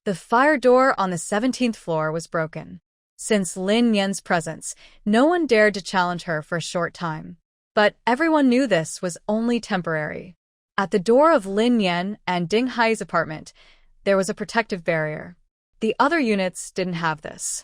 The fire door on the 17th floor was broken. Since Lin Yan's presence, no one dared to challenge her for a short time. But everyone knew this was only temporary. At the door of Lin Yan and Ding Hai's apartment, there was a protective barrier. The other units didn't have this.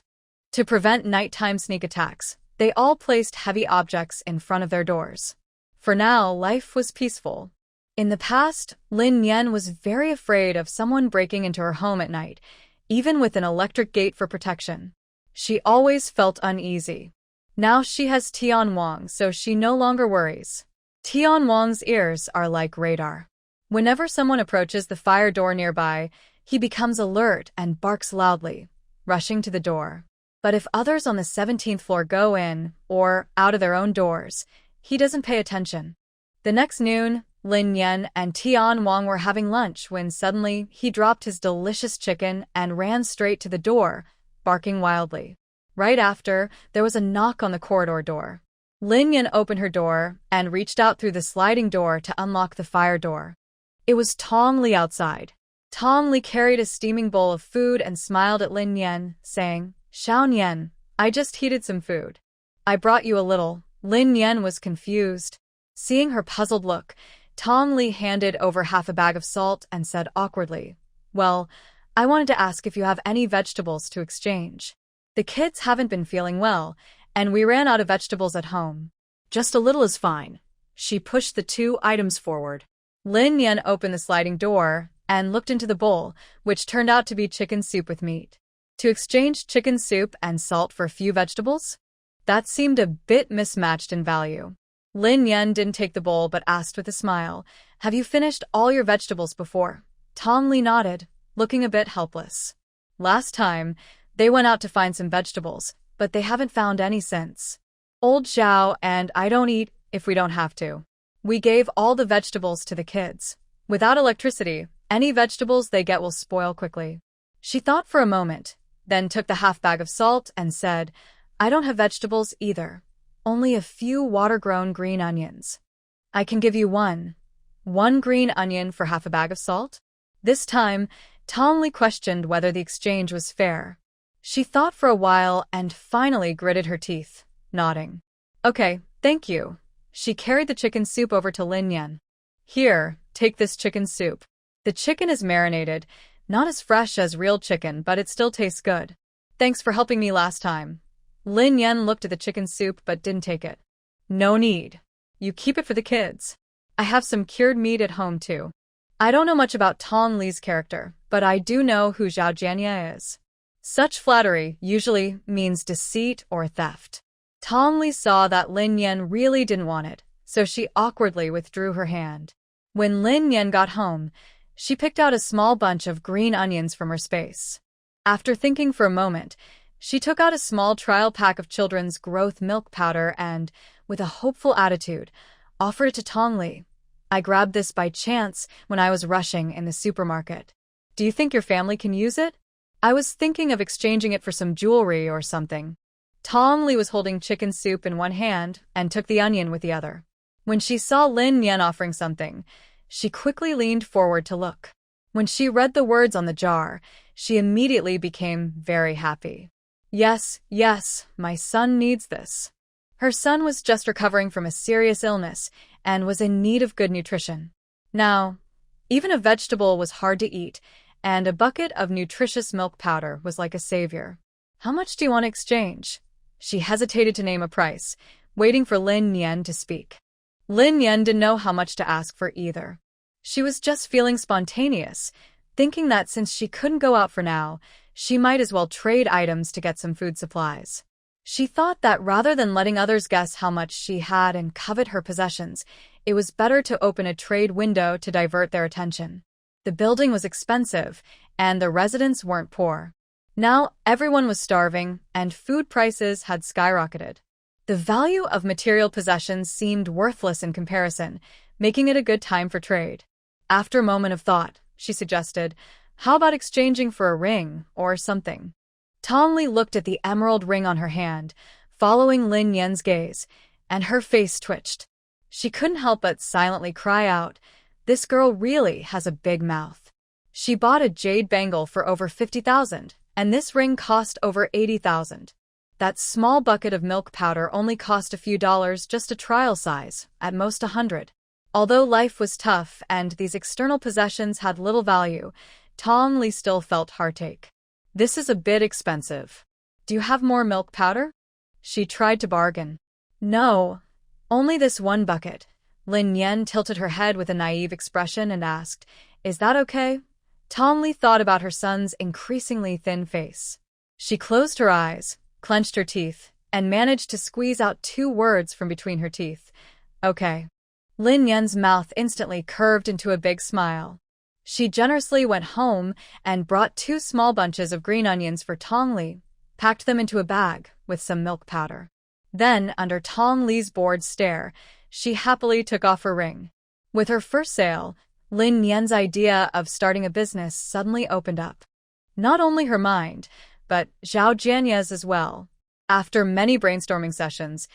To prevent nighttime sneak attacks, they all placed heavy objects in front of their doors. For now, life was peaceful. In the past, Lin Yan was very afraid of someone breaking into her home at night, even with an electric gate for protection. She always felt uneasy. Now she has Tian Wang, so she no longer worries. Tian Wang's ears are like radar. Whenever someone approaches the fire door nearby, he becomes alert and barks loudly, rushing to the door. But if others on the 17th floor go in, or out of their own doors, he doesn't pay attention. The next noon, Lin Yan and Tian Wang were having lunch when suddenly he dropped his delicious chicken and ran straight to the door, barking wildly. Right after, there was a knock on the corridor door. Lin Yan opened her door and reached out through the sliding door to unlock the fire door. It was Tong Li outside. Tong Li carried a steaming bowl of food and smiled at Lin Yan, saying, "Xiao Yan, I just heated some food. I brought you a little." Lin Yan was confused. Seeing her puzzled look, Tong Li handed over half a bag of salt and said awkwardly, "Well, I wanted to ask if you have any vegetables to exchange. The kids haven't been feeling well, and we ran out of vegetables at home." "Just a little is fine." She pushed the 2 items forward. Lin Yan opened the sliding door and looked into the bowl, which turned out to be chicken soup with meat. To exchange chicken soup and salt for a few vegetables? That seemed a bit mismatched in value. Lin Yan didn't take the bowl but asked with a smile, "Have you finished all your vegetables before?" Tong Li nodded, looking a bit helpless. "Last time, they went out to find some vegetables, but they haven't found any since. Old Zhao and I don't eat if we don't have to. We gave all the vegetables to the kids. Without electricity, any vegetables they get will spoil quickly." She thought for a moment, then took the half bag of salt and said, "I don't have vegetables either. Only a few water-grown green onions. I can give you one green onion for half a bag of salt?" This time, Tong Li questioned whether the exchange was fair. She thought for a while and finally gritted her teeth, nodding. "Okay, thank you." She carried the chicken soup over to Lin Yan. "Here, take this chicken soup. The chicken is marinated, not as fresh as real chicken, but it still tastes good. Thanks for helping me last time." Lin Yan looked at the chicken soup but didn't take it. "No need. You keep it for the kids. I have some cured meat at home too." I don't know much about Tong Li's character, but I do know who Zhao Jianye is. Such flattery usually means deceit or theft. Tong Li saw that Lin Yan really didn't want it, so she awkwardly withdrew her hand. When Lin Yan got home, she picked out a small bunch of green onions from her space. After thinking for a moment, she took out a small trial pack of children's growth milk powder and, with a hopeful attitude, offered it to Tong Li. "I grabbed this by chance when I was rushing in the supermarket. Do you think your family can use it? I was thinking of exchanging it for some jewelry or something." Tong Li was holding chicken soup in one hand and took the onion with the other. When she saw Lin Yan offering something, she quickly leaned forward to look. When she read the words on the jar, she immediately became very happy. Yes, my son needs this." Her son was just recovering from a serious illness and was in need of good nutrition. Now, even a vegetable was hard to eat, and a bucket of nutritious milk powder was like a savior. "How much do you want to exchange?" She hesitated to name a price, waiting for Lin Yan to speak. Lin Yan didn't know how much to ask for either. She was just feeling spontaneous, thinking that since she couldn't go out for now, she might as well trade items to get some food supplies. She thought that rather than letting others guess how much she had and covet her possessions, it was better to open a trade window to divert their attention. The building was expensive, and the residents weren't poor. Now everyone was starving, and food prices had skyrocketed. The value of material possessions seemed worthless in comparison, making it a good time for trade. After a moment of thought, she suggested, "How about exchanging for a ring or something?" Tong Li looked at the emerald ring on her hand, following Lin Yan's gaze, and her face twitched. She couldn't help but silently cry out, "This girl really has a big mouth." She bought a jade bangle for over 50,000, and this ring cost over 80,000. That small bucket of milk powder only cost a few dollars, just a trial size, at most 100. Although life was tough and these external possessions had little value, Tong Li still felt heartache. This is a bit expensive. Do you have more milk powder? She tried to bargain. No, only this one bucket. Lin Yan tilted her head with a naive expression and asked, Is that okay? Tong Li thought about her son's increasingly thin face. She closed her eyes, clenched her teeth, and managed to squeeze out 2 words from between her teeth. Okay. Lin Yan's mouth instantly curved into a big smile. She generously went home and brought 2 small bunches of green onions for Tong Li, packed them into a bag with some milk powder. Then, under Tong Li's bored stare, she happily took off her ring. With her first sale, Lin Yan's idea of starting a business suddenly opened up. Not only her mind, but Zhao Jianya's as well. After many brainstorming sessions,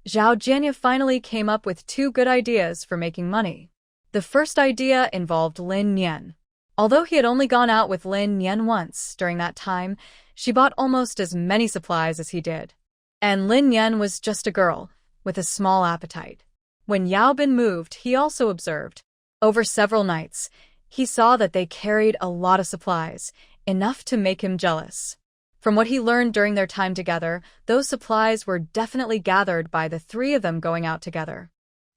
Zhao Jianya finally came up with 2 good ideas for making money. The first idea involved Lin Yan. Although he had only gone out with Lin Yan once during that time, she bought almost as many supplies as he did. And Lin Yan was just a girl, with a small appetite. When Yao Bin moved, he also observed. Over several nights, he saw that they carried a lot of supplies, enough to make him jealous. From what he learned during their time together, those supplies were definitely gathered by the 3 of them going out together.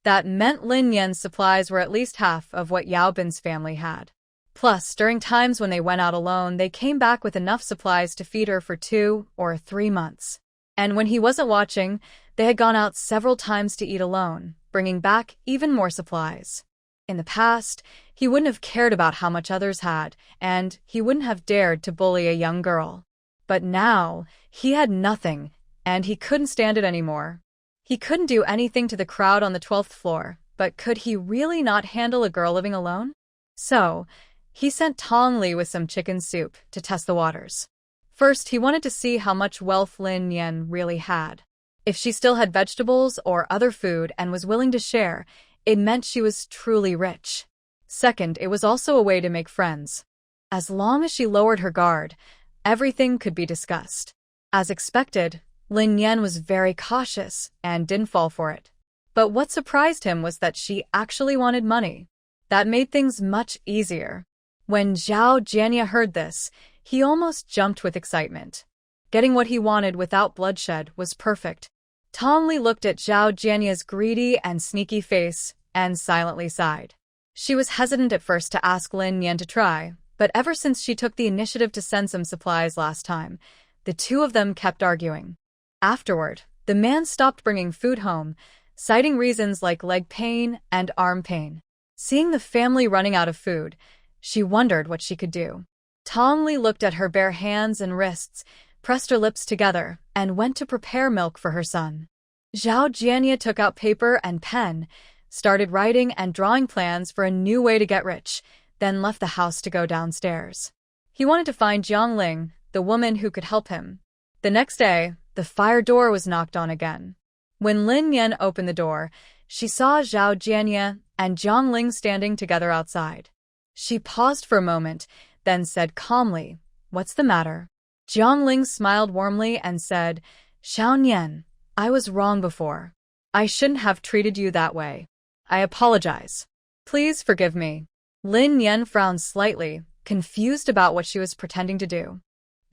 That meant Lin Yan's supplies were at least half of what Yao Bin's family had. Plus, during times when they went out alone, they came back with enough supplies to feed her for 2 or 3 months. And when he wasn't watching, they had gone out several times to eat alone, bringing back even more supplies. In the past, he wouldn't have cared about how much others had, and he wouldn't have dared to bully a young girl. But now, he had nothing, and he couldn't stand it anymore. He couldn't do anything to the crowd on the 12th floor, but could he really not handle a girl living alone? So, he sent Tong Li with some chicken soup to test the waters. First, he wanted to see how much wealth Lin Yan really had. If she still had vegetables or other food and was willing to share, it meant she was truly rich. Second, it was also a way to make friends. As long as she lowered her guard, everything could be discussed. As expected, Lin Yan was very cautious and didn't fall for it. But what surprised him was that she actually wanted money. That made things much easier. When Zhao Jianya heard this, he almost jumped with excitement. Getting what he wanted without bloodshed was perfect. Tong Li looked at Zhao Jianya's greedy and sneaky face and silently sighed. She was hesitant at first to ask Lin Yan to try, but ever since she took the initiative to send some supplies last time, the 2 of them kept arguing. Afterward, the man stopped bringing food home, citing reasons like leg pain and arm pain. Seeing the family running out of food, she wondered what she could do. Tong Li looked at her bare hands and wrists, pressed her lips together, and went to prepare milk for her son. Zhao Jianya took out paper and pen, started writing and drawing plans for a new way to get rich, then left the house to go downstairs. He wanted to find Jiang Ling, the woman who could help him. The next day, the fire door was knocked on again. When Lin Yan opened the door, she saw Zhao Jianya and Jiang Ling standing together outside. She paused for a moment, then said calmly, "What's the matter?" Jiang Ling smiled warmly and said, "Xiao Nian, I was wrong before. I shouldn't have treated you that way. I apologize. Please forgive me." Lin Yan frowned slightly, confused about what she was pretending to do.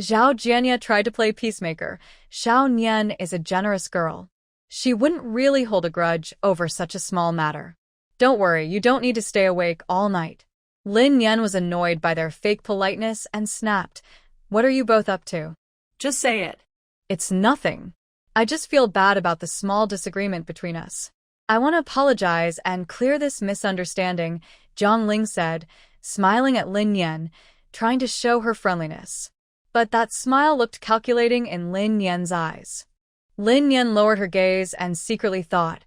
Zhao Jianya tried to play peacemaker. Xiao Nian is a generous girl. She wouldn't really hold a grudge over such a small matter. Don't worry, you don't need to stay awake all night. Lin Yan was annoyed by their fake politeness and snapped, "What are you both up to?" Just say it. "It's nothing. I just feel bad about the small disagreement between us. I want to apologize and clear this misunderstanding," Jiang Ling said, smiling at Lin Yan, trying to show her friendliness. But that smile looked calculating in Lin Yan's eyes. Lin Yan lowered her gaze and secretly thought,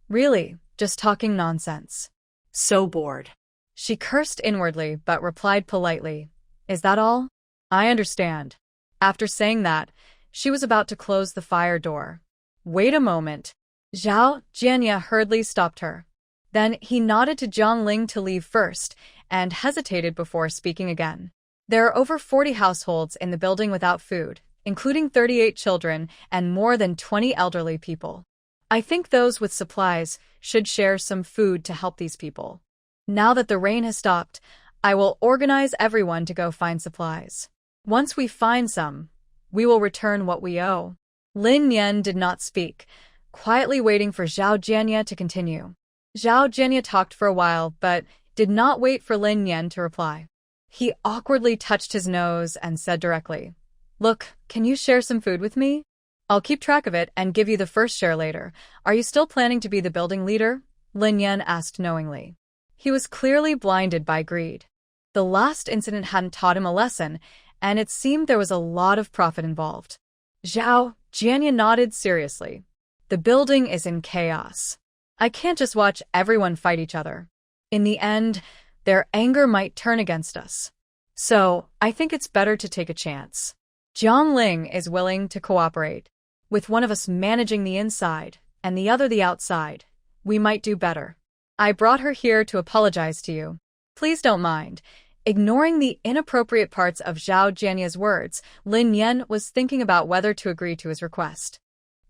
"Really, just talking nonsense." So bored. She cursed inwardly but replied politely, "Is that all? I understand." After saying that, she was about to close the fire door. "Wait a moment." Zhao Jianya hurriedly stopped her. Then he nodded to Jiang Ling to leave first and hesitated before speaking again. There are over 40 households in the building without food, including 38 children and more than 20 elderly people. I think those with supplies should share some food to help these people. Now that the rain has stopped, I will organize everyone to go find supplies. Once we find some, we will return what we owe. Lin Yan did not speak, quietly waiting for Zhao Jianya to continue. Zhao Jianya talked for a while, but did not wait for Lin Yan to reply. He awkwardly touched his nose and said directly, "Look, can you share some food with me? I'll keep track of it and give you the first share later. Are you still planning to be the building leader?" Lin Yan asked knowingly. He was clearly blinded by greed. The last incident hadn't taught him a lesson, and it seemed there was a lot of profit involved. Zhao Jianya nodded seriously. The building is in chaos. I can't just watch everyone fight each other. In the end, their anger might turn against us. So, I think it's better to take a chance. Jiang Ling is willing to cooperate. With one of us managing the inside and the other the outside, we might do better. I brought her here to apologize to you. Please don't mind. Ignoring the inappropriate parts of Zhao Jianya's words, Lin Yan was thinking about whether to agree to his request.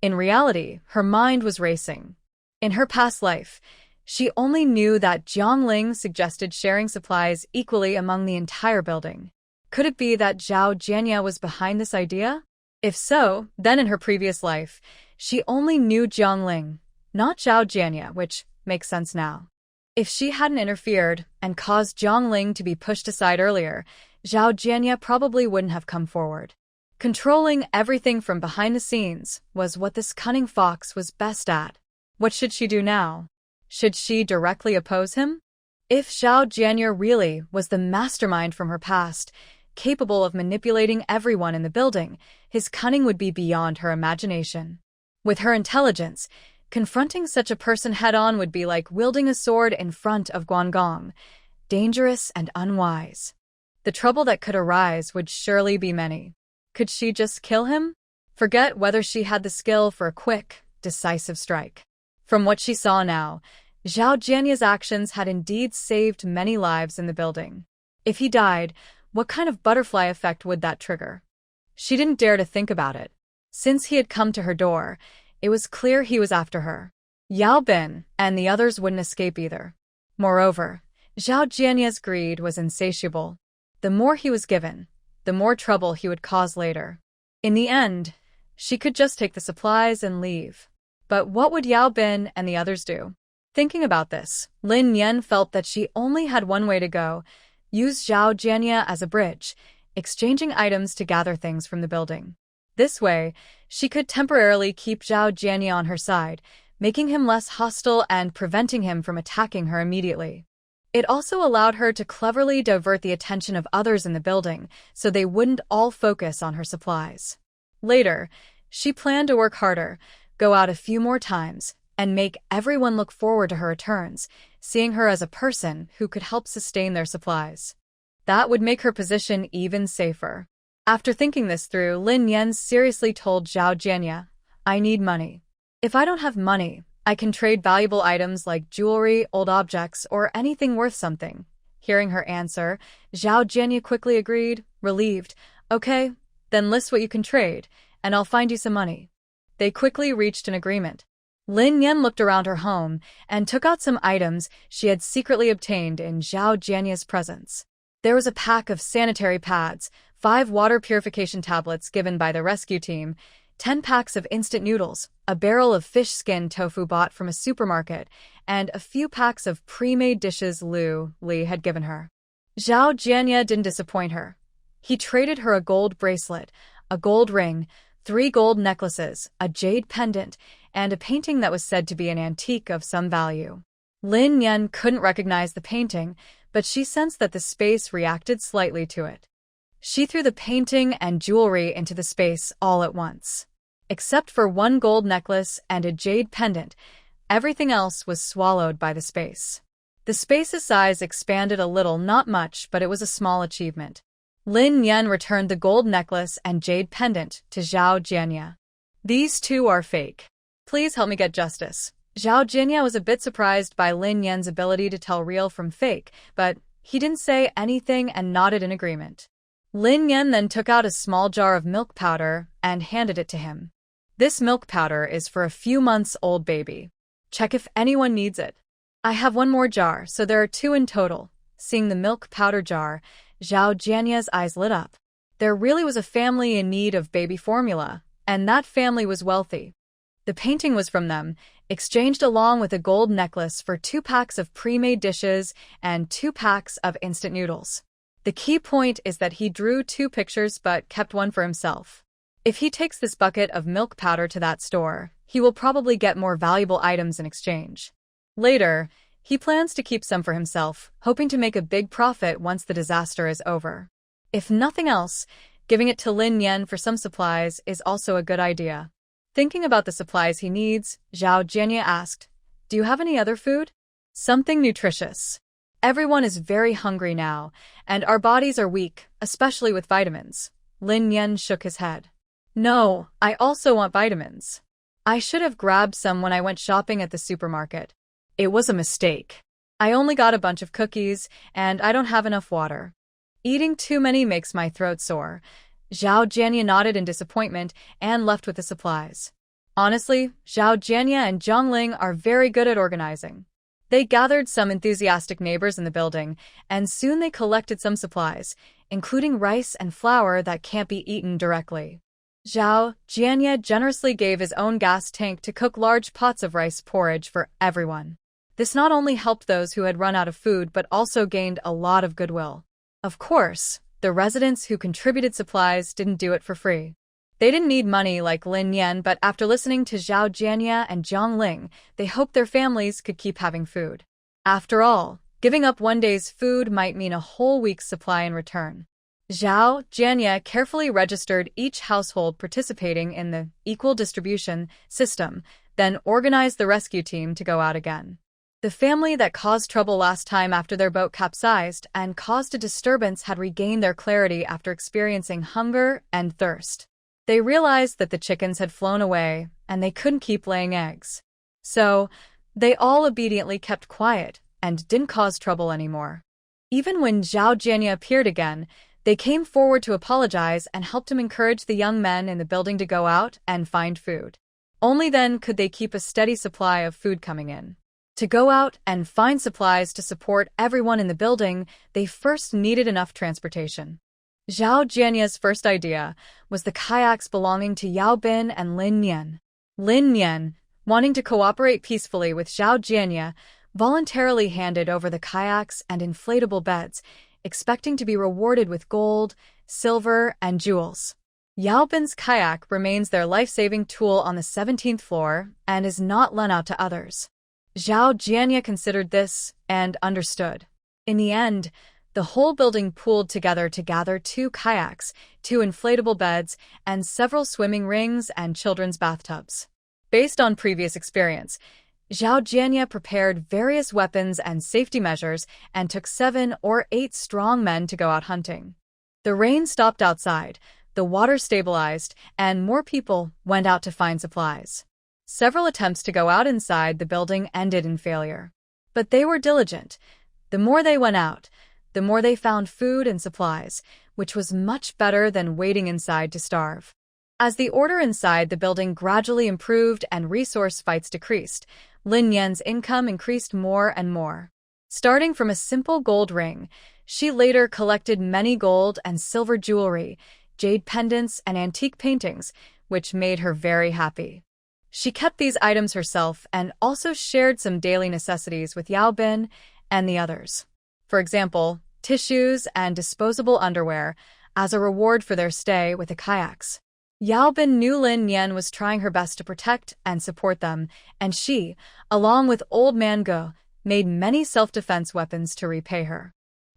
In reality, her mind was racing. In her past life, she only knew that Jiang Ling suggested sharing supplies equally among the entire building. Could it be that Zhao Jianya was behind this idea? If so, then in her previous life, she only knew Jiang Ling, not Zhao Jianya, which makes sense now. If she hadn't interfered and caused Jiang Ling to be pushed aside earlier, Zhao Jianya probably wouldn't have come forward. Controlling everything from behind the scenes was what this cunning fox was best at. What should she do now? Should she directly oppose him? If Zhao Jianya really was the mastermind from her past, capable of manipulating everyone in the building, his cunning would be beyond her imagination. With her intelligence, confronting such a person head-on would be like wielding a sword in front of Guangong, dangerous and unwise. The trouble that could arise would surely be many. Could she just kill him? Forget whether she had the skill for a quick, decisive strike. From what she saw now, Zhao Jianya's actions had indeed saved many lives in the building. If he died, what kind of butterfly effect would that trigger? She didn't dare to think about it. Since he had come to her door, it was clear he was after her. Yao Bin and the others wouldn't escape either. Moreover, Zhao Jianya's greed was insatiable. The more he was given, the more trouble he would cause later. In the end, she could just take the supplies and leave. But what would Yao Bin and the others do? Thinking about this, Lin Yan felt that she only had one way to go: use Zhao Jianya as a bridge, exchanging items to gather things from the building. This way, she could temporarily keep Zhao Jianya on her side, making him less hostile and preventing him from attacking her immediately. It also allowed her to cleverly divert the attention of others in the building so they wouldn't all focus on her supplies. Later, she planned to work harder, go out a few more times, and make everyone look forward to her returns, seeing her as a person who could help sustain their supplies. That would make her position even safer. After thinking this through, Lin Yan seriously told Zhao Jianya, "I need money. If I don't have money, I can trade valuable items like jewelry, old objects, or anything worth something." Hearing her answer, Zhao Jianya quickly agreed, relieved. "Okay, then list what you can trade, and I'll find you some money." They quickly reached an agreement. Lin Yan looked around her home and took out some items she had secretly obtained in Zhao Jianya's presence. There was a pack of sanitary pads, 5 water purification tablets given by the rescue team, 10 packs of instant noodles, a barrel of fish skin tofu bought from a supermarket, and a few packs of pre-made dishes Li had given her. Zhao Jianya didn't disappoint her. He traded her a gold bracelet, a gold ring, 3 gold necklaces, a jade pendant, and a painting that was said to be an antique of some value. Lin Yan couldn't recognize the painting, but she sensed that the space reacted slightly to it. She threw the painting and jewelry into the space all at once. Except for 1 gold necklace and a jade pendant, everything else was swallowed by the space. The space's size expanded a little, not much, but it was a small achievement. Lin Yan returned the gold necklace and jade pendant to Zhao Jianya. "These two are fake. Please help me get justice." Zhao Jianya was a bit surprised by Lin Yan's ability to tell real from fake, but He didn't say anything and nodded in agreement. Lin Yan then took out a small jar of milk powder and handed it to him. This milk powder is for a few months old baby. Check if anyone needs it. I have one more jar, so there are two in total. Seeing the milk powder jar, Zhao Jianya's eyes lit up. There really was a family in need of baby formula, and that family was wealthy. The painting was from them, exchanged along with a gold necklace for 2 packs of pre-made dishes and 2 packs of instant noodles. The key point is that he drew 2 pictures but kept one for himself. If he takes this bucket of milk powder to that store, he will probably get more valuable items in exchange. Later, he plans to keep some for himself, hoping to make a big profit once the disaster is over. If nothing else, giving it to Lin Yan for some supplies is also a good idea. Thinking about the supplies he needs, Zhao Jianya asked, "Do you have any other food? Something nutritious. Everyone is very hungry now, and our bodies are weak, especially with vitamins." Lin Yan shook his head. "No, I also want vitamins. I should have grabbed some when I went shopping at the supermarket. It was a mistake. I only got a bunch of cookies, and I don't have enough water. Eating too many makes my throat sore." Zhao Jianya nodded in disappointment and left with the supplies. Honestly, Zhao Jianya and Zhongling are very good at organizing. They gathered some enthusiastic neighbors in the building, and soon they collected some supplies, including rice and flour that can't be eaten directly. Zhao Jianya generously gave his own gas tank to cook large pots of rice porridge for everyone. This not only helped those who had run out of food but also gained a lot of goodwill. Of course, the residents who contributed supplies didn't do it for free. They didn't need money like Lin Yan, but after listening to Zhao Jianya and Zhang Ling, they hoped their families could keep having food. After all, giving up one day's food might mean a whole week's supply in return. Zhao Jianya carefully registered each household participating in the equal distribution system, then organized the rescue team to go out again. The family that caused trouble last time after their boat capsized and caused a disturbance had regained their clarity after experiencing hunger and thirst. They realized that the chickens had flown away and they couldn't keep laying eggs. So, they all obediently kept quiet and didn't cause trouble anymore. Even when Zhao Jianya appeared again, they came forward to apologize and helped him encourage the young men in the building to go out and find food. Only then could they keep a steady supply of food coming in. To go out and find supplies to support everyone in the building, they first needed enough transportation. Zhao Jianya's first idea was the kayaks belonging to Yao Bin and Lin Yan. Lin Yan, wanting to cooperate peacefully with Zhao Jianya, voluntarily handed over the kayaks and inflatable beds, expecting to be rewarded with gold, silver, and jewels. Yao Bin's kayak remains their life-saving tool on the 17th floor and is not lent out to others. Zhao Jianya considered this and understood. In the end, the whole building pooled together to gather 2 kayaks, 2 inflatable beds, and several swimming rings and children's bathtubs. Based on previous experience, Zhao Jianya prepared various weapons and safety measures and took 7 or 8 strong men to go out hunting. The rain stopped outside, the water stabilized, and more people went out to find supplies. Several attempts to go out inside the building ended in failure. But they were diligent. The more they went out, the more they found food and supplies, which was much better than waiting inside to starve. As the order inside the building gradually improved and resource fights decreased, Lin Yan's income increased more and more. Starting from a simple gold ring, she later collected many gold and silver jewelry, jade pendants, and antique paintings, which made her very happy. She kept these items herself and also shared some daily necessities with Yao Bin and the others. For example, tissues and disposable underwear as a reward for their stay with the kayaks. Yao Bin knew Lin Yan was trying her best to protect and support them, and she, along with Old Man Go, made many self-defense weapons to repay her.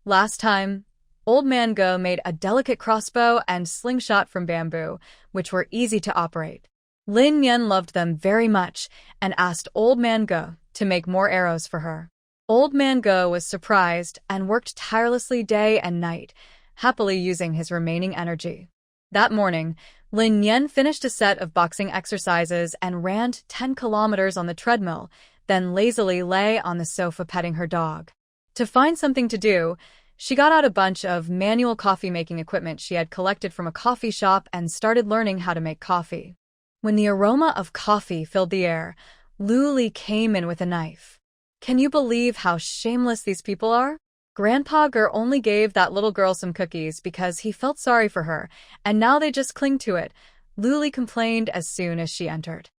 Last time, Old Man Go made a delicate crossbow and slingshot from bamboo, which were easy to operate. Lin Yan loved them very much and asked Old Man Go to make more arrows for her. Old Man Go was surprised and worked tirelessly day and night, happily using his remaining energy. That morning, Lin Yan finished a set of boxing exercises and ran 10 kilometers on the treadmill, then lazily lay on the sofa petting her dog. To find something to do, She got out a bunch of manual coffee-making equipment she had collected from a coffee shop and started learning how to make coffee. When the aroma of coffee filled the air, Luli came in with a knife. Can you believe how shameless these people are? Grandpa Ger only gave that little girl some cookies because he felt sorry for her, and now they just cling to it, Luli complained as soon as she entered.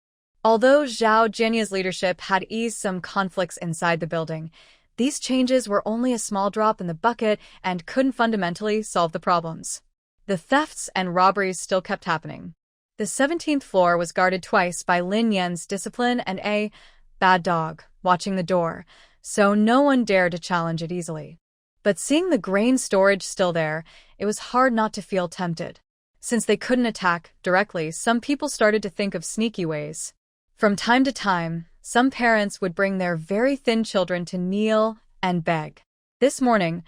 Although Zhao Jianya's leadership had eased some conflicts inside the building, these changes were only a small drop in the bucket and couldn't fundamentally solve the problems. The thefts and robberies still kept happening. The 17th floor was guarded twice by Lin Yan's discipline and a bad dog watching the door, so no one dared to challenge it easily. But seeing the grain storage still there, it was hard not to feel tempted. Since they couldn't attack directly, some people started to think of sneaky ways. From time to time, some parents would bring their very thin children to kneel and beg. This morning,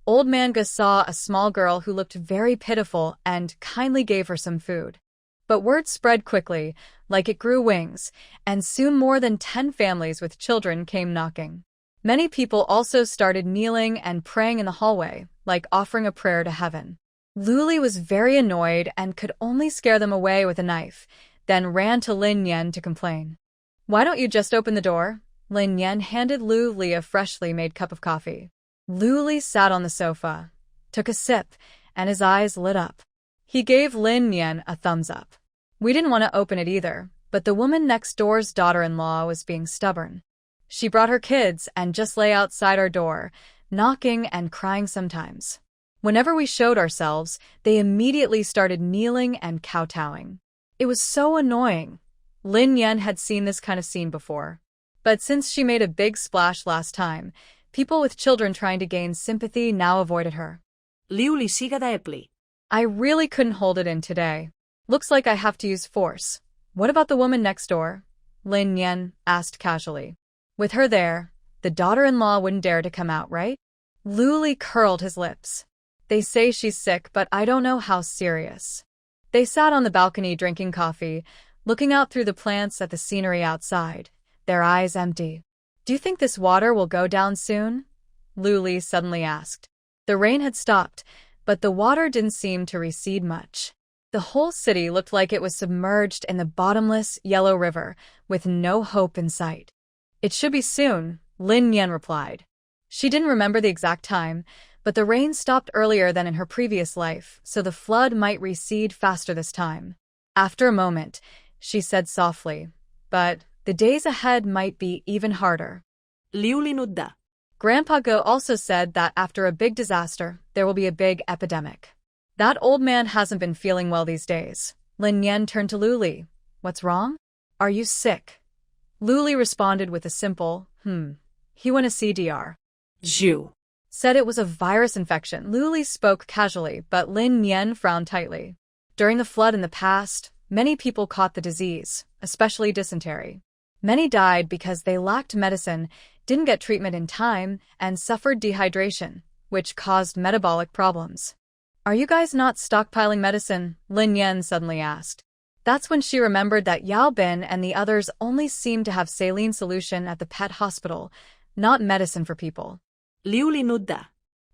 Old Man Gus saw a small girl who looked very pitiful and kindly gave her some food. But word spread quickly, like it grew wings, and soon more than 10 families with children came knocking. Many people also started kneeling and praying in the hallway, like offering a prayer to heaven. Luli was very annoyed and could only scare them away with a knife, then ran to Lin Yan to complain. "Why don't you just open the door?" Lin Yan handed Luli a freshly made cup of coffee. Luli sat on the sofa, took a sip, and his eyes lit up. He gave Lin Yan a thumbs up. "We didn't want to open it either, but the woman next door's daughter-in-law was being stubborn. She brought her kids and just lay outside our door, knocking and crying sometimes. Whenever we showed ourselves, they immediately started kneeling and kowtowing. It was so annoying." Lin Yan had seen this kind of scene before. But since she made a big splash last time, people with children trying to gain sympathy now avoided her. Liuli siga daepli. "I really couldn't hold it in today. Looks like I have to use force. What about the woman next door?" Lin Yan asked casually. "With her there, the daughter-in-law wouldn't dare to come out, right?" Luli curled his lips. "They say she's sick, but I don't know how serious." They sat on the balcony drinking coffee, looking out through the plants at the scenery outside, their eyes empty. "Do you think this water will go down soon?" Luli suddenly asked. The rain had stopped, but the water didn't seem to recede much. The whole city looked like it was submerged in the bottomless, yellow river, with no hope in sight. "It should be soon," Lin Yan replied. She didn't remember the exact time, but the rain stopped earlier than in her previous life, so the flood might recede faster this time. After a moment, she said softly, "But the days ahead might be even harder." Liuli nudda. Grandpa Go also said that after a big disaster, there will be a big epidemic. "That old man hasn't been feeling well these days." Lin Yan turned to Luli. "What's wrong? Are you sick?" Luli responded with a simple, He went to CDR. Zhu. Said it was a virus infection. Luli spoke casually, but Lin Yan frowned tightly. During the flood in the past, many people caught the disease, especially dysentery. Many died because they lacked medicine, didn't get treatment in time, and suffered dehydration, which caused metabolic problems. "Are you guys not stockpiling medicine?" Lin Yan suddenly asked. That's when she remembered that Yao Bin and the others only seemed to have saline solution at the pet hospital, not medicine for people. Liuli nudda.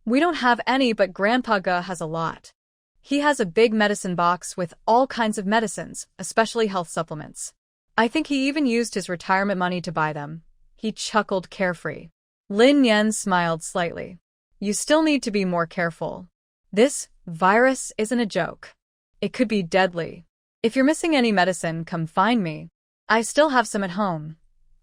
"We don't have any, but Grandpa Ga has a lot. He has a big medicine box with all kinds of medicines, especially health supplements. I think he even used his retirement money to buy them." He chuckled carefree. Lin Yan smiled slightly. "You still need to be more careful. This virus isn't a joke. It could be deadly. If you're missing any medicine, come find me. I still have some at home."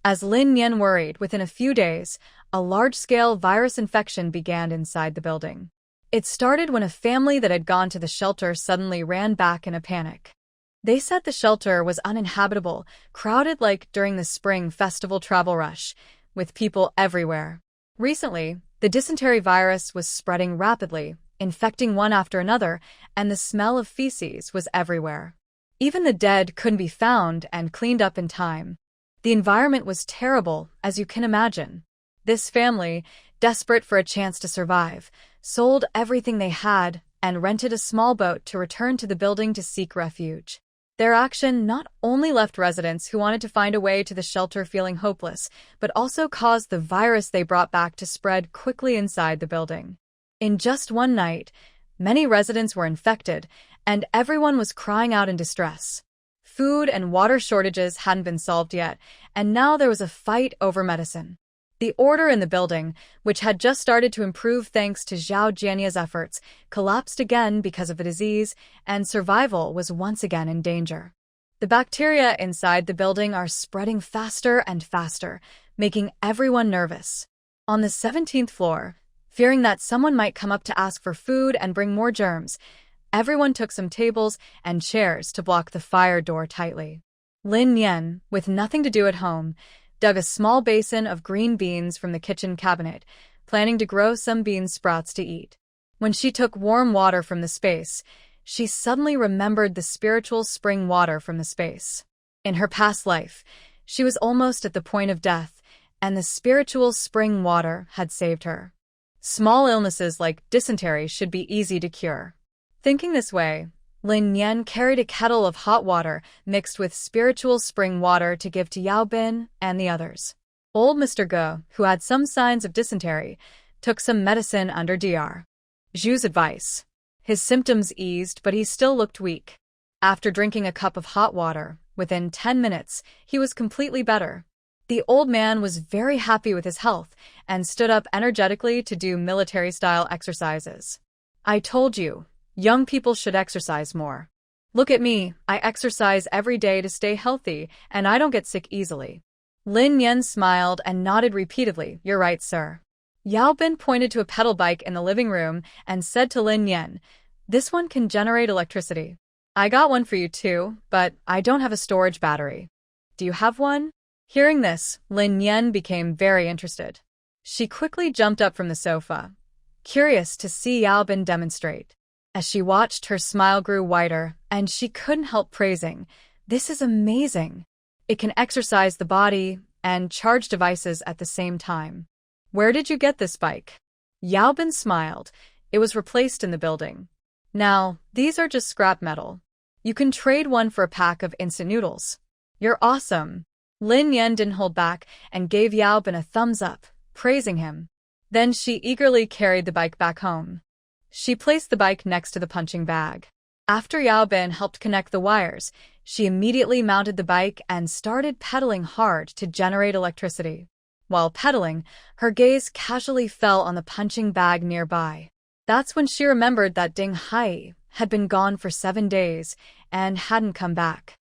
As Lin Yan worried, within a few days, a large-scale virus infection began inside the building. It started when a family that had gone to the shelter suddenly ran back in a panic. They said the shelter was uninhabitable, crowded like during the spring festival travel rush, with people everywhere. Recently, the dysentery virus was spreading rapidly, infecting one after another, and the smell of feces was everywhere. Even the dead couldn't be found and cleaned up in time. The environment was terrible, as you can imagine. This family, desperate for a chance to survive, sold everything they had and rented a small boat to return to the building to seek refuge. Their action not only left residents who wanted to find a way to the shelter feeling hopeless, but also caused the virus they brought back to spread quickly inside the building. In just one night, many residents were infected, and everyone was crying out in distress. Food and water shortages hadn't been solved yet, and now there was a fight over medicine. The order in the building, which had just started to improve thanks to Zhao Jianya's efforts, collapsed again because of the disease, and survival was once again in danger. The bacteria inside the building are spreading faster and faster, making everyone nervous. On the 17th floor, fearing that someone might come up to ask for food and bring more germs, everyone took some tables and chairs to block the fire door tightly. Lin Yan, with nothing to do at home, dug a small basin of green beans from the kitchen cabinet, planning to grow some bean sprouts to eat. When she took warm water from the space, she suddenly remembered the spiritual spring water from the space. In her past life, she was almost at the point of death, and the spiritual spring water had saved her. Small illnesses like dysentery should be easy to cure. Thinking this way, Lin Yan carried a kettle of hot water mixed with spiritual spring water to give to Yao Bin and the others. Old Mr. Ge, who had some signs of dysentery, took some medicine under Dr. Zhu's advice. His symptoms eased, but he still looked weak. After drinking a cup of hot water, within 10 minutes, he was completely better. The old man was very happy with his health and stood up energetically to do military-style exercises. I told you, young people should exercise more. Look at me, I exercise every day to stay healthy, and I don't get sick easily. Lin Yan smiled and nodded repeatedly. You're right, sir. Yao Bin pointed to a pedal bike in the living room and said to Lin Yan, this one can generate electricity. I got one for you too, but I don't have a storage battery. Do you have one? Hearing this, Lin Yan became very interested. She quickly jumped up from the sofa, curious to see Yao Bin demonstrate. As she watched, her smile grew wider, and she couldn't help praising, this is amazing. It can exercise the body and charge devices at the same time. Where did you get this bike? Yao Bin smiled. It was replaced in the building. Now, these are just scrap metal. You can trade one for a pack of instant noodles. You're awesome. Lin Yan didn't hold back and gave Yao Bin a thumbs up, praising him. Then she eagerly carried the bike back home. She placed the bike next to the punching bag. After Yao Bin helped connect the wires, she immediately mounted the bike and started pedaling hard to generate electricity. While pedaling, her gaze casually fell on the punching bag nearby. That's when she remembered that Ding Hai had been gone for 7 days and hadn't come back.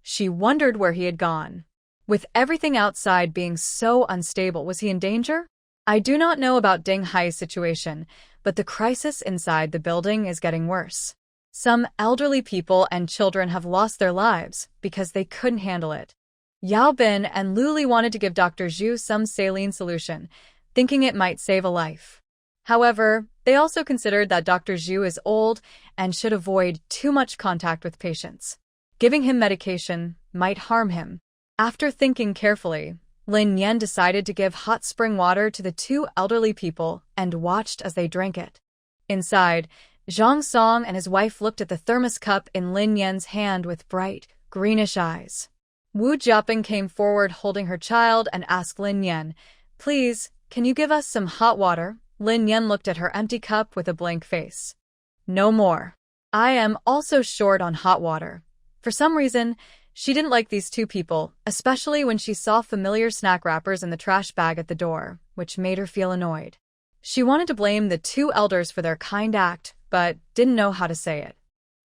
She wondered where he had gone. With everything outside being so unstable, was he in danger? I do not know about Ding Hai's situation, but the crisis inside the building is getting worse. Some elderly people and children have lost their lives because they couldn't handle it. Yao Bin and Luli wanted to give Dr. Zhu some saline solution, thinking it might save a life. However, they also considered that Dr. Zhu is old and should avoid too much contact with patients. Giving him medication might harm him. After thinking carefully, Lin Yan decided to give hot spring water to the 2 elderly people and watched as they drank it. Inside, Zhang Song and his wife looked at the thermos cup in Lin Yan's hand with bright, greenish eyes. Wu Jiaping came forward holding her child and asked Lin Yan, please, can you give us some hot water? Lin Yan looked at her empty cup with a blank face. No more. I am also short on hot water. For some reason, she didn't like these 2 people, especially when she saw familiar snack wrappers in the trash bag at the door, which made her feel annoyed. She wanted to blame the 2 elders for their kind act, but didn't know how to say it.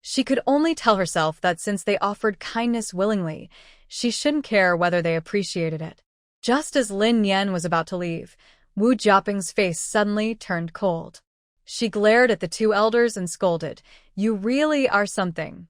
She could only tell herself that since they offered kindness willingly, she shouldn't care whether they appreciated it. Just as Lin Yan was about to leave, Wu Jiaping's face suddenly turned cold. She glared at the 2 elders and scolded, you really are something.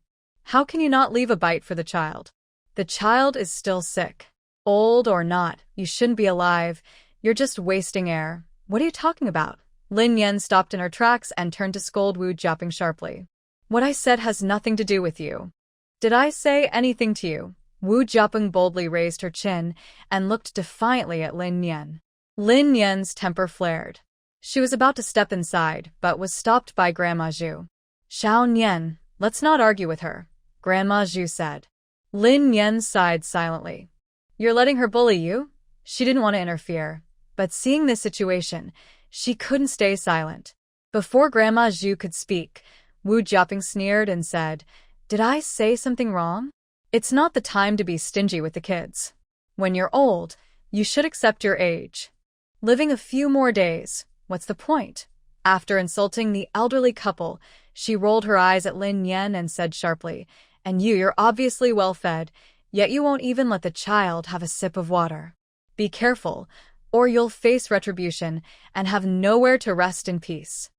How can you not leave a bite for the child? The child is still sick. Old or not, you shouldn't be alive. You're just wasting air. What are you talking about? Lin Yan stopped in her tracks and turned to scold Wu Jiaping sharply. What I said has nothing to do with you. Did I say anything to you? Wu Jiaping boldly raised her chin and looked defiantly at Lin Yan. Lin Yan's temper flared. She was about to step inside, but was stopped by Grandma Zhu. Xiao Nian, let's not argue with her, Grandma Zhu said. Lin Yan sighed silently. You're letting her bully you? She didn't want to interfere, but seeing this situation, she couldn't stay silent. Before Grandma Zhu could speak, Wu Jiaping sneered and said, "Did I say something wrong? It's not the time to be stingy with the kids. When you're old, you should accept your age. Living a few more days, what's the point?" After insulting the elderly couple, she rolled her eyes at Lin Yan and said sharply, "And you're obviously well-fed, yet you won't even let the child have a sip of water. Be careful, or you'll face retribution and have nowhere to rest in peace."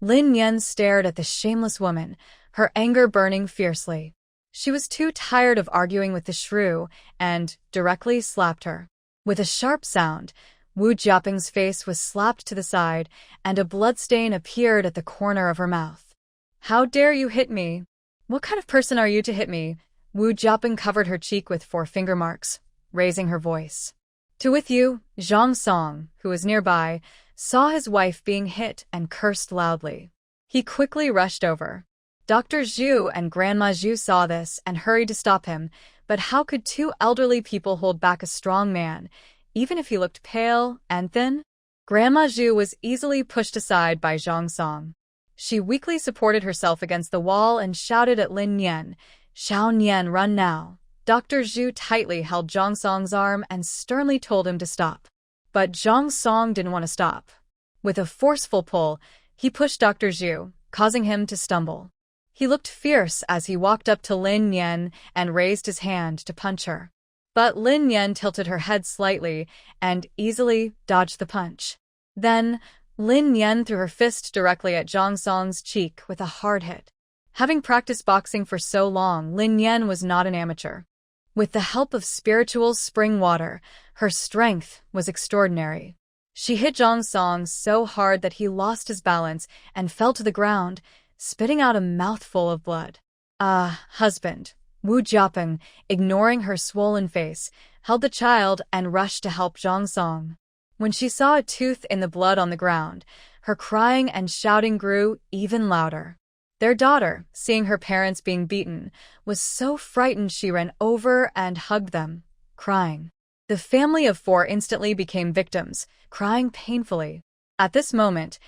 Lin Yan stared at the shameless woman, her anger burning fiercely. She was too tired of arguing with the shrew and directly slapped her. With a sharp sound, Wu Jiaping's face was slapped to the side and a bloodstain appeared at the corner of her mouth. "How dare you hit me? What kind of person are you to hit me?" Wu Jiaping covered her cheek with 4 finger marks, raising her voice. "To with you," Zhang Song, who was nearby, saw his wife being hit and cursed loudly. He quickly rushed over. Dr. Zhu and Grandma Zhu saw this and hurried to stop him, but how could 2 elderly people hold back a strong man, even if he looked pale and thin? Grandma Zhu was easily pushed aside by Zhang Song. She weakly supported herself against the wall and shouted at Lin Yan, "Xiao Nian, run now." Dr. Zhu tightly held Zhang Song's arm and sternly told him to stop. But Zhang Song didn't want to stop. With a forceful pull, he pushed Dr. Zhu, causing him to stumble. He looked fierce as he walked up to Lin Yan and raised his hand to punch her. But Lin Yan tilted her head slightly and easily dodged the punch. Then, Lin Yan threw her fist directly at Zhang Song's cheek with a hard hit. Having practiced boxing for so long, Lin Yan was not an amateur. With the help of spiritual spring water, her strength was extraordinary. She hit Zhang Song so hard that he lost his balance and fell to the ground, spitting out a mouthful of blood. Husband, Wu Jiaping, ignoring her swollen face, held the child and rushed to help Zhang Song. When she saw a tooth in the blood on the ground, her crying and shouting grew even louder. Their daughter, seeing her parents being beaten, was so frightened she ran over and hugged them, crying. The family of 4 instantly became victims, crying painfully. At this moment,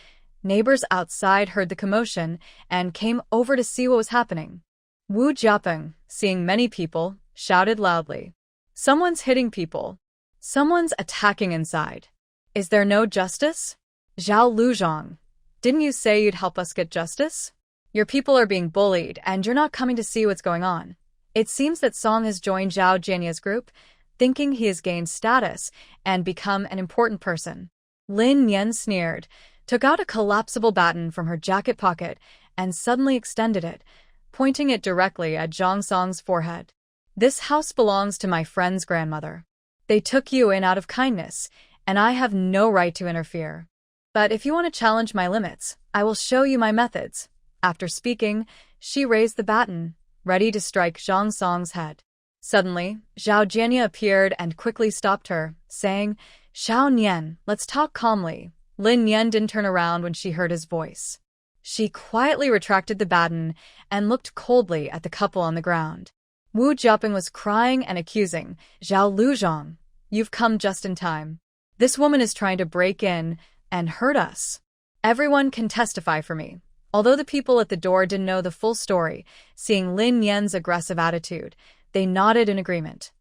neighbors outside heard the commotion and came over to see what was happening. Wu Jiaping, seeing many people, shouted loudly, "Someone's hitting people. Someone's attacking inside. Is there no justice? Zhao Luzhong, didn't you say you'd help us get justice? Your people are being bullied and you're not coming to see what's going on." It seems that Song has joined Zhao Jianya's group, thinking he has gained status and become an important person. Lin Yan sneered, took out a collapsible baton from her jacket pocket, and suddenly extended it, pointing it directly at Zhang Song's forehead. "This house belongs to my friend's grandmother. They took you in out of kindness, and I have no right to interfere. But if you want to challenge my limits, I will show you my methods." After speaking, she raised the baton, ready to strike Zhang Song's head. Suddenly, Zhao Jianya appeared and quickly stopped her, saying, "Xiao Nian, let's talk calmly." Lin Yan didn't turn around when she heard his voice. She quietly retracted the baton and looked coldly at the couple on the ground. Wu Jiaping was crying and accusing, "Zhao Luzhong, you've come just in time. This woman is trying to break in and hurt us. Everyone can testify for me." Although the people at the door didn't know the full story, seeing Lin Yan's aggressive attitude, they nodded in agreement.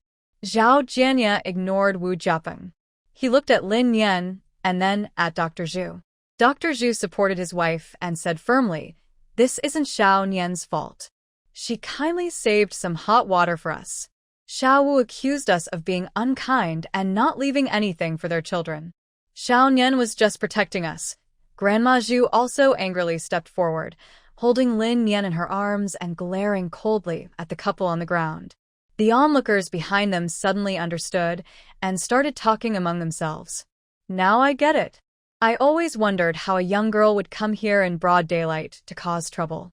Zhao Jianya ignored Wu Jiaping. He looked at Lin Yan and then at Dr. Zhu. Dr. Zhu supported his wife and said firmly, "This isn't Xiao Nian's fault. She kindly saved some hot water for us. Xiao Wu accused us of being unkind and not leaving anything for their children. Xiao Nian was just protecting us." Grandma Zhu also angrily stepped forward, holding Lin Yan in her arms and glaring coldly at the couple on the ground. The onlookers behind them suddenly understood and started talking among themselves. "Now I get it. I always wondered how a young girl would come here in broad daylight to cause trouble."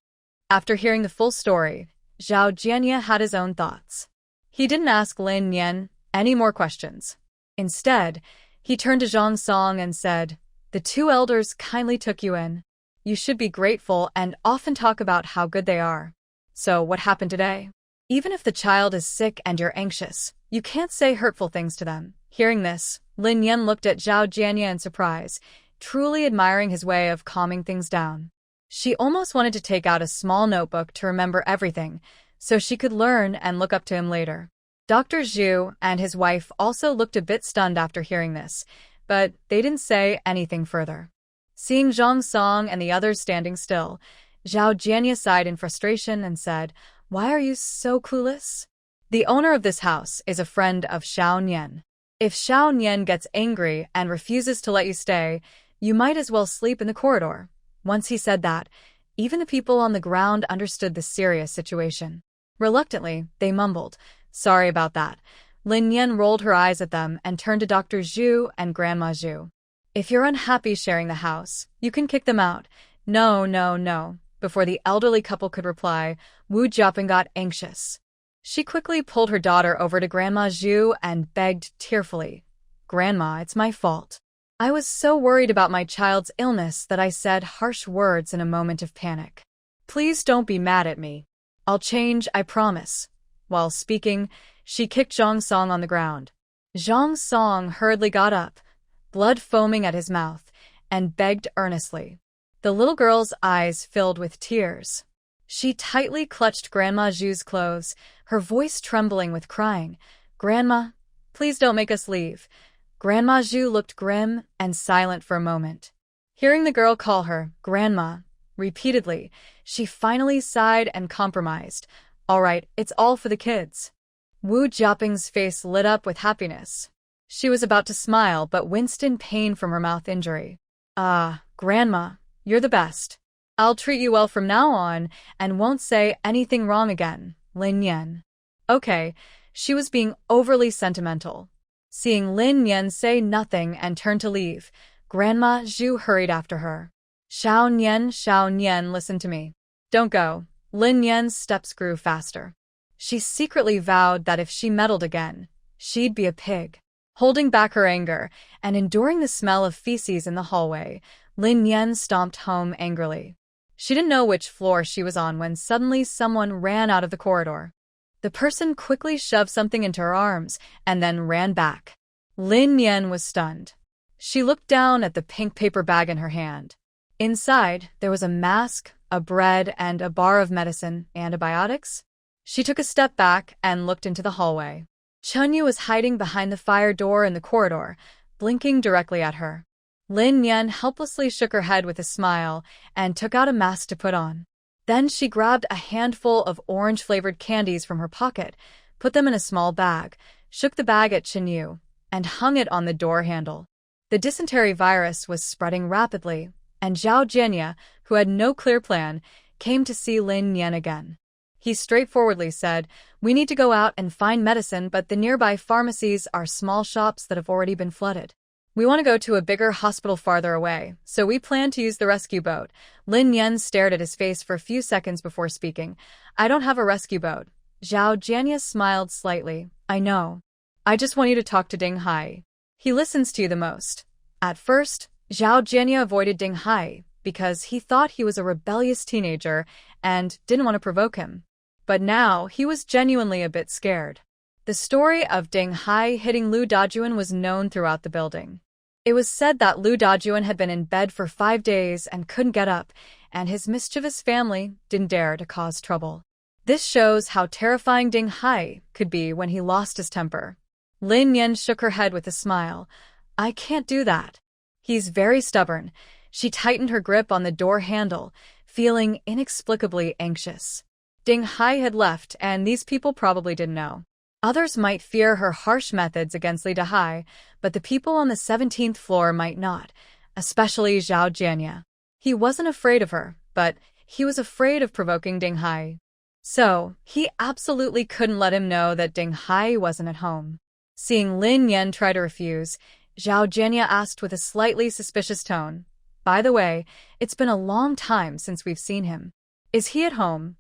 After hearing the full story, Zhao Jianya had his own thoughts. He didn't ask Lin Yan any more questions. Instead, he turned to Zhang Song and said, "The 2 elders kindly took you in. You should be grateful and often talk about how good they are. So what happened today? Even if the child is sick and you're anxious, you can't say hurtful things to them." Hearing this, Lin Yan looked at Zhao Jianya in surprise. truly admiring his way of calming things down. She almost wanted to take out a small notebook to remember everything, so she could learn and look up to him later. Dr. Zhu and his wife also looked a bit stunned after hearing this, but they didn't say anything further. Seeing Zhang Song and the others standing still, Zhao Jianya sighed in frustration and said, "Why are you so clueless? The owner of this house is a friend of Xiao Nian. If Xiao Nian gets angry and refuses to let you stay, you might as well sleep in the corridor." Once he said that, even the people on the ground understood the serious situation. Reluctantly, they mumbled, "Sorry about that." Lin Yan rolled her eyes at them and turned to Dr. Zhu and Grandma Zhu. "If you're unhappy sharing the house, you can kick them out." "No, no, no." Before the elderly couple could reply, Wu Jiaping got anxious. She quickly pulled her daughter over to Grandma Zhu and begged tearfully, "Grandma, it's my fault. I was so worried about my child's illness that I said harsh words in a moment of panic. Please don't be mad at me. I'll change, I promise." While speaking, she kicked Zhang Song on the ground. Zhang Song hurriedly got up, blood foaming at his mouth, and begged earnestly. The little girl's eyes filled with tears. She tightly clutched Grandma Zhu's clothes, her voice trembling with crying, "Grandma, please don't make us leave." Grandma Zhu looked grim and silent for a moment. Hearing the girl call her "Grandma" repeatedly, she finally sighed and compromised. "All right, it's all for the kids." Wu Jiaping's face lit up with happiness. She was about to smile but winced in pain from her mouth injury. "Ah, Grandma, you're the best. I'll treat you well from now on and won't say anything wrong again." Lin Yan. Okay, she was being overly sentimental. Seeing Lin Yan say nothing and turn to leave, Grandma Zhu hurried after her. Xiao Nian, listen to me. Don't go." Lin Yan's steps grew faster. She secretly vowed that if she meddled again, she'd be a pig. Holding back her anger and enduring the smell of feces in the hallway, Lin Yan stomped home angrily. She didn't know which floor she was on when suddenly someone ran out of the corridor. The person quickly shoved something into her arms and then ran back. Lin Yan was stunned. She looked down at the pink paper bag in her hand. Inside, there was a mask, a bread, and a bar of medicine, antibiotics. She took a step back and looked into the hallway. Chunyu was hiding behind the fire door in the corridor, blinking directly at her. Lin Yan helplessly shook her head with a smile and took out a mask to put on. Then she grabbed a handful of orange-flavored candies from her pocket, put them in a small bag, shook the bag at Chunyu, and hung it on the door handle. The dysentery virus was spreading rapidly, and Zhao Jianya, who had no clear plan, came to see Lin Yan again. He straightforwardly said, "We need to go out and find medicine, but the nearby pharmacies are small shops that have already been flooded. We want to go to a bigger hospital farther away, so we plan to use the rescue boat." Lin Yan stared at his face for a few seconds before speaking. "I don't have a rescue boat." Zhao Jianya smiled slightly. "I know. I just want you to talk to Ding Hai. He listens to you the most." At first, Zhao Jianya avoided Ding Hai because he thought he was a rebellious teenager and didn't want to provoke him. But now he was genuinely a bit scared. The story of Ding Hai hitting Lu Dajuan was known throughout the building. It was said that Lu Dajuan had been in bed for 5 days and couldn't get up, and his mischievous family didn't dare to cause trouble. This shows how terrifying Ding Hai could be when he lost his temper. Lin Yan shook her head with a smile. "I can't do that. He's very stubborn." She tightened her grip on the door handle, feeling inexplicably anxious. Ding Hai had left, and these people probably didn't know. Others might fear her harsh methods against Li Dahai, but the people on the 17th floor might not, especially Zhao Jianya. He wasn't afraid of her, but he was afraid of provoking Ding Hai. So, he absolutely couldn't let him know that Ding Hai wasn't at home. Seeing Lin Yan try to refuse, Zhao Jianya asked with a slightly suspicious tone, "By the way, it's been a long time since we've seen him. Is he at home?"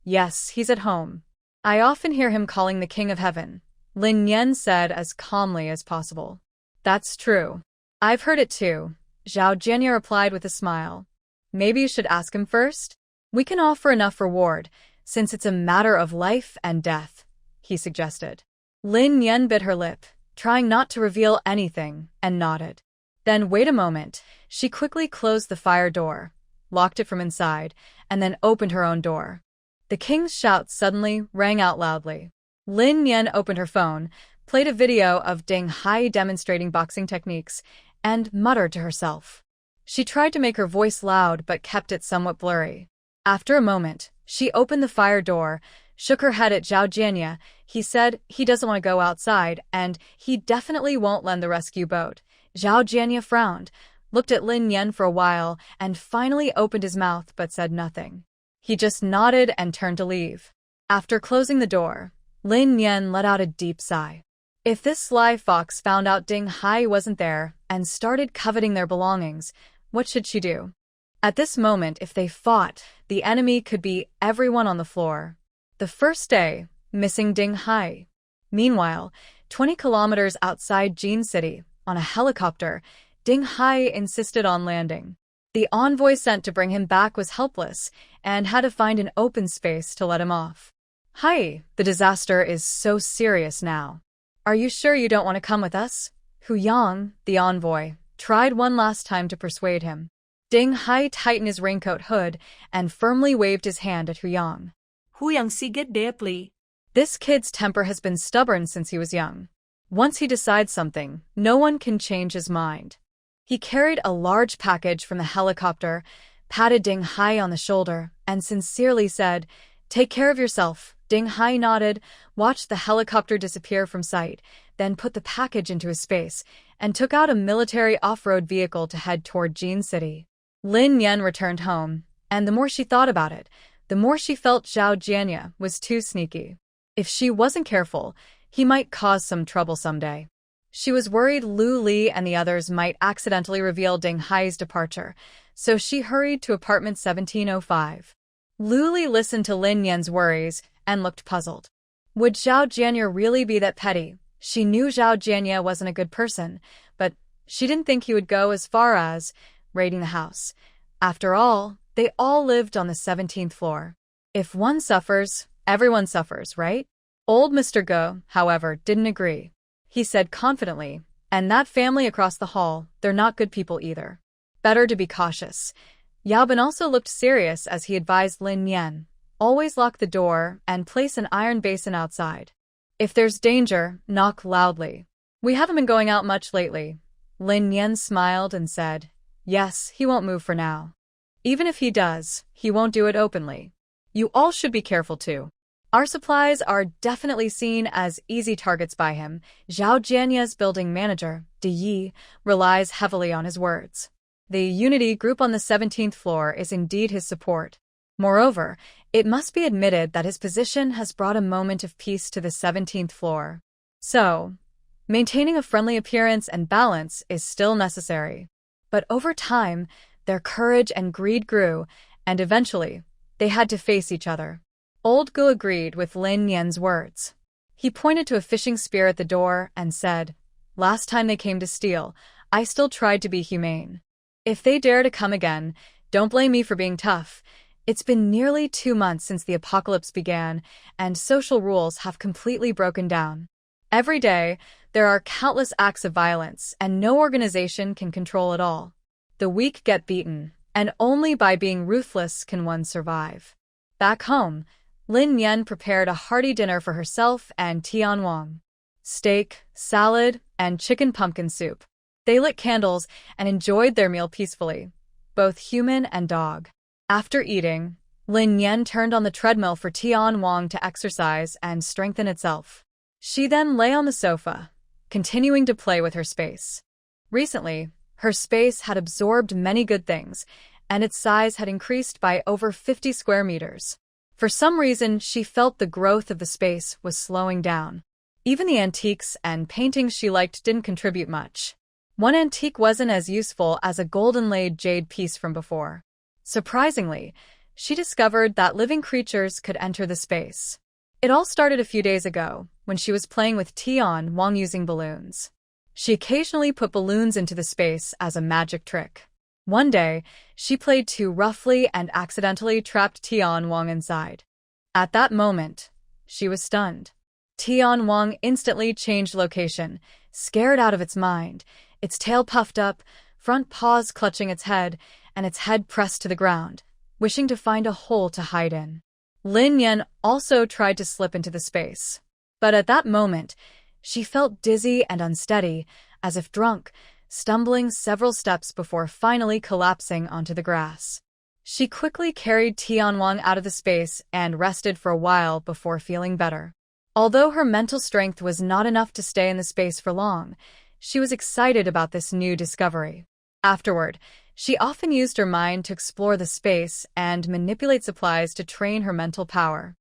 "Yes, he's at home. I often hear him calling the King of Heaven," Lin Yan said as calmly as possible. "That's true. I've heard it too," Zhao Jianya replied with a smile. "Maybe you should ask him first? We can offer enough reward, since it's a matter of life and death," he suggested. Lin Yan bit her lip, trying not to reveal anything, and nodded. Then wait a moment. She quickly closed the fire door, locked it from inside, and then opened her own door. The king's shout suddenly rang out loudly. Lin Yan opened her phone, played a video of Ding Hai demonstrating boxing techniques, and muttered to herself. She tried to make her voice loud but kept it somewhat blurry. After a moment, she opened the fire door, shook her head at Zhao Jianya. He said he doesn't want to go outside, and he definitely won't lend the rescue boat. Zhao Jianya frowned, looked at Lin Yan for a while, and finally opened his mouth but said nothing. He just nodded and turned to leave. After closing the door, Lin Yan let out a deep sigh. If this sly fox found out Ding Hai wasn't there and started coveting their belongings, what should she do? At this moment, if they fought, the enemy could be everyone on the floor. The first day, missing Ding Hai. Meanwhile, 20 kilometers outside Jin City, on a helicopter, Ding Hai insisted on landing. The envoy sent to bring him back was helpless and had to find an open space to let him off. Hai, the disaster is so serious now. Are you sure you don't want to come with us? Hu Yang, the envoy, tried one last time to persuade him. Ding Hai tightened his raincoat hood and firmly waved his hand at Hu Yang. Hu Yang sige deeply. This kid's temper has been stubborn since he was young. Once he decides something, no one can change his mind. He carried a large package from the helicopter, patted Ding Hai on the shoulder, and sincerely said, "Take care of yourself." Ding Hai nodded, watched the helicopter disappear from sight, then put the package into his space, and took out a military off-road vehicle to head toward Jin City. Lin Yan returned home, and the more she thought about it, the more she felt Zhao Jianya was too sneaky. If she wasn't careful, he might cause some trouble someday. She was worried Lu Li and the others might accidentally reveal Ding Hai's departure, so she hurried to apartment 1705. Lu Li listened to Lin Yan's worries and looked puzzled. Would Zhao Jianya really be that petty? She knew Zhao Jianya wasn't a good person, but she didn't think he would go as far as raiding the house. After all, they all lived on the 17th floor. If one suffers, everyone suffers, right? Old Mr. Go, however, didn't agree. He said confidently, and that family across the hall, they're not good people either. Better to be cautious. Yao Bin also looked serious as he advised Lin Yan. Always lock the door and place an iron basin outside. If there's danger, knock loudly. We haven't been going out much lately. Lin Yan smiled and said, yes, he won't move for now. Even if he does, he won't do it openly. You all should be careful too. Our supplies are definitely seen as easy targets by him. Zhao Jianya's building manager, Di Yi, relies heavily on his words. The Unity group on the 17th floor is indeed his support. Moreover, it must be admitted that his position has brought a moment of peace to the 17th floor. So, maintaining a friendly appearance and balance is still necessary. But over time, their courage and greed grew, and eventually, they had to face each other. Old Gu agreed with Lin Yan's words. He pointed to a fishing spear at the door and said, last time they came to steal, I still tried to be humane. If they dare to come again, don't blame me for being tough. It's been nearly 2 months since the apocalypse began, and social rules have completely broken down. Every day, there are countless acts of violence, and no organization can control it all. The weak get beaten, and only by being ruthless can one survive. Back home, Lin Yan prepared a hearty dinner for herself and Tian Wang. Steak, salad, and chicken pumpkin soup. They lit candles and enjoyed their meal peacefully, both human and dog. After eating, Lin Yan turned on the treadmill for Tian Wang to exercise and strengthen itself. She then lay on the sofa, continuing to play with her space. Recently, her space had absorbed many good things, and its size had increased by over 50 square meters. For some reason, she felt the growth of the space was slowing down. Even the antiques and paintings she liked didn't contribute much. One antique wasn't as useful as a golden-laid jade piece from before. Surprisingly, she discovered that living creatures could enter the space. It all started a few days ago, when she was playing with Tian Wang using balloons. She occasionally put balloons into the space as a magic trick. One day, she played too roughly and accidentally trapped Tian Wang inside. At that moment, she was stunned. Tian Wang instantly changed location, scared out of its mind. its tail puffed up, front paws clutching its head, and its head pressed to the ground, wishing to find a hole to hide in. Lin Yan also tried to slip into the space. But at that moment, she felt dizzy and unsteady, as if drunk, stumbling several steps before finally collapsing onto the grass. She quickly carried Tianwang out of the space and rested for a while before feeling better. Although her mental strength was not enough to stay in the space for long, she was excited about this new discovery. Afterward, she often used her mind to explore the space and manipulate supplies to train her mental power.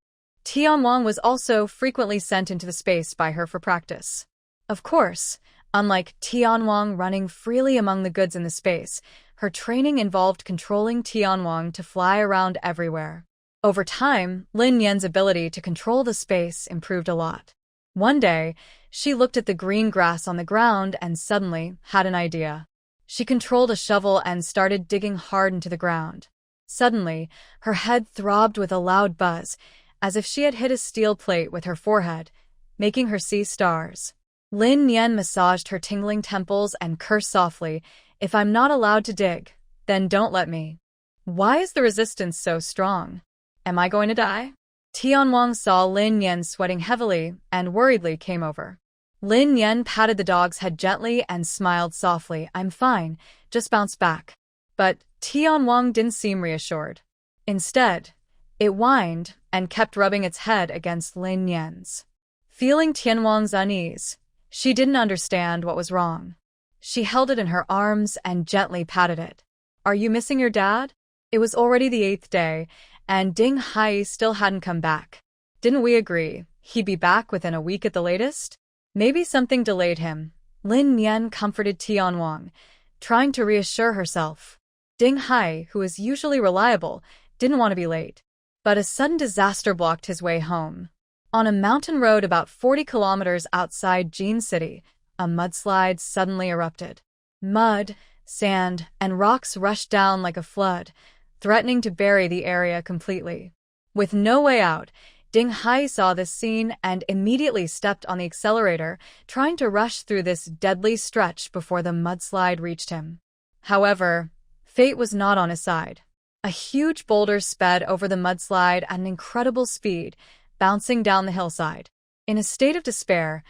Tianwang was also frequently sent into the space by her for practice. Of course, unlike Tianwang running freely among the goods in the space, her training involved controlling Tianwang to fly around everywhere. Over time, Lin Yan's ability to control the space improved a lot. One day, she looked at the green grass on the ground and suddenly had an idea. She controlled a shovel and started digging hard into the ground. Suddenly, her head throbbed with a loud buzz, as if she had hit a steel plate with her forehead, making her see stars. Lin Yan massaged her tingling temples and cursed softly, "If I'm not allowed to dig, then don't let me. Why is the resistance so strong? Am I going to die?" Tianwang saw Lin Yan sweating heavily and worriedly came over. Lin Yan patted the dog's head gently and smiled softly. "I'm fine, just bounce back." But Tianwang didn't seem reassured. Instead, it whined and kept rubbing its head against Lin Yan's. Feeling Tianwang's unease, she didn't understand what was wrong. She held it in her arms and gently patted it. "Are you missing your dad?" It was already the 8th day, and Ding Hai still hadn't come back. "Didn't we agree he'd be back within a week at the latest?" Maybe something delayed him. Lin Yan comforted Tianwang, trying to reassure herself. Ding Hai, who was usually reliable, didn't want to be late. But a sudden disaster blocked his way home. On a mountain road about 40 kilometers outside Jin City, a mudslide suddenly erupted. Mud, sand, and rocks rushed down like a flood, threatening to bury the area completely. With no way out, Ding Hai saw this scene and immediately stepped on the accelerator, trying to rush through this deadly stretch before the mudslide reached him. However, fate was not on his side. A huge boulder sped over the mudslide at an incredible speed, bouncing down the hillside. In a state of despair,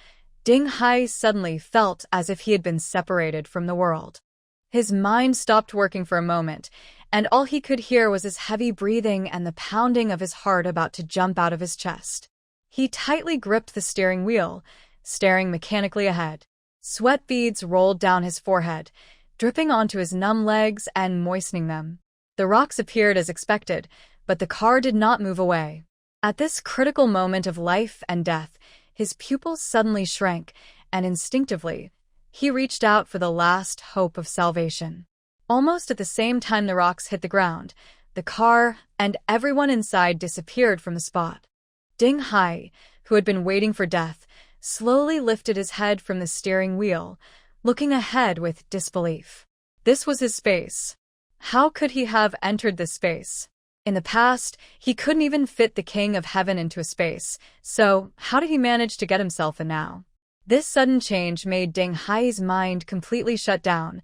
Ding Hai suddenly felt as if he had been separated from the world. His mind stopped working for a moment, and all he could hear was his heavy breathing and the pounding of his heart about to jump out of his chest. He tightly gripped the steering wheel, staring mechanically ahead. Sweat beads rolled down his forehead, dripping onto his numb legs and moistening them. The rocks appeared as expected, but the car did not move away. At this critical moment of life and death, his pupils suddenly shrank, and instinctively, he reached out for the last hope of salvation. Almost at the same time the rocks hit the ground, the car and everyone inside disappeared from the spot. Ding Hai, who had been waiting for death, slowly lifted his head from the steering wheel, looking ahead with disbelief. This was his space. How could he have entered this space? In the past, he couldn't even fit the King of Heaven into a space, so how did he manage to get himself in now? This sudden change made Ding Hai's mind completely shut down.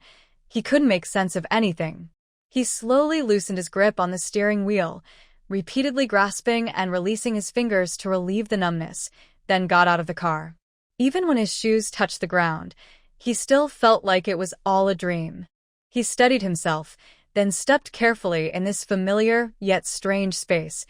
He couldn't make sense of anything. He slowly loosened his grip on the steering wheel, repeatedly grasping and releasing his fingers to relieve the numbness, then got out of the car. Even when his shoes touched the ground, he still felt like it was all a dream. He steadied himself, then stepped carefully in this familiar yet strange space,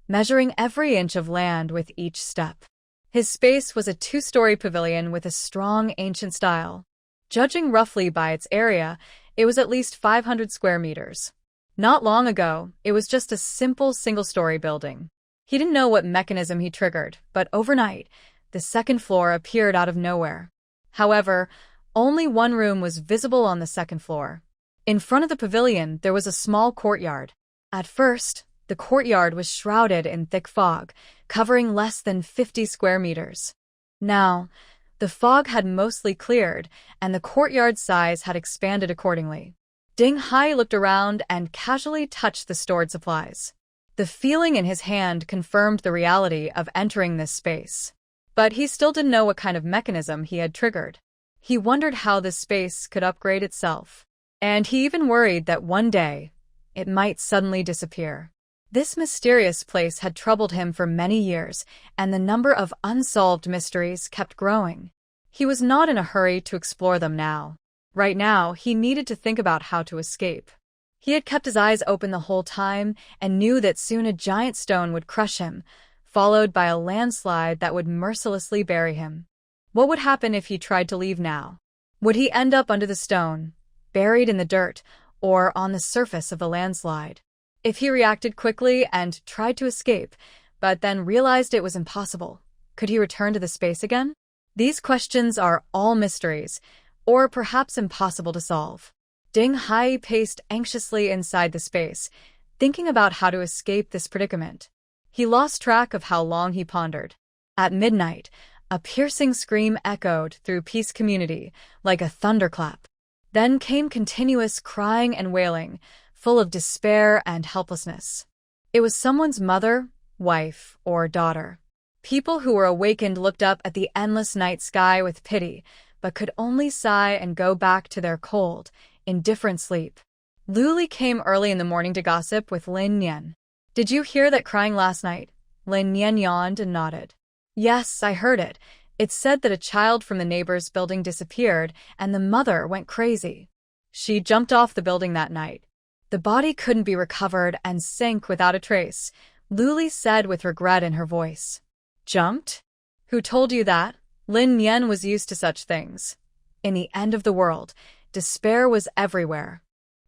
measuring every inch of land with each step. His space was a 2-story pavilion with a strong ancient style. Judging roughly by its area, it was at least 500 square meters. Not long ago, it was just a simple single-story building. He didn't know what mechanism he triggered, but overnight, the second floor appeared out of nowhere. However, only one room was visible on the second floor. In front of the pavilion, there was a small courtyard. At first, the courtyard was shrouded in thick fog, covering less than 50 square meters. Now, the fog had mostly cleared, and the courtyard's size had expanded accordingly. Ding Hai looked around and casually touched the stored supplies. The feeling in his hand confirmed the reality of entering this space. But he still didn't know what kind of mechanism he had triggered. He wondered how this space could upgrade itself. And he even worried that one day, it might suddenly disappear. This mysterious place had troubled him for many years, and the number of unsolved mysteries kept growing. He was not in a hurry to explore them now. Right now, he needed to think about how to escape. He had kept his eyes open the whole time and knew that soon a giant stone would crush him, followed by a landslide that would mercilessly bury him. What would happen if he tried to leave now? Would he end up under the stone, buried in the dirt, or on the surface of the landslide? If he reacted quickly and tried to escape, but then realized it was impossible, could he return to the space again? These questions are all mysteries, or perhaps impossible to solve. Ding Hai paced anxiously inside the space, thinking about how to escape this predicament. He lost track of how long he pondered. At midnight, a piercing scream echoed through Peace Community like a thunderclap. Then came continuous crying and wailing, full of despair and helplessness. It was someone's mother, wife, or daughter. People who were awakened looked up at the endless night sky with pity, but could only sigh and go back to their cold, indifferent sleep. Luli came early in the morning to gossip with Lin Nian. "Did you hear that crying last night?" Lin Nian yawned and nodded. "Yes, I heard it. It said that a child from the neighbor's building disappeared, and the mother went crazy. She jumped off the building that night. The body couldn't be recovered and sank without a trace," Luli said with regret in her voice. "Jumped? Who told you that?" Lin Nian was used to such things. In the end of the world, despair was everywhere.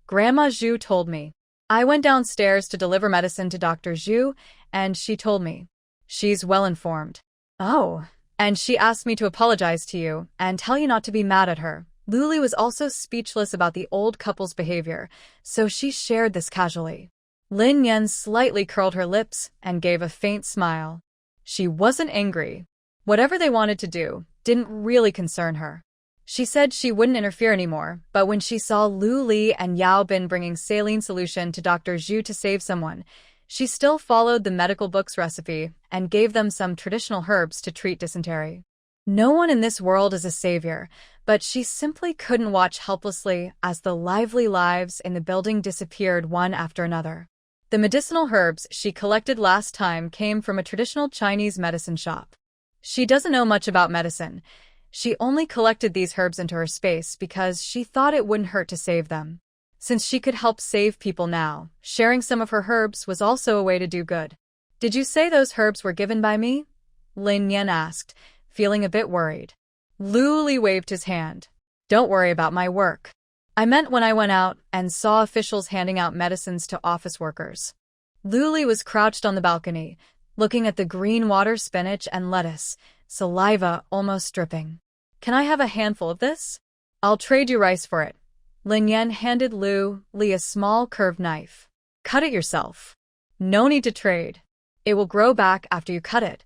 "Grandma Zhu told me. I went downstairs to deliver medicine to Dr. Zhu, and she told me. She's well informed." "Oh, and she asked me to apologize to you and tell you not to be mad at her." Luli was also speechless about the old couple's behavior, so she shared this casually. Lin Yan slightly curled her lips and gave a faint smile. She wasn't angry. Whatever they wanted to do didn't really concern her. She said she wouldn't interfere anymore, but when she saw Lu Li and Yao Bin bringing saline solution to Dr. Zhu to save someone, she still followed the medical book's recipe and gave them some traditional herbs to treat dysentery. No one in this world is a savior, but she simply couldn't watch helplessly as the lively lives in the building disappeared one after another. The medicinal herbs she collected last time came from a traditional Chinese medicine shop. She doesn't know much about medicine. She only collected these herbs into her space because she thought it wouldn't hurt to save them. Since she could help save people now, sharing some of her herbs was also a way to do good. "Did you say those herbs were given by me?" Lin Yan asked, feeling a bit worried. Lu Li waved his hand. "Don't worry about my work. I meant when I went out and saw officials handing out medicines to office workers." Lu Li was crouched on the balcony, looking at the green water spinach and lettuce, saliva almost dripping. "Can I have a handful of this? I'll trade you rice for it." Lin Yan handed Lu Li a small curved knife. "Cut it yourself. No need to trade. It will grow back after you cut it."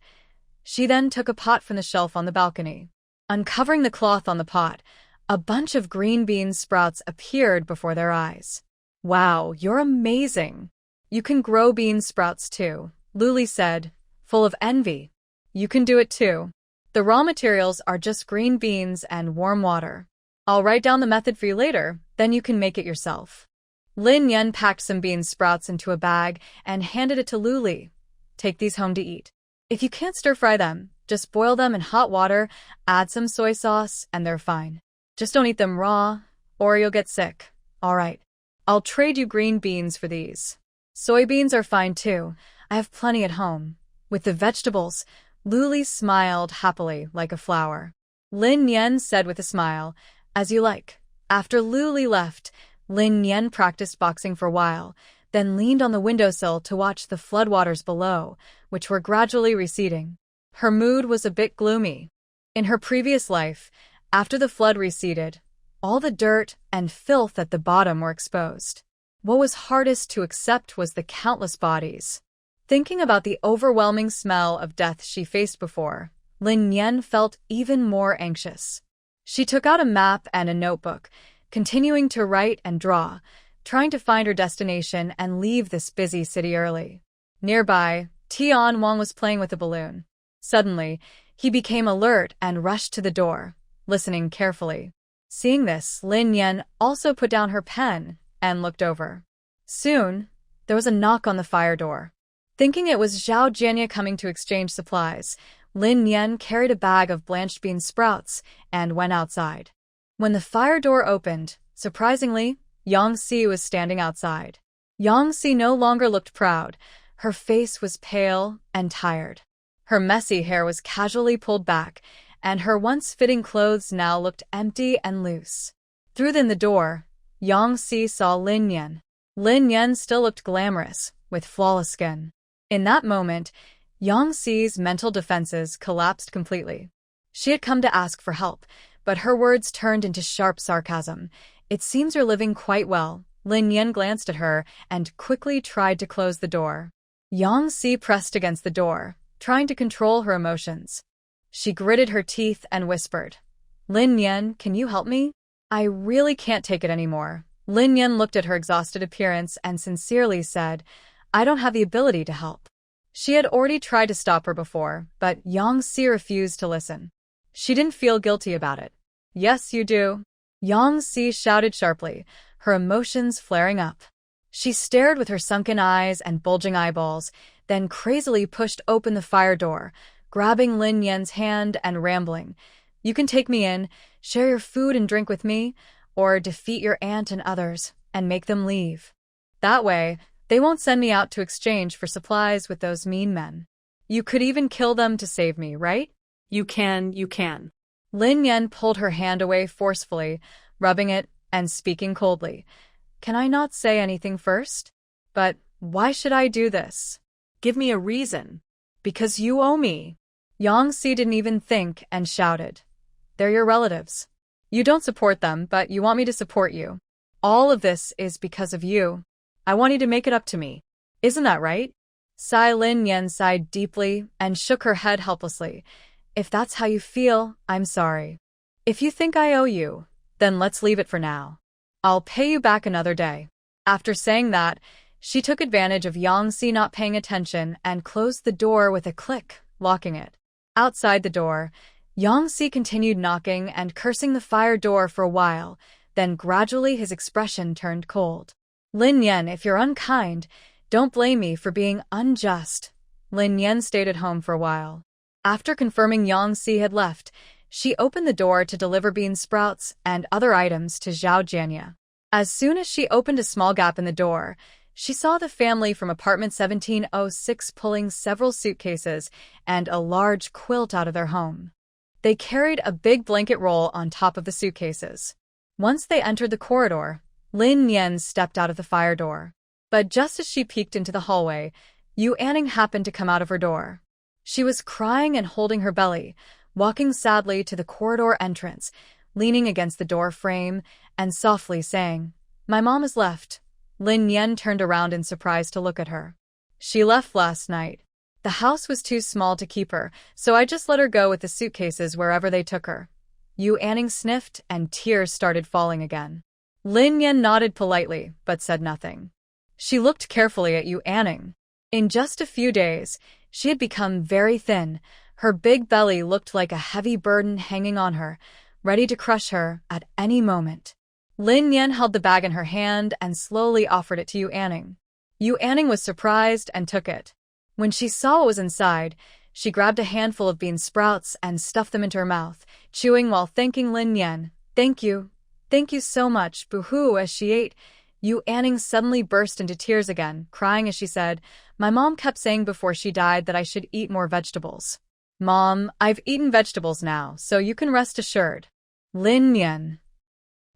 She then took a pot from the shelf on the balcony. Uncovering the cloth on the pot, a bunch of green bean sprouts appeared before their eyes. "Wow, you're amazing. You can grow bean sprouts too," Lu Li said, full of envy. "You can do it too. The raw materials are just green beans and warm water. I'll write down the method for you later, then you can make it yourself." Lin Yan packed some bean sprouts into a bag and handed it to Lu Li. "Take these home to eat. If you can't stir-fry them, just boil them in hot water, add some soy sauce, and they're fine. Just don't eat them raw, or you'll get sick." "All right. I'll trade you green beans for these. Soybeans are fine too. I have plenty at home." With the vegetables, Lu Li smiled happily like a flower. Lin Yan said with a smile, "As you like." After Lu Li left, Lin Yan practiced boxing for a while, then leaned on the windowsill to watch the floodwaters below, which were gradually receding. Her mood was a bit gloomy. In her previous life, after the flood receded, all the dirt and filth at the bottom were exposed. What was hardest to accept was the countless bodies. Thinking about the overwhelming smell of death she faced before, Lin Yan felt even more anxious. She took out a map and a notebook, continuing to write and draw, trying to find her destination and leave this busy city early. Nearby, Tian Wang was playing with a balloon. Suddenly, he became alert and rushed to the door. listening carefully. Seeing this, Lin Yan also put down her pen and looked over. Soon, there was a knock on the fire door. Thinking it was Zhao Jianya coming to exchange supplies, Lin Yan carried a bag of blanched bean sprouts and went outside. When the fire door opened, surprisingly, Yang Si was standing outside. Yang Si no longer looked proud. Her face was pale and tired. Her messy hair was casually pulled back, and her once-fitting clothes now looked empty and loose. Through the door, Yang Si saw Lin Yan. Lin Yan still looked glamorous, with flawless skin. In that moment, Yang Si's mental defenses collapsed completely. She had come to ask for help, but her words turned into sharp sarcasm. It seems you're living quite well. Lin Yan glanced at her and quickly tried to close the door. Yang Si pressed against the door, trying to control her emotions. She gritted her teeth and whispered, "Lin Yan, can you help me? I really can't take it anymore." Lin Yan looked at her exhausted appearance and sincerely said, "I don't have the ability to help." She had already tried to stop her before, but Yang Si refused to listen. She didn't feel guilty about it. "Yes, you do," Yang Si shouted sharply, her emotions flaring up. She stared with her sunken eyes and bulging eyeballs, then crazily pushed open the fire door, grabbing Lin Yan's hand and rambling, "You can take me in, share your food and drink with me, or defeat your aunt and others, and make them leave. That way, they won't send me out to exchange for supplies with those mean men. You could even kill them to save me, right?" You can. Lin Yan pulled her hand away forcefully, rubbing it and speaking coldly. "Can I not say anything first? But why should I do this?" Give me a reason. "Because you owe me." Yang Si didn't even think and shouted, "They're your relatives. You don't support them, but you want me to support you. All of this is because of you. I want you to make it up to me. Isn't that right?" Lin Yan sighed deeply and shook her head helplessly. "If that's how you feel, I'm sorry. If you think I owe you, then let's leave it for now. I'll pay you back another day." After saying that, she took advantage of Yang Si not paying attention and closed the door with a click, locking it. Outside the door, Yang Si continued knocking and cursing the fire door for a while, then gradually his expression turned cold. "Lin Yan, if you're unkind, don't blame me for being unjust." Lin Yan stayed at home for a while. After confirming Yang Si had left, she opened the door to deliver bean sprouts and other items to Zhao Jianya. As soon as she opened a small gap in the door, she saw the family from apartment 1706 pulling several suitcases and a large quilt out of their home. They carried a big blanket roll on top of the suitcases. Once they entered the corridor, Lin Yan stepped out of the fire door. But just as she peeked into the hallway, Yu Anning happened to come out of her door. She was crying and holding her belly, walking sadly to the corridor entrance, leaning against the door frame, and softly saying, "My mom has left." Lin Yan turned around in surprise to look at her. "She left last night. The house was too small to keep her, so I just let her go with the suitcases wherever they took her." Yu Anning sniffed and tears started falling again. Lin Yan nodded politely, but said nothing. She looked carefully at Yu Anning. In just a few days, she had become very thin. Her big belly looked like a heavy burden hanging on her, ready to crush her at any moment. Lin Yan held the bag in her hand and slowly offered it to Yu Anning. Yu Anning was surprised and took it. When she saw what was inside, she grabbed a handful of bean sprouts and stuffed them into her mouth, chewing while thanking Lin Yan. "Thank you. Thank you so much." Boo-hoo. As she ate, Yu Anning suddenly burst into tears again, crying as she said, "My mom kept saying before she died that I should eat more vegetables. Mom, I've eaten vegetables now, so you can rest assured." Lin Yan.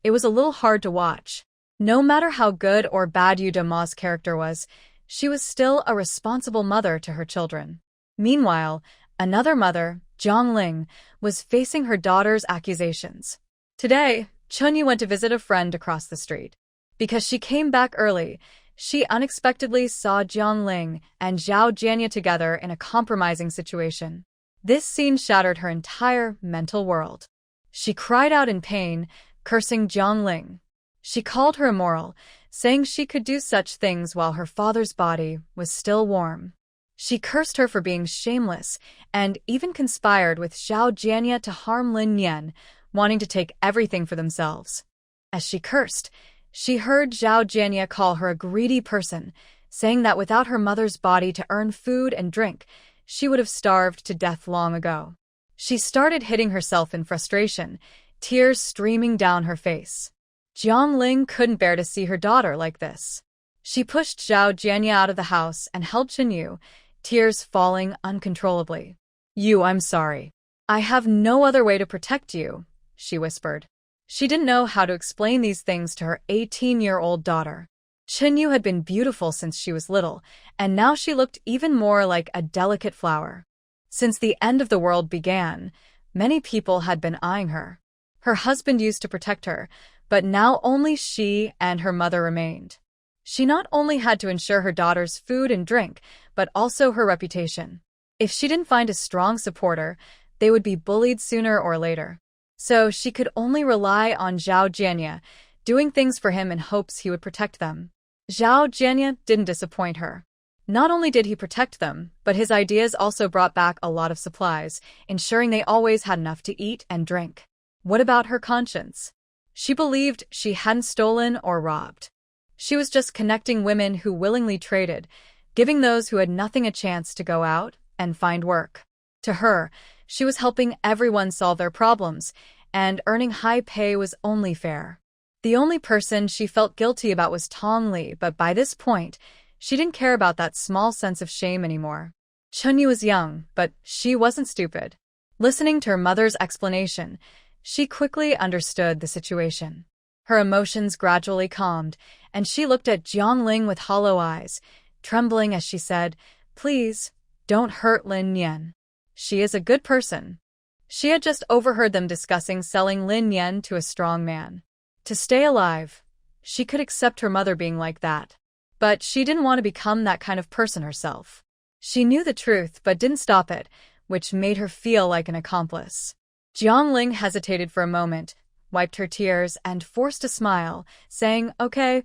It was a little hard to watch. No matter how good or bad Yu Dama's character was, she was still a responsible mother to her children. Meanwhile, another mother, Zhang Ling, was facing her daughter's accusations. Today, Chunyu went to visit a friend across the street. Because she came back early, she unexpectedly saw Zhang Ling and Zhao Jianya together in a compromising situation. This scene shattered her entire mental world. She cried out in pain, cursing Zhang Ling. She called her immoral, saying she could do such things while her father's body was still warm. She cursed her for being shameless and even conspired with Zhao Jianya to harm Lin Yan, wanting to take everything for themselves. As she cursed, she heard Zhao Jianye call her a greedy person, saying that without her mother's body to earn food and drink, she would have starved to death long ago. She started hitting herself in frustration, tears streaming down her face. Jiang Ling couldn't bear to see her daughter like this. She pushed Zhao Jianye out of the house and held Chenyu, tears falling uncontrollably. I'm sorry. I have no other way to protect you, she whispered. She didn't know how to explain these things to her 18-year-old daughter. Chenyu had been beautiful since she was little, and now she looked even more like a delicate flower. Since the end of the world began, many people had been eyeing her. Her husband used to protect her, but now only she and her mother remained. She not only had to ensure her daughter's food and drink, but also her reputation. If she didn't find a strong supporter, they would be bullied sooner or later. So she could only rely on Zhao Jianye, doing things for him in hopes he would protect them. Zhao Jianye didn't disappoint her. Not only did he protect them, but his ideas also brought back a lot of supplies, ensuring they always had enough to eat and drink. What about her conscience? She believed she hadn't stolen or robbed. She was just connecting women who willingly traded, giving those who had nothing a chance to go out and find work. To her, she was helping everyone solve their problems, and earning high pay was only fair. The only person she felt guilty about was Tong Li, but by this point, she didn't care about that small sense of shame anymore. Chunyu was young, but she wasn't stupid. Listening to her mother's explanation, she quickly understood the situation. Her emotions gradually calmed, and she looked at Jiangling with hollow eyes, trembling as she said, "Please, don't hurt Lin Yan. She is a good person." She had just overheard them discussing selling Lin Yan to a strong man. To stay alive, she could accept her mother being like that. But she didn't want to become that kind of person herself. She knew the truth but didn't stop it, which made her feel like an accomplice. Jiangling hesitated for a moment, wiped her tears, and forced a smile, saying, "Okay,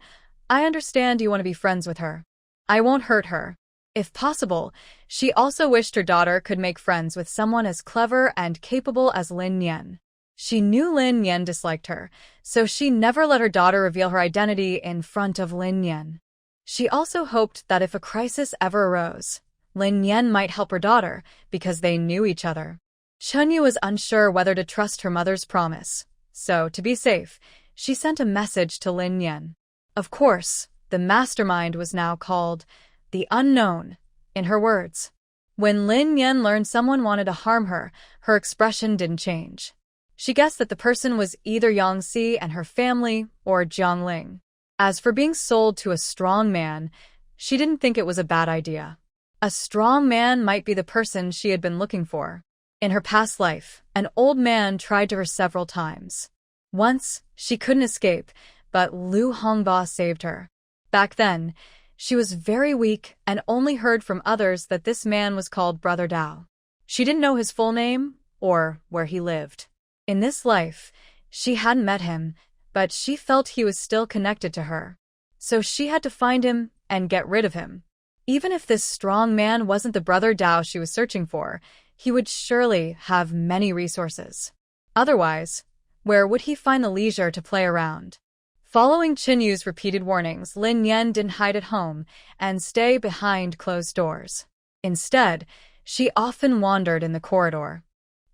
I understand you want to be friends with her. I won't hurt her." If possible, she also wished her daughter could make friends with someone as clever and capable as Lin Yan. She knew Lin Yan disliked her, so she never let her daughter reveal her identity in front of Lin Yan. She also hoped that if a crisis ever arose, Lin Yan might help her daughter because they knew each other. Chunyu was unsure whether to trust her mother's promise, so to be safe, she sent a message to Lin Yan. Of course, the mastermind was now called the Unknown, in her words. When Lin Yan learned someone wanted to harm her, her expression didn't change. She guessed that the person was either Yangxi and her family or Jiangling. As for being sold to a strong man, she didn't think it was a bad idea. A strong man might be the person she had been looking for. In her past life, an old man tried to her several times. Once, she couldn't escape, but Lu Hongba saved her. Back then, she was very weak and only heard from others that this man was called Brother Dao. She didn't know his full name or where he lived. In this life, she hadn't met him, but she felt he was still connected to her. So she had to find him and get rid of him. Even if this strong man wasn't the Brother Dao she was searching for, he would surely have many resources. Otherwise, where would he find the leisure to play around? Following Chinyu's repeated warnings, Lin Yan didn't hide at home and stay behind closed doors. Instead, she often wandered in the corridor.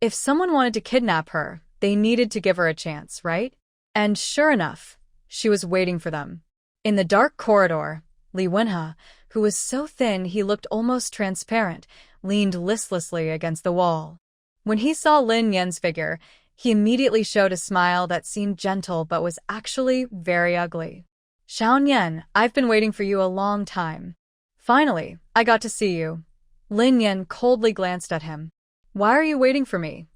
If someone wanted to kidnap her, they needed to give her a chance, right? And sure enough, she was waiting for them. In the dark corridor, Li Wenhe, who was so thin he looked almost transparent, leaned listlessly against the wall. When he saw Lin Yan's figure, he immediately showed a smile that seemed gentle but was actually very ugly. "Xiao Yan, I've been waiting for you a long time. Finally, I got to see you." Lin Yan coldly glanced at him. "Why are you waiting for me?"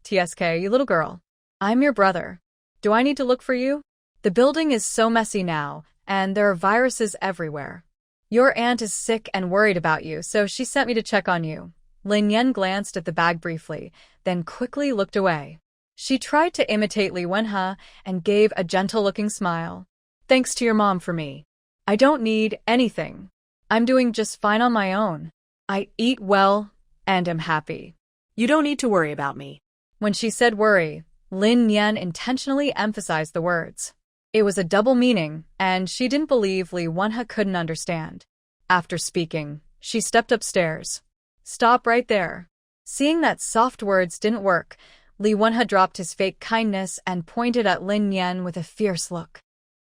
"TSK, you little girl. I'm your brother. Do I need to look for you? The building is so messy now, and there are viruses everywhere. Your aunt is sick and worried about you, so she sent me to check on you." Lin Yan glanced at the bag briefly, then quickly looked away. She tried to imitate Li Wenhe and gave a gentle-looking smile. "Thanks to your mom for me. I don't need anything. I'm doing just fine on my own. I eat well and am happy. You don't need to worry about me." When she said worry, Lin Yan intentionally emphasized the words. It was a double meaning, and she didn't believe Li Wenhe couldn't understand. After speaking, she stepped upstairs. Stop right there. Seeing that soft words didn't work, Li Wenhe dropped his fake kindness and pointed at Lin Yan with a fierce look.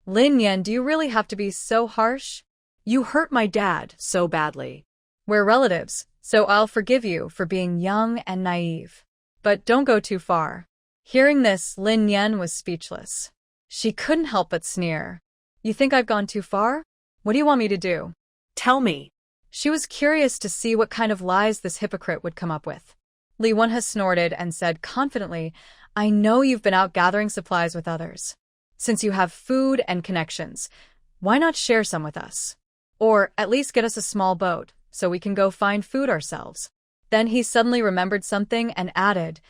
Lin Yan, do you really have to be so harsh? You hurt my dad so badly. We're relatives, so I'll forgive you for being young and naive. But don't go too far. Hearing this, Lin Yan was speechless. She couldn't help but sneer. You think I've gone too far? What do you want me to do? Tell me. She was curious to see what kind of lies this hypocrite would come up with. Li Wenhe snorted and said confidently, I know you've been out gathering supplies with others. Since you have food and connections, why not share some with us? Or at least get us a small boat, so we can go find food ourselves. Then he suddenly remembered something and added,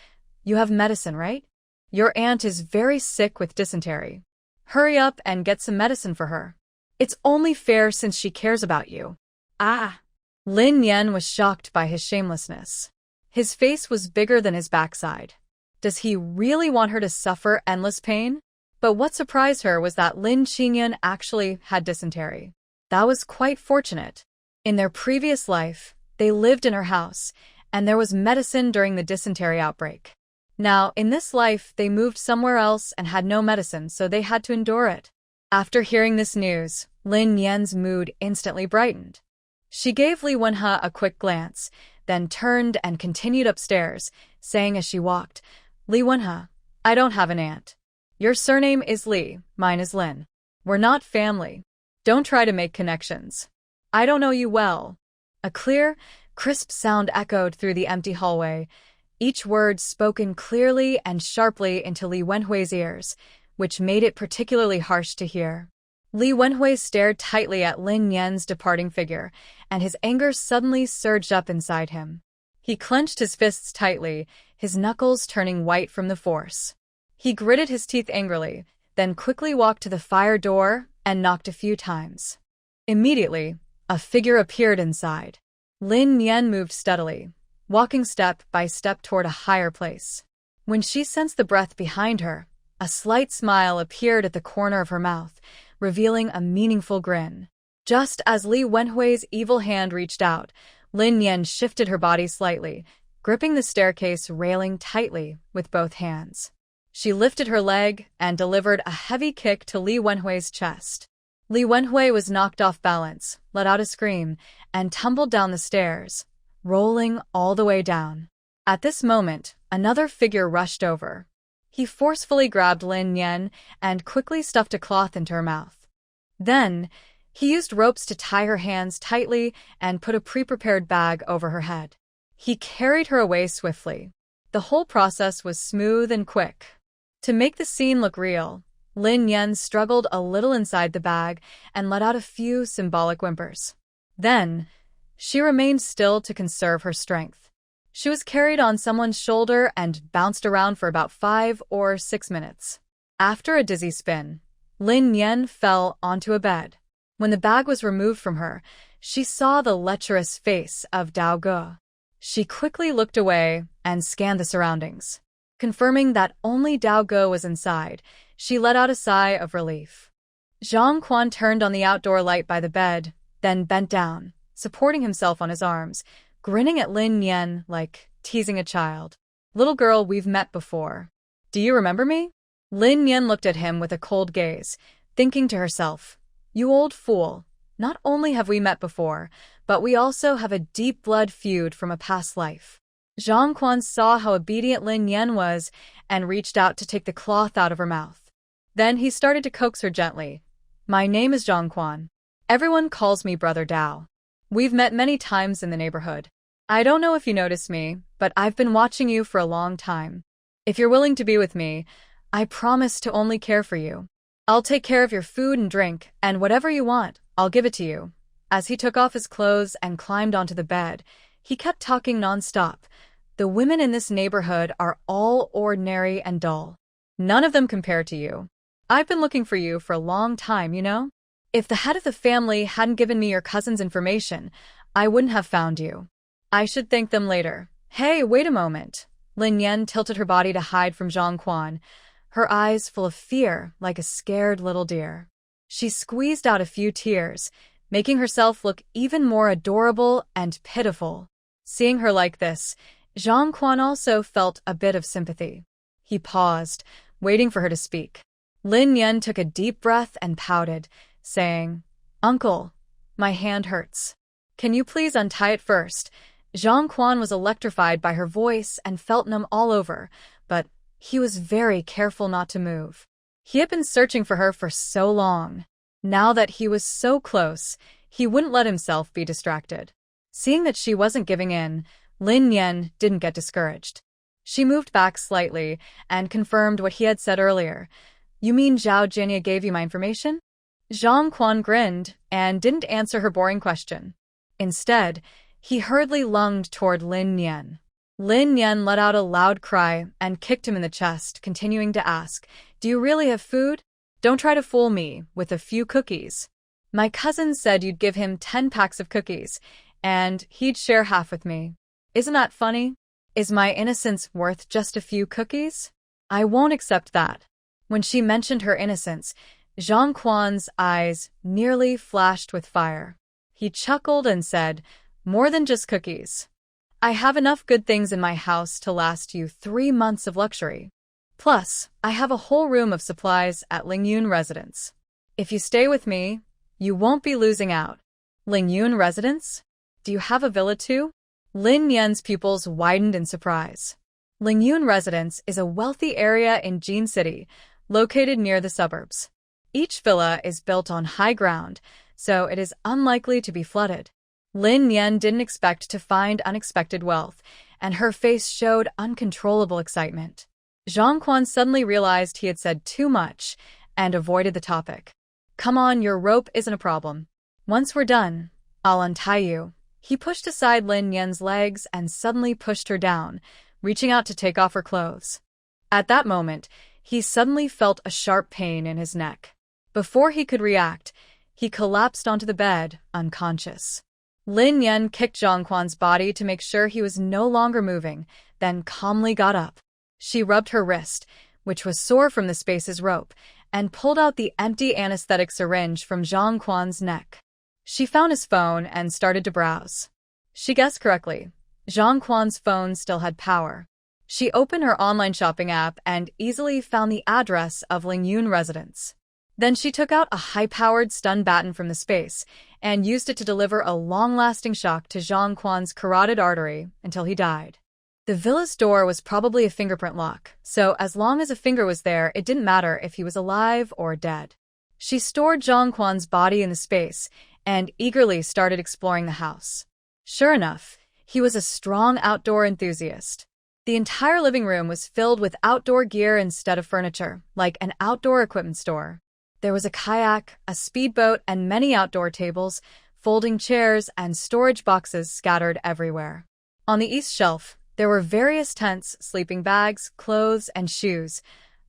You have medicine, right? Your aunt is very sick with dysentery. Hurry up and get some medicine for her. It's only fair since she cares about you. Ah! Lin Yan was shocked by his shamelessness. His face was bigger than his backside. Does he really want her to suffer endless pain? But what surprised her was that Lin Qingyan actually had dysentery. That was quite fortunate. In their previous life, they lived in her house, and there was medicine during the dysentery outbreak. Now, in this life, they moved somewhere else and had no medicine, so they had to endure it. After hearing this news, Lin Yan's mood instantly brightened. She gave Li Wenhe a quick glance, then turned and continued upstairs, saying as she walked, Li Wenhe, I don't have an aunt. Your surname is Li, mine is Lin. We're not family. Don't try to make connections. I don't know you well. A clear, crisp sound echoed through the empty hallway, each word spoken clearly and sharply into Li Wenhui's ears, which made it particularly harsh to hear. Li Wenhui stared tightly at Lin Yan's departing figure, and his anger suddenly surged up inside him. He clenched his fists tightly, his knuckles turning white from the force. He gritted his teeth angrily, then quickly walked to the fire door and knocked a few times. Immediately, a figure appeared inside. Lin Yan moved steadily, walking step by step toward a higher place. When she sensed the breath behind her, a slight smile appeared at the corner of her mouth, revealing a meaningful grin. Just as Li Wenhui's evil hand reached out, Lin Yan shifted her body slightly, gripping the staircase railing tightly with both hands. She lifted her leg and delivered a heavy kick to Li Wenhui's chest. Li Wenhui was knocked off balance, let out a scream, and tumbled down the stairs, rolling all the way down. At this moment, another figure rushed over. He forcefully grabbed Lin Yan and quickly stuffed a cloth into her mouth. Then, he used ropes to tie her hands tightly and put a pre-prepared bag over her head. He carried her away swiftly. The whole process was smooth and quick. To make the scene look real, Lin Yan struggled a little inside the bag and let out a few symbolic whimpers. Then, she remained still to conserve her strength. She was carried on someone's shoulder and bounced around for about 5 or 6 minutes. After a dizzy spin, Lin Yan fell onto a bed. When the bag was removed from her, she saw the lecherous face of Dao Ge. She quickly looked away and scanned the surroundings. Confirming that only Dao Ge was inside, she let out a sigh of relief. Zhang Quan turned on the outdoor light by the bed, then bent down, supporting himself on his arms, grinning at Lin Yan like teasing a child. Little girl, we've met before. Do you remember me? Lin Yan looked at him with a cold gaze, thinking to herself, You old fool, not only have we met before, but we also have a deep blood feud from a past life. Zhang Quan saw how obedient Lin Yan was and reached out to take the cloth out of her mouth. Then he started to coax her gently. My name is Zhang Quan. Everyone calls me Brother Dao. We've met many times in the neighborhood. I don't know if you noticed me, but I've been watching you for a long time. If you're willing to be with me, I promise to only care for you. I'll take care of your food and drink, and whatever you want, I'll give it to you. As he took off his clothes and climbed onto the bed, he kept talking nonstop. The women in this neighborhood are all ordinary and dull. None of them compare to you. I've been looking for you for a long time, you know? If the head of the family hadn't given me your cousin's information, I wouldn't have found you. I should thank them later. Hey, wait a moment. Lin Yan tilted her body to hide from Zhang Quan, her eyes full of fear like a scared little deer. She squeezed out a few tears, making herself look even more adorable and pitiful. Seeing her like this, Zhang Quan also felt a bit of sympathy. He paused, waiting for her to speak. Lin Yan took a deep breath and pouted, saying, "Uncle, my hand hurts. Can you please untie it first?" Zhang Quan was electrified by her voice and felt numb all over, but he was very careful not to move. He had been searching for her for so long. Now that he was so close, he wouldn't let himself be distracted. Seeing that she wasn't giving in, Lin Yan didn't get discouraged. She moved back slightly and confirmed what he had said earlier. "You mean Zhao Jinya gave you my information?" Zhang Quan grinned and didn't answer her boring question. Instead, he hurriedly lunged toward Lin Yan. Lin Yan let out a loud cry and kicked him in the chest, continuing to ask, "Do you really have food? Don't try to fool me with a few cookies. My cousin said you'd give him 10 packs of cookies, and he'd share half with me. Isn't that funny? Is my innocence worth just a few cookies? I won't accept that." When she mentioned her innocence, Zhang Quan's eyes nearly flashed with fire. He chuckled and said, "More than just cookies. I have enough good things in my house to last you 3 months of luxury. Plus, I have a whole room of supplies at Lingyun Residence. If you stay with me, you won't be losing out." "Lingyun Residence? Do you have a villa too?" Lin Yan's pupils widened in surprise. Lingyun Residence is a wealthy area in Jin City, located near the suburbs. Each villa is built on high ground, so it is unlikely to be flooded. Lin Yan didn't expect to find unexpected wealth, and her face showed uncontrollable excitement. Zhang Quan suddenly realized he had said too much and avoided the topic. "Come on, your rope isn't a problem. Once we're done, I'll untie you." He pushed aside Lin Yan's legs and suddenly pushed her down, reaching out to take off her clothes. At that moment, he suddenly felt a sharp pain in his neck. Before he could react, he collapsed onto the bed, unconscious. Lin Yan kicked Zhang Quan's body to make sure he was no longer moving, then calmly got up. She rubbed her wrist, which was sore from the space's rope, and pulled out the empty anesthetic syringe from Zhang Quan's neck. She found his phone and started to browse. She guessed correctly. Zhang Quan's phone still had power. She opened her online shopping app and easily found the address of Lingyun Residence. Then she took out a high-powered stun baton from the space and used it to deliver a long-lasting shock to Zhang Quan's carotid artery until he died. The villa's door was probably a fingerprint lock, so as long as a finger was there, it didn't matter if he was alive or dead. She stored Zhang Quan's body in the space and eagerly started exploring the house. Sure enough, he was a strong outdoor enthusiast. The entire living room was filled with outdoor gear instead of furniture, like an outdoor equipment store. There was a kayak, a speedboat, and many outdoor tables, folding chairs, and storage boxes scattered everywhere. On the east shelf, there were various tents, sleeping bags, clothes, and shoes,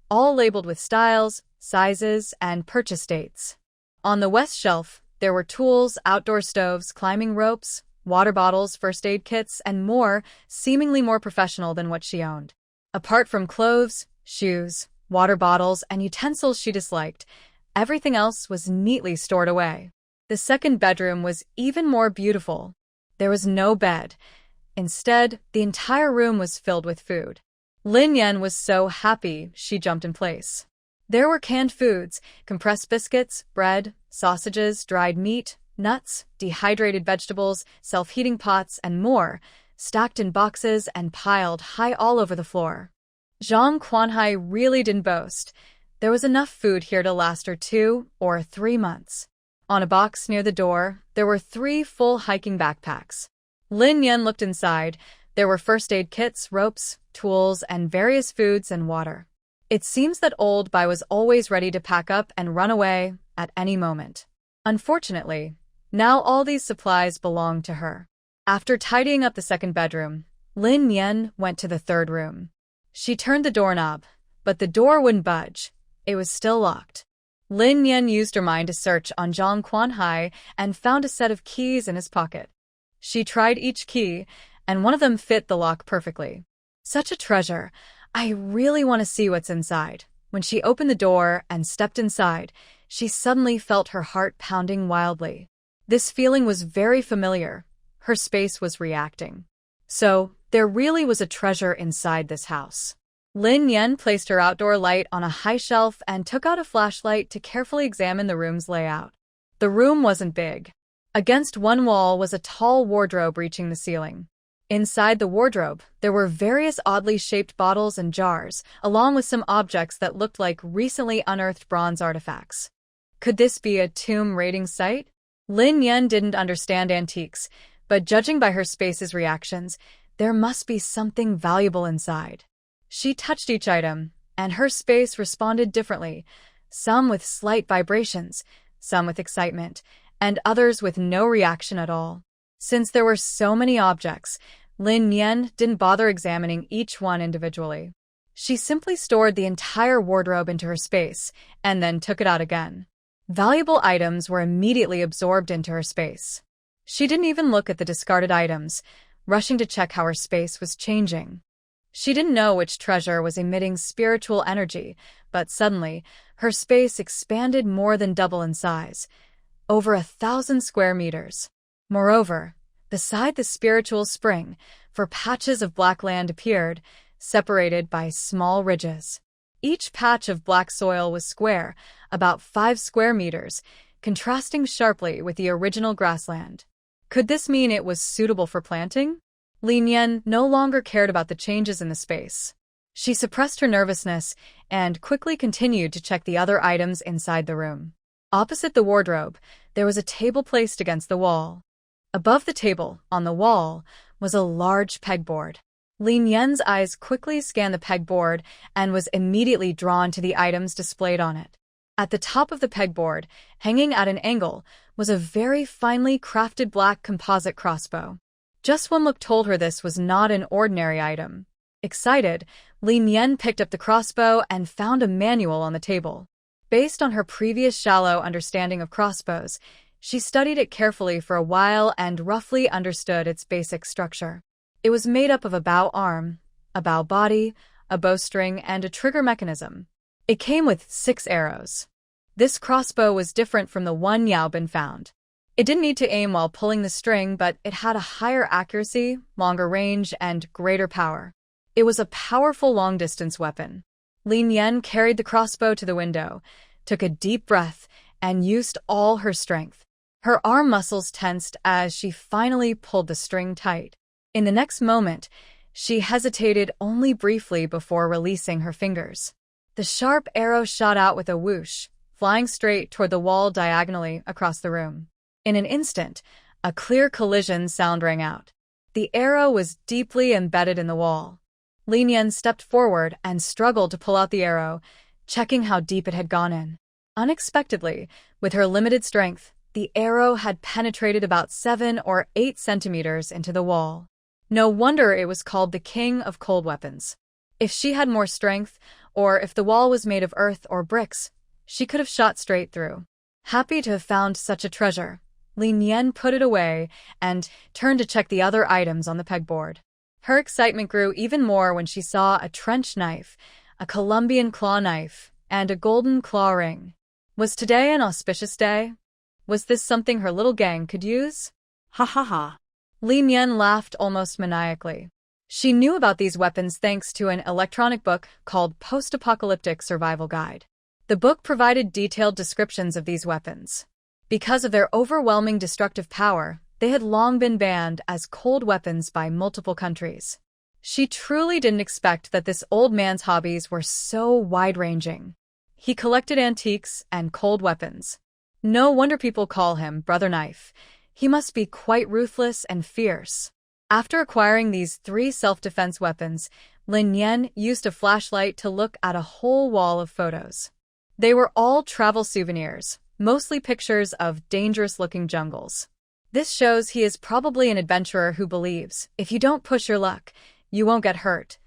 all labeled with styles, sizes, and purchase dates. On the west shelf, there were tools, outdoor stoves, climbing ropes, water bottles, first aid kits, and more, seemingly more professional than what she owned. Apart from clothes, shoes, water bottles, and utensils she disliked, everything else was neatly stored away. The second bedroom was even more beautiful. There was no bed. Instead, the entire room was filled with food. Lin Yan was so happy she jumped in place. There were canned foods, compressed biscuits, bread, sausages, dried meat, nuts, dehydrated vegetables, self-heating pots, and more, stacked in boxes and piled high all over the floor. Zhang Quanhai really didn't boast. There was enough food here to last her 2 or 3 months. On a box near the door, there were 3 full hiking backpacks. Lin Yan looked inside. There were first aid kits, ropes, tools, and various foods and water. It seems that Old Bai was always ready to pack up and run away at any moment. Unfortunately, now all these supplies belonged to her. After tidying up the second bedroom, Lin Yan went to the third room. She turned the doorknob, but the door wouldn't budge. It was still locked. Lin Yan used her mind to search on Zhang Quanhai and found a set of keys in his pocket. She tried each key, and one of them fit the lock perfectly. Such a treasure. I really want to see what's inside. When she opened the door and stepped inside, she suddenly felt her heart pounding wildly. This feeling was very familiar. Her space was reacting. So, there really was a treasure inside this house. Lin Yan placed her outdoor light on a high shelf and took out a flashlight to carefully examine the room's layout. The room wasn't big. Against one wall was a tall wardrobe reaching the ceiling. Inside the wardrobe, there were various oddly shaped bottles and jars, along with some objects that looked like recently unearthed bronze artifacts. Could this be a tomb raiding site? Lin Yan didn't understand antiques, but judging by her space's reactions, there must be something valuable inside. She touched each item, and her space responded differently, some with slight vibrations, some with excitement, and others with no reaction at all. Since there were so many objects, Lin Yan didn't bother examining each one individually. She simply stored the entire wardrobe into her space, and then took it out again. Valuable items were immediately absorbed into her space. She didn't even look at the discarded items, rushing to check how her space was changing. She didn't know which treasure was emitting spiritual energy, but suddenly, her space expanded more than double in size, over 1,000 square meters. Moreover, beside the spiritual spring, patches of black land appeared, separated by small ridges. Each patch of black soil was square, about 5 square meters, contrasting sharply with the original grassland. Could this mean it was suitable for planting? Lin Yan no longer cared about the changes in the space. She suppressed her nervousness and quickly continued to check the other items inside the room. Opposite the wardrobe, there was a table placed against the wall. Above the table, on the wall, was a large pegboard. Lin Yan's eyes quickly scanned the pegboard and was immediately drawn to the items displayed on it. At the top of the pegboard, hanging at an angle, was a very finely crafted black composite crossbow. Just one look told her this was not an ordinary item. Excited, Lin Yan picked up the crossbow and found a manual on the table. Based on her previous shallow understanding of crossbows, she studied it carefully for a while and roughly understood its basic structure. It was made up of a bow arm, a bow body, a bowstring, and a trigger mechanism. It came with 6 arrows. This crossbow was different from the one Yao Bin found. It didn't need to aim while pulling the string, but it had a higher accuracy, longer range, and greater power. It was a powerful long-distance weapon. Lin Yan carried the crossbow to the window, took a deep breath, and used all her strength. Her arm muscles tensed as she finally pulled the string tight. In the next moment, she hesitated only briefly before releasing her fingers. The sharp arrow shot out with a whoosh, flying straight toward the wall diagonally across the room. In an instant, a clear collision sound rang out. The arrow was deeply embedded in the wall. Lin Yan stepped forward and struggled to pull out the arrow, checking how deep it had gone in. Unexpectedly, with her limited strength, the arrow had penetrated about 7 or 8 centimeters into the wall. No wonder it was called the King of Cold Weapons. If she had more strength, or if the wall was made of earth or bricks, she could have shot straight through. Happy to have found such a treasure, Lin Yan put it away and turned to check the other items on the pegboard. Her excitement grew even more when she saw a trench knife, a Colombian claw knife, and a golden claw ring. Was today an auspicious day? Was this something her little gang could use? Ha ha ha. Lin Yan laughed almost maniacally. She knew about these weapons thanks to an electronic book called Post-Apocalyptic Survival Guide. The book provided detailed descriptions of these weapons. Because of their overwhelming destructive power, they had long been banned as cold weapons by multiple countries. She truly didn't expect that this old man's hobbies were so wide-ranging. He collected antiques and cold weapons. No wonder people call him Brother Knife. He must be quite ruthless and fierce. After acquiring these 3 self-defense weapons, Lin Yan used a flashlight to look at a whole wall of photos. They were all travel souvenirs, mostly pictures of dangerous-looking jungles. This shows he is probably an adventurer who believes, if you don't push your luck, you won't get hurt.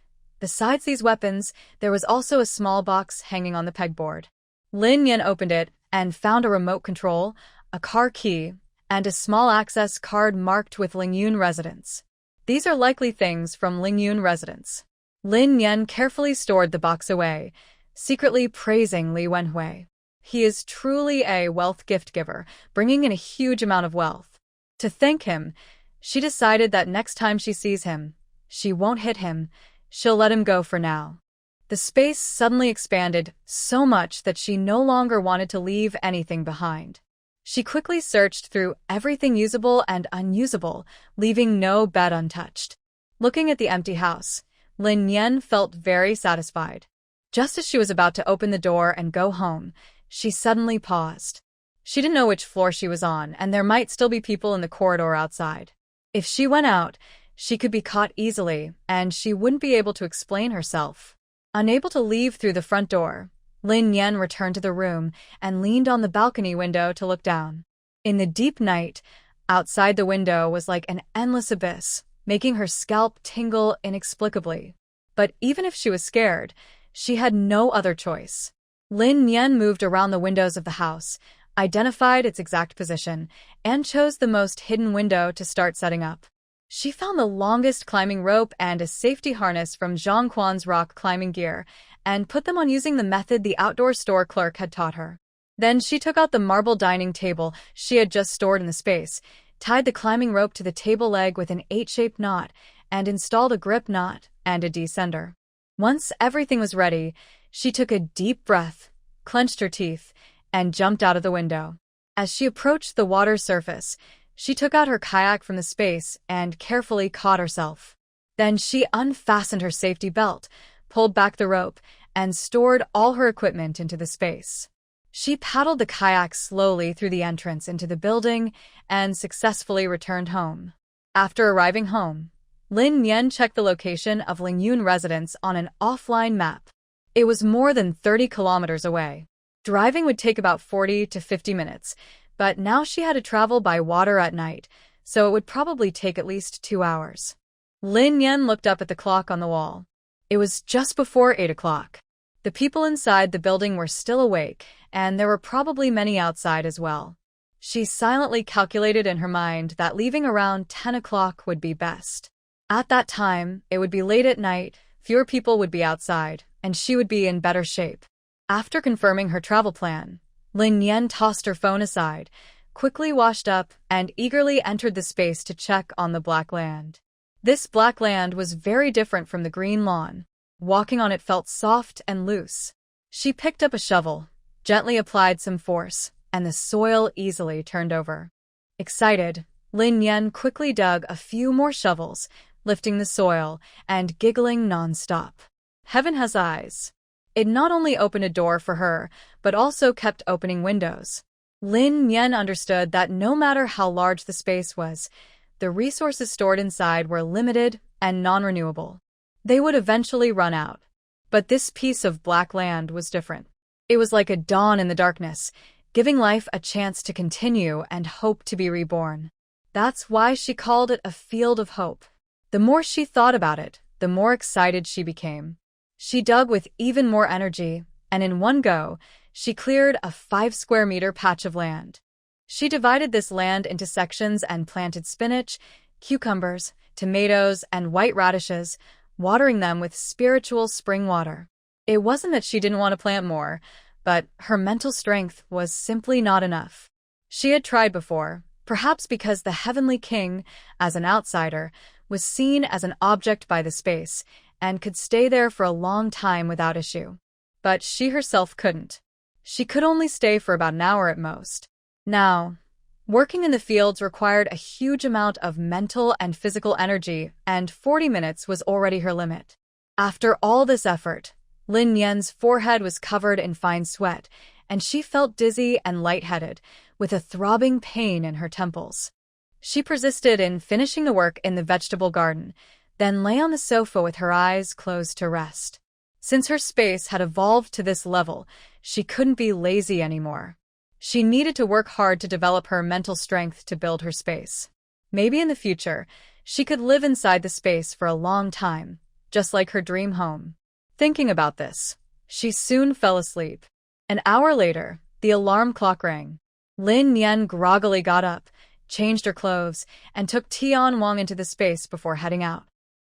Besides these weapons, there was also a small box hanging on the pegboard. Lin Yan opened it and found a remote control, a car key, and a small access card marked with Lingyun Residence. These are likely things from Lingyun Residence. Lin Yan carefully stored the box away, secretly praising Li Wenhui. He is truly a wealth gift giver, bringing in a huge amount of wealth. To thank him, she decided that next time she sees him, she won't hit him, she'll let him go for now. The space suddenly expanded so much that she no longer wanted to leave anything behind. She quickly searched through everything usable and unusable, leaving no bed untouched. Looking at the empty house, Lin Yan felt very satisfied. Just as she was about to open the door and go home, she suddenly paused. She didn't know which floor she was on, and there might still be people in the corridor outside. If she went out, she could be caught easily, and she wouldn't be able to explain herself. Unable to leave through the front door, Lin Yan returned to the room and leaned on the balcony window to look down. In the deep night, outside the window was like an endless abyss, making her scalp tingle inexplicably. But even if she was scared, she had no other choice. Lin Yan moved around the windows of the house, identified its exact position, and chose the most hidden window to start setting up. She found the longest climbing rope and a safety harness from Zhang Quan's rock climbing gear, and put them on using the method the outdoor store clerk had taught her. Then she took out the marble dining table she had just stored in the space, tied the climbing rope to the table leg with an 8-shaped knot, and installed a grip knot and a descender. Once everything was ready, she took a deep breath, clenched her teeth, and jumped out of the window. As she approached the water surface, she took out her kayak from the space and carefully caught herself. Then she unfastened her safety belt, pulled back the rope, and stored all her equipment into the space. She paddled the kayak slowly through the entrance into the building and successfully returned home. After arriving home, Lin Yan checked the location of Lingyun residence on an offline map. It was more than 30 kilometers away. Driving would take about 40 to 50 minutes, but now she had to travel by water at night, so it would probably take at least 2 hours. Lin Yan looked up at the clock on the wall. It was just before 8 o'clock. The people inside the building were still awake, and there were probably many outside as well. She silently calculated in her mind that leaving around 10 o'clock would be best. At that time, it would be late at night, fewer people would be outside, and she would be in better shape. After confirming her travel plan, Lin Yan tossed her phone aside, quickly washed up, and eagerly entered the space to check on the black land. This black land was very different from the green lawn. Walking on it felt soft and loose. She picked up a shovel, gently applied some force, and the soil easily turned over. Excited, Lin Yan quickly dug a few more shovels, lifting the soil and giggling non-stop. Heaven has eyes. It not only opened a door for her, but also kept opening windows. Lin Yan understood that no matter how large the space was, the resources stored inside were limited and non-renewable. They would eventually run out. But this piece of black land was different. It was like a dawn in the darkness, giving life a chance to continue and hope to be reborn. That's why she called it a field of hope. The more she thought about it, the more excited she became. She dug with even more energy, and in one go, she cleared a 5-square-meter patch of land. She divided this land into sections and planted spinach, cucumbers, tomatoes, and white radishes, watering them with spiritual spring water. It wasn't that she didn't want to plant more, but her mental strength was simply not enough. She had tried before, perhaps because the Heavenly King, as an outsider, was seen as an object by the space and could stay there for a long time without issue. But she herself couldn't. She could only stay for about an hour at most. Now, working in the fields required a huge amount of mental and physical energy, and 40 minutes was already her limit. After all this effort, Lin Yan's forehead was covered in fine sweat, and she felt dizzy and lightheaded, with a throbbing pain in her temples. She persisted in finishing the work in the vegetable garden, then lay on the sofa with her eyes closed to rest. Since her space had evolved to this level, she couldn't be lazy anymore. She needed to work hard to develop her mental strength to build her space. Maybe in the future, she could live inside the space for a long time, just like her dream home. Thinking about this, she soon fell asleep. An hour later, the alarm clock rang. Lin Yan groggily got up, changed her clothes, and took Tian Wang into the space before heading out.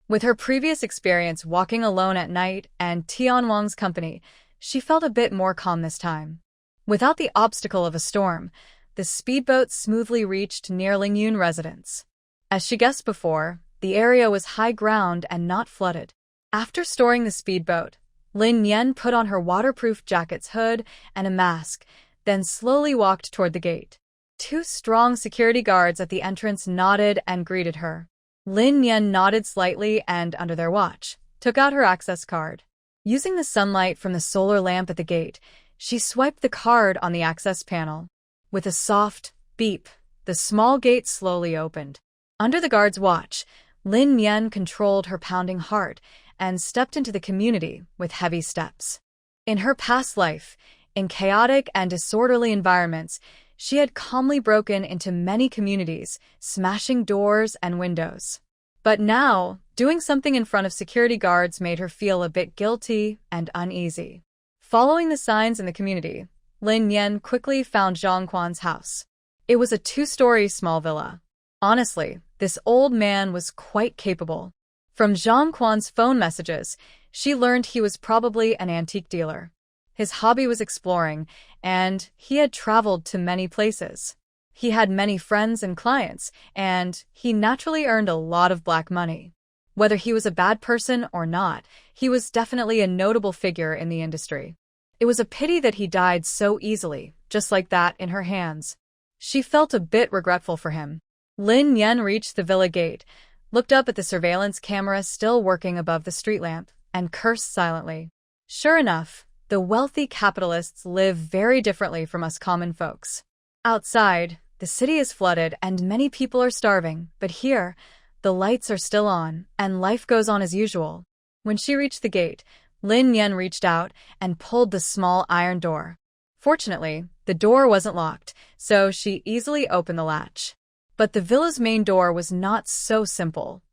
With her previous experience walking alone at night and Tianwang's company, she felt a bit more calm this time. Without the obstacle of a storm, the speedboat smoothly reached near Lingyun residence. As she guessed before, the area was high ground and not flooded. After storing the speedboat, Lin Yan put on her waterproof jacket's hood and a mask, then slowly walked toward the gate. Two strong security guards at the entrance nodded and greeted her. Lin Yan nodded slightly and, under their watch, took out her access card. Using the sunlight from the solar lamp at the gate, she swiped the card on the access panel. With a soft beep, the small gate slowly opened. Under the guard's watch, Lin Yan controlled her pounding heart and stepped into the community with heavy steps. In her past life, in chaotic and disorderly environments, she had calmly broken into many communities, smashing doors and windows. But now, doing something in front of security guards made her feel a bit guilty and uneasy. Following the signs in the community, Lin Yan quickly found Zhang Quan's house. It was a two-story small villa. Honestly, this old man was quite capable. From Zhang Quan's phone messages, she learned he was probably an antique dealer. His hobby was exploring, and he had traveled to many places. He had many friends and clients, and he naturally earned a lot of black money. Whether he was a bad person or not, he was definitely a notable figure in the industry. It was a pity that he died so easily, just like that in her hands. She felt a bit regretful for him. Lin Yan reached the villa gate, looked up at the surveillance camera still working above the street lamp, and cursed silently. Sure enough, the wealthy capitalists live very differently from us common folks. Outside, the city is flooded and many people are starving, but here, the lights are still on, and life goes on as usual. When she reached the gate, Lin Yan reached out and pulled the small iron door. Fortunately, the door wasn't locked, so she easily opened the latch. But the villa's main door was not so simple.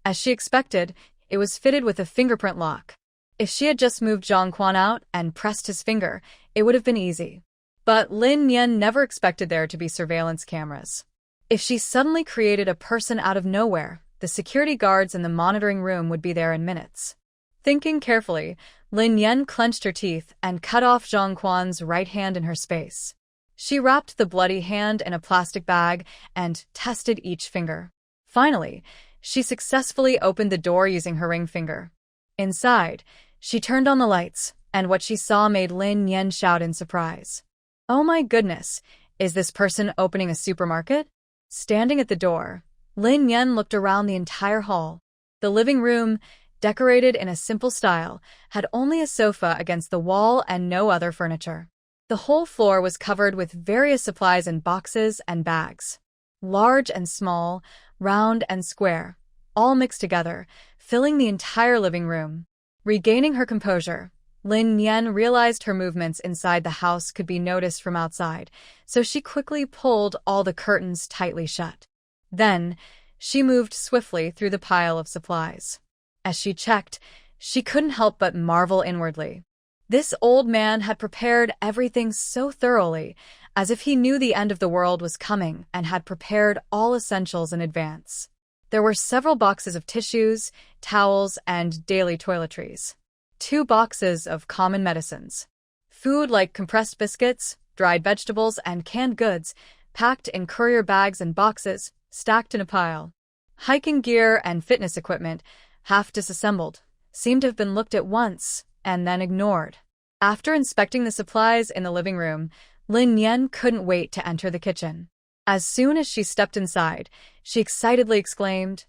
As she expected, it was fitted with a fingerprint lock. If she had just moved Zhang Quan out and pressed his finger, it would have been easy. But Lin Yan never expected there to be surveillance cameras. If she suddenly created a person out of nowhere, the security guards in the monitoring room would be there in minutes. Thinking carefully, Lin Yan clenched her teeth and cut off Zhang Quan's right hand in her space. She wrapped the bloody hand in a plastic bag and tested each finger. Finally, she successfully opened the door using her ring finger. Inside, she turned on the lights, and what she saw made Lin Yan shout in surprise. "Oh my goodness, is this person opening a supermarket?" Standing at the door, Lin Yan looked around the entire hall. The living room, decorated in a simple style, had only a sofa against the wall and no other furniture. The whole floor was covered with various supplies in boxes and bags. Large and small, round and square, all mixed together, filling the entire living room. Regaining her composure, Lin Yan realized her movements inside the house could be noticed from outside, so she quickly pulled all the curtains tightly shut. Then, she moved swiftly through the pile of supplies. As she checked, she couldn't help but marvel inwardly. This old man had prepared everything so thoroughly, as if he knew the end of the world was coming and had prepared all essentials in advance. There were several boxes of tissues, towels, and daily toiletries. 2 boxes of common medicines. Food like compressed biscuits, dried vegetables, and canned goods, packed in courier bags and boxes, stacked in a pile. Hiking gear and fitness equipment, half disassembled, seemed to have been looked at once and then ignored. After inspecting the supplies in the living room, Lin Yan couldn't wait to enter the kitchen. As soon as she stepped inside, she excitedly exclaimed,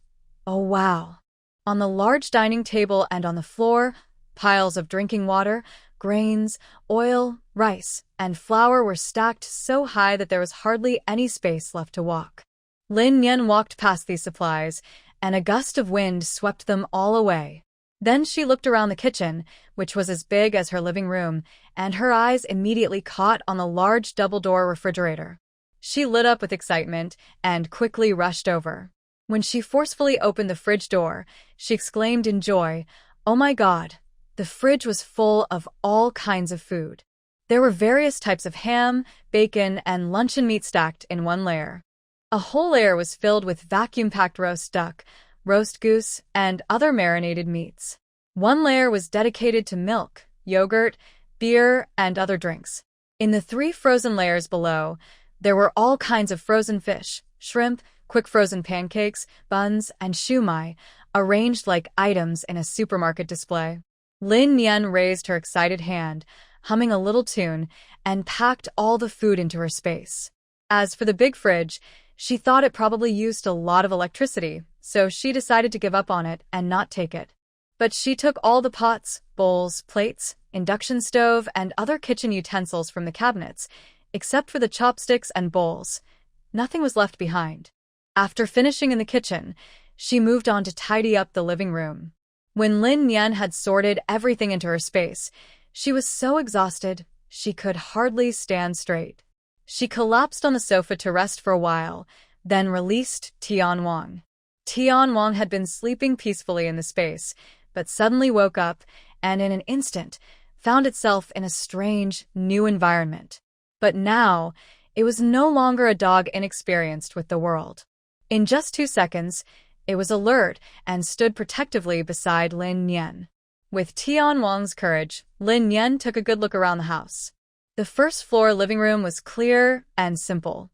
"Oh wow!" On the large dining table and on the floor, piles of drinking water, grains, oil, rice, and flour were stacked so high that there was hardly any space left to walk. Lin Yan walked past these supplies, and a gust of wind swept them all away. Then she looked around the kitchen, which was as big as her living room, and her eyes immediately caught on the large double-door refrigerator. She lit up with excitement and quickly rushed over. When she forcefully opened the fridge door, she exclaimed in joy, "Oh my God!" The fridge was full of all kinds of food. There were various types of ham, bacon, and luncheon meat stacked in one layer. A whole layer was filled with vacuum-packed roast duck, roast goose, and other marinated meats. One layer was dedicated to milk, yogurt, beer, and other drinks. In the 3 frozen layers below, there were all kinds of frozen fish, shrimp, quick frozen pancakes, buns, and shumai, arranged like items in a supermarket display. Lin Yen raised her excited hand, humming a little tune, and packed all the food into her space. As for the big fridge, she thought it probably used a lot of electricity, so she decided to give up on it and not take it. But she took all the pots, bowls, plates, induction stove, and other kitchen utensils from the cabinets, except for the chopsticks and bowls. Nothing was left behind. After finishing in the kitchen, she moved on to tidy up the living room. When Lin Yen had sorted everything into her space, she was so exhausted she could hardly stand straight. She collapsed on the sofa to rest for a while, then released Tian Wang. Tian Wang had been sleeping peacefully in the space, but suddenly woke up and in an instant found itself in a strange, new environment. But now, it was no longer a dog inexperienced with the world. In just 2 seconds, it was alert and stood protectively beside Lin Yen. With Tian Wang's courage, Lin Yen took a good look around the house. The first-floor living room was clear and simple.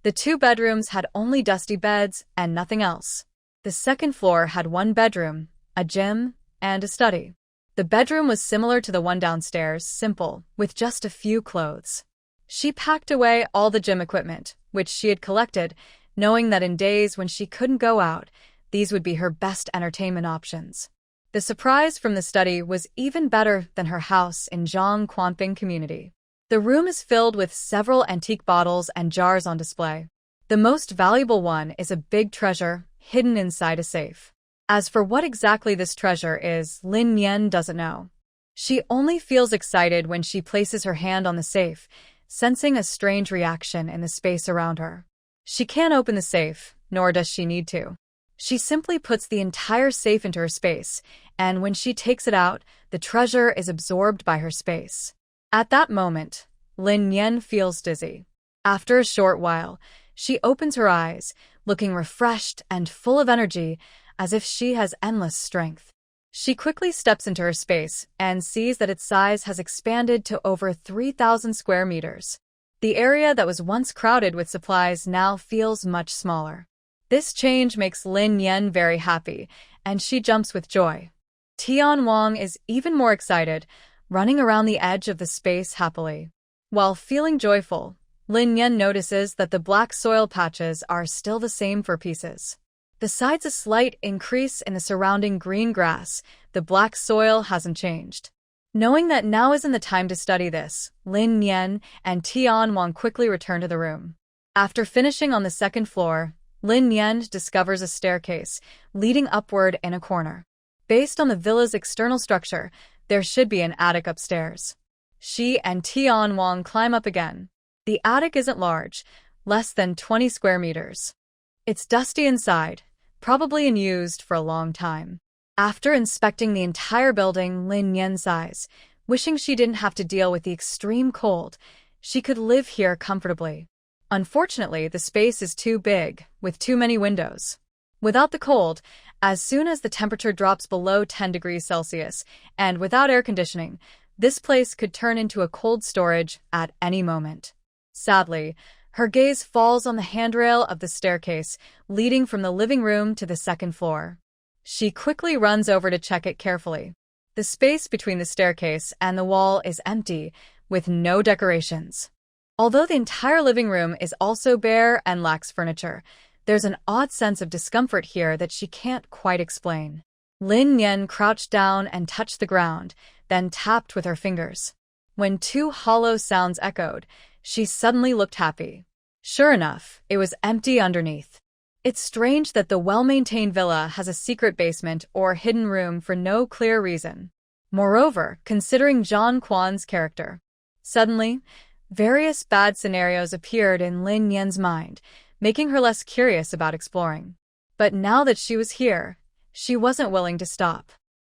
The 2 bedrooms had only dusty beds and nothing else. The second floor had 1 bedroom, a gym, and a study. The bedroom was similar to the one downstairs, simple, with just a few clothes. She packed away all the gym equipment, which she had collected, knowing that in days when she couldn't go out, these would be her best entertainment options. The surprise from the study was even better than her house in Zhongquanping community. The room is filled with several antique bottles and jars on display. The most valuable one is a big treasure hidden inside a safe. As for what exactly this treasure is, Lin Yen doesn't know. She only feels excited when she places her hand on the safe, sensing a strange reaction in the space around her. She can't open the safe, nor does she need to. She simply puts the entire safe into her space, and when she takes it out, the treasure is absorbed by her space. At that moment, Lin Yen feels dizzy. After a short while, she opens her eyes, looking refreshed and full of energy, as if she has endless strength. She quickly steps into her space and sees that its size has expanded to over 3,000 square meters. The area that was once crowded with supplies now feels much smaller. This change makes Lin Yen very happy, and she jumps with joy. Tian Wang is even more excited, running around the edge of the space happily. While feeling joyful, Lin Yen notices that the black soil patches are still the same for pieces. Besides a slight increase in the surrounding green grass, the black soil hasn't changed. Knowing that now isn't the time to study this, Lin Yen and Tian Wang quickly return to the room. After finishing on the second floor, Lin Yen discovers a staircase leading upward in a corner. Based on the villa's external structure, there should be an attic upstairs. She and Tian Wang climb up again. The attic isn't large, less than 20 square meters. It's dusty inside, probably unused for a long time. After inspecting the entire building, Lin Yen sighs, wishing she didn't have to deal with the extreme cold. She could live here comfortably. Unfortunately, the space is too big, with too many windows. Without the cold, as soon as the temperature drops below 10 degrees Celsius, and without air conditioning, this place could turn into a cold storage at any moment. Sadly, her gaze falls on the handrail of the staircase leading from the living room to the second floor. She quickly runs over to check it carefully. The space between the staircase and the wall is empty, with no decorations. Although the entire living room is also bare and lacks furniture, there's an odd sense of discomfort here that she can't quite explain. Lin Yen crouched down and touched the ground, then tapped with her fingers. When 2 hollow sounds echoed, she suddenly looked happy. Sure enough, it was empty underneath. It's strange that the well-maintained villa has a secret basement or hidden room for no clear reason. Moreover, considering Zhang Quan's character. Suddenly, various bad scenarios appeared in Lin Yen's mind, making her less curious about exploring. But now that she was here, she wasn't willing to stop.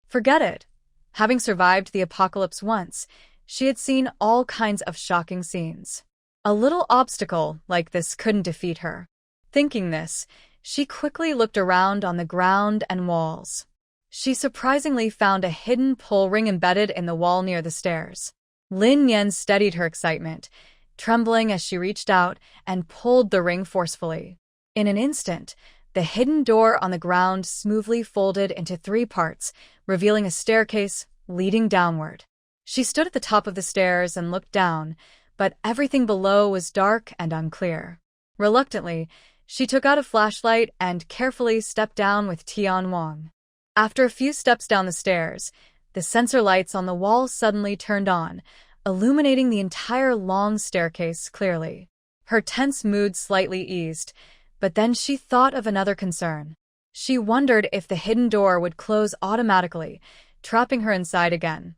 Forget it. Having survived the apocalypse once, she had seen all kinds of shocking scenes. A little obstacle like this couldn't defeat her. Thinking this, She quickly looked around on the ground and walls. She surprisingly found a hidden pull ring embedded in the wall near the stairs. Lin Yan steadied her excitement, trembling as she reached out and pulled the ring forcefully. In an instant, the hidden door on the ground smoothly folded into 3 parts, revealing a staircase leading downward. She stood at the top of the stairs and looked down, but everything below was dark and unclear. Reluctantly, she took out a flashlight and carefully stepped down with Tian Wang. After a few steps down the stairs, the sensor lights on the wall suddenly turned on, illuminating the entire long staircase clearly. Her tense mood slightly eased, but then she thought of another concern. She wondered if the hidden door would close automatically, trapping her inside again.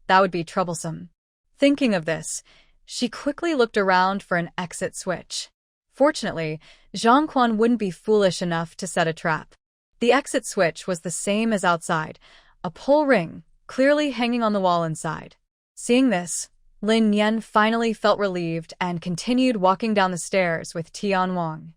That would be troublesome. Thinking of this, she quickly looked around for an exit switch. Fortunately, Zhang Quan wouldn't be foolish enough to set a trap. The exit switch was the same as outside, a pull ring, clearly hanging on the wall inside. Seeing this, Lin Yan finally felt relieved and continued walking down the stairs with Tian Wang.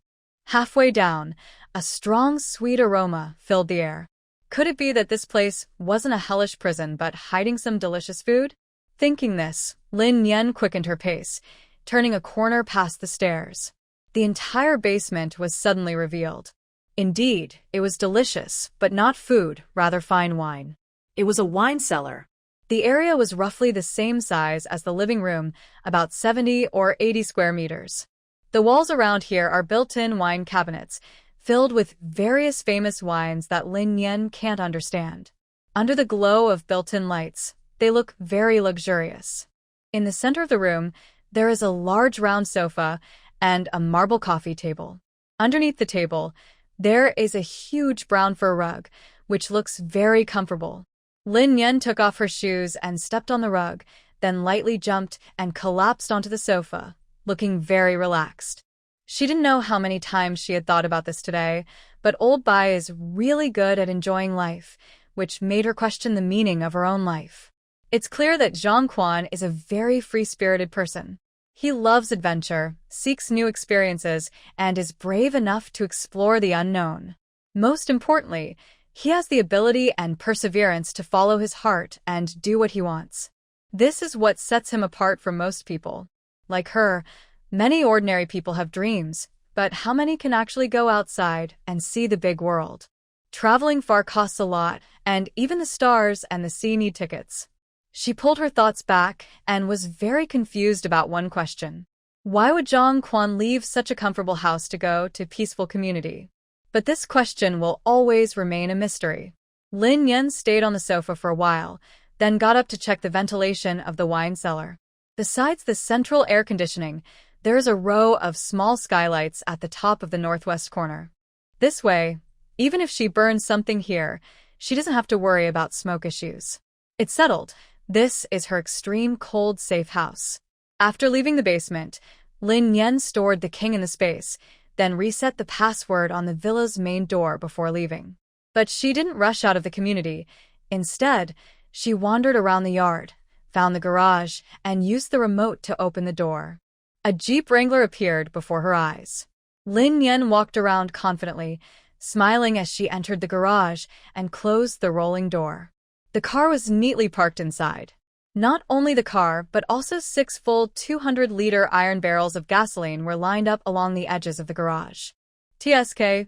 Halfway down, a strong, sweet aroma filled the air. Could it be that this place wasn't a hellish prison but hiding some delicious food? Thinking this, Lin Yan quickened her pace, turning a corner past the stairs. The entire basement was suddenly revealed. Indeed, it was delicious, but not food, rather fine wine. It was a wine cellar. The area was roughly the same size as the living room, about 70 or 80 square meters. The walls around here are built-in wine cabinets, filled with various famous wines that Lin Yan can't understand. Under the glow of built-in lights, they look very luxurious. In the center of the room, there is a large round sofa and a marble coffee table. Underneath the table, there is a huge brown fur rug, which looks very comfortable. Lin Yan took off her shoes and stepped on the rug, then lightly jumped and collapsed onto the sofa, looking very relaxed. She didn't know how many times she had thought about this today, but Old Bai is really good at enjoying life, which made her question the meaning of her own life. It's clear that Zhang Quan is a very free-spirited person. He loves adventure, seeks new experiences, and is brave enough to explore the unknown. Most importantly, he has the ability and perseverance to follow his heart and do what he wants. This is what sets him apart from most people. Like her, many ordinary people have dreams, but how many can actually go outside and see the big world? Traveling far costs a lot, and even the stars and the sea need tickets. She pulled her thoughts back and was very confused about one question. Why would Zhang Quan leave such a comfortable house to go to peaceful community? But this question will always remain a mystery. Lin Yan stayed on the sofa for a while, then got up to check the ventilation of the wine cellar. Besides the central air conditioning, there is a row of small skylights at the top of the northwest corner. This way, even if she burns something here, she doesn't have to worry about smoke issues. It's settled. This is her extreme cold safe house. After leaving the basement, Lin Yan stored the king in the space, then reset the password on the villa's main door before leaving. But she didn't rush out of the community. Instead, she wandered around the yard, found the garage, and used the remote to open the door. A Jeep Wrangler appeared before her eyes. Lin Yan walked around confidently, smiling as she entered the garage and closed the rolling door. The car was neatly parked inside. Not only the car, but also 6 full 200-liter iron barrels of gasoline were lined up along the edges of the garage. TSK.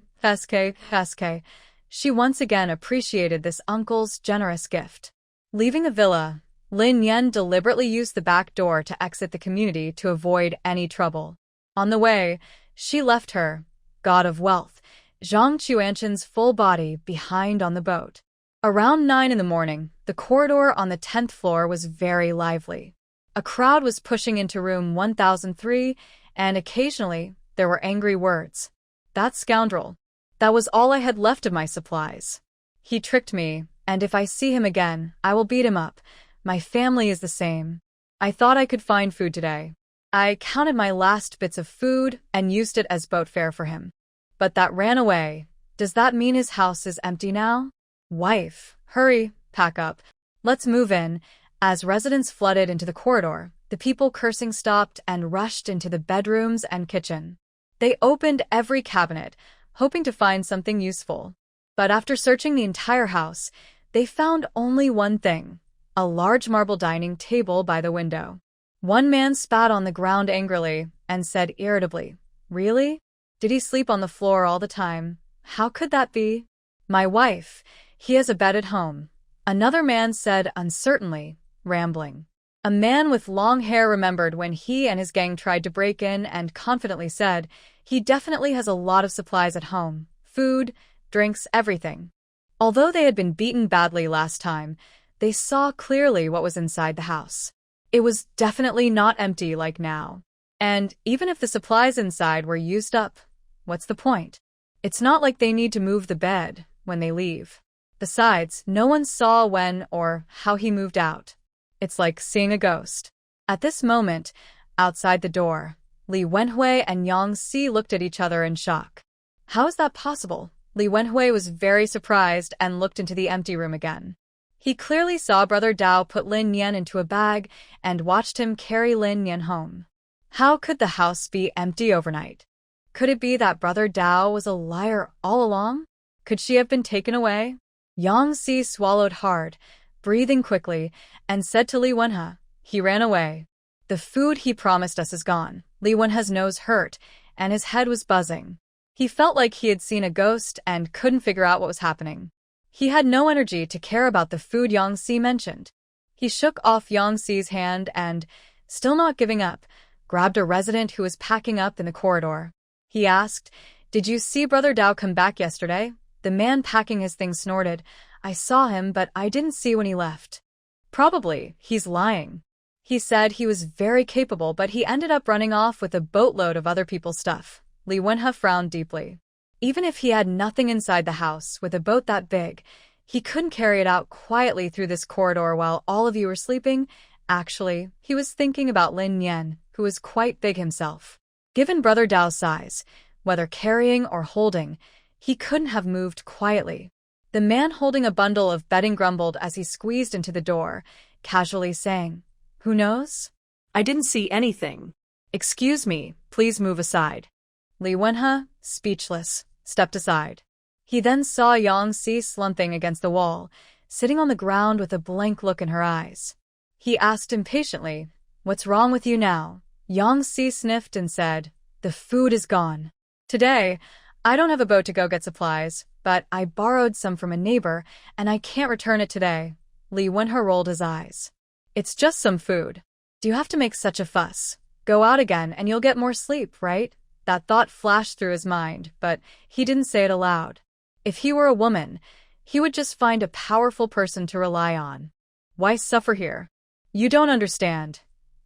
She once again appreciated this uncle's generous gift. Leaving the villa, Lin Yan deliberately used the back door to exit the community to avoid any trouble. On the way, she left her, god of wealth, Zhang Chuanshan's full body behind on the boat. Around 9 in the morning, the corridor on the 10th floor was very lively. A crowd was pushing into room 1003, and occasionally there were angry words. That scoundrel. That was all I had left of my supplies. He tricked me, and if I see him again, I will beat him up. My family is the same. I thought I could find food today. I counted my last bits of food and used it as boat fare for him. But that ran away. Does that mean his house is empty now? Wife, hurry, pack up. Let's move in. As residents flooded into the corridor, the people cursing stopped and rushed into the bedrooms and kitchen. They opened every cabinet, hoping to find something useful. But after searching the entire house, they found only one thing: a large marble dining table by the window. One man spat on the ground angrily and said irritably, "Really? Did he sleep on the floor all the time? How could that be?" "My wife. He has a bed at home," another man said uncertainly, rambling. A man with long hair remembered when he and his gang tried to break in and confidently said, "He definitely has a lot of supplies at home. Food, drinks, everything." Although they had been beaten badly last time, they saw clearly what was inside the house. It was definitely not empty like now. And even if the supplies inside were used up, what's the point? It's not like they need to move the bed when they leave. Besides, no one saw when or how he moved out. It's like seeing a ghost. At this moment, outside the door, Li Wenhui and Yang Si looked at each other in shock. How is that possible? Li Wenhui was very surprised and looked into the empty room again. He clearly saw Brother Dao put Lin Yan into a bag and watched him carry Lin Yan home. How could the house be empty overnight? Could it be that Brother Dao was a liar all along? Could she have been taken away? Yang Si swallowed hard, breathing quickly, and said to Li Wenhe, "He ran away. The food he promised us is gone." Li Wenhe's nose hurt, and his head was buzzing. He felt like he had seen a ghost and couldn't figure out what was happening. He had no energy to care about the food Yang Si mentioned. He shook off Yang Si's hand and, still not giving up, grabbed a resident who was packing up in the corridor. He asked, "Did you see Brother Dao come back yesterday?" The man packing his things snorted, "I saw him, but I didn't see when he left." "Probably, he's lying." He said he was very capable, but he ended up running off with a boatload of other people's stuff. Li Wenhe frowned deeply. Even if he had nothing inside the house with a boat that big, he couldn't carry it out quietly through this corridor while all of you were sleeping. Actually, he was thinking about Lin Yan, who was quite big himself. Given Brother Dao's size, whether carrying or holding, he couldn't have moved quietly. The man holding a bundle of bedding grumbled as he squeezed into the door, casually saying, "Who knows? I didn't see anything." "Excuse me, please move aside." Li Wenhe, speechless, stepped aside. He then saw Yang Si slumping against the wall, sitting on the ground with a blank look in her eyes. He asked impatiently, "What's wrong with you now?" Yang Si sniffed and said, "The food is gone. Today, I don't have a boat to go get supplies, but I borrowed some from a neighbor, and I can't return it today." Li Wenhe rolled his eyes. "It's just some food. Do you have to make such a fuss? Go out again and you'll get more sleep, right?" That thought flashed through his mind, but he didn't say it aloud. If he were a woman, he would just find a powerful person to rely on. Why suffer here? You don't understand.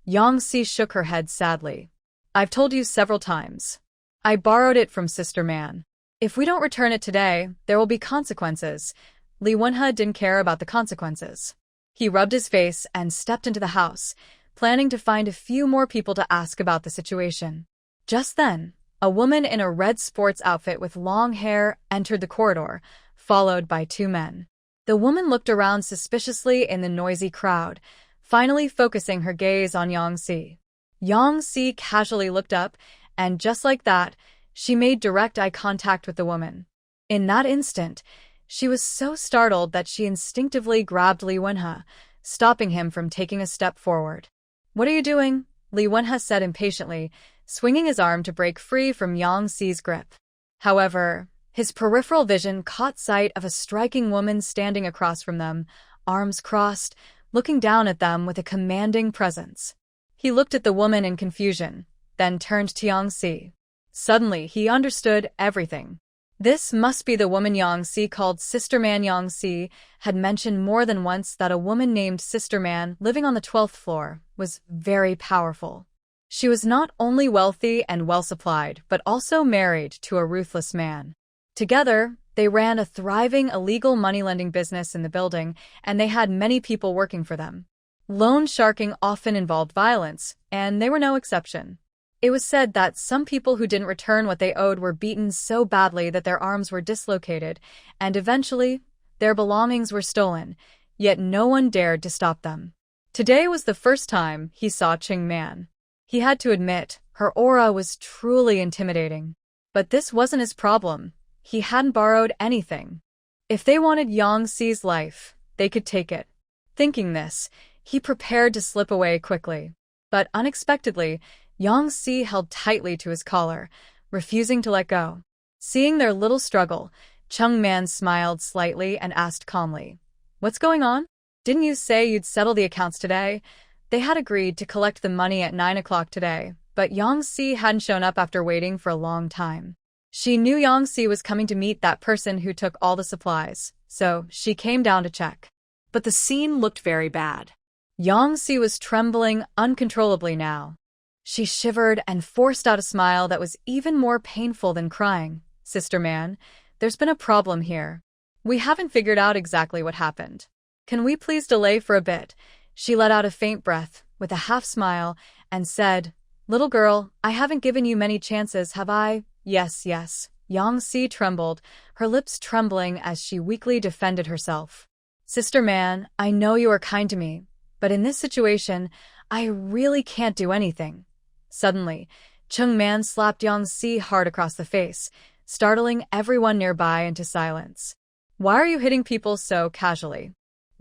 Yang Si shook her head sadly. "I've told you several times. I borrowed it from Sister Man. If we don't return it today, there will be consequences." Li Wenhe didn't care about the consequences. He rubbed his face and stepped into the house, planning to find a few more people to ask about the situation. Just then, a woman in a red sports outfit with long hair entered the corridor, followed by two men. The woman looked around suspiciously in the noisy crowd, finally focusing her gaze on Yang Si. Yang Si casually looked up, and just like that, she made direct eye contact with the woman. In that instant, she was so startled that she instinctively grabbed Li Wenhe, stopping him from taking a step forward. "What are you doing?" Li Wenhe said impatiently, swinging his arm to break free from Yang Si's grip. However, his peripheral vision caught sight of a striking woman standing across from them, arms crossed, looking down at them with a commanding presence. He looked at the woman in confusion, then turned to Yang Si. Suddenly, he understood everything. This must be the woman Yang Si called Sister Man. Yang Si had mentioned more than once that a woman named Sister Man living on the 12th floor was very powerful. She was not only wealthy and well-supplied, but also married to a ruthless man. Together, they ran a thriving illegal money-lending business in the building, and they had many people working for them. Loan sharking often involved violence, and they were no exception. It was said that some people who didn't return what they owed were beaten so badly that their arms were dislocated, and eventually, their belongings were stolen, yet no one dared to stop them. Today was the first time he saw Ching Man. He had to admit, her aura was truly intimidating. But this wasn't his problem. He hadn't borrowed anything. If they wanted Yang Xi's life, they could take it. Thinking this, he prepared to slip away quickly. But unexpectedly, Yang Xi held tightly to his collar, refusing to let go. Seeing their little struggle, Chung Man smiled slightly and asked calmly, "What's going on? Didn't you say you'd settle the accounts today?" They had agreed to collect the money at 9 o'clock today, but Yang Xi hadn't shown up after waiting for a long time. She knew Yang Xi was coming to meet that person who took all the supplies, so she came down to check. But the scene looked very bad. Yang Xi was trembling uncontrollably now. She shivered and forced out a smile that was even more painful than crying. "Sister Man, there's been a problem here. We haven't figured out exactly what happened. Can we please delay for a bit?" She let out a faint breath, with a half smile, and said, "Little girl, I haven't given you many chances, have I?" "Yes, yes." Yang Xi trembled, her lips trembling as she weakly defended herself. "Sister Man, I know you are kind to me, but in this situation, I really can't do anything." Suddenly, Chung Man slapped Yang Xi hard across the face, startling everyone nearby into silence. "Why are you hitting people so casually?"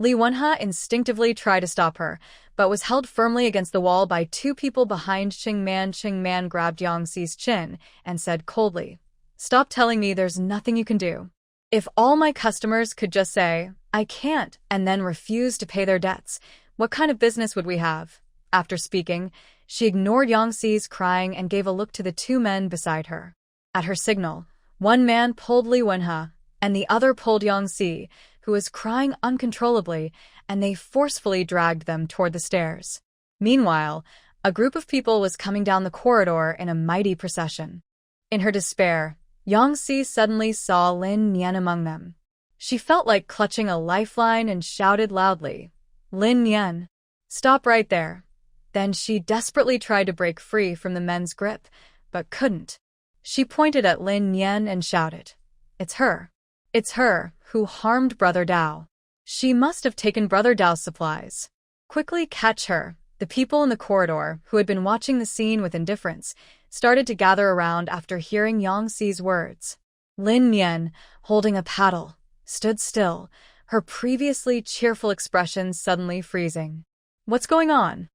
Li Wenhe instinctively tried to stop her, but was held firmly against the wall by two people behind Chung Man. Chung Man grabbed Yang Xi's chin and said coldly, "Stop telling me there's nothing you can do. If all my customers could just say, 'I can't,' and then refuse to pay their debts, what kind of business would we have?" After speaking, she ignored Yang Xi's crying and gave a look to the two men beside her. At her signal, one man pulled Li Wenhe, and the other pulled Yang Xi, who was crying uncontrollably, and they forcefully dragged them toward the stairs. Meanwhile, a group of people was coming down the corridor in a mighty procession. In her despair, Yang Xi suddenly saw Lin Nian among them. She felt like clutching a lifeline and shouted loudly, "Lin Nian, stop right there." Then she desperately tried to break free from the men's grip, but couldn't. She pointed at Lin Nian and shouted, "It's her. It's her who harmed Brother Dao. She must have taken Brother Dao's supplies. Quickly catch her." The people in the corridor, who had been watching the scene with indifference, started to gather around after hearing Yang Xi's words. Lin Nian, holding a paddle, stood still, her previously cheerful expression suddenly freezing. "What's going on?"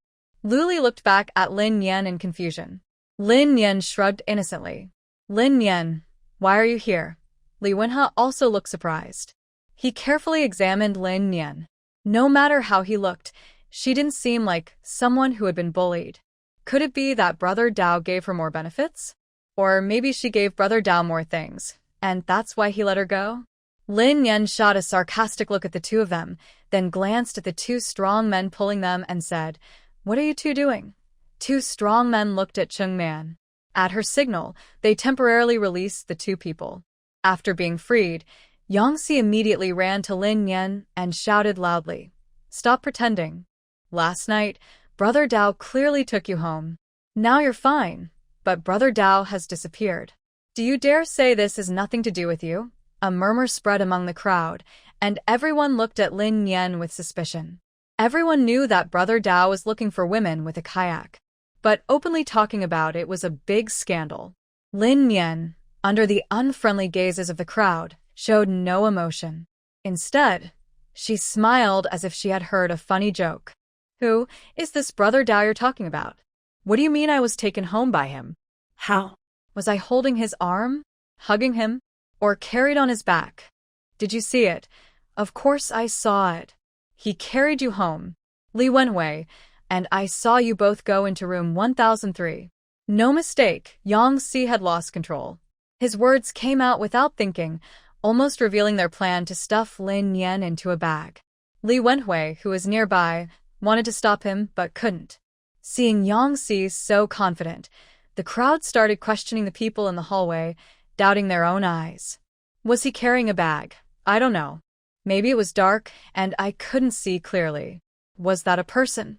Luli looked back at Lin Nian in confusion. Lin Nian shrugged innocently. "Lin Nian, why are you here?" Li Wenhe also looked surprised. He carefully examined Lin Nian. No matter how he looked, she didn't seem like someone who had been bullied. Could it be that Brother Dao gave her more benefits? Or maybe she gave Brother Dao more things, and that's why he let her go? Lin Nian shot a sarcastic look at the two of them, then glanced at the two strong men pulling them and said, "What are you two doing?" Two strong men looked at Chung Man. At her signal, they temporarily released the two people. After being freed, Yang Xi immediately ran to Lin Nian and shouted loudly, "Stop pretending. Last night, Brother Dao clearly took you home. Now you're fine, but Brother Dao has disappeared. Do you dare say this has nothing to do with you?" A murmur spread among the crowd, and everyone looked at Lin Nian with suspicion. Everyone knew that Brother Dao was looking for women with a kayak, but openly talking about it was a big scandal. Lin Nian, under the unfriendly gazes of the crowd, showed no emotion. Instead, she smiled as if she had heard a funny joke. "Who is this Brother Dao you're talking about? What do you mean I was taken home by him? How? Was I holding his arm, hugging him, or carried on his back? Did you see it? Of course I saw it. He carried you home, Li Wenhui, and I saw you both go into room 1003. No mistake, Yang Xi had lost control." His words came out without thinking, almost revealing their plan to stuff Lin Nian into a bag. Li Wenhui, who was nearby, wanted to stop him but couldn't. Seeing Yang Xi so confident, the crowd started questioning the people in the hallway, doubting their own eyes. Was he carrying a bag? I don't know. Maybe it was dark and I couldn't see clearly. Was that a person?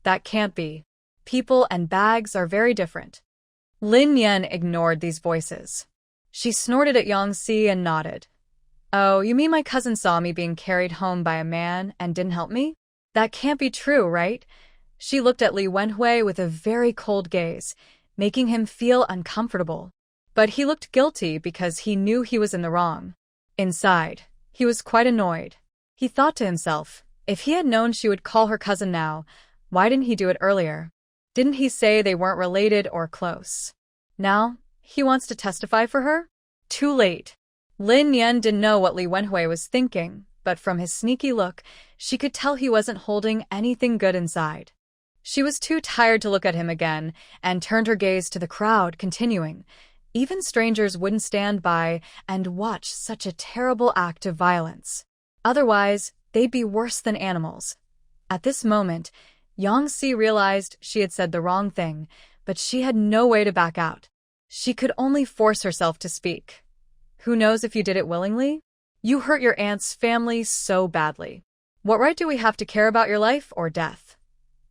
That can't be. People and bags are very different. Lin Nian ignored these voices. She snorted at Yang Xi and nodded. "Oh, you mean my cousin saw me being carried home by a man and didn't help me? That can't be true, right?" She looked at Li Wenhui with a very cold gaze, making him feel uncomfortable. But he looked guilty because he knew he was in the wrong. Inside, he was quite annoyed. He thought to himself, if he had known she would call her cousin now, why didn't he do it earlier? Didn't he say they weren't related or close? Now, he wants to testify for her? Too late. Lin Yan didn't know what Li Wenhui was thinking, but from his sneaky look, she could tell he wasn't holding anything good inside. She was too tired to look at him again and turned her gaze to the crowd, continuing, even strangers wouldn't stand by and watch such a terrible act of violence. Otherwise, they'd be worse than animals. At this moment, Yang Si realized she had said the wrong thing, but she had no way to back out. She could only force herself to speak. Who knows if you did it willingly? You hurt your aunt's family so badly. What right do we have to care about your life or death?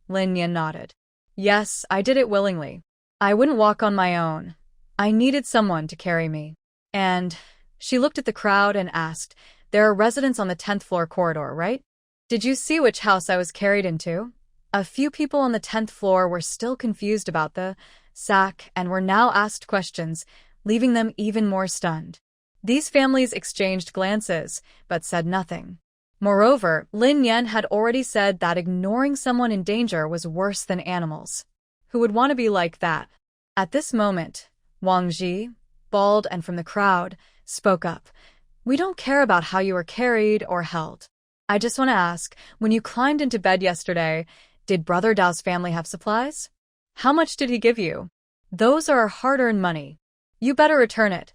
Lin Yan nodded. Yes, I did it willingly. I wouldn't walk on my own. I needed someone to carry me. And she looked at the crowd and asked, there are residents on the 10th floor corridor, right? Did you see which house I was carried into? A few people on the 10th floor were still confused about the sack and were now asked questions, leaving them even more stunned. These families exchanged glances, but said nothing. Moreover, Lin Yan had already said that ignoring someone in danger was worse than animals. Who would want to be like that? At this moment, Wang Ji, bald and from the crowd, spoke up. We don't care about how you were carried or held. I just want to ask, when you climbed into bed yesterday, did Brother Dao's family have supplies? How much did he give you? Those are hard-earned money. You better return it.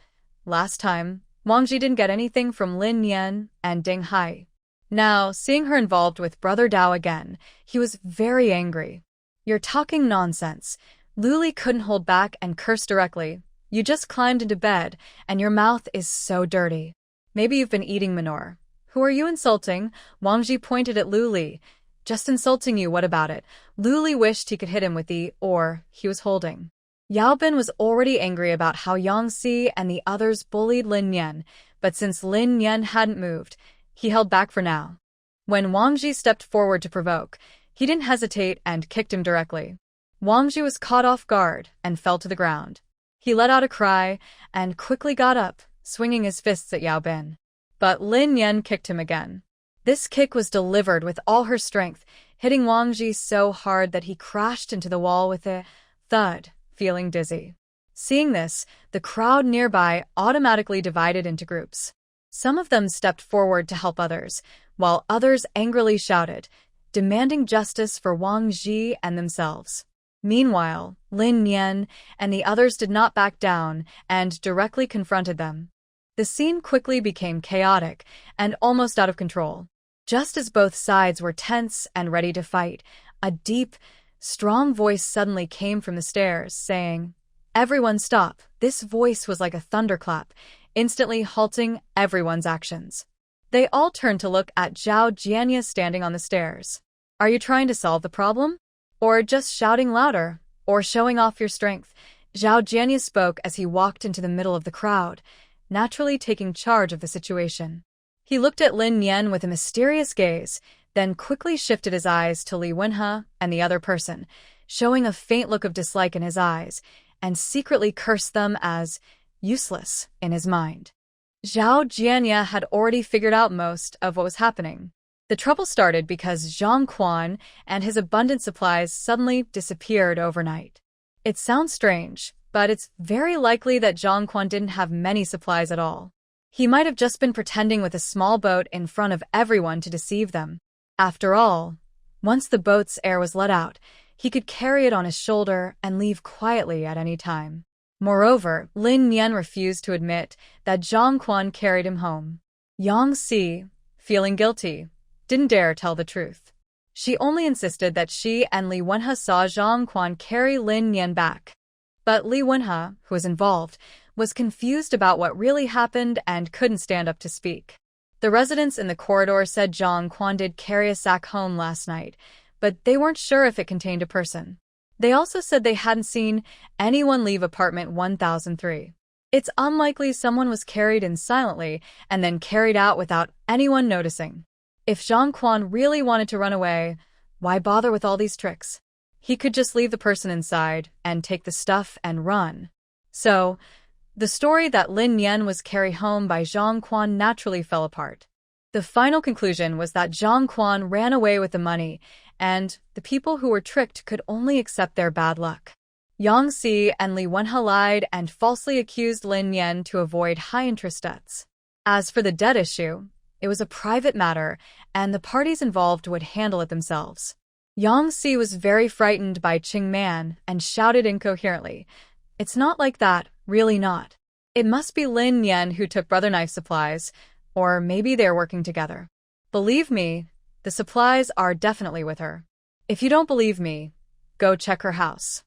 Last time, Wang Ji didn't get anything from Lin Yan and Ding Hai. Now, seeing her involved with Brother Dao again, he was very angry. You're talking nonsense. Lu Li couldn't hold back and cursed directly. You just climbed into bed, and your mouth is so dirty. Maybe you've been eating manure. Who are you insulting? Wang Ji pointed at Lu Li. Just insulting you, what about it? Lu Li wished he could hit him with the oar he was holding. Yao Bin was already angry about how Yang Si and the others bullied Lin Yan, but since Lin Yan hadn't moved, he held back for now. When Wang Ji stepped forward to provoke, he didn't hesitate and kicked him directly. Wang Ji was caught off guard and fell to the ground. He let out a cry and quickly got up, swinging his fists at Yao Bin. But Lin Yan kicked him again. This kick was delivered with all her strength, hitting Wang Ji so hard that he crashed into the wall with a thud, feeling dizzy. Seeing this, the crowd nearby automatically divided into groups. Some of them stepped forward to help others, while others angrily shouted, demanding justice for Wang Ji and themselves. Meanwhile, Lin Yan and the others did not back down and directly confronted them. The scene quickly became chaotic and almost out of control. Just as both sides were tense and ready to fight, a deep, strong voice suddenly came from the stairs, saying, "Everyone stop." This voice was like a thunderclap, instantly halting everyone's actions. They all turned to look at Zhao Jianya standing on the stairs. Are you trying to solve the problem? Or just shouting louder? Or showing off your strength? Zhao Jianya spoke as he walked into the middle of the crowd, naturally taking charge of the situation. He looked at Lin Yan with a mysterious gaze, then quickly shifted his eyes to Li Wenhe and the other person, showing a faint look of dislike in his eyes, and secretly cursed them as useless in his mind. Zhao Jianya had already figured out most of what was happening. The trouble started because Zhang Quan and his abundant supplies suddenly disappeared overnight. It sounds strange, but it's very likely that Zhang Quan didn't have many supplies at all. He might have just been pretending with a small boat in front of everyone to deceive them. After all, once the boat's air was let out, he could carry it on his shoulder and leave quietly at any time. Moreover, Lin Yan refused to admit that Zhang Quan carried him home. Yang Si, feeling guilty, didn't dare tell the truth. She only insisted that she and Li Wenhe saw Zhang Quan carry Lin Yan back. But Li Wenhe, who was involved, was confused about what really happened and couldn't stand up to speak. The residents in the corridor said Zhang Quan did carry a sack home last night, but they weren't sure if it contained a person. They also said they hadn't seen anyone leave apartment 1003. It's unlikely someone was carried in silently and then carried out without anyone noticing. If Zhang Quan really wanted to run away, why bother with all these tricks? He could just leave the person inside and take the stuff and run. So, The story that Lin Yan was carried home by Zhang Quan naturally fell apart. The final conclusion was that Zhang Quan ran away with the money, and the people who were tricked could only accept their bad luck. Yang Si and Li Wenhe lied and falsely accused Lin Yan to avoid high-interest debts. As for the debt issue, it was a private matter, and the parties involved would handle it themselves. Yang Si was very frightened by Qing Man and shouted incoherently, "It's not like that, really not. It must be Lin Yan who took brother knife supplies, or maybe they're working together. Believe me, the supplies are definitely with her. If you don't believe me, go check her house."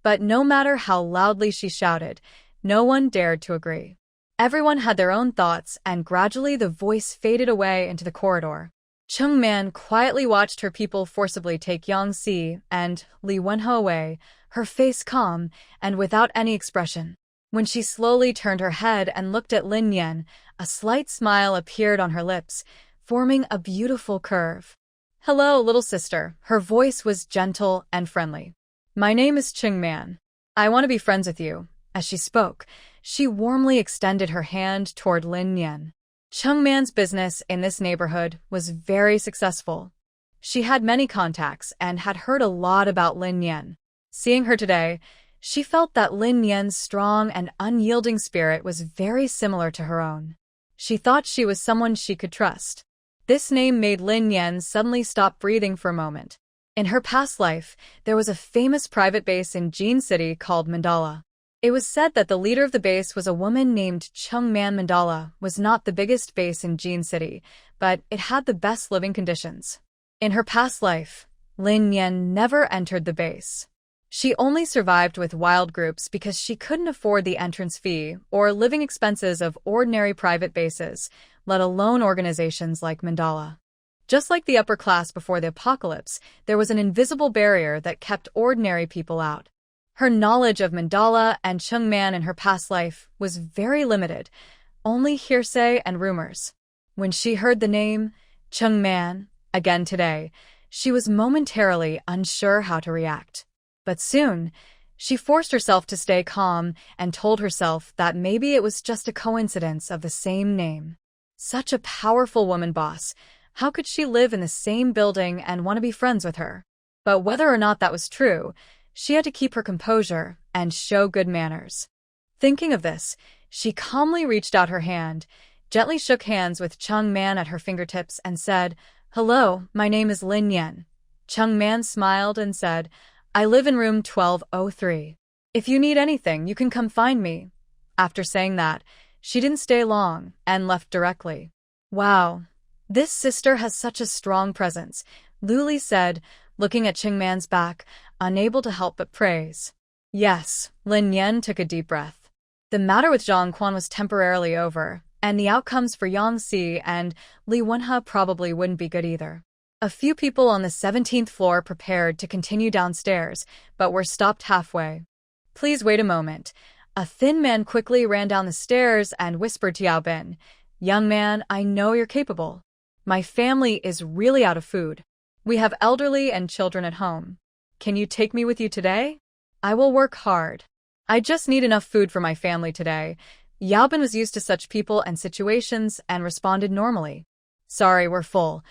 But no matter how loudly she shouted, no one dared to agree. Everyone had their own thoughts, and gradually the voice faded away into the corridor. Chung Man quietly watched her people forcibly take Yang Si and Li Wenhe away, her face calm and without any expression. When she slowly turned her head and looked at Lin Yan, a slight smile appeared on her lips, forming a beautiful curve. "Hello, little sister." Her voice was gentle and friendly. "My name is Qing Man. I want to be friends with you." As she spoke, she warmly extended her hand toward Lin Yan. Chung Man's business in this neighborhood was very successful. She had many contacts and had heard a lot about Lin Yan. Seeing her today, she felt that Lin Yan's strong and unyielding spirit was very similar to her own. She thought she was someone she could trust. This name made Lin Yan suddenly stop breathing for a moment. In her past life, there was a famous private base in Jin City called Mandala. It was said that the leader of the base was a woman named Chung Man. Mandala was not the biggest base in Jin City, but it had the best living conditions. In her past life, Lin Yan never entered the base. She only survived with wild groups because she couldn't afford the entrance fee or living expenses of ordinary private bases, let alone organizations like Mandala. Just like the upper class before the apocalypse, there was an invisible barrier that kept ordinary people out. Her knowledge of Mandala and Chung Man in her past life was very limited, only hearsay and rumors. When she heard the name, Chung Man, again today, she was momentarily unsure how to react. But soon, she forced herself to stay calm and told herself that maybe it was just a coincidence of the same name. Such a powerful woman boss. How could she live in the same building and want to be friends with her? But whether or not that was true, she had to keep her composure and show good manners. Thinking of this, she calmly reached out her hand, gently shook hands with Chung Man at her fingertips and said, "Hello, my name is Lin Yan." Chung Man smiled and said, "I live in room 1203. If you need anything, you can come find me." After saying that, she didn't stay long and left directly. "Wow. This sister has such a strong presence," Luli said, looking at Qing Man's back, unable to help but praise. Yes, Lin Yan took a deep breath. The matter with Zhang Quan was temporarily over, and the outcomes for Yang Si and Li Wenhe probably wouldn't be good either. A few people on the 17th floor prepared to continue downstairs, but were stopped halfway. "Please wait a moment." A thin man quickly ran down the stairs and whispered to Yao Bin, "Young man, I know you're capable. My family is really out of food. We have elderly and children at home. Can you take me with you today? I will work hard. I just need enough food for my family today." Yao Bin was used to such people and situations and responded normally. "Sorry, we're full."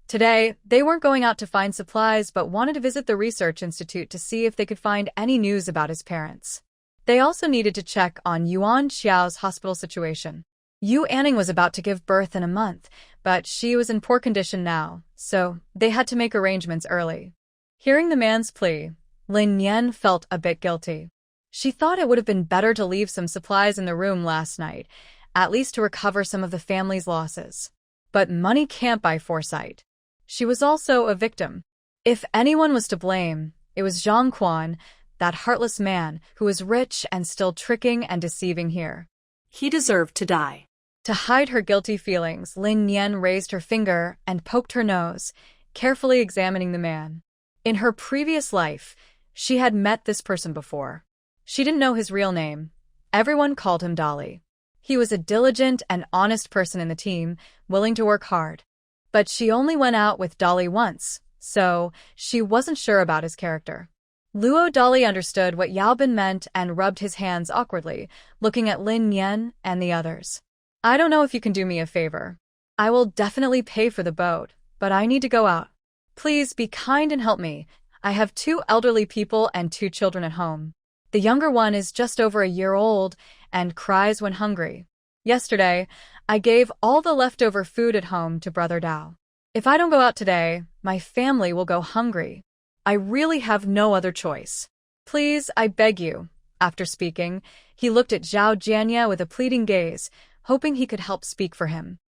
Today, they weren't going out to find supplies but wanted to visit the research institute to see if they could find any news about his parents. They also needed to check on Yuan Xiao's hospital situation. Yu Anning was about to give birth in a month, but she was in poor condition now, so they had to make arrangements early. Hearing the man's plea, Lin Yan felt a bit guilty. She thought it would have been better to leave some supplies in the room last night, at least to recover some of the family's losses. But money can't buy foresight. She was also a victim. If anyone was to blame, it was Zhang Quan, that heartless man who was rich and still tricking and deceiving here. He deserved to die. To hide her guilty feelings, Lin Yan raised her finger and poked her nose, carefully examining the man. In her previous life, she had met this person before. She didn't know his real name. Everyone called him Dolly. He was a diligent and honest person in the team, willing to work hard. But she only went out with Dolly once, so she wasn't sure about his character. Luo Dali understood what Yao Bin meant and rubbed his hands awkwardly, looking at Lin Yan and the others. I don't know if you can do me a favor. I will definitely pay for the boat, but I need to go out. Please be kind and help me. I have 2 elderly people and 2 children at home. The younger one is just over a year old and cries when hungry. Yesterday, I gave all the leftover food at home to Brother Dao. If I don't go out today, my family will go hungry. I really have no other choice. Please, I beg you. After speaking, he looked at Zhao Jianya with a pleading gaze, hoping he could help speak for him.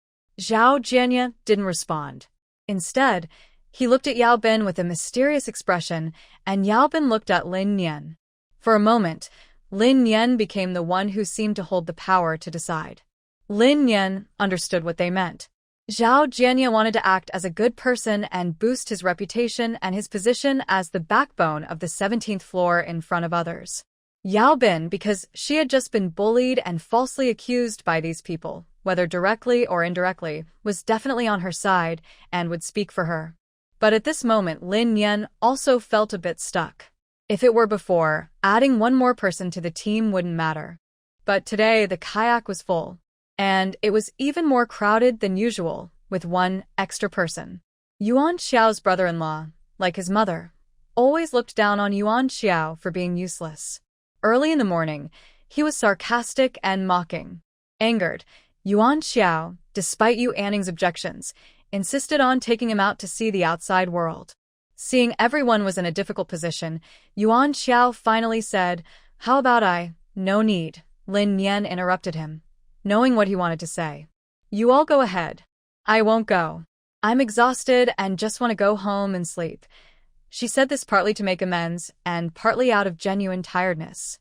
Zhao Jianya didn't respond. Instead, he looked at Yao Bin with a mysterious expression, and Yao Bin looked at Lin Yan. For a moment, Lin Yan became the one who seemed to hold the power to decide. Lin Yan understood what they meant. Zhao Jianya wanted to act as a good person and boost his reputation and his position as the backbone of the 17th floor in front of others. Yao Bin, because she had just been bullied and falsely accused by these people, whether directly or indirectly, was definitely on her side and would speak for her. But at this moment, Lin Yan also felt a bit stuck. If it were before, adding one more person to the team wouldn't matter. But today, the kayak was full. And it was even more crowded than usual, with one extra person. Yuan Xiao's brother-in-law, like his mother, always looked down on Yuan Xiao for being useless. Early in the morning, he was sarcastic and mocking. Angered, Yuan Xiao, despite Yu Anning's objections, insisted on taking him out to see the outside world. Seeing everyone was in a difficult position, Yuan Xiao finally said, "How about I?" "No need," Lin Yan interrupted him, knowing what he wanted to say. "You all go ahead. I won't go. I'm exhausted and just want to go home and sleep." She said this partly to make amends and partly out of genuine tiredness.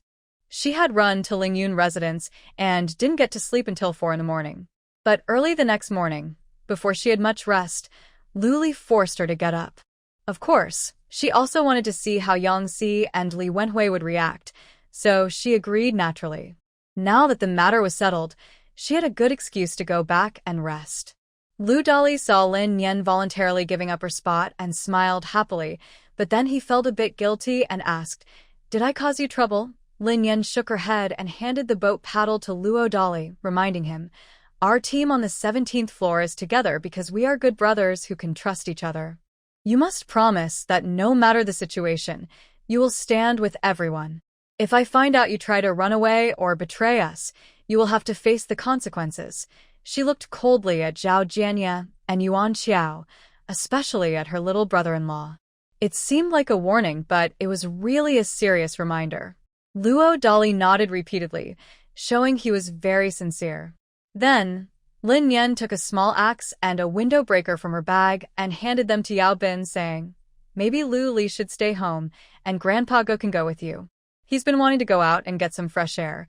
She had run to Lingyun residence and didn't get to sleep until 4 in the morning. But early the next morning, before she had much rest, Luli forced her to get up. Of course, she also wanted to see how Yang Si and Li Wenhui would react, so she agreed naturally. Now that the matter was settled, she had a good excuse to go back and rest. Lu Dali saw Lin Yan voluntarily giving up her spot and smiled happily, but then he felt a bit guilty and asked, "Did I cause you trouble?" Lin Yan shook her head and handed the boat paddle to Luo Dali, reminding him, "Our team on the 17th floor is together because we are good brothers who can trust each other. You must promise that no matter the situation, you will stand with everyone. If I find out you try to run away or betray us, you will have to face the consequences." She looked coldly at Zhao Jianya and Yuan Xiao, especially at her little brother-in-law. It seemed like a warning, but it was really a serious reminder. Luo Dali nodded repeatedly, showing he was very sincere. Then, Lin Yan took a small axe and a window breaker from her bag and handed them to Yao Bin, saying, "Maybe Lu Li should stay home, and Grandpa Go can go with you. He's been wanting to go out and get some fresh air."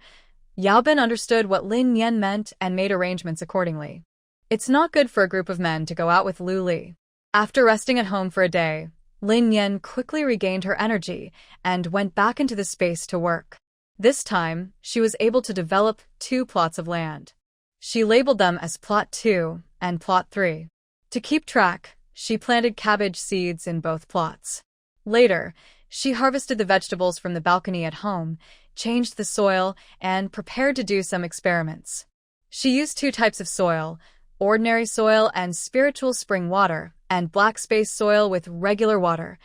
Yao Bin understood what Lin Yan meant and made arrangements accordingly. It's not good for a group of men to go out with Lu Li. After resting at home for a day, Lin Yan quickly regained her energy and went back into the space to work. This time, she was able to develop 2 plots of land. She labeled them as Plot 2 and Plot 3. To keep track, she planted cabbage seeds in both plots. Later, she harvested the vegetables from the balcony at home, changed the soil, and prepared to do some experiments. She used 2 types of soil, ordinary soil and spiritual spring water, and black space soil with regular water,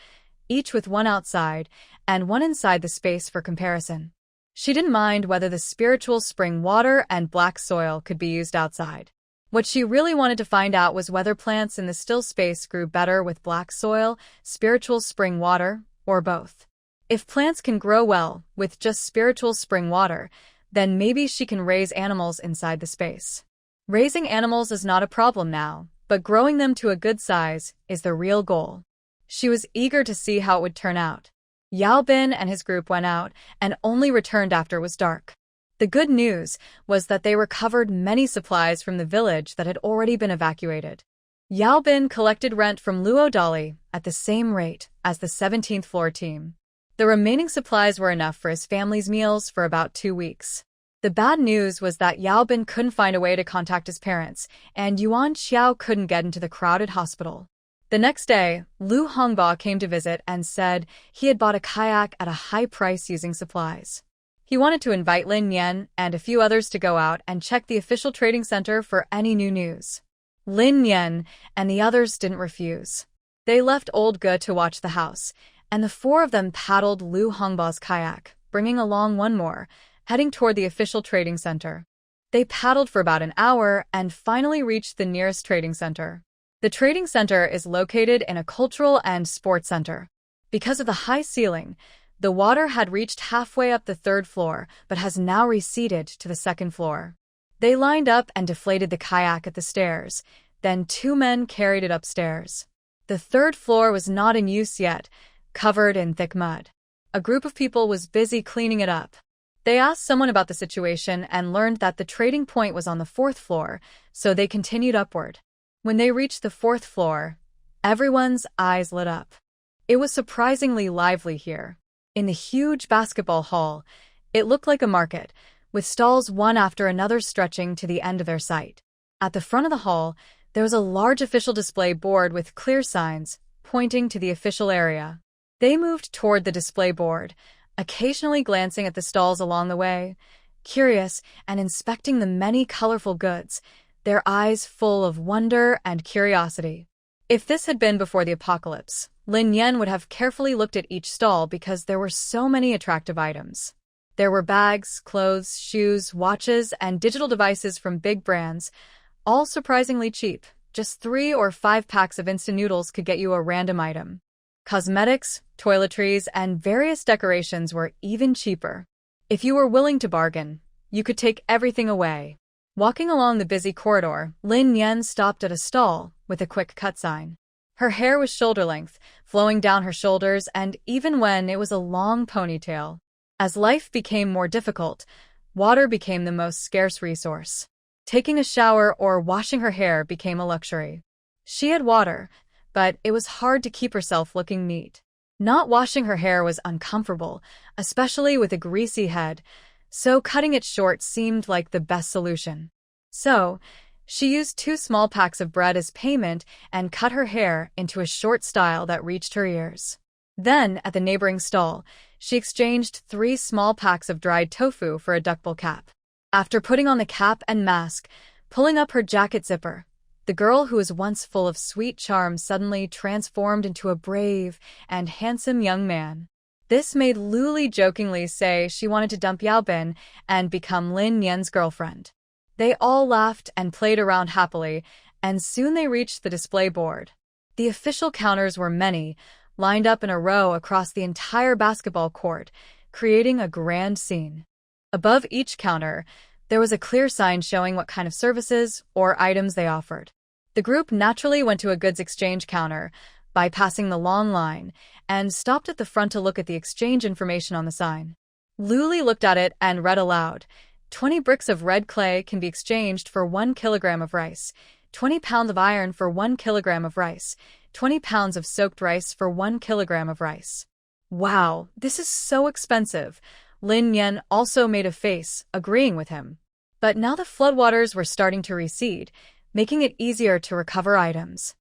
each with one outside and one inside the space for comparison. She didn't mind whether the spiritual spring water and black soil could be used outside. What she really wanted to find out was whether plants in the still space grew better with black soil, spiritual spring water, or both. If plants can grow well with just spiritual spring water, then maybe she can raise animals inside the space. Raising animals is not a problem now, but growing them to a good size is the real goal. She was eager to see how it would turn out. Yao Bin and his group went out and only returned after it was dark. The good news was that they recovered many supplies from the village that had already been evacuated. Yao Bin collected rent from Luo Dali at the same rate as the 17th floor team. The remaining supplies were enough for his family's meals for about 2 weeks. The bad news was that Yao Bin couldn't find a way to contact his parents, and Yuan Xiao couldn't get into the crowded hospital. The next day, Lu Hongba came to visit and said he had bought a kayak at a high price using supplies. He wanted to invite Lin Yan and a few others to go out and check the official trading center for any new news. Lin Yan and the others didn't refuse. They left old Ge to watch the house, and the four of them paddled Lu Hongba's kayak, bringing along one more, heading toward the official trading center. They paddled for about an hour and finally reached the nearest trading center. The trading center is located in a cultural and sports center. Because of the high ceiling, the water had reached halfway up the third floor, but has now receded to the second floor. They lined up and deflated the kayak at the stairs. Then two men carried it upstairs. The third floor was not in use yet, covered in thick mud. A group of people was busy cleaning it up. They asked someone about the situation and learned that the trading point was on the fourth floor, so they continued upward. When they reached the fourth floor, everyone's eyes lit up. It was surprisingly lively here. In the huge basketball hall, it looked like a market, with stalls one after another stretching to the end of their site. At the front of the hall, there was a large official display board with clear signs pointing to the official area. They moved toward the display board, occasionally glancing at the stalls along the way, curious and inspecting the many colorful goods, their eyes full of wonder and curiosity. If this had been before the apocalypse, Lin Yan would have carefully looked at each stall because there were so many attractive items. There were bags, clothes, shoes, watches, and digital devices from big brands, all surprisingly cheap. Just 3 or 5 packs of instant noodles could get you a random item. Cosmetics, toiletries, and various decorations were even cheaper. If you were willing to bargain, you could take everything away. Walking along the busy corridor, Lin Yan stopped at a stall with a quick cut sign. Her hair was shoulder-length, flowing down her shoulders, and even when it was a long ponytail. As life became more difficult, water became the most scarce resource. Taking a shower or washing her hair became a luxury. She had water, but it was hard to keep herself looking neat. Not washing her hair was uncomfortable, especially with a greasy head, so cutting it short seemed like the best solution. So, she used 2 small packs of bread as payment and cut her hair into a short style that reached her ears. Then, at the neighboring stall, she exchanged 3 small packs of dried tofu for a duckbill cap. After putting on the cap and mask, pulling up her jacket zipper, the girl who was once full of sweet charm suddenly transformed into a brave and handsome young man. This made Luli jokingly say she wanted to dump Yaobin and become Lin Yan's girlfriend. They all laughed and played around happily, and soon they reached the display board. The official counters were many, lined up in a row across the entire basketball court, creating a grand scene. Above each counter, there was a clear sign showing what kind of services or items they offered. The group naturally went to a goods exchange counter, bypassing the long line, and stopped at the front to look at the exchange information on the sign. Luli looked at it and read aloud, 20 bricks of red clay can be exchanged for 1 kilogram of rice, 20 pounds of iron for 1 kilogram of rice, 20 pounds of soaked rice for 1 kilogram of rice. Wow, this is so expensive. Lin Yan also made a face, agreeing with him. But now the floodwaters were starting to recede, making it easier to recover items.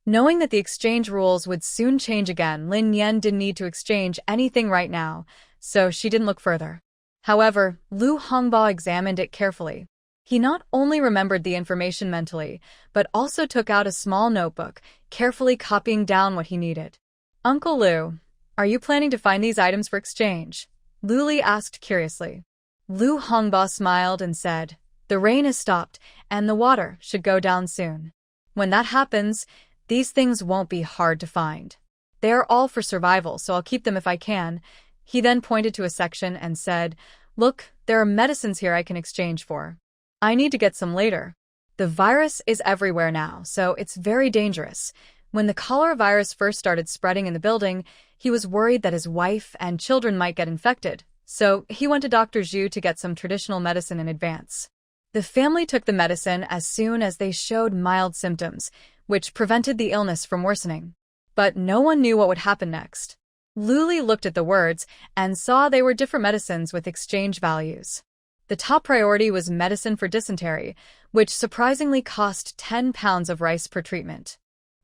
Knowing that the exchange rules would soon change again, Lin Yan didn't need to exchange anything right now, so she didn't look further. However, Lu Hongba examined it carefully. He not only remembered the information mentally, but also took out a small notebook, carefully copying down what he needed. "Uncle Lu, are you planning to find these items for exchange?" Luli asked curiously. Lu Hongba smiled and said, "The rain has stopped, and the water should go down soon. When that happens, these things won't be hard to find. They are all for survival, so I'll keep them if I can." He then pointed to a section and said, "Look, there are medicines here I can exchange for. I need to get some later. The virus is everywhere now, so it's very dangerous. When the cholera virus first started spreading in the building, he was worried that his wife and children might get infected, so he went to Dr. Zhu to get some traditional medicine in advance. The family took the medicine as soon as they showed mild symptoms, which prevented the illness from worsening. But no one knew what would happen next. Luli looked at the words and saw they were different medicines with exchange values. The top priority was medicine for dysentery, which surprisingly cost 10 pounds of rice per treatment.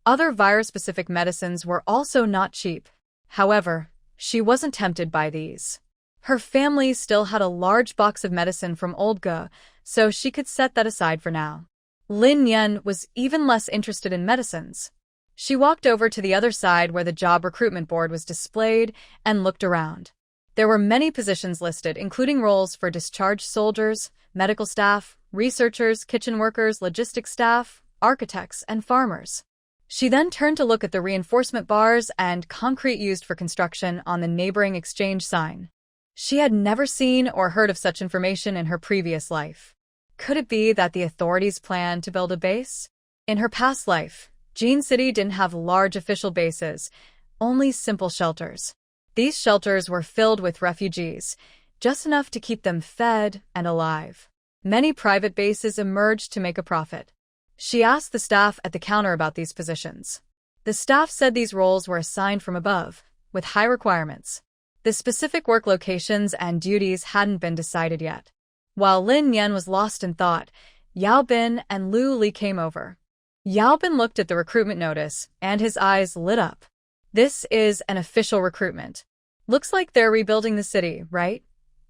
Other virus-specific medicines were also not cheap. However, she wasn't tempted by these. Her family still had a large box of medicine from Olga, so she could set that aside for now. Lin Yan was even less interested in medicines. She walked over to the other side where the job recruitment board was displayed and looked around. There were many positions listed, including roles for discharged soldiers, medical staff, researchers, kitchen workers, logistics staff, architects, and farmers. She then turned to look at the reinforcement bars and concrete used for construction on the neighboring exchange sign. She had never seen or heard of such information in her previous life. Could it be that the authorities planned to build a base? In her past life, Jean City didn't have large official bases, only simple shelters. These shelters were filled with refugees, just enough to keep them fed and alive. Many private bases emerged to make a profit. She asked the staff at the counter about these positions. The staff said these roles were assigned from above, with high requirements. The specific work locations and duties hadn't been decided yet. While Lin Yan was lost in thought, Yao Bin and Lu Li came over. Yao Bin looked at the recruitment notice, and his eyes lit up. This is an official recruitment. Looks like they're rebuilding the city, right?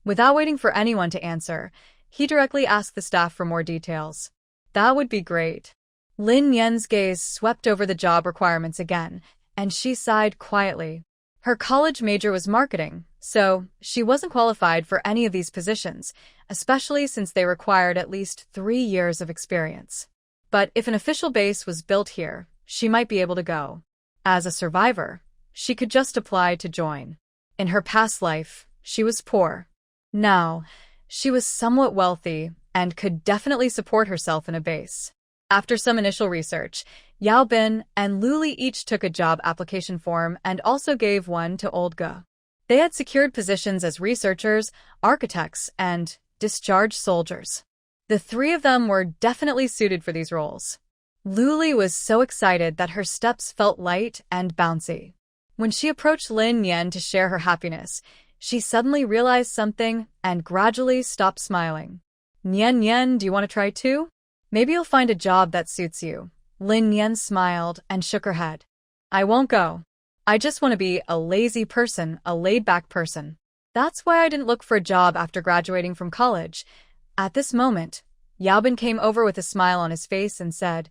Without waiting for anyone to answer, he directly asked the staff for more details. That would be great. Lin Yan's gaze swept over the job requirements again, and she sighed quietly. Her college major was marketing, so she wasn't qualified for any of these positions, especially since they required at least 3 years of experience. But if an official base was built here, she might be able to go. As a survivor, she could just apply to join. In her past life, she was poor. Now, she was somewhat wealthy and could definitely support herself in a base. After some initial research, Yao Bin and Lu Li each took a job application form and also gave one to Olga. They had secured positions as researchers, architects, and discharged soldiers. The 3 of them were definitely suited for these roles. Lu Li was so excited that her steps felt light and bouncy. When she approached Lin Yan to share her happiness, she suddenly realized something and gradually stopped smiling. "Nian Yan, do you want to try too? Maybe you'll find a job that suits you." Lin Yan smiled and shook her head. "I won't go. I just want to be a lazy person, a laid-back person. That's why I didn't look for a job after graduating from college." At this moment, Yao Bin came over with a smile on his face and said,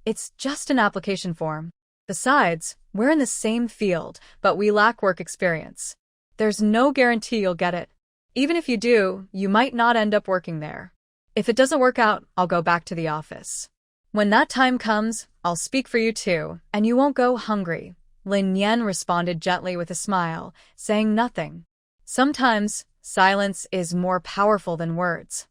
"It's just an application form. Besides, we're in the same field, but we lack work experience. There's no guarantee you'll get it. Even if you do, you might not end up working there. If it doesn't work out, I'll go back to the office. When that time comes, I'll speak for you too, and you won't go hungry." Lin Yan responded gently with a smile, saying nothing. Sometimes, silence is more powerful than words.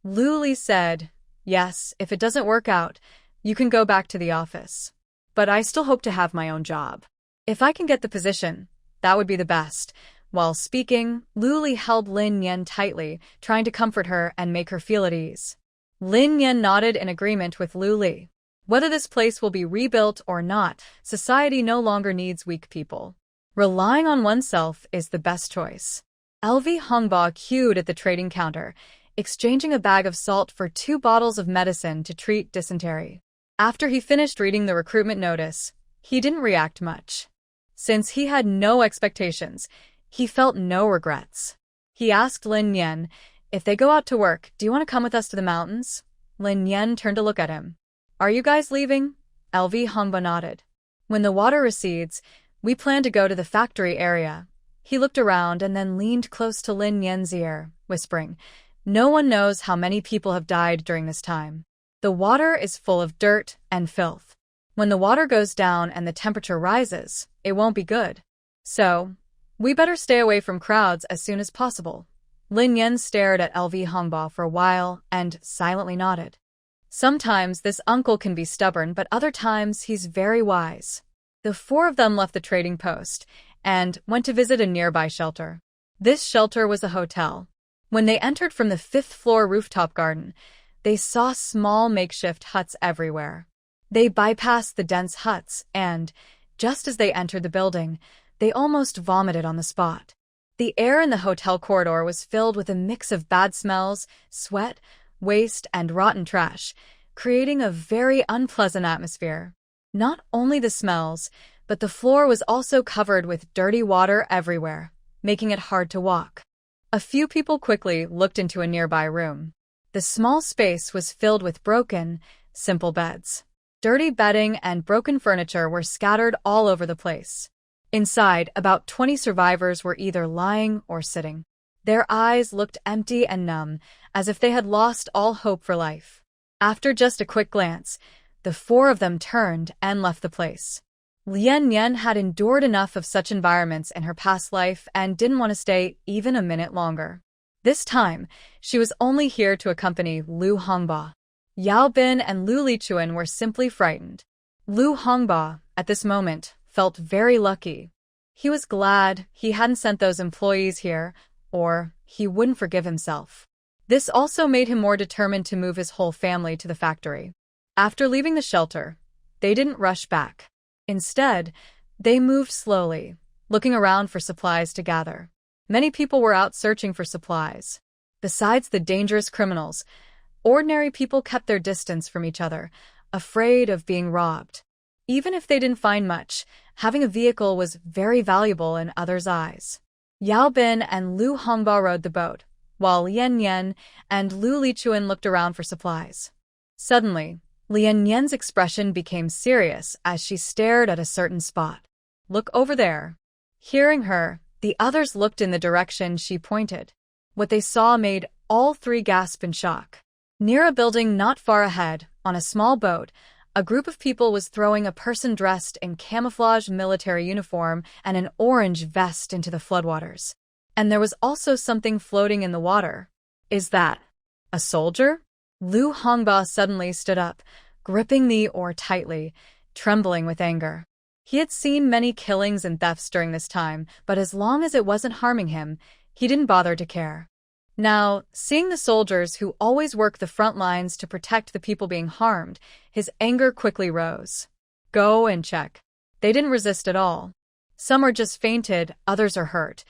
Lu Li said, "Yes, if it doesn't work out, you can go back to the office. But I still hope to have my own job. If I can get the position, that would be the best." While speaking, Lu Li held Lin Yan tightly, trying to comfort her and make her feel at ease. Lin Yan nodded in agreement with Lu Li. Whether this place will be rebuilt or not, society no longer needs weak people. Relying on oneself is the best choice. LV Hongba queued at the trading counter, exchanging a bag of salt for 2 bottles of medicine to treat dysentery. After he finished reading the recruitment notice, he didn't react much. Since he had no expectations, he felt no regrets. He asked Lin Yan, "If they go out to work, do you want to come with us to the mountains?" Lin Yan turned to look at him. "Are you guys leaving?" LV Hongba nodded. "When the water recedes, we plan to go to the factory area." He looked around and then leaned close to Lin Yan's ear, whispering, "No one knows how many people have died during this time. The water is full of dirt and filth. When the water goes down and the temperature rises, it won't be good. So, we better stay away from crowds as soon as possible." Lin Yan stared at LV Hongba for a while and silently nodded. Sometimes this uncle can be stubborn, but other times he's very wise. The 4 of them left the trading post and went to visit a nearby shelter. This shelter was a hotel. When they entered from the 5th-floor rooftop garden, they saw small makeshift huts everywhere. They bypassed the dense huts and, just as they entered the building, they almost vomited on the spot. The air in the hotel corridor was filled with a mix of bad smells, sweat, waste, and rotten trash, creating a very unpleasant atmosphere. Not only the smells, but the floor was also covered with dirty water everywhere, making it hard to walk. A few people quickly looked into a nearby room. The small space was filled with broken, simple beds. Dirty bedding and broken furniture were scattered all over the place. Inside, about 20 survivors were either lying or sitting. Their eyes looked empty and numb, as if they had lost all hope for life. After just a quick glance, the four of them turned and left the place. Lien Yen had endured enough of such environments in her past life and didn't want to stay even a minute longer. This time, she was only here to accompany Lu Hongba. Yao Bin and Lu Lichuan were simply frightened. Lu Hongba, at this moment, felt very lucky. He was glad he hadn't sent those employees here, or he wouldn't forgive himself. This also made him more determined to move his whole family to the factory. After leaving the shelter, they didn't rush back. Instead, they moved slowly, looking around for supplies to gather. Many people were out searching for supplies. Besides the dangerous criminals, ordinary people kept their distance from each other, afraid of being robbed. Even if they didn't find much, having a vehicle was very valuable in others' eyes. Yao Bin and Lu Hongba rowed the boat, while Lien Yen and Lu Lichuan looked around for supplies. Suddenly, Lien Yen's expression became serious as she stared at a certain spot. "Look over there." Hearing her, the others looked in the direction she pointed. What they saw made all three gasp in shock. Near a building not far ahead, on a small boat, a group of people was throwing a person dressed in camouflage military uniform and an orange vest into the floodwaters. And there was also something floating in the water. "Is that a soldier?" Lu Hongba suddenly stood up, gripping the oar tightly, trembling with anger. He had seen many killings and thefts during this time, but as long as it wasn't harming him, he didn't bother to care. Now, seeing the soldiers who always work the front lines to protect the people being harmed, his anger quickly rose. "Go and check." They didn't resist at all. "Some are just fainted, others are hurt.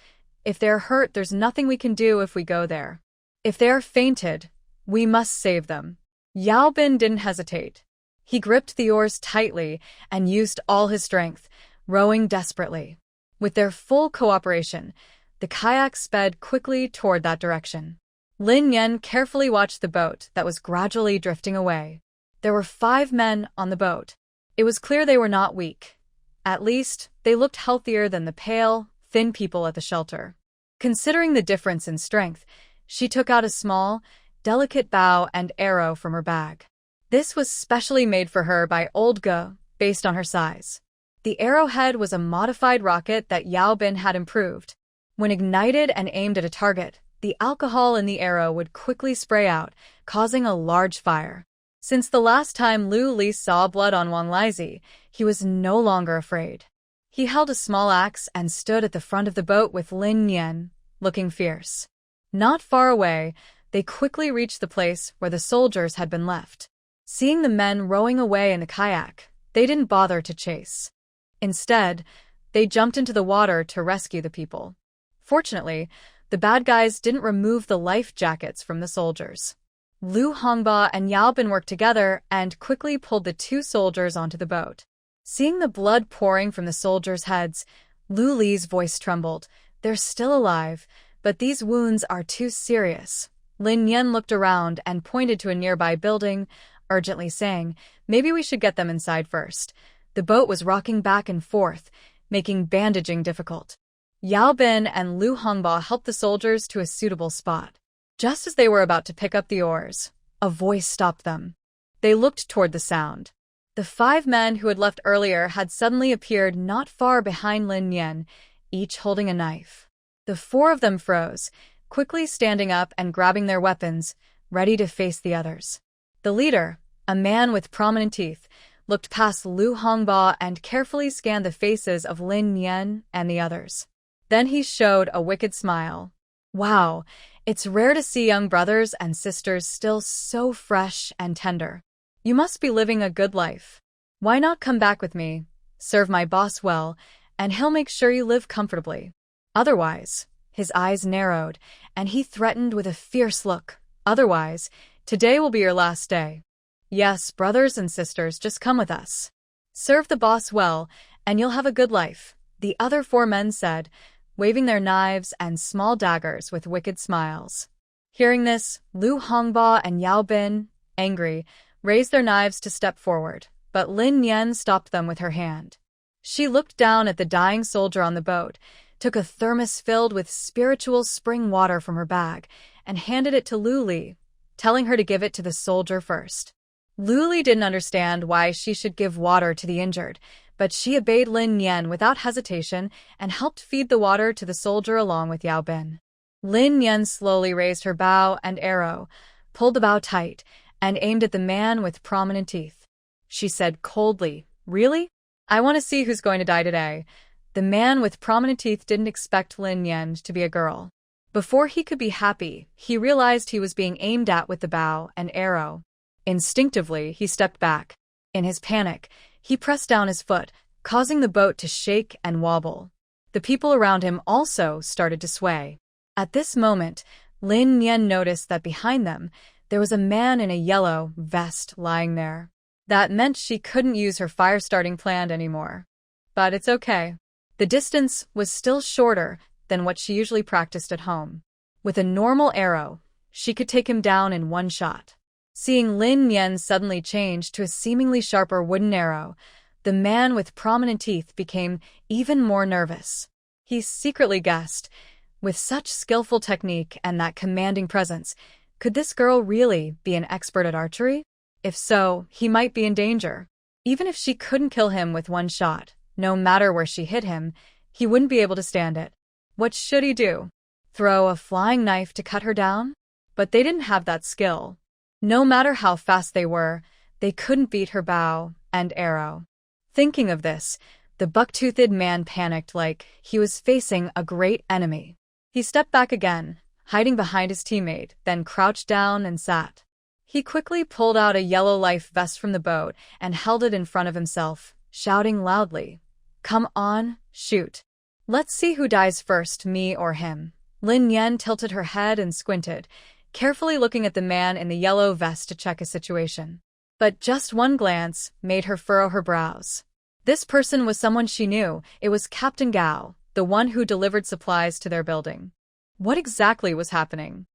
If they're hurt, there's nothing we can do if we go there. If they are fainted, we must save them." Yao Bin didn't hesitate. He gripped the oars tightly and used all his strength, rowing desperately. With their full cooperation, the kayak sped quickly toward that direction. Lin Yen carefully watched the boat that was gradually drifting away. There were 5 men on the boat. It was clear they were not weak. At least, they looked healthier than the pale, thin people at the shelter. Considering the difference in strength, she took out a small, delicate bow and arrow from her bag. This was specially made for her by Old Ge, based on her size. The arrowhead was a modified rocket that Yao Bin had improved. When ignited and aimed at a target, the alcohol in the arrow would quickly spray out, causing a large fire. Since the last time Lu Li saw blood on Wang Lizi, he was no longer afraid. He held a small axe and stood at the front of the boat with Lin Yen, looking fierce. Not far away, they quickly reached the place where the soldiers had been left. Seeing the men rowing away in the kayak, they didn't bother to chase. Instead, they jumped into the water to rescue the people. Fortunately, the bad guys didn't remove the life jackets from the soldiers. Lu Hongba and Yao Bin worked together and quickly pulled the 2 soldiers onto the boat. Seeing the blood pouring from the soldiers' heads, Lu Li's voice trembled. "They're still alive, but these wounds are too serious." Lin Yen looked around and pointed to a nearby building, urgently saying, "Maybe we should get them inside first." The boat was rocking back and forth, making bandaging difficult. Yao Bin and Lu Hongba helped the soldiers to a suitable spot. Just as they were about to pick up the oars, a voice stopped them. They looked toward the sound. The 5 men who had left earlier had suddenly appeared not far behind Lin Yen, each holding a knife. The 4 of them froze, quickly standing up and grabbing their weapons, ready to face the others. The leader, a man with prominent teeth, looked past Lu Hongba and carefully scanned the faces of Lin Yen and the others. Then he showed a wicked smile. "Wow, it's rare to see young brothers and sisters still so fresh and tender. You must be living a good life. Why not come back with me, serve my boss well, and he'll make sure you live comfortably. Otherwise," his eyes narrowed, and he threatened with a fierce look, "otherwise, today will be your last day. Yes, brothers and sisters, just come with us." Serve the boss well, and you'll have a good life, the other 4 men said, waving their knives and small daggers with wicked smiles. Hearing this, Lu Hongba and Yao Bin, angry, raised their knives to step forward, but Lin Yan stopped them with her hand. She looked down at the dying soldier on the boat, took a thermos filled with spiritual spring water from her bag, and handed it to Lu Li, telling her to give it to the soldier first. Lu Li didn't understand why she should give water to the injured, but she obeyed Lin Yan without hesitation and helped feed the water to the soldier along with Yao Bin. Lin Yan slowly raised her bow and arrow, pulled the bow tight, and aimed at the man with prominent teeth. She said coldly, "Really? I want to see who's going to die today." The man with prominent teeth didn't expect Lin Yan to be a girl. Before he could be happy, he realized he was being aimed at with the bow and arrow. Instinctively, he stepped back. In his panic, he pressed down his foot, causing the boat to shake and wobble. The people around him also started to sway. At this moment, Lin Yan noticed that behind them, there was a man in a yellow vest lying there. That meant she couldn't use her fire-starting plan anymore. But it's okay. The distance was still shorter than what she usually practiced at home. With a normal arrow, she could take him down in one shot. Seeing Lin Yan suddenly change to a seemingly sharper wooden arrow, the man with prominent teeth became even more nervous. He secretly guessed, with such skillful technique and that commanding presence, could this girl really be an expert at archery? If so, he might be in danger. Even if she couldn't kill him with one shot, no matter where she hit him, he wouldn't be able to stand it. What should he do? Throw a flying knife to cut her down? But they didn't have that skill. No matter how fast they were, they couldn't beat her bow and arrow. Thinking of this, the buck-toothed man panicked like he was facing a great enemy. He stepped back again, hiding behind his teammate, then crouched down and sat. He quickly pulled out a yellow life vest from the boat and held it in front of himself, shouting loudly, "Come on, shoot. Let's see who dies first, me or him." Lin Yan tilted her head and squinted, carefully looking at the man in the yellow vest to check his situation. But just one glance made her furrow her brows. This person was someone she knew. It was Captain Gao, the one who delivered supplies to their building. What exactly was happening?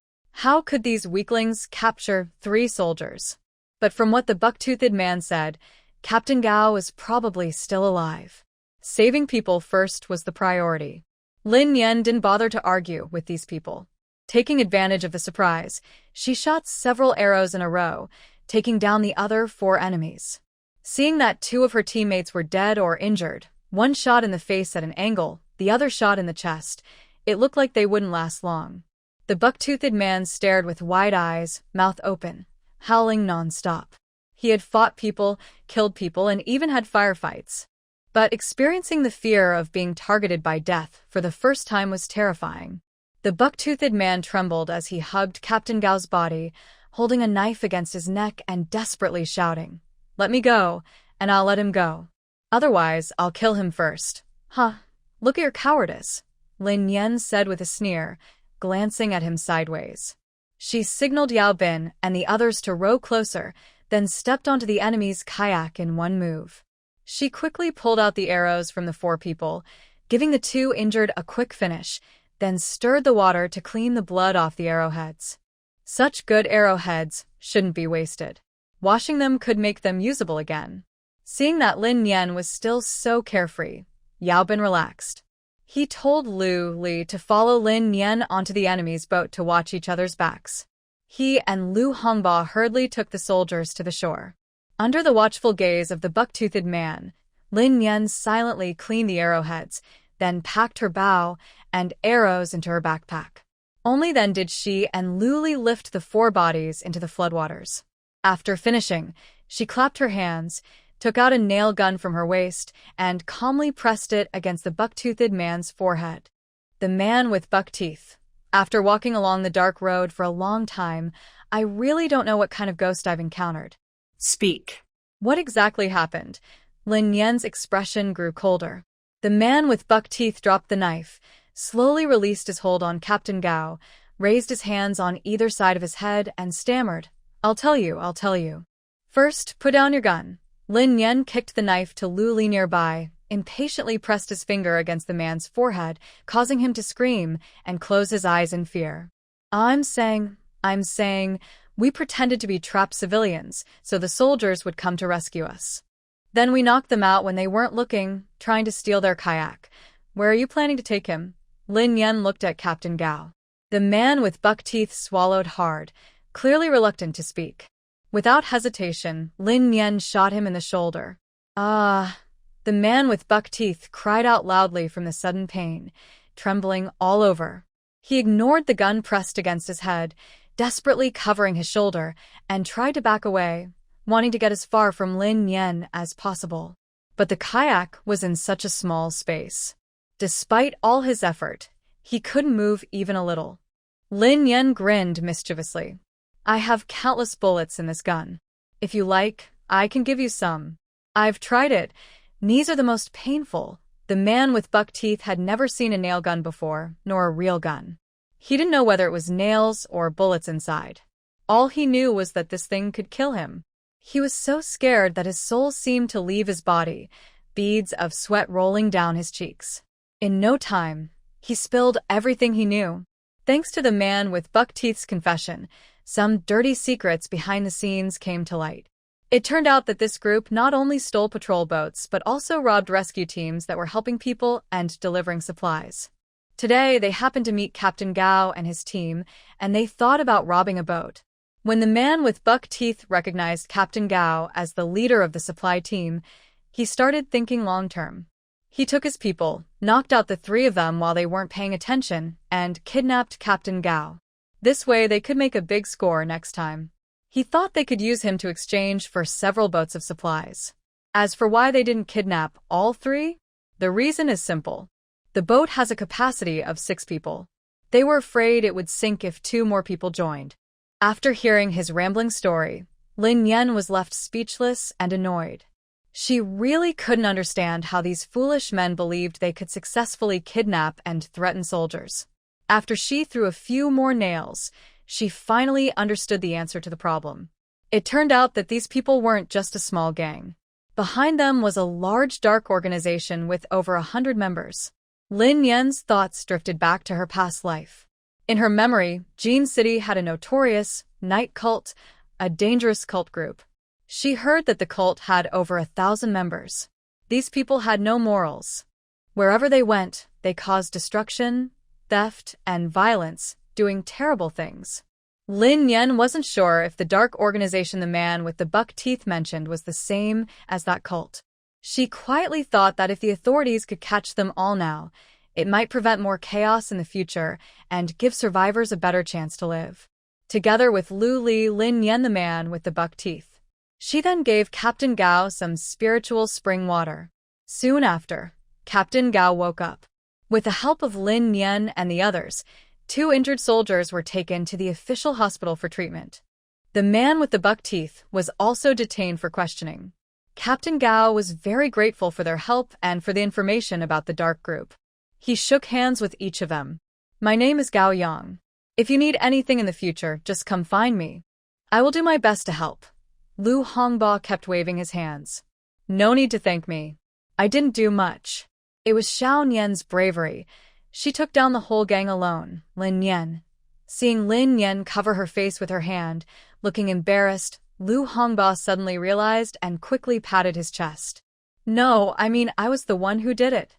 How could these weaklings capture 3 soldiers? But from what the buck-toothed man said, Captain Gao was probably still alive. Saving people first was the priority. Lin Yan didn't bother to argue with these people. Taking advantage of the surprise, she shot several arrows in a row, taking down the other 4 enemies. Seeing that 2 of her teammates were dead or injured, one shot in the face at an angle, the other shot in the chest, it looked like they wouldn't last long. The buck-toothed man stared with wide eyes, mouth open, howling non-stop. He had fought people, killed people, and even had firefights. But experiencing the fear of being targeted by death for the first time was terrifying. The buck-toothed man trembled as he hugged Captain Gao's body, holding a knife against his neck and desperately shouting, "Let me go, and I'll let him go. Otherwise, I'll kill him first." "Huh, look at your cowardice," Lin Yan said with a sneer, glancing at him sideways. She signaled Yao Bin and the others to row closer, then stepped onto the enemy's kayak in one move. She quickly pulled out the arrows from the 4 people, giving the 2 injured a quick finish, then stirred the water to clean the blood off the arrowheads. Such good arrowheads shouldn't be wasted. Washing them could make them usable again. Seeing that Lin Yan was still so carefree, Yao Bin relaxed. He told Lu Li to follow Lin Yan onto the enemy's boat to watch each other's backs. He and Lu Hongba hurriedly took the soldiers to the shore. Under the watchful gaze of the buck-toothed man, Lin Yan silently cleaned the arrowheads, then packed her bow and arrows into her backpack. Only then did she and Lu Li lift the 4 bodies into the floodwaters. After finishing, she clapped her hands, took out a nail gun from her waist, and calmly pressed it against the buck-toothed man's forehead. The man with buck teeth. After walking along the dark road for a long time, I really don't know what kind of ghost I've encountered. Speak. What exactly happened? Lin Yan's expression grew colder. The man with buck teeth dropped the knife, slowly released his hold on Captain Gao, raised his hands on either side of his head, and stammered, I'll tell you. First, put down your gun. Lin Yen kicked the knife to Lu Li nearby, impatiently pressed his finger against the man's forehead, causing him to scream and close his eyes in fear. I'm saying, we pretended to be trapped civilians so the soldiers would come to rescue us. Then we knocked them out when they weren't looking, trying to steal their kayak. Where are you planning to take him? Lin Yen looked at Captain Gao. The man with buck teeth swallowed hard, clearly reluctant to speak. Without hesitation, Lin Yen shot him in the shoulder. Ah! The man with buck teeth cried out loudly from the sudden pain, trembling all over. He ignored the gun pressed against his head, desperately covering his shoulder, and tried to back away, wanting to get as far from Lin Yen as possible. But the kayak was in such a small space. Despite all his effort, he couldn't move even a little. Lin Yen grinned mischievously. I have countless bullets in this gun. If you like, I can give you some. I've tried it. These are the most painful. The man with buck teeth had never seen a nail gun before, nor a real gun. He didn't know whether it was nails or bullets inside. All he knew was that this thing could kill him. He was so scared that his soul seemed to leave his body, beads of sweat rolling down his cheeks. In no time, he spilled everything he knew. Thanks to the man with buck teeth's confession, some dirty secrets behind the scenes came to light. It turned out that this group not only stole patrol boats but also robbed rescue teams that were helping people and delivering supplies. Today, they happened to meet Captain Gao and his team, and they thought about robbing a boat. When the man with buck teeth recognized Captain Gao as the leader of the supply team, he started thinking long-term. He took his people, knocked out the three of them while they weren't paying attention, and kidnapped Captain Gao. This way, they could make a big score next time. He thought they could use him to exchange for several boats of supplies. As for why they didn't kidnap all three, the reason is simple. The boat has a capacity of 6 people. They were afraid it would sink if 2 more people joined. After hearing his rambling story, Lin Yen was left speechless and annoyed. She really couldn't understand how these foolish men believed they could successfully kidnap and threaten soldiers. After she threw a few more nails, she finally understood the answer to the problem. It turned out that these people weren't just a small gang. Behind them was a large dark organization with over 100 members. Lin Yen's thoughts drifted back to her past life. In her memory, Jean City had a notorious night cult, a dangerous cult group. She heard that the cult had over 1,000 members. These people had no morals. Wherever they went, they caused destruction, theft, and violence, doing terrible things. Lin Yen wasn't sure if the dark organization the man with the buck teeth mentioned was the same as that cult. She quietly thought that if the authorities could catch them all now, it might prevent more chaos in the future and give survivors a better chance to live. Together with Lu Li, Lin Yen the man with the buck teeth. She then gave Captain Gao some spiritual spring water. Soon after, Captain Gao woke up. With the help of Lin Yen and the others, 2 injured soldiers were taken to the official hospital for treatment. The man with the buck teeth was also detained for questioning. Captain Gao was very grateful for their help and for the information about the dark group. He shook hands with each of them. My name is Gao Yang. If you need anything in the future, just come find me. I will do my best to help. Lu Hongba kept waving his hands. No need to thank me. I didn't do much. It was Xiao Nian's bravery. She took down the whole gang alone, Lin Yen. Seeing Lin Yen cover her face with her hand, looking embarrassed, Lu Hongba suddenly realized and quickly patted his chest. No, I was the one who did it.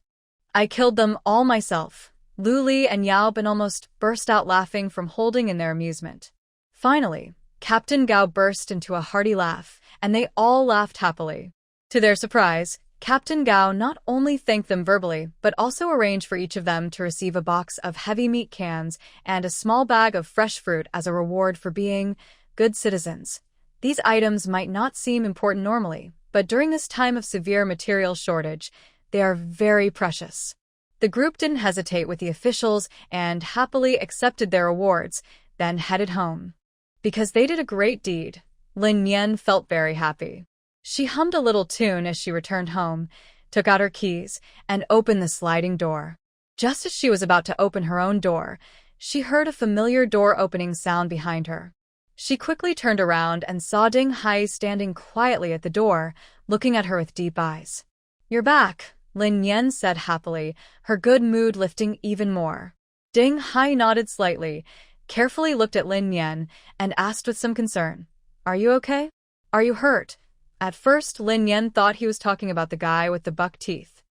I killed them all myself. Lu Li and Yao Bin almost burst out laughing from holding in their amusement. Finally, Captain Gao burst into a hearty laugh, and they all laughed happily. To their surprise, Captain Gao not only thanked them verbally, but also arranged for each of them to receive a box of heavy meat cans and a small bag of fresh fruit as a reward for being good citizens. These items might not seem important normally, but during this time of severe material shortage, they are very precious. The group didn't hesitate with the officials and happily accepted their awards, then headed home. Because they did a great deed, Lin Yen felt very happy. She hummed a little tune as she returned home, took out her keys, and opened the sliding door. Just as she was about to open her own door, she heard a familiar door-opening sound behind her. She quickly turned around and saw Ding Hai standing quietly at the door, looking at her with deep eyes. "You're back," Lin Yan said happily, her good mood lifting even more. Ding Hai nodded slightly, carefully looked at Lin Yan, and asked with some concern, "Are you okay? Are you hurt?" At first, Lin Yan thought he was talking about the guy with the buck teeth.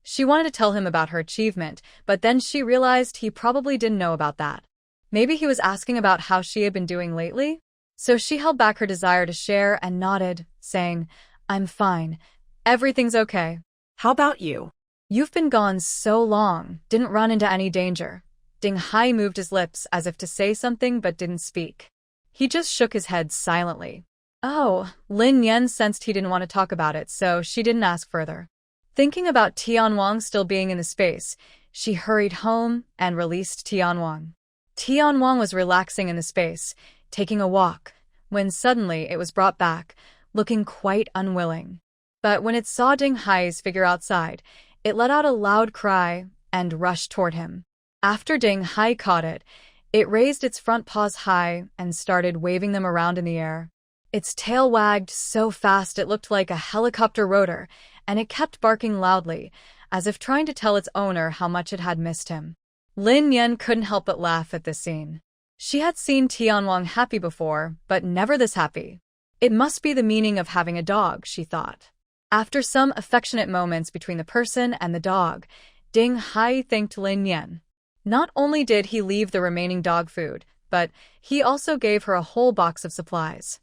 She wanted to tell him about her achievement, but then she realized he probably didn't know about that. Maybe he was asking about how she had been doing lately? So she held back her desire to share and nodded, saying, "I'm fine. Everything's okay." How about you? "You've been gone so long, didn't run into any danger." Ding Hai moved his lips as if to say something but didn't speak. He just shook his head silently. Oh, Lin Yan sensed he didn't want to talk about it, so she didn't ask further. Thinking about Tianwang still being in the space, she hurried home and released Tianwang. Tianwang was relaxing in the space, taking a walk, when suddenly it was brought back, looking quite unwilling. But when it saw Ding Hai's figure outside, it let out a loud cry and rushed toward him. After Ding Hai caught it, it raised its front paws high and started waving them around in the air. Its tail wagged so fast it looked like a helicopter rotor, and it kept barking loudly, as if trying to tell its owner how much it had missed him. Lin Yan couldn't help but laugh at this scene. She had seen Tianwang happy before, but never this happy. It must be the meaning of having a dog, she thought. After some affectionate moments between the person and the dog, Ding Hai thanked Lin Yan. Not only did he leave the remaining dog food, but he also gave her a whole box of supplies.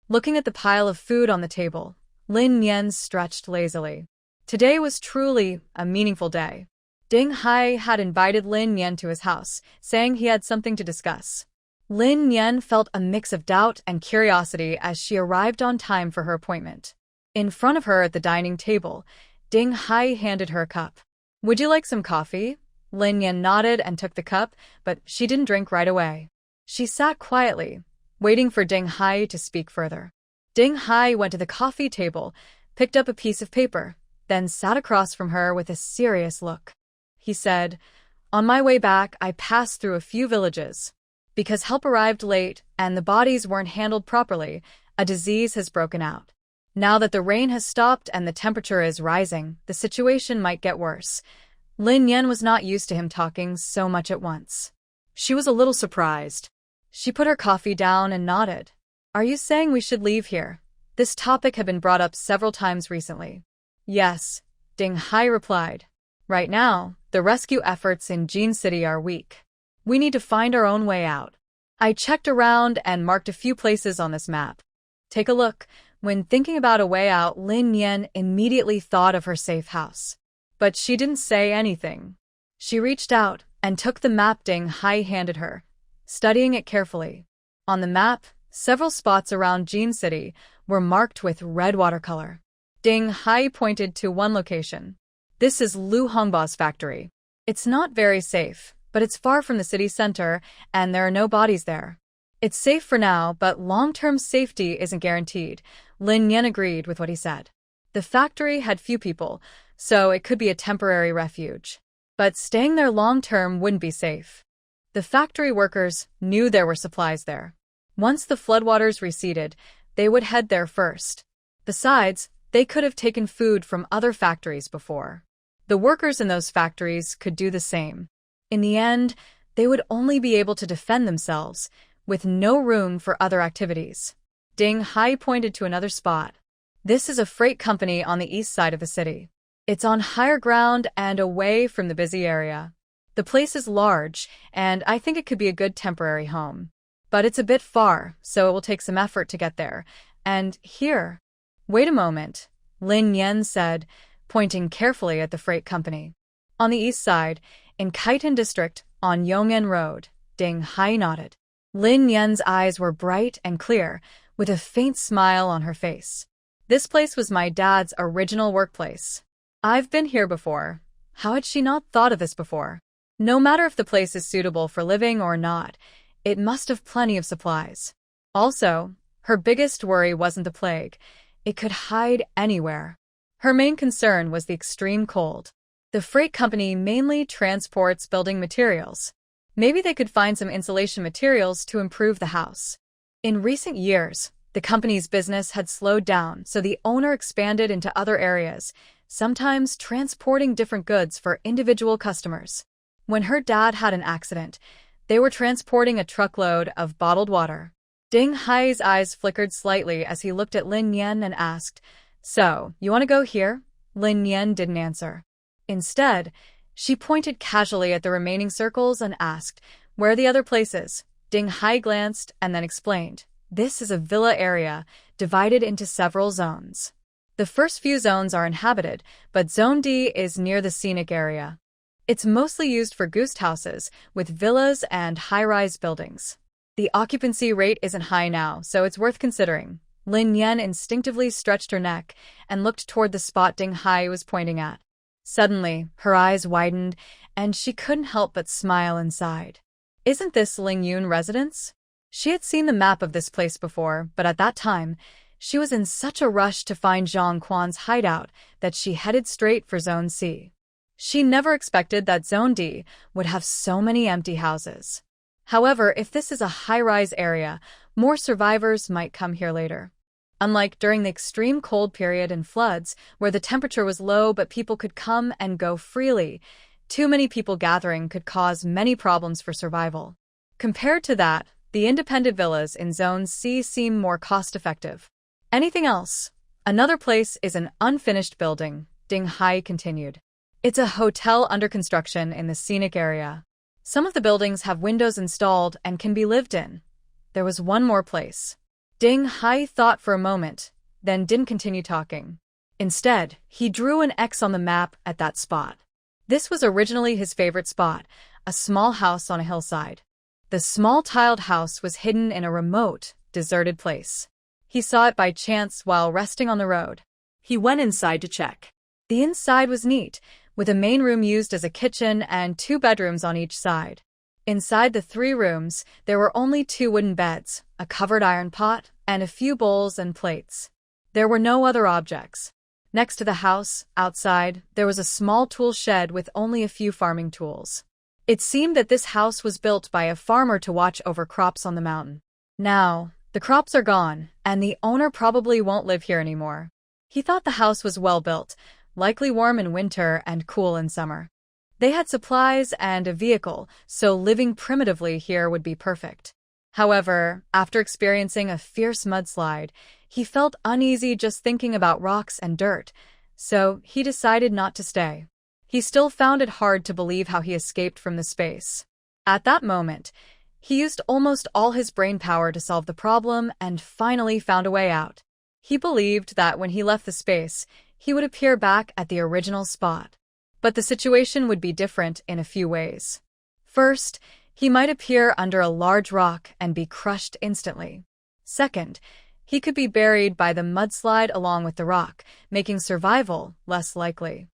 Looking at the pile of food on the table, Lin Yan stretched lazily. Today was truly a meaningful day. Ding Hai had invited Lin Yan to his house, saying he had something to discuss. Lin Yan felt a mix of doubt and curiosity as she arrived on time for her appointment. In front of her at the dining table, Ding Hai handed her a cup. "Would you like some coffee?" Lin Yan nodded and took the cup, but she didn't drink right away. She sat quietly, waiting for Ding Hai to speak further. Ding Hai went to the coffee table, picked up a piece of paper, then sat across from her with a serious look. He said, "On my way back, I passed through a few villages. Because help arrived late and the bodies weren't handled properly, a disease has broken out. Now that the rain has stopped and the temperature is rising, the situation might get worse." Lin Yan was not used to him talking so much at once. She was a little surprised. She put her coffee down and nodded. "Are you saying we should leave here?" This topic had been brought up several times recently. "Yes," Ding Hai replied. "Right now, the rescue efforts in Jin City are weak. We need to find our own way out. I checked around and marked a few places on this map. Take a look." When thinking about a way out, Lin Yan immediately thought of her safe house. But she didn't say anything. She reached out and took the map Ding Hai handed her, studying it carefully. On the map, several spots around Jin City were marked with red watercolor. Ding Hai pointed to one location. "This is Lu Hongba's factory. It's not very safe, but it's far from the city center and there are no bodies there. It's safe for now, but long-term safety isn't guaranteed." Lin Yan agreed with what he said. The factory had few people, so it could be a temporary refuge. But staying there long-term wouldn't be safe. The factory workers knew there were supplies there. Once the floodwaters receded, they would head there first. Besides, they could have taken food from other factories before. The workers in those factories could do the same. In the end, they would only be able to defend themselves, with no room for other activities. Ding Hai pointed to another spot. "This is a freight company on the east side of the city. It's on higher ground and away from the busy area. The place is large, and I think it could be a good temporary home. But it's a bit far, so it will take some effort to get there. And here—" "Wait a moment," Lin Yan said, pointing carefully at the freight company. "On the east side, in Kaitan District, on Yong'an Road." Ding Hai nodded. Lin Yan's eyes were bright and clear, with a faint smile on her face. "This place was my dad's original workplace. I've been here before." How had she not thought of this before? No matter if the place is suitable for living or not, it must have plenty of supplies. Also, her biggest worry wasn't the plague. It could hide anywhere. Her main concern was the extreme cold. The freight company mainly transports building materials. Maybe they could find some insulation materials to improve the house. In recent years, the company's business had slowed down, so the owner expanded into other areas, sometimes transporting different goods for individual customers. When her dad had an accident, they were transporting a truckload of bottled water. Ding Hai's eyes flickered slightly as he looked at Lin Yan and asked, "So, you want to go here?" Lin Yan didn't answer. Instead, she pointed casually at the remaining circles and asked, "Where are the other places?" Ding Hai glanced and then explained, "This is a villa area, divided into several zones. The first few zones are inhabited, but Zone D is near the scenic area. It's mostly used for guest houses, with villas and high-rise buildings. The occupancy rate isn't high now, so it's worth considering." Lin Yan instinctively stretched her neck and looked toward the spot Ding Hai was pointing at. Suddenly, her eyes widened, and she couldn't help but smile inside. Isn't this Ling Yun residence? She had seen the map of this place before, but at that time, she was in such a rush to find Zhang Quan's hideout that she headed straight for Zone C. She never expected that Zone D would have so many empty houses. However, if this is a high-rise area, more survivors might come here later. Unlike during the extreme cold period and floods, where the temperature was low but people could come and go freely, too many people gathering could cause many problems for survival. Compared to that, the independent villas in Zone C seem more cost-effective. Anything else? Another place is an unfinished building, Ding Hai continued. It's a hotel under construction in the scenic area. Some of the buildings have windows installed and can be lived in. There was one more place. Ding Hai thought for a moment, then didn't continue talking. Instead, he drew an X on the map at that spot. This was originally his favorite spot, a small house on a hillside. The small tiled house was hidden in a remote, deserted place. He saw it by chance while resting on the road. He went inside to check. The inside was neat, with a main room used as a kitchen and 2 bedrooms on each side. Inside the 3 rooms, there were only 2 wooden beds, a covered iron pot, and a few bowls and plates. There were no other objects. Next to the house, outside, there was a small tool shed with only a few farming tools. It seemed that this house was built by a farmer to watch over crops on the mountain. Now, the crops are gone, and the owner probably won't live here anymore. He thought the house was well built, likely warm in winter and cool in summer. They had supplies and a vehicle, so living primitively here would be perfect. However, after experiencing a fierce mudslide, he felt uneasy just thinking about rocks and dirt, so he decided not to stay. He still found it hard to believe how he escaped from the space. At that moment, he used almost all his brain power to solve the problem and finally found a way out. He believed that when he left the space, he would appear back at the original spot. But the situation would be different in a few ways. First, he might appear under a large rock and be crushed instantly. Second, he could be buried by the mudslide along with the rock, making survival less likely.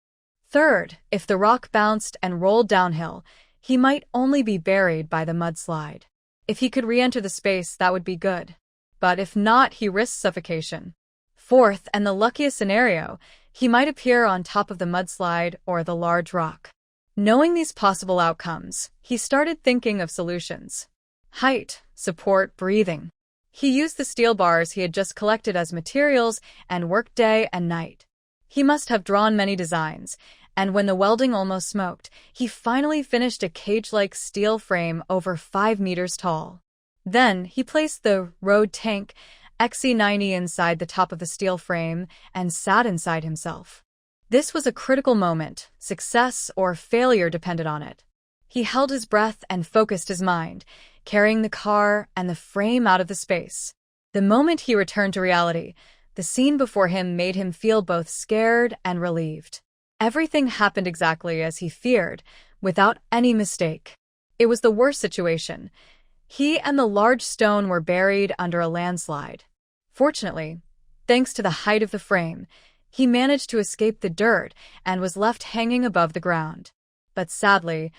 Third, if the rock bounced and rolled downhill, he might only be buried by the mudslide. If he could re-enter the space, that would be good. But if not, he risked suffocation. Fourth, and the luckiest scenario, he might appear on top of the mudslide or the large rock. Knowing these possible outcomes, he started thinking of solutions. Height, support, breathing. He used the steel bars he had just collected as materials and worked day and night. He must have drawn many designs, and when the welding almost smoked, he finally finished a cage-like steel frame over 5 meters tall. Then, he placed the road tank XC90 inside the top of the steel frame and sat inside himself. This was a critical moment. Success or failure depended on it. He held his breath and focused his mind, carrying the car and the frame out of the space. The moment he returned to reality, the scene before him made him feel both scared and relieved. Everything happened exactly as he feared, without any mistake. It was the worst situation. He and the large stone were buried under a landslide. Fortunately, thanks to the height of the frame, he managed to escape the dirt and was left hanging above the ground. But sadly,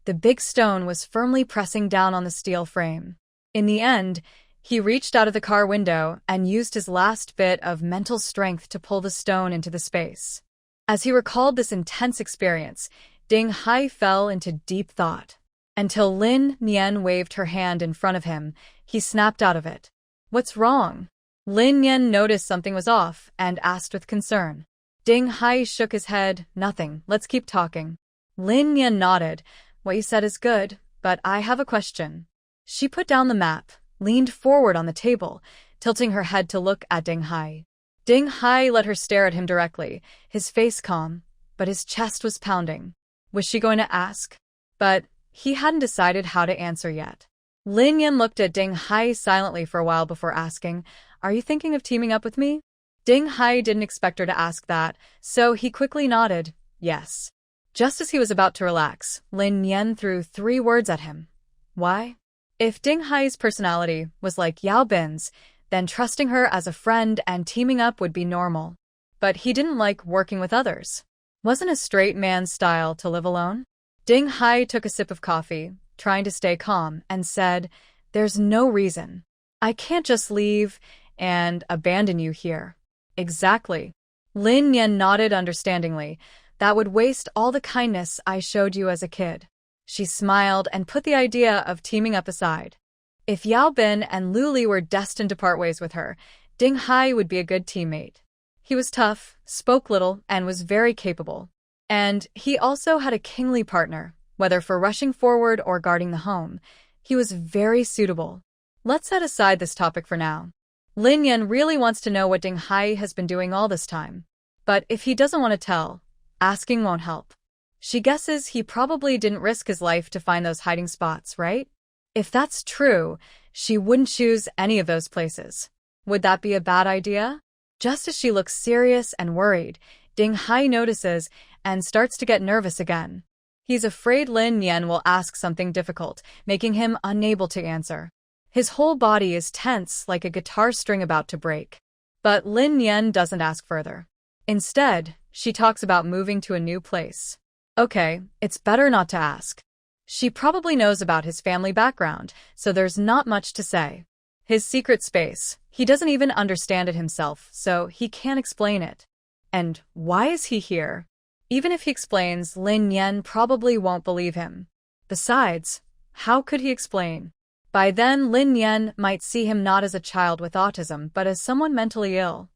the big stone was firmly pressing down on the steel frame. In the end, he reached out of the car window and used his last bit of mental strength to pull the stone into the space. As he recalled this intense experience, Ding Hai fell into deep thought. Until Lin Nian waved her hand in front of him, he snapped out of it. What's wrong? Lin Yan noticed something was off and asked with concern. Ding Hai shook his head. Nothing, let's keep talking. Lin Yan nodded. What you said is good, but I have a question. She put down the map, leaned forward on the table, tilting her head to look at Ding Hai. Ding Hai let her stare at him directly, his face calm, but his chest was pounding. Was she going to ask? But he hadn't decided how to answer yet. Lin Yan looked at Ding Hai silently for a while before asking, Are you thinking of teaming up with me? Ding Hai didn't expect her to ask that, so he quickly nodded, yes. Just as he was about to relax, Lin Yan threw 3 words at him. Why? If Ding Hai's personality was like Yao Bin's, then trusting her as a friend and teaming up would be normal. But he didn't like working with others. Wasn't a straight man's style to live alone? Ding Hai took a sip of coffee, trying to stay calm, and said, There's no reason. I can't just leave and abandon you here. Exactly. Lin Yan nodded understandingly. That would waste all the kindness I showed you as a kid. She smiled and put the idea of teaming up aside. If Yao Bin and Lu Li were destined to part ways with her, Ding Hai would be a good teammate. He was tough, spoke little, and was very capable. And he also had a kingly partner, whether for rushing forward or guarding the home. He was very suitable. Let's set aside this topic for now. Lin Yan really wants to know what Ding Hai has been doing all this time. But if he doesn't want to tell, asking won't help. She guesses he probably didn't risk his life to find those hiding spots, right? If that's true, she wouldn't choose any of those places. Would that be a bad idea? Just as she looks serious and worried, Ding Hai notices and starts to get nervous again. He's afraid Lin Yan will ask something difficult, making him unable to answer. His whole body is tense like a guitar string about to break. But Lin Yan doesn't ask further. Instead, she talks about moving to a new place. Okay, it's better not to ask. She probably knows about his family background, so there's not much to say. His secret space, he doesn't even understand it himself, so he can't explain it. And why is he here? Even if he explains, Lin Yan probably won't believe him. Besides, how could he explain? By then, Lin Yan might see him not as a child with autism, but as someone mentally ill.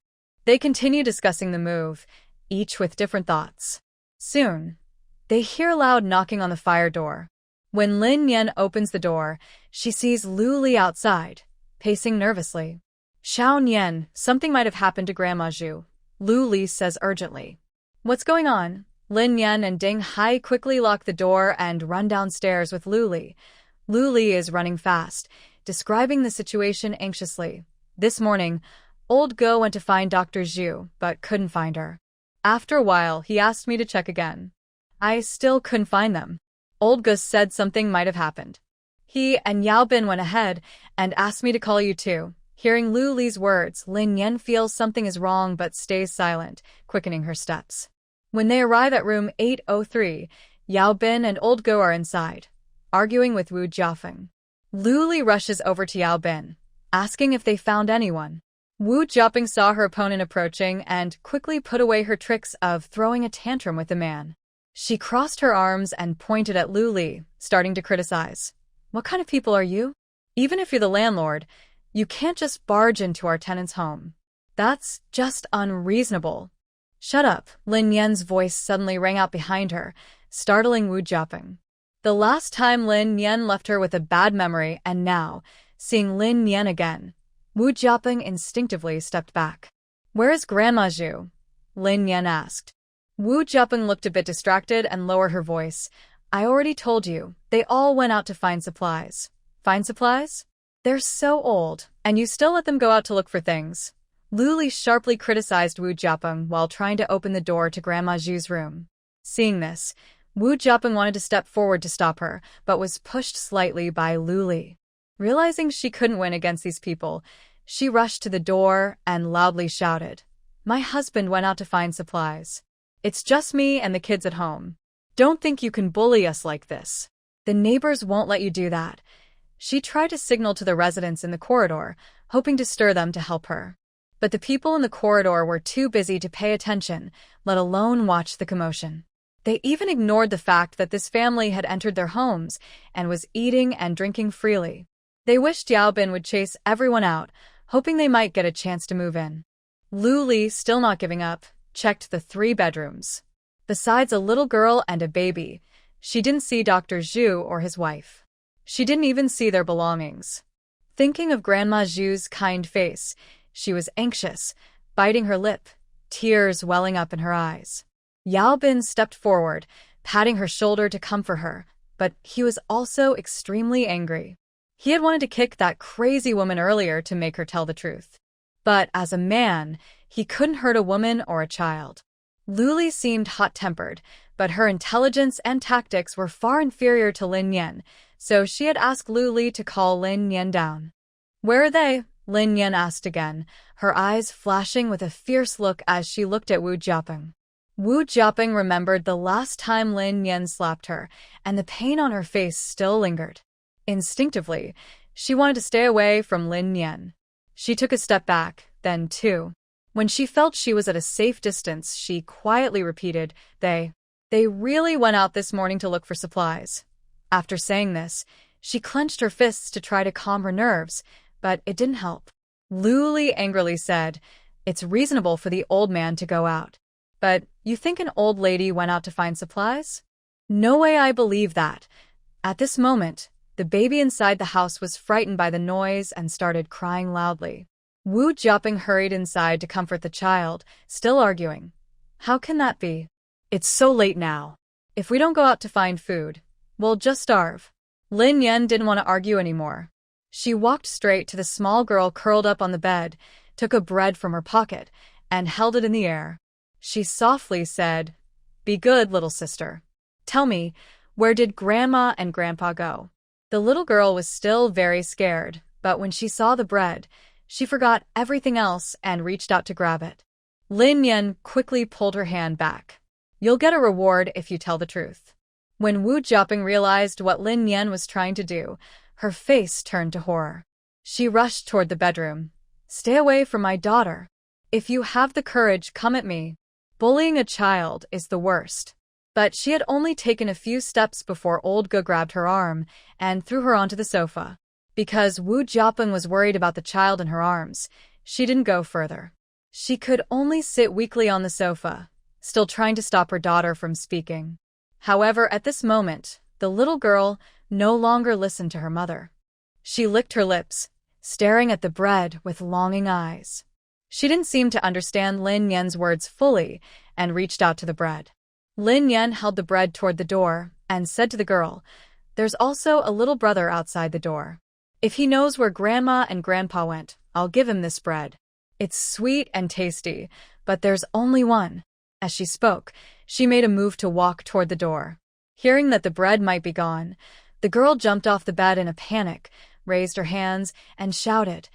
They continue discussing the move, each with different thoughts. Soon, they hear loud knocking on the fire door. When Lin Yan opens the door, she sees Lu Li outside, pacing nervously. Xiao Nian, something might have happened to Grandma Zhu, Lu Li says urgently. What's going on? Lin Yan and Ding Hai quickly lock the door and run downstairs with Lu Li. Lu Li is running fast, describing the situation anxiously. This morning, Old Go went to find Dr. Zhu, but couldn't find her. After a while, he asked me to check again. I still couldn't find them. Old Go said something might have happened. He and Yao Bin went ahead and asked me to call you too. Hearing Lu Li's words, Lin Yan feels something is wrong but stays silent, quickening her steps. When they arrive at room 803, Yao Bin and Old Go are inside, arguing with Wu Jiafeng. Lu Li rushes over to Yao Bin, asking if they found anyone. Wu Jiafeng saw her opponent approaching and quickly put away her tricks of throwing a tantrum with the man. She crossed her arms and pointed at Lu Li, starting to criticize. What kind of people are you? Even if you're the landlord, you can't just barge into our tenant's home. That's just unreasonable. Shut up, Lin Yan's voice suddenly rang out behind her, startling Wu Jiafeng. The last time Lin Yan left her with a bad memory, and now, seeing Lin Yan again, Wu Jiafeng instinctively stepped back. Where is Grandma Zhu? Lin Yan asked. Wu Jiafeng looked a bit distracted and lowered her voice. I already told you, they all went out to find supplies. Find supplies? They're so old, and you still let them go out to look for things. Lu Li sharply criticized Wu Jiafeng while trying to open the door to Grandma Zhu's room. Seeing this, Wu Jiafeng wanted to step forward to stop her, but was pushed slightly by Lu Li. Realizing she couldn't win against these people, she rushed to the door and loudly shouted, My husband went out to find supplies. It's just me and the kids at home. Don't think you can bully us like this. The neighbors won't let you do that. She tried to signal to the residents in the corridor, hoping to stir them to help her. But the people in the corridor were too busy to pay attention, let alone watch the commotion. They even ignored the fact that this family had entered their homes and was eating and drinking freely. They wished Yao Bin would chase everyone out, hoping they might get a chance to move in. Lu Li, still not giving up, checked the 3 bedrooms. Besides a little girl and a baby, she didn't see Dr. Zhu or his wife. She didn't even see their belongings. Thinking of Grandma Zhu's kind face, she was anxious, biting her lip, tears welling up in her eyes. Yao Bin stepped forward, patting her shoulder to comfort her, but he was also extremely angry. He had wanted to kick that crazy woman earlier to make her tell the truth. But as a man, he couldn't hurt a woman or a child. Lu Li seemed hot-tempered, but her intelligence and tactics were far inferior to Lin Yan, so she had asked Lu Li to call Lin Yan down. "Where are they?" Lin Yan asked again, her eyes flashing with a fierce look as she looked at Wu Jiaping. Wu Jiaping remembered the last time Lin Yan slapped her, and the pain on her face still lingered. Instinctively, she wanted to stay away from Lin Yan. She took a step back, then 2. When she felt she was at a safe distance, she quietly repeated, They really went out this morning to look for supplies." After saying this, she clenched her fists to try to calm her nerves, but it didn't help. Lu Li angrily said, "It's reasonable for the old man to go out. But you think an old lady went out to find supplies? No way I believe that." At this moment, the baby inside the house was frightened by the noise and started crying loudly. Wu Jiaping hurried inside to comfort the child, still arguing. "How can that be? It's so late now. If we don't go out to find food, we'll just starve." Lin Yan didn't want to argue anymore. She walked straight to the small girl curled up on the bed, took a bread from her pocket, and held it in the air. She softly said, "Be good, little sister. Tell me, where did Grandma and Grandpa go?" The little girl was still very scared, but when she saw the bread, she forgot everything else and reached out to grab it. Lin Yan quickly pulled her hand back. "You'll get a reward if you tell the truth." When Wu Jiaping realized what Lin Yan was trying to do, her face turned to horror. She rushed toward the bedroom. "Stay away from my daughter. If you have the courage, come at me. Bullying a child is the worst." But she had only taken a few steps before Old Ge grabbed her arm and threw her onto the sofa. Because Wu Jiaping was worried about the child in her arms, she didn't go further. She could only sit weakly on the sofa, still trying to stop her daughter from speaking. However, at this moment, the little girl no longer listened to her mother. She licked her lips, staring at the bread with longing eyes. She didn't seem to understand Lin Yan's words fully and reached out to the bread. Lin Yan held the bread toward the door and said to the girl, "There's also a little brother outside the door. If he knows where Grandma and Grandpa went, I'll give him this bread. It's sweet and tasty, but there's only one." As she spoke, she made a move to walk toward the door. Hearing that the bread might be gone, the girl jumped off the bed in a panic, raised her hands, and shouted,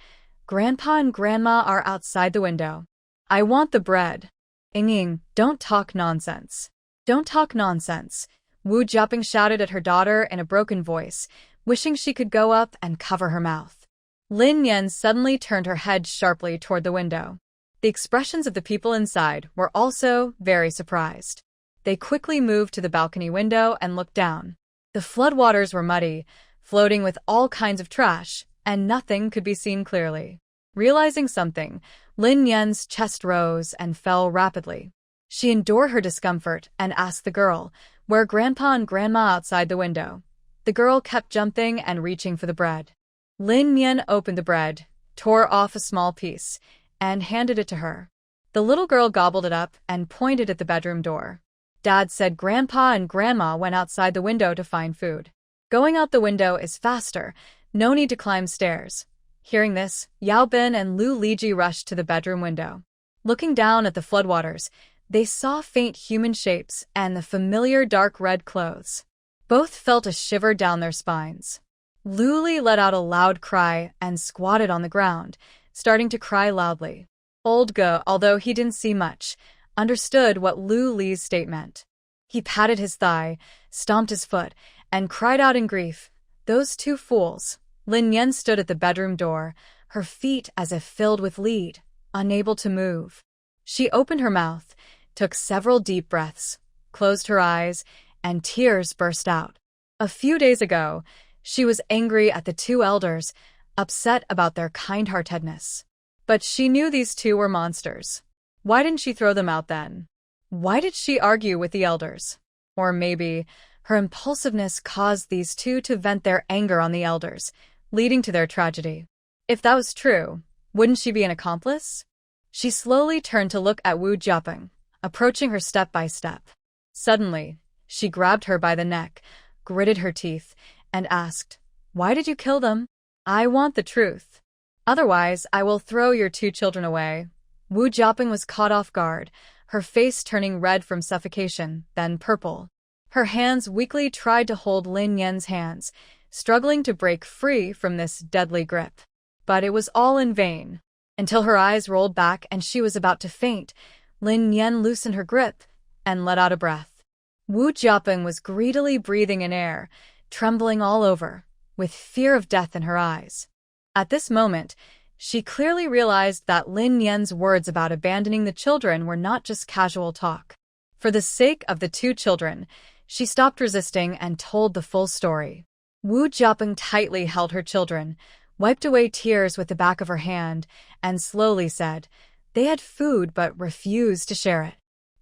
"Grandpa and Grandma are outside the window. I want the bread." "Ying, don't talk nonsense. Don't talk nonsense," Wu Jiaping shouted at her daughter in a broken voice, wishing she could go up and cover her mouth. Lin Yan suddenly turned her head sharply toward the window. The expressions of the people inside were also very surprised. They quickly moved to the balcony window and looked down. The floodwaters were muddy, floating with all kinds of trash, and nothing could be seen clearly. Realizing something, Lin Yan's chest rose and fell rapidly. She endured her discomfort and asked the girl, "Where Grandpa and Grandma outside the window?" The girl kept jumping and reaching for the bread. Lin Yan opened the bread, tore off a small piece, and handed it to her. The little girl gobbled it up and pointed at the bedroom door. "Dad said Grandpa and Grandma went outside the window to find food. Going out the window is faster, no need to climb stairs." Hearing this, Yao Bin and Lu Liji rushed to the bedroom window. Looking down at the floodwaters, they saw faint human shapes and the familiar dark red clothes. Both felt a shiver down their spines. Lu Li let out a loud cry and squatted on the ground, starting to cry loudly. Old Ge, although he didn't see much, understood what Lu Li's state meant. He patted his thigh, stomped his foot, and cried out in grief, "Those 2 fools." Lin Yan stood at the bedroom door, her feet as if filled with lead, unable to move. She opened her mouth, took several deep breaths, closed her eyes, and tears burst out. A few days ago, she was angry at the 2 elders, upset about their kind-heartedness. But she knew these two were monsters. Why didn't she throw them out then? Why did she argue with the elders? Or maybe her impulsiveness caused these two to vent their anger on the elders, leading to their tragedy. If that was true, wouldn't she be an accomplice? She slowly turned to look at Wu Jiaping, approaching her step by step. Suddenly, she grabbed her by the neck, gritted her teeth, and asked, "Why did you kill them? I want the truth. Otherwise, I will throw your two children away." Wu Jiaping was caught off guard, her face turning red from suffocation, then purple. Her hands weakly tried to hold Lin Yan's hands, struggling to break free from this deadly grip. But it was all in vain. Until her eyes rolled back and she was about to faint, Lin Yan loosened her grip and let out a breath. Wu Jiaping was greedily breathing in air, trembling all over, with fear of death in her eyes. At this moment, she clearly realized that Lin Yan's words about abandoning the children were not just casual talk. For the sake of the two children, she stopped resisting and told the full story. Wu Jiaping tightly held her children, wiped away tears with the back of her hand, and slowly said, "They had food but refused to share it.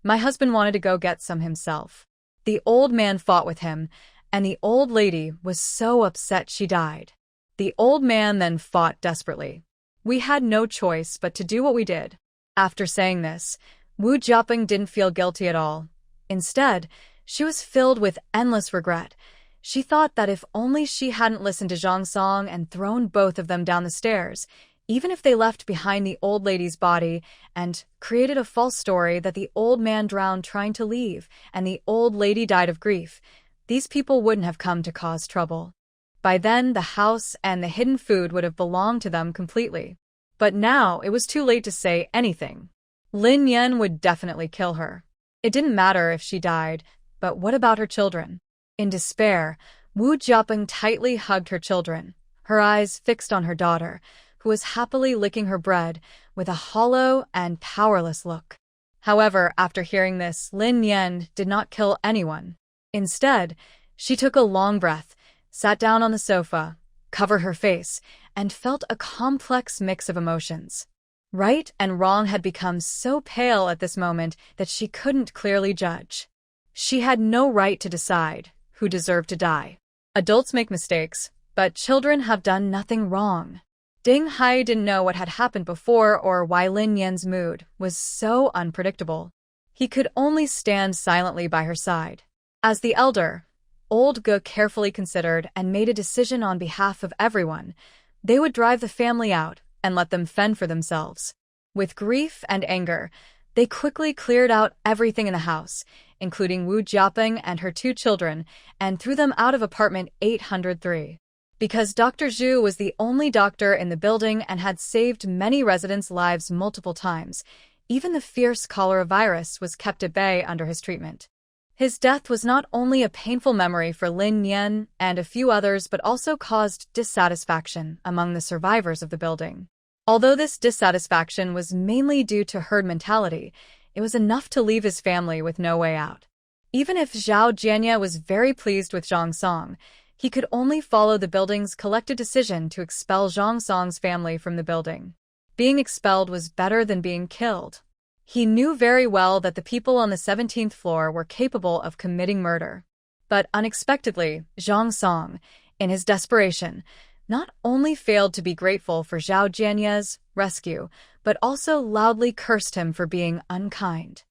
My husband wanted to go get some himself. The old man fought with him, and the old lady was so upset she died. The old man then fought desperately. We had no choice but to do what we did." After saying this, Wu Jiaping didn't feel guilty at all. Instead, she was filled with endless regret. She thought that if only she hadn't listened to Zhang Song and thrown both of them down the stairs, even if they left behind the old lady's body and created a false story that the old man drowned trying to leave and the old lady died of grief, these people wouldn't have come to cause trouble. By then, the house and the hidden food would have belonged to them completely. But now it was too late to say anything. Lin Yan would definitely kill her. It didn't matter if she died, but what about her children? In despair, Wu Jiaping tightly hugged her children, her eyes fixed on her daughter, who was happily licking her bread with a hollow and powerless look. However, after hearing this, Lin Yan did not kill anyone. Instead, she took a long breath, sat down on the sofa, covered her face, and felt a complex mix of emotions. Right and wrong had become so pale at this moment that she couldn't clearly judge. She had no right to decide who deserved to die. Adults make mistakes, but children have done nothing wrong. Ding Hai didn't know what had happened before or why Lin Yan's mood was so unpredictable. He could only stand silently by her side. As the elder, Old Ge carefully considered and made a decision on behalf of everyone. They would drive the family out and let them fend for themselves. With grief and anger, they quickly cleared out everything in the house, including Wu Jiaping and her two children, and threw them out of apartment 803. Because Dr. Zhu was the only doctor in the building and had saved many residents' lives multiple times, even the fierce cholera virus was kept at bay under his treatment. His death was not only a painful memory for Lin Yan and a few others but also caused dissatisfaction among the survivors of the building. Although this dissatisfaction was mainly due to herd mentality, it was enough to leave his family with no way out. Even if Zhao Jianya was very pleased with Zhang Song, he could only follow the building's collective decision to expel Zhang Song's family from the building. Being expelled was better than being killed. He knew very well that the people on the 17th floor were capable of committing murder. But unexpectedly, Zhang Song, in his desperation, not only failed to be grateful for Zhao Jianya's rescue, but also loudly cursed him for being unkind.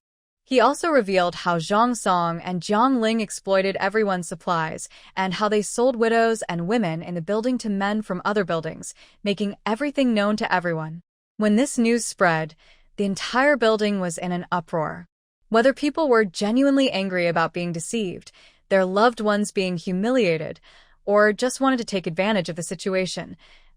He also revealed how Zhang Song and Jiang Ling exploited everyone's supplies and how they sold widows and women in the building to men from other buildings, making everything known to everyone. When this news spread, the entire building was in an uproar. Whether people were genuinely angry about being deceived, their loved ones being humiliated, or just wanted to take advantage of the situation,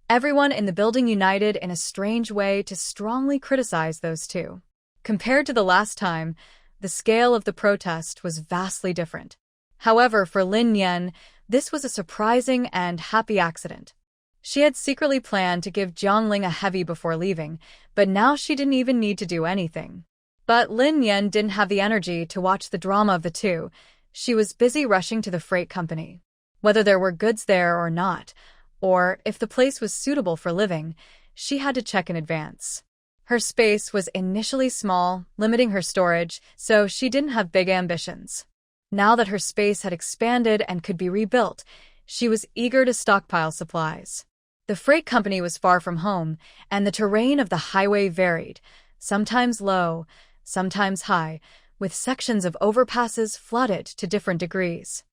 everyone in the building united in a strange way to strongly criticize those two. Compared to the last time, the scale of the protest was vastly different. However, for Lin Yan, this was a surprising and happy accident. She had secretly planned to give Jiang Ling a heavy before leaving, but now she didn't even need to do anything. But Lin Yan didn't have the energy to watch the drama of the two. She was busy rushing to the freight company. Whether there were goods there or not, or if the place was suitable for living, she had to check in advance. Her space was initially small, limiting her storage, so she didn't have big ambitions. Now that her space had expanded and could be rebuilt, she was eager to stockpile supplies. The freight company was far from home, and the terrain of the highway varied, sometimes low, sometimes high, with sections of overpasses flooded to different degrees.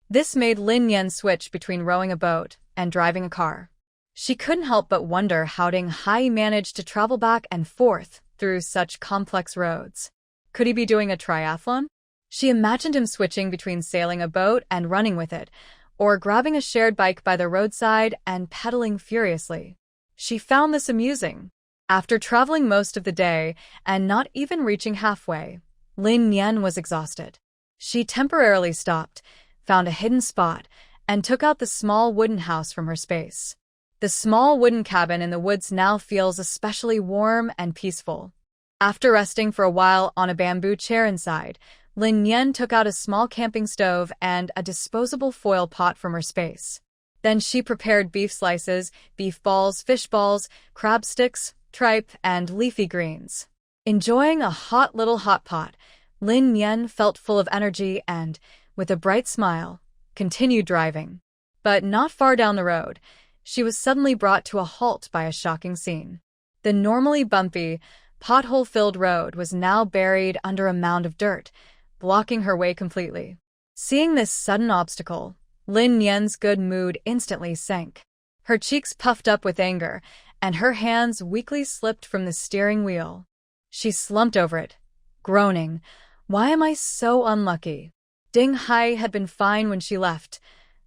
This made Lin Yan switch between rowing a boat and driving a car. She couldn't help but wonder how Ding Hai managed to travel back and forth through such complex roads. Could he be doing a triathlon? She imagined him switching between sailing a boat and running with it, or grabbing a shared bike by the roadside and pedaling furiously. She found this amusing. After traveling most of the day and not even reaching halfway, Lin Yan was exhausted. She temporarily stopped, found a hidden spot, and took out the small wooden house from her space. The small wooden cabin in the woods now feels especially warm and peaceful. After resting for a while on a bamboo chair inside, Lin Yan took out a small camping stove and a disposable foil pot from her space. Then she prepared beef slices, beef balls, fish balls, crab sticks, tripe, and leafy greens. Enjoying a hot little hot pot, Lin Yan felt full of energy and, with a bright smile, continued driving. But not far down the road, she was suddenly brought to a halt by a shocking scene. The normally bumpy, pothole-filled road was now buried under a mound of dirt, blocking her way completely. Seeing this sudden obstacle, Lin Yan's good mood instantly sank. Her cheeks puffed up with anger, and her hands weakly slipped from the steering wheel. She slumped over it, groaning, "Why am I so unlucky?" Ding Hai had been fine when she left,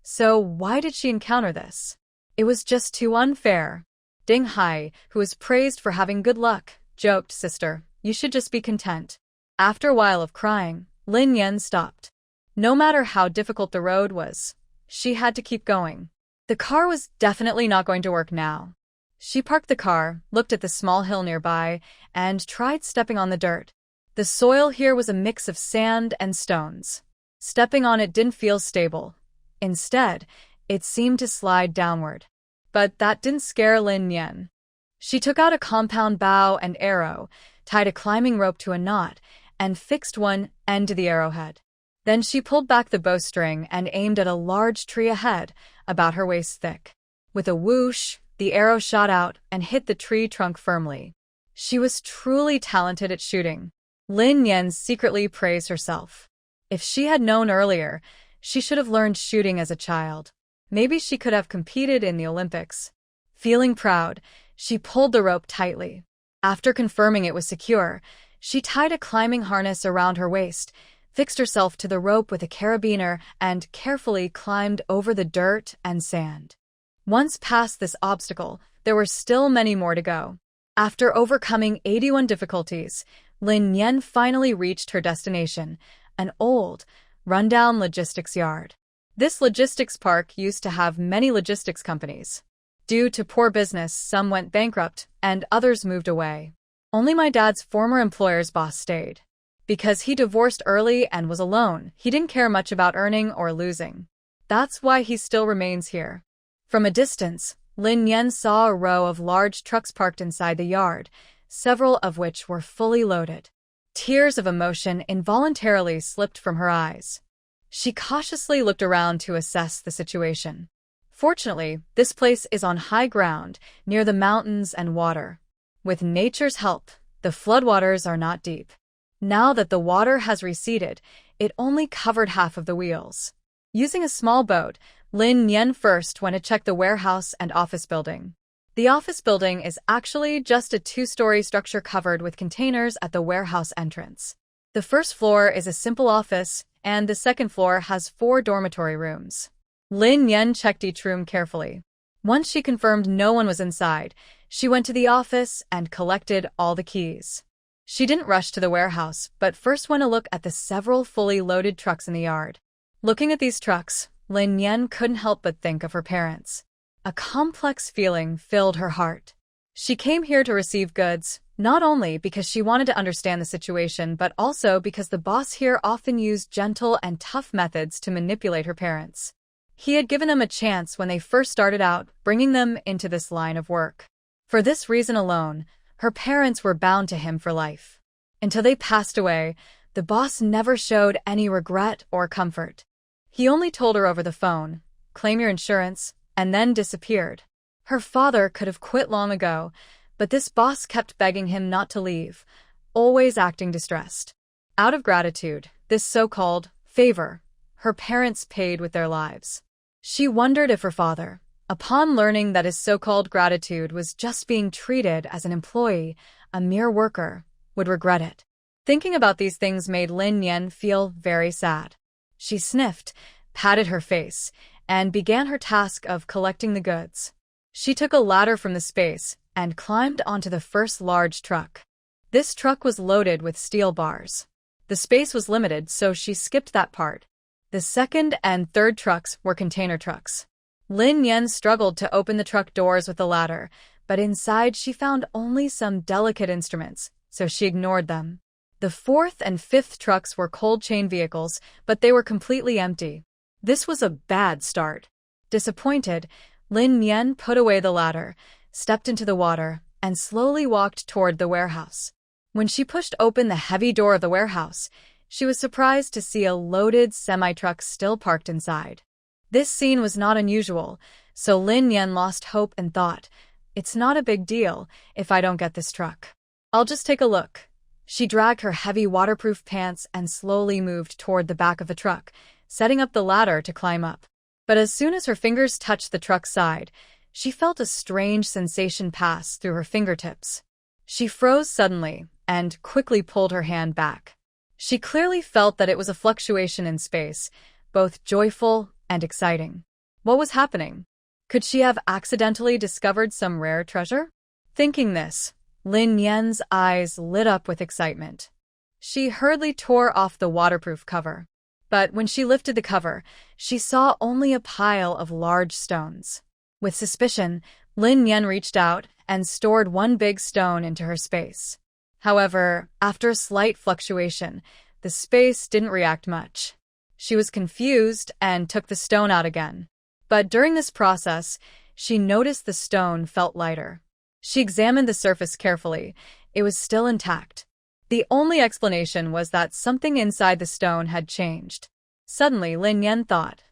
so why did she encounter this? It was just too unfair. Ding Hai, who was praised for having good luck, joked, "Sister, you should just be content." After a while of crying, Lin Yan stopped. No matter how difficult the road was, she had to keep going. The car was definitely not going to work now. She parked the car, looked at the small hill nearby, and tried stepping on the dirt. The soil here was a mix of sand and stones. Stepping on it didn't feel stable. Instead, it seemed to slide downward. But that didn't scare Lin Yan. She took out a compound bow and arrow, tied a climbing rope to a knot, and fixed one end to the arrowhead. Then she pulled back the bowstring and aimed at a large tree ahead, about her waist thick. With a whoosh, the arrow shot out and hit the tree trunk firmly. She was truly talented at shooting. Lin Yan secretly praised herself. If she had known earlier, she should have learned shooting as a child. Maybe she could have competed in the Olympics. Feeling proud, she pulled the rope tightly. After confirming it was secure, she tied a climbing harness around her waist, fixed herself to the rope with a carabiner, and carefully climbed over the dirt and sand. Once past this obstacle, there were still many more to go. After overcoming 81 difficulties, Lin Yan finally reached her destination, an old, rundown logistics yard. This logistics park used to have many logistics companies. Due to poor business, some went bankrupt and others moved away. Only my dad's former employer's boss stayed. Because he divorced early and was alone, he didn't care much about earning or losing. That's why he still remains here. From a distance, Lin Yan saw a row of large trucks parked inside the yard, several of which were fully loaded. Tears of emotion involuntarily slipped from her eyes. She cautiously looked around to assess the situation. Fortunately, this place is on high ground, near the mountains and water. With nature's help, the floodwaters are not deep. Now that the water has receded, it only covered half of the wheels. Using a small boat, Lin Yan first went to check the warehouse and office building. The office building is actually just a two-story structure covered with containers at the warehouse entrance. The first floor is a simple office, and the second floor has 4 dormitory rooms. Lin Yan checked each room carefully. Once she confirmed no one was inside, she went to the office and collected all the keys. She didn't rush to the warehouse, but first went to look at the several fully loaded trucks in the yard. Looking at these trucks, Lin Yan couldn't help but think of her parents. A complex feeling filled her heart. She came here to receive goods, not only because she wanted to understand the situation, but also because the boss here often used gentle and tough methods to manipulate her parents. He had given them a chance when they first started out, bringing them into this line of work. For this reason alone, her parents were bound to him for life. Until they passed away, the boss never showed any regret or comfort. He only told her over the phone, "Claim your insurance," and then disappeared. Her father could have quit long ago, but this boss kept begging him not to leave, always acting distressed. Out of gratitude, this so-called favor, her parents paid with their lives. She wondered if her father, upon learning that his so-called gratitude was just being treated as an employee, a mere worker, would regret it. Thinking about these things made Lin Yan feel very sad. She sniffed, patted her face, and began her task of collecting the goods. She took a ladder from the space and climbed onto the first large truck. This truck was loaded with steel bars. The space was limited, so she skipped that part. The second and third trucks were container trucks. Lin Yan struggled to open the truck doors with the ladder, but inside she found only some delicate instruments, so she ignored them. The fourth and fifth trucks were cold chain vehicles, but they were completely empty. This was a bad start. Disappointed, Lin Yan put away the ladder, stepped into the water, and slowly walked toward the warehouse. When she pushed open the heavy door of the warehouse, she was surprised to see a loaded semi-truck still parked inside. This scene was not unusual, so Lin Yan lost hope and thought, "It's not a big deal if I don't get this truck. I'll just take a look." She dragged her heavy waterproof pants and slowly moved toward the back of the truck, setting up the ladder to climb up. But as soon as her fingers touched the truck's side, she felt a strange sensation pass through her fingertips. She froze suddenly and quickly pulled her hand back. She clearly felt that it was a fluctuation in space, both joyful and exciting. What was happening? Could she have accidentally discovered some rare treasure? Thinking this, Lin Yan's eyes lit up with excitement. She hurriedly tore off the waterproof cover. But when she lifted the cover, she saw only a pile of large stones. With suspicion, Lin Yan reached out and stored one big stone into her space. However, after a slight fluctuation, the space didn't react much. She was confused and took the stone out again. But during this process, she noticed the stone felt lighter. She examined the surface carefully. It was still intact. The only explanation was that something inside the stone had changed. Suddenly, Lin Yan thought,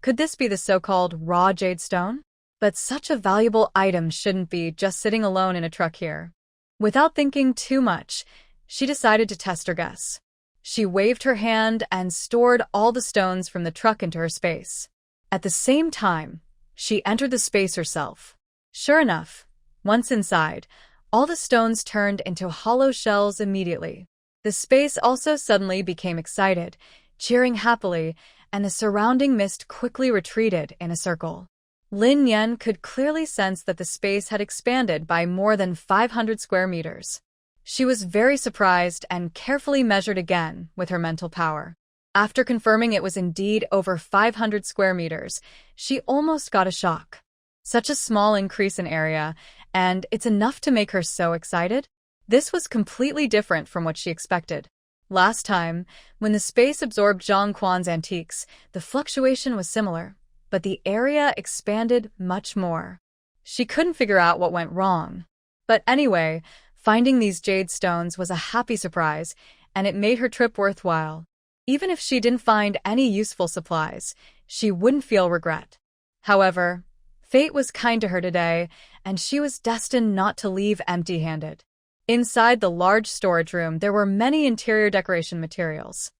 could this be the so-called raw jade stone? But such a valuable item shouldn't be just sitting alone in a truck here. Without thinking too much, she decided to test her guess. She waved her hand and stored all the stones from the truck into her space. At the same time, she entered the space herself. Sure enough, once inside, all the stones turned into hollow shells immediately. The space also suddenly became excited, cheering happily, and the surrounding mist quickly retreated in a circle. Lin Yan could clearly sense that the space had expanded by more than 500 square meters. She was very surprised and carefully measured again with her mental power. After confirming it was indeed over 500 square meters, she almost got a shock. Such a small increase in area, and it's enough to make her so excited? This was completely different from what she expected. Last time, when the space absorbed Zhang Quan's antiques, the fluctuation was similar, but the area expanded much more. She couldn't figure out what went wrong. But anyway, finding these jade stones was a happy surprise, and it made her trip worthwhile. Even if she didn't find any useful supplies, she wouldn't feel regret. However, fate was kind to her today, and she was destined not to leave empty-handed. Inside the large storage room, there were many interior decoration materials.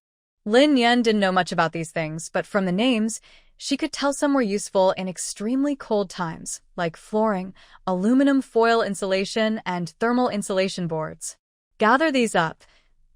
Lin Yan didn't know much about these things, but from the names, she could tell some were useful in extremely cold times, like flooring, aluminum foil insulation, and thermal insulation boards. Gather these up.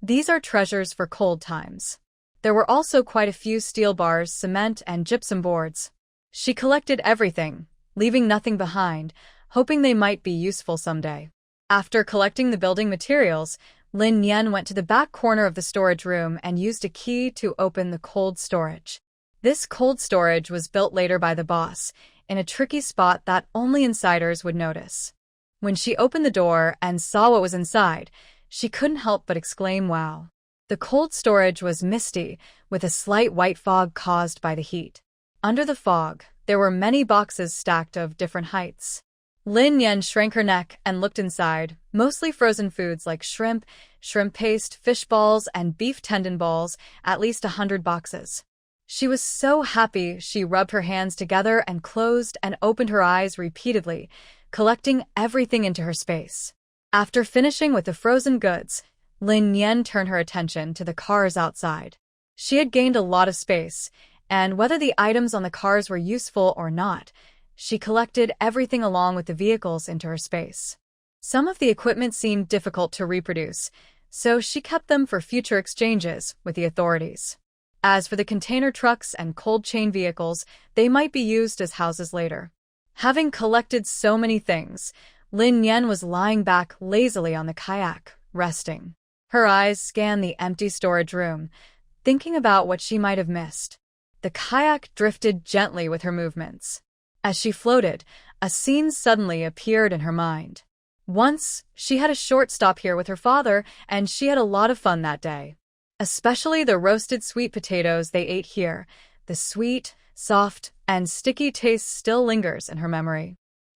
These are treasures for cold times. There were also quite a few steel bars, cement, and gypsum boards. She collected everything, leaving nothing behind, hoping they might be useful someday. After collecting the building materials, Lin Yan went to the back corner of the storage room and used a key to open the cold storage. This cold storage was built later by the boss, in a tricky spot that only insiders would notice. When she opened the door and saw what was inside, she couldn't help but exclaim, "Wow." The cold storage was misty, with a slight white fog caused by the heat. Under the fog, there were many boxes stacked of different heights. Lin Yen shrank her neck and looked inside, mostly frozen foods like shrimp, shrimp paste, fish balls, and beef tendon balls, at least 100 boxes. She was so happy she rubbed her hands together and closed and opened her eyes repeatedly, collecting everything into her space. After finishing with the frozen goods, Lin Yen turned her attention to the cars outside. She had gained a lot of space, and whether the items on the cars were useful or not, she collected everything along with the vehicles into her space. Some of the equipment seemed difficult to reproduce, so she kept them for future exchanges with the authorities. As for the container trucks and cold chain vehicles, they might be used as houses later. Having collected so many things, Lin Yen was lying back lazily on the kayak, resting. Her eyes scanned the empty storage room, thinking about what she might have missed. The kayak drifted gently with her movements. As she floated, a scene suddenly appeared in her mind. Once, she had a short stop here with her father, and she had a lot of fun that day. Especially the roasted sweet potatoes they ate here. The sweet, soft, and sticky taste still lingers in her memory.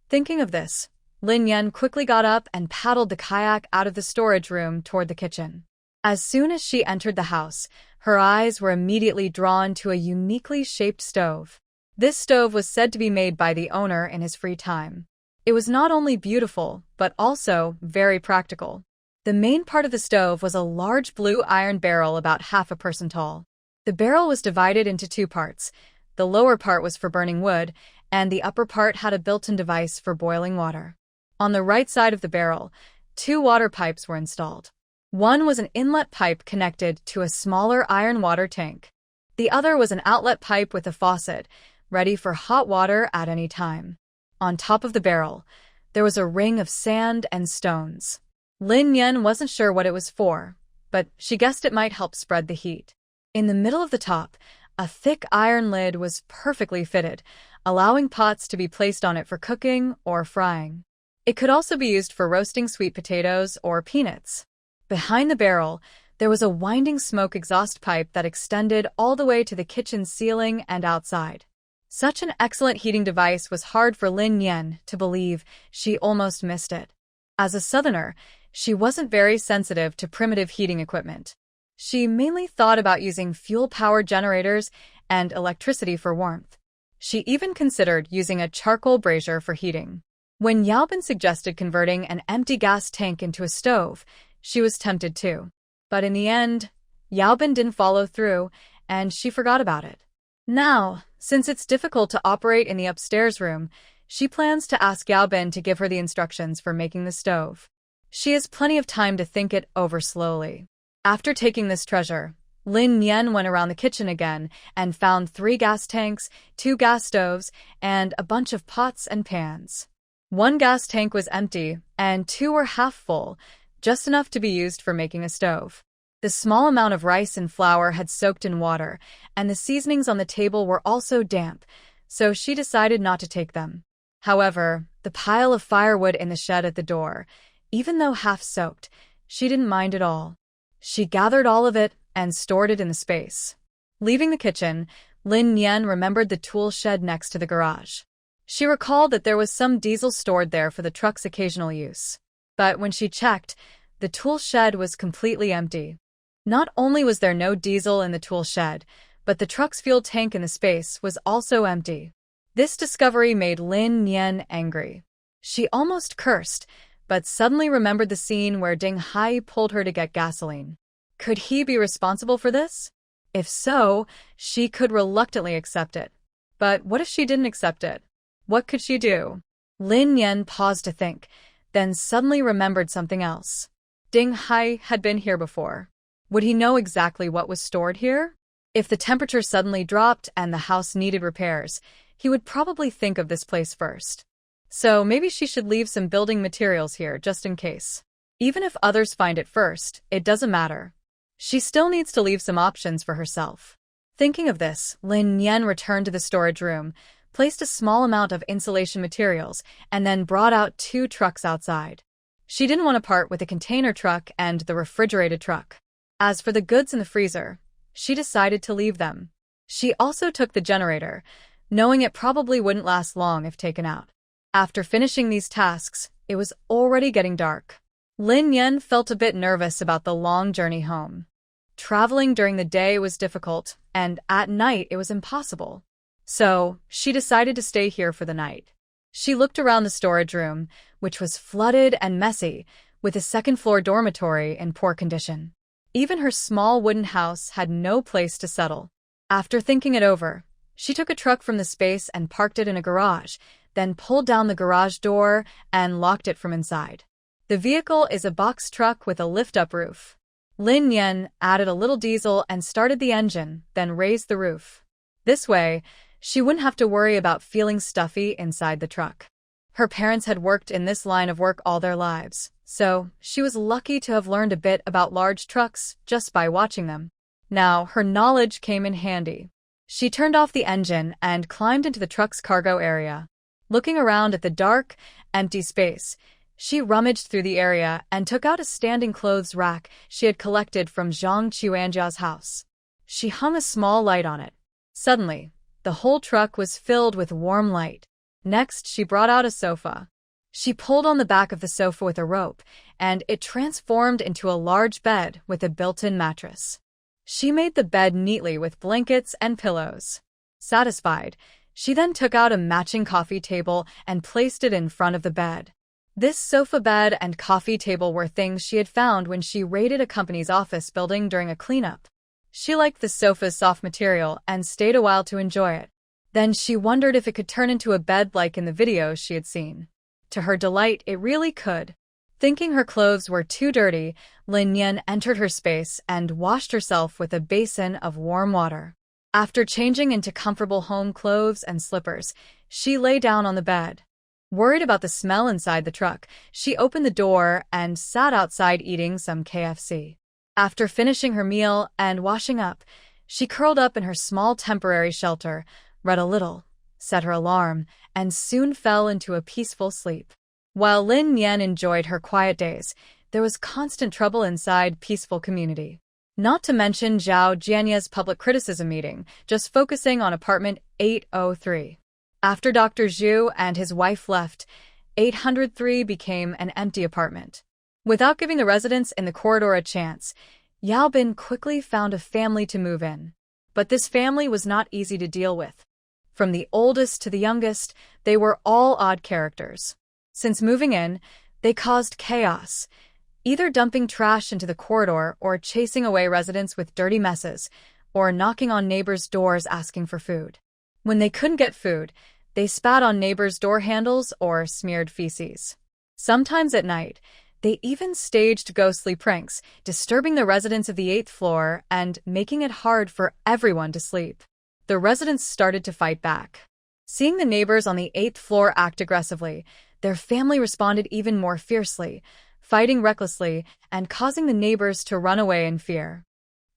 Thinking of this, Lin Yen quickly got up and paddled the kayak out of the storage room toward the kitchen. As soon as she entered the house, her eyes were immediately drawn to a uniquely shaped stove. This stove was said to be made by the owner in his free time. It was not only beautiful, but also very practical. The main part of the stove was a large blue iron barrel about half a person tall. The barrel was divided into two parts. The lower part was for burning wood, and the upper part had a built-in device for boiling water. On the right side of the barrel, two water pipes were installed. One was an inlet pipe connected to a smaller iron water tank. The other was an outlet pipe with a faucet, ready for hot water at any time. On top of the barrel, there was a ring of sand and stones. Lin Yen wasn't sure what it was for, but she guessed it might help spread the heat. In the middle of the top, a thick iron lid was perfectly fitted, allowing pots to be placed on it for cooking or frying. It could also be used for roasting sweet potatoes or peanuts. Behind the barrel, there was a winding smoke exhaust pipe that extended all the way to the kitchen ceiling and outside. Such an excellent heating device was hard for Lin Yen to believe. She almost missed it. As a Southerner, she wasn't very sensitive to primitive heating equipment. She mainly thought about using fuel-powered generators and electricity for warmth. She even considered using a charcoal brazier for heating. When Yaobin suggested converting an empty gas tank into a stove, she was tempted too. But in the end, Yaobin didn't follow through, and she forgot about it. Now, since it's difficult to operate in the upstairs room, she plans to ask Yaobin to give her the instructions for making the stove. She has plenty of time to think it over slowly. After taking this treasure, Lin Yen went around the kitchen again and found 3 gas tanks, 2 gas stoves, and a bunch of pots and pans. 1 gas tank was empty, and 2 were half full, just enough to be used for making a stove. The small amount of rice and flour had soaked in water, and the seasonings on the table were also damp, so she decided not to take them. However, the pile of firewood in the shed at the door, even though half soaked, she didn't mind at all. She gathered all of it and stored it in the space. Leaving the kitchen, Lin Yen remembered the tool shed next to the garage. She recalled that there was some diesel stored there for the truck's occasional use. But when she checked, the tool shed was completely empty. Not only was there no diesel in the tool shed, but the truck's fuel tank in the space was also empty. This discovery made Lin Yen angry. She almost cursed, but suddenly remembered the scene where Ding Hai pulled her to get gasoline. Could he be responsible for this? If so, she could reluctantly accept it. But what if she didn't accept it? What could she do? Lin Yen paused to think, then suddenly remembered something else. Ding Hai had been here before. Would he know exactly what was stored here? If the temperature suddenly dropped and the house needed repairs, he would probably think of this place first. So maybe she should leave some building materials here just in case. Even if others find it first, it doesn't matter. She still needs to leave some options for herself. Thinking of this, Lin Yen returned to the storage room, placed a small amount of insulation materials, and then brought out 2 trucks outside. She didn't want to part with the container truck and the refrigerated truck. As for the goods in the freezer, she decided to leave them. She also took the generator, knowing it probably wouldn't last long if taken out. After finishing these tasks, it was already getting dark. Lin Yan felt a bit nervous about the long journey home. Traveling during the day was difficult, and at night it was impossible. So, she decided to stay here for the night. She looked around the storage room, which was flooded and messy, with a second-floor dormitory in poor condition. Even her small wooden house had no place to settle. After thinking it over, she took a truck from the space and parked it in a garage, then pulled down the garage door and locked it from inside. The vehicle is a box truck with a lift-up roof. Lin Yan added a little diesel and started the engine, then raised the roof. This way, she wouldn't have to worry about feeling stuffy inside the truck. Her parents had worked in this line of work all their lives, so she was lucky to have learned a bit about large trucks just by watching them. Now, her knowledge came in handy. She turned off the engine and climbed into the truck's cargo area. Looking around at the dark, empty space, she rummaged through the area and took out a standing clothes rack she had collected from Zhang Chuanjia's house. She hung a small light on it. Suddenly, the whole truck was filled with warm light. Next, she brought out a sofa. She pulled on the back of the sofa with a rope, and it transformed into a large bed with a built-in mattress. She made the bed neatly with blankets and pillows. Satisfied, she then took out a matching coffee table and placed it in front of the bed. This sofa bed and coffee table were things she had found when she raided a company's office building during a cleanup. She liked the sofa's soft material and stayed a while to enjoy it. Then she wondered if it could turn into a bed like in the videos she had seen. To her delight, it really could. Thinking her clothes were too dirty, Lin Yan entered her space and washed herself with a basin of warm water. After changing into comfortable home clothes and slippers, she lay down on the bed. Worried about the smell inside the truck, she opened the door and sat outside eating some KFC. After finishing her meal and washing up, she curled up in her small temporary shelter, read a little, set her alarm, and soon fell into a peaceful sleep. While Lin Yan enjoyed her quiet days, there was constant trouble inside Peaceful Community. Not to mention Zhao Jianya's public criticism meeting, just focusing on apartment 803. After Dr. Zhu and his wife left, 803 became an empty apartment. Without giving the residents in the corridor a chance, Yao Bin quickly found a family to move in. But this family was not easy to deal with. From the oldest to the youngest, they were all odd characters. Since moving in, they caused chaos, either dumping trash into the corridor or chasing away residents with dirty messes, or knocking on neighbors' doors asking for food. When they couldn't get food, they spat on neighbors' door handles or smeared feces. Sometimes at night, they even staged ghostly pranks, disturbing the residents of the 8th floor and making it hard for everyone to sleep. The residents started to fight back. Seeing the neighbors on the 8th floor act aggressively, their family responded even more fiercely, fighting recklessly and causing the neighbors to run away in fear.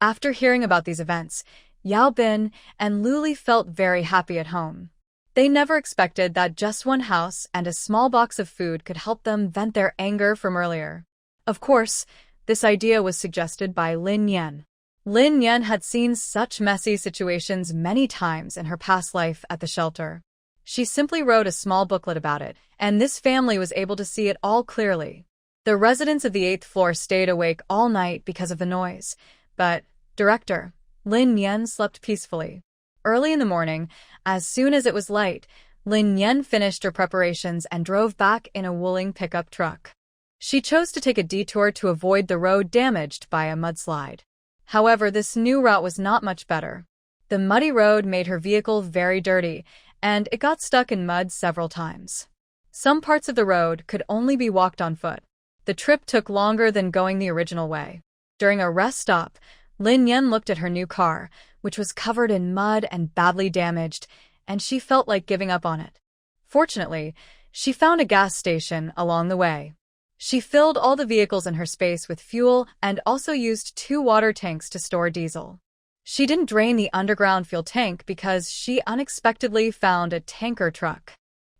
After hearing about these events, Yao Bin and Luli felt very happy at home. They never expected that just one house and a small box of food could help them vent their anger from earlier. Of course, this idea was suggested by Lin Yan. Lin Yan had seen such messy situations many times in her past life at the shelter. She simply wrote a small booklet about it, and this family was able to see it all clearly. The residents of the 8th floor stayed awake all night because of the noise, but Director Lin Yan slept peacefully. Early in the morning, as soon as it was light, Lin Yan finished her preparations and drove back in a Wuling pickup truck. She chose to take a detour to avoid the road damaged by a mudslide. However, this new route was not much better. The muddy road made her vehicle very dirty, and it got stuck in mud several times. Some parts of the road could only be walked on foot. The trip took longer than going the original way. During a rest stop, Lin Yan looked at her new car, which was covered in mud and badly damaged, and she felt like giving up on it. Fortunately, she found a gas station along the way. She filled all the vehicles in her space with fuel and also used 2 water tanks to store diesel. She didn't drain the underground fuel tank because she unexpectedly found a tanker truck.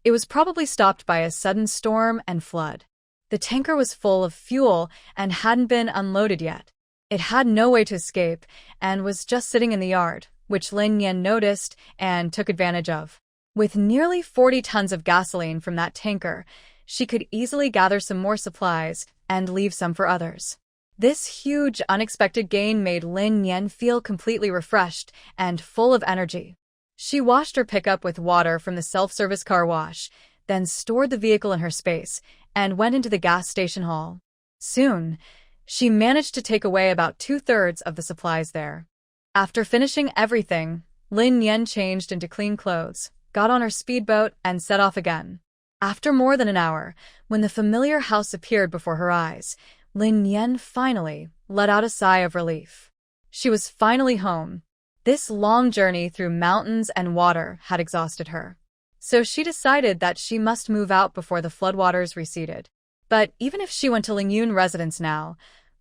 It was probably stopped by a sudden storm and flood. The tanker was full of fuel and hadn't been unloaded yet. It had no way to escape and was just sitting in the yard, which Lin Yan noticed and took advantage of. With nearly 40 tons of gasoline from that tanker, she could easily gather some more supplies and leave some for others. This huge, unexpected gain made Lin Yan feel completely refreshed and full of energy. She washed her pickup with water from the self-service car wash, then stored the vehicle in her space and went into the gas station hall. Soon, she managed to take away about 2/3 of the supplies there. After finishing everything, Lin Yan changed into clean clothes, got on her speedboat, and set off again. After more than an hour, when the familiar house appeared before her eyes, Lin Yan finally let out a sigh of relief. She was finally home. This long journey through mountains and water had exhausted her. So she decided that she must move out before the floodwaters receded. But even if she went to Lingyun residence now,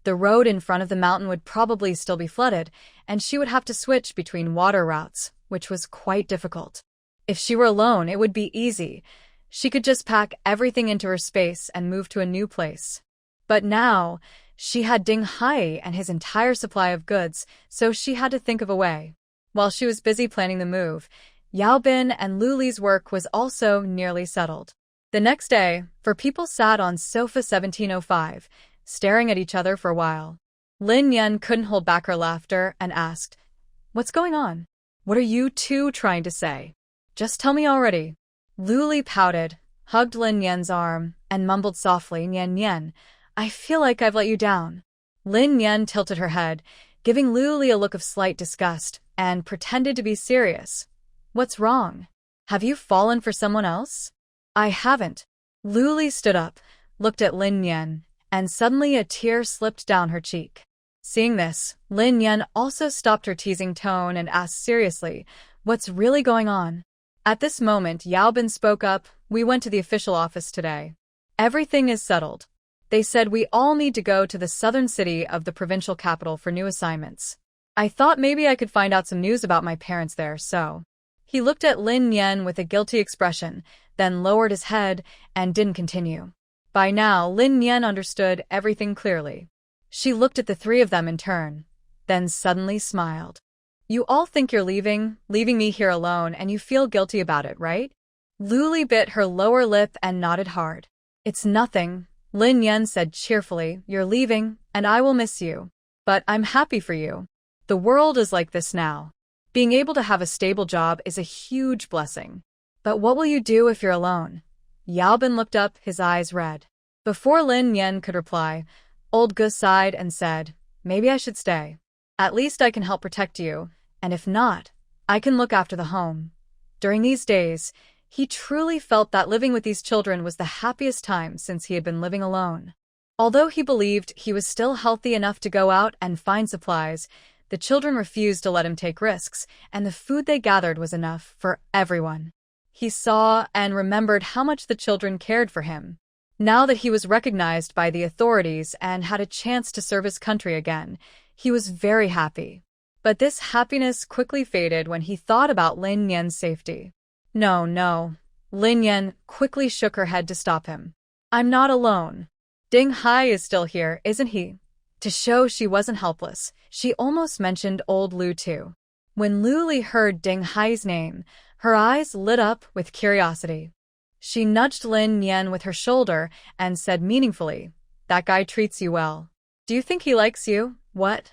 the road in front of the mountain would probably still be flooded, and she would have to switch between water routes, which was quite difficult. If she were alone, it would be easy. She could just pack everything into her space and move to a new place. But now, she had Ding Hai and his entire supply of goods, so she had to think of a way. While she was busy planning the move, Yao Bin and Lu Li's work was also nearly settled. The next day, four people sat on sofa 1705, staring at each other for a while. Lin Yan couldn't hold back her laughter and asked, "What's going on? What are you two trying to say? Just tell me already." Lu Li pouted, hugged Lin Yan's arm, and mumbled softly, "Yan Yan, I feel like I've let you down." Lin Yan tilted her head, giving Lu Li a look of slight disgust, and pretended to be serious. "What's wrong? Have you fallen for someone else?" "I haven't." Lu Li stood up, looked at Lin Yan, and suddenly a tear slipped down her cheek. Seeing this, Lin Yan also stopped her teasing tone and asked seriously, "What's really going on?" At this moment, Yao Bin spoke up, "We went to the official office today. Everything is settled. They said we all need to go to the southern city of the provincial capital for new assignments. I thought maybe I could find out some news about my parents there, so." He looked at Lin Yan with a guilty expression, then lowered his head and didn't continue. By now, Lin Yan understood everything clearly. She looked at the three of them in turn, then suddenly smiled. "You all think you're leaving me here alone, and you feel guilty about it, right?" Lu Li bit her lower lip and nodded hard. "It's nothing," Lin Yan said cheerfully. "You're leaving, and I will miss you. But I'm happy for you. The world is like this now. Being able to have a stable job is a huge blessing. But what will you do if you're alone?" Yao Bin looked up, his eyes red. Before Lin Yan could reply, Old Gus sighed and said, "Maybe I should stay. At least I can help protect you, and if not, I can look after the home." During these days, he truly felt that living with these children was the happiest time since he had been living alone. Although he believed he was still healthy enough to go out and find supplies, the children refused to let him take risks, and the food they gathered was enough for everyone. He saw and remembered how much the children cared for him. Now that he was recognized by the authorities and had a chance to serve his country again, he was very happy. But this happiness quickly faded when he thought about Lin Yan's safety. No. Lin Yan quickly shook her head to stop him. "I'm not alone. Ding Hai is still here, isn't he?" To show she wasn't helpless, she almost mentioned old Lu too. When Lu Li heard Ding Hai's name, her eyes lit up with curiosity. She nudged Lin Yan with her shoulder and said meaningfully, "That guy treats you well. Do you think he likes you?" "What?"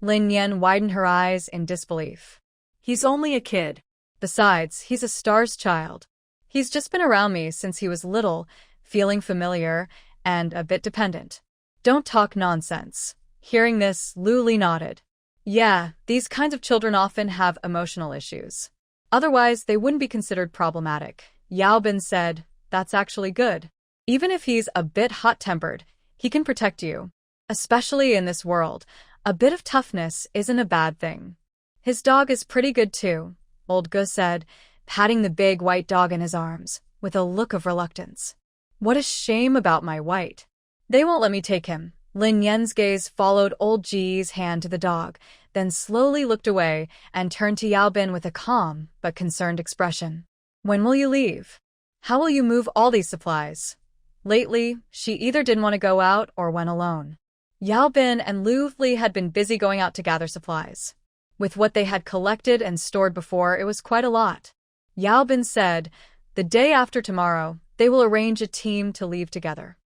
Lin Yan widened her eyes in disbelief. He's only a kid. Besides, he's a star's child. He's just been around me since he was little, feeling familiar and a bit dependent. "Don't talk nonsense." Hearing this, Lu Li nodded. "Yeah, these kinds of children often have emotional issues. Otherwise, they wouldn't be considered problematic." Yao Bin said, "That's actually good. Even if he's a bit hot-tempered, he can protect you. Especially in this world, a bit of toughness isn't a bad thing." "His dog is pretty good too," Old Gus said, patting the big white dog in his arms, with a look of reluctance. "What a shame about my white. They won't let me take him." Lin Yan's gaze followed Old Ji's hand to the dog, then slowly looked away and turned to Yao Bin with a calm but concerned expression. "When will you leave? How will you move all these supplies?" Lately, she either didn't want to go out or went alone. Yao Bin and Lu Li had been busy going out to gather supplies. With what they had collected and stored before, it was quite a lot. Yao Bin said, "The day after tomorrow, they will arrange a team to leave together.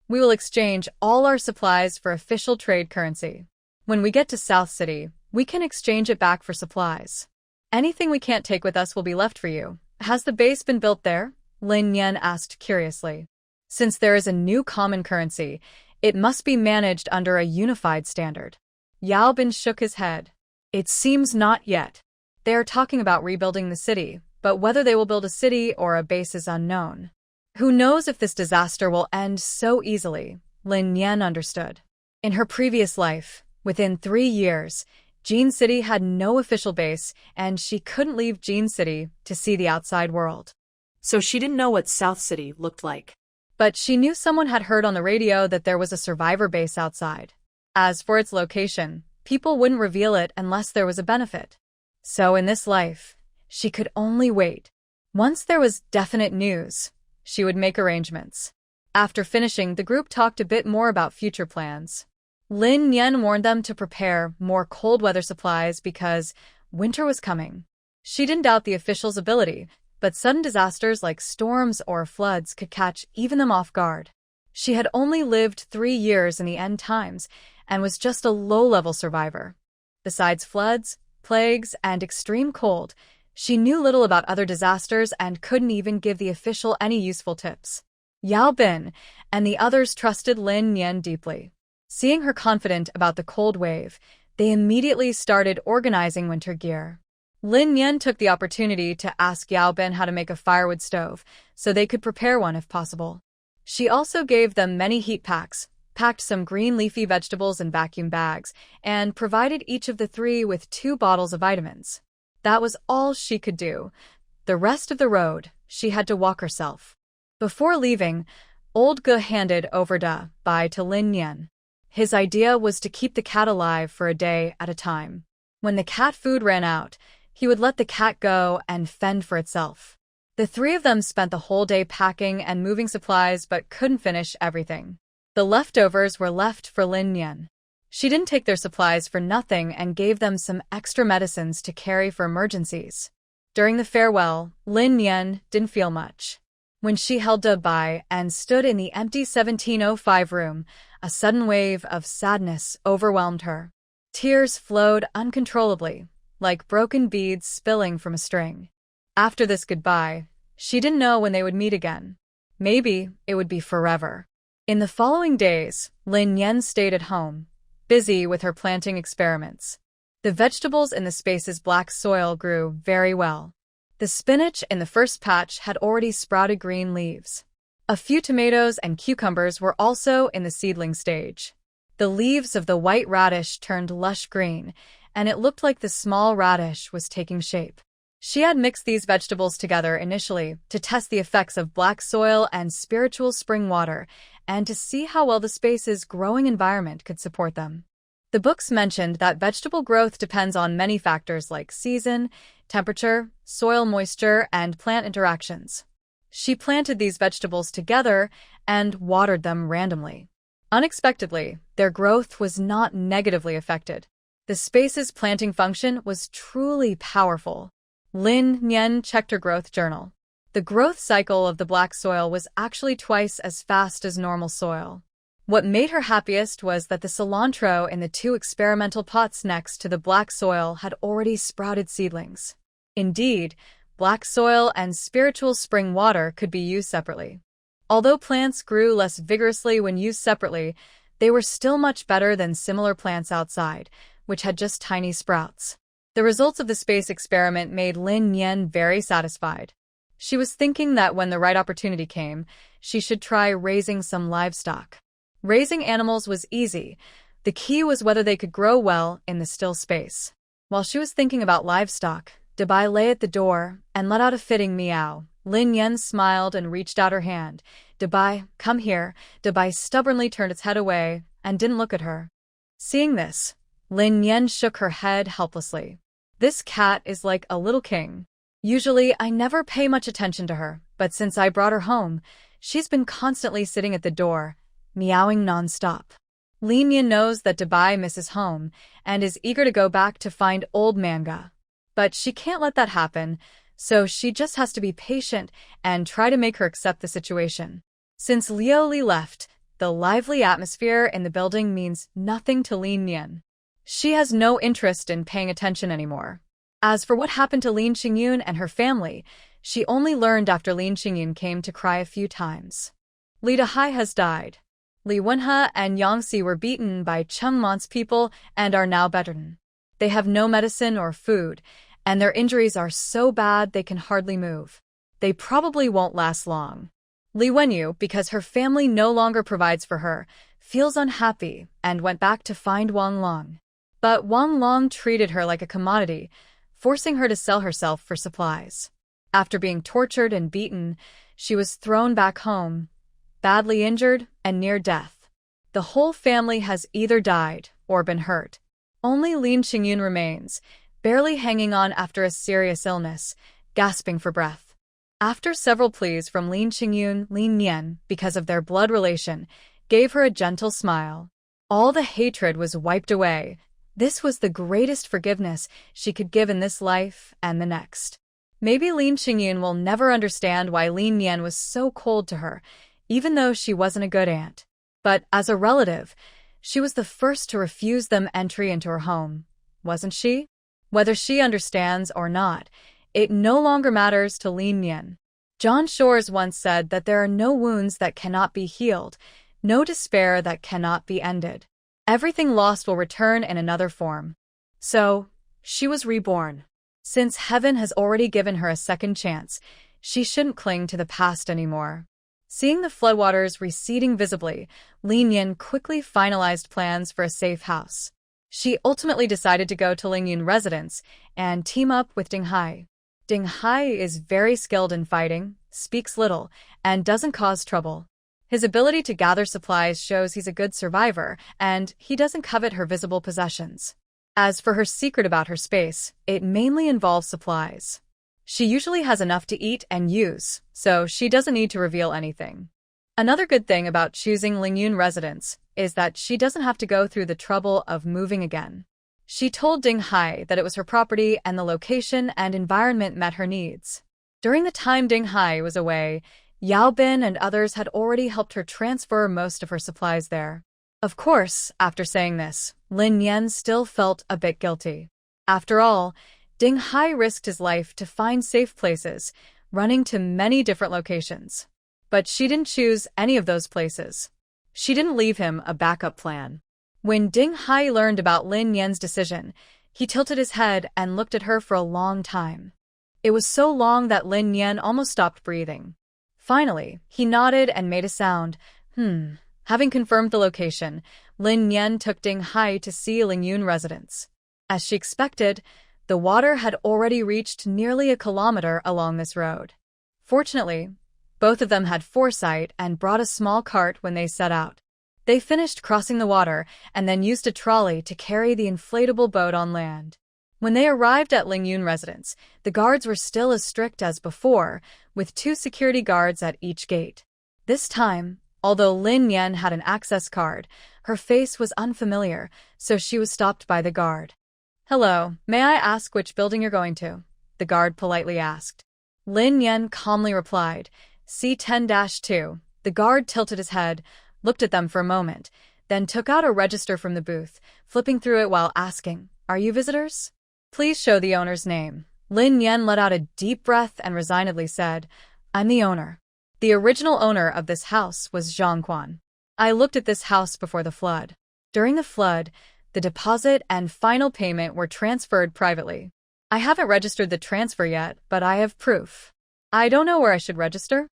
We will exchange all our supplies for official trade currency. When we get to South City, we can exchange it back for supplies. Anything we can't take with us will be left for you. Has the base been built there?" Lin Yan asked curiously. Since there is a new common currency, it must be managed under a unified standard. Yao Bin shook his head. "It seems not yet. They are talking about rebuilding the city, but whether they will build a city or a base is unknown. Who knows if this disaster will end so easily?" Lin Yan understood. In her previous life, within 3 years, Jean City had no official base, and she couldn't leave Jean City to see the outside world. So she didn't know what South City looked like. But she knew someone had heard on the radio that there was a survivor base outside. As for its location, people wouldn't reveal it unless there was a benefit. So in this life, she could only wait. Once there was definite news, she would make arrangements. After finishing, the group talked a bit more about future plans. Lin Yan warned them to prepare more cold weather supplies because winter was coming. She didn't doubt the officials' ability, but sudden disasters like storms or floods could catch even them off guard. She had only lived 3 years in the end times and was just a low-level survivor. Besides floods, plagues, and extreme cold, she knew little about other disasters and couldn't even give the official any useful tips. Yao Bin and the others trusted Lin Yan deeply. Seeing her confident about the cold wave, they immediately started organizing winter gear. Lin Yan took the opportunity to ask Yao Bin how to make a firewood stove, so they could prepare one if possible. She also gave them many heat packs, packed some green leafy vegetables in vacuum bags, and provided each of the 3 with 2 bottles of vitamins. That was all she could do. The rest of the road, she had to walk herself. Before leaving, Old Ge handed over Da Bai to Lin Yan. His idea was to keep the cat alive for a day at a time. When the cat food ran out, he would let the cat go and fend for itself. The 3 of them spent the whole day packing and moving supplies but couldn't finish everything. The leftovers were left for Lin Yan. She didn't take their supplies for nothing and gave them some extra medicines to carry for emergencies. During the farewell, Lin Yan didn't feel much. When she held Da Bai and stood in the empty 1705 room, a sudden wave of sadness overwhelmed her. Tears flowed uncontrollably, like broken beads spilling from a string. After this goodbye, she didn't know when they would meet again. Maybe it would be forever. In the following days, Lin Yan stayed at home, busy with her planting experiments. The vegetables in the space's black soil grew very well. The spinach in the first patch had already sprouted green leaves. A few tomatoes and cucumbers were also in the seedling stage. The leaves of the white radish turned lush green, and it looked like the small radish was taking shape. She had mixed these vegetables together initially to test the effects of black soil and spiritual spring water and to see how well the space's growing environment could support them. The books mentioned that vegetable growth depends on many factors like season, temperature, soil moisture, and plant interactions. She planted these vegetables together and watered them randomly. Unexpectedly, their growth was not negatively affected. The space's planting function was truly powerful. Lin Yan checked her growth journal. The growth cycle of the black soil was actually twice as fast as normal soil. What made her happiest was that the cilantro in the 2 experimental pots next to the black soil had already sprouted seedlings. Indeed, black soil and spiritual spring water could be used separately. Although plants grew less vigorously when used separately, they were still much better than similar plants outside, which had just tiny sprouts. The results of the space experiment made Lin Yan very satisfied. She was thinking that when the right opportunity came, she should try raising some livestock. Raising animals was easy. The key was whether they could grow well in the still space. While she was thinking about livestock, Da Bai lay at the door and let out a fitting meow. Lin Yan smiled and reached out her hand. Da Bai, come here. Da Bai stubbornly turned its head away and didn't look at her. Seeing this, Lin Yan shook her head helplessly. This cat is like a little king. Usually, I never pay much attention to her, but since I brought her home, she's been constantly sitting at the door, meowing nonstop. Lin Yan knows that Dubai misses home and is eager to go back to find old Manga. But she can't let that happen, so she just has to be patient and try to make her accept the situation. Since Liu Li left, the lively atmosphere in the building means nothing to Lin Yan. She has no interest in paying attention anymore. As for what happened to Lin Qingyun and her family, she only learned after Lin Qingyun came to cry a few times. Li Dahai has died. Li Wenhe and Yangxi were beaten by Chengmon's people and are now bedridden. They have no medicine or food, and their injuries are so bad they can hardly move. They probably won't last long. Li Wenyu, because her family no longer provides for her, feels unhappy and went back to find Wang Long. But Wang Long treated her like a commodity, forcing her to sell herself for supplies. After being tortured and beaten, she was thrown back home, badly injured and near death. The whole family has either died or been hurt. Only Lin Qingyun remains, barely hanging on after a serious illness, gasping for breath. After several pleas from Lin Qingyun, Lin Yan, because of their blood relation, gave her a gentle smile. All the hatred was wiped away. This was the greatest forgiveness she could give in this life and the next. Maybe Lin Qingyun will never understand why Lin Yan was so cold to her, even though she wasn't a good aunt. But as a relative, she was the first to refuse them entry into her home, wasn't she? Whether she understands or not, it no longer matters to Lin Yan. John Shores once said that there are no wounds that cannot be healed, no despair that cannot be ended. Everything lost will return in another form. So, she was reborn. Since heaven has already given her a second chance, she shouldn't cling to the past anymore. Seeing the floodwaters receding visibly, Lin Yan quickly finalized plans for a safe house. She ultimately decided to go to Lingyun residence and team up with Ding Hai. Ding Hai is very skilled in fighting, speaks little, and doesn't cause trouble. His ability to gather supplies shows he's a good survivor, and he doesn't covet her visible possessions. As for her secret about her space, it mainly involves supplies. She usually has enough to eat and use, so she doesn't need to reveal anything. Another good thing about choosing Lingyun residence is that she doesn't have to go through the trouble of moving again. She told Ding Hai that it was her property and the location and environment met her needs. During the time Ding Hai was away, Yao Bin and others had already helped her transfer most of her supplies there. Of course, after saying this, Lin Yan still felt a bit guilty. After all, Ding Hai risked his life to find safe places, running to many different locations. But she didn't choose any of those places. She didn't leave him a backup plan. When Ding Hai learned about Lin Yan's decision, he tilted his head and looked at her for a long time. It was so long that Lin Yan almost stopped breathing. Finally, he nodded and made a sound, Having confirmed the location, Lin Yan took Ding Hai to see Lingyun residence. As she expected, the water had already reached nearly a kilometer along this road. Fortunately, both of them had foresight and brought a small cart when they set out. They finished crossing the water and then used a trolley to carry the inflatable boat on land. When they arrived at Lingyun residence, the guards were still as strict as before, with 2 security guards at each gate. This time, although Lin Yan had an access card, her face was unfamiliar, so she was stopped by the guard. "Hello, may I ask which building you're going to?" the guard politely asked. Lin Yan calmly replied, "C10-2. The guard tilted his head, looked at them for a moment, then took out a register from the booth, flipping through it while asking, "Are you visitors? Please show the owner's name." Lin Yan let out a deep breath and resignedly said, "I'm the owner. The original owner of this house was Zhang Quan. I looked at this house before the flood. During the flood, the deposit and final payment were transferred privately. I haven't registered the transfer yet, but I have proof. I don't know where I should register."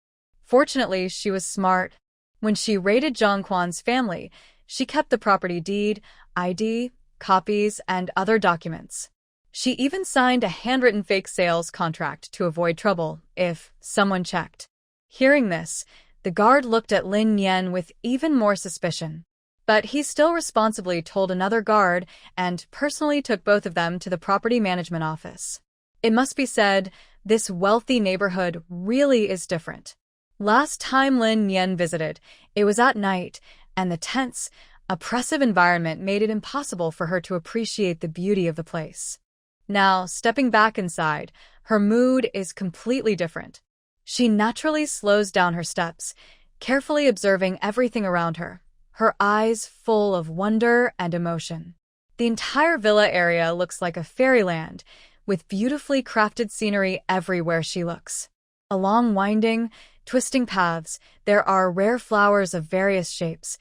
Fortunately, she was smart. When she raided Zhang Quan's family, she kept the property deed, ID, copies, and other documents. She even signed a handwritten fake sales contract to avoid trouble if someone checked. Hearing this, the guard looked at Lin Yan with even more suspicion. But he still responsibly told another guard and personally took both of them to the property management office. It must be said, this wealthy neighborhood really is different. Last time Lin Yan visited, it was at night, and the tense, Oppressive environment made it impossible for her to appreciate the beauty of the place. Now, stepping back inside, her mood is completely different. She naturally slows down her steps, carefully observing everything around her, her eyes full of wonder and emotion. The entire villa area looks like a fairyland, with beautifully crafted scenery everywhere she looks. Along winding, twisting paths, there are rare flowers of various shapes,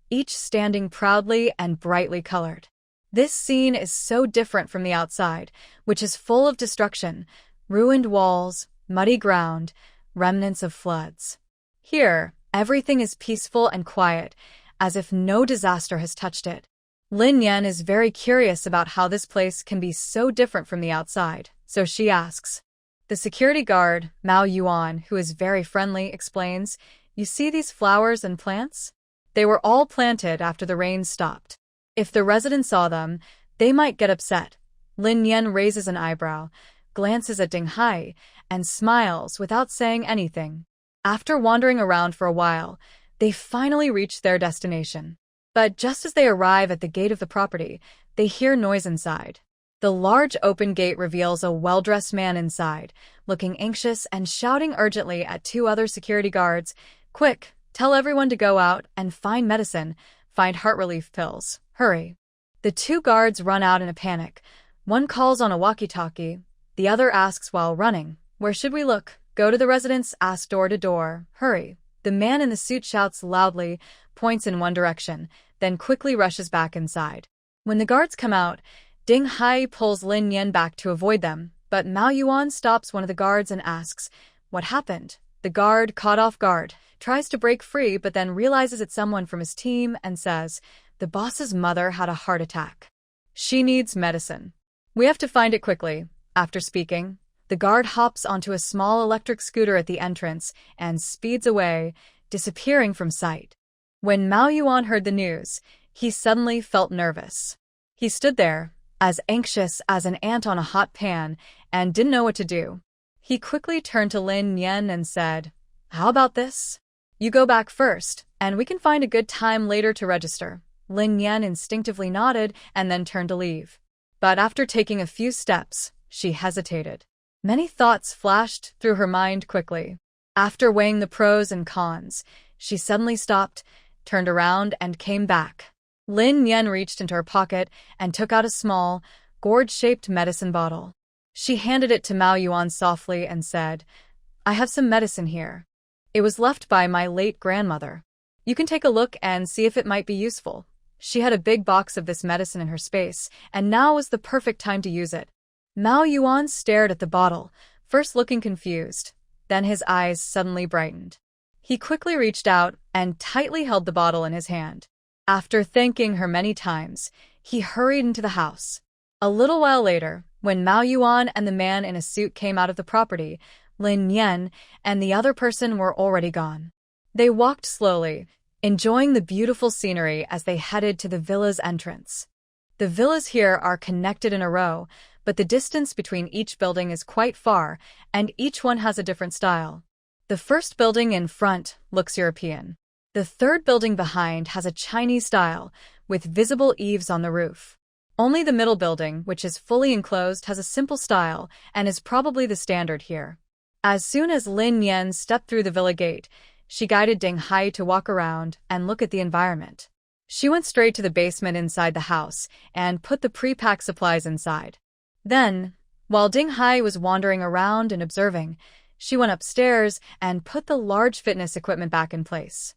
each standing proudly and brightly colored. This scene is so different from the outside, which is full of destruction, ruined walls, muddy ground, remnants of floods. Here, everything is peaceful and quiet, as if no disaster has touched it. Lin Yan is very curious about how this place can be so different from the outside, so she asks. The security guard, Mao Yuan, who is very friendly, explains, "You see these flowers and plants? They were all planted after the rain stopped. If the residents saw them, they might get upset." Lin Yan raises an eyebrow, glances at Ding Hai, and smiles without saying anything. After wandering around for a while, they finally reach their destination. But just as they arrive at the gate of the property, they hear noise inside. The large open gate reveals a well-dressed man inside, looking anxious and shouting urgently at two other security guards, "Quick, tell everyone to go out and find medicine, find heart relief pills, hurry." The two guards run out in a panic. One calls on a walkie-talkie, the other asks while running, "Where should we look? Go to the residence, ask door to door, hurry." The man in the suit shouts loudly, points in one direction, then quickly rushes back inside. When the guards come out, Ding Hai pulls Lin Yan back to avoid them, but Mao Yuan stops one of the guards and asks, "What happened?" The guard, caught off guard, tries to break free but then realizes it's someone from his team and says, "The boss's mother had a heart attack. She needs medicine. We have to find it quickly." After speaking, the guard hops onto a small electric scooter at the entrance and speeds away, disappearing from sight. When Mao Yuan heard the news, he suddenly felt nervous. He stood there, as anxious as an ant on a hot pan, and didn't know what to do. He quickly turned to Lin Yan and said, "How about this? You go back first, and we can find a good time later to register." Lin Yan instinctively nodded and then turned to leave. But after taking a few steps, she hesitated. Many thoughts flashed through her mind quickly. After weighing the pros and cons, she suddenly stopped, turned around, and came back. Lin Yan reached into her pocket and took out a small, gourd-shaped medicine bottle. She handed it to Mao Yuan softly and said, "I have some medicine here. It was left by my late grandmother. You can take a look and see if it might be useful." She had a big box of this medicine in her space, and now was the perfect time to use it. Mao Yuan stared at the bottle, first looking confused, then his eyes suddenly brightened. He quickly reached out and tightly held the bottle in his hand. After thanking her many times, he hurried into the house. A little while later, when Mao Yuan and the man in a suit came out of the property, Lin Yan and the other person were already gone. They walked slowly, enjoying the beautiful scenery as they headed to the villa's entrance. The villas here are connected in a row, but the distance between each building is quite far, and each one has a different style. The first building in front looks European. The third building behind has a Chinese style, with visible eaves on the roof. Only the middle building, which is fully enclosed, has a simple style and is probably the standard here. As soon as Lin Yan stepped through the villa gate, she guided Ding Hai to walk around and look at the environment. She went straight to the basement inside the house and put the pre-packed supplies inside. Then, while Ding Hai was wandering around and observing, she went upstairs and put the large fitness equipment back in place.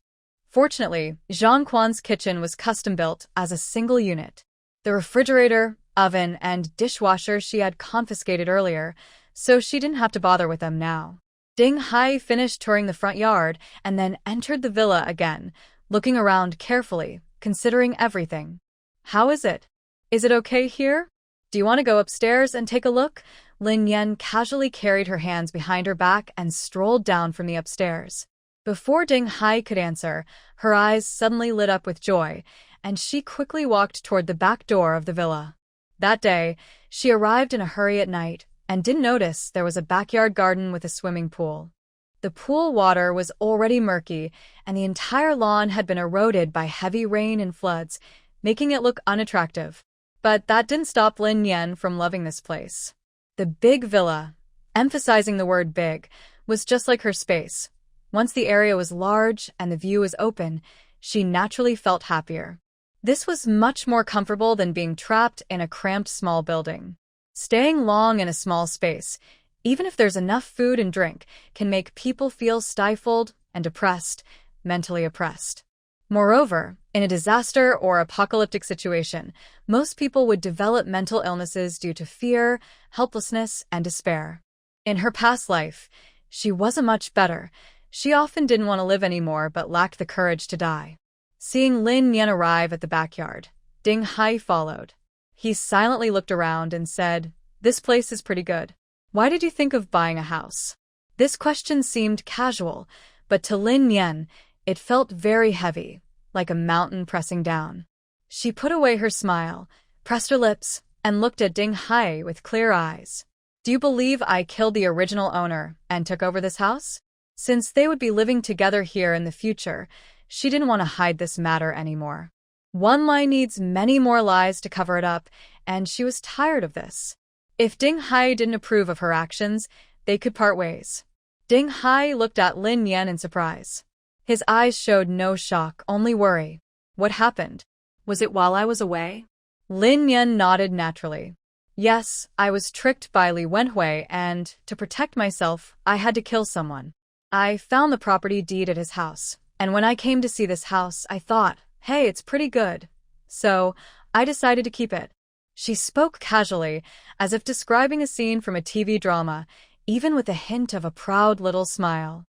Fortunately, Zhang Quan's kitchen was custom-built as a single unit. The refrigerator, oven, and dishwasher she had confiscated earlier, so she didn't have to bother with them now. Ding Hai finished touring the front yard and then entered the villa again, looking around carefully, considering everything. "How is it? Is it okay here? Do you want to go upstairs and take a look?" Lin Yan casually carried her hands behind her back and strolled down from the upstairs. Before Ding Hai could answer, her eyes suddenly lit up with joy, and she quickly walked toward the back door of the villa. That day, she arrived in a hurry at night and didn't notice there was a backyard garden with a swimming pool. The pool water was already murky, and the entire lawn had been eroded by heavy rain and floods, making it look unattractive. But that didn't stop Lin Yan from loving this place. The big villa, emphasizing the word big, was just like her space. Once the area was large and the view was open, she naturally felt happier. This was much more comfortable than being trapped in a cramped small building. Staying long in a small space, even if there's enough food and drink, can make people feel stifled and depressed, mentally oppressed. Moreover, in a disaster or apocalyptic situation, most people would develop mental illnesses due to fear, helplessness, and despair. In her past life, she wasn't much better. She often didn't want to live anymore but lacked the courage to die. Seeing Lin Yan arrive at the backyard, Ding Hai followed. He silently looked around and said, "This place is pretty good. Why did you think of buying a house?" This question seemed casual, but to Lin Yan, it felt very heavy, like a mountain pressing down. She put away her smile, pressed her lips, and looked at Ding Hai with clear eyes. "Do you believe I killed the original owner and took over this house?" Since they would be living together here in the future, she didn't want to hide this matter anymore. One lie needs many more lies to cover it up, and she was tired of this. If Ding Hai didn't approve of her actions, they could part ways. Ding Hai looked at Lin Yan in surprise. His eyes showed no shock, only worry. "What happened? Was it while I was away?" Lin Yan nodded naturally. "Yes, I was tricked by Li Wenhui, and, to protect myself, I had to kill someone. I found the property deed at his house, and when I came to see this house, I thought, hey, it's pretty good. So, I decided to keep it." She spoke casually, as if describing a scene from a TV drama, even with a hint of a proud little smile.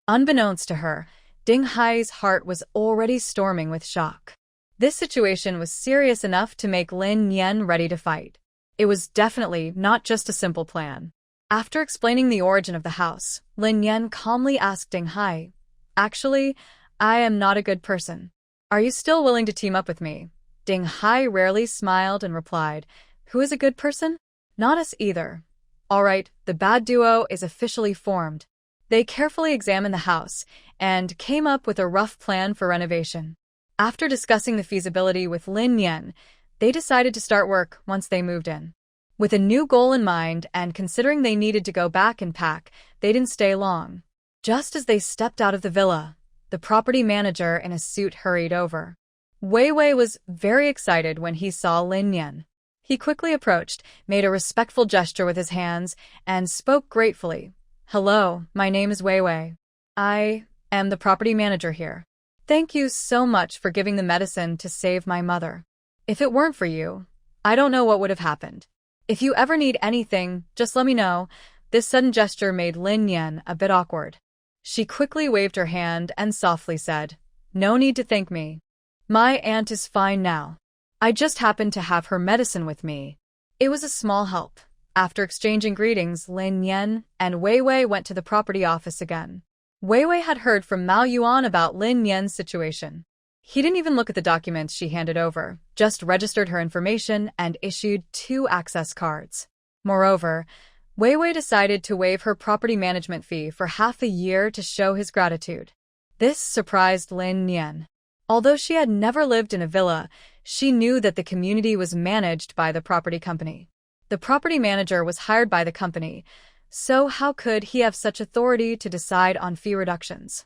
Unbeknownst to her, Ding Hai's heart was already storming with shock. This situation was serious enough to make Lin Yan ready to fight. It was definitely not just a simple plan. After explaining the origin of the house, Lin Yan calmly asked Ding Hai, "Actually, I am not a good person. Are you still willing to team up with me?" Ding Hai rarely smiled and replied, "Who is a good person? Not us either. All right, the bad duo is officially formed." They carefully examined the house and came up with a rough plan for renovation. After discussing the feasibility with Lin Yan, they decided to start work once they moved in. With a new goal in mind and considering they needed to go back and pack, they didn't stay long. Just as they stepped out of the villa, the property manager in a suit hurried over. Wei Wei was very excited when he saw Lin Yan. He quickly approached, made a respectful gesture with his hands, and spoke gratefully. "Hello, my name is Wei Wei. I am the property manager here. Thank you so much for giving the medicine to save my mother. If it weren't for you, I don't know what would have happened. If you ever need anything, just let me know." This sudden gesture made Lin Yan a bit awkward. She quickly waved her hand and softly said, "No need to thank me. My aunt is fine now. I just happened to have her medicine with me." It was a small help. After exchanging greetings, Lin Yan and Wei Wei went to the property office again. Wei Wei had heard from Mao Yuan about Lin Yan's situation. He didn't even look at the documents she handed over, just registered her information and issued 2 access cards. Moreover, Wei Wei decided to waive her property management fee for half a year to show his gratitude. This surprised Lin Yan. Although she had never lived in a villa, she knew that the community was managed by the property company. The property manager was hired by the company, so how could he have such authority to decide on fee reductions?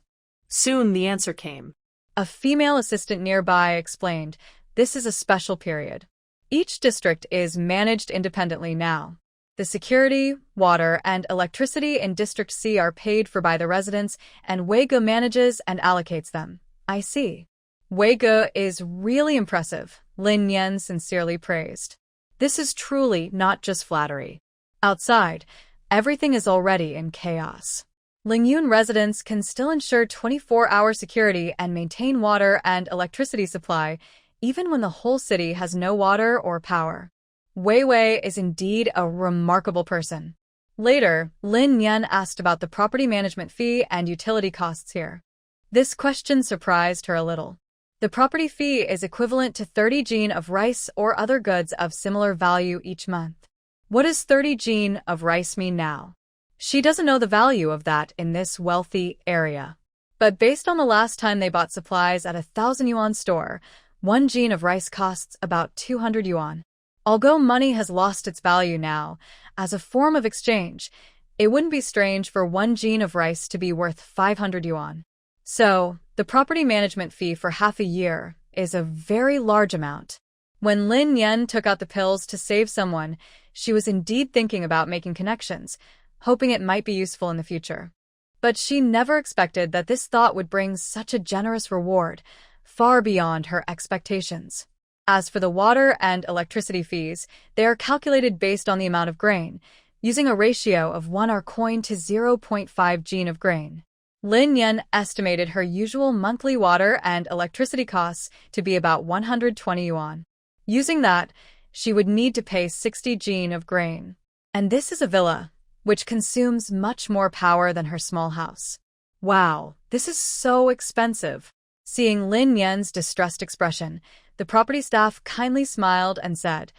Soon the answer came. A female assistant nearby explained, "This is a special period. Each district is managed independently now. The security, water, and electricity in District C are paid for by the residents, and Weige manages and allocates them." "I see. Weige is really impressive," Lin Yan sincerely praised. "This is truly not just flattery. Outside, everything is already in chaos. Lingyun residents can still ensure 24-hour security and maintain water and electricity supply, even when the whole city has no water or power. Wei Wei is indeed a remarkable person." Later, Lin Yan asked about the property management fee and utility costs here. This question surprised her a little. The property fee is equivalent to 30 jin of rice or other goods of similar value each month. What does 30 jin of rice mean now? She doesn't know the value of that in this wealthy area. But based on the last time they bought supplies at a 1,000 yuan store, 1 jean of rice costs about 200 yuan. Although money has lost its value now, as a form of exchange, it wouldn't be strange for 1 jean of rice to be worth 500 yuan. So, the property management fee for half a year is a very large amount. When Lin Yan took out the pills to save someone, she was indeed thinking about making connections, hoping it might be useful in the future. But she never expected that this thought would bring such a generous reward, far beyond her expectations. As for the water and electricity fees, they are calculated based on the amount of grain, using a ratio of 1 R coin to 0.5 jean of grain. Lin Yan estimated her usual monthly water and electricity costs to be about 120 yuan. Using that, she would need to pay 60 jean of grain. And this is a villa, which consumes much more power than her small house. Wow, this is so expensive. Seeing Lin Yan's distressed expression, the property staff kindly smiled and said,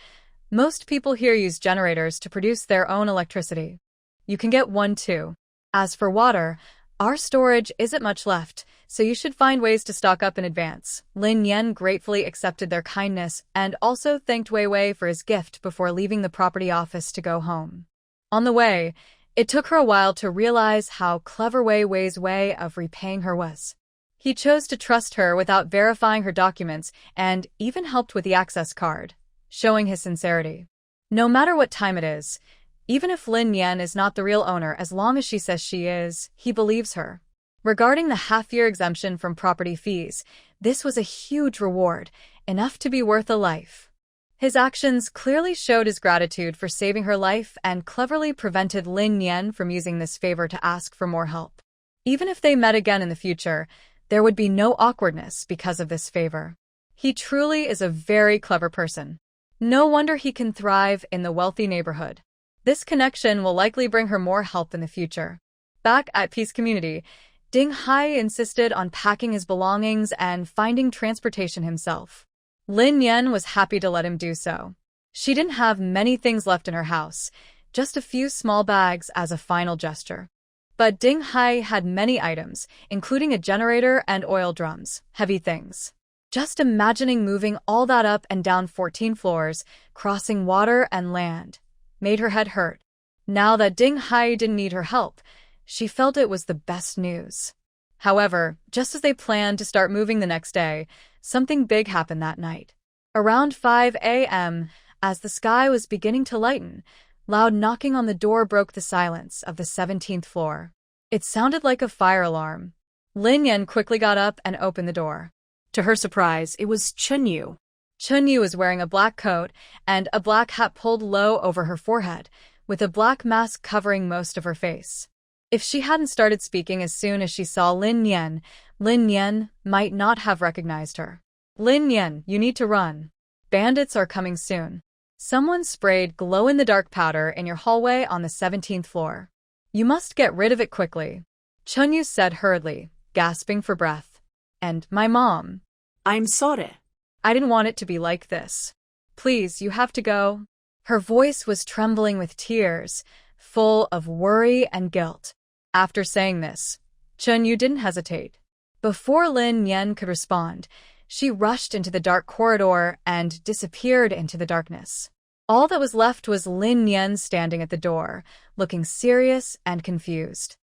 "Most people here use generators to produce their own electricity. You can get one too. As for water, our storage isn't much left, so you should find ways to stock up in advance." Lin Yan gratefully accepted their kindness and also thanked Wei Wei for his gift before leaving the property office to go home. On the way, it took her a while to realize how clever Wei Wei's way of repaying her was. He chose to trust her without verifying her documents and even helped with the access card, showing his sincerity. No matter what time it is, even if Lin Yan is not the real owner, as long as she says she is, he believes her. Regarding the half-year exemption from property fees, this was a huge reward, enough to be worth a life. His actions clearly showed his gratitude for saving her life and cleverly prevented Lin Yan from using this favor to ask for more help. Even if they met again in the future, there would be no awkwardness because of this favor. He truly is a very clever person. No wonder he can thrive in the wealthy neighborhood. This connection will likely bring her more help in the future. Back at Peace Community, Ding Hai insisted on packing his belongings and finding transportation himself. Lin Yan was happy to let him do so. She didn't have many things left in her house, just a few small bags as a final gesture. But Ding Hai had many items, including a generator and oil drums, heavy things. Just imagining moving all that up and down 14 floors, crossing water and land, made her head hurt. Now that Ding Hai didn't need her help, she felt it was the best news. However, just as they planned to start moving the next day, something big happened that night. Around 5 a.m., as the sky was beginning to lighten, loud knocking on the door broke the silence of the 17th floor. It sounded like a fire alarm. Lin Yan quickly got up and opened the door. To her surprise, it was Chunyu. Chunyu was wearing a black coat and a black hat pulled low over her forehead, with a black mask covering most of her face. If she hadn't started speaking as soon as she saw Lin Yan might not have recognized her. "Lin Yan, you need to run. Bandits are coming soon. Someone sprayed glow-in-the-dark powder in your hallway on the 17th floor. You must get rid of it quickly," Chunyu said hurriedly, gasping for breath. "And my mom." "I'm sorry. "I didn't want it to be like this. Please, you have to go." Her voice was trembling with tears, full of worry and guilt. After saying this, Chunyu didn't hesitate. Before Lin Yan could respond, she rushed into the dark corridor and disappeared into the darkness. All that was left was Lin Yan standing at the door, looking serious and confused.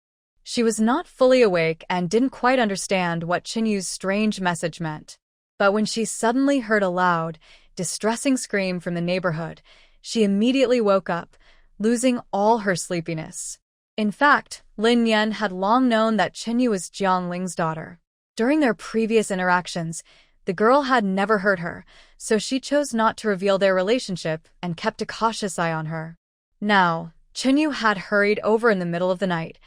She was not fully awake and didn't quite understand what Chunyu's strange message meant. But when she suddenly heard a loud, distressing scream from the neighborhood, she immediately woke up, losing all her sleepiness. In fact, Lin Yan had long known that Chunyu was Jiang Ling's daughter. During their previous interactions, the girl had never hurt her, so she chose not to reveal their relationship and kept a cautious eye on her. Now, Chunyu had hurried over in the middle of the night.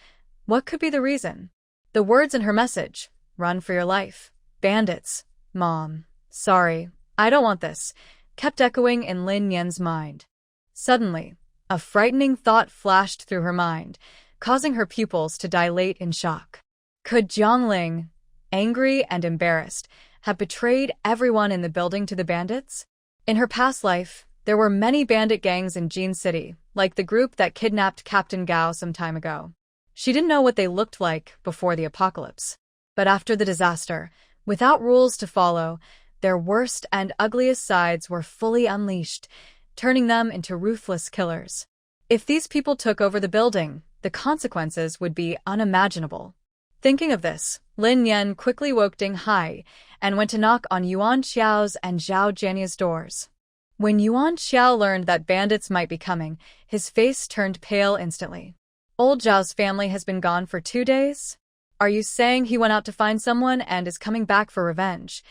What could be the reason? The words in her message, "Run for your life. Bandits. Mom. Sorry. I don't want this," kept echoing in Lin Yan's mind. Suddenly, a frightening thought flashed through her mind, causing her pupils to dilate in shock. Could Jiang Ling, angry and embarrassed, have betrayed everyone in the building to the bandits? In her past life, There were many bandit gangs in Jean City, like the group that kidnapped Captain Gao some time ago. She didn't know what they looked like before the apocalypse. But after the disaster, without rules to follow, their worst and ugliest sides were fully unleashed, turning them into ruthless killers. If these people took over the building, the consequences would be unimaginable. Thinking of this, Lin Yan quickly woke Ding Hai and went to knock on Yuan Xiao's and Zhao Jianya's doors. When Yuan Xiao learned that bandits might be coming, his face turned pale instantly. Old Zhao's family has been gone for 2 days? Are you saying he went out to find someone and is coming back for revenge?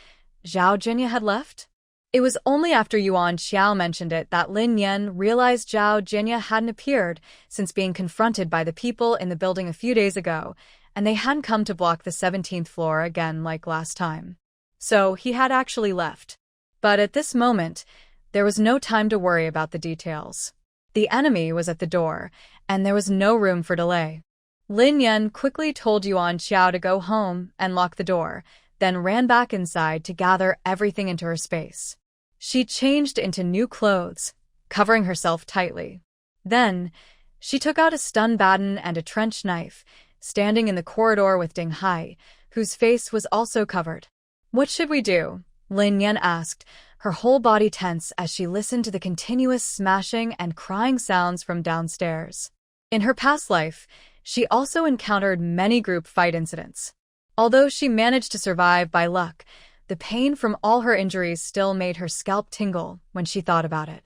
Zhao Jianya had left? It was only after Yuan Xiao mentioned it that Lin Yan realized Zhao Jianya hadn't appeared since being confronted by the people in the building a few days ago, and they hadn't come to block the 17th floor again like last time. So he had actually left. But at this moment, there was no time to worry about the details. The enemy was at the door, and there was no room for delay. Lin Yan quickly told Yuan Xiao to go home and lock the door, then ran back inside to gather everything into her space. She changed into new clothes, covering herself tightly. Then, she took out a stun baton and a trench knife, standing in the corridor with Ding Hai, whose face was also covered. "What should we do?" Lin Yan asked, her whole body tense as she listened to the continuous smashing and crying sounds from downstairs. In her past life, she also encountered many group fight incidents. Although she managed to survive by luck, the pain from all her injuries still made her scalp tingle when she thought about it.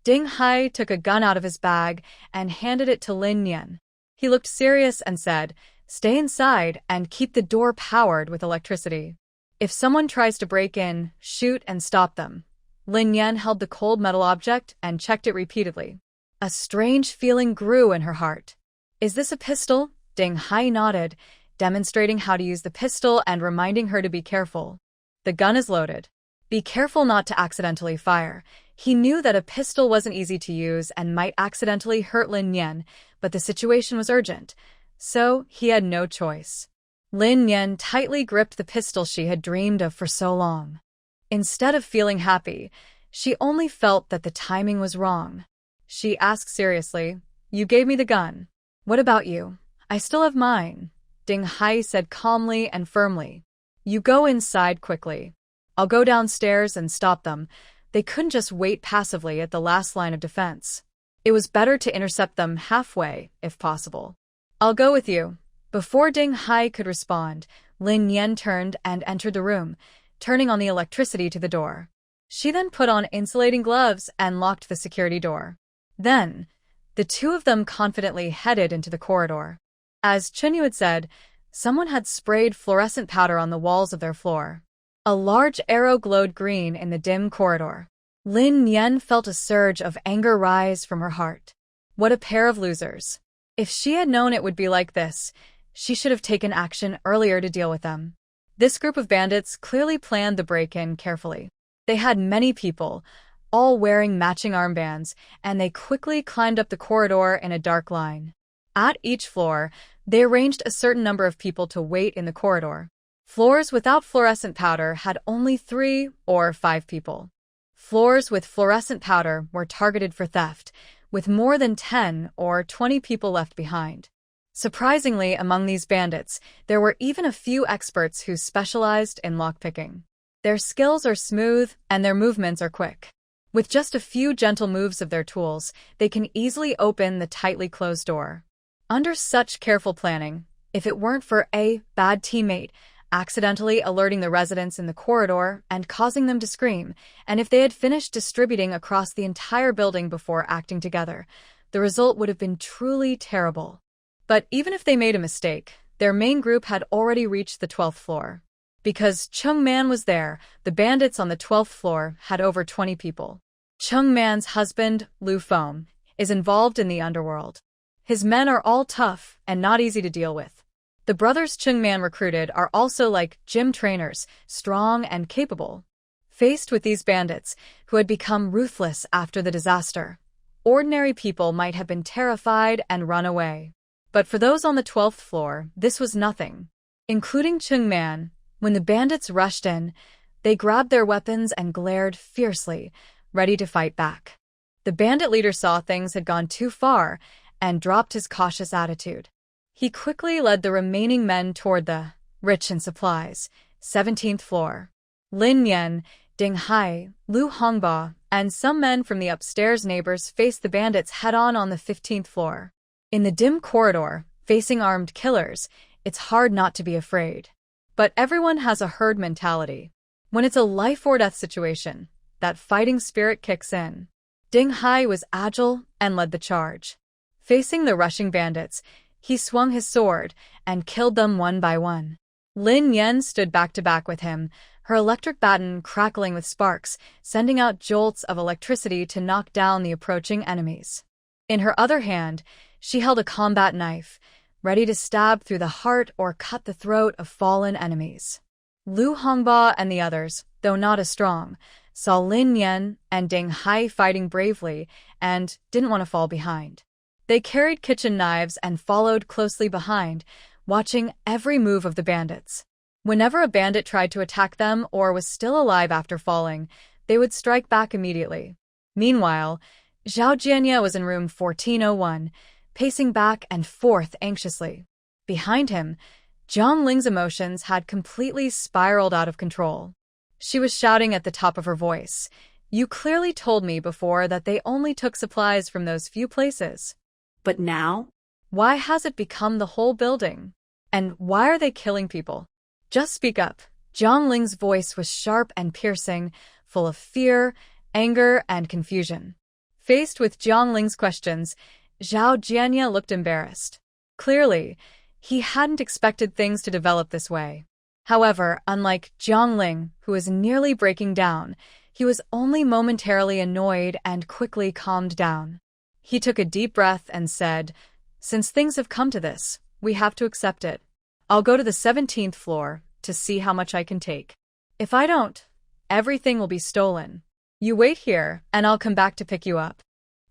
Ding Hai took a gun out of his bag and handed it to Lin Yan. He looked serious and said, "Stay inside and keep the door powered with electricity. If someone tries to break in, shoot and stop them." Lin Yan held the cold metal object and checked it repeatedly. A strange feeling grew in her heart. "Is this a pistol?" Ding Hai nodded, demonstrating how to use the pistol and reminding her to be careful. "The gun is loaded. Be careful not to accidentally fire." He knew that a pistol wasn't easy to use and might accidentally hurt Lin Yan, but the situation was urgent, so he had no choice. Lin Yan tightly gripped the pistol she had dreamed of for so long. Instead of feeling happy, she only felt that the timing was wrong. She asked seriously, "You gave me the gun. What about you?" "I still have mine," Ding Hai said calmly and firmly. "You go inside quickly. I'll go downstairs and stop them." They couldn't just wait passively at the last line of defense. It was better to intercept them halfway, if possible. "I'll go with you." Before Ding Hai could respond, Lin Yan turned and entered the room, turning on the electricity to the door. She then put on insulating gloves and locked the security door. Then, the two of them confidently headed into the corridor. As Chunyu had said, someone had sprayed fluorescent powder on the walls of their floor. A large arrow glowed green in the dim corridor. Lin Yan felt a surge of anger rise from her heart. What a pair of losers. If she had known it would be like this, she should have taken action earlier to deal with them. This group of bandits clearly planned the break-in carefully. They had many people, all wearing matching armbands, and they quickly climbed up the corridor in a dark line. At each floor, they arranged a certain number of people to wait in the corridor. Floors without fluorescent powder had only 3 or 5 people. Floors with fluorescent powder were targeted for theft, with more than 10 or 20 people left behind. Surprisingly, among these bandits, there were even a few experts who specialized in lockpicking. Their skills are smooth and their movements are quick. With just a few gentle moves of their tools, they can easily open the tightly closed door. Under such careful planning, if it weren't for a bad teammate accidentally alerting the residents in the corridor and causing them to scream, and if they had finished distributing across the entire building before acting together, the result would have been truly terrible. But even if they made a mistake, their main group had already reached the 12th floor. Because Chung Man was there, the bandits on the 12th floor had over 20 people. Chung Man's husband, Lu Feng, is involved in the underworld. His men are all tough and not easy to deal with. The brothers Chung Man recruited are also like gym trainers, strong and capable. Faced with these bandits, who had become ruthless after the disaster, ordinary people might have been terrified and run away. But for those on the 12th floor, this was nothing. Including Chung Man, when the bandits rushed in, they grabbed their weapons and glared fiercely, ready to fight back. The bandit leader saw things had gone too far and dropped his cautious attitude. He quickly led the remaining men toward the rich in supplies 17th floor. Lin Yan, Ding Hai, Lu Hongba, and some men from the upstairs neighbors faced the bandits head-on on the 15th floor. In the dim corridor, facing armed killers, it's hard not to be afraid. But everyone has a herd mentality. When it's a life-or-death situation, that fighting spirit kicks in. Ding Hai was agile and led the charge. Facing the rushing bandits, he swung his sword and killed them one by one. Lin Yan stood back-to-back with him, her electric baton crackling with sparks, sending out jolts of electricity to knock down the approaching enemies. In her other hand, she held a combat knife, ready to stab through the heart or cut the throat of fallen enemies. Lu Hongba and the others, though not as strong, saw Lin Yan and Ding Hai fighting bravely and didn't want to fall behind. They carried kitchen knives and followed closely behind, watching every move of the bandits. Whenever a bandit tried to attack them or was still alive after falling, they would strike back immediately. Meanwhile, Zhao Jianya was in room 1401, pacing back and forth anxiously. Behind him, Zhang Ling's emotions had completely spiraled out of control. She was shouting at the top of her voice, "You clearly told me before that they only took supplies from those few places. But now? Why has it become the whole building? And why are they killing people? Just speak up." Zhang Ling's voice was sharp and piercing, full of fear, anger, and confusion. Faced with Zhang Ling's questions, Zhao Jianya looked embarrassed. Clearly, he hadn't expected things to develop this way. However, unlike Zhang Ling, who was nearly breaking down, he was only momentarily annoyed and quickly calmed down. He took a deep breath and said, "Since things have come to this, we have to accept it. I'll go to the 17th floor to see how much I can take. If I don't, everything will be stolen. You wait here, and I'll come back to pick you up."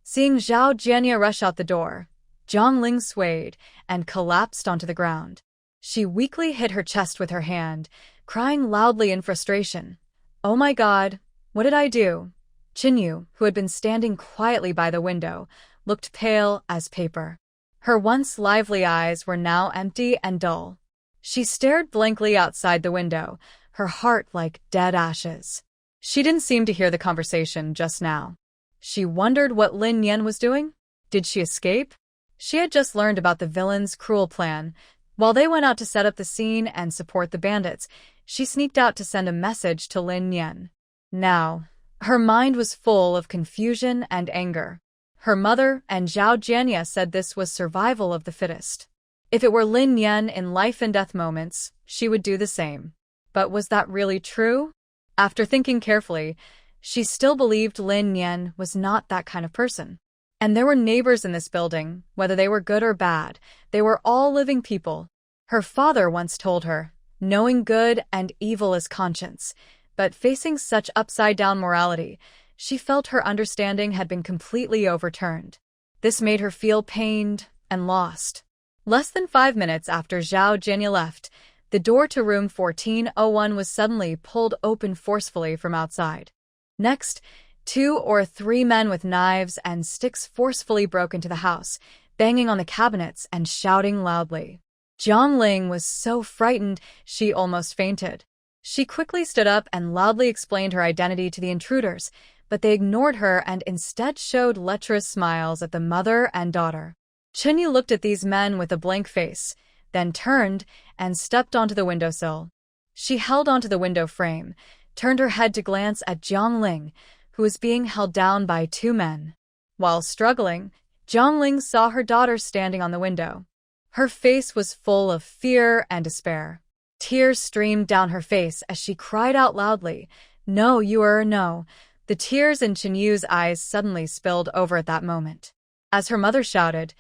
Seeing Zhao Jianya rush out the door, Zhang Ling swayed and collapsed onto the ground. She weakly hit her chest with her hand, crying loudly in frustration. "Oh my God, what did I do?" Chinyu, who had been standing quietly by the window, looked pale as paper. Her once lively eyes were now empty and dull. She stared blankly outside the window, her heart like dead ashes. She didn't seem to hear the conversation just now. She wondered what Lin Yan was doing. Did she escape? She had just learned about the villain's cruel plan. While they went out to set up the scene and support the bandits, she sneaked out to send a message to Lin Yan. Now, her mind was full of confusion and anger. Her mother and Zhao Jianya said this was survival of the fittest. If it were Lin Yan in life and death moments, she would do the same. But was that really true? After thinking carefully, she still believed Lin Yan was not that kind of person. And there were neighbors in this building, whether they were good or bad, they were all living people. Her father once told her, "Knowing good and evil is conscience," but facing such upside-down morality, she felt her understanding had been completely overturned. This made her feel pained and lost. Less than 5 minutes after Zhao Jianya left, the door to room 1401 was suddenly pulled open forcefully from outside. Next, 2 or 3 men with knives and sticks forcefully broke into the house, banging on the cabinets and shouting loudly. Zhang Ling was so frightened she almost fainted. She quickly stood up and loudly explained her identity to the intruders, but they ignored her and instead showed lecherous smiles at the mother and daughter. Chinyu looked at these men with a blank face, then turned and stepped onto the windowsill. She held onto the window frame, turned her head to glance at Zhang Ling, who was being held down by 2 men. While struggling, Zhang Ling saw her daughter standing on the window. Her face was full of fear and despair. Tears streamed down her face as she cried out loudly, "No, no." The tears in Chinyu's eyes suddenly spilled over at that moment. As her mother shouted,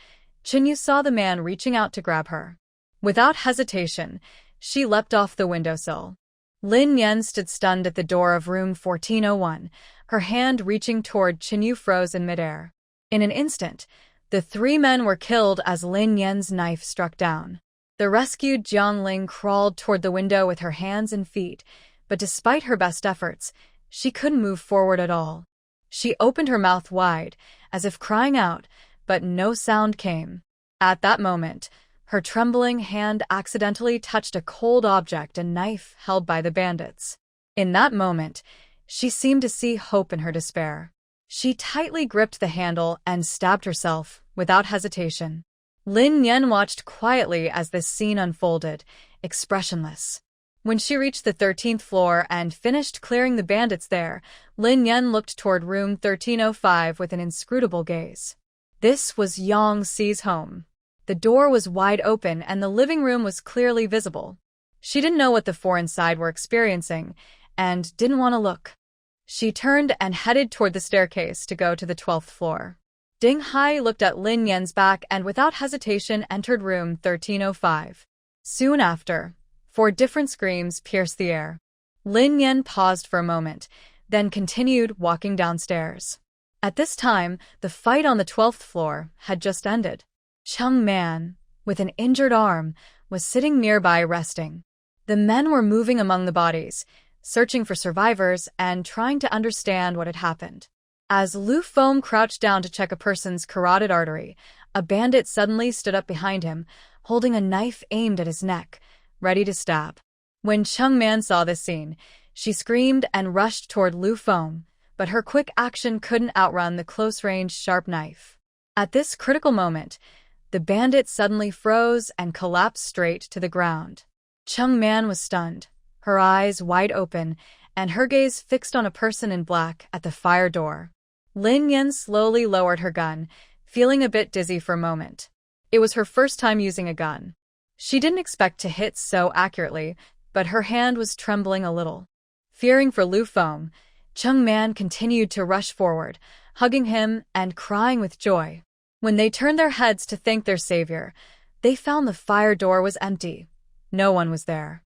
Chinyu saw the man reaching out to grab her. Without hesitation, she leapt off the windowsill. Lin Yan stood stunned at the door of room 1401, her hand reaching toward Chinyu froze in midair. In an instant, the 3 men were killed as Lin Yan's knife struck down. The rescued Zhang Ling crawled toward the window with her hands and feet, but despite her best efforts, she couldn't move forward at all. She opened her mouth wide, as if crying out, but no sound came. At that moment, her trembling hand accidentally touched a cold object, a knife held by the bandits. In that moment, she seemed to see hope in her despair. She tightly gripped the handle and stabbed herself, without hesitation. Lin Yen watched quietly as this scene unfolded, expressionless. When she reached the 13th floor and finished clearing the bandits there, Lin Yen looked toward room 1305 with an inscrutable gaze. This was Yang Xi's home. The door was wide open and the living room was clearly visible. She didn't know what the four inside were experiencing, and didn't want to look. She turned and headed toward the staircase to go to the 12th floor. Ding Hai looked at Lin Yan's back and without hesitation entered room 1305. Soon after, 4 different screams pierced the air. Lin Yan paused for a moment, then continued walking downstairs. At this time, the fight on the 12th floor had just ended. Chung Man, with an injured arm, was sitting nearby resting. The men were moving among the bodies, searching for survivors and trying to understand what had happened. As Lu Feng crouched down to check a person's carotid artery, a bandit suddenly stood up behind him, holding a knife aimed at his neck, ready to stab. When Chung Man saw this scene, she screamed and rushed toward Lu Feng, but her quick action couldn't outrun the close-range sharp knife. At this critical moment, the bandit suddenly froze and collapsed straight to the ground. Chung Man was stunned, her eyes wide open, and her gaze fixed on a person in black at the fire door. Lin Yan slowly lowered her gun, feeling a bit dizzy for a moment. It was her first time using a gun. She didn't expect to hit so accurately, but her hand was trembling a little. Fearing for Lu Feng, Chung Man continued to rush forward, hugging him and crying with joy. When they turned their heads to thank their savior, they found the fire door was empty. No one was there.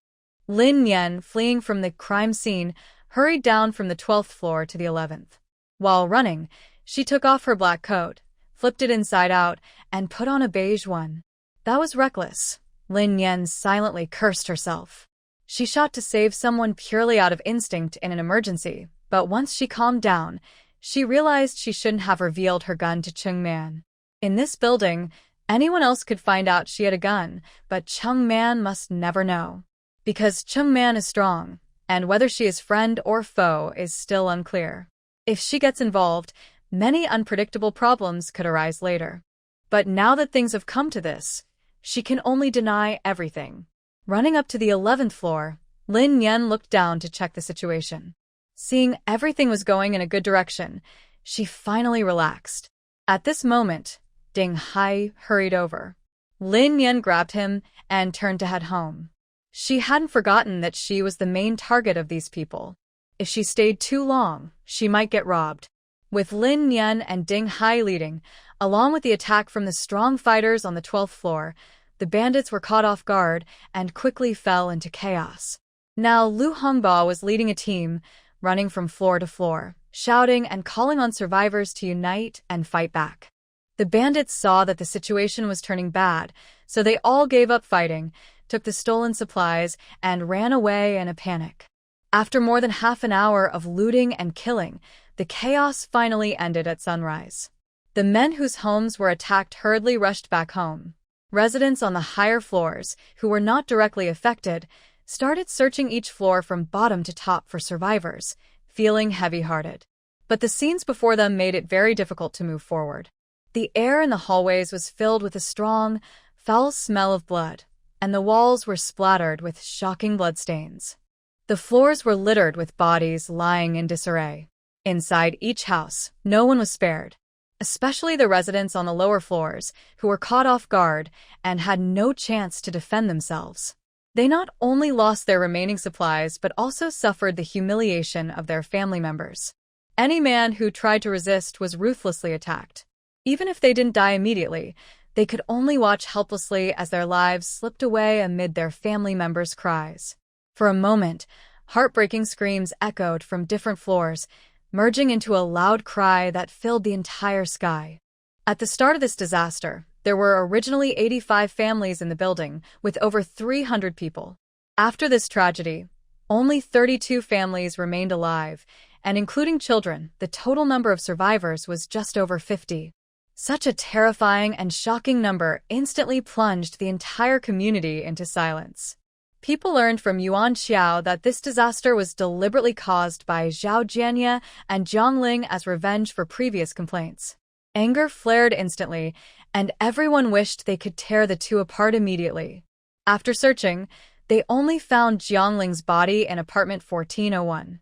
Lin Yan, fleeing from the crime scene, hurried down from the 12th floor to the 11th. While running, she took off her black coat, flipped it inside out, and put on a beige one. That was reckless. Lin Yan silently cursed herself. She shot to save someone purely out of instinct in an emergency, but once she calmed down, she realized she shouldn't have revealed her gun to Chung Man. In this building, anyone else could find out she had a gun, but Chung Man must never know. Because Chung Man is strong, and whether she is friend or foe is still unclear. If she gets involved, many unpredictable problems could arise later. But now that things have come to this, she can only deny everything. Running up to the 11th floor, Lin Yan looked down to check the situation. Seeing everything was going in a good direction, she finally relaxed. At this moment, Ding Hai hurried over. Lin Yan grabbed him and turned to head home. She hadn't forgotten that she was the main target of these people. If she stayed too long, she might get robbed. With Lin Yan and Ding Hai leading, along with the attack from the strong fighters on the 12th floor, the bandits were caught off guard and quickly fell into chaos. Now Lu Hongba was leading a team, running from floor to floor, shouting and calling on survivors to unite and fight back. The bandits saw that the situation was turning bad, so they all gave up fighting, took the stolen supplies, and ran away in a panic. After more than half an hour of looting and killing, the chaos finally ended at sunrise. The men whose homes were attacked hurriedly rushed back home. Residents on the higher floors, who were not directly affected, started searching each floor from bottom to top for survivors, feeling heavy-hearted. But the scenes before them made it very difficult to move forward. The air in the hallways was filled with a strong, foul smell of blood, and the walls were splattered with shocking bloodstains. The floors were littered with bodies lying in disarray. Inside each house, no one was spared, especially the residents on the lower floors, who were caught off guard and had no chance to defend themselves. They not only lost their remaining supplies but also suffered the humiliation of their family members. Any man who tried to resist was ruthlessly attacked. Even if they didn't die immediately, they could only watch helplessly as their lives slipped away amid their family members' cries. For a moment, heartbreaking screams echoed from different floors, merging into a loud cry that filled the entire sky. At the start of this disaster, there were originally 85 families in the building, with over 300 people. After this tragedy, only 32 families remained alive, and including children, the total number of survivors was just over 50. Such a terrifying and shocking number instantly plunged the entire community into silence. People learned from Yuan Xiao that this disaster was deliberately caused by Zhao Jianye and Jiang Ling as revenge for previous complaints. Anger flared instantly, and everyone wished they could tear the two apart immediately. After searching, they only found Jiang Ling's body in apartment 1401.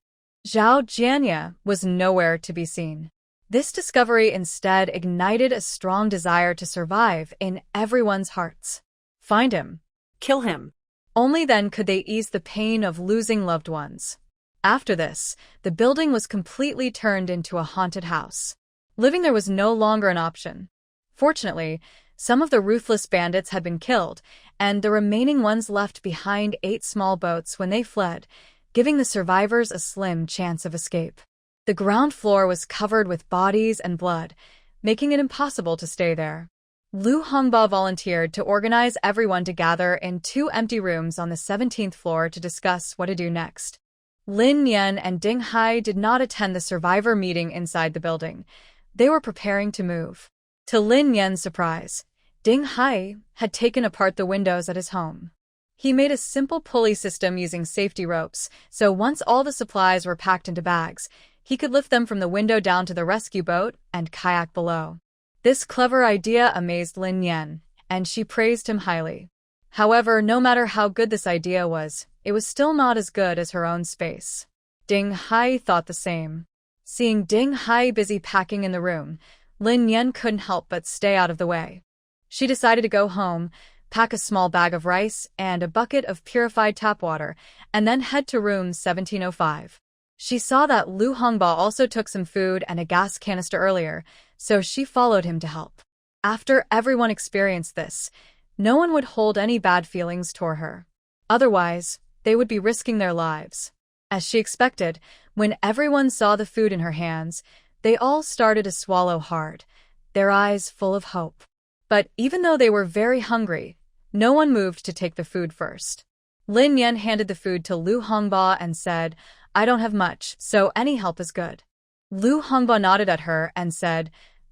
Zhao Jianye was nowhere to be seen. This discovery instead ignited a strong desire to survive in everyone's hearts. Find him. Kill him. Only then could they ease the pain of losing loved ones. After this, the building was completely turned into a haunted house. Living there was no longer an option. Fortunately, some of the ruthless bandits had been killed, and the remaining ones left behind 8 small boats when they fled, giving the survivors a slim chance of escape. The ground floor was covered with bodies and blood, making it impossible to stay there. Lu Hongba volunteered to organize everyone to gather in 2 empty rooms on the 17th floor to discuss what to do next. Lin Yan and Ding Hai did not attend the survivor meeting inside the building. They were preparing to move. To Lin Yan's surprise, Ding Hai had taken apart the windows at his home. He made a simple pulley system using safety ropes, so once all the supplies were packed into bags, he could lift them from the window down to the rescue boat and kayak below. This clever idea amazed Lin Yan, and she praised him highly. However, no matter how good this idea was, it was still not as good as her own space. Ding Hai thought the same. Seeing Ding Hai busy packing in the room, Lin Yan couldn't help but stay out of the way. She decided to go home, pack a small bag of rice and a bucket of purified tap water, and then head to room 1705. She saw that Lu Hongba also took some food and a gas canister earlier, so she followed him to help. After everyone experienced this, no one would hold any bad feelings toward her. Otherwise, they would be risking their lives. As she expected, when everyone saw the food in her hands, they all started to swallow hard, their eyes full of hope. But even though they were very hungry, no one moved to take the food first. Lin Yan handed the food to Lu Hongba and said, "I don't have much, so any help is good." Lu Hongba nodded at her and said,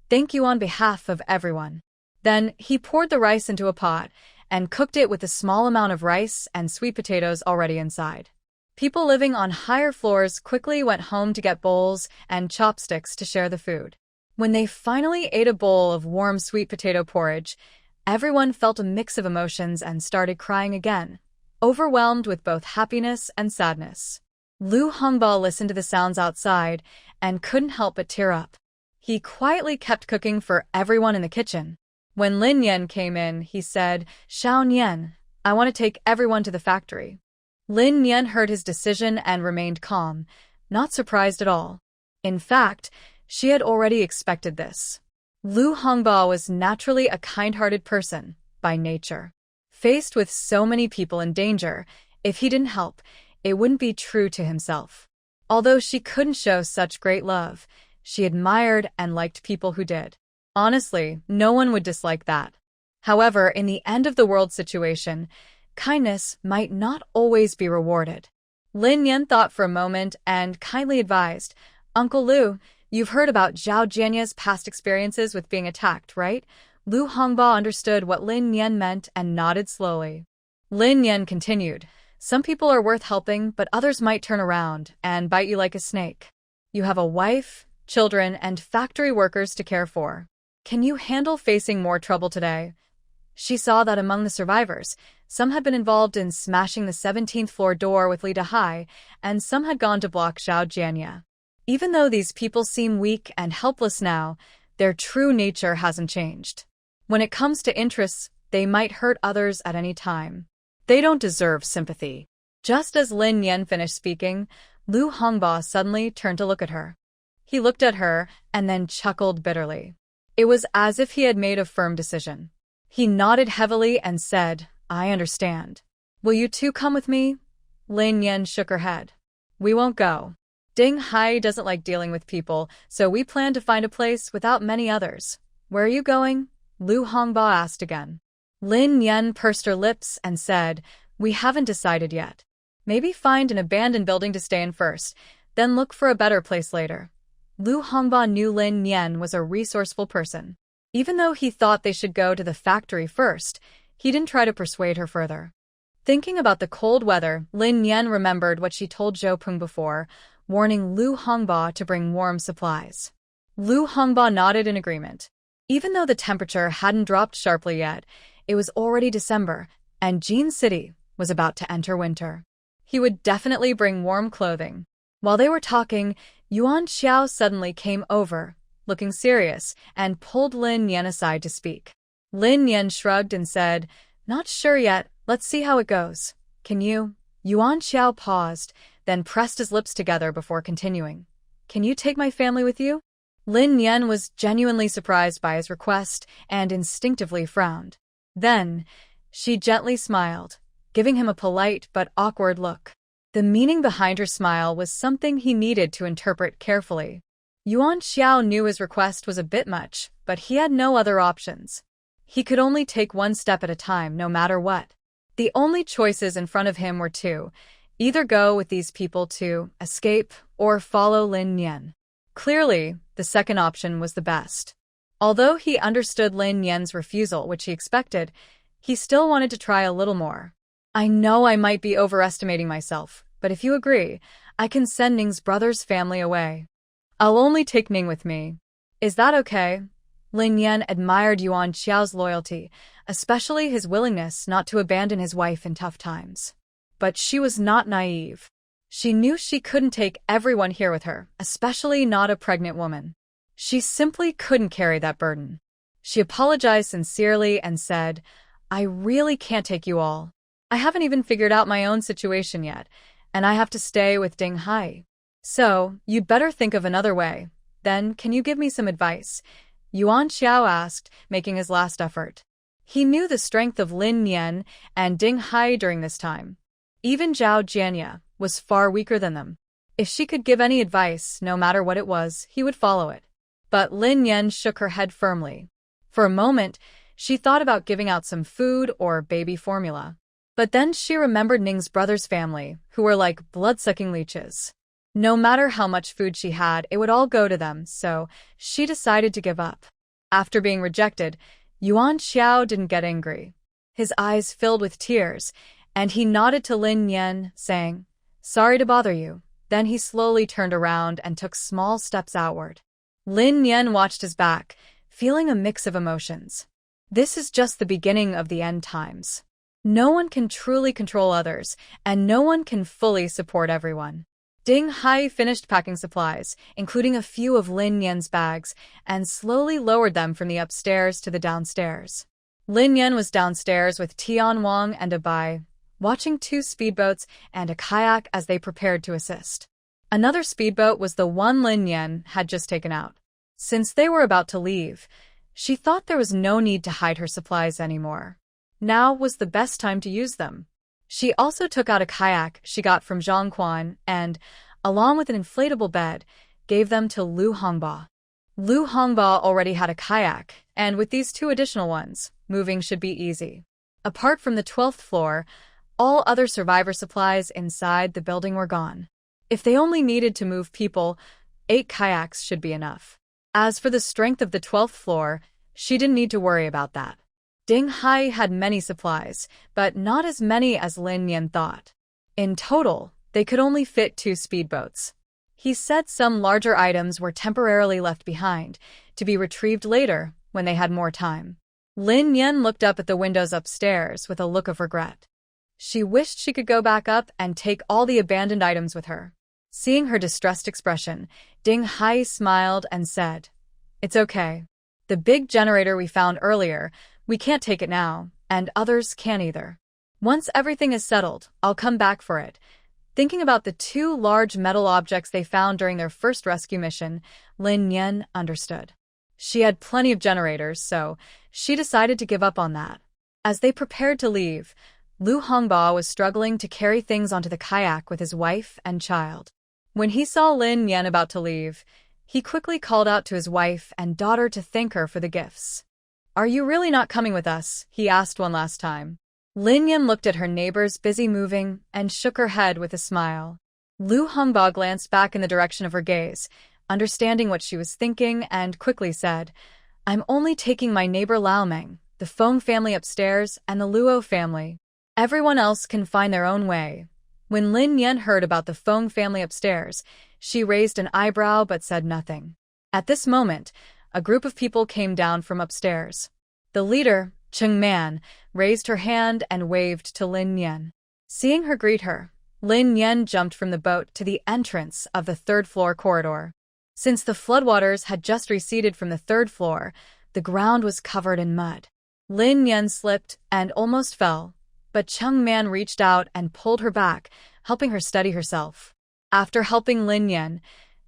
"Thank you on behalf of everyone." Then he poured the rice into a pot and cooked it with a small amount of rice and sweet potatoes already inside. People living on higher floors quickly went home to get bowls and chopsticks to share the food. When they finally ate a bowl of warm sweet potato porridge, everyone felt a mix of emotions and started crying again, overwhelmed with both happiness and sadness. Lu Hongba listened to the sounds outside and couldn't help but tear up. He quietly kept cooking for everyone in the kitchen. When Lin Yan came in, he said, "Xiao Nian, I want to take everyone to the factory." Lin Yan heard his decision and remained calm, not surprised at all. In fact, she had already expected this. Lu Hongba was naturally a kind-hearted person, by nature. Faced with so many people in danger, if he didn't help, it wouldn't be true to himself. Although she couldn't show such great love, she admired and liked people who did. Honestly, no one would dislike that. However, in the end-of-the-world situation, kindness might not always be rewarded. Lin Yan thought for a moment and kindly advised, "Uncle Lu, you've heard about Zhao Jianye's past experiences with being attacked, right?" Lu Hongba understood what Lin Yan meant and nodded slowly. Lin Yan continued, "Some people are worth helping, but others might turn around and bite you like a snake. You have a wife, children, and factory workers to care for. Can you handle facing more trouble today?" She saw that among the survivors, some had been involved in smashing the 17th floor door with Li Dahai, and some had gone to block Zhao Jianye. Even though these people seem weak and helpless now, their true nature hasn't changed. When it comes to interests, they might hurt others at any time. They don't deserve sympathy. Just as Lin Yan finished speaking, Lu Hongba suddenly turned to look at her. He looked at her and then chuckled bitterly. It was as if he had made a firm decision. He nodded heavily and said, "I understand. Will you two come with me?" Lin Yan shook her head. "We won't go. Ding Hai doesn't like dealing with people, so we plan to find a place without many others." "Where are you going?" Lu Hongba asked again. Lin Yan pursed her lips and said, "We haven't decided yet. Maybe find an abandoned building to stay in first, then look for a better place later. Lu Hongba knew Lin Yan was a resourceful person. Even though he thought they should go to the factory first, he didn't try to persuade her further. Thinking about the cold weather, Lin Yan remembered what she told Zhou Peng before, warning Lu Hongba to bring warm supplies. Lu Hongba nodded in agreement. Even though the temperature hadn't dropped sharply yet, it was already December, and Jin City was about to enter winter. He would definitely bring warm clothing. While they were talking, Yuan Xiao suddenly came over, looking serious, and pulled Lin Yan aside to speak. Lin Yan shrugged and said, "Not sure yet, let's see how it goes. Can you?" Yuan Xiao paused, then pressed his lips together before continuing. "Can you take my family with you?" Lin Yan was genuinely surprised by his request and instinctively frowned. Then, she gently smiled, giving him a polite but awkward look. The meaning behind her smile was something he needed to interpret carefully. Yuan Xiao knew his request was a bit much, but he had no other options. He could only take one step at a time, no matter what. The only choices in front of him were two: either go with these people to escape or follow Lin Yan. Clearly, the second option was the best. Although he understood Lin Yan's refusal, which he expected, he still wanted to try a little more. "I know I might be overestimating myself, but if you agree, I can send Ning's brother's family away. I'll only take Ning with me. Is that okay?" Lin Yan admired Yuan Xiao's loyalty, especially his willingness not to abandon his wife in tough times. But she was not naive. She knew she couldn't take everyone here with her, especially not a pregnant woman. She simply couldn't carry that burden. She apologized sincerely and said, "I really can't take you all. I haven't even figured out my own situation yet, and I have to stay with Ding Hai. So, you'd better think of another way. Then, can you give me some advice?" Yuan Xiao asked, making his last effort. He knew the strength of Lin Yan and Ding Hai during this time. Even Zhao Jianya was far weaker than them. If she could give any advice, no matter what it was, he would follow it. But Lin Yan shook her head firmly. For a moment, she thought about giving out some food or baby formula. But then she remembered Ning's brother's family, who were like blood-sucking leeches. No matter how much food she had, it would all go to them, so she decided to give up. After being rejected, Yuan Xiao didn't get angry. His eyes filled with tears, and he nodded to Lin Yan, saying, "Sorry to bother you." Then he slowly turned around and took small steps outward. Lin Yan watched his back, feeling a mix of emotions. This is just the beginning of the end times. No one can truly control others, and no one can fully support everyone. Ding Hai finished packing supplies, including a few of Lin Yan's bags, and slowly lowered them from the upstairs to the downstairs. Lin Yan was downstairs with Tian Wang and Abai, watching two speedboats and a kayak as they prepared to assist. Another speedboat was the one Lin Yan had just taken out. Since they were about to leave, she thought there was no need to hide her supplies anymore. Now was the best time to use them. She also took out a kayak she got from Zhang Quan and, along with an inflatable bed, gave them to Lu Hongba. Lu Hongba already had a kayak, and with these two additional ones, moving should be easy. Apart from the 12th floor, all other survivor supplies inside the building were gone. If they only needed to move people, 8 kayaks should be enough. As for the strength of the 12th floor, she didn't need to worry about that. Ding Hai had many supplies, but not as many as Lin Yan thought. In total, they could only fit 2 speedboats. He said some larger items were temporarily left behind, to be retrieved later when they had more time. Lin Yan looked up at the windows upstairs with a look of regret. She wished she could go back up and take all the abandoned items with her. Seeing her distressed expression, Ding Hai smiled and said, "It's okay. The big generator we found earlier, we can't take it now, and others can't either. Once everything is settled, I'll come back for it." Thinking about the 2 large metal objects they found during their first rescue mission, Lin Yan understood. She had plenty of generators, so she decided to give up on that. As they prepared to leave, Lu Hongba was struggling to carry things onto the kayak with his wife and child. When he saw Lin Yan about to leave, he quickly called out to his wife and daughter to thank her for the gifts. "Are you really not coming with us?" he asked one last time. Lin Yan looked at her neighbors busy moving and shook her head with a smile. Lu Hongba glanced back in the direction of her gaze, understanding what she was thinking, and quickly said, I'm only taking my neighbor Lao Meng, the Feng family upstairs, and the Luo family. Everyone else can find their own way. When Lin Yan heard about the Feng family upstairs, she raised an eyebrow but said nothing. At this moment, a group of people came down from upstairs. The leader, Cheng Man, raised her hand and waved to Lin Yan. Seeing her greet her, Lin Yan jumped from the boat to the entrance of the third-floor corridor. Since the floodwaters had just receded from the third floor, the ground was covered in mud. Lin Yan slipped and almost fell, but Cheng Man reached out and pulled her back, helping her steady herself. After helping Lin Yan,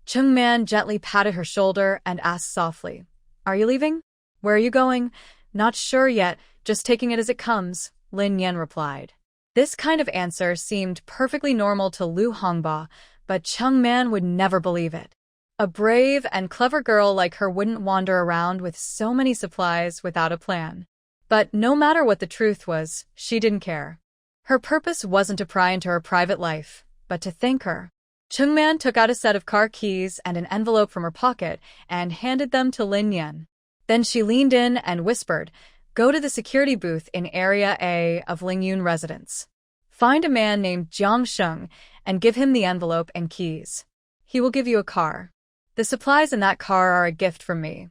Cheng Man gently patted her shoulder and asked softly, Are you leaving? Where are you going? Not sure yet, just taking it as it comes, Lin Yan replied. This kind of answer seemed perfectly normal to Lu Hongba, but Cheng Man would never believe it. A brave and clever girl like her wouldn't wander around with so many supplies without a plan. But no matter what the truth was, she didn't care. Her purpose wasn't to pry into her private life, but to thank her. Cheng Man took out a set of car keys and an envelope from her pocket and handed them to Lin Yan. Then she leaned in and whispered, Go to the security booth in Area A of Lingyun residence. Find a man named Jiang Sheng and give him the envelope and keys. He will give you a car. The supplies in that car are a gift from me.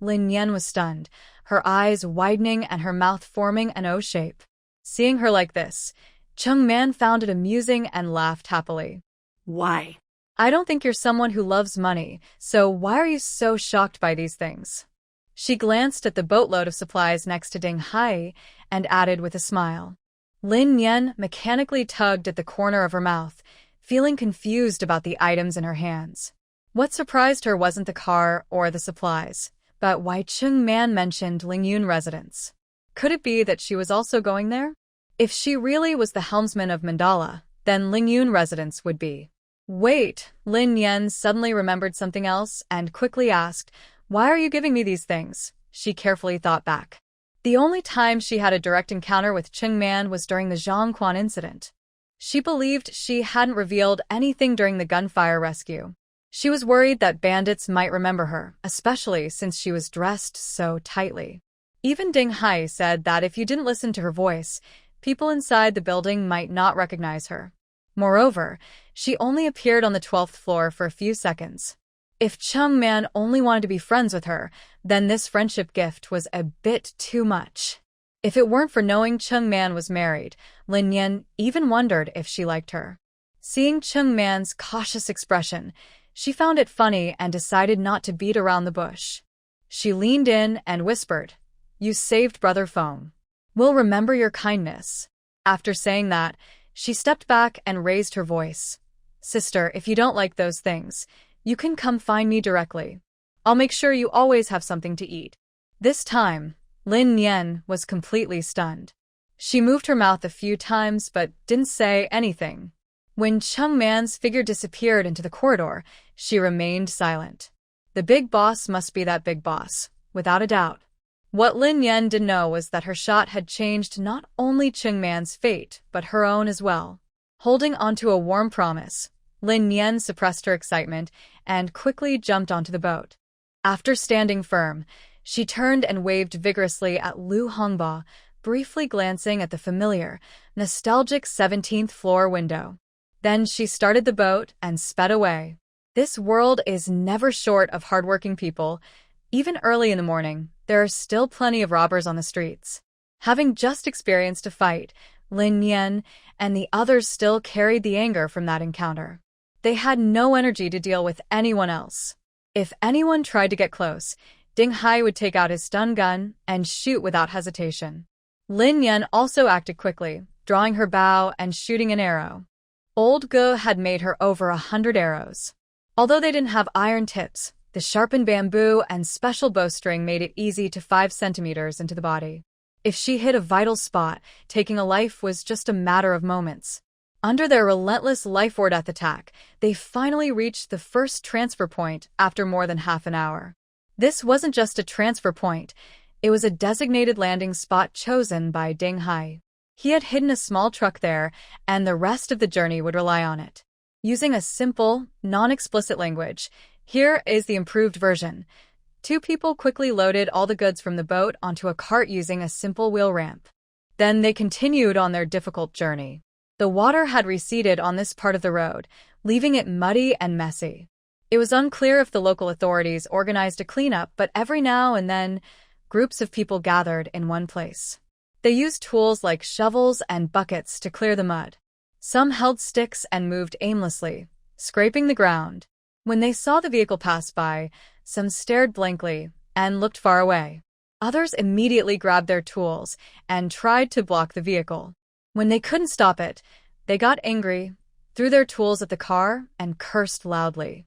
Lin Yan was stunned, her eyes widening and her mouth forming an O shape. Seeing her like this, Cheng Man found it amusing and laughed happily. Why? I don't think you're someone who loves money, so why are you so shocked by these things? She glanced at the boatload of supplies next to Ding Hai and added with a smile. Lin Yan mechanically tugged at the corner of her mouth, feeling confused about the items in her hands. What surprised her wasn't the car or the supplies, but why Cheng Man mentioned Lingyun residence. Could it be that she was also going there? If she really was the helmsman of Mandala, then Lingyun residence would be. Wait, Lin Yan suddenly remembered something else and quickly asked, Why are you giving me these things? She carefully thought back. The only time she had a direct encounter with Cheng Man was during the Zhang Quan incident. She believed she hadn't revealed anything during the gunfire rescue. She was worried that bandits might remember her, especially since she was dressed so tightly. Even Ding Hai said that if you didn't listen to her voice, people inside the building might not recognize her. Moreover, she only appeared on the 12th floor for a few seconds. If Cheng Man only wanted to be friends with her, then this friendship gift was a bit too much. If it weren't for knowing Cheng Man was married, Lin Yan even wondered if she liked her. Seeing Cheng Man's cautious expression, she found it funny and decided not to beat around the bush. She leaned in and whispered, You saved Brother Feng. We'll remember your kindness. After saying that, she stepped back and raised her voice. Sister, if you don't like those things, you can come find me directly. I'll make sure you always have something to eat. This time, Lin Yan was completely stunned. She moved her mouth a few times but didn't say anything. When Cheng Man's figure disappeared into the corridor, she remained silent. The big boss must be that big boss, without a doubt. What Lin Yan didn't know was that her shot had changed not only Cheng Man's fate, but her own as well. Holding onto a warm promise, Lin Yan suppressed her excitement and quickly jumped onto the boat. After standing firm, she turned and waved vigorously at Lu Hongba, briefly glancing at the familiar, nostalgic 17th floor window. Then she started the boat and sped away. This world is never short of hardworking people. Even early in the morning, there are still plenty of robbers on the streets. Having just experienced a fight, Lin Yan and the others still carried the anger from that encounter. They had no energy to deal with anyone else. If anyone tried to get close, Ding Hai would take out his stun gun and shoot without hesitation. Lin Yan also acted quickly, drawing her bow and shooting an arrow. Old Ge had made her over 100 arrows. Although they didn't have iron tips, the sharpened bamboo and special bowstring made it easy to 5 centimeters into the body. If she hit a vital spot, taking a life was just a matter of moments. Under their relentless life-or-death attack, they finally reached the first transfer point after more than half an hour. This wasn't just a transfer point, it was a designated landing spot chosen by Ding Hai. He had hidden a small truck there, and the rest of the journey would rely on it. Using a simple, non-explicit language, here is the improved version. Two people quickly loaded all the goods from the boat onto a cart using a simple wheel ramp. Then they continued on their difficult journey. The water had receded on this part of the road, leaving it muddy and messy. It was unclear if the local authorities organized a cleanup, but every now and then, groups of people gathered in one place. They used tools like shovels and buckets to clear the mud. Some held sticks and moved aimlessly, scraping the ground. When they saw the vehicle pass by, some stared blankly and looked far away. Others immediately grabbed their tools and tried to block the vehicle. When they couldn't stop it, they got angry, threw their tools at the car, and cursed loudly.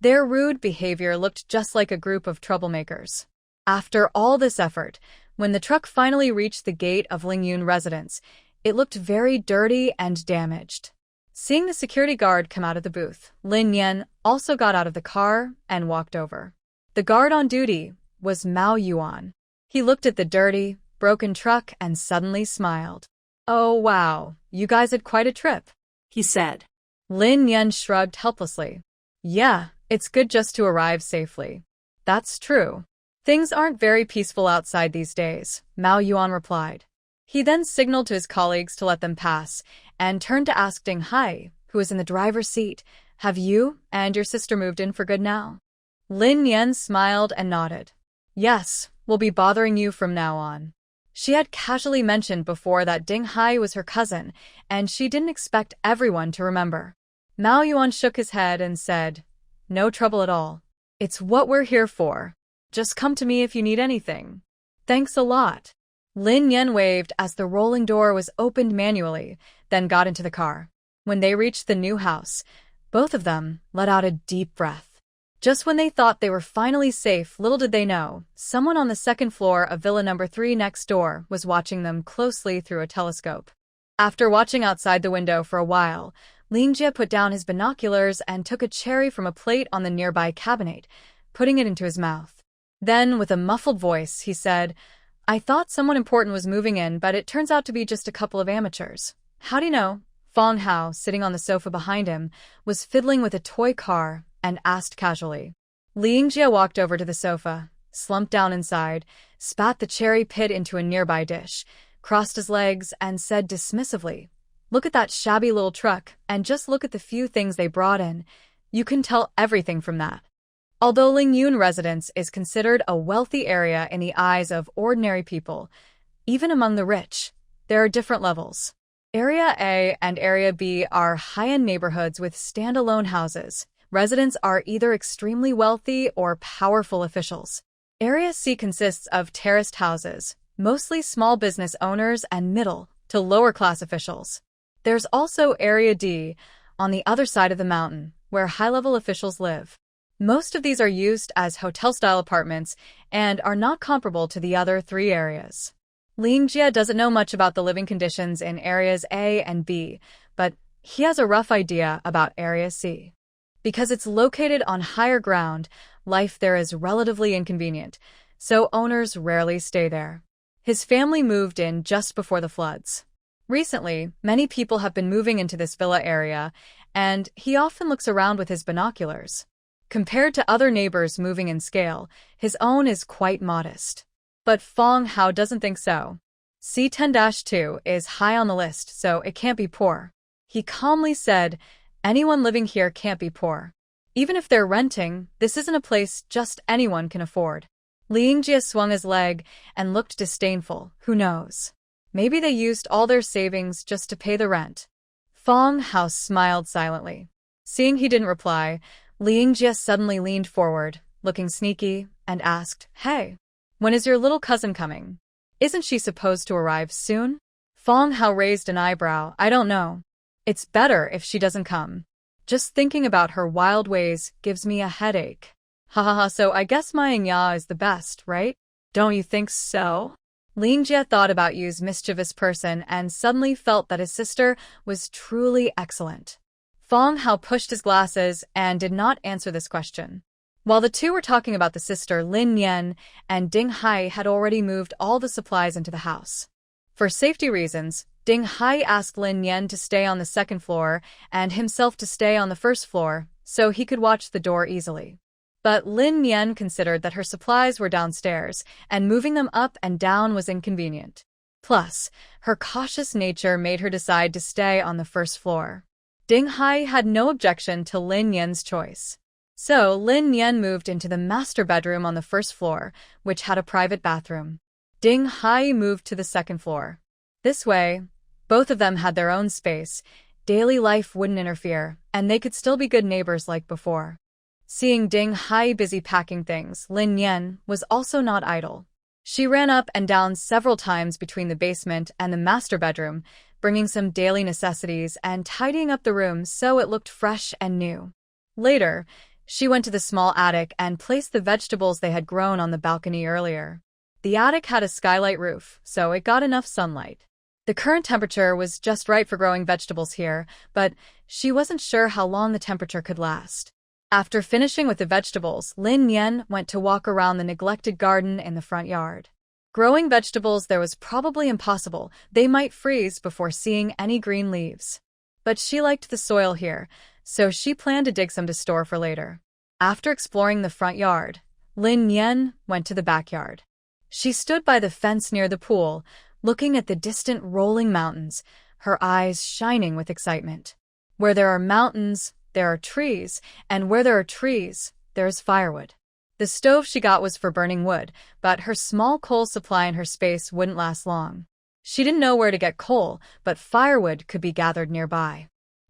Their rude behavior looked just like a group of troublemakers. After all this effort, when the truck finally reached the gate of Lingyun residence, it looked very dirty and damaged. Seeing the security guard come out of the booth, Lin Yan also got out of the car and walked over. The guard on duty was Mao Yuan. He looked at the dirty, broken truck and suddenly smiled. "Oh wow, you guys had quite a trip," he said. Lin Yan shrugged helplessly. "Yeah, it's good just to arrive safely." "That's true. Things aren't very peaceful outside these days," Mao Yuan replied. He then signaled to his colleagues to let them pass and turned to ask Ding Hai, who was in the driver's seat, "Have you and your sister moved in for good now?" Lin Yan smiled and nodded. "Yes, we'll be bothering you from now on." She had casually mentioned before that Ding Hai was her cousin, and she didn't expect everyone to remember. Mao Yuan shook his head and said, "No trouble at all. It's what we're here for. Just come to me if you need anything." "Thanks a lot." Lin Yan waved as the rolling door was opened manually, then got into the car. When they reached the new house, both of them let out a deep breath. Just when they thought they were finally safe, little did they know, someone on the second floor of Villa number 3 next door was watching them closely through a telescope. After watching outside the window for a while, Lingjie put down his binoculars and took a cherry from a plate on the nearby cabinet, putting it into his mouth. Then, with a muffled voice, he said, "I thought someone important was moving in, but it turns out to be just a couple of amateurs." "How do you know?" Fong Hao, sitting on the sofa behind him, was fiddling with a toy car and asked casually. Li Yingjie walked over to the sofa, slumped down inside, spat the cherry pit into a nearby dish, crossed his legs, and said dismissively, "Look at that shabby little truck, and just look at the few things they brought in. You can tell everything from that." Although Lingyun residence is considered a wealthy area in the eyes of ordinary people, even among the rich, there are different levels. Area A and Area B are high-end neighborhoods with standalone houses. Residents are either extremely wealthy or powerful officials. Area C consists of terraced houses, mostly small business owners and middle to lower-class officials. There's also Area D, on the other side of the mountain, where high-level officials live. Most of these are used as hotel-style apartments and are not comparable to the other three areas. Lingjie doesn't know much about the living conditions in areas A and B, but he has a rough idea about Area C. Because it's located on higher ground, life there is relatively inconvenient, so owners rarely stay there. His family moved in just before the floods. Recently, many people have been moving into this villa area, and he often looks around with his binoculars. Compared to other neighbors moving in scale, his own is quite modest. But Fong Hao doesn't think so. C10-2 is high on the list, so it can't be poor. He calmly said, "Anyone living here can't be poor. Even if they're renting, this isn't a place just anyone can afford." Li Yingjie swung his leg and looked disdainful. Who knows? Maybe they used all their savings just to pay the rent. Fong Hao smiled silently. Seeing he didn't reply, Li Yingjie suddenly leaned forward, looking sneaky, and asked, "Hey, when is your little cousin coming? Isn't she supposed to arrive soon?" Fong Hao raised an eyebrow. "I don't know. It's better if she doesn't come. Just thinking about her wild ways gives me a headache." "Ha ha ha, so I guess my Ya is the best, right? Don't you think so?" Lingjie thought about Yu's mischievous person and suddenly felt that his sister was truly excellent. Fong Hao pushed his glasses and did not answer this question. While the two were talking about the sister, Lin Yan and Ding Hai had already moved all the supplies into the house. For safety reasons, Ding Hai asked Lin Yan to stay on the second floor and himself to stay on the first floor so he could watch the door easily. But Lin Yan considered that her supplies were downstairs, and moving them up and down was inconvenient. Plus, her cautious nature made her decide to stay on the first floor. Ding Hai had no objection to Lin Yan's choice. So Lin Yan moved into the master bedroom on the first floor, which had a private bathroom. Ding Hai moved to the second floor. This way, both of them had their own space, daily life wouldn't interfere, and they could still be good neighbors like before. Seeing Ding Hai busy packing things, Lin Yan was also not idle. She ran up and down several times between the basement and the master bedroom, bringing some daily necessities and tidying up the room so it looked fresh and new. Later, she went to the small attic and placed the vegetables they had grown on the balcony earlier. The attic had a skylight roof, so it got enough sunlight. The current temperature was just right for growing vegetables here, but she wasn't sure how long the temperature could last. After finishing with the vegetables, Lin Yan went to walk around the neglected garden in the front yard. Growing vegetables there was probably impossible. They might freeze before seeing any green leaves. But she liked the soil here, so she planned to dig some to store for later. After exploring the front yard, Lin Yan went to the backyard. She stood by the fence near the pool, looking at the distant rolling mountains, her eyes shining with excitement. Where there are mountains, there are trees, and where there are trees, there is firewood. The stove she got was for burning wood, but her small coal supply in her space wouldn't last long. She didn't know where to get coal, but firewood could be gathered nearby.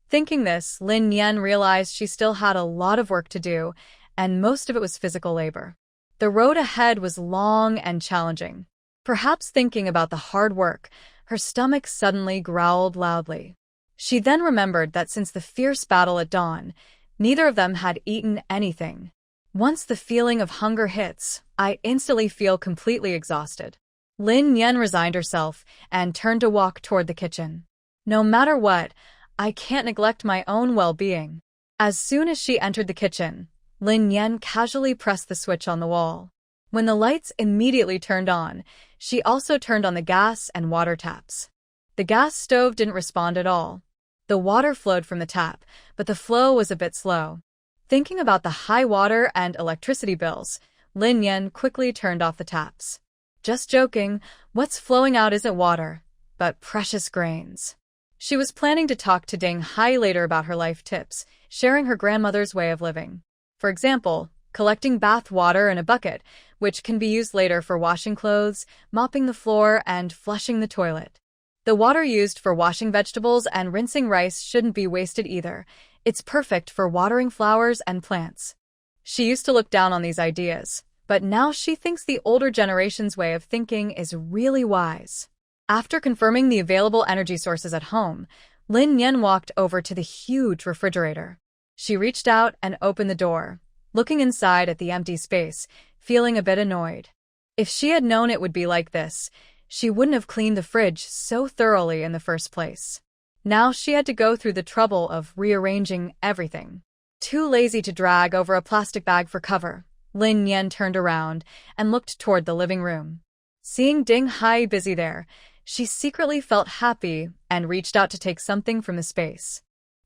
Thinking this, Lin Yan realized she still had a lot of work to do, and most of it was physical labor. The road ahead was long and challenging. Perhaps thinking about the hard work, her stomach suddenly growled loudly. She then remembered that since the fierce battle at dawn, neither of them had eaten anything. Once the feeling of hunger hits, I instantly feel completely exhausted. Lin Yan resigned herself and turned to walk toward the kitchen. No matter what, I can't neglect my own well-being. As soon as she entered the kitchen, Lin Yan casually pressed the switch on the wall. When the lights immediately turned on, she also turned on the gas and water taps. The gas stove didn't respond at all. The water flowed from the tap, but the flow was a bit slow. Thinking about the high water and electricity bills, Lin Yan quickly turned off the taps. Just joking, what's flowing out isn't water, but precious grains. She was planning to talk to Ding Hai later about her life tips, sharing her grandmother's way of living. For example, collecting bath water in a bucket, which can be used later for washing clothes, mopping the floor, and flushing the toilet. The water used for washing vegetables and rinsing rice shouldn't be wasted either. It's perfect for watering flowers and plants. She used to look down on these ideas, but now she thinks the older generation's way of thinking is really wise. After confirming the available energy sources at home, Lin Yan walked over to the huge refrigerator. She reached out and opened the door, looking inside at the empty space, feeling a bit annoyed. If she had known it would be like this, she wouldn't have cleaned the fridge so thoroughly in the first place. Now she had to go through the trouble of rearranging everything. Too lazy to drag over a plastic bag for cover, Lin Yan turned around and looked toward the living room. Seeing Ding Hai busy there, she secretly felt happy and reached out to take something from the space.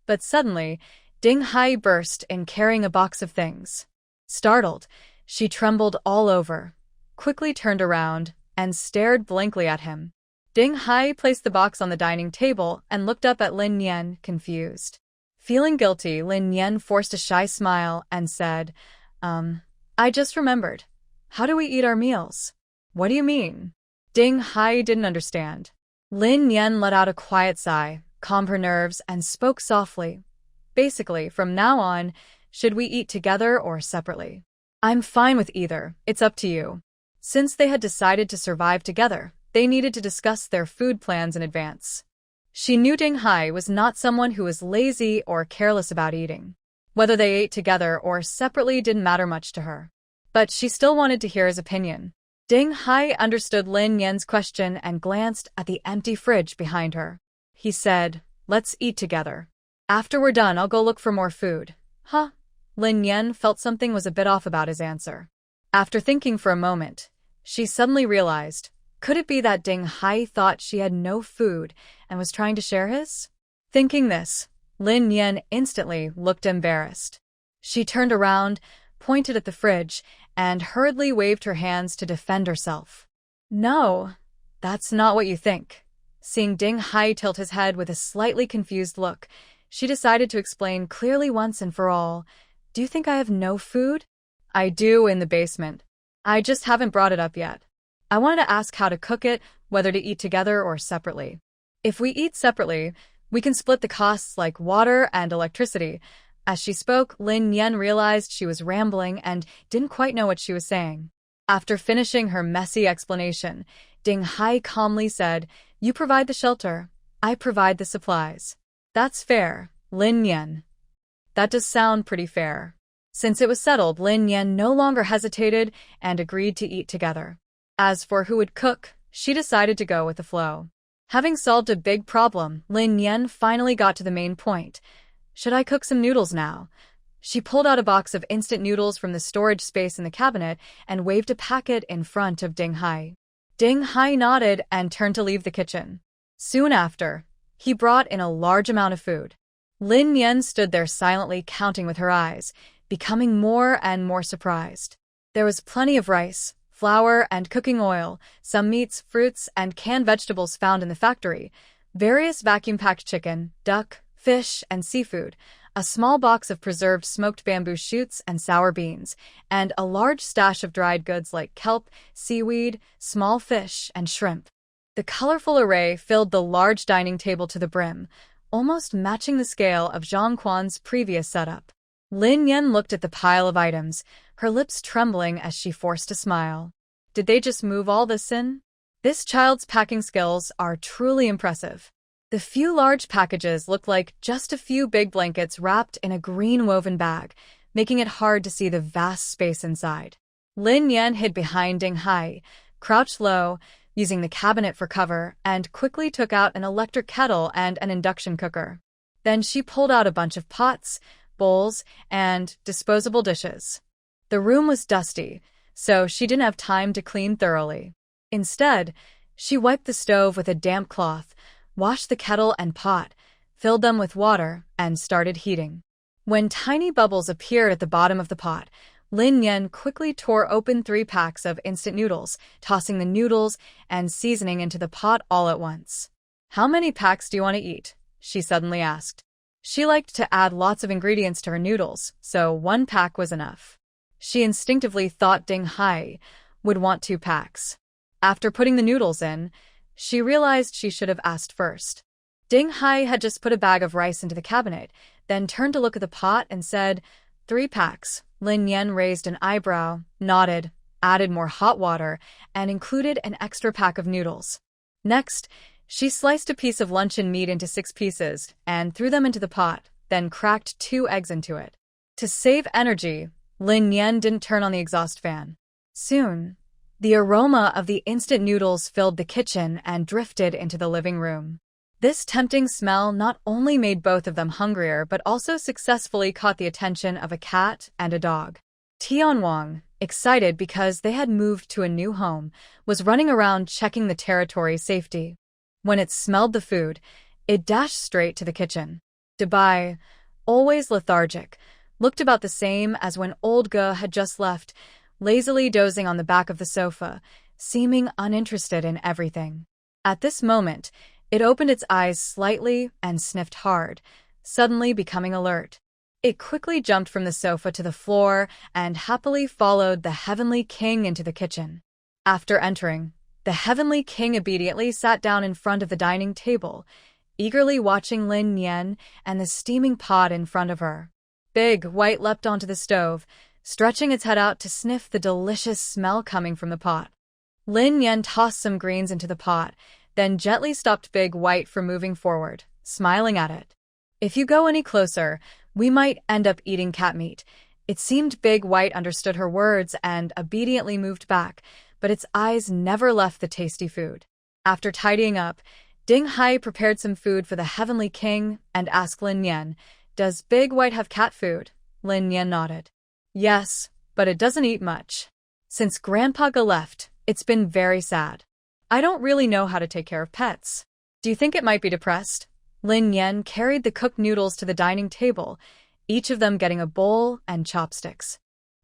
But suddenly, Ding Hai burst in carrying a box of things. Startled, she trembled all over, quickly turned around, and stared blankly at him. Ding Hai placed the box on the dining table and looked up at Lin Yan, confused. Feeling guilty, Lin Yan forced a shy smile and said, I just remembered. How do we eat our meals? What do you mean? Ding Hai didn't understand. Lin Yan let out a quiet sigh, calmed her nerves, and spoke softly. Basically, from now on, should we eat together or separately? I'm fine with either. It's up to you. Since they had decided to survive together, they needed to discuss their food plans in advance. She knew Ding Hai was not someone who was lazy or careless about eating. Whether they ate together or separately didn't matter much to her. But she still wanted to hear his opinion. Ding Hai understood Lin Yan's question and glanced at the empty fridge behind her. He said, let's eat together. After we're done, I'll go look for more food. Huh? Lin Yan felt something was a bit off about his answer. After thinking for a moment, she suddenly realized, Could it be that Ding Hai thought she had no food and was trying to share his? Thinking this, Lin Yan instantly looked embarrassed. She turned around, pointed at the fridge, and hurriedly waved her hands to defend herself. No, that's not what you think. Seeing Ding Hai tilt his head with a slightly confused look, she decided to explain clearly once and for all. Do you think I have no food? I do in the basement. I just haven't brought it up yet. I wanted to ask how to cook it, whether to eat together or separately. If we eat separately, we can split the costs like water and electricity. As she spoke, Lin Yan realized she was rambling and didn't quite know what she was saying. After finishing her messy explanation, Ding Hai calmly said, You provide the shelter. I provide the supplies. That's fair, Lin Yan. That does sound pretty fair. Since it was settled, Lin Yan no longer hesitated and agreed to eat together. As for who would cook, she decided to go with the flow. Having solved a big problem, Lin Yan finally got to the main point. Should I cook some noodles now? She pulled out a box of instant noodles from the storage space in the cabinet and waved a packet in front of Ding Hai. Ding Hai nodded and turned to leave the kitchen. Soon after, he brought in a large amount of food. Lin Yan stood there silently counting with her eyes, becoming more and more surprised. There was plenty of rice, flour, and cooking oil, some meats, fruits, and canned vegetables found in the factory, various vacuum-packed chicken, duck, fish, and seafood, a small box of preserved smoked bamboo shoots and sour beans, and a large stash of dried goods like kelp, seaweed, small fish, and shrimp. The colorful array filled the large dining table to the brim, almost matching the scale of Zhang Quan's previous setup. Lin Yan looked at the pile of items, her lips trembling as she forced a smile. Did they just move all this in? This child's packing skills are truly impressive. The few large packages looked like just a few big blankets wrapped in a green woven bag, making it hard to see the vast space inside. Lin Yan hid behind Ding Hai, crouched low, using the cabinet for cover, and quickly took out an electric kettle and an induction cooker. Then she pulled out a bunch of pots, bowls, and disposable dishes. The room was dusty, so she didn't have time to clean thoroughly. Instead, she wiped the stove with a damp cloth, washed the kettle and pot, filled them with water, and started heating. When tiny bubbles appeared at the bottom of the pot, Lin Yan quickly tore open 3 packs of instant noodles, tossing the noodles and seasoning into the pot all at once. How many packs do you want to eat? She suddenly asked. She liked to add lots of ingredients to her noodles, so 1 pack was enough. She instinctively thought Ding Hai would want 2 packs. After putting the noodles in, she realized she should have asked first. Ding Hai had just put a bag of rice into the cabinet, then turned to look at the pot and said, 3 packs. Lin Yan raised an eyebrow, nodded, added more hot water, and included an extra pack of noodles. Next, she sliced a piece of luncheon meat into 6 pieces and threw them into the pot, then cracked 2 eggs into it. To save energy, Lin Yan didn't turn on the exhaust fan. Soon, the aroma of the instant noodles filled the kitchen and drifted into the living room. This tempting smell not only made both of them hungrier but also successfully caught the attention of a cat and a dog. Tianwang, excited because they had moved to a new home, was running around checking the territory's safety. When it smelled the food, it dashed straight to the kitchen. Dabai, always lethargic, looked about the same as when old Ge had just left, lazily dozing on the back of the sofa, seeming uninterested in everything. At this moment, it opened its eyes slightly and sniffed hard, suddenly becoming alert. It quickly jumped from the sofa to the floor and happily followed the Heavenly King into the kitchen. After entering, the Heavenly King obediently sat down in front of the dining table, eagerly watching Lin Yan and the steaming pot in front of her. Big White leapt onto the stove, stretching its head out to sniff the delicious smell coming from the pot. Lin Yan tossed some greens into the pot, then gently stopped Big White from moving forward, smiling at it. If you go any closer, we might end up eating cat meat. It seemed Big White understood her words and obediently moved back, but its eyes never left the tasty food. After tidying up, Ding Hai prepared some food for the Heavenly King and asked Lin Yan, "Does Big White have cat food?" Lin Yan nodded. "Yes, but it doesn't eat much. Since Grandpa Ge left, it's been very sad. I don't really know how to take care of pets. Do you think it might be depressed? Lin Yan carried the cooked noodles to the dining table, each of them getting a bowl and chopsticks.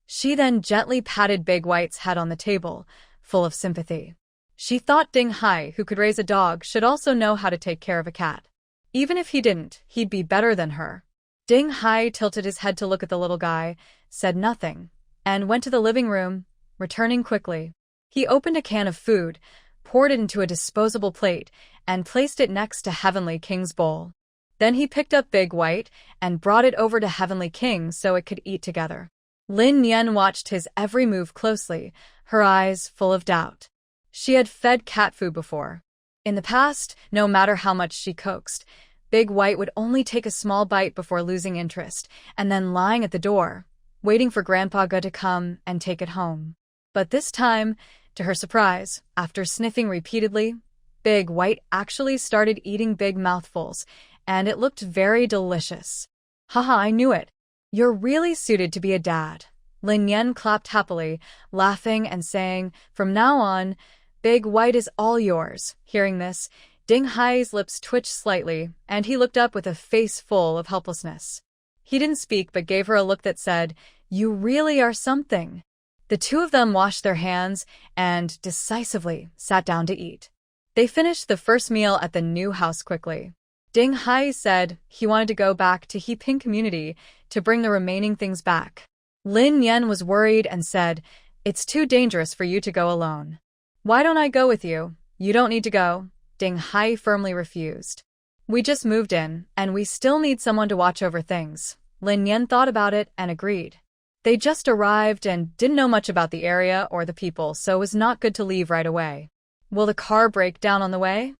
She then gently patted Big White's head on the table, full of sympathy. She thought Ding Hai, who could raise a dog, should also know how to take care of a cat. Even if he didn't, he'd be better than her. Ding Hai tilted his head to look at the little guy, said nothing, and went to the living room, returning quickly. He opened a can of food, poured it into a disposable plate, and placed it next to Heavenly King's bowl. Then he picked up Big White and brought it over to Heavenly King so it could eat together. Lin Yan watched his every move closely, her eyes full of doubt. She had fed cat food before. In the past, no matter how much she coaxed, Big White would only take a small bite before losing interest, and then lying at the door, waiting for Grandpa Ga to come and take it home. But this time, to her surprise, after sniffing repeatedly, Big White actually started eating big mouthfuls, and it looked very delicious. Haha, I knew it. You're really suited to be a dad. Lin Yan clapped happily, laughing and saying, from now on, Big White is all yours. Hearing this, Ding Hai's lips twitched slightly, and he looked up with a face full of helplessness. He didn't speak but gave her a look that said, you really are something. The two of them washed their hands and, decisively, sat down to eat. They finished the first meal at the new house quickly. Ding Hai said he wanted to go back to He Ping community to bring the remaining things back. Lin Yan was worried and said, it's too dangerous for you to go alone. Why don't I go with you? You don't need to go. Ding Hai firmly refused. We just moved in, and we still need someone to watch over things. Lin Yan thought about it and agreed. They just arrived and didn't know much about the area or the people, so it was not good to leave right away. Will the car break down on the way?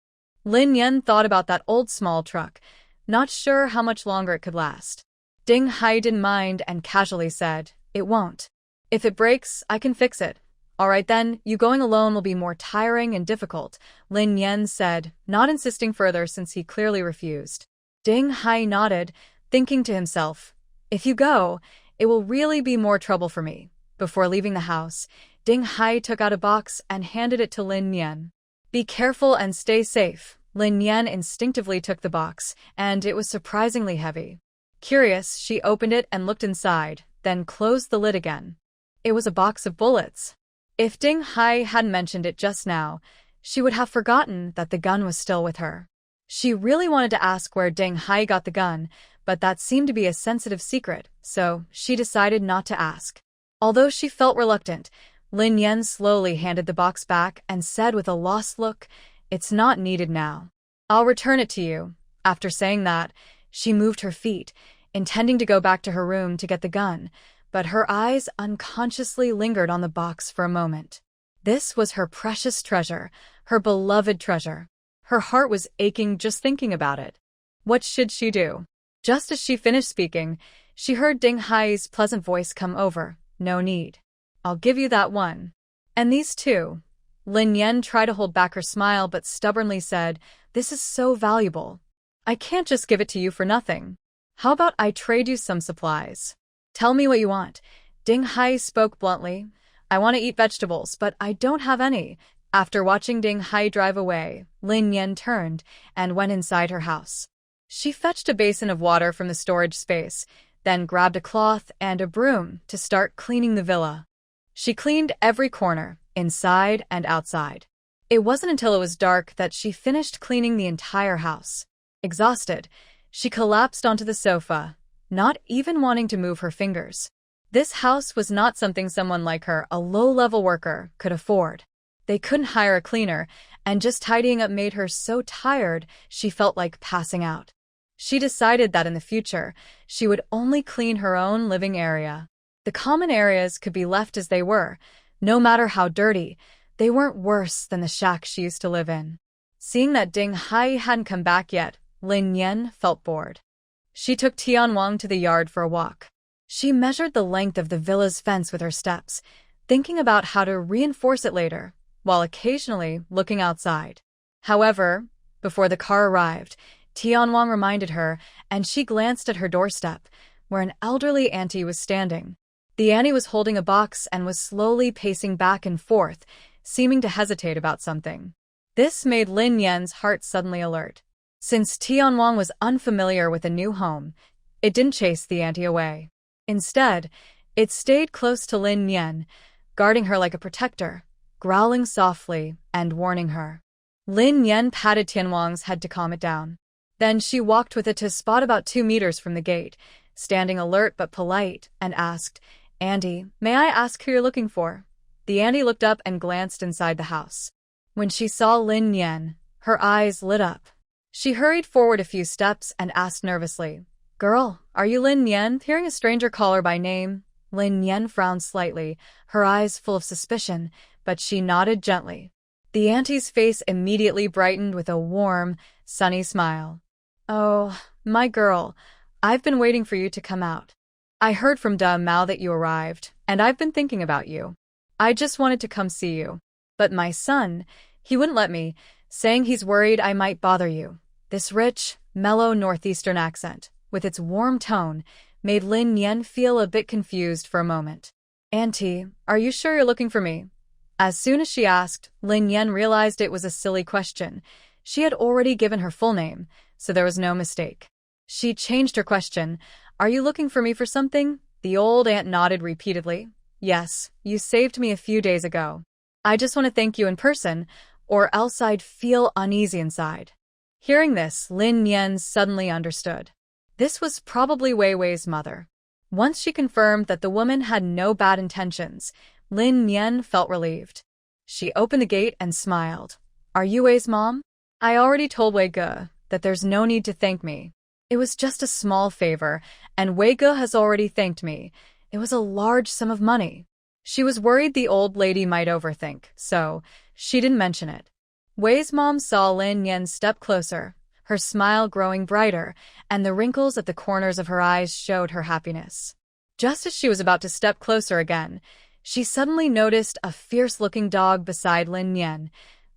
Lin Yan thought about that old small truck, not sure how much longer it could last. Ding Hai didn't mind and casually said, it won't. If it breaks, I can fix it. All right then, you going alone will be more tiring and difficult, Lin Yan said, not insisting further since he clearly refused. Ding Hai nodded, thinking to himself, if you go, it will really be more trouble for me. Before leaving the house, Ding Hai took out a box and handed it to Lin Yan. Be careful and stay safe. Lin Yan instinctively took the box, and it was surprisingly heavy. Curious, she opened it and looked inside, then closed the lid again. It was a box of bullets. If Ding Hai hadn't mentioned it just now, she would have forgotten that the gun was still with her. She really wanted to ask where Ding Hai got the gun, but that seemed to be a sensitive secret, so she decided not to ask. Although she felt reluctant, Lin Yan slowly handed the box back and said with a lost look, it's not needed now. I'll return it to you. After saying that, she moved her feet, intending to go back to her room to get the gun, but her eyes unconsciously lingered on the box for a moment. This was her precious treasure, her beloved treasure. Her heart was aching just thinking about it. What should she do? Just as she finished speaking, she heard Ding Hai's pleasant voice come over. No need. I'll give you that one. And these two. Lin Yan tried to hold back her smile but stubbornly said, this is so valuable. I can't just give it to you for nothing. How about I trade you some supplies? Tell me what you want. Ding Hai spoke bluntly. I want to eat vegetables, but I don't have any. After watching Ding Hai drive away, Lin Yan turned and went inside her house. She fetched a basin of water from the storage space, then grabbed a cloth and a broom to start cleaning the villa. She cleaned every corner, inside and outside. It wasn't until it was dark that she finished cleaning the entire house. Exhausted, she collapsed onto the sofa, not even wanting to move her fingers. This house was not something someone like her, a low-level worker, could afford. They couldn't hire a cleaner, and just tidying up made her so tired she felt like passing out. She decided that in the future, she would only clean her own living area. The common areas could be left as they were. No matter how dirty, they weren't worse than the shack she used to live in. Seeing that Ding Hai hadn't come back yet, Lin Yan felt bored. She took Tianwang to the yard for a walk. She measured the length of the villa's fence with her steps, thinking about how to reinforce it later, while occasionally looking outside. However, before the car arrived, Tianwang reminded her, and she glanced at her doorstep, where an elderly auntie was standing. The auntie was holding a box and was slowly pacing back and forth, seeming to hesitate about something. This made Lin Yan's heart suddenly alert. Since Tianwang was unfamiliar with a new home, it didn't chase the auntie away. Instead, it stayed close to Lin Yan, guarding her like a protector, growling softly and warning her. Lin Yan patted Tianwang's head to calm it down. Then she walked with it to a spot about 2 meters from the gate, standing alert but polite, and asked, "Auntie, may I ask who you're looking for?" The auntie looked up and glanced inside the house. When she saw Lin Yan, her eyes lit up. She hurried forward a few steps and asked nervously, "Girl, are you Lin Yan?" Hearing a stranger call her by name, Lin Yan frowned slightly, her eyes full of suspicion, but she nodded gently. The auntie's face immediately brightened with a warm, sunny smile. "Oh, my girl, I've been waiting for you to come out. I heard from Da Mao that you arrived, and I've been thinking about you. I just wanted to come see you. But my son, he wouldn't let me, saying he's worried I might bother you." This rich, mellow northeastern accent, with its warm tone, made Lin Yan feel a bit confused for a moment. "Auntie, are you sure you're looking for me?" As soon as she asked, Lin Yan realized it was a silly question. She had already given her full name, so there was no mistake. She changed her question. "Are you looking for me for something?" The old aunt nodded repeatedly. "Yes, you saved me a few days ago. I just want to thank you in person, or else I'd feel uneasy inside." Hearing this, Lin Yan suddenly understood. This was probably Wei Wei's mother. Once she confirmed that the woman had no bad intentions, Lin Yan felt relieved. She opened the gate and smiled. "Are you Wei's mom? I already told Wei Ge that there's no need to thank me. It was just a small favor, and Wei Ge has already thanked me. It was a large sum of money." She was worried the old lady might overthink, so she didn't mention it. Wei's mom saw Lin Yan step closer, her smile growing brighter, and the wrinkles at the corners of her eyes showed her happiness. Just as she was about to step closer again, she suddenly noticed a fierce-looking dog beside Lin Yan,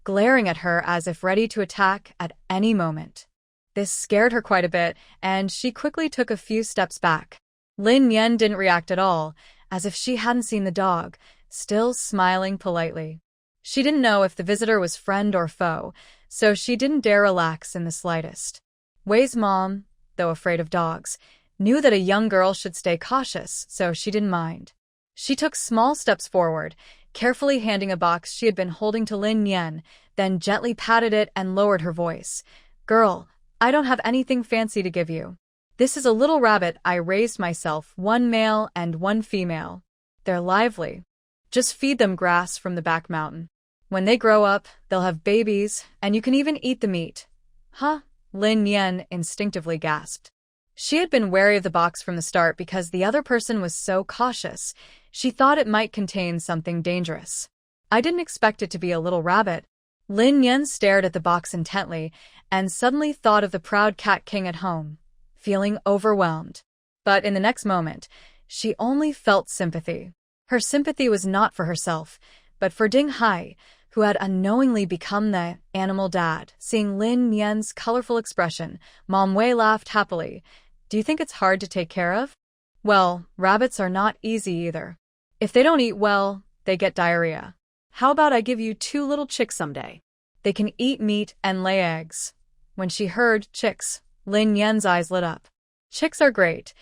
glaring at her as if ready to attack at any moment. This scared her quite a bit, and she quickly took a few steps back. Lin Yan didn't react at all, as if she hadn't seen the dog, still smiling politely. She didn't know if the visitor was friend or foe, so she didn't dare relax in the slightest. Wei's mom, though afraid of dogs, knew that a young girl should stay cautious, so she didn't mind. She took small steps forward, carefully handing a box she had been holding to Lin Yan, then gently patted it and lowered her voice. "Girl, I don't have anything fancy to give you. This is a little rabbit I raised myself, 1 male and 1 female. They're lively. Just feed them grass from the back mountain. When they grow up, they'll have babies, and you can even eat the meat." "Huh?" Lin Yan instinctively gasped. She had been wary of the box from the start because the other person was so cautious. She thought it might contain something dangerous. "I didn't expect it to be a little rabbit." Lin Yan stared at the box intently and suddenly thought of the proud cat king at home, feeling overwhelmed. But in the next moment, she only felt sympathy. Her sympathy was not for herself, but for Ding Hai, who had unknowingly become the animal dad. Seeing Lin Yan's colorful expression, Mom Wei laughed happily. "Do you think it's hard to take care of?" "Well, rabbits are not easy either. If they don't eat well, they get diarrhea. How about I give you 2 little chicks someday? They can eat meat and lay eggs." When she heard chicks, Lin Yan's eyes lit up. Chicks are great.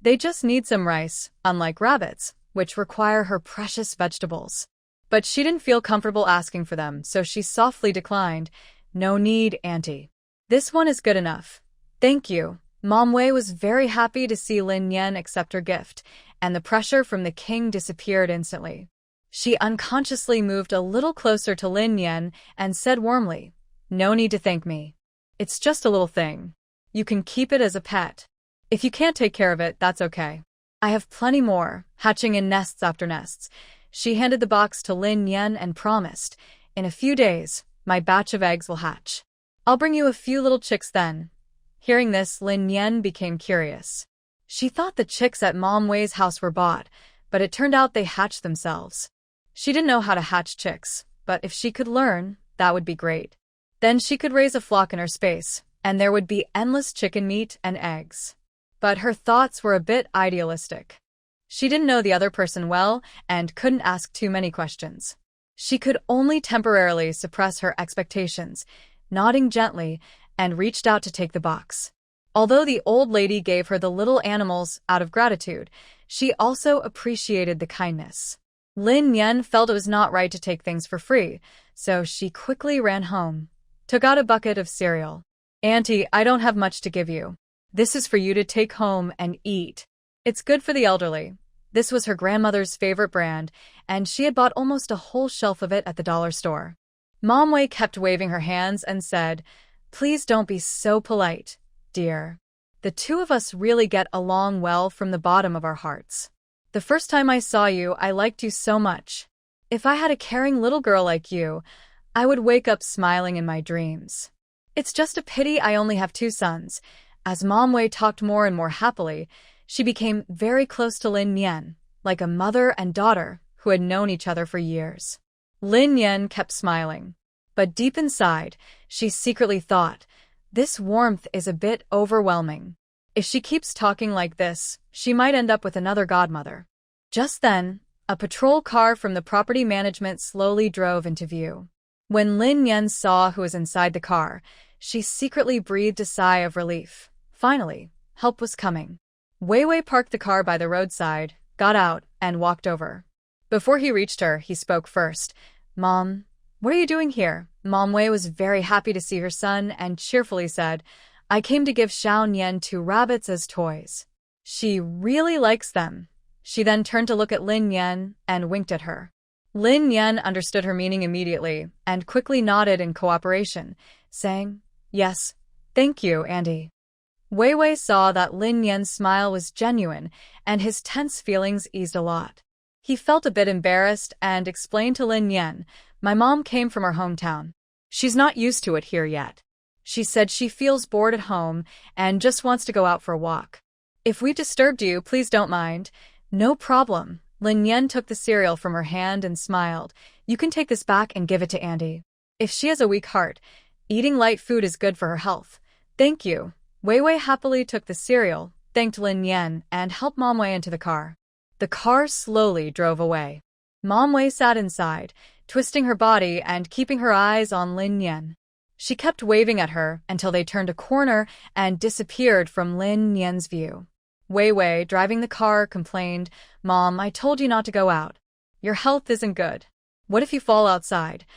They just need some rice, unlike rabbits, which require her precious vegetables. But she didn't feel comfortable asking for them, so she softly declined. "No need, Auntie. This one is good enough. Thank you." Mom Wei was very happy to see Lin Yan accept her gift, and the pressure from the king disappeared instantly. She unconsciously moved a little closer to Lin Yan and said warmly, "No need to thank me. It's just a little thing. You can keep it as a pet. If you can't take care of it, that's okay. I have plenty more, hatching in nests after nests." She handed the box to Lin Yan and promised, "In a few days, my batch of eggs will hatch. I'll bring you a few little chicks then." Hearing this, Lin Yan became curious. She thought the chicks at Mom Wei's house were bought, but it turned out they hatched themselves. She didn't know how to hatch chicks, but if she could learn, that would be great. Then she could raise a flock in her space, and there would be endless chicken meat and eggs. But her thoughts were a bit idealistic. She didn't know the other person well and couldn't ask too many questions. She could only temporarily suppress her expectations, nodding gently, and reached out to take the box. Although the old lady gave her the little animals out of gratitude, she also appreciated the kindness. Lin Yen felt it was not right to take things for free, so she quickly ran home, took out a bucket of cereal. "Auntie, I don't have much to give you. This is for you to take home and eat. It's good for the elderly." This was her grandmother's favorite brand, and she had bought almost a whole shelf of it at the dollar store. Mom Wei kept waving her hands and said, "Please don't be so polite, dear. The two of us really get along well from the bottom of our hearts. The first time I saw you, I liked you so much. If I had a caring little girl like you, I would wake up smiling in my dreams. It's just a pity I only have 2 sons." As Mom Wei talked more and more happily, she became very close to Lin Yen, like a mother and daughter who had known each other for years. Lin Yen kept smiling, but deep inside, she secretly thought, this warmth is a bit overwhelming. If she keeps talking like this, she might end up with another godmother. Just then, a patrol car from the property management slowly drove into view. When Lin Yen saw who was inside the car, she secretly breathed a sigh of relief. Finally, help was coming. Wei Wei parked the car by the roadside, got out, and walked over. Before he reached her, he spoke first. "Mom, what are you doing here?" Mom Wei was very happy to see her son and cheerfully said, "I came to give Xiao Nian 2 rabbits as toys. She really likes them." She then turned to look at Lin Yen and winked at her. Lin Yen understood her meaning immediately and quickly nodded in cooperation, saying, "Yes, thank you, Auntie." Wei Wei saw that Lin Yen's smile was genuine and his tense feelings eased a lot. He felt a bit embarrassed and explained to Lin Yen, "My mom came from her hometown. She's not used to it here yet. She said she feels bored at home and just wants to go out for a walk. If we disturbed you, please don't mind." "No problem." Lin Yen took the cereal from her hand and smiled. "You can take this back and give it to Auntie. If she has a weak heart, eating light food is good for her health." "Thank you." Wei Wei happily took the cereal, thanked Lin Yen, and helped Mom Wei into the car. The car slowly drove away. Mom Wei sat inside, twisting her body and keeping her eyes on Lin Yen. She kept waving at her until they turned a corner and disappeared from Lin Yen's view. Wei Wei, driving the car, complained, "Mom, I told you not to go out. Your health isn't good. What if you fall outside?"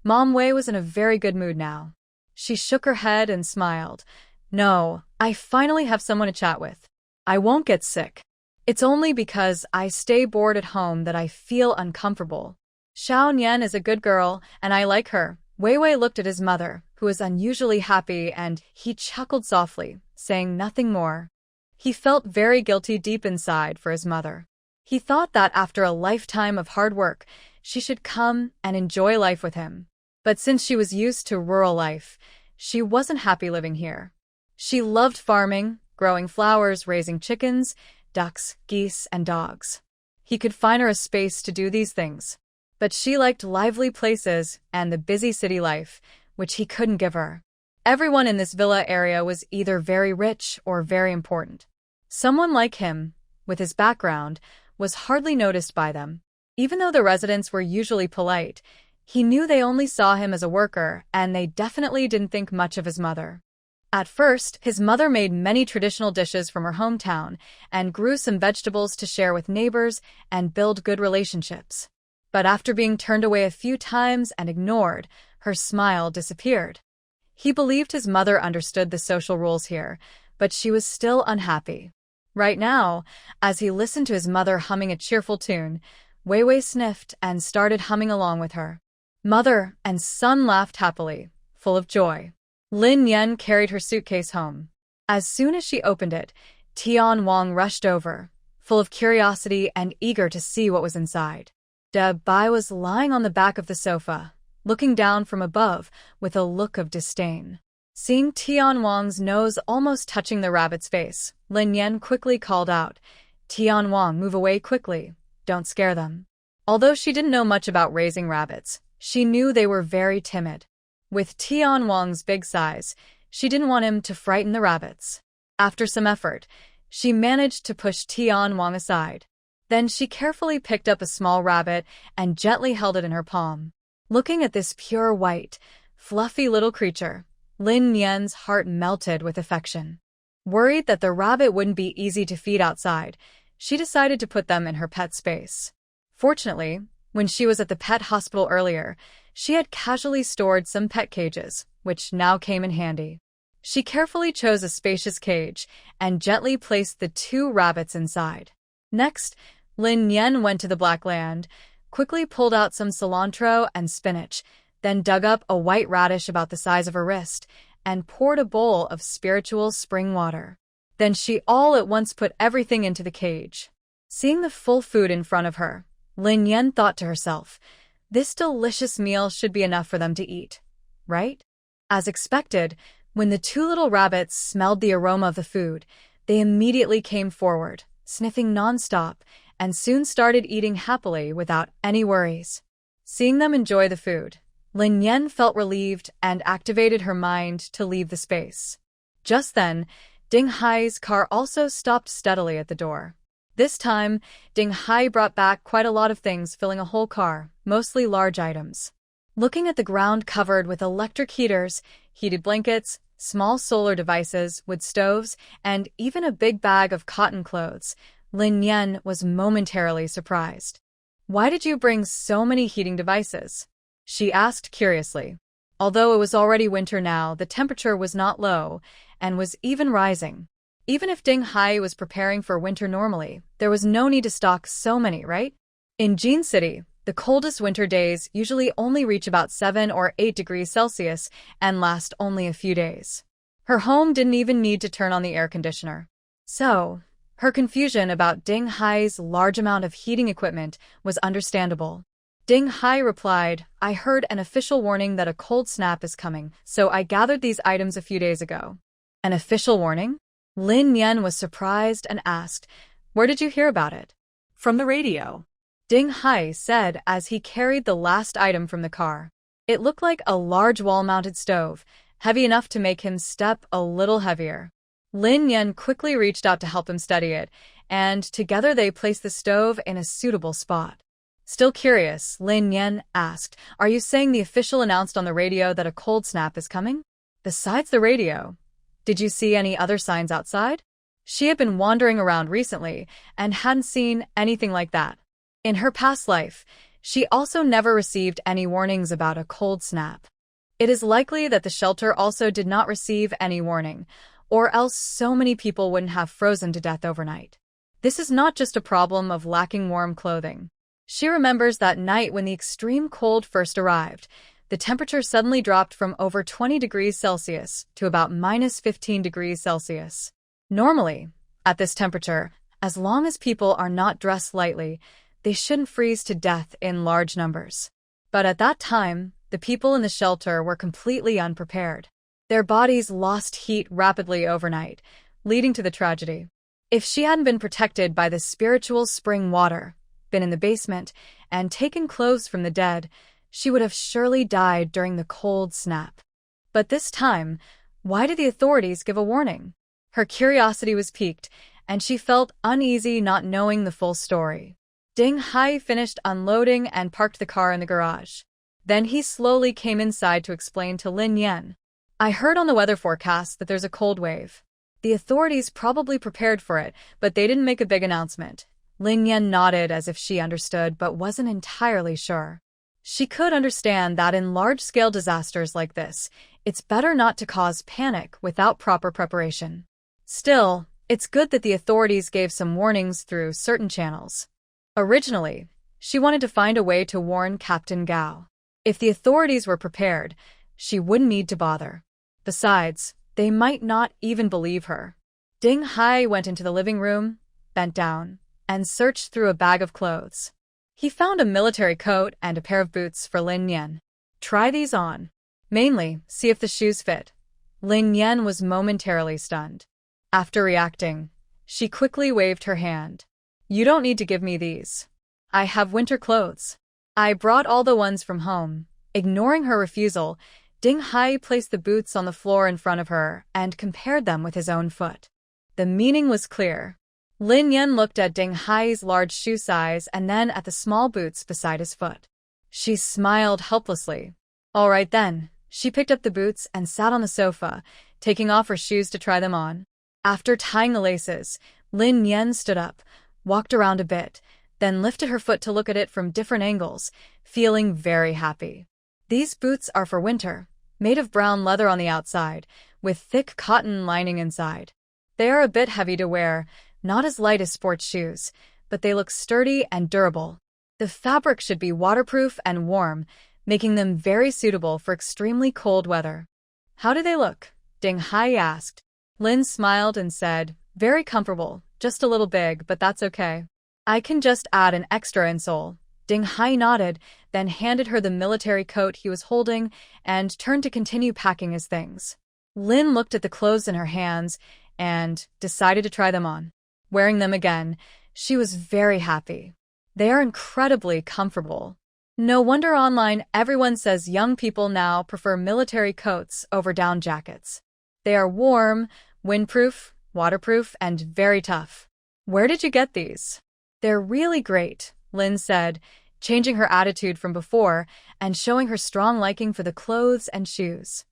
Mom Wei was in a very good mood now. She shook her head and smiled. "No, I finally have someone to chat with. I won't get sick. It's only because I stay bored at home that I feel uncomfortable. Xiao Nian is a good girl, and I like her." Wei Wei looked at his mother, who was unusually happy, and he chuckled softly, saying nothing more. He felt very guilty deep inside for his mother. He thought that after a lifetime of hard work, she should come and enjoy life with him. But since she was used to rural life, she wasn't happy living here. She loved farming, growing flowers, raising chickens, ducks, geese, and dogs. He could find her a space to do these things. But she liked lively places and the busy city life, which he couldn't give her. Everyone in this villa area was either very rich or very important. Someone like him, with his background, was hardly noticed by them. Even though the residents were usually polite, he knew they only saw him as a worker, and they definitely didn't think much of his mother. At first, his mother made many traditional dishes from her hometown and grew some vegetables to share with neighbors and build good relationships. But after being turned away a few times and ignored, her smile disappeared. He believed his mother understood the social rules here, but she was still unhappy. Right now, as he listened to his mother humming a cheerful tune, Wei Wei sniffed and started humming along with her. Mother and son laughed happily, full of joy. Lin Yen carried her suitcase home. As soon as she opened it, Tian Wang rushed over, full of curiosity and eager to see what was inside. De Bai was lying on the back of the sofa, looking down from above with a look of disdain. Seeing Tian Wang's nose almost touching the rabbit's face, Lin Yen quickly called out, "Tian Wang, move away quickly. Don't scare them." Although she didn't know much about raising rabbits, she knew they were very timid. With Tian Wang's big size, she didn't want him to frighten the rabbits. After some effort, she managed to push Tian Wang aside. Then she carefully picked up a small rabbit and gently held it in her palm. Looking at this pure white, fluffy little creature, Lin Yan's heart melted with affection. Worried that the rabbit wouldn't be easy to feed outside, she decided to put them in her pet space. Fortunately, when she was at the pet hospital earlier, she had casually stored some pet cages, which now came in handy. She carefully chose a spacious cage and gently placed the 2 rabbits inside. Next, Lin Yan went to the Black Land, quickly pulled out some cilantro and spinach, then dug up a white radish about the size of her wrist, and poured a bowl of spiritual spring water. Then she all at once put everything into the cage. Seeing the full food in front of her, Lin Yan thought to herself, this delicious meal should be enough for them to eat, right? As expected, when the 2 little rabbits smelled the aroma of the food, they immediately came forward, sniffing nonstop, and soon started eating happily without any worries. Seeing them enjoy the food, Lin Yan felt relieved and activated her mind to leave the space. Just then, Ding Hai's car also stopped steadily at the door. This time, Ding Hai brought back quite a lot of things filling a whole car, mostly large items. Looking at the ground covered with electric heaters, heated blankets, small solar devices, wood stoves, and even a big bag of cotton clothes, Lin Yan was momentarily surprised. "Why did you bring so many heating devices?" she asked curiously. Although it was already winter now, the temperature was not low and was even rising. Even if Ding Hai was preparing for winter normally, there was no need to stock so many, right? In Jean City, the coldest winter days usually only reach about 7 or 8 degrees Celsius and last only a few days. Her home didn't even need to turn on the air conditioner. So, her confusion about Ding Hai's large amount of heating equipment was understandable. Ding Hai replied, "I heard an official warning that a cold snap is coming, so I gathered these items a few days ago." An official warning? Lin Yan was surprised and asked, "Where did you hear about it?" From the radio. Ding Hai said as he carried the last item from the car. It looked like a large wall-mounted stove, heavy enough to make him step a little heavier. Lin Yan quickly reached out to help him steady it, and together they placed the stove in a suitable spot. Still curious, Lin Yan asked, "Are you saying the official announced on the radio that a cold snap is coming?" Besides the radio, did you see any other signs outside? She had been wandering around recently and hadn't seen anything like that. In her past life, she also never received any warnings about a cold snap. It is likely that the shelter also did not receive any warning, or else so many people wouldn't have frozen to death overnight. This is not just a problem of lacking warm clothing. She remembers that night when the extreme cold first arrived. The temperature suddenly dropped from over 20 degrees Celsius to about -15 degrees Celsius. Normally, at this temperature, as long as people are not dressed lightly, they shouldn't freeze to death in large numbers. But at that time, the people in the shelter were completely unprepared. Their bodies lost heat rapidly overnight, leading to the tragedy. If she hadn't been protected by the spiritual spring water, been in the basement, and taken clothes from the dead, she would have surely died during the cold snap. But this time, why did the authorities give a warning? Her curiosity was piqued, and she felt uneasy not knowing the full story. Ding Hai finished unloading and parked the car in the garage. Then he slowly came inside to explain to Lin Yan. "I heard on the weather forecast that there's a cold wave. The authorities probably prepared for it, but they didn't make a big announcement." Lin Yan nodded as if she understood but wasn't entirely sure. She could understand that in large-scale disasters like this, it's better not to cause panic without proper preparation. Still, it's good that the authorities gave some warnings through certain channels. Originally, she wanted to find a way to warn Captain Gao. If the authorities were prepared, she wouldn't need to bother. Besides, they might not even believe her. Ding Hai went into the living room, bent down, and searched through a bag of clothes. He found a military coat and a pair of boots for Lin Yan. "Try these on. Mainly, see if the shoes fit." Lin Yan was momentarily stunned. After reacting, she quickly waved her hand. "You don't need to give me these. I have winter clothes. I brought all the ones from home." Ignoring her refusal, Ding Hai placed the boots on the floor in front of her and compared them with his own foot. The meaning was clear. Lin Yan looked at Ding Hai's large shoe size and then at the small boots beside his foot. She smiled helplessly. All right then. She picked up the boots and sat on the sofa, taking off her shoes to try them on. After tying the laces, Lin Yan stood up, walked around a bit, then lifted her foot to look at it from different angles, feeling very happy. These boots are for winter, made of brown leather on the outside, with thick cotton lining inside. They are a bit heavy to wear, not as light as sports shoes, but they look sturdy and durable. The fabric should be waterproof and warm, making them very suitable for extremely cold weather. How do they look? Ding Hai asked. Lin smiled and said, very comfortable, just a little big, but that's okay. I can just add an extra insole. Ding Hai nodded, then handed her the military coat he was holding and turned to continue packing his things. Lin looked at the clothes in her hands and decided to try them on. Wearing them again, she was very happy. They are incredibly comfortable. No wonder online everyone says young people now prefer military coats over down jackets. They are warm, windproof, waterproof, and very tough. Where did you get these? They're really great, Lin said, changing her attitude from before and showing her strong liking for the clothes and shoes.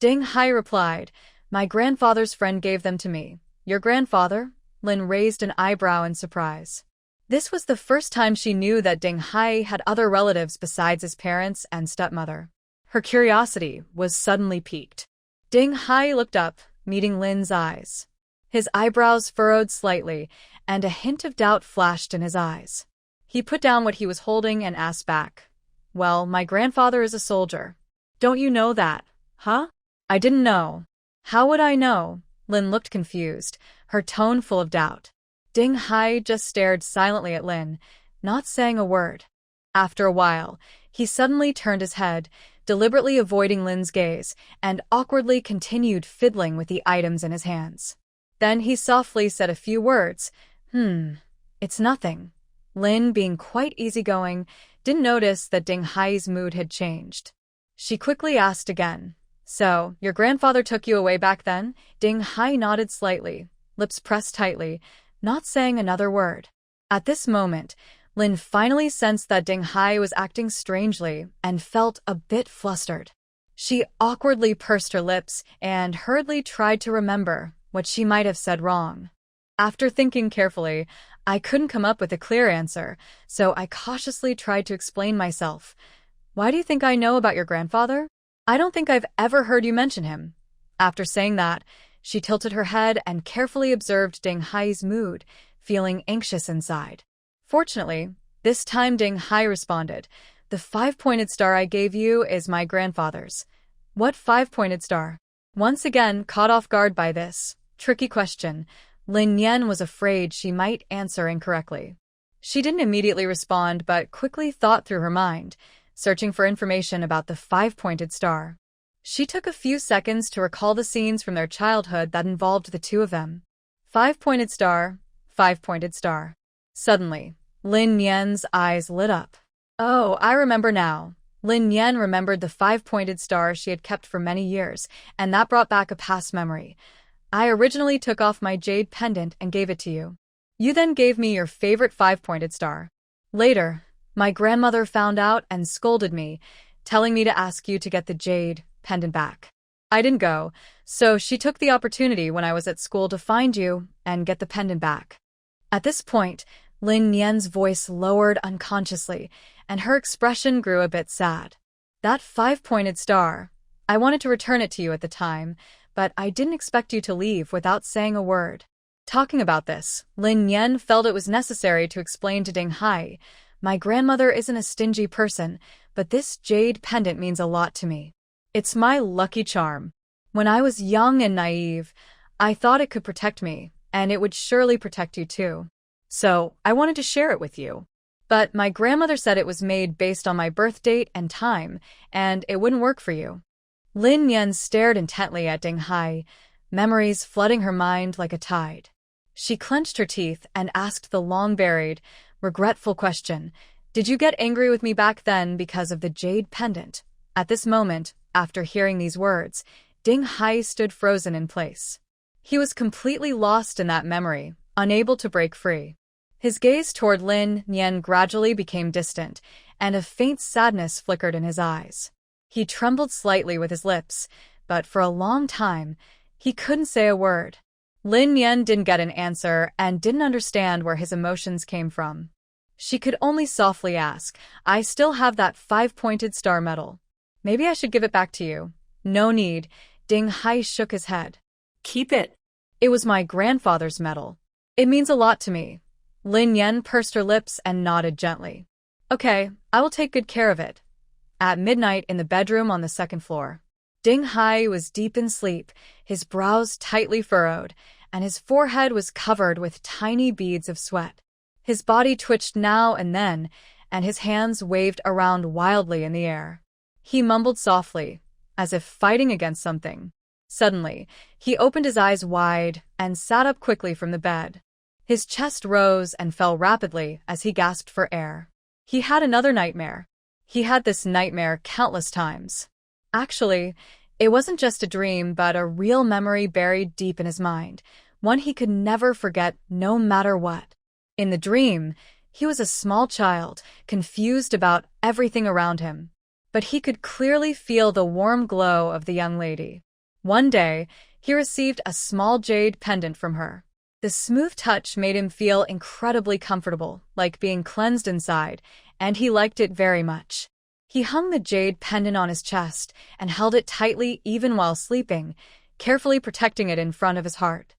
Ding Hai replied, my grandfather's friend gave them to me. Your grandfather? Lin raised an eyebrow in surprise. This was the first time she knew that Ding Hai had other relatives besides his parents and stepmother. Her curiosity was suddenly piqued. Ding Hai looked up, meeting Lin's eyes. His eyebrows furrowed slightly, and a hint of doubt flashed in his eyes. He put down what he was holding and asked back, well, my grandfather is a soldier. Don't you know that, huh? I didn't know. How would I know? Lin looked confused, her tone full of doubt. Ding Hai just stared silently at Lin, not saying a word. After a while, he suddenly turned his head, deliberately avoiding Lin's gaze, and awkwardly continued fiddling with the items in his hands. Then he softly said a few words. It's nothing. Lin, being quite easygoing, didn't notice that Ding Hai's mood had changed. She quickly asked again, so, your grandfather took you away back then? Ding Hai nodded slightly, lips pressed tightly, not saying another word. At this moment, Lin finally sensed that Ding Hai was acting strangely and felt a bit flustered. She awkwardly pursed her lips and hurriedly tried to remember what she might have said wrong. After thinking carefully, I couldn't come up with a clear answer, so I cautiously tried to explain myself. Why do you think I know about your grandfather? I don't think I've ever heard you mention him. After saying that, she tilted her head and carefully observed Ding Hai's mood, feeling anxious inside. Fortunately, this time Ding Hai responded, the 5-pointed star I gave you is my grandfather's. What 5-pointed star? Once again, caught off guard by this tricky question, Lin Yan was afraid she might answer incorrectly. She didn't immediately respond but quickly thought through her mind, searching for information about the 5-pointed star. She took a few seconds to recall the scenes from their childhood that involved the two of them. 5-pointed star, 5-pointed star. Suddenly, Lin Yan's eyes lit up. Oh, I remember now. Lin Yan remembered the 5-pointed star she had kept for many years, and that brought back a past memory. I originally took off my jade pendant and gave it to you. You then gave me your favorite 5-pointed star. Later, my grandmother found out and scolded me, telling me to ask you to get the jade pendant back. I didn't go, so she took the opportunity when I was at school to find you and get the pendant back. At this point, Lin Yan's voice lowered unconsciously, and her expression grew a bit sad. That 5-pointed star, I wanted to return it to you at the time, but I didn't expect you to leave without saying a word. Talking about this, Lin Yan felt it was necessary to explain to Ding Hai, my grandmother isn't a stingy person, but this jade pendant means a lot to me. It's my lucky charm. When I was young and naive, I thought it could protect me, and it would surely protect you too. So, I wanted to share it with you. But my grandmother said it was made based on my birth date and time, and it wouldn't work for you. Lin Yan stared intently at Ding Hai, memories flooding her mind like a tide. She clenched her teeth and asked the long-buried, regretful question, did you get angry with me back then because of the jade pendant? At this moment, after hearing these words, Ding Hai stood frozen in place. He was completely lost in that memory, unable to break free. His gaze toward Lin Yan gradually became distant, and a faint sadness flickered in his eyes. He trembled slightly with his lips, but for a long time, he couldn't say a word. Lin Yan didn't get an answer and didn't understand where his emotions came from. She could only softly ask, "I still have that 5-pointed star medal. Maybe I should give it back to you." "No need." Ding Hai shook his head. Keep it. "It was my grandfather's medal. It means a lot to me." Lin Yan pursed her lips and nodded gently. "Okay, I will take good care of it." At midnight in the bedroom on the second floor, Ding Hai was deep in sleep, his brows tightly furrowed, and his forehead was covered with tiny beads of sweat. His body twitched now and then, and his hands waved around wildly in the air. He mumbled softly, as if fighting against something. Suddenly, he opened his eyes wide and sat up quickly from the bed. His chest rose and fell rapidly as he gasped for air. He had another nightmare. He had this nightmare countless times. Actually, it wasn't just a dream, but a real memory buried deep in his mind, one he could never forget no matter what. In the dream, he was a small child, confused about everything around him. But he could clearly feel the warm glow of the young lady. One day, he received a small jade pendant from her. The smooth touch made him feel incredibly comfortable, like being cleansed inside, and he liked it very much. He hung the jade pendant on his chest and held it tightly even while sleeping, carefully protecting it in front of his heart.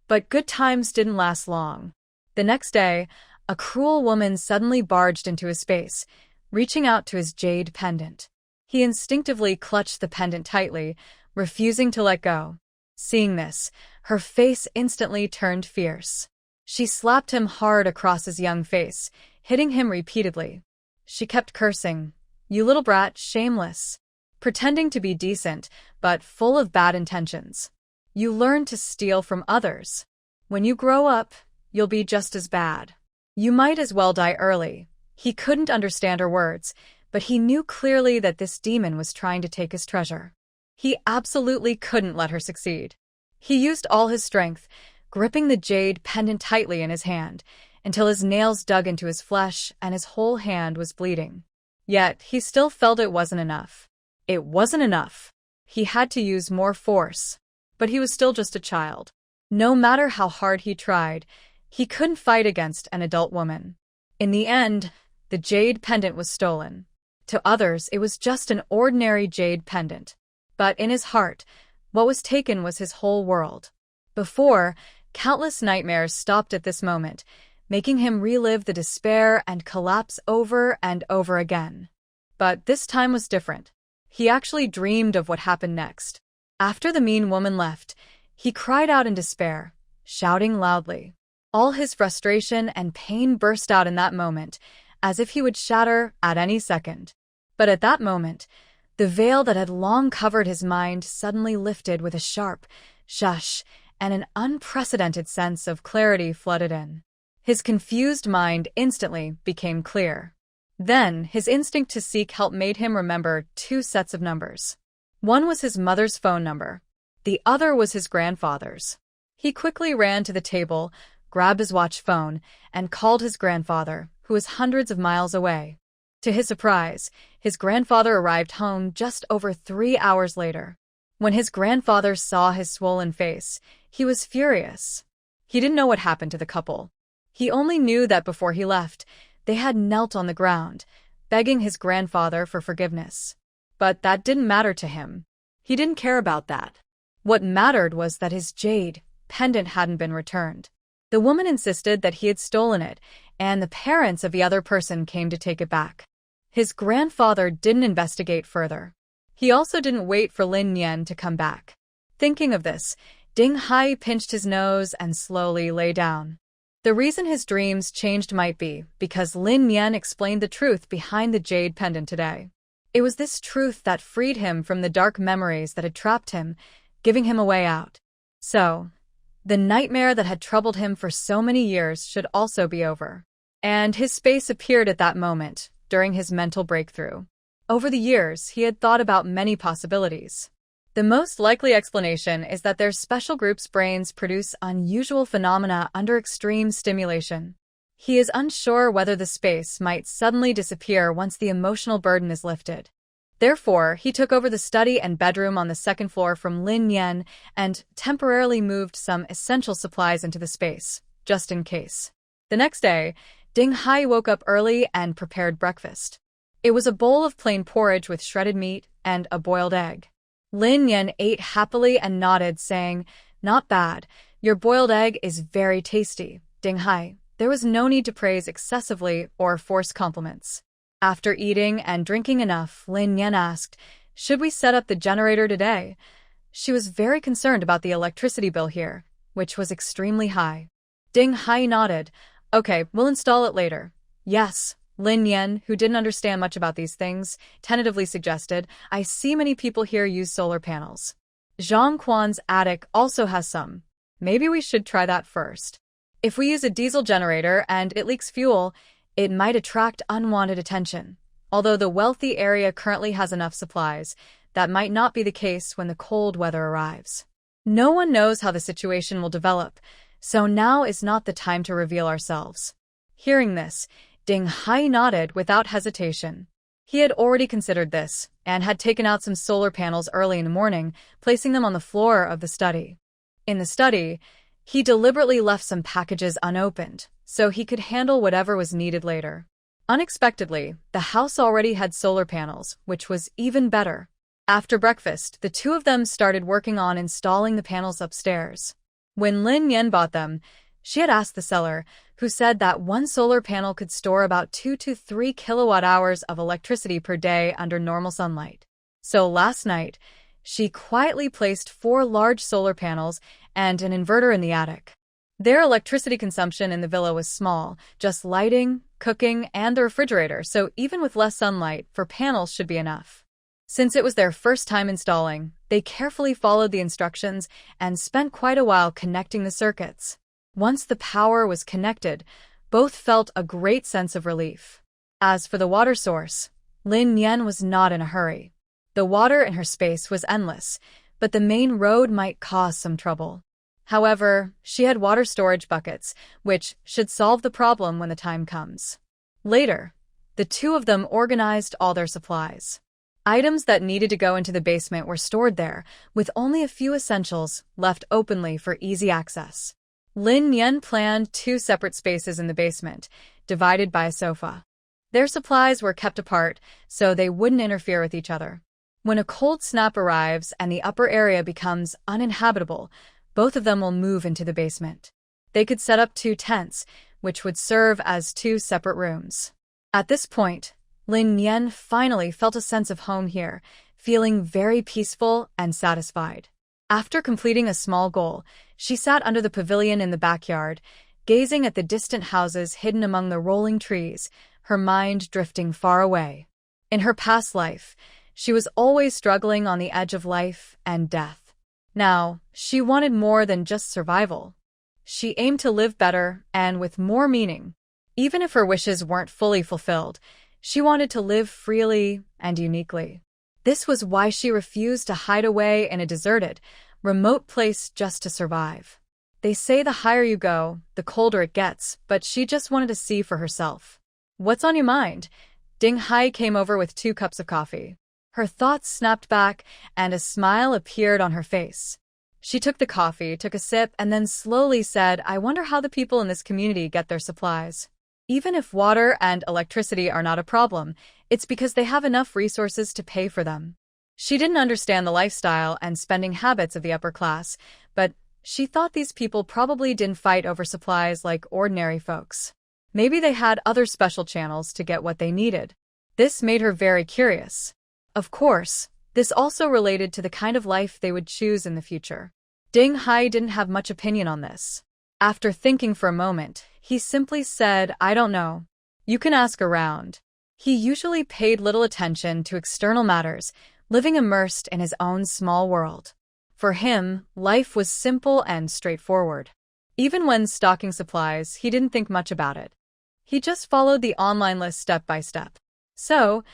But good times didn't last long. The next day, a cruel woman suddenly barged into his space, reaching out to his jade pendant. He instinctively clutched the pendant tightly, refusing to let go. Seeing this, her face instantly turned fierce. She slapped him hard across his young face, hitting him repeatedly. She kept cursing, "You little brat, shameless," pretending to be decent, but full of bad intentions. "You learn to steal from others. When you grow up, you'll be just as bad. You might as well die early." He couldn't understand her words, but he knew clearly that this demon was trying to take his treasure. He absolutely couldn't let her succeed. He used all his strength, gripping the jade pendant tightly in his hand, until his nails dug into his flesh and his whole hand was bleeding. Yet, he still felt it wasn't enough. It wasn't enough. He had to use more force. But he was still just a child. No matter how hard he tried, he couldn't fight against an adult woman. In the end, the jade pendant was stolen. To others, it was just an ordinary jade pendant. But in his heart, what was taken was his whole world. Before, countless nightmares stopped at this moment, making him relive the despair and collapse over and over again. But this time was different. He actually dreamed of what happened next. After the mean woman left, he cried out in despair, shouting loudly. All his frustration and pain burst out in that moment, as if he would shatter at any second. But at that moment, the veil that had long covered his mind suddenly lifted with a sharp shush, and an unprecedented sense of clarity flooded in. His confused mind instantly became clear. Then, his instinct to seek help made him remember 2 sets of numbers. One was his mother's phone number. The other was his grandfather's. He quickly ran to the table, grabbed his watch phone, and called his grandfather, who was hundreds of miles away. To his surprise, his grandfather arrived home just over 3 hours later. When his grandfather saw his swollen face, he was furious. He didn't know what happened to the couple. He only knew that before he left, they had knelt on the ground, begging his grandfather for forgiveness. But that didn't matter to him. He didn't care about that. What mattered was that his jade pendant hadn't been returned. The woman insisted that he had stolen it, and the parents of the other person came to take it back. His grandfather didn't investigate further. He also didn't wait for Lin Yan to come back. Thinking of this, Ding Hai pinched his nose and slowly lay down. The reason his dreams changed might be because Lin Yan explained the truth behind the jade pendant today. It was this truth that freed him from the dark memories that had trapped him, giving him a way out. So, the nightmare that had troubled him for so many years should also be over. And his space appeared at that moment, during his mental breakthrough. Over the years, he had thought about many possibilities. The most likely explanation is that their special group's brains produce unusual phenomena under extreme stimulation. He is unsure whether the space might suddenly disappear once the emotional burden is lifted. Therefore, he took over the study and bedroom on the second floor from Lin Yan and temporarily moved some essential supplies into the space, just in case. The next day, Ding Hai woke up early and prepared breakfast. It was a bowl of plain porridge with shredded meat and a boiled egg. Lin Yan ate happily and nodded, saying, "Not bad. Your boiled egg is very tasty, Ding Hai." There was no need to praise excessively or force compliments. After eating and drinking enough, Lin Yan asked, "Should we set up the generator today?" She was very concerned about the electricity bill here, which was extremely high. Ding Hai nodded. "Okay, we'll install it later." "Yes." Lin Yan, who didn't understand much about these things, tentatively suggested, "I see many people here use solar panels. Zhang Quan's attic also has some. Maybe we should try that first. If we use a diesel generator and it leaks fuel, it might attract unwanted attention. Although the wealthy area currently has enough supplies, that might not be the case when the cold weather arrives. No one knows how the situation will develop, so now is not the time to reveal ourselves." Hearing this, Ding Hai nodded without hesitation. He had already considered this and had taken out some solar panels early in the morning, placing them on the floor of the study. In the study, he deliberately left some packages unopened, so he could handle whatever was needed later. Unexpectedly, the house already had solar panels, which was even better. After breakfast, the two of them started working on installing the panels upstairs. When Lin Yan bought them, she had asked the seller, who said that one solar panel could store about 2 to 3 kilowatt-hours of electricity per day under normal sunlight. So last night, she quietly placed 4 large solar panels and an inverter in the attic. Their electricity consumption in the villa was small, just lighting, cooking, and the refrigerator, so even with less sunlight, 4 panels should be enough. Since it was their first time installing, they carefully followed the instructions and spent quite a while connecting the circuits. Once the power was connected, both felt a great sense of relief. As for the water source, Lin Yan was not in a hurry. The water in her space was endless, but the main road might cause some trouble. However, she had water storage buckets, which should solve the problem when the time comes. Later, the two of them organized all their supplies. Items that needed to go into the basement were stored there, with only a few essentials left openly for easy access. Lin Yan planned 2 separate spaces in the basement, divided by a sofa. Their supplies were kept apart, so they wouldn't interfere with each other. When a cold snap arrives and the upper area becomes uninhabitable, both of them will move into the basement. They could set up 2 tents, which would serve as 2 separate rooms. At this point, Lin Yan finally felt a sense of home here, feeling very peaceful and satisfied. After completing a small goal, she sat under the pavilion in the backyard, gazing at the distant houses hidden among the rolling trees, her mind drifting far away. In her past life, she was always struggling on the edge of life and death. Now, she wanted more than just survival. She aimed to live better and with more meaning. Even if her wishes weren't fully fulfilled, she wanted to live freely and uniquely. This was why she refused to hide away in a deserted, remote place just to survive. They say the higher you go, the colder it gets, but she just wanted to see for herself. "What's on your mind?" Ding Hai came over with 2 cups of coffee. Her thoughts snapped back, and a smile appeared on her face. She took the coffee, took a sip, and then slowly said, "I wonder how the people in this community get their supplies. Even if water and electricity are not a problem, it's because they have enough resources to pay for them." She didn't understand the lifestyle and spending habits of the upper class, but she thought these people probably didn't fight over supplies like ordinary folks. Maybe they had other special channels to get what they needed. This made her very curious. Of course, this also related to the kind of life they would choose in the future. Ding Hai didn't have much opinion on this. After thinking for a moment, he simply said, "I don't know. You can ask around." He usually paid little attention to external matters, living immersed in his own small world. For him, life was simple and straightforward. Even when stocking supplies, he didn't think much about it. He just followed the online list step by step. So,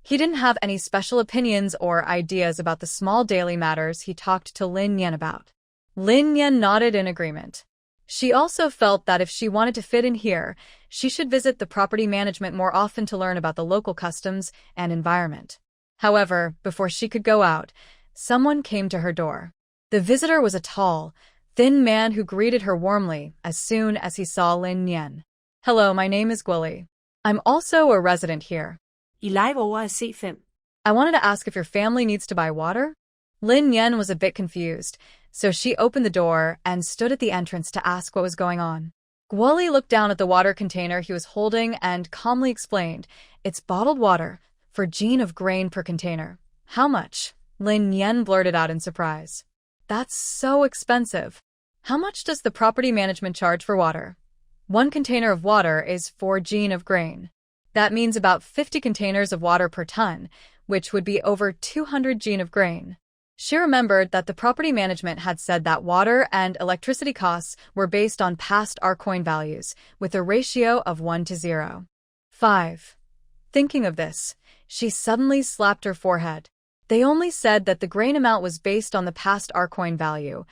He didn't have any special opinions or ideas about the small daily matters he talked to Lin Yan about. Lin Yan nodded in agreement. She also felt that if she wanted to fit in here, she should visit the property management more often to learn about the local customs and environment. However, before she could go out, someone came to her door. The visitor was a tall, thin man who greeted her warmly as soon as he saw Lin Yan. "Hello, my name is Gwilly. I'm also a resident here. I live over at C5. I wanted to ask if your family needs to buy water?" Lin Yan was a bit confused, so she opened the door and stood at the entrance to ask what was going on. Gwilly looked down at the water container he was holding and calmly explained, "It's bottled water, for Jean of grain per container." "How much?" Lin Yan blurted out in surprise. "That's so expensive. How much does the property management charge for water?" "One container of water is 4 Jean of grain. That means about 50 containers of water per ton, which would be over 200 Jean of grain." She remembered that the property management had said that water and electricity costs were based on past Arcoin values, with a ratio of 1:0. 5. Thinking of this, she suddenly slapped her forehead. They only said that the grain amount was based on the past Arcoin value,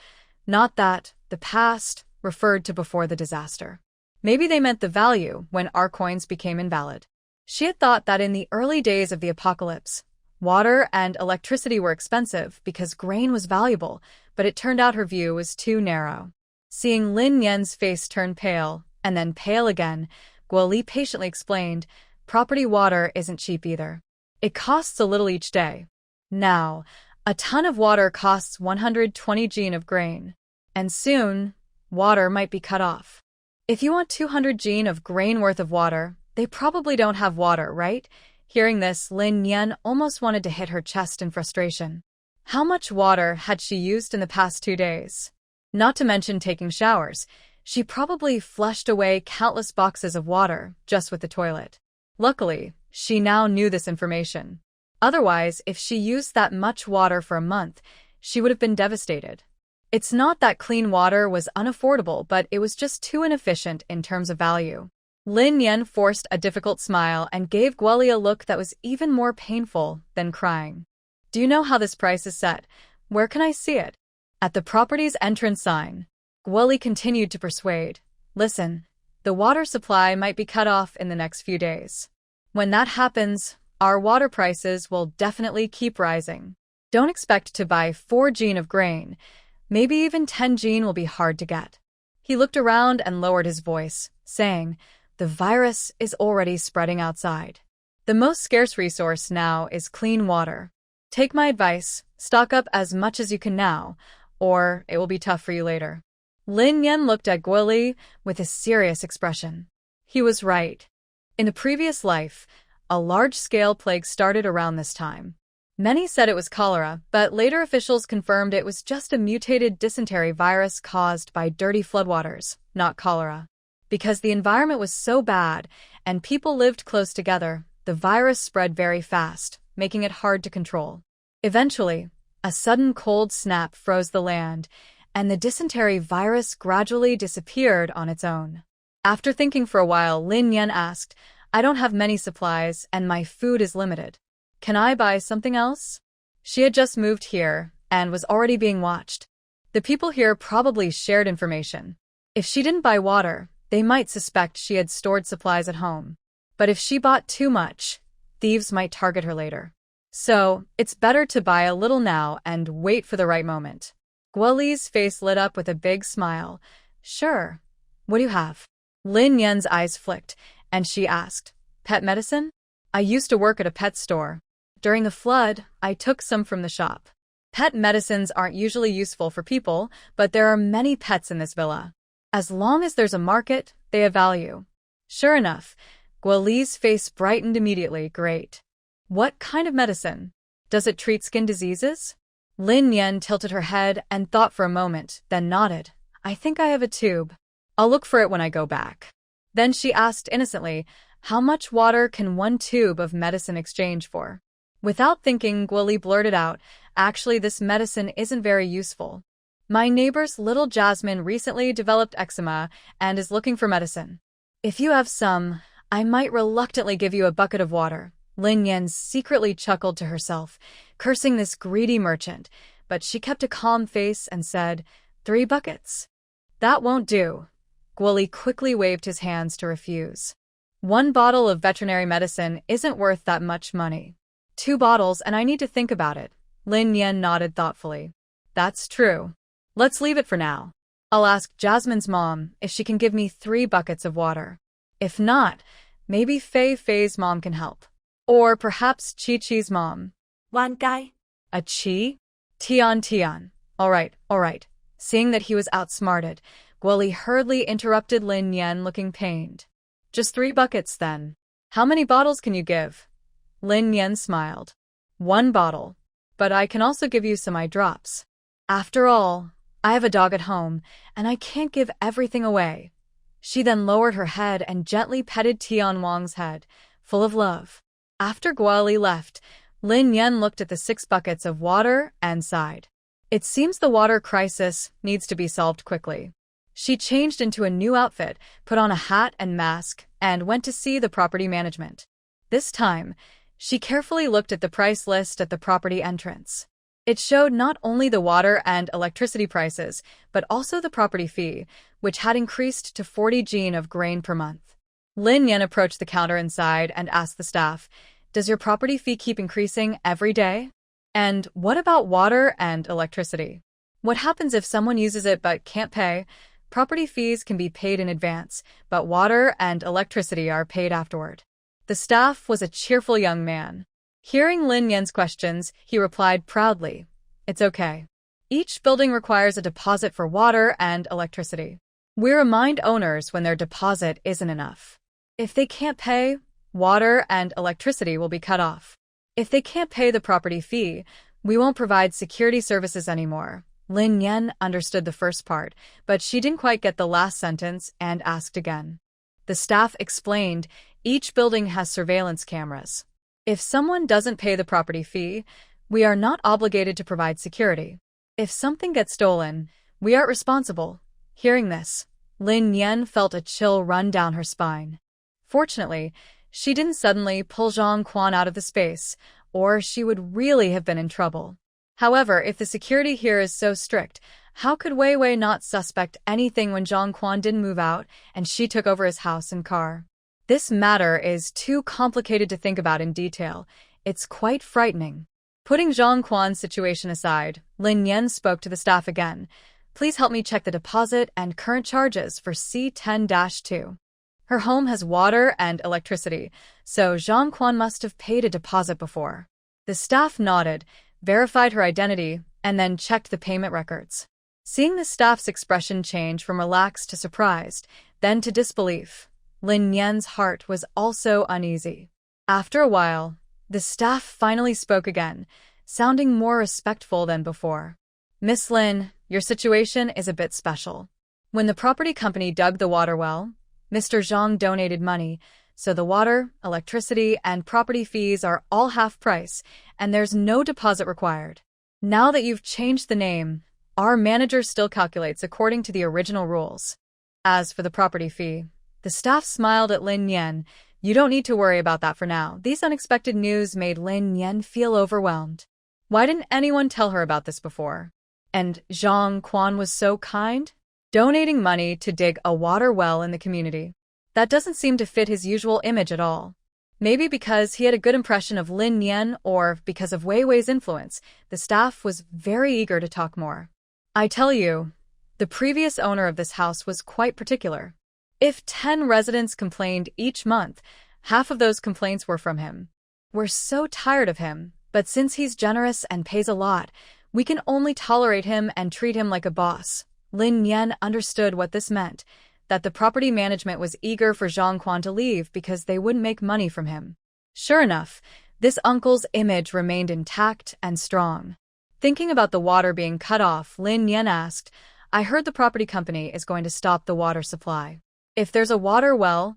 not that the past referred to before the disaster. Maybe they meant the value when Arcoins became invalid. She had thought that in the early days of the apocalypse, water and electricity were expensive because grain was valuable, but it turned out her view was too narrow. Seeing Lin Yan's face turn pale, and then pale again, Gwilly patiently explained, "Property water isn't cheap either. It costs a little each day. Now, a ton of water costs 120 Jean of grain, and soon, water might be cut off. If you want 200 Jean of grain worth of water, they probably don't have water, right?" Hearing this, Lin Yan almost wanted to hit her chest in frustration. How much water had she used in the past 2 days? Not to mention taking showers. She probably flushed away countless boxes of water just with the toilet. Luckily, she now knew this information. Otherwise, if she used that much water for a month, she would have been devastated. It's not that clean water was unaffordable, but it was just too inefficient in terms of value. Lin Yan forced a difficult smile and gave Gwilly a look that was even more painful than crying. "Do you know how this price is set? Where can I see it?" At the property's entrance sign, Gwilly continued to persuade. "Listen, the water supply might be cut off in the next few days. When that happens, our water prices will definitely keep rising. Don't expect to buy 4 Jean of grain. Maybe even 10 Jean will be hard to get." He looked around and lowered his voice, saying, "The virus is already spreading outside. The most scarce resource now is clean water. Take my advice, stock up as much as you can now, or it will be tough for you later." Lin Yan looked at Gwilly with a serious expression. He was right. In the previous life, a large-scale plague started around this time. Many said it was cholera, but later officials confirmed it was just a mutated dysentery virus caused by dirty floodwaters, not cholera. Because the environment was so bad and people lived close together, the virus spread very fast, making it hard to control. Eventually, a sudden cold snap froze the land, and the dysentery virus gradually disappeared on its own. After thinking for a while, Lin Yan asked, "I don't have many supplies and my food is limited. Can I buy something else?" She had just moved here and was already being watched. The people here probably shared information. If she didn't buy water, they might suspect she had stored supplies at home. But if she bought too much, thieves might target her later. So, it's better to buy a little now and wait for the right moment. Gwilly's face lit up with a big smile. "Sure. What do you have?" Lin Yan's eyes flicked, and she asked, "Pet medicine? I used to work at a pet store. During the flood, I took some from the shop. Pet medicines aren't usually useful for people, but there are many pets in this villa. As long as there's a market, they have value." Sure enough, Gwilly's face brightened immediately. "Great. What kind of medicine? Does it treat skin diseases?" Lin Yan tilted her head and thought for a moment, then nodded. "I think I have a tube. I'll look for it when I go back." Then she asked innocently, "How much water can one tube of medicine exchange for?" Without thinking, Gwilly blurted out, "Actually, this medicine isn't very useful. My neighbor's little Jasmine recently developed eczema and is looking for medicine. If you have some, I might reluctantly give you a bucket of water, Lin Yan secretly chuckled to herself, cursing this greedy merchant, but she kept a calm face and said, 3 buckets. That won't do. Guoli quickly waved his hands to refuse. 1 bottle of veterinary medicine isn't worth that much money. 2 bottles and I need to think about it. Lin Yan nodded thoughtfully. That's true. Let's leave it for now. I'll ask Jasmine's mom if she can give me 3 buckets of water. If not, maybe Fei's mom can help. Or perhaps Chi-Chi's mom. Wan Gai. A Chi? Tian. All right. Seeing that he was outsmarted, Guoli hurriedly interrupted Lin Yan, looking pained. Just 3 buckets, then. How many bottles can you give? Lin Yan smiled. 1 bottle. But I can also give you some eye drops. After all, I have a dog at home, and I can't give everything away. She then lowered her head and gently petted Tian Wang's head, full of love. After Guoli left, Lin Yan looked at the 6 buckets of water and sighed. It seems the water crisis needs to be solved quickly. She changed into a new outfit, put on a hat and mask, and went to see the property management. This time, she carefully looked at the price list at the property entrance. It showed not only the water and electricity prices, but also the property fee, which had increased to 40 jin of grain per month. Lin Yan approached the counter inside and asked the staff, "Does your property fee keep increasing every day? And what about water and electricity? What happens if someone uses it but can't pay? Property fees can be paid in advance, but water and electricity are paid afterward." The staff was a cheerful young man. Hearing Lin Yan's questions, he replied proudly, "It's okay. Each building requires a deposit for water and electricity. We remind owners when their deposit isn't enough. If they can't pay, water and electricity will be cut off. If they can't pay the property fee, we won't provide security services anymore." Lin Yan understood the first part, but she didn't quite get the last sentence and asked again. The staff explained, each building has surveillance cameras. If someone doesn't pay the property fee, we are not obligated to provide security. If something gets stolen, we aren't responsible. Hearing this, Lin Yan felt a chill run down her spine. Fortunately, she didn't suddenly pull Zhang Quan out of the space, or she would really have been in trouble. However, if the security here is so strict, how could Wei Wei not suspect anything when Zhang Quan didn't move out and she took over his house and car? This matter is too complicated to think about in detail. It's quite frightening. Putting Zhang Quan's situation aside, Lin Yan spoke to the staff again. "Please help me check the deposit and current charges for C10-2. Her home has water and electricity, so Zhang Quan must have paid a deposit before." The staff nodded, verified her identity, and then checked the payment records. Seeing the staff's expression change from relaxed to surprised, then to disbelief, Lin Yan's heart was also uneasy. After a while, the staff finally spoke again, sounding more respectful than before. "Miss Lin, your situation is a bit special. When the property company dug the water well, Mr. Zhang donated money, so the water, electricity, and property fees are all half price, and there's no deposit required. Now that you've changed the name, our manager still calculates according to the original rules. As for the property fee," the staff smiled at Lin Yan. "You don't need to worry about that for now." These unexpected news made Lin Yan feel overwhelmed. Why didn't anyone tell her about this before? And Zhang Quan was so kind, donating money to dig a water well in the community. That doesn't seem to fit his usual image at all. Maybe because he had a good impression of Lin Yan or because of Wei Wei's influence, the staff was very eager to talk more. "I tell you, the previous owner of this house was quite particular. If 10 residents complained each month, half of those complaints were from him. We're so tired of him, but since he's generous and pays a lot, we can only tolerate him and treat him like a boss." Lin Yan understood what this meant, that the property management was eager for Zhang Quan to leave because they wouldn't make money from him. Sure enough, this uncle's image remained intact and strong. Thinking about the water being cut off, Lin Yan asked, "I heard the property company is going to stop the water supply. If there's a water well,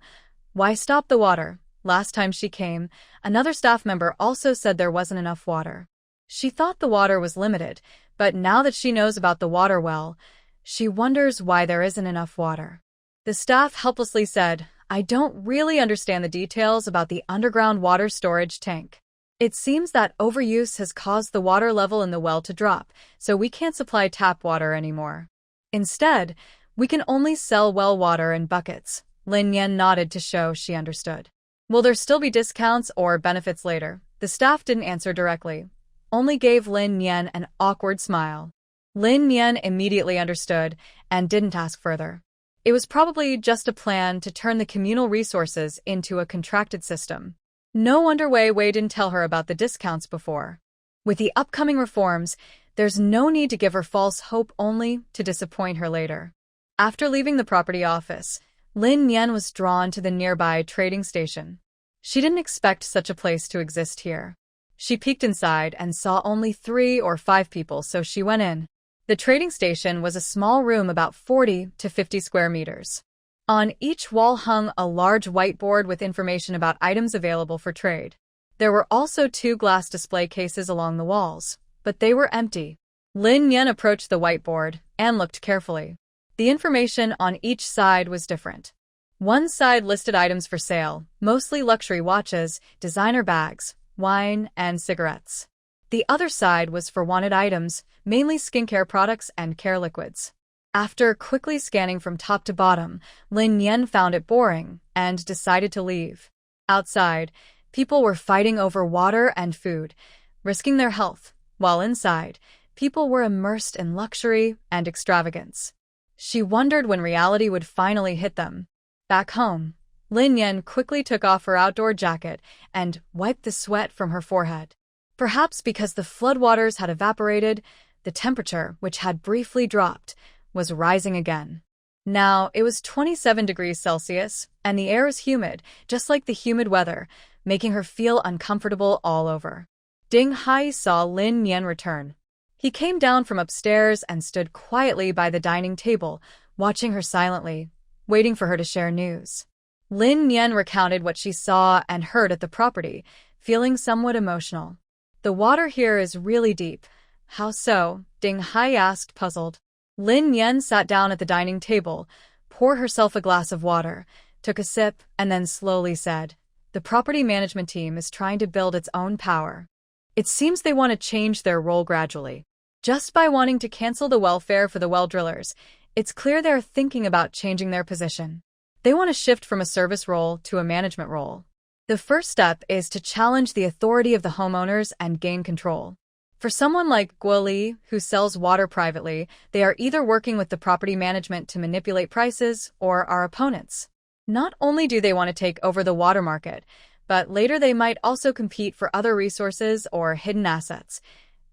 why stop the water?" Last time she came, another staff member also said there wasn't enough water. She thought the water was limited, but now that she knows about the water well, she wonders why there isn't enough water. The staff helplessly said, I don't really understand the details about the underground water storage tank. It seems that overuse has caused the water level in the well to drop, so we can't supply tap water anymore. Instead, we can only sell well water in buckets. Lin Yan nodded to show she understood. Will there still be discounts or benefits later? The staff didn't answer directly, only gave Lin Yan an awkward smile. Lin Yan immediately understood and didn't ask further. It was probably just a plan to turn the communal resources into a contracted system. No wonder Wei didn't tell her about the discounts before. With the upcoming reforms, there's no need to give her false hope only to disappoint her later. After leaving the property office, Lin Yan was drawn to the nearby trading station. She didn't expect such a place to exist here. She peeked inside and saw only 3 or 5 people, so she went in. The trading station was a small room about 40 to 50 square meters. On each wall hung a large whiteboard with information about items available for trade. There were also 2 glass display cases along the walls, but they were empty. Lin Yan approached the whiteboard and looked carefully. The information on each side was different. One side listed items for sale, mostly luxury watches, designer bags, wine, and cigarettes. The other side was for wanted items, mainly skincare products and care liquids. After quickly scanning from top to bottom, Lin Yan found it boring and decided to leave. Outside, people were fighting over water and food, risking their health, while inside, people were immersed in luxury and extravagance. She wondered when reality would finally hit them. Back home, Lin Yan quickly took off her outdoor jacket and wiped the sweat from her forehead. Perhaps because the floodwaters had evaporated, the temperature, which had briefly dropped, was rising again. Now it was 27 degrees Celsius, and the air was humid, just like the humid weather, making her feel uncomfortable all over. Ding Hai saw Lin Yan return. He came down from upstairs and stood quietly by the dining table, watching her silently, waiting for her to share news. Lin Yan recounted what she saw and heard at the property, feeling somewhat emotional. The water here is really deep. How so? Ding Hai asked, puzzled. Lin Yan sat down at the dining table, poured herself a glass of water, took a sip, and then slowly said, "The property management team is trying to build its own power. It seems they want to change their role gradually. Just by wanting to cancel the welfare for the well drillers, it's clear they're thinking about changing their position. They want to shift from a service role to a management role. The first step is to challenge the authority of the homeowners and gain control. For someone like Guo Li, who sells water privately, they are either working with the property management to manipulate prices or are opponents. Not only do they want to take over the water market, but later they might also compete for other resources or hidden assets."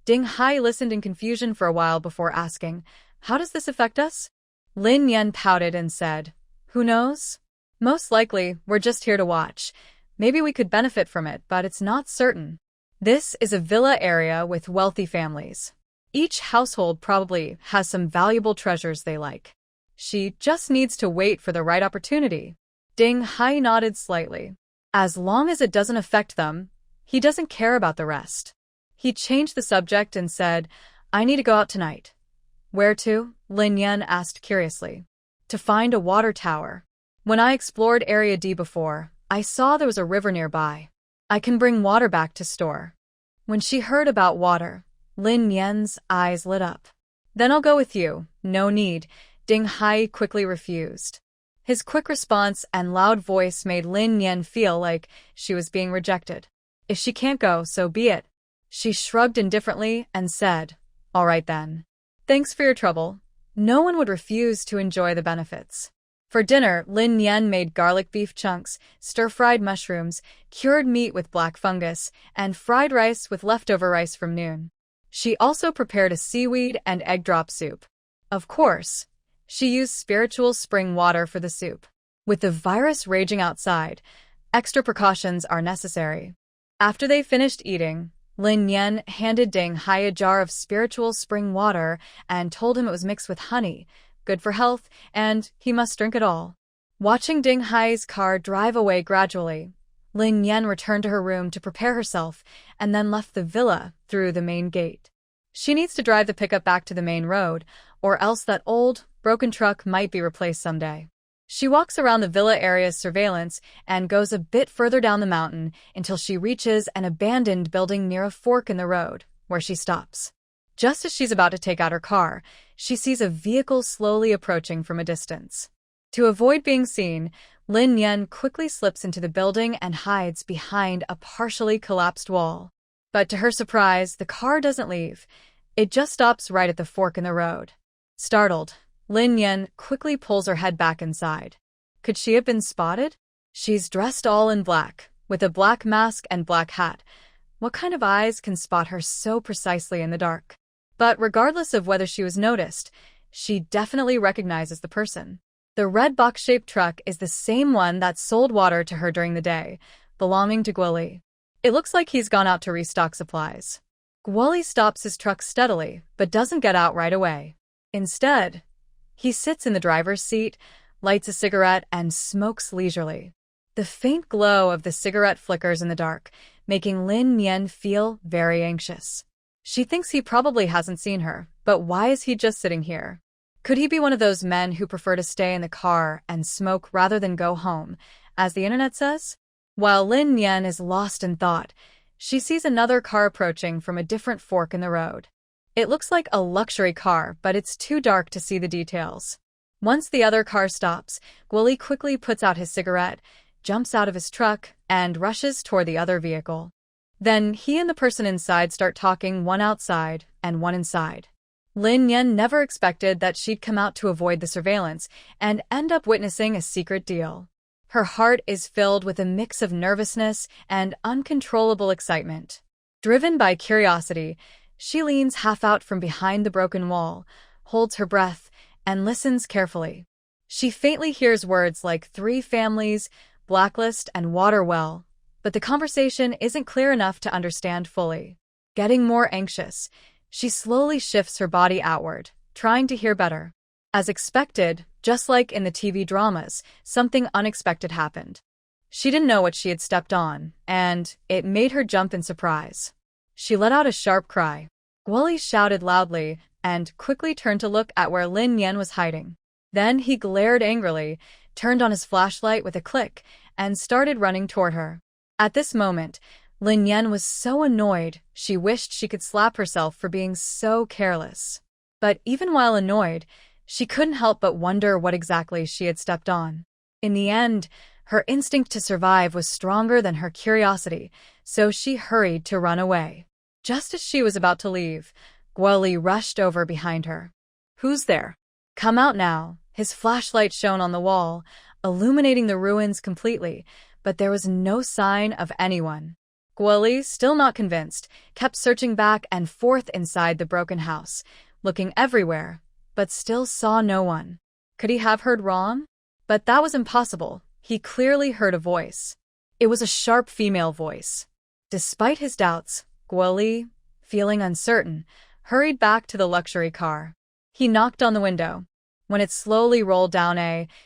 Ding Hai listened in confusion for a while before asking, "How does this affect us?" Lin Yan pouted and said, "Who knows? Most likely, we're just here to watch. Maybe we could benefit from it, but it's not certain. This is a villa area with wealthy families. Each household probably has some valuable treasures they like. She just needs to wait for the right opportunity." Ding Hai nodded slightly. As long as it doesn't affect them, he doesn't care about the rest. He changed the subject and said, "I need to go out tonight." "Where to?" Lin Yan asked curiously. "To find a water tower. When I explored Area D before, I saw there was a river nearby. I can bring water back to store." When she heard about water, Lin Yan's eyes lit up. "Then I'll go with you." "No need," Ding Hai quickly refused. His quick response and loud voice made Lin Yan feel like she was being rejected. If she can't go, so be it. She shrugged indifferently and said, "All right then. Thanks for your trouble." No one would refuse to enjoy the benefits. For dinner, Lin Yan made garlic beef chunks, stir-fried mushrooms, cured meat with black fungus, and fried rice with leftover rice from noon. She also prepared a seaweed and egg drop soup. Of course, she used spiritual spring water for the soup. With the virus raging outside, extra precautions are necessary. After they finished eating, Lin Yan handed Ding Hai a jar of spiritual spring water and told him it was mixed with honey, good for health, and he must drink it all. Watching Ding Hai's car drive away gradually, Lin Yan returned to her room to prepare herself and then left the villa through the main gate. She needs to drive the pickup back to the main road, or else that old, broken truck might be replaced someday. She walks around the villa area's surveillance and goes a bit further down the mountain until she reaches an abandoned building near a fork in the road, where she stops. Just as she's about to take out her car, she sees a vehicle slowly approaching from a distance. To avoid being seen, Lin Yan quickly slips into the building and hides behind a partially collapsed wall. But to her surprise, the car doesn't leave. It just stops right at the fork in the road. Startled, Lin Yan quickly pulls her head back inside. Could she have been spotted? She's dressed all in black, with a black mask and black hat. What kind of eyes can spot her so precisely in the dark? But regardless of whether she was noticed, she definitely recognizes the person. The red box-shaped truck is the same one that sold water to her during the day, belonging to Guoli. It looks like he's gone out to restock supplies. Guoli stops his truck steadily, but doesn't get out right away. Instead, he sits in the driver's seat, lights a cigarette, and smokes leisurely. The faint glow of the cigarette flickers in the dark, making Lin Yan feel very anxious. She thinks he probably hasn't seen her, but why is he just sitting here? Could he be one of those men who prefer to stay in the car and smoke rather than go home, as the internet says? While Lin Yan is lost in thought, she sees another car approaching from a different fork in the road. It looks like a luxury car, but it's too dark to see the details. Once the other car stops, Guoli quickly puts out his cigarette, jumps out of his truck, and rushes toward the other vehicle. Then he and the person inside start talking, one outside and one inside. Lin Yan never expected that she'd come out to avoid the surveillance and end up witnessing a secret deal. Her heart is filled with a mix of nervousness and uncontrollable excitement. Driven by curiosity, she leans half out from behind the broken wall, holds her breath, and listens carefully. She faintly hears words like 3 families, blacklist, and water well, but the conversation isn't clear enough to understand fully. Getting more anxious, she slowly shifts her body outward, trying to hear better. As expected, just like in the TV dramas, something unexpected happened. She didn't know what she had stepped on, and it made her jump in surprise. She let out a sharp cry. Guoli shouted loudly and quickly turned to look at where Lin Yan was hiding. Then he glared angrily, turned on his flashlight with a click, and started running toward her. At this moment, Lin Yan was so annoyed she wished she could slap herself for being so careless. But even while annoyed, she couldn't help but wonder what exactly she had stepped on. In the end, her instinct to survive was stronger than her curiosity, so she hurried to run away. Just as she was about to leave, Guoli rushed over behind her. "Who's there? Come out now." His flashlight shone on the wall, illuminating the ruins completely, but there was no sign of anyone. Guoli, still not convinced, kept searching back and forth inside the broken house, looking everywhere, but still saw no one. Could he have heard wrong? But that was impossible. He clearly heard a voice. It was a sharp female voice. Despite his doubts, Guoli, feeling uncertain, hurried back to the luxury car. He knocked on the window. When it slowly rolled down,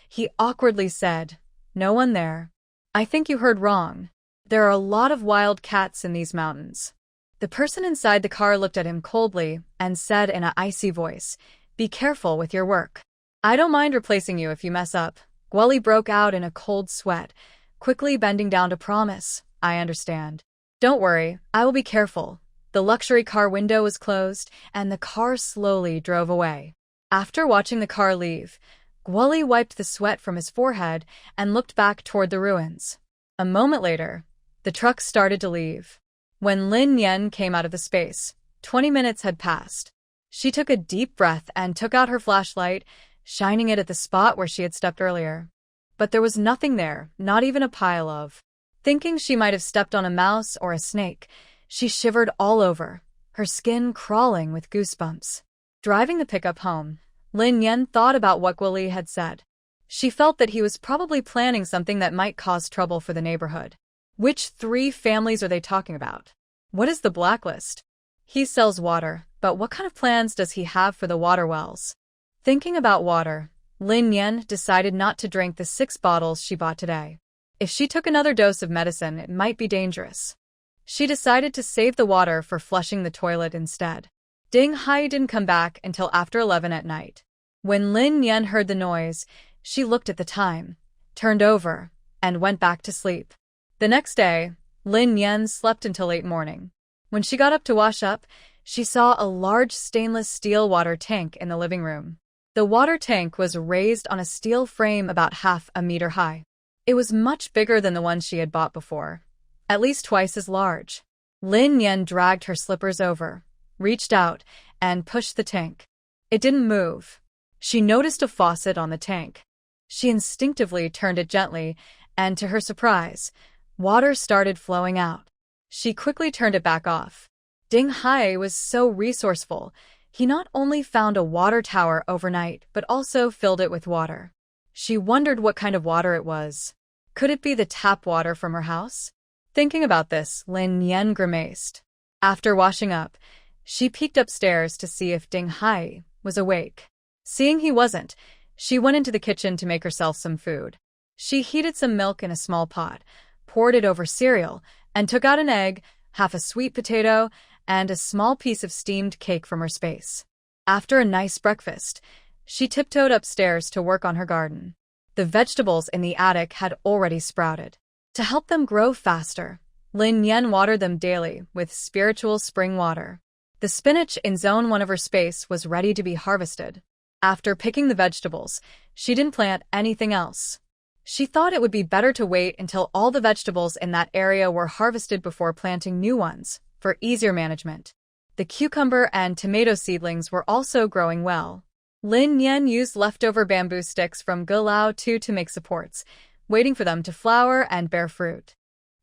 he awkwardly said, "No one there." "I think you heard wrong. There are a lot of wild cats in these mountains." The person inside the car looked at him coldly and said in an icy voice, "Be careful with your work. I don't mind replacing you if you mess up." Guoli broke out in a cold sweat, quickly bending down to promise, "I understand. Don't worry, I will be careful." The luxury car window was closed, and the car slowly drove away. After watching the car leave, Guoli wiped the sweat from his forehead and looked back toward the ruins. A moment later, the truck started to leave. When Lin Yan came out of the space, 20 minutes had passed. She took a deep breath and took out her flashlight, shining it at the spot where she had stepped earlier. But there was nothing there, not even a pile of. Thinking she might have stepped on a mouse or a snake, she shivered all over, her skin crawling with goosebumps. Driving the pickup home, Lin Yan thought about what Guoli had said. She felt that he was probably planning something that might cause trouble for the neighborhood. Which 3 families are they talking about? What is the blacklist? He sells water, but what kind of plans does he have for the water wells? Thinking about water, Lin Yan decided not to drink the 6 bottles she bought today. If she took another dose of medicine, it might be dangerous. She decided to save the water for flushing the toilet instead. Ding Hai didn't come back until after 11 at night. When Lin Yan heard the noise, She looked at the time, turned over, and went back to sleep. The next day, Lin Yan slept until late morning. When she got up to wash up, she saw a large stainless steel water tank in the living room. The water tank was raised on a steel frame about half a meter high. It was much bigger than the one she had bought before, at least twice as large. Lin Yan dragged her slippers over, reached out, and pushed the tank. It didn't move. She noticed a faucet on the tank. She instinctively turned it gently, and to her surprise, water started flowing out. She quickly turned it back off. Ding Hai was so resourceful. He not only found a water tower overnight, but also filled it with water. She wondered what kind of water it was. Could it be the tap water from her house? Thinking about this, Lin Yan grimaced. After washing up, she peeked upstairs to see if Ding Hai was awake. Seeing he wasn't, she went into the kitchen to make herself some food. She heated some milk in a small pot, poured it over cereal, and took out an egg, half a sweet potato, and a small piece of steamed cake from her space. After a nice breakfast, she tiptoed upstairs to work on her garden. The vegetables in the attic had already sprouted. To help them grow faster, Lin Yan watered them daily with spiritual spring water. The spinach in Zone 1 of her space was ready to be harvested. After picking the vegetables, she didn't plant anything else. She thought it would be better to wait until all the vegetables in that area were harvested before planting new ones, for easier management. The cucumber and tomato seedlings were also growing well. Lin Yan used leftover bamboo sticks from Gulao 2 to make supports, waiting for them to flower and bear fruit.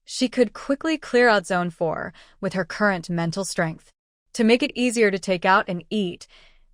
She could quickly clear out Zone 4 with her current mental strength. To make it easier to take out and eat,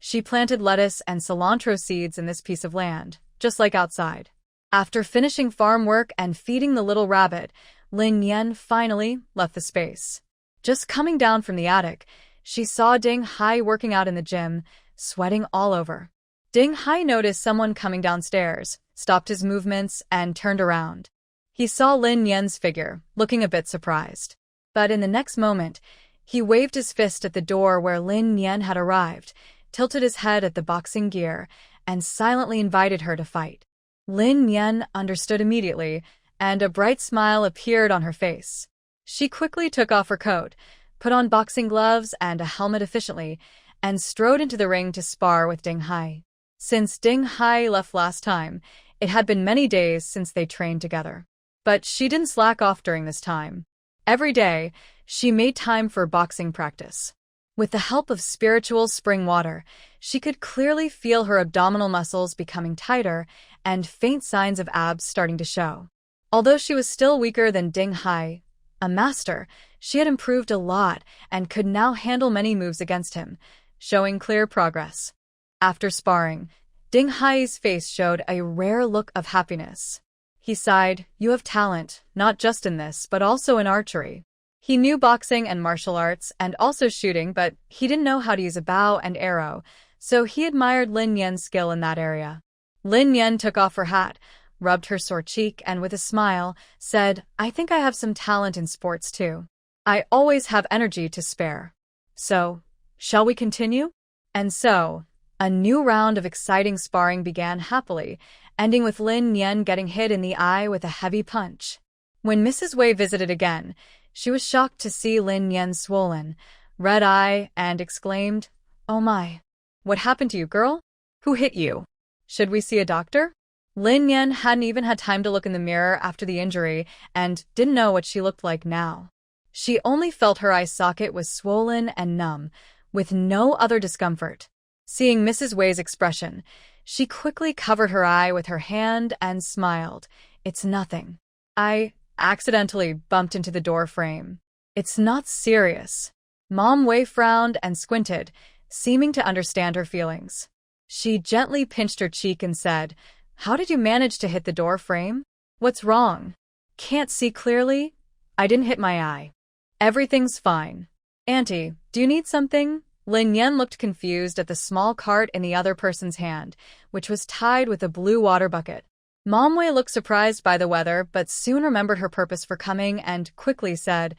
she planted lettuce and cilantro seeds in this piece of land, just like outside. After finishing farm work and feeding the little rabbit, Lin Yan finally left the space. Just coming down from the attic, she saw Ding Hai working out in the gym, sweating all over. Ding Hai noticed someone coming downstairs, stopped his movements, and turned around. He saw Lin Yan's figure, looking a bit surprised. But in the next moment, he waved his fist at the door where Lin Yan had arrived, tilted his head at the boxing gear, and silently invited her to fight. Lin Yan understood immediately, and a bright smile appeared on her face. She quickly took off her coat, put on boxing gloves and a helmet efficiently, and strode into the ring to spar with Ding Hai. Since Ding Hai left last time, it had been many days since they trained together. But she didn't slack off during this time. Every day, she made time for boxing practice. With the help of spiritual spring water, she could clearly feel her abdominal muscles becoming tighter and faint signs of abs starting to show. Although she was still weaker than Ding Hai, a master, she had improved a lot and could now handle many moves against him, showing clear progress. After sparring, Ding Hai's face showed a rare look of happiness. He sighed, "You have talent, not just in this, but also in archery." He knew boxing and martial arts and also shooting, but he didn't know how to use a bow and arrow, so he admired Lin Yan's skill in that area. Lin Yan took off her hat, rubbed her sore cheek, and with a smile, said, "I think I have some talent in sports too. I always have energy to spare. So, shall we continue?" And so, a new round of exciting sparring began happily, ending with Lin Yan getting hit in the eye with a heavy punch. When Mrs. Wei visited again, she was shocked to see Lin Yan's swollen, red eye and exclaimed, "Oh my! What happened to you, girl? Who hit you? Should we see a doctor?" Lin Yan hadn't even had time to look in the mirror after the injury and didn't know what she looked like now. She only felt her eye socket was swollen and numb, with no other discomfort. Seeing Mrs. Wei's expression, she quickly covered her eye with her hand and smiled. "It's nothing. I accidentally bumped into the door frame. It's not serious." Mom Wei frowned and squinted, seeming to understand her feelings. She gently pinched her cheek and said, "How did you manage to hit the door frame? What's wrong? Can't see clearly?" "I didn't hit my eye. Everything's fine." "Auntie, do you need something?" Lin Yan looked confused at the small cart in the other person's hand, which was tied with a blue water bucket. Mom Wei looked surprised by the weather, but soon remembered her purpose for coming and quickly said,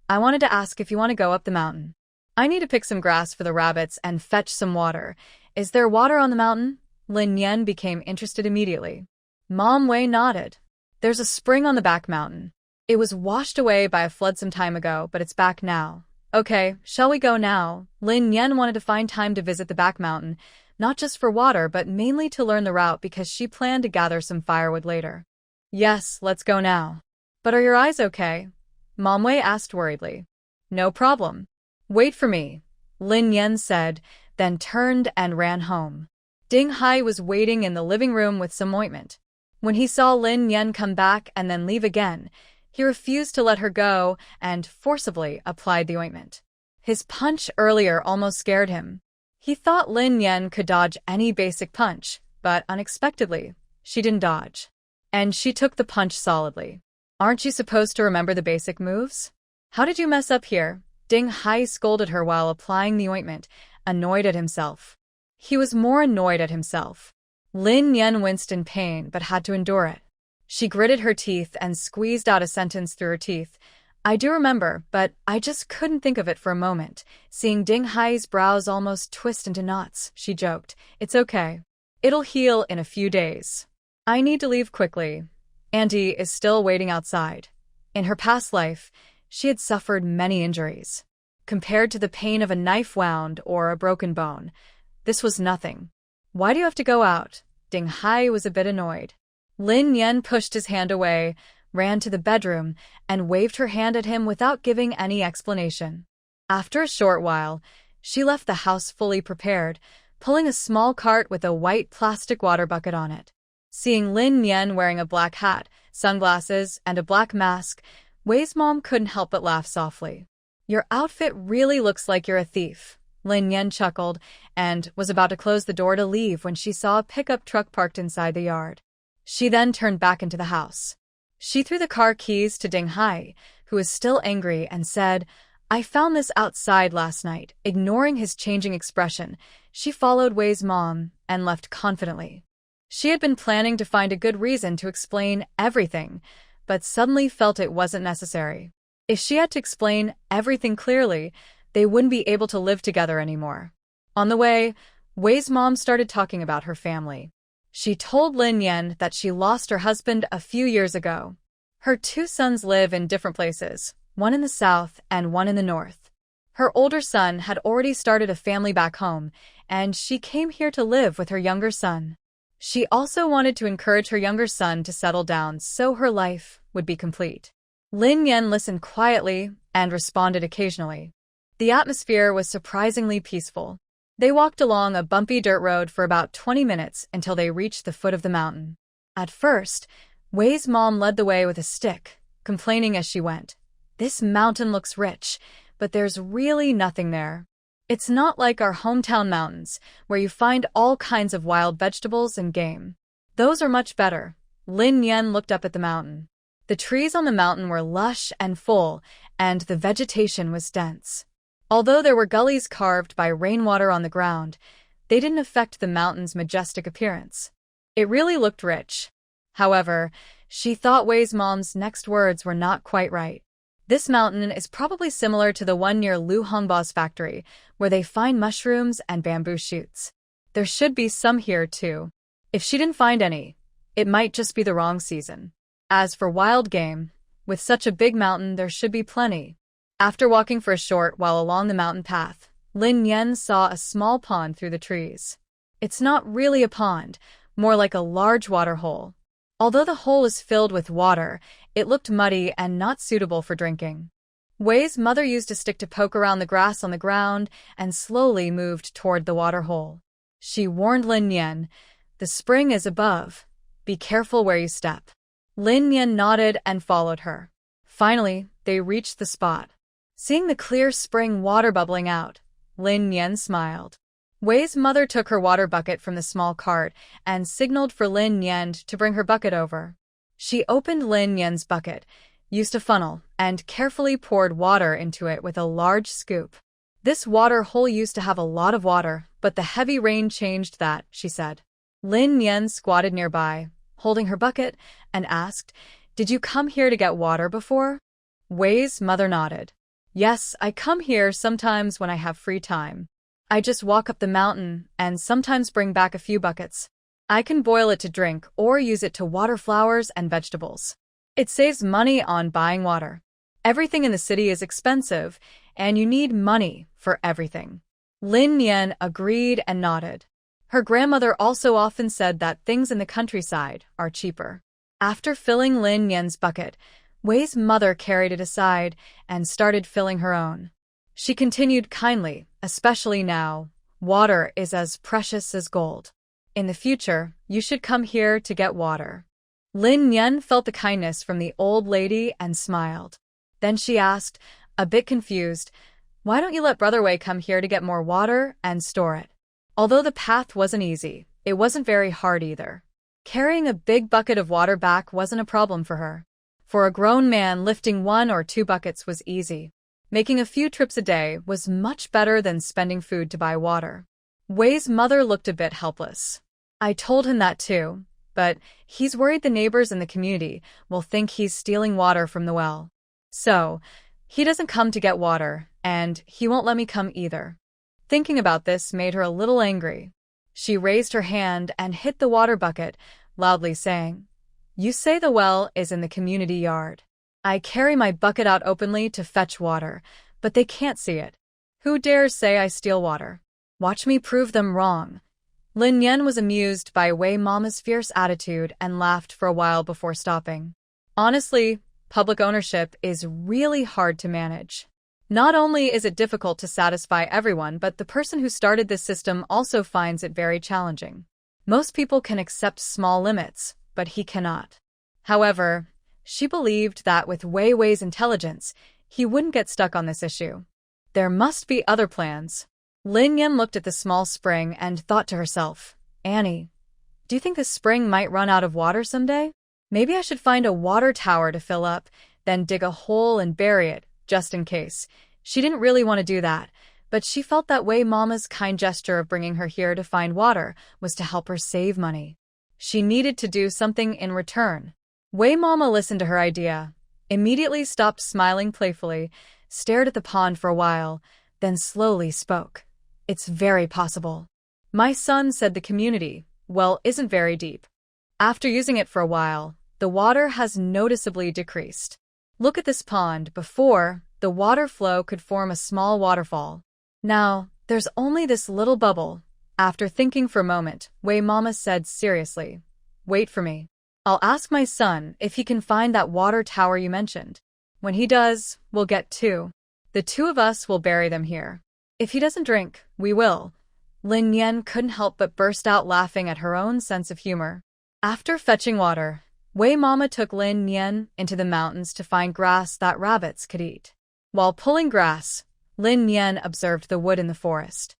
"I wanted to ask if you want to go up the mountain. I need to pick some grass for the rabbits and fetch some water. Is there water on the mountain?" Lin Yan became interested immediately. Mom Wei nodded. There's a spring on the back mountain. It was washed away by a flood some time ago, but it's back now. Okay, shall we go now? Lin Yan wanted to find time to visit the back mountain, not just for water, but mainly to learn the route because she planned to gather some firewood later. Yes, let's go now. But are your eyes okay? Mom Wei asked worriedly. No problem. Wait for me, Lin Yan said, then turned and ran home. Ding Hai was waiting in the living room with some ointment. When he saw Lin Yan come back and then leave again, he refused to let her go and forcibly applied the ointment. His punch earlier almost scared him. He thought Lin Yan could dodge any basic punch, but unexpectedly, she didn't dodge. And she took the punch solidly. Aren't you supposed to remember the basic moves? How did you mess up here? Ding Hai scolded her while applying the ointment, annoyed at himself. He was more annoyed at himself. Lin Yan winced in pain but had to endure it. She gritted her teeth and squeezed out a sentence through her teeth. I do remember, but I just couldn't think of it for a moment. Seeing Ding Hai's brows almost twist into knots, she joked. It's okay. It'll heal in a few days. I need to leave quickly. Auntie is still waiting outside. In her past life, she had suffered many injuries. Compared to the pain of a knife wound or a broken bone, this was nothing. Why do you have to go out? Ding Hai was a bit annoyed. Lin Yan pushed his hand away, ran to the bedroom, and waved her hand at him without giving any explanation. After a short while, she left the house fully prepared, pulling a small cart with a white plastic water bucket on it. Seeing Lin Yan wearing a black hat, sunglasses, and a black mask, Wei's mom couldn't help but laugh softly. Your outfit really looks like you're a thief. Lin Yan chuckled and was about to close the door to leave when she saw a pickup truck parked inside the yard. She then turned back into the house. She threw the car keys to Ding Hai, who was still angry, and said, I found this outside last night. Ignoring his changing expression, she followed Wei's mom and left confidently. She had been planning to find a good reason to explain everything, but suddenly felt it wasn't necessary. If she had to explain everything clearly, they wouldn't be able to live together anymore. On the way, Wei's mom started talking about her family. She told Lin Yan that she lost her husband a few years ago. Her two sons live in different places, one in the south and one in the north. Her older son had already started a family back home, and she came here to live with her younger son. She also wanted to encourage her younger son to settle down so her life would be complete. Lin Yan listened quietly and responded occasionally. The atmosphere was surprisingly peaceful. They walked along a bumpy dirt road for about 20 minutes until they reached the foot of the mountain. At first, Wei's mom led the way with a stick, complaining as she went. This mountain looks rich, but there's really nothing there. It's not like our hometown mountains, where you find all kinds of wild vegetables and game. Those are much better. Lin Yan looked up at the mountain. The trees on the mountain were lush and full, and the vegetation was dense. Although there were gullies carved by rainwater on the ground, they didn't affect the mountain's majestic appearance. It really looked rich. However, she thought Wei's mom's next words were not quite right. This mountain is probably similar to the one near Lu Hongbao's factory, where they find mushrooms and bamboo shoots. There should be some here too. If she didn't find any, it might just be the wrong season. As for wild game, with such a big mountain there should be plenty. After walking for a short while along the mountain path, Lin Yan saw a small pond through the trees. It's not really a pond, more like a large water hole. Although the hole is filled with water, it looked muddy and not suitable for drinking. Wei's mother used a stick to poke around the grass on the ground and slowly moved toward the water hole. She warned Lin Yan, the spring is above. Be careful where you step. Lin Yan nodded and followed her. Finally, they reached the spot. Seeing the clear spring water bubbling out, Lin Yan smiled. Wei's mother took her water bucket from the small cart and signaled for Lin Yan to bring her bucket over. She opened Lin Yan's bucket, used a funnel, and carefully poured water into it with a large scoop. This water hole used to have a lot of water, but the heavy rain changed that, she said. Lin Yan squatted nearby, holding her bucket, and asked, Did you come here to get water before? Wei's mother nodded. Yes, I come here sometimes when I have free time. I just walk up the mountain and sometimes bring back a few buckets. I can boil it to drink or use it to water flowers and vegetables. It saves money on buying water. Everything in the city is expensive, and you need money for everything. Lin Yan agreed and nodded. Her grandmother also often said that things in the countryside are cheaper. After filling Lin Yan's bucket, Wei's mother carried it aside and started filling her own. She continued kindly, especially now, water is as precious as gold. In the future, you should come here to get water. Lin Yan felt the kindness from the old lady and smiled. Then she asked, a bit confused, why don't you let Brother Wei come here to get more water and store it? Although the path wasn't easy, it wasn't very hard either. Carrying a big bucket of water back wasn't a problem for her. For a grown man, lifting 1 or 2 buckets was easy. Making a few trips a day was much better than spending food to buy water. Wei's mother looked a bit helpless. I told him that too, but he's worried the neighbors in the community will think he's stealing water from the well. So, he doesn't come to get water, and he won't let me come either. Thinking about this made her a little angry. She raised her hand and hit the water bucket, loudly saying, you say the well is in the community yard. I carry my bucket out openly to fetch water, but they can't see it. Who dares say I steal water? Watch me prove them wrong. Lin Yan was amused by Wei Mama's fierce attitude and laughed for a while before stopping. Honestly, public ownership is really hard to manage. Not only is it difficult to satisfy everyone, but the person who started this system also finds it very challenging. Most people can accept small limits, but he cannot. However, she believed that with Wei Wei's intelligence, he wouldn't get stuck on this issue. There must be other plans. Lin Yan looked at the small spring and thought to herself, Annie, do you think this spring might run out of water someday? Maybe I should find a water tower to fill up, then dig a hole and bury it, just in case. She didn't really want to do that, but she felt that Wei Mama's kind gesture of bringing her here to find water was to help her save money. She needed to do something in return. Wei Mama listened to her idea, immediately stopped smiling playfully, stared at the pond for a while, then slowly spoke. It's very possible. My son said the community well isn't very deep. After using it for a while, the water has noticeably decreased. Look at this pond. Before, the water flow could form a small waterfall. Now, there's only this little bubble. After thinking for a moment, Wei Mama said seriously, wait for me. I'll ask my son if he can find that water tower you mentioned. When he does, we'll get 2. The 2 of us will bury them here. If he doesn't drink, we will. Lin Yan couldn't help but burst out laughing at her own sense of humor. After fetching water, Wei Mama took Lin Yan into the mountains to find grass that rabbits could eat. While pulling grass, Lin Yan observed the wood in the forest.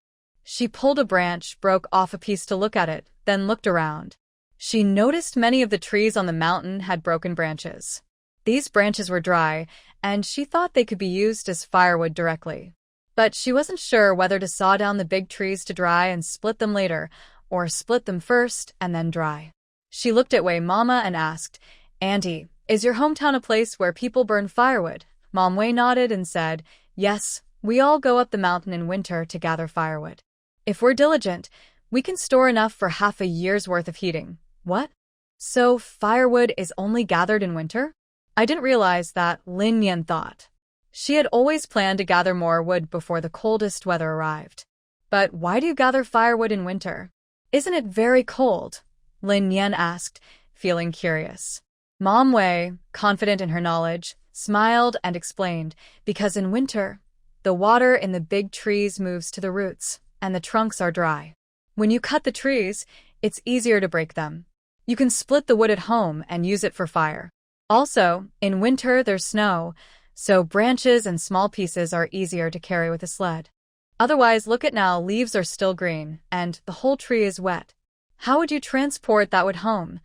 She pulled a branch, broke off a piece to look at it, then looked around. She noticed many of the trees on the mountain had broken branches. These branches were dry, and she thought they could be used as firewood directly. But she wasn't sure whether to saw down the big trees to dry and split them later, or split them first and then dry. She looked at Wei Mama and asked, Auntie, is your hometown a place where people burn firewood? Mom Wei nodded and said, yes, we all go up the mountain in winter to gather firewood. If we're diligent, we can store enough for half a year's worth of heating. What? So firewood is only gathered in winter? I didn't realize that, Lin Yan thought. She had always planned to gather more wood before the coldest weather arrived. But why do you gather firewood in winter? Isn't it very cold? Lin Yan asked, feeling curious. Mom Wei, confident in her knowledge, smiled and explained, because in winter, the water in the big trees moves to the roots, and the trunks are dry. When you cut the trees, it's easier to break them. You can split the wood at home and use it for fire. Also, in winter there's snow, so branches and small pieces are easier to carry with a sled. Otherwise, look at now, leaves are still green, and the whole tree is wet. How would you transport that wood home?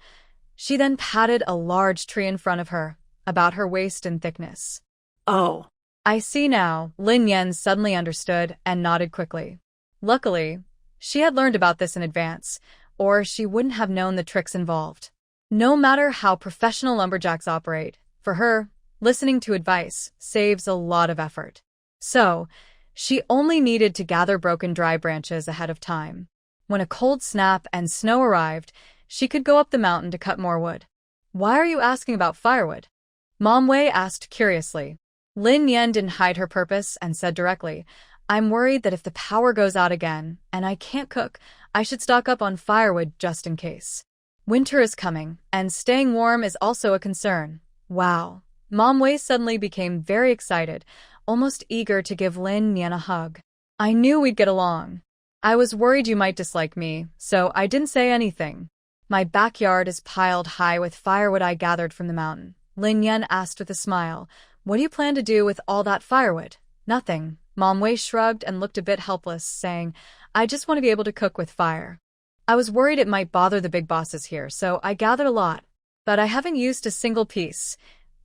She then patted a large tree in front of her, about her waist in thickness. Oh. I see now, Lin Yan suddenly understood and nodded quickly. Luckily, she had learned about this in advance, or she wouldn't have known the tricks involved. No matter how professional lumberjacks operate, for her, listening to advice saves a lot of effort. So, she only needed to gather broken dry branches ahead of time. When a cold snap and snow arrived, she could go up the mountain to cut more wood. "Why are you asking about firewood?" Mom Wei asked curiously. Lin Yan didn't hide her purpose and said directly, "I'm worried that if the power goes out again and I can't cook, I should stock up on firewood just in case. Winter is coming, and staying warm is also a concern." Wow. Mom Wei suddenly became very excited, almost eager to give Lin Yan a hug. "I knew we'd get along. I was worried you might dislike me, so I didn't say anything. My backyard is piled high with firewood I gathered from the mountain." Lin Yan asked with a smile, "What do you plan to do with all that firewood?" "Nothing." Mom Wei shrugged and looked a bit helpless, saying, "I just want to be able to cook with fire. I was worried it might bother the big bosses here, so I gathered a lot. But I haven't used a single piece."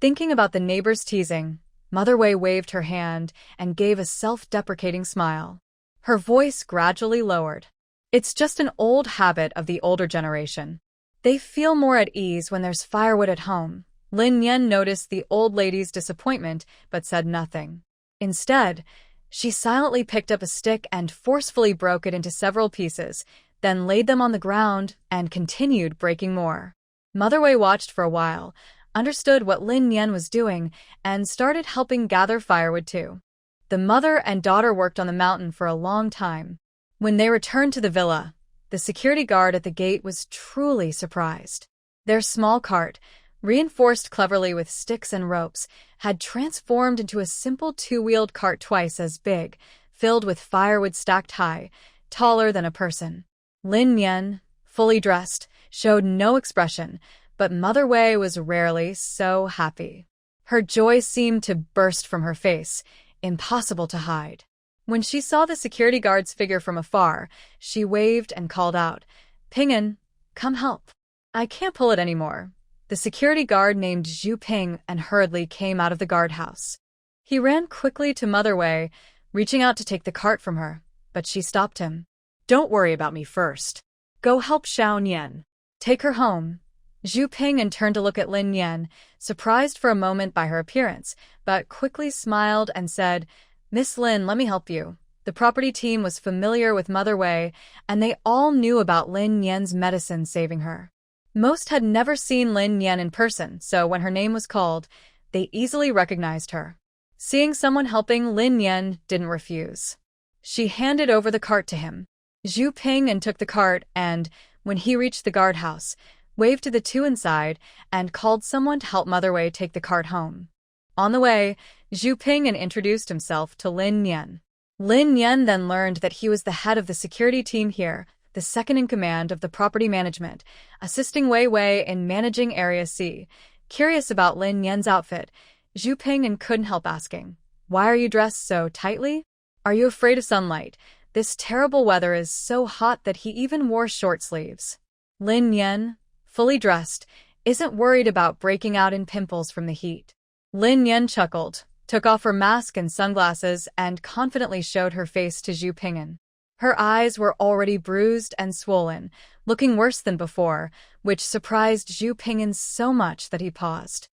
Thinking about the neighbors teasing, Mother Wei waved her hand and gave a self-deprecating smile. Her voice gradually lowered. "It's just an old habit of the older generation. They feel more at ease when there's firewood at home." Lin Yan noticed the old lady's disappointment but said nothing. Instead, she silently picked up a stick and forcefully broke it into several pieces, then laid them on the ground and continued breaking more. Mother Wei watched for a while, understood what Lin Yan was doing, and started helping gather firewood too. The mother and daughter worked on the mountain for a long time. When they returned to the villa, the security guard at the gate was truly surprised. Their small cart, reinforced cleverly with sticks and ropes, had transformed into a simple two-wheeled cart twice as big, filled with firewood stacked high, taller than a person. Lin Yan, fully dressed, showed no expression, but Mother Wei was rarely so happy. Her joy seemed to burst from her face, impossible to hide. When she saw the security guard's figure from afar, she waved and called out, "Ping'an, come help. I can't pull it anymore." The security guard named Zhu Ping and hurriedly came out of the guardhouse. He ran quickly to Mother Wei, reaching out to take the cart from her, but she stopped him. "Don't worry about me first. Go help Xiao Nian. Take her home." Zhu Ping turned to look at Lin Yan, surprised for a moment by her appearance, but quickly smiled and said, "Miss Lin, let me help you." The property team was familiar with Mother Wei, and they all knew about Lin Yan's medicine saving her. Most had never seen Lin Yan in person, so when her name was called, they easily recognized her. Seeing someone helping, Lin Yan didn't refuse. She handed over the cart to him. Zhu Ping took the cart and, when he reached the guardhouse, waved to the two inside and called someone to help Mother Wei take the cart home. On the way, Zhu Ping introduced himself to Lin Yan. Lin Yan then learned that he was the head of the security team here, the second in command of the property management, assisting Wei Wei in managing Area C. Curious about Lin Yan's outfit, Zhu Ping couldn't help asking, "Why are you dressed so tightly? Are you afraid of sunlight? This terrible weather is so hot that he even wore short sleeves." Lin Yan, fully dressed, isn't worried about breaking out in pimples from the heat. Lin Yan chuckled, took off her mask and sunglasses, and confidently showed her face to Zhu Ping. Her eyes were already bruised and swollen, looking worse than before, which surprised Zhu Ping so much that he paused.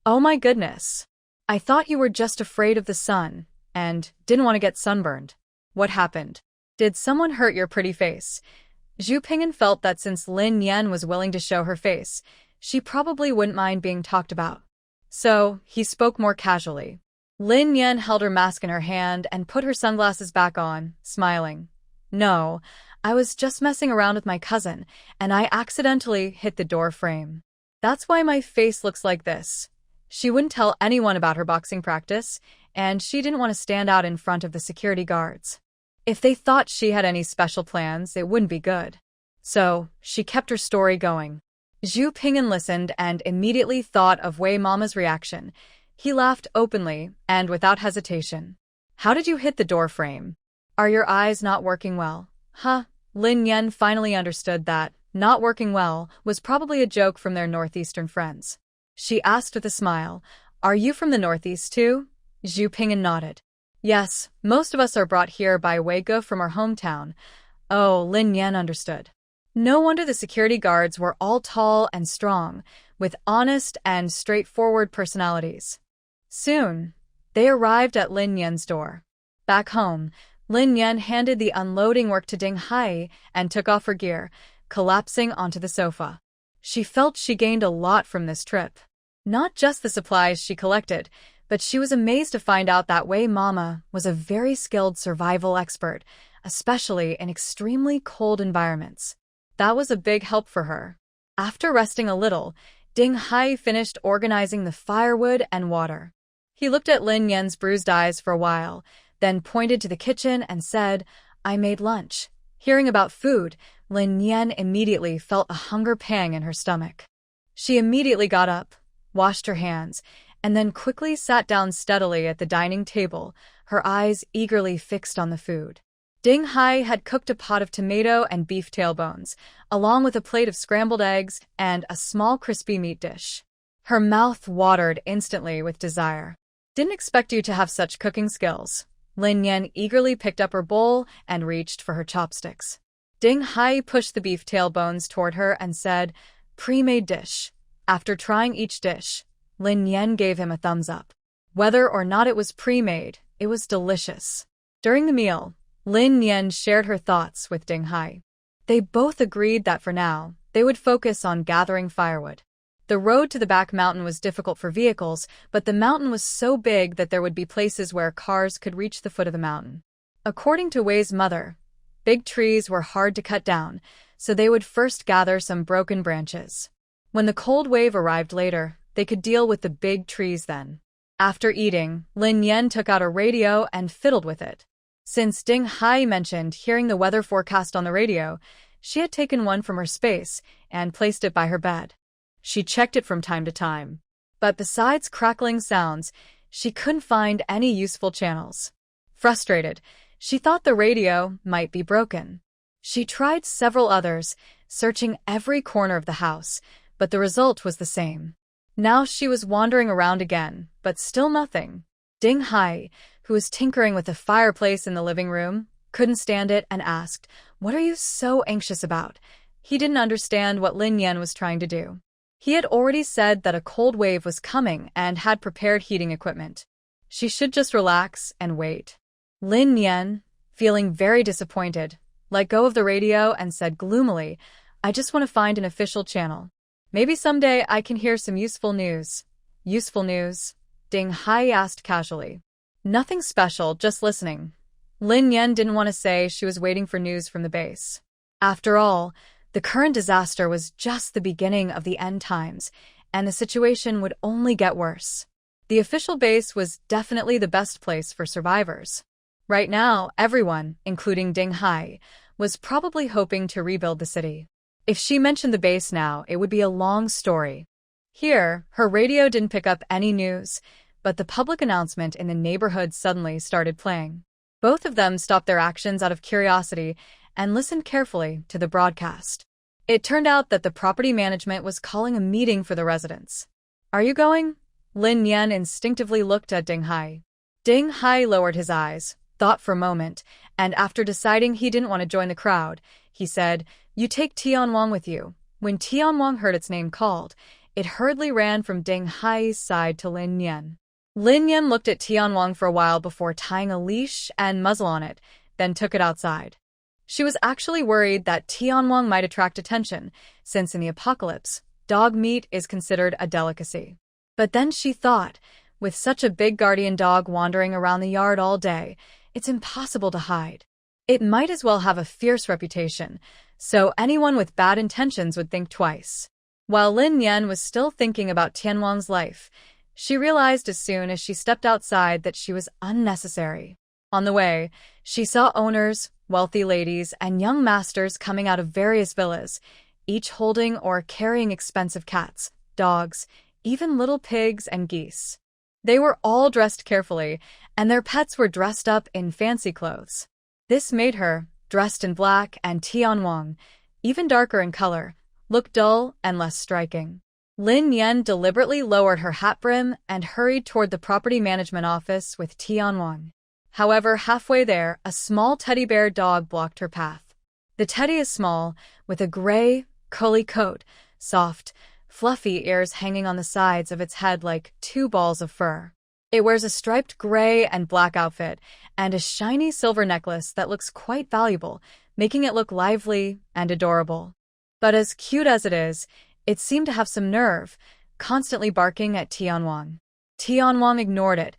"Oh my goodness. I thought you were just afraid of the sun and didn't want to get sunburned. What happened? Did someone hurt your pretty face?" Zhu Ping felt that since Lin Yan was willing to show her face, she probably wouldn't mind being talked about. So he spoke more casually. Lin Yan held her mask in her hand and put her sunglasses back on, smiling. "No, I was just messing around with my cousin, and I accidentally hit the door frame. That's why my face looks like this." She wouldn't tell anyone about her boxing practice, and she didn't want to stand out in front of the security guards. If they thought she had any special plans, it wouldn't be good. So she kept her story going. Zhu Ping listened and immediately thought of Wei Mama's reaction. He laughed openly and without hesitation. "How did you hit the door frame? Are your eyes not working well?" "Huh?" Lin Yan finally understood that not working well was probably a joke from their northeastern friends. She asked with a smile, "Are you from the northeast too?" Zhu Ping nodded. "Yes, most of us are brought here by Wei Ge from our hometown." Oh, Lin Yan understood. No wonder the security guards were all tall and strong, with honest and straightforward personalities. Soon, they arrived at Lin Yan's door. Back home, Lin Yan handed the unloading work to Ding Hai and took off her gear, collapsing onto the sofa. She felt she gained a lot from this trip. Not just the supplies she collected, but she was amazed to find out that Wei Mama was a very skilled survival expert, especially in extremely cold environments. That was a big help for her. After resting a little, Ding Hai finished organizing the firewood and water. He looked at Lin Yan's bruised eyes for a while, then pointed to the kitchen and said, "I made lunch." Hearing about food, Lin Yan immediately felt a hunger pang in her stomach. She immediately got up, washed her hands, and then quickly sat down steadily at the dining table, her eyes eagerly fixed on the food. Ding Hai had cooked a pot of tomato and beef tailbones, along with a plate of scrambled eggs and a small crispy meat dish. Her mouth watered instantly with desire. "Didn't expect you to have such cooking skills." Lin Yan eagerly picked up her bowl and reached for her chopsticks. Ding Hai pushed the beef tailbones toward her and said, "Pre-made dish." After trying each dish, Lin Yan gave him a thumbs up. Whether or not it was pre-made, it was delicious. During the meal, Lin Yan shared her thoughts with Ding Hai. They both agreed that for now, they would focus on gathering firewood. The road to the back mountain was difficult for vehicles, but the mountain was so big that there would be places where cars could reach the foot of the mountain. According to Wei's mother, big trees were hard to cut down, so they would first gather some broken branches. When the cold wave arrived later, they could deal with the big trees then. After eating, Lin Yan took out a radio and fiddled with it. Since Ding Hai mentioned hearing the weather forecast on the radio, she had taken one from her space and placed it by her bed. She checked it from time to time. But besides crackling sounds, she couldn't find any useful channels. Frustrated, she thought the radio might be broken. She tried several others, searching every corner of the house, but the result was the same. Now she was wandering around again, but still nothing. Ding Hai, who was tinkering with the fireplace in the living room, couldn't stand it and asked, "What are you so anxious about?" He didn't understand what Lin Yan was trying to do. He had already said that a cold wave was coming and had prepared heating equipment. She should just relax and wait. Lin Yan, feeling very disappointed, let go of the radio and said gloomily, "I just want to find an official channel. Maybe someday I can hear some useful news." "Useful news?" Ding Hai asked casually. "Nothing special, just listening." Lin Yan didn't want to say she was waiting for news from the base. After all, the current disaster was just the beginning of the end times, and the situation would only get worse. The official base was definitely the best place for survivors. Right now, everyone, including Ding Hai, was probably hoping to rebuild the city. If she mentioned the base now, it would be a long story. Here, her radio didn't pick up any news, but the public announcement in the neighborhood suddenly started playing. Both of them stopped their actions out of curiosity and listened carefully to the broadcast. It turned out that the property management was calling a meeting for the residents. "Are you going?" Lin Yan instinctively looked at Ding Hai. Ding Hai lowered his eyes, thought for a moment, and after deciding he didn't want to join the crowd, he said, "You take Tianwang with you." When Tianwang heard its name called, it hurriedly ran from Ding Hai's side to Lin Yan. Lin Yan looked at Tianwang for a while before tying a leash and muzzle on it, then took it outside. She was actually worried that Tianwang might attract attention, since in the apocalypse, dog meat is considered a delicacy. But then she thought, with such a big guardian dog wandering around the yard all day, it's impossible to hide. It might as well have a fierce reputation, so anyone with bad intentions would think twice. While Lin Yan was still thinking about Tianwang's life, she realized as soon as she stepped outside that she was unnecessary. On the way, she saw owners, wealthy ladies, and young masters coming out of various villas, each holding or carrying expensive cats, dogs, even little pigs and geese. They were all dressed carefully, and their pets were dressed up in fancy clothes. This made her, dressed in black, and Tianwang, even darker in color, look dull and less striking. Lin Yan deliberately lowered her hat brim and hurried toward the property management office with Tianwang. However, halfway there, a small teddy bear dog blocked her path. The teddy is small, with a gray, curly coat, soft, fluffy ears hanging on the sides of its head like two balls of fur. It wears a striped gray and black outfit and a shiny silver necklace that looks quite valuable, making it look lively and adorable. But as cute as it is, it seemed to have some nerve, constantly barking at Tianwang. Tianwang ignored it,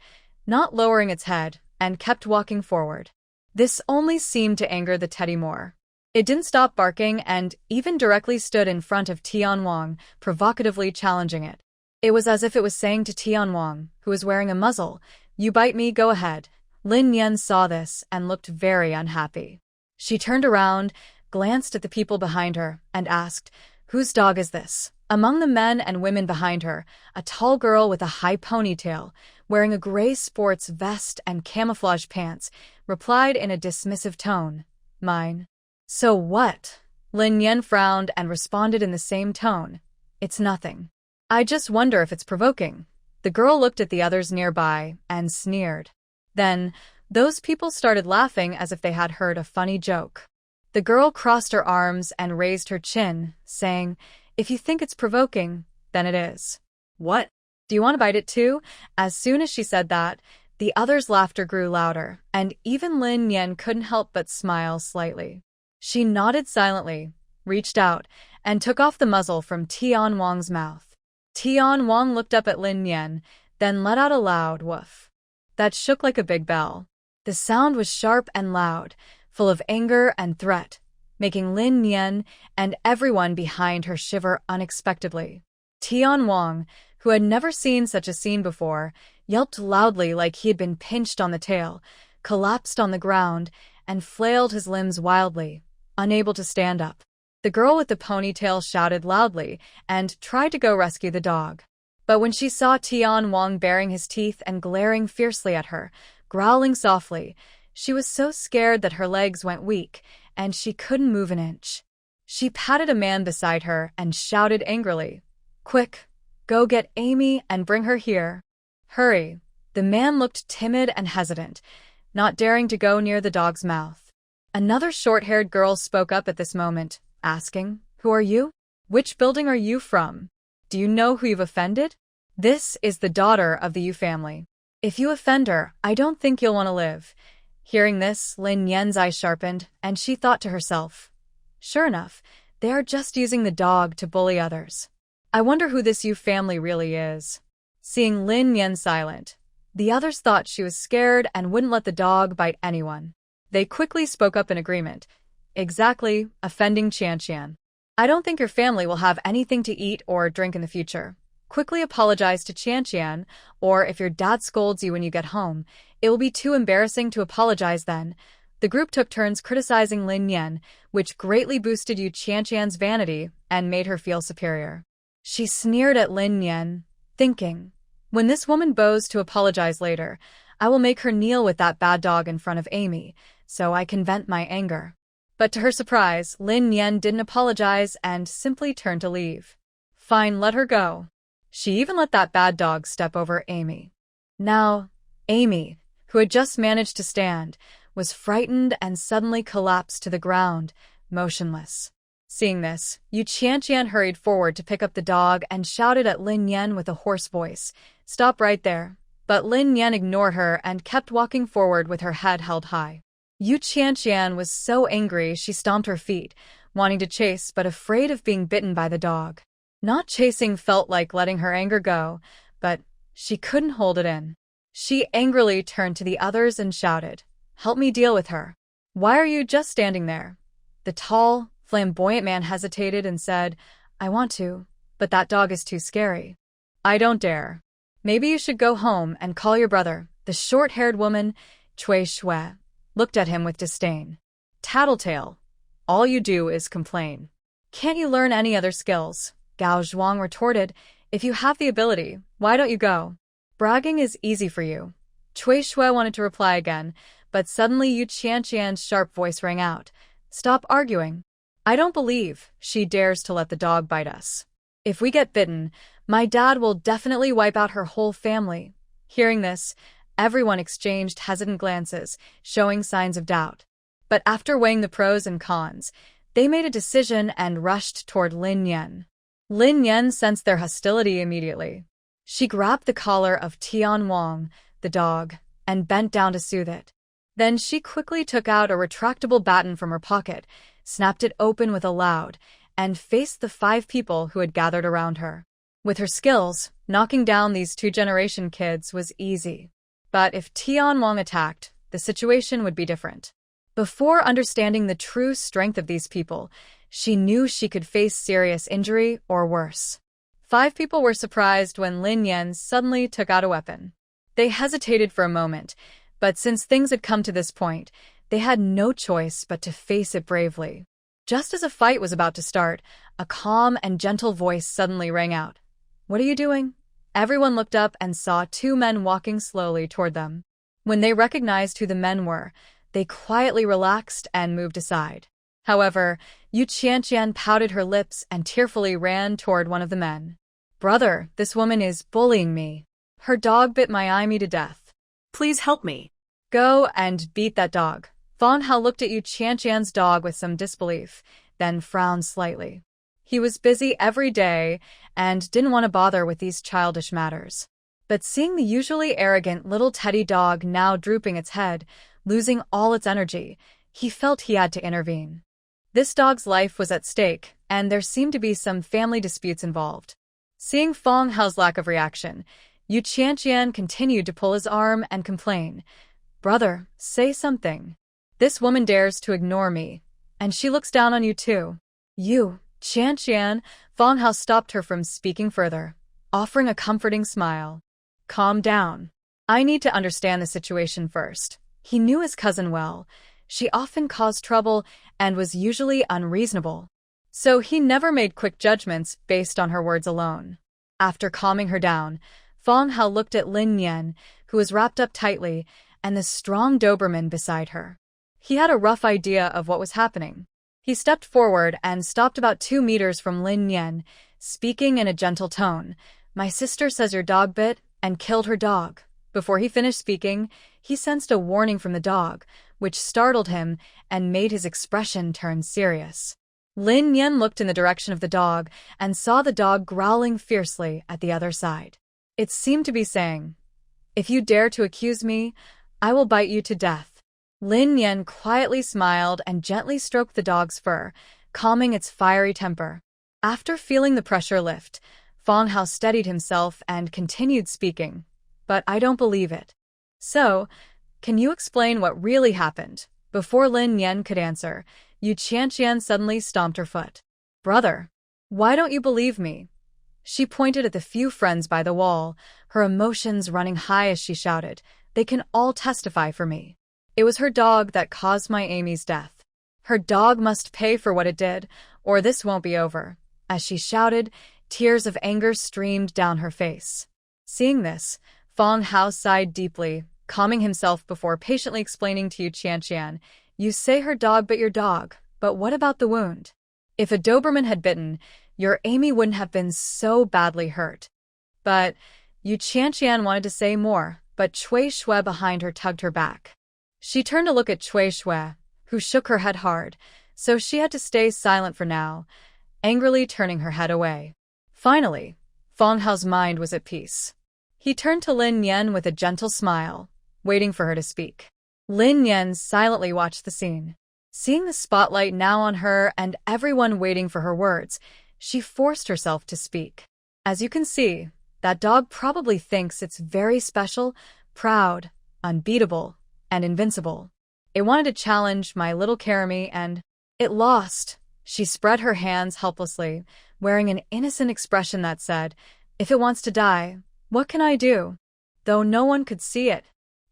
not lowering its head, and kept walking forward. This only seemed to anger the teddy more. It didn't stop barking and even directly stood in front of Tianwang, provocatively challenging it. It was as if it was saying to Tianwang, who was wearing a muzzle, "You bite me, go ahead." Lin Yan saw this and looked very unhappy. She turned around, glanced at the people behind her, and asked, "Whose dog is this?" Among the men and women behind her, a tall girl with a high ponytail, wearing a gray sports vest and camouflage pants, replied in a dismissive tone, "Mine." "So what?" Lin Yan frowned and responded in the same tone, "It's nothing. I just wonder if it's provoking." The girl looked at the others nearby and sneered. Then, those people started laughing as if they had heard a funny joke. The girl crossed her arms and raised her chin, saying, "If you think it's provoking, then it is." "What? Do you want to bite it too?" As soon as she said that, the others' laughter grew louder, and even Lin Yan couldn't help but smile slightly. She nodded silently, reached out, and took off the muzzle from Tian Wang's mouth. Tian Wang looked up at Lin Yan, then let out a loud woof that shook like a big bell. The sound was sharp and loud, full of anger and threat, making Lin Yan and everyone behind her shiver unexpectedly. Tian Wang, who had never seen such a scene before, yelped loudly like he had been pinched on the tail, collapsed on the ground, and flailed his limbs wildly, unable to stand up. The girl with the ponytail shouted loudly and tried to go rescue the dog. But when she saw Tian Wang baring his teeth and glaring fiercely at her, growling softly, she was so scared that her legs went weak and she couldn't move an inch. She patted a man beside her and shouted angrily, "Quick, go get Amy and bring her here. Hurry." The man looked timid and hesitant, not daring to go near the dog's mouth. Another short-haired girl spoke up at this moment, asking, "Who are you? Which building are you from? Do you know who you've offended? This is the daughter of the Yu family. If you offend her, I don't think you'll want to live." Hearing this, Lin Yan's eyes sharpened, and she thought to herself, "Sure enough, they are just using the dog to bully others. I wonder who this Yu family really is." Seeing Lin Yan silent, the others thought she was scared and wouldn't let the dog bite anyone. They quickly spoke up in agreement. "Exactly, offending Qianqian. I don't think your family will have anything to eat or drink in the future. Quickly apologize to Qianqian, or if your dad scolds you when you get home, it will be too embarrassing to apologize then." The group took turns criticizing Lin Yan, which greatly boosted Yu Qianqian's vanity and made her feel superior. She sneered at Lin Yan, thinking, "When this woman bows to apologize later, I will make her kneel with that bad dog in front of Amy, so I can vent my anger." But to her surprise, Lin Yan didn't apologize and simply turned to leave. Fine, let her go. She even let that bad dog step over Amy. Now, Amy, who had just managed to stand, was frightened and suddenly collapsed to the ground, motionless. Seeing this, Yu Qianqian hurried forward to pick up the dog and shouted at Lin Yan with a hoarse voice, "Stop right there." But Lin Yan ignored her and kept walking forward with her head held high. Yu Qianqian was so angry she stomped her feet, wanting to chase but afraid of being bitten by the dog. Not chasing felt like letting her anger go, but she couldn't hold it in. She angrily turned to the others and shouted, "Help me deal with her." "Why are you just standing there?" The tall, flamboyant man hesitated and said, "I want to, but that dog is too scary." "I don't dare." "Maybe you should go home and call your brother." The short-haired woman, Cui Shui, looked at him with disdain. "Tattletale. All you do is complain. Can't you learn any other skills?" Gao Zhuang retorted, "If you have the ability, why don't you go? Bragging is easy for you." Cui Shui wanted to reply again, but suddenly Yu Qianqian's sharp voice rang out, "Stop arguing. I don't believe she dares to let the dog bite us. If we get bitten, my dad will definitely wipe out her whole family." Hearing this, everyone exchanged hesitant glances, showing signs of doubt. But after weighing the pros and cons, they made a decision and rushed toward Lin Yan. Lin Yan sensed their hostility immediately. She grabbed the collar of Tian Wang, the dog, and bent down to soothe it. Then she quickly took out a retractable baton from her pocket, snapped it open with a loud, and faced the 5 people who had gathered around her. With her skills, knocking down these 2-generation kids was easy. But if Tian Wang attacked, the situation would be different. Before understanding the true strength of these people, she knew she could face serious injury or worse. 5 people were surprised when Lin Yan suddenly took out a weapon. They hesitated for a moment, but since things had come to this point, they had no choice but to face it bravely. Just as a fight was about to start, a calm and gentle voice suddenly rang out. "What are you doing?" Everyone looked up and saw 2 men walking slowly toward them. When they recognized who the men were, they quietly relaxed and moved aside. However, Yu Qianqian pouted her lips and tearfully ran toward one of the men. "Brother, this woman is bullying me. Her dog bit my Amy to death. Please help me." Go and beat that dog." Fang Hao looked at Yu Qianqian's dog with some disbelief, then frowned slightly. He was busy every day and didn't want to bother with these childish matters. But seeing the usually arrogant little teddy dog now drooping its head, losing all its energy, he felt he had to intervene. This dog's life was at stake, and there seemed to be some family disputes involved. Seeing Fang Hao's lack of reaction, Yu Qianqian continued to pull his arm and complain. "Brother, say something. This woman dares to ignore me, and she looks down on you too." "Yu Qianqian," Fang Hao stopped her from speaking further, offering a comforting smile. "Calm down. I need to understand the situation first." He knew his cousin well. She often caused trouble and was usually unreasonable. So he never made quick judgments based on her words alone. After calming her down, Fang Hao looked at Lin Yan, who was wrapped up tightly, and the strong Doberman beside her. He had a rough idea of what was happening. He stepped forward and stopped about 2 meters from Lin Yan, speaking in a gentle tone. "My sister says your dog bit and killed her dog." Before he finished speaking, he sensed a warning from the dog, which startled him and made his expression turn serious. Lin Yan looked in the direction of the dog and saw the dog growling fiercely at the other side. It seemed to be saying, "If you dare to accuse me, I will bite you to death." Lin Yan quietly smiled and gently stroked the dog's fur, calming its fiery temper. After feeling the pressure lift, Fang Hao steadied himself and continued speaking. "But I don't believe it. So, can you explain what really happened?" Before Lin Yan could answer, Yu Qianqian suddenly stomped her foot. "Brother, why don't you believe me?" She pointed at the few friends by the wall, her emotions running high as she shouted, "They can all testify for me. It was her dog that caused my Amy's death. Her dog must pay for what it did, or this won't be over." As she shouted, tears of anger streamed down her face. Seeing this, Fang Hao sighed deeply, calming himself before patiently explaining to Yu Qianqian, "You say her dog bit your dog, but what about the wound? If a Doberman had bitten, your Amy wouldn't have been so badly hurt." But Yu Qianqian wanted to say more, but Cui Shui behind her tugged her back. She turned to look at Cui Shui, who shook her head hard, so she had to stay silent for now, angrily turning her head away. Finally, Fang Hao's mind was at peace. He turned to Lin Yan with a gentle smile, waiting for her to speak. Lin Yan silently watched the scene. Seeing the spotlight now on her and everyone waiting for her words, she forced herself to speak. "As you can see, that dog probably thinks it's very special, proud, unbeatable, and invincible. It wanted to challenge my little Karami and it lost." She spread her hands helplessly, wearing an innocent expression that said, "If it wants to die, what can I do?" Though no one could see it.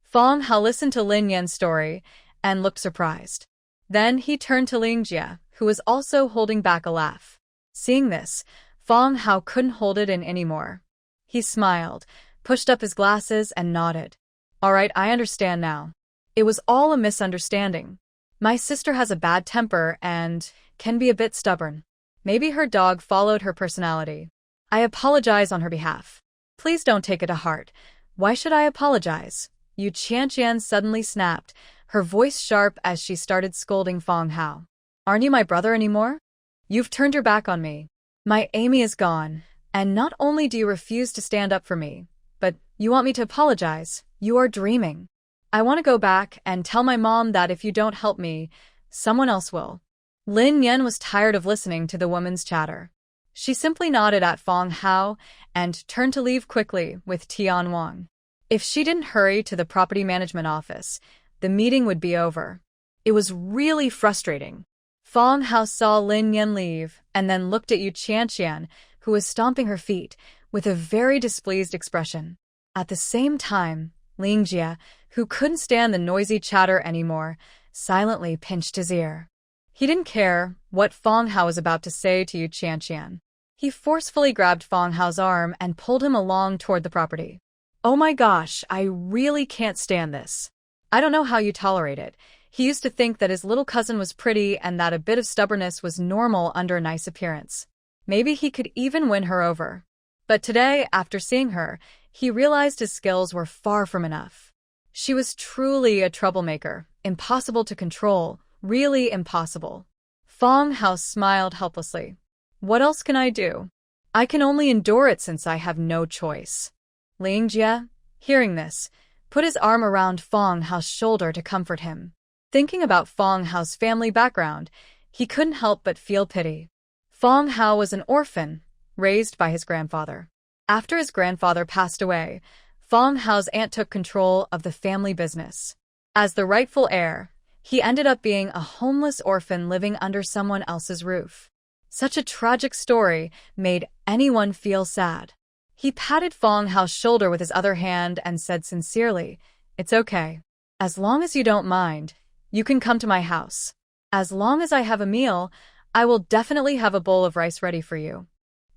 Fang Hao listened to Lin Yan's story and looked surprised. Then he turned to Ling Jia, who was also holding back a laugh. Seeing this, Fang Hao couldn't hold it in anymore. He smiled, pushed up his glasses, and nodded. "All right, I understand now. It was all a misunderstanding. My sister has a bad temper and can be a bit stubborn. Maybe her dog followed her personality. I apologize on her behalf. Please don't take it to heart." "Why should I apologize?" Yu Qianqian suddenly snapped, her voice sharp as she started scolding Fang Hao. "Aren't you my brother anymore? You've turned your back on me. My Amy is gone, And not only do you refuse to stand up for me, but you want me to apologize. You are dreaming. I want to go back and tell my mom that if you don't help me, someone else will. Lin Yan was tired of listening to the woman's chatter. She simply nodded at Fong Hao and turned to leave quickly with Tian Wang. If she didn't hurry to the property management office, the meeting would be over. It was really frustrating. Fong Hao saw Lin Yan leave and then looked at Yu Qianqian, who was stomping her feet, with a very displeased expression. At the same time, Ling Jie, who couldn't stand the noisy chatter anymore, silently pinched his ear. He didn't care what Fong Hao was about to say to Yu Qianqian. He forcefully grabbed Fong Hao's arm and pulled him along toward the property. Oh my gosh, I really can't stand this. I don't know how you tolerate it. He used to think that his little cousin was pretty and that a bit of stubbornness was normal under a nice appearance. Maybe he could even win her over. But today, after seeing her, he realized his skills were far from enough. She was truly a troublemaker, impossible to control, really impossible. Fong Hao smiled helplessly. What else can I do? I can only endure it since I have no choice. Ling Jie, hearing this, put his arm around Fong Hao's shoulder to comfort him. Thinking about Fong Hao's family background, he couldn't help but feel pity. Fong Hao was an orphan, raised by his grandfather. After his grandfather passed away, Fong Hao's aunt took control of the family business. As the rightful heir, he ended up being a homeless orphan living under someone else's roof. Such a tragic story made anyone feel sad. He patted Fong Hao's shoulder with his other hand and said sincerely, "It's okay. As long as you don't mind, you can come to my house. As long as I have a meal, I will definitely have a bowl of rice ready for you."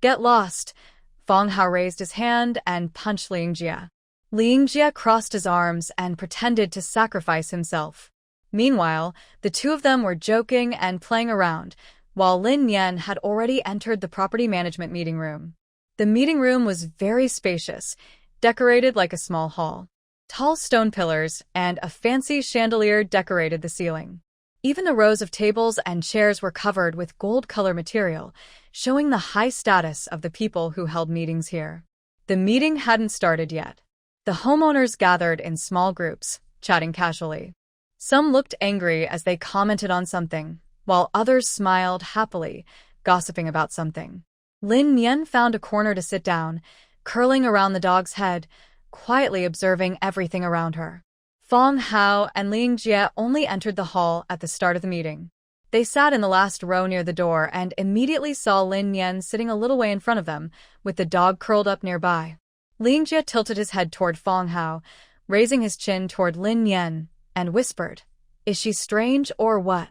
Get lost. Fong Hao raised his hand and punched Ling Jie. Ling Jie crossed his arms and pretended to sacrifice himself. Meanwhile, the two of them were joking and playing around, while Lin Yan had already entered the property management meeting room. The meeting room was very spacious, decorated like a small hall. Tall stone pillars and a fancy chandelier decorated the ceiling. Even the rows of tables and chairs were covered with gold-color material, showing the high status of the people who held meetings here. The meeting hadn't started yet. The homeowners gathered in small groups, chatting casually. Some looked angry as they commented on something, while others smiled happily, gossiping about something. Lin Yan found a corner to sit down, curling around the dog's head, quietly observing everything around her. Fong Hao and Ling Jie only entered the hall at the start of the meeting. They sat in the last row near the door and immediately saw Lin Yan sitting a little way in front of them, with the dog curled up nearby. Ling Jie tilted his head toward Fong Hao, raising his chin toward Lin Yan, and whispered, "Is she strange or what?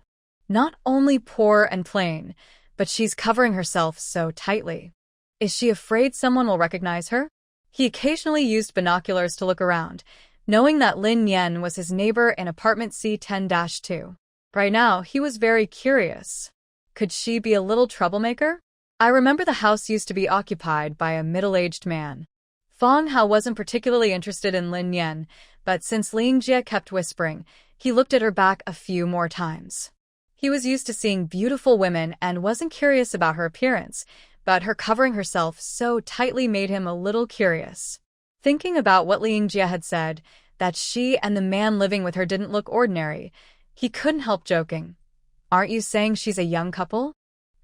Not only poor and plain, but she's covering herself so tightly. Is she afraid someone will recognize her?" He occasionally used binoculars to look around, knowing that Lin Yan was his neighbor in apartment C10-2. Right now, he was very curious. Could she be a little troublemaker? I remember the house used to be occupied by a middle-aged man. Fong Hao wasn't particularly interested in Lin Yan, but since Ling Jie kept whispering, he looked at her back a few more times. He was used to seeing beautiful women and wasn't curious about her appearance, but her covering herself so tightly made him a little curious. Thinking about what Ling Jie had said, that she and the man living with her didn't look ordinary, he couldn't help joking. "Aren't you saying she's a young couple?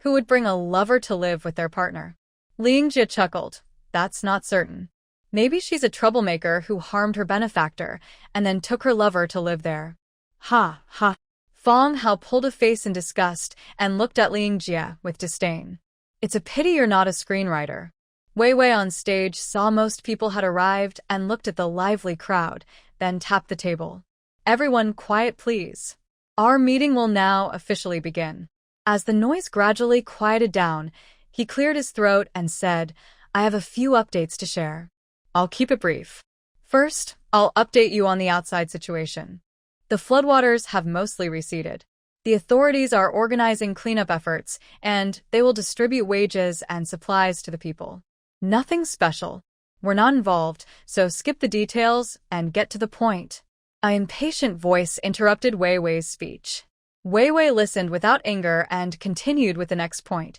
Who would bring a lover to live with their partner?" Ling Jie chuckled. "That's not certain. Maybe she's a troublemaker who harmed her benefactor and then took her lover to live there." Ha, ha. Fong Hao pulled a face in disgust and looked at Ling Jie with disdain. "It's a pity you're not a screenwriter." Wei Wei on stage saw most people had arrived and looked at the lively crowd, then tapped the table. "Everyone quiet please. Our meeting will now officially begin." As the noise gradually quieted down, he cleared his throat and said, "I have a few updates to share. I'll keep it brief. First, I'll update you on the outside situation. The floodwaters have mostly receded. The authorities are organizing cleanup efforts, and they will distribute wages and supplies to the people. Nothing special. We're not involved, so skip the details and get to the point." An impatient voice interrupted Wei Wei's speech. Wei Wei listened without anger and continued with the next point.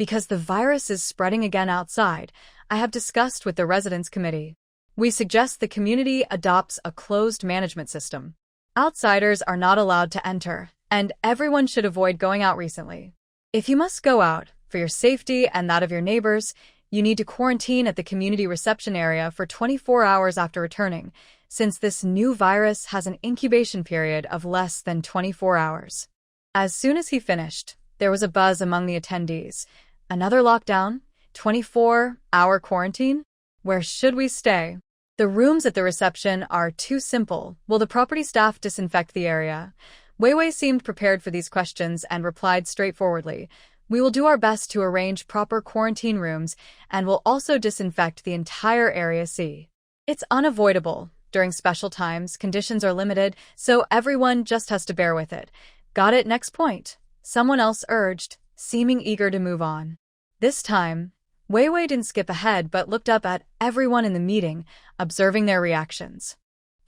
Because the virus is spreading again outside, I have discussed with the residents committee. We suggest the community adopts a closed management system. Outsiders are not allowed to enter, and everyone should avoid going out recently. If you must go out, for your safety and that of your neighbors, you need to quarantine at the community reception area for 24 hours after returning, since this new virus has an incubation period of less than 24 hours. As soon as he finished, there was a buzz among the attendees. Another lockdown? 24-hour quarantine? Where should we stay? The rooms at the reception are too simple. Will the property staff disinfect the area? Wei Wei seemed prepared for these questions and replied straightforwardly. We will do our best to arrange proper quarantine rooms and will also disinfect the entire area C. It's unavoidable. During special times, conditions are limited, so everyone just has to bear with it. Got it? Next point. Someone else urged, seeming eager to move on. This time, Wei Wei didn't skip ahead but looked up at everyone in the meeting, observing their reactions.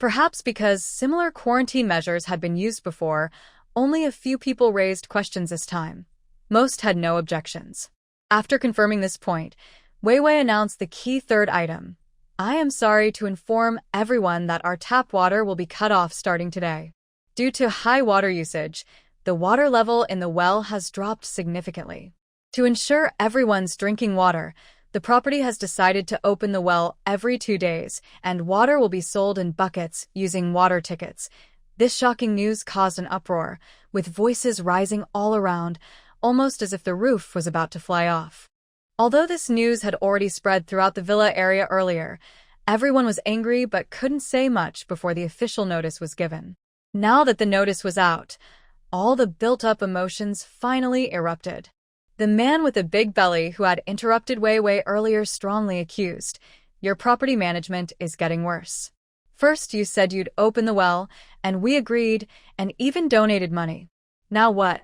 Perhaps because similar quarantine measures had been used before, only a few people raised questions this time. Most had no objections. After confirming this point, Wei Wei announced the key third item. I am sorry to inform everyone that our tap water will be cut off starting today. Due to high water usage, the water level in the well has dropped significantly. To ensure everyone's drinking water, the property has decided to open the well every 2 days, and water will be sold in buckets using water tickets. This shocking news caused an uproar, with voices rising all around, almost as if the roof was about to fly off. Although this news had already spread throughout the villa area earlier, everyone was angry but couldn't say much before the official notice was given. Now that the notice was out, all the built-up emotions finally erupted. The man with the big belly who had interrupted Wei Wei earlier strongly accused, "Your property management is getting worse. First you said you'd open the well, and we agreed, and even donated money. Now what?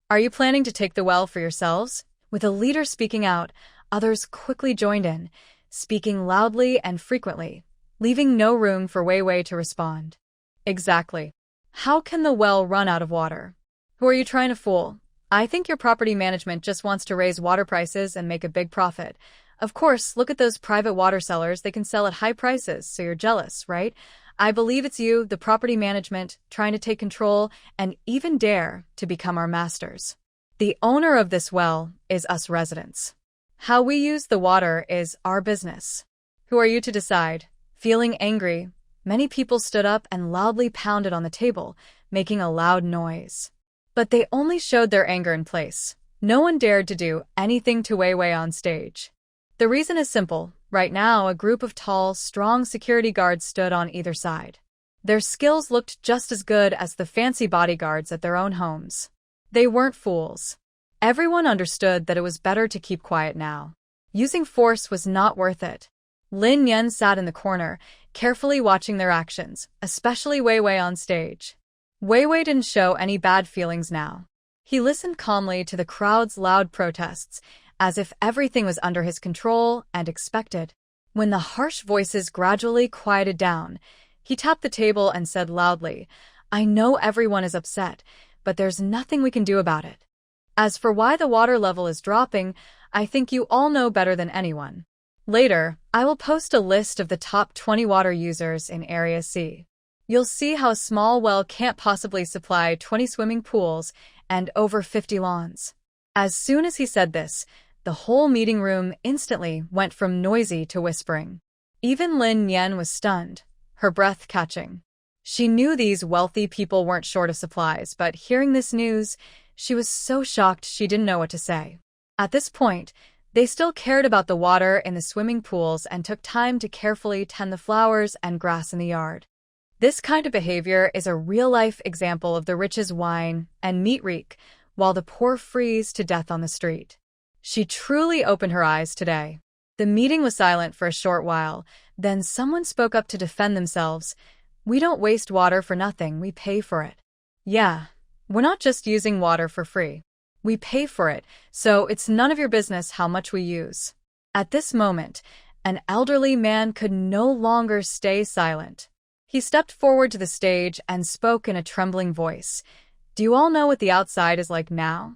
Are you planning to take the well for yourselves?" With a leader speaking out, others quickly joined in, speaking loudly and frequently, leaving no room for Wei Wei to respond. Exactly. How can the well run out of water? Who are you trying to fool? I think your property management just wants to raise water prices and make a big profit. Of course, look at those private water sellers. They can sell at high prices, so you're jealous, right? I believe it's you, the property management, trying to take control and even dare to become our masters. The owner of this well is us residents. How we use the water is our business. Who are you to decide? Feeling angry, many people stood up and loudly pounded on the table, making a loud noise. But they only showed their anger in place. No one dared to do anything to Wei Wei on stage. The reason is simple. Right now, a group of tall, strong security guards stood on either side. Their skills looked just as good as the fancy bodyguards at their own homes. They weren't fools. Everyone understood that it was better to keep quiet now. Using force was not worth it. Lin Yan sat in the corner, carefully watching their actions, especially Wei Wei on stage. Wei Wei didn't show any bad feelings now. He listened calmly to the crowd's loud protests, as if everything was under his control and expected. When the harsh voices gradually quieted down, he tapped the table and said loudly, "I know everyone is upset, but there's nothing we can do about it. As for why the water level is dropping, I think you all know better than anyone. Later, I will post a list of the top 20 water users in Area C. You'll see how a small well can't possibly supply 20 swimming pools and over 50 lawns." As soon as he said this, the whole meeting room instantly went from noisy to whispering. Even Lin Yan was stunned, her breath catching. She knew these wealthy people weren't short of supplies, but hearing this news, she was so shocked she didn't know what to say. At this point, they still cared about the water in the swimming pools and took time to carefully tend the flowers and grass in the yard. This kind of behavior is a real-life example of the rich's wine and meat reek, while the poor freeze to death on the street. She truly opened her eyes today. The meeting was silent for a short while, then someone spoke up to defend themselves. "We don't waste water for nothing, we pay for it." Yeah, we're not just using water for free. We pay for it, so it's none of your business how much we use. At this moment, an elderly man could no longer stay silent. He stepped forward to the stage and spoke in a trembling voice. "Do you all know what the outside is like now?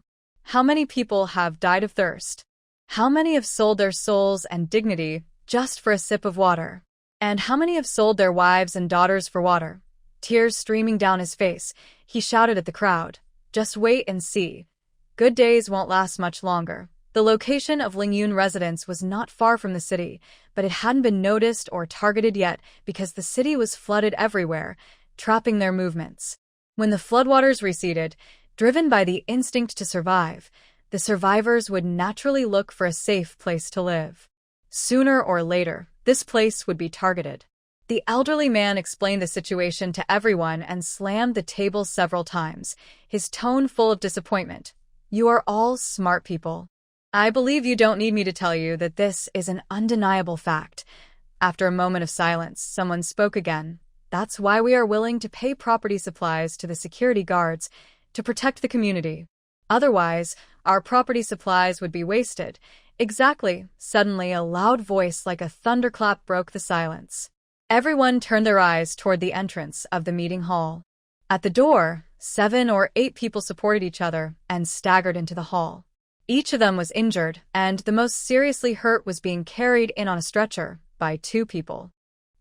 How many people have died of thirst? How many have sold their souls and dignity just for a sip of water? And how many have sold their wives and daughters for water? Tears streaming down his face, he shouted at the crowd, "Just wait and see. Good days won't last much longer." The location of Lingyun residence was not far from the city, but it hadn't been noticed or targeted yet because the city was flooded everywhere, trapping their movements. When the floodwaters receded, driven by the instinct to survive, the survivors would naturally look for a safe place to live. Sooner or later, this place would be targeted. The elderly man explained the situation to everyone and slammed the table several times, his tone full of disappointment. "You are all smart people. I believe you don't need me to tell you that this is an undeniable fact." After a moment of silence, someone spoke again. "That's why we are willing to pay property supplies to the security guards to protect the community. Otherwise, our property supplies would be wasted." "Exactly." Suddenly, a loud voice like a thunderclap broke the silence. Everyone turned their eyes toward the entrance of the meeting hall. At the door, 7 or 8 people supported each other and staggered into the hall. Each of them was injured, and the most seriously hurt was being carried in on a stretcher by 2 people.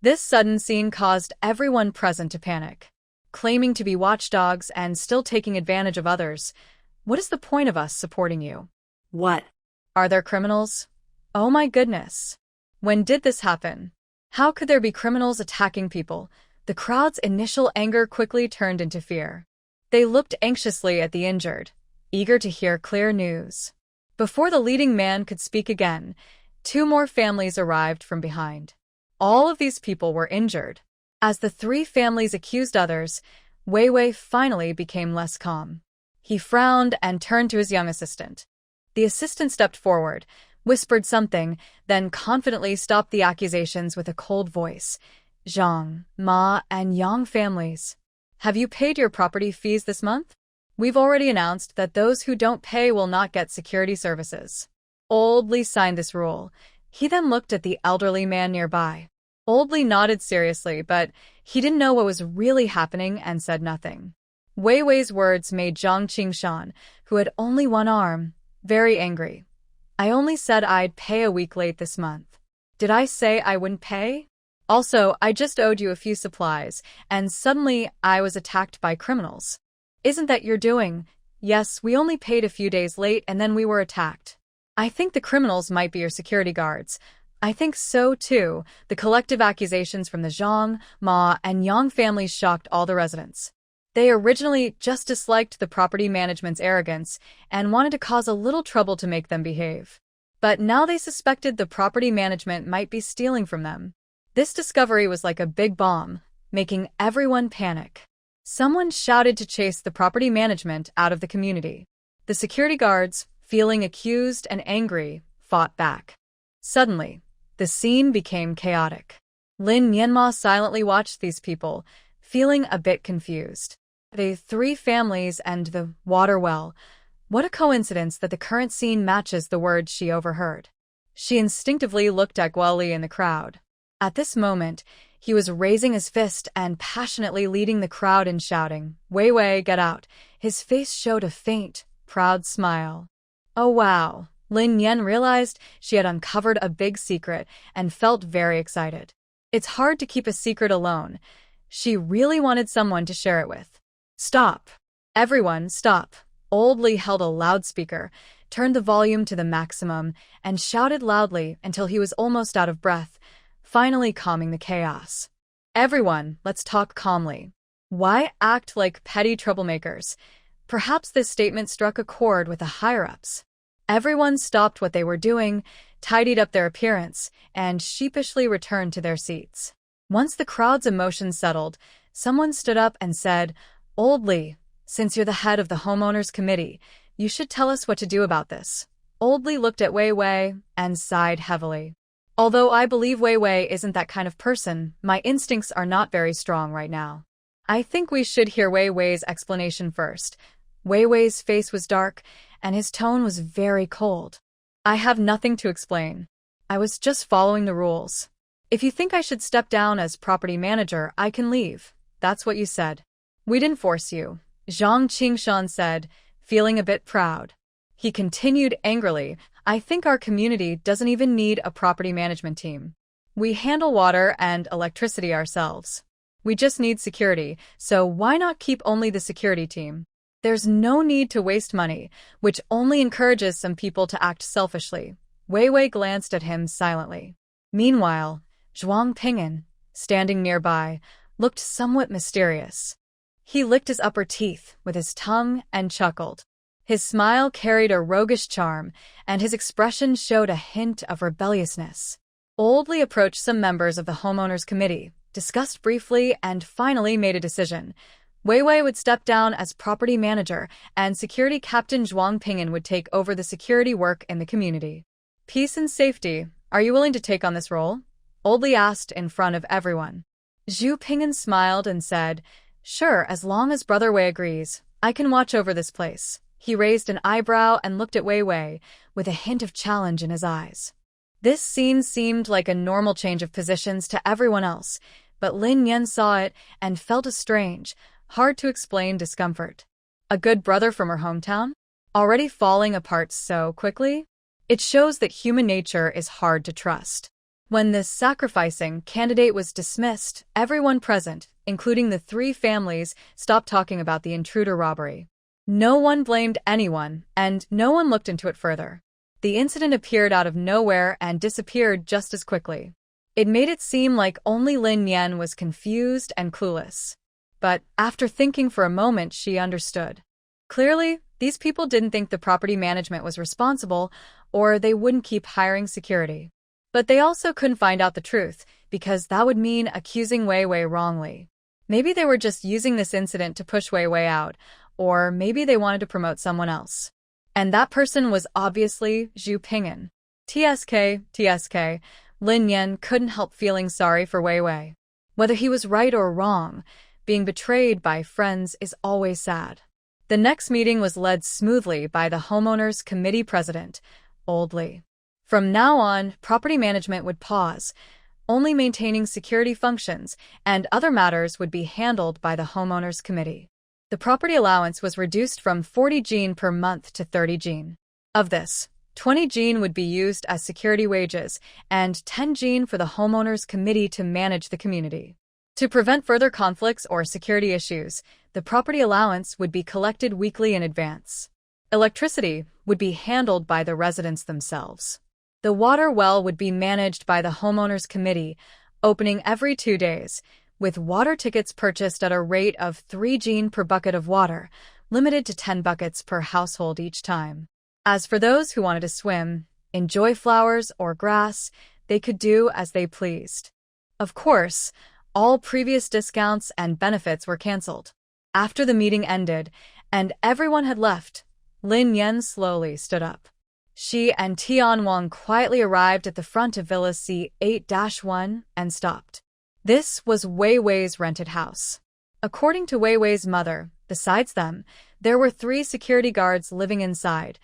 This sudden scene caused everyone present to panic. Claiming to be watchdogs and still taking advantage of others, what is the point of us supporting you? What? Are there criminals? Oh my goodness. When did this happen? How could there be criminals attacking people? The crowd's initial anger quickly turned into fear. They looked anxiously at the injured, eager to hear clear news. Before the leading man could speak again, 2 more families arrived from behind. All of these people were injured. As the 3 families accused others, Wei Wei finally became less calm. He frowned and turned to his young assistant. The assistant stepped forward, whispered something, then confidently stopped the accusations with a cold voice. "Zhang, Ma, and Yang families. Have you paid your property fees this month? We've already announced that those who don't pay will not get security services." Old Li signed this rule. He then looked at the elderly man nearby. Old Li nodded seriously, but he didn't know what was really happening and said nothing. Wei Wei's words made Zhang Qingshan, who had only one arm, very angry. "I only said I'd pay a week late this month. Did I say I wouldn't pay? Also, I just owed you a few supplies, and suddenly I was attacked by criminals. Isn't that your doing? Yes, we only paid a few days late and then we were attacked. I think the criminals might be your security guards." "I think so too." The collective accusations from the Zhang, Ma, and Yang families shocked all the residents. They originally just disliked the property management's arrogance and wanted to cause a little trouble to make them behave. But now they suspected the property management might be stealing from them. This discovery was like a big bomb, making everyone panic. Someone shouted to chase the property management out of the community. The security guards, feeling accused and angry, fought back. Suddenly, the scene became chaotic. Lin Myanmar silently watched these people, feeling a bit confused. The 3 families and the water well. What a coincidence that the current scene matches the words she overheard. She instinctively looked at Guo Li in the crowd. At this moment, he was raising his fist and passionately leading the crowd in shouting, "Wei Wei, get out." His face showed a faint, proud smile. Oh wow. Lin Yen realized she had uncovered a big secret and felt very excited. It's hard to keep a secret alone. She really wanted someone to share it with. "Stop. Everyone, stop." Old Li held a loudspeaker, turned the volume to the maximum, and shouted loudly until he was almost out of breath, finally calming the chaos. "Everyone, let's talk calmly. Why act like petty troublemakers?" Perhaps this statement struck a chord with the higher-ups. Everyone stopped what they were doing, tidied up their appearance, and sheepishly returned to their seats. Once the crowd's emotions settled, someone stood up and said, "Old Li, since you're the head of the homeowners committee, you should tell us what to do about this." Old Li looked at Wei Wei and sighed heavily. "Although I believe Wei Wei isn't that kind of person, my instincts are not very strong right now. I think we should hear Wei Wei's explanation first." Wei Wei's face was dark, and his tone was very cold. "I have nothing to explain. I was just following the rules. If you think I should step down as property manager, I can leave. That's what you said. We didn't force you," Zhang Qingshan said, feeling a bit proud. He continued angrily, I think our community doesn't even need a property management team. We handle water and electricity ourselves. We just need security, so why not keep only the security team? There's no need to waste money, which only encourages some people to act selfishly. Wei Wei glanced at him silently. Meanwhile, Zhuang Ping'an, standing nearby, looked somewhat mysterious. He licked his upper teeth with his tongue and chuckled. His smile carried a roguish charm, and his expression showed a hint of rebelliousness. Old Li approached some members of the homeowners committee, discussed briefly, and finally made a decision. Wei Wei would step down as property manager, and security captain Zhuang Ping'an would take over the security work in the community. Peace and safety, are you willing to take on this role? Old Li asked in front of everyone. Zhu Ping'an smiled and said, Sure, as long as Brother Wei agrees, I can watch over this place. He raised an eyebrow and looked at Wei Wei, with a hint of challenge in his eyes. This scene seemed like a normal change of positions to everyone else, but Lin Yan saw it and felt a strange, hard-to-explain discomfort. A good brother from her hometown? Already falling apart so quickly? It shows that human nature is hard to trust. When this sacrificing candidate was dismissed, everyone present, including the three families, stopped talking about the intruder robbery. No one blamed anyone, and no one looked into it further. The incident appeared out of nowhere and disappeared just as quickly. It made it seem like only Lin Yan was confused and clueless. But after thinking for a moment, she understood. Clearly, these people didn't think the property management was responsible, or they wouldn't keep hiring security. But they also couldn't find out the truth, because that would mean accusing Wei Wei wrongly. Maybe they were just using this incident to push Wei Wei out, or maybe they wanted to promote someone else. And that person was obviously Zhu Ping'an. TSK, Lin Yan couldn't help feeling sorry for Wei Wei. Whether he was right or wrong, being betrayed by friends is always sad. The next meeting was led smoothly by the homeowners committee president, Old Li. From now on, property management would pause, only maintaining security functions, and other matters would be handled by the homeowners committee. The property allowance was reduced from 40 jin per month to 30 jin. Of this, 20 jin would be used as security wages, and 10 jin for the homeowners committee to manage the community. To prevent further conflicts or security issues, the property allowance would be collected weekly in advance. Electricity would be handled by the residents themselves. The water well would be managed by the homeowners committee, opening every 2 days, with water tickets purchased at a rate of 3 jin per bucket of water, limited to 10 buckets per household each time. As for those who wanted to swim, enjoy flowers or grass, they could do as they pleased. Of course, all previous discounts and benefits were cancelled. After the meeting ended, and everyone had left, Lin Yan slowly stood up. She and Tian Wang quietly arrived at the front of Villa C8-1 and stopped. This was Wei Wei's rented house. According to Wei Wei's mother, besides them, there were 3 security guards living inside,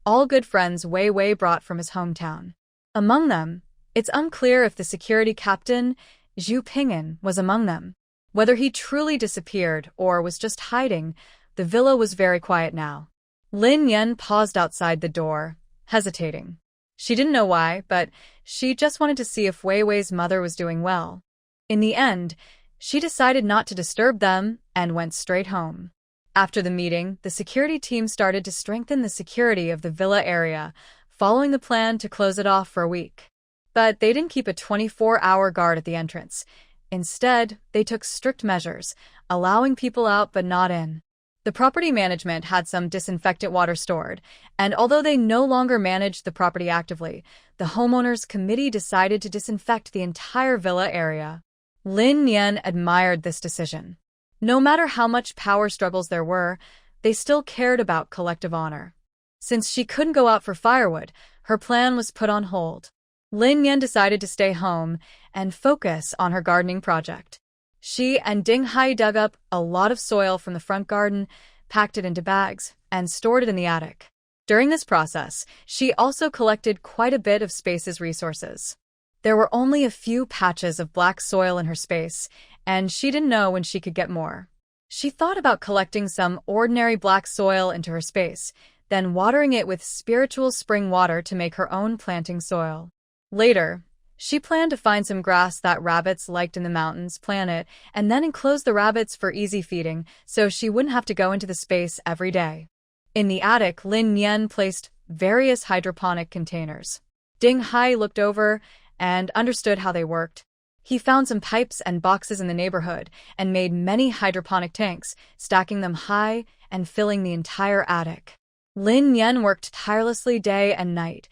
all good friends Wei Wei brought from his hometown. Among them, it's unclear if the security captain, Zhu Ping'an, was among them. Whether he truly disappeared or was just hiding, the villa was very quiet now. Lin Yan paused outside the door, hesitating. She didn't know why, but she just wanted to see if Wei Wei's mother was doing well. In the end, she decided not to disturb them and went straight home. After the meeting, the security team started to strengthen the security of the villa area, following the plan to close it off for a week. But they didn't keep a 24-hour guard at the entrance. Instead, they took strict measures, allowing people out but not in. The property management had some disinfectant water stored, and although they no longer managed the property actively, the homeowners committee decided to disinfect the entire villa area. Lin Yan admired this decision. No matter how much power struggles there were, they still cared about collective honor. Since she couldn't go out for firewood, her plan was put on hold. Lin Yan decided to stay home and focus on her gardening project. She and Ding Hai dug up a lot of soil from the front garden, packed it into bags, and stored it in the attic. During this process, she also collected quite a bit of space's resources. There were only a few patches of black soil in her space, and she didn't know when she could get more. She thought about collecting some ordinary black soil into her space, then watering it with spiritual spring water to make her own planting soil. Later, she planned to find some grass that rabbits liked in the mountains, plant it, and then enclose the rabbits for easy feeding so she wouldn't have to go into the space every day. In the attic, Lin Yan placed various hydroponic containers. Ding Hai looked over and understood how they worked. He found some pipes and boxes in the neighborhood and made many hydroponic tanks, stacking them high and filling the entire attic. Lin Yan worked tirelessly day and night,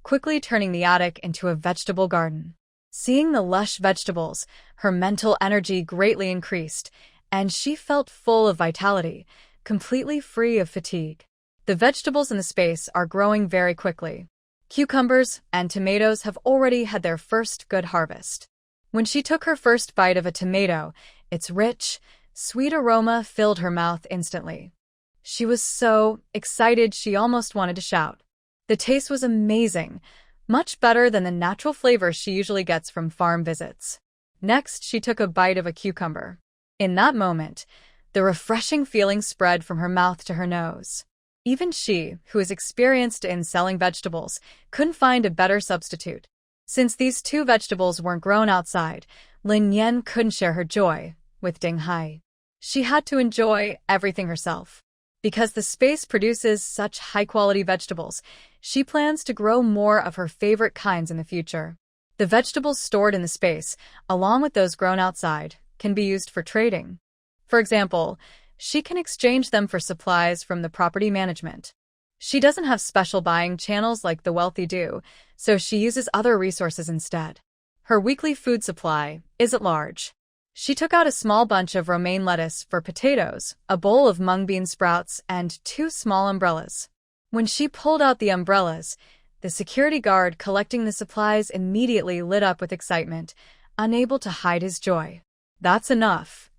quickly turning the attic into a vegetable garden. Seeing the lush vegetables, her mental energy greatly increased, and she felt full of vitality, completely free of fatigue. The vegetables in the space are growing very quickly. Cucumbers and tomatoes have already had their first good harvest. When she took her first bite of a tomato, its rich, sweet aroma filled her mouth instantly. She was so excited she almost wanted to shout. The taste was amazing, much better than the natural flavor she usually gets from farm visits. Next, she took a bite of a cucumber. In that moment, the refreshing feeling spread from her mouth to her nose. Even she, who is experienced in selling vegetables, couldn't find a better substitute. Since these two vegetables weren't grown outside, Lin Yan couldn't share her joy with Ding Hai. She had to enjoy everything herself. Because the space produces such high-quality vegetables, she plans to grow more of her favorite kinds in the future. The vegetables stored in the space, along with those grown outside, can be used for trading. For example, she can exchange them for supplies from the property management. She doesn't have special buying channels like the wealthy do, so she uses other resources instead. Her weekly food supply isn't large. She took out a small bunch of romaine lettuce for potatoes, a bowl of mung bean sprouts, and 2 small umbrellas. When she pulled out the umbrellas, the security guard collecting the supplies immediately lit up with excitement, unable to hide his joy. "That's enough.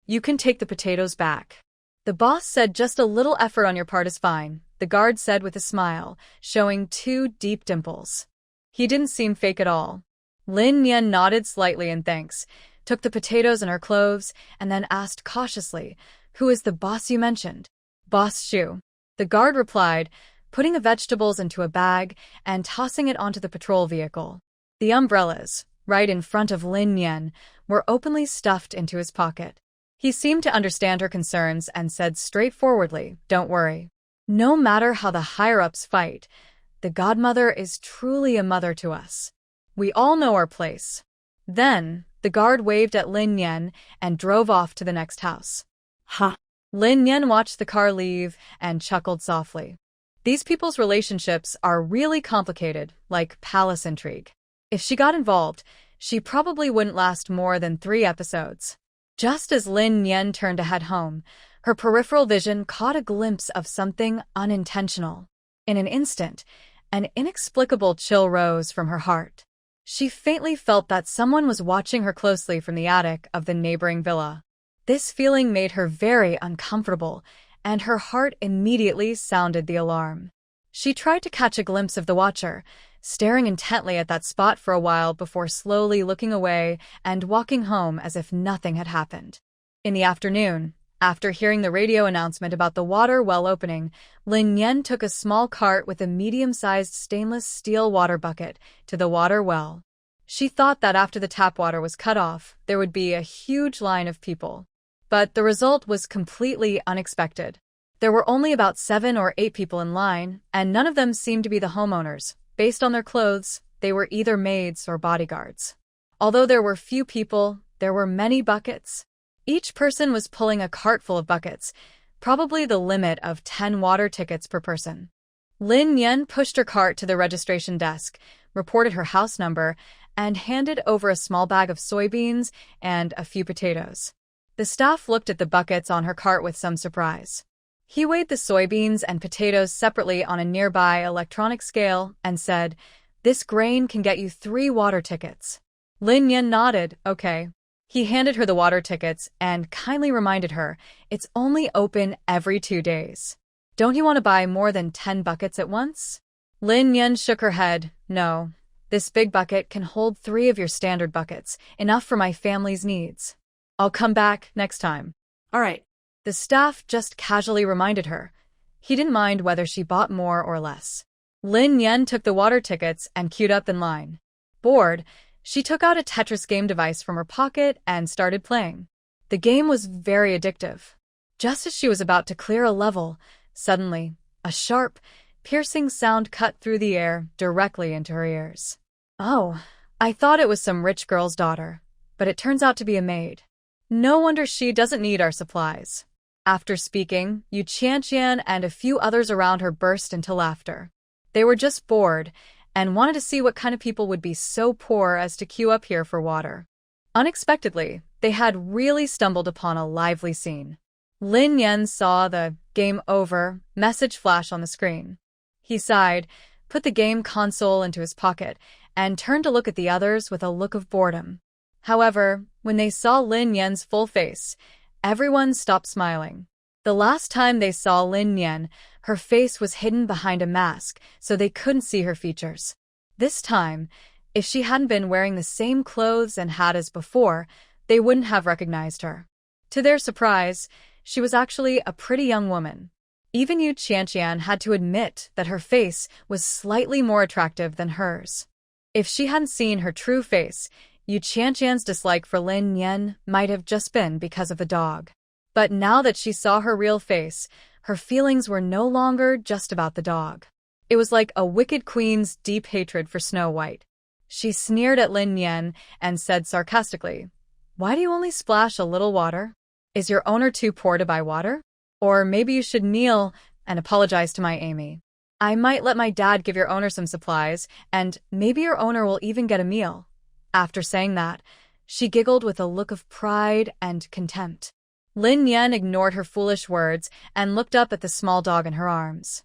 You can take the potatoes back." The boss said just a little effort on your part is fine, the guard said with a smile, showing 2 deep dimples. He didn't seem fake at all. Lin Yan nodded slightly in thanks, took the potatoes and her cloves, and then asked cautiously, "Who is the boss you mentioned?" "Boss Shu." The guard replied, putting the vegetables into a bag and tossing it onto the patrol vehicle. The umbrellas, right in front of Lin Yan, were openly stuffed into his pocket. He seemed to understand her concerns and said straightforwardly, "Don't worry. No matter how the higher-ups fight, the godmother is truly a mother to us. We all know our place." Then, the guard waved at Lin Yan and drove off to the next house. Ha! Lin Yan watched the car leave and chuckled softly. These people's relationships are really complicated, like palace intrigue. If she got involved, she probably wouldn't last more than 3 episodes. Just as Lin Yan turned to head home, her peripheral vision caught a glimpse of something unintentional. In an instant, an inexplicable chill rose from her heart. She faintly felt that someone was watching her closely from the attic of the neighboring villa. This feeling made her very uncomfortable, and her heart immediately sounded the alarm. She tried to catch a glimpse of the watcher, staring intently at that spot for a while before slowly looking away and walking home as if nothing had happened. In the afternoon, after hearing the radio announcement about the water well opening, Lin Yan took a small cart with a medium-sized stainless steel water bucket to the water well. She thought that after the tap water was cut off, there would be a huge line of people. But the result was completely unexpected. There were only about 7 or 8 people in line, and none of them seemed to be the homeowners. Based on their clothes, they were either maids or bodyguards. Although there were few people, there were many buckets. Each person was pulling a cart full of buckets, probably the limit of 10 water tickets per person. Lin Yan pushed her cart to the registration desk, reported her house number, and handed over a small bag of soybeans and a few potatoes. The staff looked at the buckets on her cart with some surprise. He weighed the soybeans and potatoes separately on a nearby electronic scale and said, "This grain can get you 3 water tickets." Lin Yan nodded, "Okay." He handed her the water tickets and kindly reminded her, "It's only open every 2 days. Don't you want to buy more than 10 buckets at once?" Lin Yan shook her head, "No. This big bucket can hold 3 of your standard buckets, enough for my family's needs. I'll come back next time." All right. The staff just casually reminded her, He didn't mind whether she bought more or less. Lin Yen took the water tickets and queued up in line. Bored, she took out a Tetris game device from her pocket and started playing. The game was very addictive. Just as she was about to clear a level, suddenly, a sharp, piercing sound cut through the air directly into her ears. Oh, I thought it was some rich girl's daughter, but it turns out to be a maid. No wonder she doesn't need our supplies. After speaking, Yu Qianqian and a few others around her burst into laughter. They were just bored and wanted to see what kind of people would be so poor as to queue up here for water. Unexpectedly, they had really stumbled upon a lively scene. Lin Yen saw the "Game Over" message flash on the screen. He sighed, put the game console into his pocket, and turned to look at the others with a look of boredom. However, when they saw Lin Yen's full face, everyone stopped smiling. The last time they saw Lin Yen, her face was hidden behind a mask, so they couldn't see her features. This time, if she hadn't been wearing the same clothes and hat as before, they wouldn't have recognized her. To their surprise, she was actually a pretty young woman. Even Yu Qianqian had to admit that her face was slightly more attractive than hers. If she hadn't seen her true face, Yu Qianqian's dislike for Lin Yen might have just been because of the dog. But now that she saw her real face, her feelings were no longer just about the dog. It was like a wicked queen's deep hatred for Snow White. She sneered at Lin Yen and said sarcastically, "Why do you only splash a little water? Is your owner too poor to buy water? Or maybe you should kneel and apologize to my Amy. I might let my dad give your owner some supplies, and maybe your owner will even get a meal." After saying that, she giggled with a look of pride and contempt. Lin Yen ignored her foolish words and looked up at the small dog in her arms.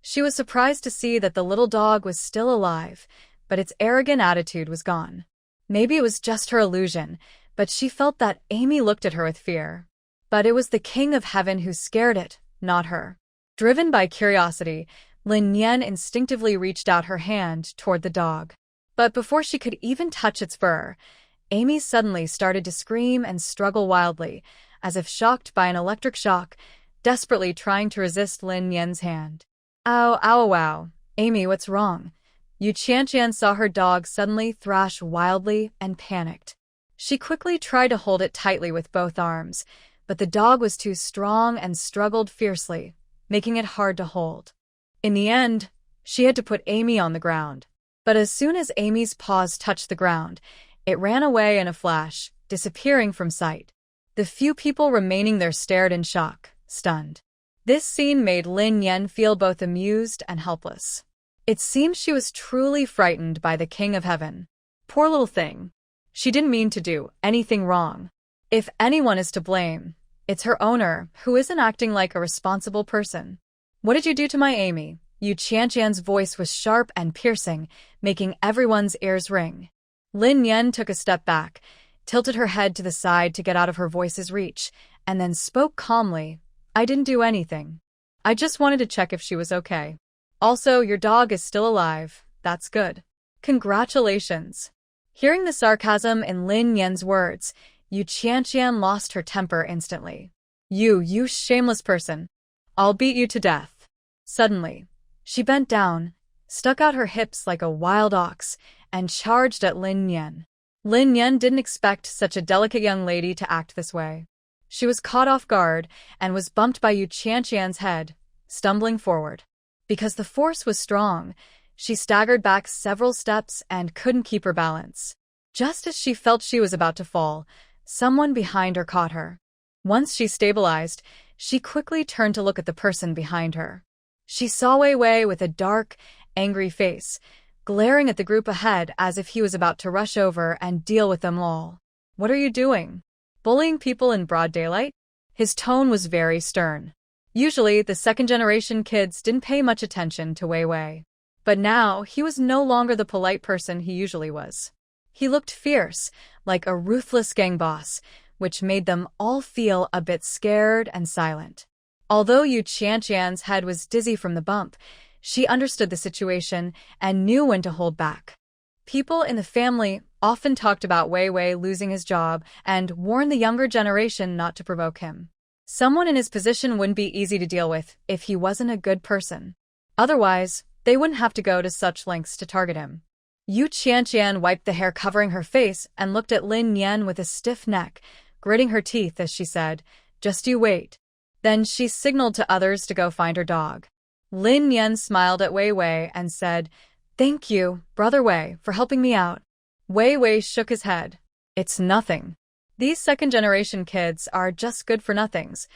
She was surprised to see that the little dog was still alive, but its arrogant attitude was gone. Maybe it was just her illusion, but she felt that Amy looked at her with fear. But it was the King of Heaven who scared it, not her. Driven by curiosity, Lin Yen instinctively reached out her hand toward the dog. But before she could even touch its fur, Amy suddenly started to scream and struggle wildly, as if shocked by an electric shock, desperately trying to resist Lin Yen's hand. "Ow, ow, ow. Amy, what's wrong?" Yu Qianqian saw her dog suddenly thrash wildly and panicked. She quickly tried to hold it tightly with both arms, but the dog was too strong and struggled fiercely, making it hard to hold. In the end, she had to put Amy on the ground. But as soon as Amy's paws touched the ground, it ran away in a flash, disappearing from sight. The few people remaining there stared in shock, stunned. This scene made Lin Yen feel both amused and helpless. It seemed she was truly frightened by the King of Heaven. Poor little thing. She didn't mean to do anything wrong. If anyone is to blame, it's her owner, who isn't acting like a responsible person. "What did you do to my Amy?" Yu Qianqian's voice was sharp and piercing, making everyone's ears ring. Lin Yen took a step back, tilted her head to the side to get out of her voice's reach, and then spoke calmly. "I didn't do anything. I just wanted to check if she was okay. Also, your dog is still alive. That's good. Congratulations." Hearing the sarcasm in Lin Yen's words, Yu Qianqian lost her temper instantly. You shameless person. I'll beat you to death." Suddenly, she bent down, stuck out her hips like a wild ox, and charged at Lin Yen. Lin Yen didn't expect such a delicate young lady to act this way. She was caught off guard and was bumped by Yu Qianqian's head, stumbling forward. Because the force was strong, she staggered back several steps and couldn't keep her balance. Just as she felt she was about to fall, someone behind her caught her. Once she stabilized, she quickly turned to look at the person behind her. She saw Wei Wei with a dark, angry face, glaring at the group ahead as if he was about to rush over and deal with them all. "What are you doing? Bullying people in broad daylight?" His tone was very stern. Usually, the second-generation kids didn't pay much attention to Wei Wei. But now, he was no longer the polite person he usually was. He looked fierce, like a ruthless gang boss, which made them all feel a bit scared and silent. Although Yu Qianqian's head was dizzy from the bump, she understood the situation and knew when to hold back. People in the family often talked about Wei Wei losing his job and warned the younger generation not to provoke him. Someone in his position wouldn't be easy to deal with if he wasn't a good person. Otherwise, they wouldn't have to go to such lengths to target him. Yu Qianqian wiped the hair covering her face and looked at Lin Yan with a stiff neck, gritting her teeth as she said, "Just you wait." Then she signaled to others to go find her dog. Lin Yan smiled at Wei Wei and said, "Thank you, Brother Wei, for helping me out." Wei Wei shook his head. "It's nothing. These second-generation kids are just good-for-nothings,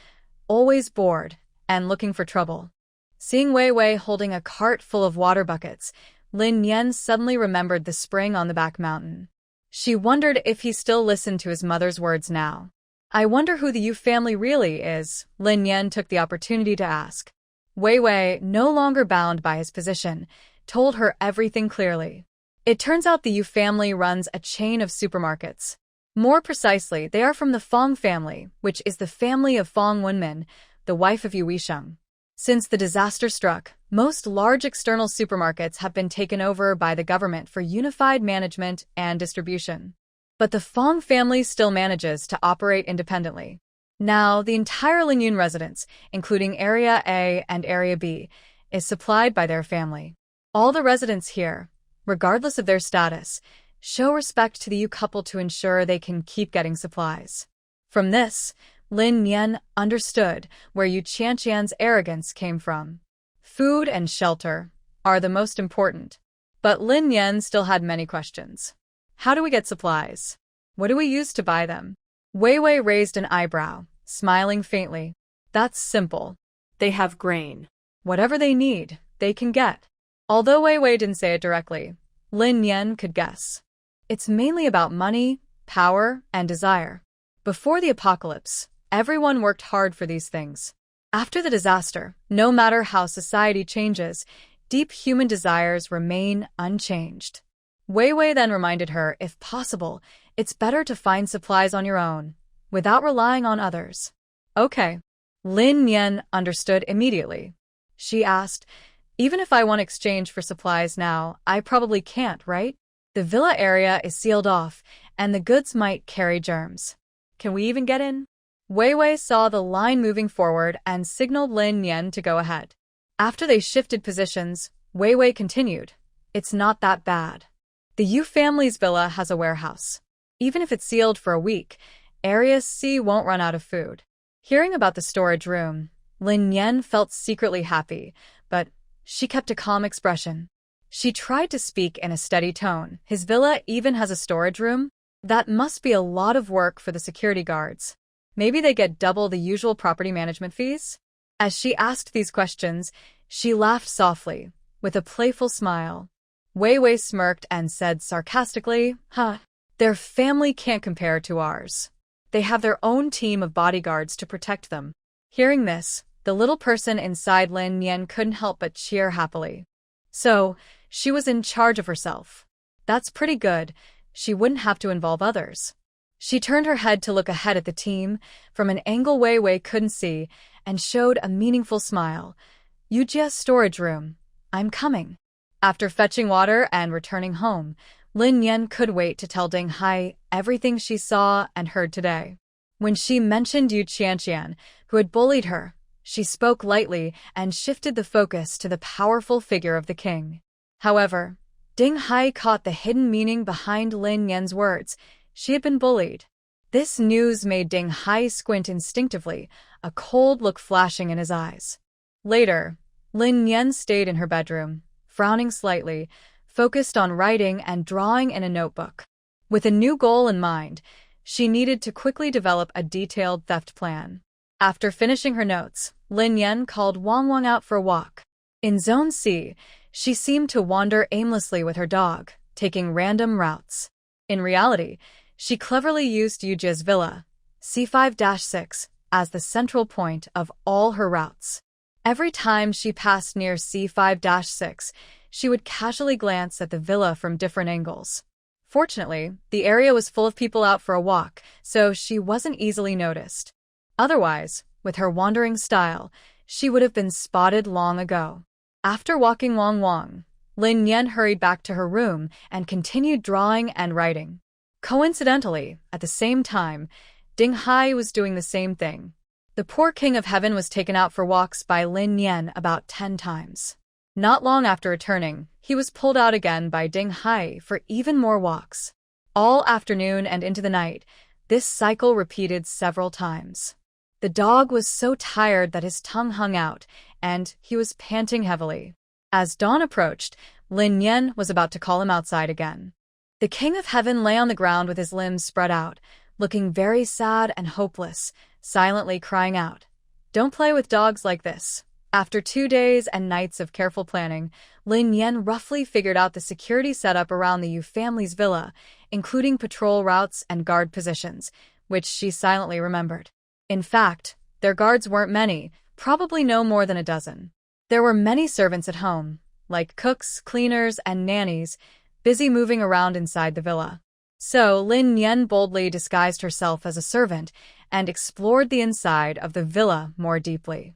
always bored and looking for trouble." Seeing Wei Wei holding a cart full of water buckets, Lin Yan suddenly remembered the spring on the back mountain. She wondered if he still listened to his mother's words now. "I wonder who the Yu family really is," Lin Yan took the opportunity to ask. Wei Wei, no longer bound by his position, told her everything clearly. It turns out the Yu family runs a chain of supermarkets. More precisely, they are from the Fong family, which is the family of Fong Wenmin, the wife of Yu Weisheng. Since the disaster struck, most large external supermarkets have been taken over by the government for unified management and distribution. But the Fong family still manages to operate independently. Now, the entire Linyun residence, including Area A and Area B, is supplied by their family. All the residents here, regardless of their status, show respect to the Yu couple to ensure they can keep getting supplies. From this, Lin Yan understood where Yu Qianqian's arrogance came from. Food and shelter are the most important. But Lin Yan still had many questions. How do we get supplies? What do we use to buy them? Wei Wei raised an eyebrow, smiling faintly. That's simple. They have grain. Whatever they need, they can get. Although Wei Wei didn't say it directly, Lin Yan could guess. It's mainly about money, power, and desire. Before the apocalypse, everyone worked hard for these things. After the disaster, no matter how society changes, deep human desires remain unchanged. Wei Wei then reminded her, if possible, it's better to find supplies on your own, without relying on others. Okay. Lin Yan understood immediately. She asked, "Even if I want exchange for supplies now, I probably can't, right? The villa area is sealed off, and the goods might carry germs. Can we even get in?" Wei Wei saw the line moving forward and signaled Lin Yan to go ahead. After they shifted positions, Wei Wei continued, "It's not that bad. The Yu family's villa has a warehouse. Even if it's sealed for a week, Area C won't run out of food." Hearing about the storage room, Lin Yan felt secretly happy, but she kept a calm expression. She tried to speak in a steady tone. His villa even has a storage room? That must be a lot of work for the security guards. Maybe they get double the usual property management fees? As she asked these questions, she laughed softly, with a playful smile. Wei Wei smirked and said sarcastically, their family can't compare to ours. They have their own team of bodyguards to protect them." Hearing this, the little person inside Lin Yan couldn't help but cheer happily. So, she was in charge of herself. That's pretty good. She wouldn't have to involve others. She turned her head to look ahead at the team, from an angle Wei Wei couldn't see, and showed a meaningful smile. "Yujia's storage room. I'm coming." After fetching water and returning home, Lin Yan could wait to tell Ding Hai everything she saw and heard today. When she mentioned Yu Qianqian, who had bullied her, she spoke lightly and shifted the focus to the powerful figure of the king. However, Ding Hai caught the hidden meaning behind Lin Yan's words. She had been bullied. This news made Ding Hai squint instinctively, a cold look flashing in his eyes. Later, Lin Yan stayed in her bedroom, frowning slightly, focused on writing and drawing in a notebook. With a new goal in mind, she needed to quickly develop a detailed theft plan. After finishing her notes, Lin Yan called Wang Wang out for a walk. In Zone C, she seemed to wander aimlessly with her dog, taking random routes. In reality, she cleverly used Yujia's villa, C5-6, as the central point of all her routes. Every time she passed near C5-6, she would casually glance at the villa from different angles. Fortunately, the area was full of people out for a walk, so she wasn't easily noticed. Otherwise, with her wandering style, she would have been spotted long ago. After walking Wang Wang, Lin Yan hurried back to her room and continued drawing and writing. Coincidentally, at the same time, Ding Hai was doing the same thing. The poor King of Heaven was taken out for walks by Lin Yan about 10 times. Not long after returning, he was pulled out again by Ding Hai for even more walks. All afternoon and into the night, this cycle repeated several times. The dog was so tired that his tongue hung out, and he was panting heavily. As dawn approached, Lin Yan was about to call him outside again. The King of Heaven lay on the ground with his limbs spread out, looking very sad and hopeless, silently crying out, "Don't play with dogs like this." After 2 days and nights of careful planning, Lin Yan roughly figured out the security setup around the Yu family's villa, including patrol routes and guard positions, which she silently remembered. In fact, their guards weren't many, probably no more than a dozen. There were many servants at home, like cooks, cleaners, and nannies, busy moving around inside the villa. So Lin Yan boldly disguised herself as a servant and explored the inside of the villa more deeply.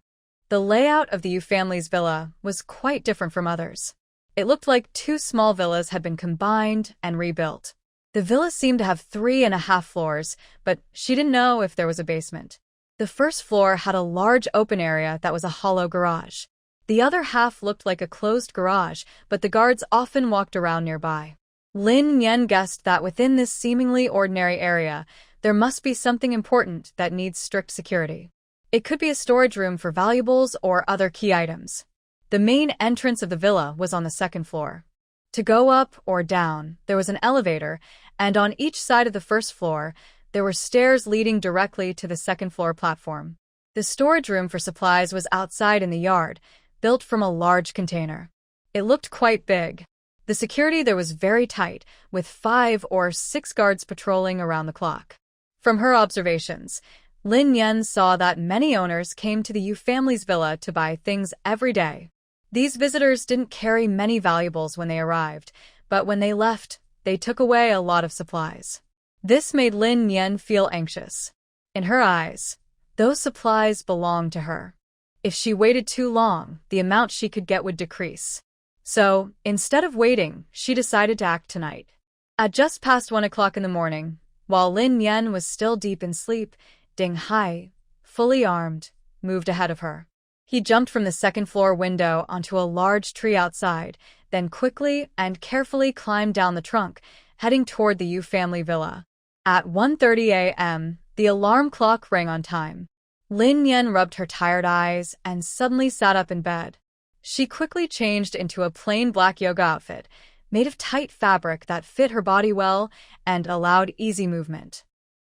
The layout of the Yu family's villa was quite different from others. It looked like 2 small villas had been combined and rebuilt. The villa seemed to have 3.5 floors, but she didn't know if there was a basement. The first floor had a large open area that was a hollow garage. The other half looked like a closed garage, but the guards often walked around nearby. Lin Yan guessed that within this seemingly ordinary area, there must be something important that needs strict security. It could be a storage room for valuables or other key items. The main entrance of the villa was on the 2nd floor. To go up or down, there was an elevator, and on each side of the 1st floor, there were stairs leading directly to the 2nd floor platform. The storage room for supplies was outside in the yard, built from a large container. It looked quite big. The security there was very tight, with 5 or 6 guards patrolling around the clock. From her observations, Lin Yan saw that many owners came to the Yu family's villa to buy things every day. These visitors didn't carry many valuables when they arrived, but when they left, they took away a lot of supplies. This made Lin Yan feel anxious. In her eyes, those supplies belonged to her. If she waited too long, the amount she could get would decrease. So, instead of waiting, she decided to act tonight. At just past 1 o'clock in the morning, while Lin Yan was still deep in sleep, Ding Hai, fully armed, moved ahead of her. He jumped from the 2nd floor window onto a large tree outside, then quickly and carefully climbed down the trunk, heading toward the Yu family villa. At 1:30 a.m., the alarm clock rang on time. Lin Yan rubbed her tired eyes and suddenly sat up in bed. She quickly changed into a plain black yoga outfit, made of tight fabric that fit her body well and allowed easy movement.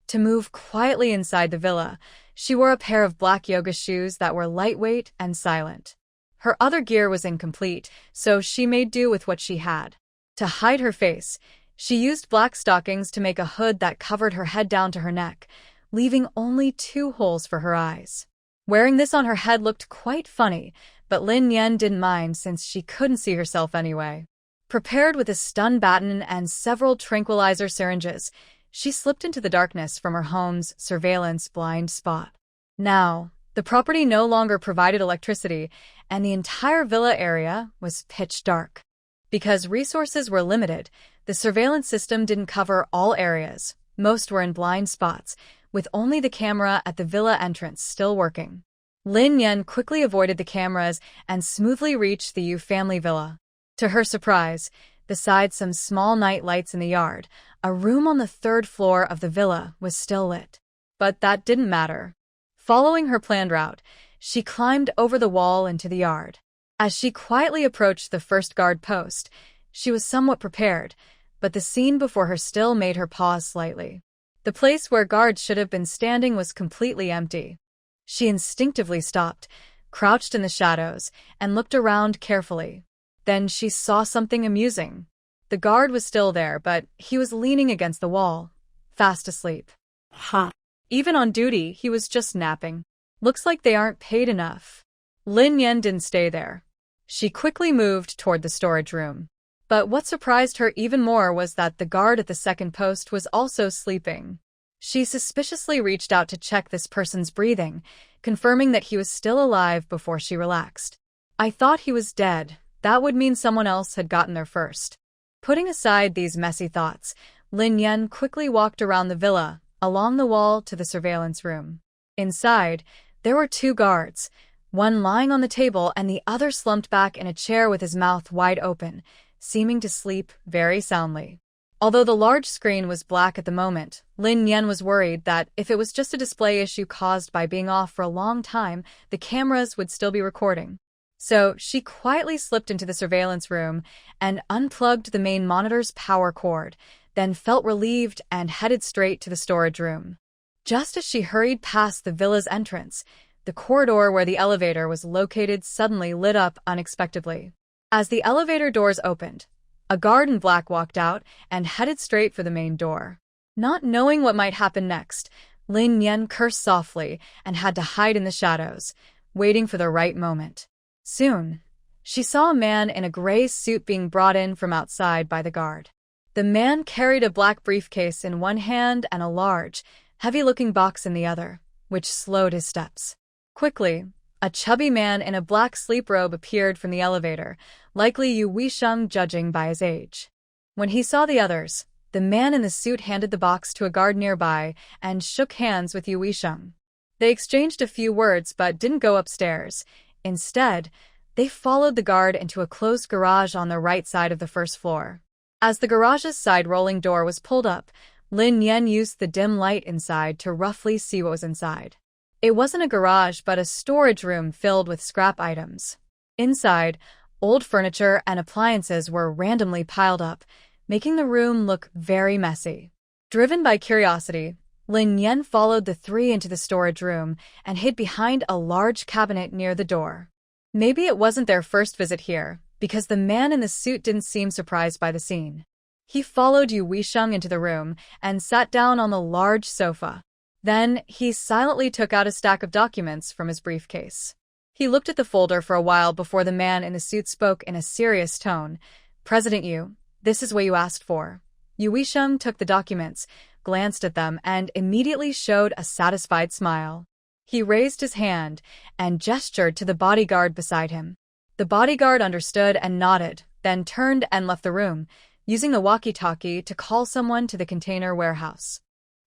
To move quietly inside the villa, she wore a pair of black yoga shoes that were lightweight and silent. Her other gear was incomplete, so she made do with what she had. To hide her face, she used black stockings to make a hood that covered her head down to her neck, leaving only 2 holes for her eyes. Wearing this on her head looked quite funny, but Lin Yan didn't mind since she couldn't see herself anyway. Prepared with a stun baton and several tranquilizer syringes, she slipped into the darkness from her home's surveillance blind spot. Now, the property no longer provided electricity, and the entire villa area was pitch dark. Because resources were limited, the surveillance system didn't cover all areas. Most were in blind spots, with only the camera at the villa entrance still working. Lin Yan quickly avoided the cameras and smoothly reached the Yu family villa. To her surprise, besides some small night lights in the yard, a room on the 3rd floor of the villa was still lit. But that didn't matter. Following her planned route, she climbed over the wall into the yard. As she quietly approached the first guard post, she was somewhat prepared, but the scene before her still made her pause slightly. The place where guards should have been standing was completely empty. She instinctively stopped, crouched in the shadows, and looked around carefully. Then she saw something amusing. The guard was still there, but he was leaning against the wall, fast asleep. Ha! Even on duty, he was just napping. Looks like they aren't paid enough. Lin Yan didn't stay there. She quickly moved toward the storage room. But what surprised her even more was that the guard at the 2nd post was also sleeping. She suspiciously reached out to check this person's breathing, confirming that he was still alive before she relaxed. "I thought he was dead. That would mean someone else had gotten there first." Putting aside these messy thoughts, Lin Yan quickly walked around the villa, along the wall to the surveillance room. Inside, There were two guards, one lying on the table and the other slumped back in a chair with his mouth wide open, seeming to sleep very soundly. Although the large screen was black at the moment, Lin Yan was worried that if it was just a display issue caused by being off for a long time, the cameras would still be recording. So she quietly slipped into the surveillance room and unplugged the main monitor's power cord, then felt relieved and headed straight to the storage room. Just as she hurried past the villa's entrance, the corridor where the elevator was located suddenly lit up unexpectedly. As the elevator doors opened, a guard in black walked out and headed straight for the main door. Not knowing what might happen next, Lin Yan cursed softly and had to hide in the shadows, waiting for the right moment. Soon, she saw a man in a gray suit being brought in from outside by the guard. The man carried a black briefcase in one hand and a large, heavy-looking box in the other, which slowed his steps. Quickly, a chubby man in a black sleep robe appeared from the elevator, likely Yu Weisheng judging by his age. When he saw the others, the man in the suit handed the box to a guard nearby and shook hands with Yu Weisheng. They exchanged a few words but didn't go upstairs. Instead, they followed the guard into a closed garage on the right side of the first floor. As the garage's side-rolling door was pulled up, Lin Yan used the dim light inside to roughly see what was inside. It wasn't a garage but a storage room filled with scrap items. Inside, old furniture and appliances were randomly piled up, making the room look very messy. Driven by curiosity, Lin Yan followed the three into the storage room and hid behind a large cabinet near the door. Maybe it wasn't their first visit here, because the man in the suit didn't seem surprised by the scene. He followed Yu Weisheng into the room and sat down on the large sofa. Then, he silently took out a stack of documents from his briefcase. He looked at the folder for a while before the man in the suit spoke in a serious tone. "President Yu, this is what you asked for." Yu Weisheng took the documents, glanced at them, and immediately showed a satisfied smile. He raised his hand and gestured to the bodyguard beside him. The bodyguard understood and nodded, then turned and left the room, using the walkie-talkie to call someone to the container warehouse.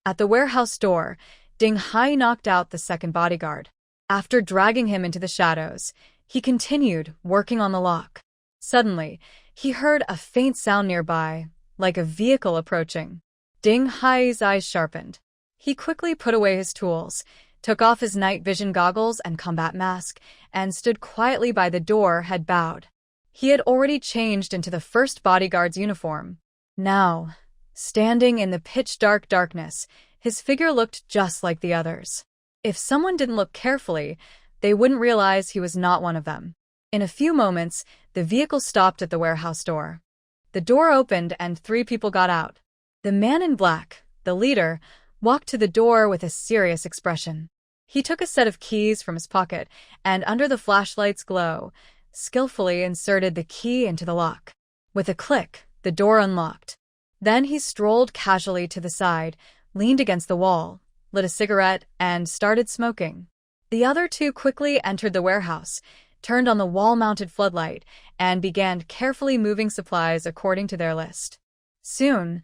At the warehouse door, Ding Hai knocked out the second bodyguard. After dragging him into the shadows, he continued working on the lock. Suddenly, he heard a faint sound nearby, like a vehicle approaching. Ding Hai's eyes sharpened. He quickly put away his tools, took off his night vision goggles and combat mask, and stood quietly by the door, head bowed. He had already changed into the first bodyguard's uniform. Now, standing in the pitch-dark darkness, his figure looked just like the others. If someone didn't look carefully, they wouldn't realize he was not one of them. In a few moments, the vehicle stopped at the warehouse door. The door opened and three people got out. The man in black, the leader, walked to the door with a serious expression. He took a set of keys from his pocket and, under the flashlight's glow, skillfully inserted the key into the lock. With a click, the door unlocked. Then he strolled casually to the side, leaned against the wall, lit a cigarette, and started smoking. The other two quickly entered the warehouse, turned on the wall-mounted floodlight, and began carefully moving supplies according to their list. Soon,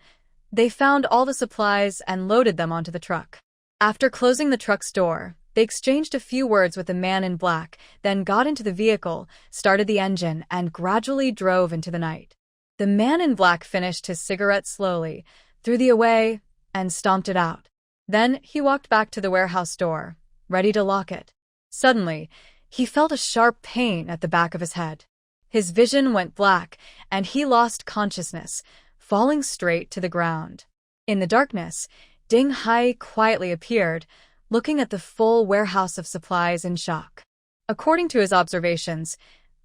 they found all the supplies and loaded them onto the truck. After closing the truck's door, they exchanged a few words with the man in black, then got into the vehicle, started the engine, and gradually drove into the night. The man in black finished his cigarette slowly, threw the away, and stomped it out. Then he walked back to the warehouse door, ready to lock it. Suddenly, he felt a sharp pain at the back of his head. His vision went black, and he lost consciousness, falling straight to the ground. In the darkness, Ding Hai quietly appeared, looking at the full warehouse of supplies in shock. According to his observations,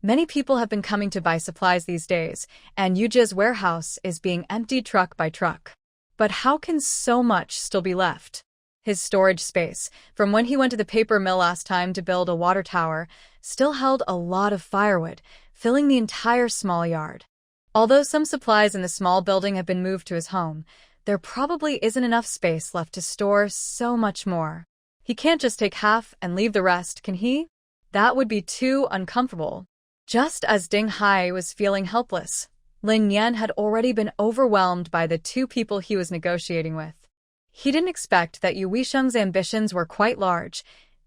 many people have been coming to buy supplies these days, and Yuji's warehouse is being emptied truck by truck. But how can so much still be left? His storage space, from when he went to the paper mill last time to build a water tower, still held a lot of firewood, filling the entire small yard. Although some supplies in the small building have been moved to his home, there probably isn't enough space left to store so much more. He can't just take half and leave the rest, can he? That would be too uncomfortable. Just as Ding Hai was feeling helpless, Lin Yan had already been overwhelmed by the two people he was negotiating with. He didn't expect that Yu Weisheng's ambitions were quite large.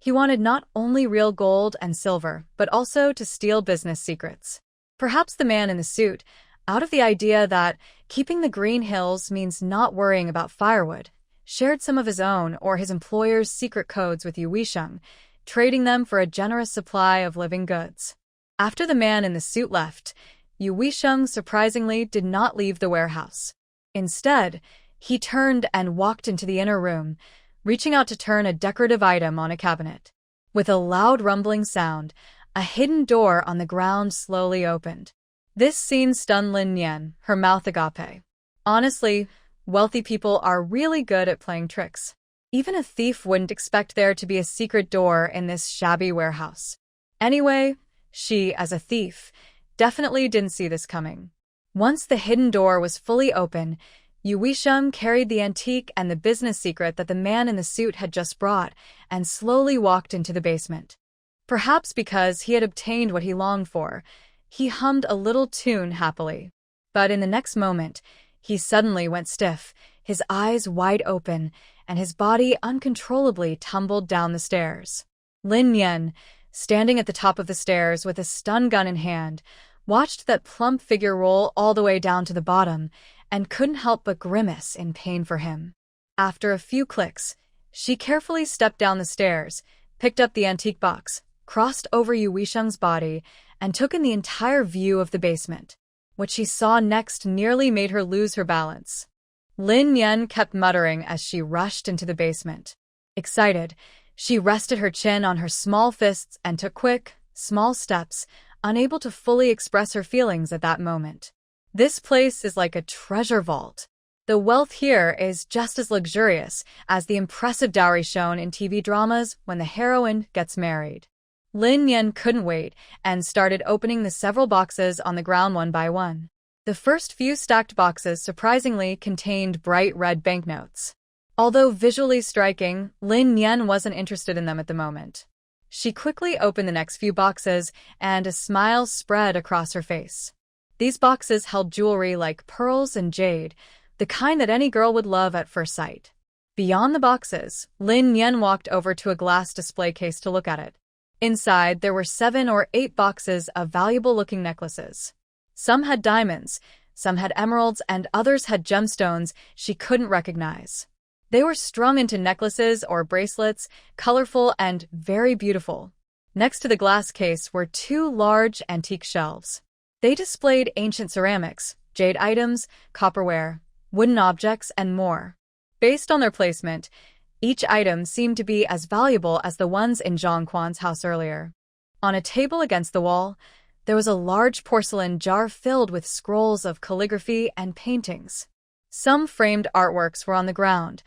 He wanted not only real gold and silver, but also to steal business secrets. Perhaps the man in the suit, out of the idea that keeping the green hills means not worrying about firewood, shared some of his own or his employer's secret codes with Yu Weisheng, trading them for a generous supply of living goods. After the man in the suit left, Yu Weisheng surprisingly did not leave the warehouse. Instead, he turned and walked into the inner room, reaching out to turn a decorative item on a cabinet. With a loud rumbling sound, a hidden door on the ground slowly opened. This scene stunned Lin Yan, her mouth agape. Honestly, wealthy people are really good at playing tricks. Even a thief wouldn't expect there to be a secret door in this shabby warehouse. Anyway, she, as a thief, definitely didn't see this coming. Once the hidden door was fully open, Yu Weisheng carried the antique and the business secret that the man in the suit had just brought and slowly walked into the basement. Perhaps because he had obtained what he longed for, he hummed a little tune happily. But in the next moment, he suddenly went stiff, his eyes wide open, and his body uncontrollably tumbled down the stairs. Lin Yan, standing at the top of the stairs with a stun gun in hand, watched that plump figure roll all the way down to the bottom and couldn't help but grimace in pain for him. After a few clicks, she carefully stepped down the stairs, picked up the antique box, crossed over Yu Weisheng's body, and took in the entire view of the basement. What she saw next nearly made her lose her balance. Lin Yan kept muttering as she rushed into the basement. Excited, she rested her chin on her small fists and took quick, small steps, unable to fully express her feelings at that moment. This place is like a treasure vault. The wealth here is just as luxurious as the impressive dowry shown in TV dramas when the heroine gets married. Lin Yan couldn't wait and started opening the several boxes on the ground one by one. The first few stacked boxes surprisingly contained bright red banknotes. Although visually striking, Lin Yan wasn't interested in them at the moment. She quickly opened the next few boxes, and a smile spread across her face. These boxes held jewelry like pearls and jade, the kind that any girl would love at first sight. Beyond the boxes, Lin Yan walked over to a glass display case to look at it. Inside, there were 7 or 8 boxes of valuable-looking necklaces. Some had diamonds, some had emeralds, and others had gemstones she couldn't recognize. They were strung into necklaces or bracelets, colorful and very beautiful. Next to the glass case were 2 large antique shelves. They displayed ancient ceramics, jade items, copperware, wooden objects, and more. Based on their placement, each item seemed to be as valuable as the ones in Zhang Quan's house earlier. On a table against the wall, there was a large porcelain jar filled with scrolls of calligraphy and paintings. Some framed artworks were on the ground,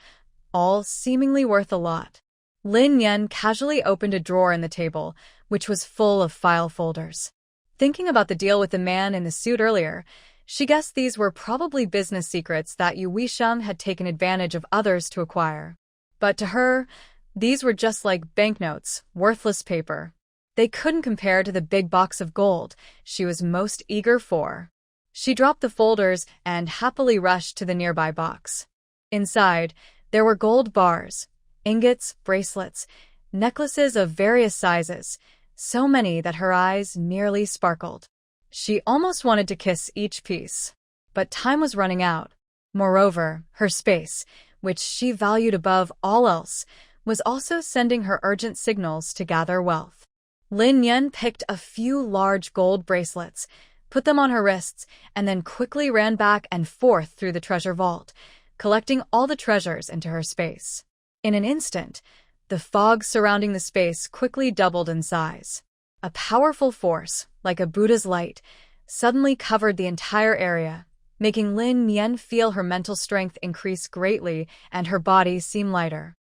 all seemingly worth a lot. Lin Yan casually opened a drawer in the table, which was full of file folders. Thinking about the deal with the man in the suit earlier, she guessed these were probably business secrets that Yu Weisheng had taken advantage of others to acquire. But to her, these were just like banknotes, worthless paper. They couldn't compare to the big box of gold she was most eager for. She dropped the folders and happily rushed to the nearby box. Inside, there were gold bars, ingots, bracelets, necklaces of various sizes, so many that her eyes nearly sparkled. She almost wanted to kiss each piece. But time was running out. Moreover, her space, which she valued above all else, was also sending her urgent signals to gather wealth. Lin Yan picked a few large gold bracelets, put them on her wrists, and then quickly ran back and forth through the treasure vault, collecting all the treasures into her space. In an instant, the fog surrounding the space quickly doubled in size. A powerful force, like a Buddha's light, suddenly covered the entire area, making Lin Yan feel her mental strength increase greatly and her body seem lighter.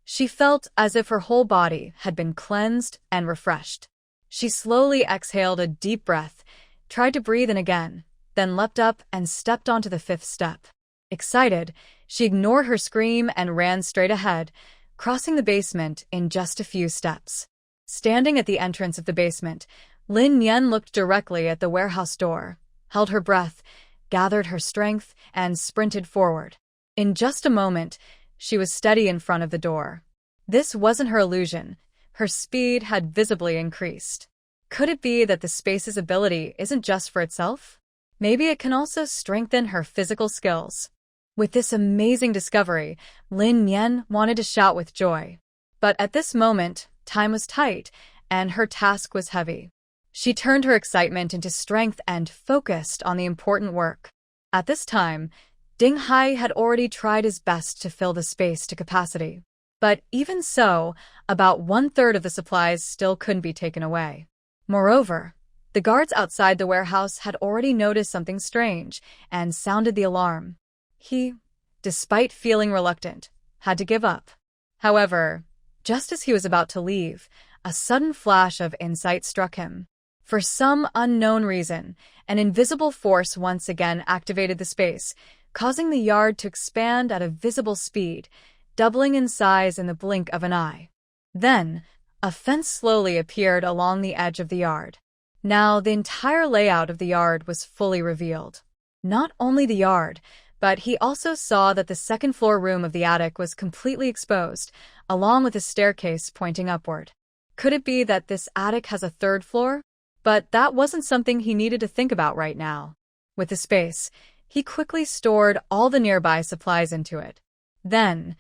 She felt as if her whole body had been cleansed and refreshed. She slowly exhaled a deep breath, tried to breathe in again, then leapt up and stepped onto the 5th step. Excited, she ignored her scream and ran straight ahead, crossing the basement in just a few steps. Standing at the entrance of the basement, Lin Yan looked directly at the warehouse door, held her breath, gathered her strength, and sprinted forward. In just a moment, she was steady in front of the door. This wasn't her illusion. Her speed had visibly increased. Could it be that the space's ability isn't just for itself? Maybe it can also strengthen her physical skills. With this amazing discovery, Lin Yan wanted to shout with joy. But at this moment, time was tight, and her task was heavy. She turned her excitement into strength and focused on the important work. At this time, Ding Hai had already tried his best to fill the space to capacity. But even so, about 1/3 of the supplies still couldn't be taken away. Moreover, the guards outside the warehouse had already noticed something strange and sounded the alarm. He, despite feeling reluctant, had to give up. However, just as he was about to leave, a sudden flash of insight struck him. For some unknown reason, an invisible force once again activated the space, causing the yard to expand at a visible speed, doubling in size in the blink of an eye. Then, a fence slowly appeared along the edge of the yard. Now, the entire layout of the yard was fully revealed. Not only the yard, but he also saw that the second-floor room of the attic was completely exposed, along with a staircase pointing upward. Could it be that this attic has a third floor? But that wasn't something he needed to think about right now. With the space, he quickly stored all the nearby supplies into it. Then,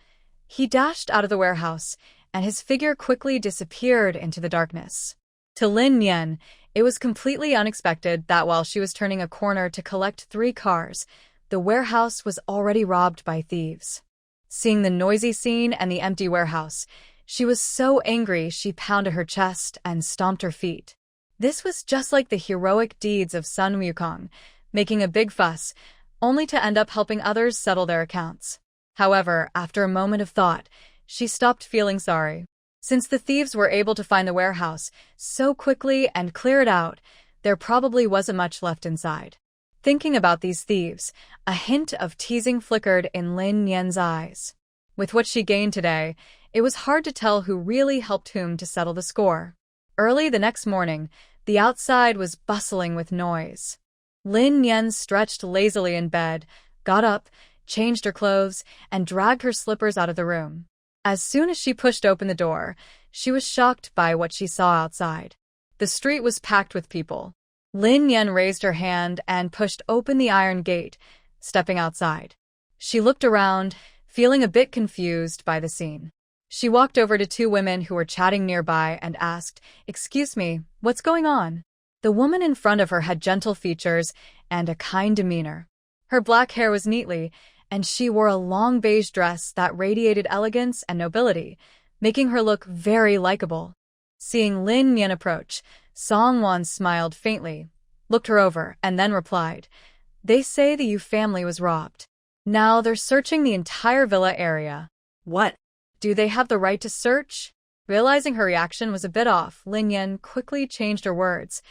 he dashed out of the warehouse, and his figure quickly disappeared into the darkness. To Lin Yan, it was completely unexpected that while she was turning a corner to collect 3 cars, the warehouse was already robbed by thieves. Seeing the noisy scene and the empty warehouse, she was so angry she pounded her chest and stomped her feet. This was just like the heroic deeds of Sun Wukong, making a big fuss, only to end up helping others settle their accounts. However, after a moment of thought, she stopped feeling sorry. Since the thieves were able to find the warehouse so quickly and clear it out, there probably wasn't much left inside. Thinking about these thieves, a hint of teasing flickered in Lin Yan's eyes. With what she gained today, it was hard to tell who really helped whom to settle the score. Early the next morning, the outside was bustling with noise. Lin Yan stretched lazily in bed, got up, changed her clothes, and dragged her slippers out of the room. As soon as she pushed open the door, she was shocked by what she saw outside. The street was packed with people. Lin Yan raised her hand and pushed open the iron gate, stepping outside. She looked around, feeling a bit confused by the scene. She walked over to 2 women who were chatting nearby and asked, "Excuse me, what's going on?" The woman in front of her had gentle features and a kind demeanor. Her black hair was neatly, and she wore a long beige dress that radiated elegance and nobility, making her look very likable. Seeing Lin Yan approach, Song-won smiled faintly, looked her over, and then replied, "They say the Yu family was robbed. Now they're searching the entire villa area." What? Do they have the right to search? Realizing her reaction was a bit off, Lin Yan quickly changed her words.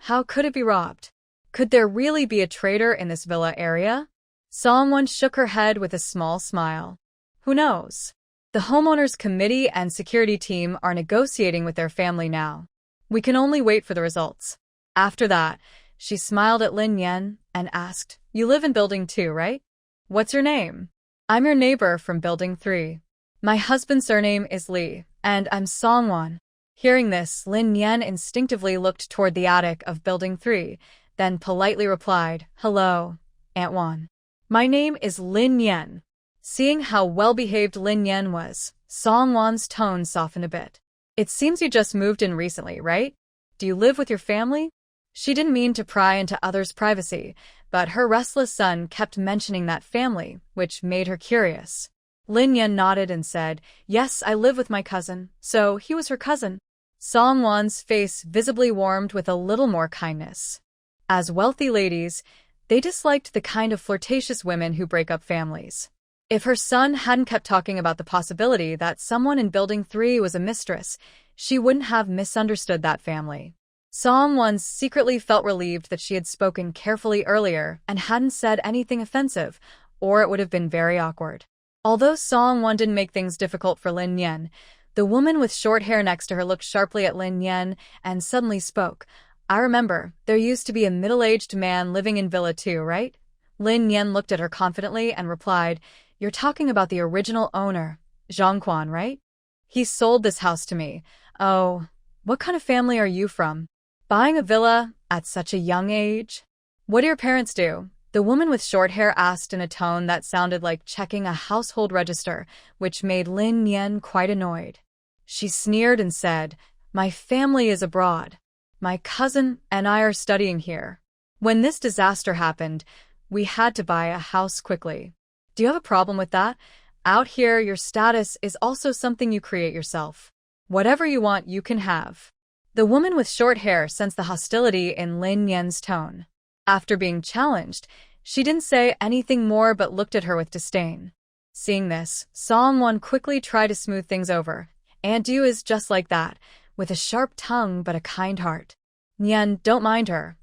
How could it be robbed? Could there really be a traitor in this villa area? Song-won shook her head with a small smile. Who knows? The homeowners committee and security team are negotiating with their family now. We can only wait for the results. After that, she smiled at Lin Yan and asked, "You live in Building 2, right? What's your name?" "I'm your neighbor from Building 3. My husband's surname is Lee, and I'm Song-won." Hearing this, Lin Yan instinctively looked toward the attic of Building 3, then politely replied, "Hello, Aunt Won. My name is Lin Yan." Seeing how well-behaved Lin Yan was, Song-won's tone softened a bit. "It seems you just moved in recently, right? Do you live with your family?" She didn't mean to pry into others' privacy, but her restless son kept mentioning that family, which made her curious. Lin Yan nodded and said, "Yes, I live with my cousin." So he was her cousin. Song-won's face visibly warmed with a little more kindness. As wealthy ladies, they disliked the kind of flirtatious women who break up families. If her son hadn't kept talking about the possibility that someone in Building 3 was a mistress, she wouldn't have misunderstood that family. Song-won secretly felt relieved that she had spoken carefully earlier and hadn't said anything offensive, or it would have been very awkward. Although Song-won didn't make things difficult for Lin Yan, the woman with short hair next to her looked sharply at Lin Yan and suddenly spoke. "I remember, there used to be a middle-aged man living in Villa 2, right?" Lin Yan looked at her confidently and replied, "You're talking about the original owner, Zhang Quan, right? He sold this house to me, Oh, what kind of family are you from? Buying a villa at such a young age? What do your parents do? The woman with short hair asked in a tone that sounded like checking a household register, which made Lin Yan quite annoyed. She sneered and said, "My family is abroad. My cousin and I are studying here. When this disaster happened, we had to buy a house quickly. Do you have a problem with that? Out here, your status is also something you create yourself. Whatever you want, you can have." The woman with short hair sensed the hostility in Lin Yan's tone. After being challenged, she didn't say anything more but looked at her with disdain. Seeing this, Song-won quickly tried to smooth things over. "Aunt Du is just like that, with a sharp tongue but a kind heart. Nyan, don't mind her."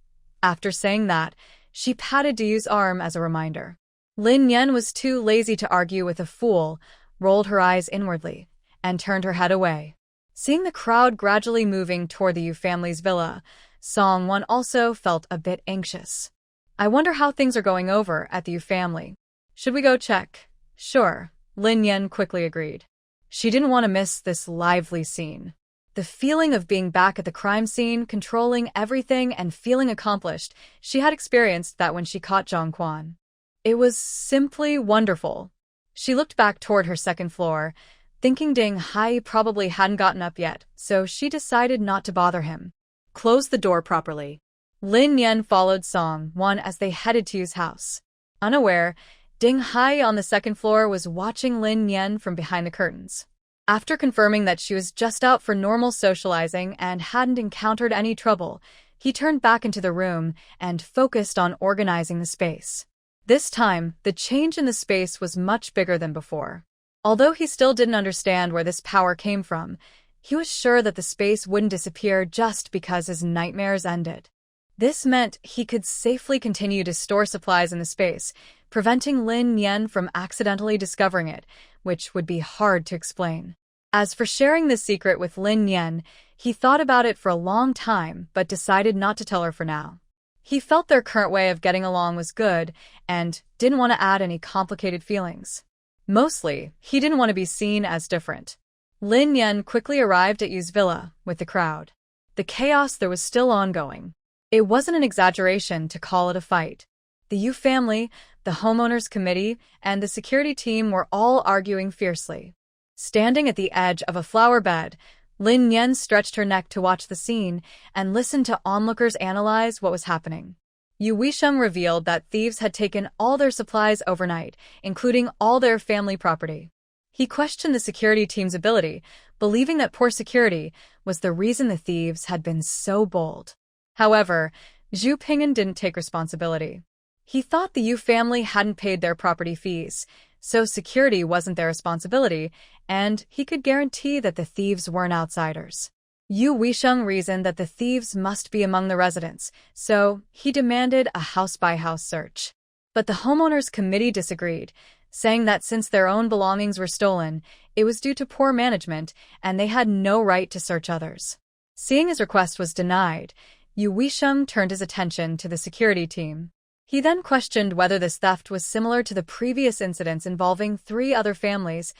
After saying that, she patted Du's arm as a reminder. Lin Yan was too lazy to argue with a fool, rolled her eyes inwardly, and turned her head away. Seeing the crowd gradually moving toward the Yu family's villa, Song-won also felt a bit anxious. "I wonder how things are going over at the Yu family. Should we go check?" "Sure," Lin Yan quickly agreed. She didn't want to miss this lively scene. The feeling of being back at the crime scene, controlling everything and feeling accomplished, she had experienced that when she caught Zhang Quan. It was simply wonderful. She looked back toward her second floor, thinking Ding Hai probably hadn't gotten up yet, so she decided not to bother him. "Close the door properly." Lin Yan followed Song-won as they headed to Yu's house. Unaware, Ding Hai on the second floor was watching Lin Yan from behind the curtains. After confirming that she was just out for normal socializing and hadn't encountered any trouble, he turned back into the room and focused on organizing the space. This time, the change in the space was much bigger than before. Although he still didn't understand where this power came from, he was sure that the space wouldn't disappear just because his nightmares ended. This meant he could safely continue to store supplies in the space, preventing Lin Yan from accidentally discovering it, which would be hard to explain. As for sharing this secret with Lin Yan, he thought about it for a long time but decided not to tell her for now. He felt their current way of getting along was good and didn't want to add any complicated feelings. Mostly, he didn't want to be seen as different. Lin Yan quickly arrived at Yu's villa with the crowd. The chaos there was still ongoing. It wasn't an exaggeration to call it a fight. The Yu family, the homeowners committee, and the security team were all arguing fiercely. Standing at the edge of a flower bed, Lin Yan stretched her neck to watch the scene and listened to onlookers analyze what was happening. Yu Weisheng revealed that thieves had taken all their supplies overnight, including all their family property. He questioned the security team's ability, believing that poor security was the reason the thieves had been so bold. However, Zhu Ping'an didn't take responsibility. He thought the Yu family hadn't paid their property fees, so security wasn't their responsibility, and he could guarantee that the thieves weren't outsiders. Yu Weisheng reasoned that the thieves must be among the residents, so he demanded a house-by-house search. But the homeowners committee disagreed, saying that since their own belongings were stolen, it was due to poor management and they had no right to search others. Seeing his request was denied, Yu Weisheng turned his attention to the security team. He then questioned whether this theft was similar to the previous incidents involving 3 other families,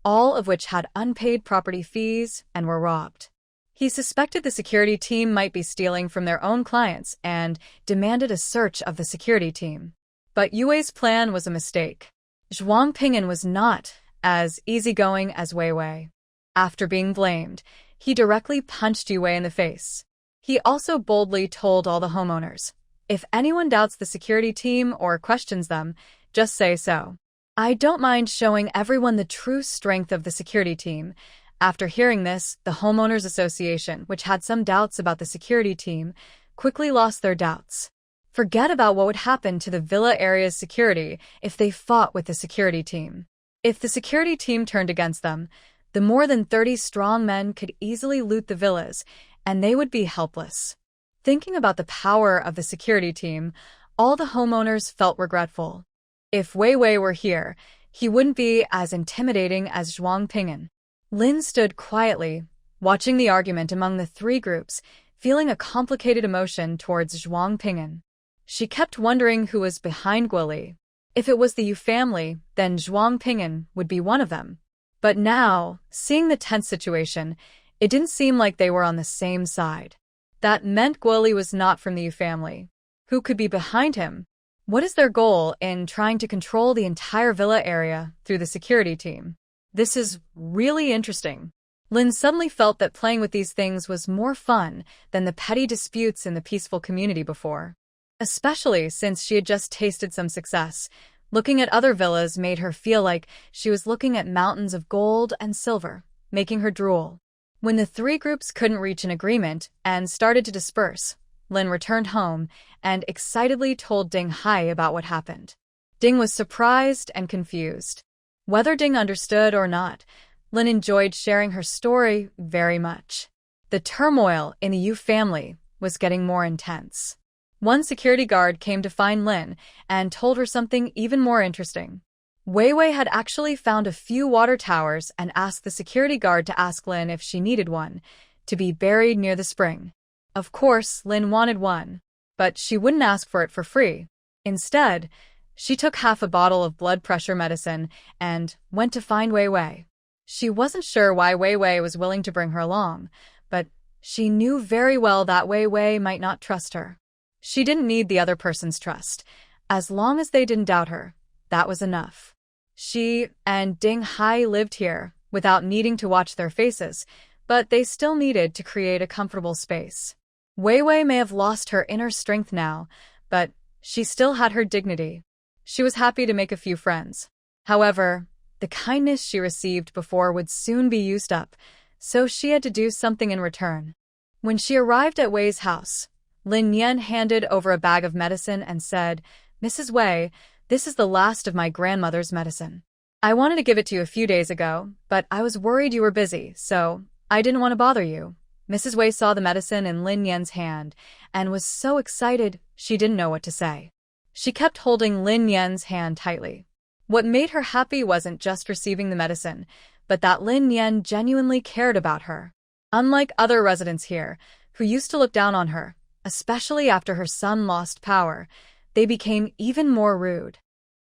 all of which had unpaid property fees and were robbed. He suspected the security team might be stealing from their own clients and demanded a search of the security team. But Yue's plan was a mistake. Zhuang Ping'an was not as easygoing as Wei Wei. After being blamed, he directly punched Yue in the face. He also boldly told all the homeowners, "If anyone doubts the security team or questions them, just say so." I don't mind showing everyone the true strength of the security team. After hearing this, the Homeowners Association, which had some doubts about the security team, quickly lost their doubts. Forget about what would happen to the villa area's security if they fought with the security team. If the security team turned against them, the more than 30 strong men could easily loot the villas, and they would be helpless. Thinking about the power of the security team, all the homeowners felt regretful. If Wei Wei were here, he wouldn't be as intimidating as Zhuang Ping'an. Lin stood quietly, watching the argument among the 3 groups, feeling a complicated emotion towards Zhuang Ping'an. She kept wondering who was behind Guoli. If it was the Yu family, then Zhuang Ping'an would be one of them. But now, seeing the tense situation, It didn't seem like they were on the same side. That meant Guoli was not from the Yu family. Who could be behind him? What is their goal in trying to control the entire villa area through the security team? This is really interesting. Lin suddenly felt that playing with these things was more fun than the petty disputes in the peaceful community before. Especially since she had just tasted some success. Looking at other villas made her feel like she was looking at mountains of gold and silver, making her drool. When the three groups couldn't reach an agreement and started to disperse, Lin returned home and excitedly told Ding Hai about what happened. Ding was surprised and confused. Whether Ding understood or not, Lin enjoyed sharing her story very much. The turmoil in the Yu family was getting more intense. One security guard came to find Lin and told her something even more interesting. Wei Wei had actually found a few water towers and asked the security guard to ask Lin if she needed one, to be buried near the spring. Of course, Lin wanted one, but she wouldn't ask for it for free. Instead, she took half a bottle of blood pressure medicine and went to find Wei Wei. She wasn't sure why Wei Wei was willing to bring her along, but she knew very well that Wei Wei might not trust her. She didn't need the other person's trust. As long as they didn't doubt her, that was enough. She and Ding Hai lived here without needing to watch their faces, but they still needed to create a comfortable space. Wei Wei may have lost her inner strength now, but she still had her dignity. She was happy to make a few friends. However, the kindness she received before would soon be used up, so she had to do something in return. When she arrived at Wei's house, Lin Yan handed over a bag of medicine and said, "Mrs. Wei, this is the last of my grandmother's medicine. I wanted to give it to you a few days ago, but I was worried you were busy, so I didn't want to bother you." Mrs. Wei saw the medicine in Lin Yan's hand and was so excited she didn't know what to say. She kept holding Lin Yan's hand tightly. What made her happy wasn't just receiving the medicine, but that Lin Yan genuinely cared about her. Unlike other residents here, who used to look down on her, especially after her son lost power, they became even more rude.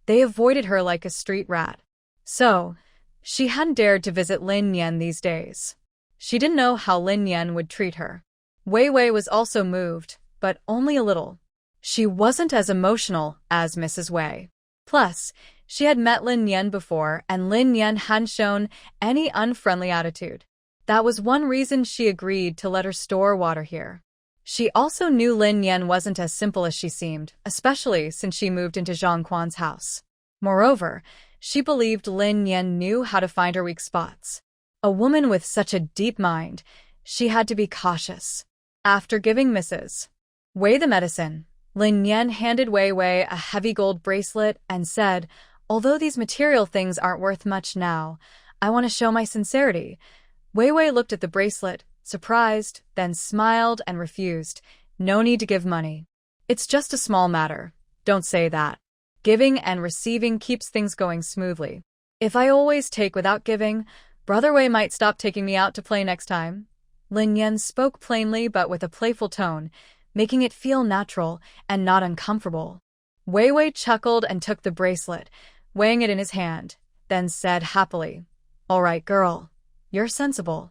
They avoided her like a street rat. So, she hadn't dared to visit Lin Yan these days. She didn't know how Lin Yan would treat her. Wei Wei was also moved, but only a little. She wasn't as emotional as Mrs. Wei. Plus, she had met Lin Yan before, and Lin Yan hadn't shown any unfriendly attitude. That was one reason she agreed to let her store water here. She also knew Lin Yan wasn't as simple as she seemed, especially since she moved into Zhang Quan's house. Moreover, she believed Lin Yan knew how to find her weak spots. A woman with such a deep mind, she had to be cautious. After giving Mrs. Wei the medicine, Lin Yan handed Wei Wei a heavy gold bracelet and said, "Although these material things aren't worth much now, I want to show my sincerity." Wei Wei looked at the bracelet, surprised, then smiled and refused. "No need to give money. It's just a small matter. Don't say that. Giving and receiving keeps things going smoothly. If I always take without giving, Brother Wei might stop taking me out to play next time." Lin Yan spoke plainly but with a playful tone, making it feel natural and not uncomfortable. Wei Wei chuckled and took the bracelet, weighing it in his hand, then said happily, "All right, girl. You're sensible.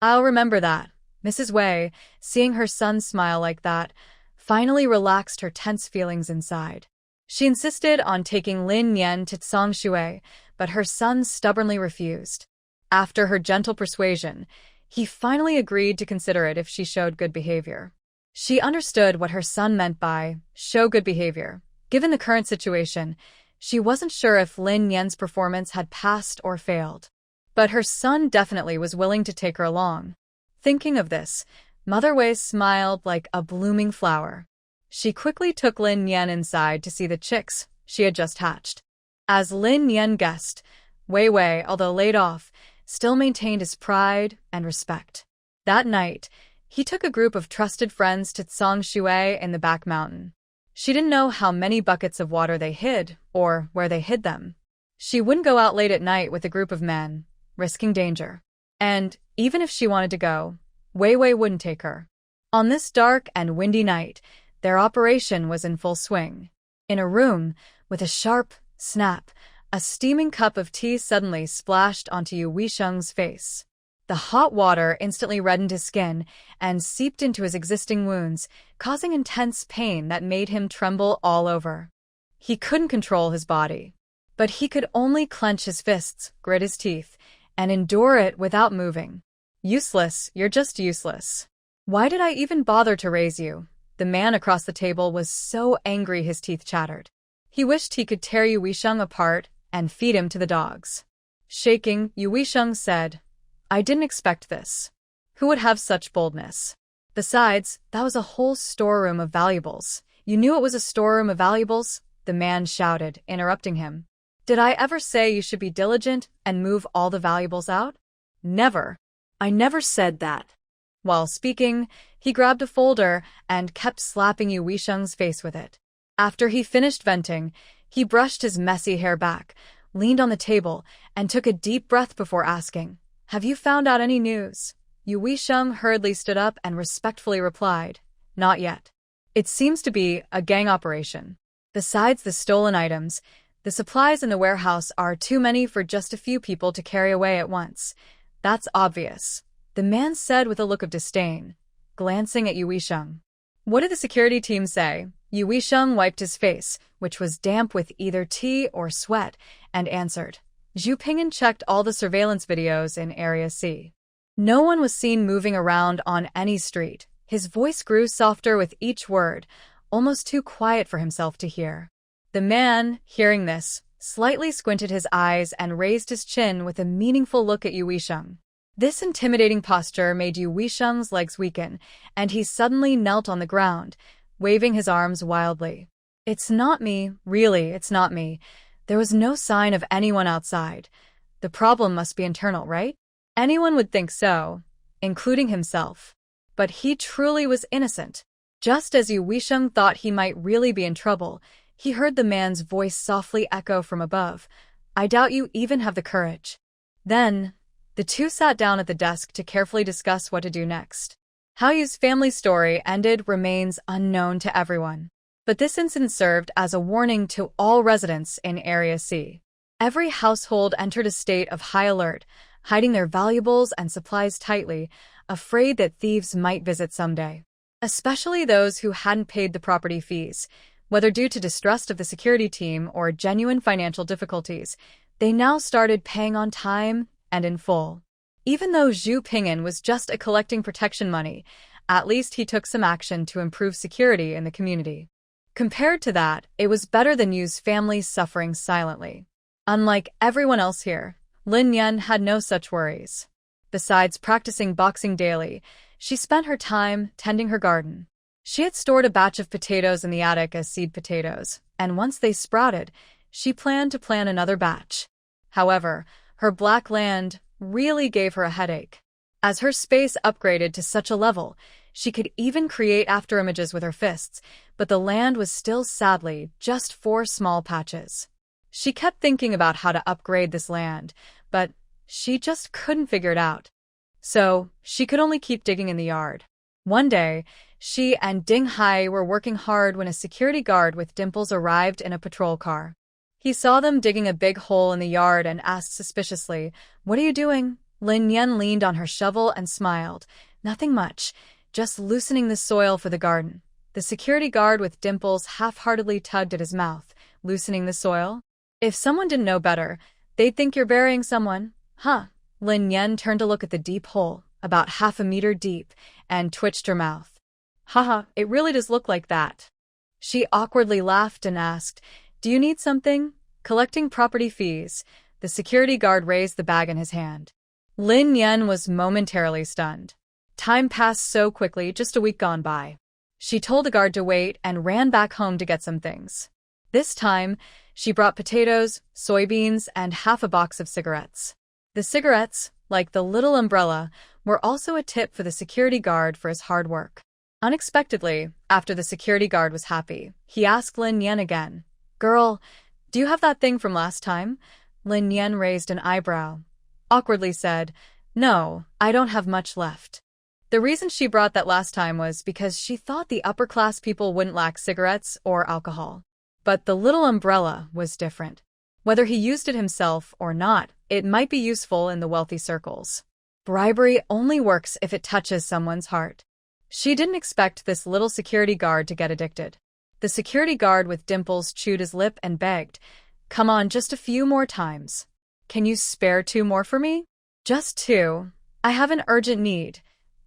I'll remember that." Mrs. Wei, seeing her son smile like that, finally relaxed her tense feelings inside. She insisted on taking Lin Yan to Tsongshui, but her son stubbornly refused. After her gentle persuasion, he finally agreed to consider it if she showed good behavior. She understood what her son meant by show good behavior. Given the current situation, she wasn't sure if Lin Yan's performance had passed or failed. But her son definitely was willing to take her along. Thinking of this, Mother Wei smiled like a blooming flower. She quickly took Lin Yan inside to see the chicks she had just hatched. As Lin Yan guessed, Wei Wei, although laid off, still maintained his pride and respect. That night, he took a group of trusted friends to Tsongshui in the back mountain. She didn't know how many buckets of water they hid or where they hid them. She wouldn't go out late at night with a group of men, risking danger. And even if she wanted to go, Wei Wei wouldn't take her. On this dark and windy night, their operation was in full swing. In a room, with a sharp snap, a steaming cup of tea suddenly splashed onto Yu Weisheng's face. The hot water instantly reddened his skin and seeped into his existing wounds, causing intense pain that made him tremble all over. He couldn't control his body, but he could only clench his fists, grit his teeth, and endure it without moving. Useless, you're just useless. Why did I even bother to raise you? The man across the table was so angry his teeth chattered. He wished he could tear Yu Weisheng apart and feed him to the dogs. Shaking, Yu Weisheng said, I didn't expect this. Who would have such boldness? Besides, that was a whole storeroom of valuables. You knew it was a storeroom of valuables? The man shouted, interrupting him. Did I ever say you should be diligent and move all the valuables out? Never. I never said that. While speaking, he grabbed a folder and kept slapping Yu Weisheng's face with it. After he finished venting, he brushed his messy hair back, leaned on the table, and took a deep breath before asking, Have you found out any news? Yu Weisheng hurriedly stood up and respectfully replied, Not yet. It seems to be a gang operation. Besides the stolen items, the supplies in the warehouse are too many for just a few people to carry away at once. That's obvious, the man said with a look of disdain, glancing at Yu Weisheng. What did the security team say? Yu Weisheng wiped his face, which was damp with either tea or sweat, and answered. Zhu Ping'an checked all the surveillance videos in Area C. No one was seen moving around on any street. His voice grew softer with each word, almost too quiet for himself to hear. The man, hearing this, slightly squinted his eyes and raised his chin with a meaningful look at Yu Weisheng. This intimidating posture made Yu Weisheng's legs weaken, and he suddenly knelt on the ground, waving his arms wildly. It's not me, really, it's not me. There was no sign of anyone outside. The problem must be internal, right? Anyone would think so, including himself. But he truly was innocent. Just as Yu Weisheng thought he might really be in trouble, he heard the man's voice softly echo from above. I doubt you even have the courage. Then, the two sat down at the desk to carefully discuss what to do next. How Yu's family story ended remains unknown to everyone. But this incident served as a warning to all residents in Area C. Every household entered a state of high alert, hiding their valuables and supplies tightly, afraid that thieves might visit someday. Especially those who hadn't paid the property fees. Whether due to distrust of the security team or genuine financial difficulties, they now started paying on time and in full. Even though Zhu Ping'an was just collecting protection money, at least he took some action to improve security in the community. Compared to that, it was better than Yu's family suffering silently. Unlike everyone else here, Lin Yan had no such worries. Besides practicing boxing daily, she spent her time tending her garden. She had stored a batch of potatoes in the attic as seed potatoes, and once they sprouted, she planned to plant another batch. However, her black land really gave her a headache. As her space upgraded to such a level, she could even create afterimages with her fists, but the land was still sadly just 4 small patches. She kept thinking about how to upgrade this land, but she just couldn't figure it out. So, she could only keep digging in the yard. One day, she and Ding Hai were working hard when a security guard with dimples arrived in a patrol car. He saw them digging a big hole in the yard and asked suspiciously, What are you doing? Lin Yan leaned on her shovel and smiled. Nothing much, just loosening the soil for the garden. The security guard with dimples half-heartedly tugged at his mouth. Loosening the soil? If someone didn't know better, they'd think you're burying someone. Huh? Lin Yan turned to look at the deep hole, about half a meter deep, and twitched her mouth. Haha, it really does look like that. She awkwardly laughed and asked, Do you need something? Collecting property fees. The security guard raised the bag in his hand. Lin Yan was momentarily stunned. Time passed so quickly, just a week gone by. She told the guard to wait and ran back home to get some things. This time, she brought potatoes, soybeans, and half a box of cigarettes. The cigarettes, like the little umbrella, were also a tip for the security guard for his hard work. Unexpectedly, after the security guard was happy, he asked Lin Yan again, Girl, do you have that thing from last time? Lin Yan raised an eyebrow. Awkwardly said, No, I don't have much left. The reason she brought that last time was because she thought the upper-class people wouldn't lack cigarettes or alcohol. But the little umbrella was different. Whether he used it himself or not, it might be useful in the wealthy circles. Bribery only works if it touches someone's heart. She didn't expect this little security guard to get addicted. The security guard with dimples chewed his lip and begged, "Come on, just a few more times. Can you spare 2 more for me?" "Just 2. I have an urgent need."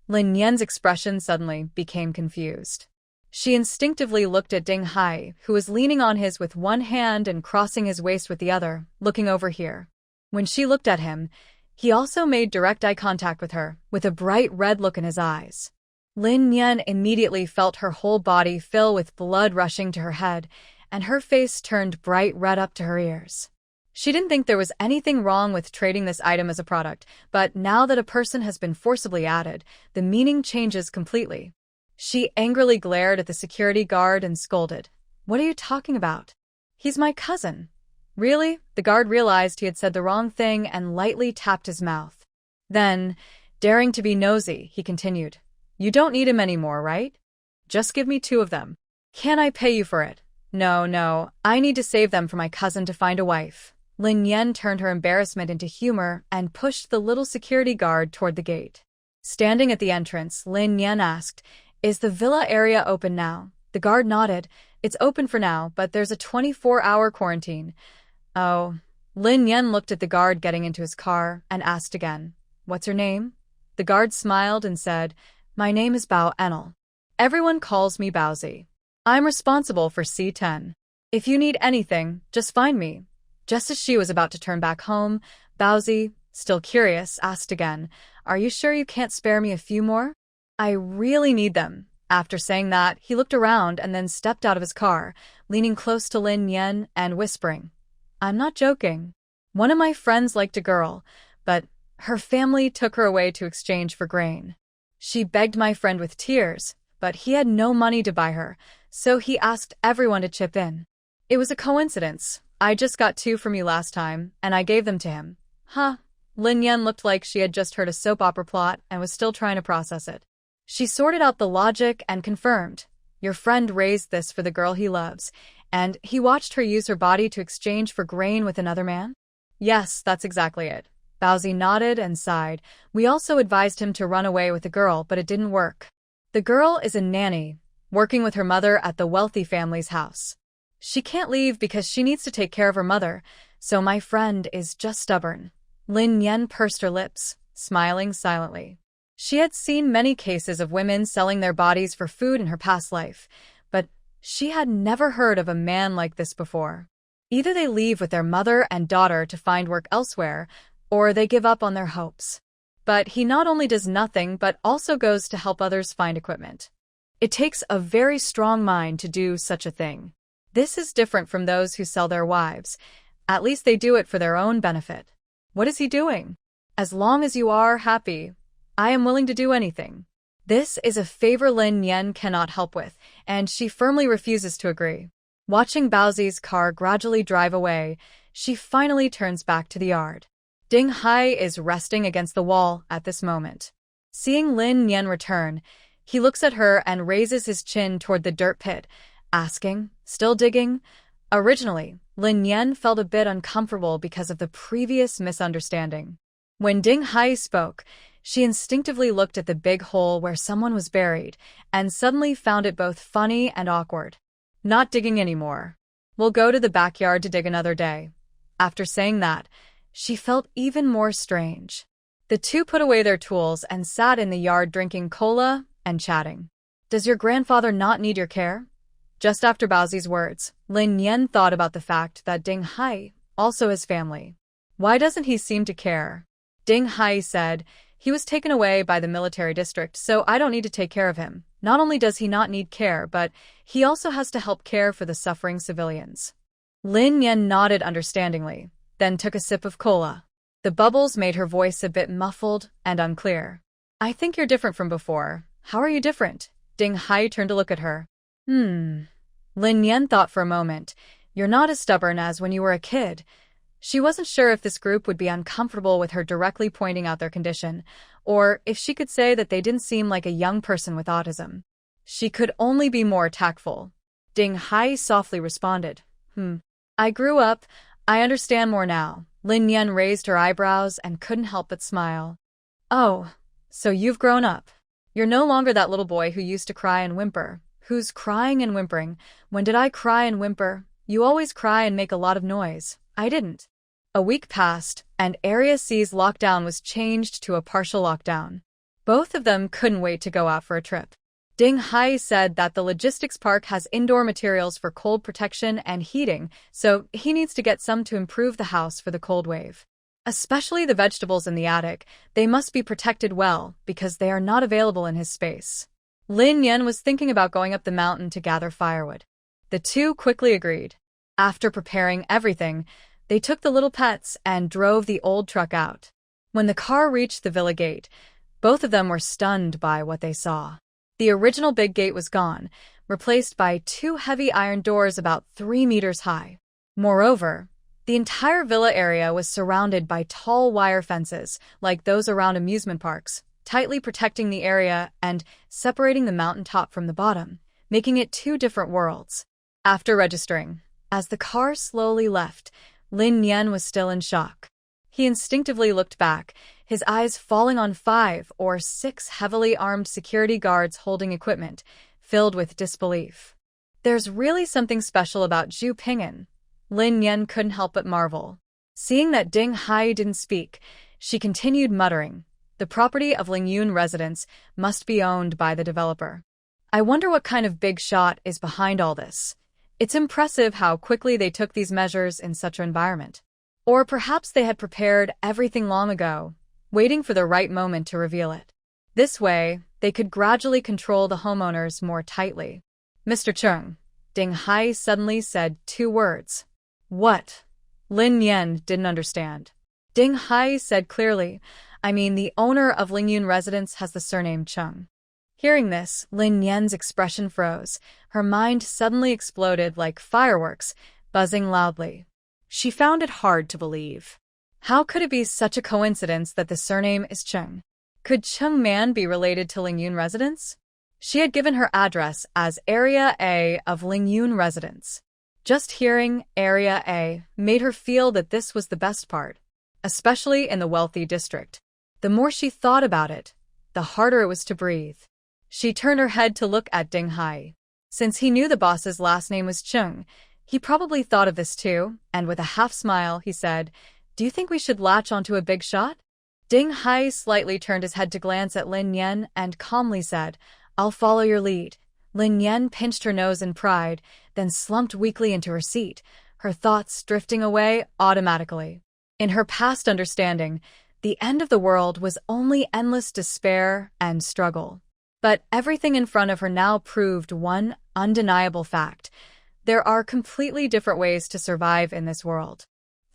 Lin Yan's expression suddenly became confused. She instinctively looked at Ding Hai, who was leaning on his with one hand and crossing his waist with the other, looking over here. When she looked at him, he also made direct eye contact with her, with a bright red look in his eyes. Lin Yan immediately felt her whole body fill with blood rushing to her head, and her face turned bright red up to her ears. She didn't think there was anything wrong with trading this item as a product, but now that a person has been forcibly added, the meaning changes completely. She angrily glared at the security guard and scolded, "What are you talking about? He's my cousin." "Really?" The guard realized he had said the wrong thing and lightly tapped his mouth. Then, daring to be nosy, he continued, "You don't need him anymore, right? Just give me 2 of them. Can I pay you for it?" No, I need to save them for my cousin to find a wife." Lin Yan turned her embarrassment into humor and pushed the little security guard toward the gate. Standing at the entrance, Lin Yan asked, "Is the villa area open now?" The guard nodded. "It's open for now, but there's a 24-hour quarantine." "Oh." Lin Yan looked at the guard getting into his car and asked again, "What's your name?" The guard smiled and said, "My name is Bao Enel. Everyone calls me Baozi. I'm responsible for C10. If you need anything, just find me." Just as she was about to turn back home, Baozi, still curious, asked again, "Are you sure you can't spare me a few more?" "I really need them." After saying that, he looked around and then stepped out of his car, leaning close to Lin Yan and whispering, "I'm not joking. One of my friends liked a girl, but her family took her away to exchange for grain. She begged my friend with tears, but he had no money to buy her, so he asked everyone to chip in. It was a coincidence. I just got 2 from you last time, and I gave them to him." "Huh." Lin Yan looked like she had just heard a soap opera plot and was still trying to process it. She sorted out the logic and confirmed, "Your friend raised this for the girl he loves, and he watched her use her body to exchange for grain with another man?" "Yes, that's exactly it." Baozi nodded and sighed. "We also advised him to run away with the girl, but it didn't work. The girl is a nanny, working with her mother at the wealthy family's house. She can't leave because she needs to take care of her mother, so my friend is just stubborn." Lin Yan pursed her lips, smiling silently. She had seen many cases of women selling their bodies for food in her past life, but she had never heard of a man like this before. Either they leave with their mother and daughter to find work elsewhere, or they give up on their hopes. But he not only does nothing but also goes to help others find equipment. It takes a very strong mind to do such a thing. This is different from those who sell their wives. At least they do it for their own benefit. What is he doing? "As long as you are happy, I am willing to do anything." This is a favor Lin Yan cannot help with, and she firmly refuses to agree. Watching Baozi's car gradually drive away, she finally turns back to the yard. Ding Hai is resting against the wall at this moment. Seeing Lin Yan return, he looks at her and raises his chin toward the dirt pit, asking, "Still digging?" Originally, Lin Yan felt a bit uncomfortable because of the previous misunderstanding. When Ding Hai spoke, she instinctively looked at the big hole where someone was buried and suddenly found it both funny and awkward. "Not digging anymore. We'll go to the backyard to dig another day." After saying that, she felt even more strange. The two put away their tools and sat in the yard drinking cola and chatting. "Does your grandfather not need your care?" Just after Baozi's words, Lin Yan thought about the fact that Ding Hai also has family. "Why doesn't he seem to care?" Ding Hai said, "He was taken away by the military district, so I don't need to take care of him. Not only does he not need care, but he also has to help care for the suffering civilians." Lin Yan nodded understandingly, then took a sip of cola. The bubbles made her voice a bit muffled and unclear. "I think you're different from before. How are you different?" Ding Hai turned to look at her. Lin Yan thought for a moment. "You're not as stubborn as when you were a kid." She wasn't sure if this group would be uncomfortable with her directly pointing out their condition, or if she could say that they didn't seem like a young person with autism. She could only be more tactful. Ding Hai softly responded, "I grew up. I understand more now." Lin Yan raised her eyebrows and couldn't help but smile. Oh, so you've grown up. You're no longer that little boy who used to cry and whimper. Who's crying and whimpering? When did I cry and whimper? You always cry and make a lot of noise. I didn't. A week passed, and Area C's lockdown was changed to a partial lockdown. Both of them couldn't wait to go out for a trip. Ding Hai said that the logistics park has indoor materials for cold protection and heating, so he needs to get some to improve the house for the cold wave. Especially the vegetables in the attic, they must be protected well because they are not available in his space. Lin Yan was thinking about going up the mountain to gather firewood. The two quickly agreed. After preparing everything, they took the little pets and drove the old truck out. When the car reached the villa gate, both of them were stunned by what they saw. The original big gate was gone, replaced by two heavy iron doors about 3 meters high. Moreover, the entire villa area was surrounded by tall wire fences, like those around amusement parks, tightly protecting the area and separating the mountaintop from the bottom, making it two different worlds. After registering, as the car slowly left, Lin Yan was still in shock. He instinctively looked back, his eyes falling on 5 or 6 heavily armed security guards holding equipment, filled with disbelief. There's really something special about Zhu Ping'an. Lin Yan couldn't help but marvel. Seeing that Ding Hai didn't speak, she continued muttering, "The property of Lingyun residence must be owned by the developer. I wonder what kind of big shot is behind all this. It's impressive how quickly they took these measures in such an environment. Or perhaps they had prepared everything long ago, waiting for the right moment to reveal it. This way, they could gradually control the homeowners more tightly." "Mr. Chung," Ding Hai suddenly said 2 words. "What?" Lin Yan didn't understand. Ding Hai said clearly, "I mean, the owner of Lingyun residence has the surname Chung." Hearing this, Lin Yan's expression froze. Her mind suddenly exploded like fireworks, buzzing loudly. She found it hard to believe. How could it be such a coincidence that the surname is Chung? Could Chung Man be related to Lingyun residence? She had given her address as Area A of Lingyun residence. Just hearing Area A made her feel that this was the best part, especially in the wealthy district. The more she thought about it, the harder it was to breathe. She turned her head to look at Ding Hai. Since he knew the boss's last name was Chung, he probably thought of this too, and with a half smile, he said, "Do you think we should latch onto a big shot?" Ding Hai slightly turned his head to glance at Lin Yan and calmly said, "I'll follow your lead." Lin Yan pinched her nose in pride, then slumped weakly into her seat, her thoughts drifting away automatically. In her past understanding, the end of the world was only endless despair and struggle. But everything in front of her now proved one undeniable fact. There are completely different ways to survive in this world.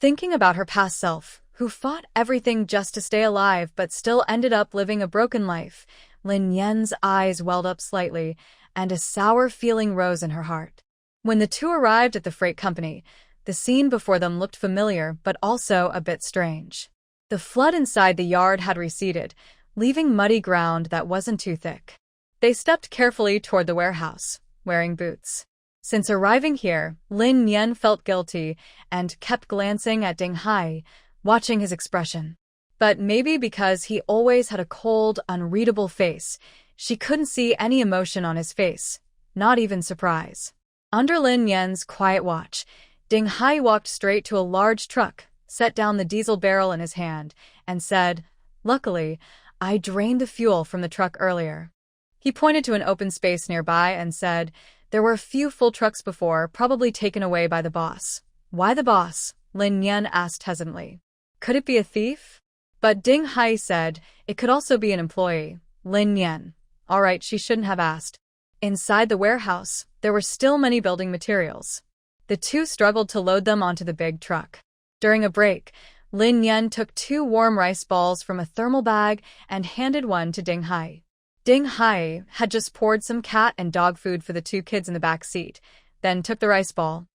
Thinking about her past self, who fought everything just to stay alive but still ended up living a broken life, Lin Yan's eyes welled up slightly, and a sour feeling rose in her heart. When the two arrived at the freight company, the scene before them looked familiar but also a bit strange. The flood inside the yard had receded, leaving muddy ground that wasn't too thick. They stepped carefully toward the warehouse, wearing boots. Since arriving here, Lin Yan felt guilty and kept glancing at Ding Hai, watching his expression. But maybe because he always had a cold, unreadable face, she couldn't see any emotion on his face, not even surprise. Under Lin Yan's quiet watch, Ding Hai walked straight to a large truck, set down the diesel barrel in his hand, and said, "Luckily, I drained the fuel from the truck earlier." He pointed to an open space nearby and said, "There were a few full trucks before, probably taken away by the boss." "Why the boss?" Lin Yan asked hesitantly. "Could it be a thief?" But Ding Hai said, "It could also be an employee." Lin Yan. All right, she shouldn't have asked. Inside the warehouse, there were still many building materials. The two struggled to load them onto the big truck. During a break, Lin Yan took 2 warm rice balls from a thermal bag and handed one to Ding Hai. Ding Hai had just poured some cat and dog food for the 2 kids in the back seat, then took the rice ball.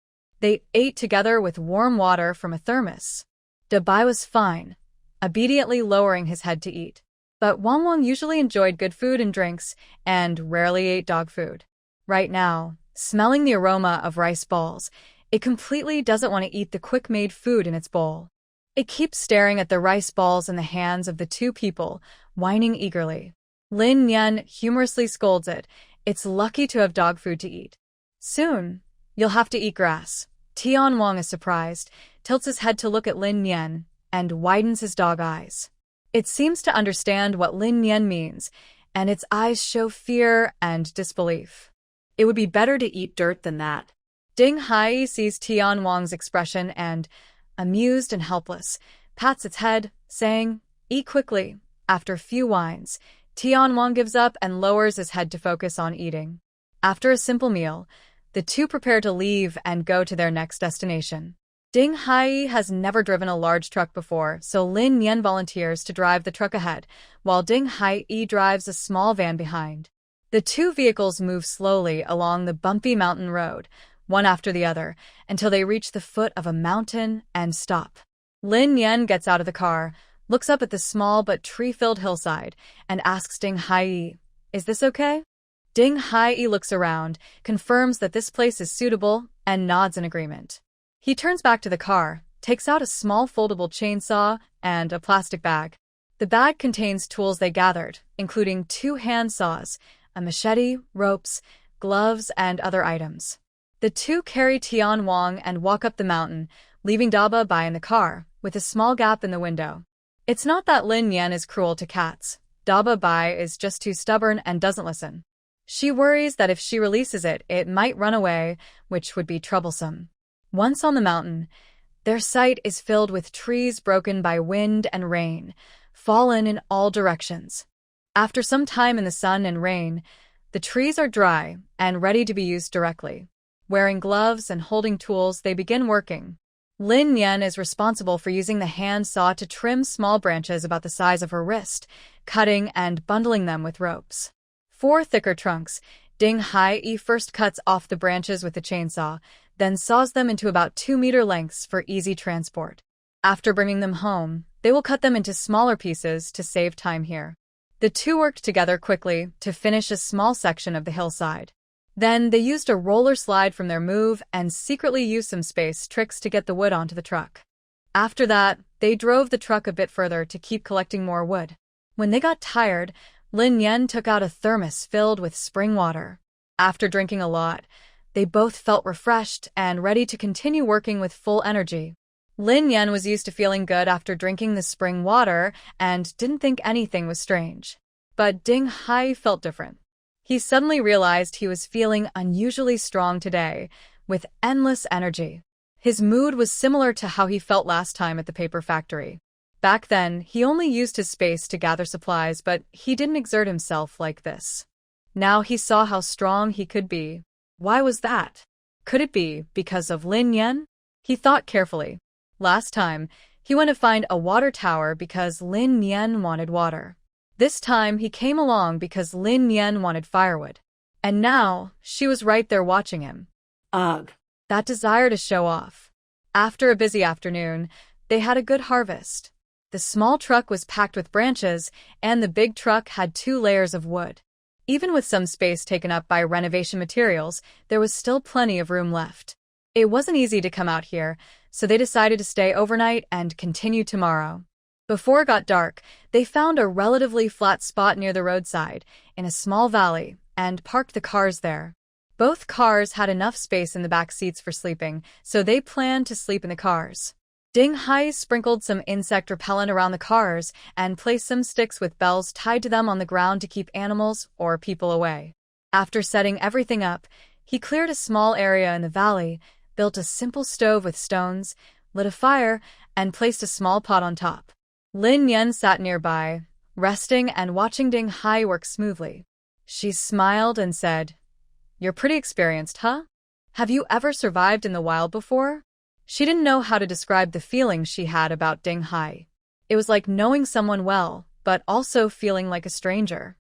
They ate together with warm water from a thermos. Dabai was fine, obediently lowering his head to eat. But Wang Wang usually enjoyed good food and drinks, and rarely ate dog food. Right now, smelling the aroma of rice balls, it completely doesn't want to eat the quick-made food in its bowl. It keeps staring at the rice balls in the hands of the two people, whining eagerly. Lin Yan humorously scolds it. It's lucky to have dog food to eat. Soon, you'll have to eat grass. Tian Wang is surprised, tilts his head to look at Lin Yan, and widens his dog eyes. It seems to understand what Lin Yan means, and its eyes show fear and disbelief. It would be better to eat dirt than that. Ding Hai sees Tian Wang's expression and, amused and helpless, pats its head, saying, "Eat quickly." After a few whines, Tian Wang gives up and lowers his head to focus on eating. After a simple meal, the two prepare to leave and go to their next destination. Ding Hai has never driven a large truck before, so Lin Yan volunteers to drive the truck ahead, while Ding Hai drives a small van behind. The two vehicles move slowly along the bumpy mountain road, one after the other, until they reach the foot of a mountain and stop. Lin Yan gets out of the car, looks up at the small but tree-filled hillside, and asks Ding Hai, "Is this okay?" Ding Hai looks around, confirms that this place is suitable, and nods in agreement. He turns back to the car, takes out a small foldable chainsaw and a plastic bag. The bag contains tools they gathered, including 2 hand saws, a machete, ropes, gloves, and other items. The two carry Tian Wang and walk up the mountain, leaving Daba Bai in the car, with a small gap in the window. It's not that Lin Yan is cruel to cats. Daba Bai is just too stubborn and doesn't listen. She worries that if she releases it, it might run away, which would be troublesome. Once on the mountain, their sight is filled with trees broken by wind and rain, fallen in all directions. After some time in the sun and rain, the trees are dry and ready to be used directly. Wearing gloves and holding tools, they begin working. Lin Yan is responsible for using the hand saw to trim small branches about the size of her wrist, cutting and bundling them with ropes. 4 thicker trunks, Ding Hai first cuts off the branches with the chainsaw, then saws them into about 2-meter lengths for easy transport. After bringing them home, they will cut them into smaller pieces to save time here. The two worked together quickly to finish a small section of the hillside. Then they used a roller slide from their move and secretly used some space tricks to get the wood onto the truck. After that, they drove the truck a bit further to keep collecting more wood. When they got tired, Lin Yan took out a thermos filled with spring water. After drinking a lot, they both felt refreshed and ready to continue working with full energy. Lin Yan was used to feeling good after drinking the spring water and didn't think anything was strange. But Ding Hai felt different. He suddenly realized he was feeling unusually strong today, with endless energy. His mood was similar to how he felt last time at the paper factory. Back then, he only used his space to gather supplies, but he didn't exert himself like this. Now he saw how strong he could be. Why was that? Could it be because of Lin Yan? He thought carefully. Last time, he went to find a water tower because Lin Yan wanted water. This time, he came along because Lin Yan wanted firewood. And now, she was right there watching him. Ugh. That desire to show off. After a busy afternoon, they had a good harvest. The small truck was packed with branches, and the big truck had 2 layers of wood. Even with some space taken up by renovation materials, there was still plenty of room left. It wasn't easy to come out here, so they decided to stay overnight and continue tomorrow. Before it got dark, they found a relatively flat spot near the roadside, in a small valley, and parked the cars there. Both cars had enough space in the back seats for sleeping, so they planned to sleep in the cars. Ding Hai sprinkled some insect repellent around the cars and placed some sticks with bells tied to them on the ground to keep animals or people away. After setting everything up, he cleared a small area in the valley, built a simple stove with stones, lit a fire, and placed a small pot on top. Lin Yan sat nearby, resting and watching Ding Hai work smoothly. She smiled and said, "You're pretty experienced, huh? Have you ever survived in the wild before?" She didn't know how to describe the feeling she had about Ding Hai. It was like knowing someone well, but also feeling like a stranger.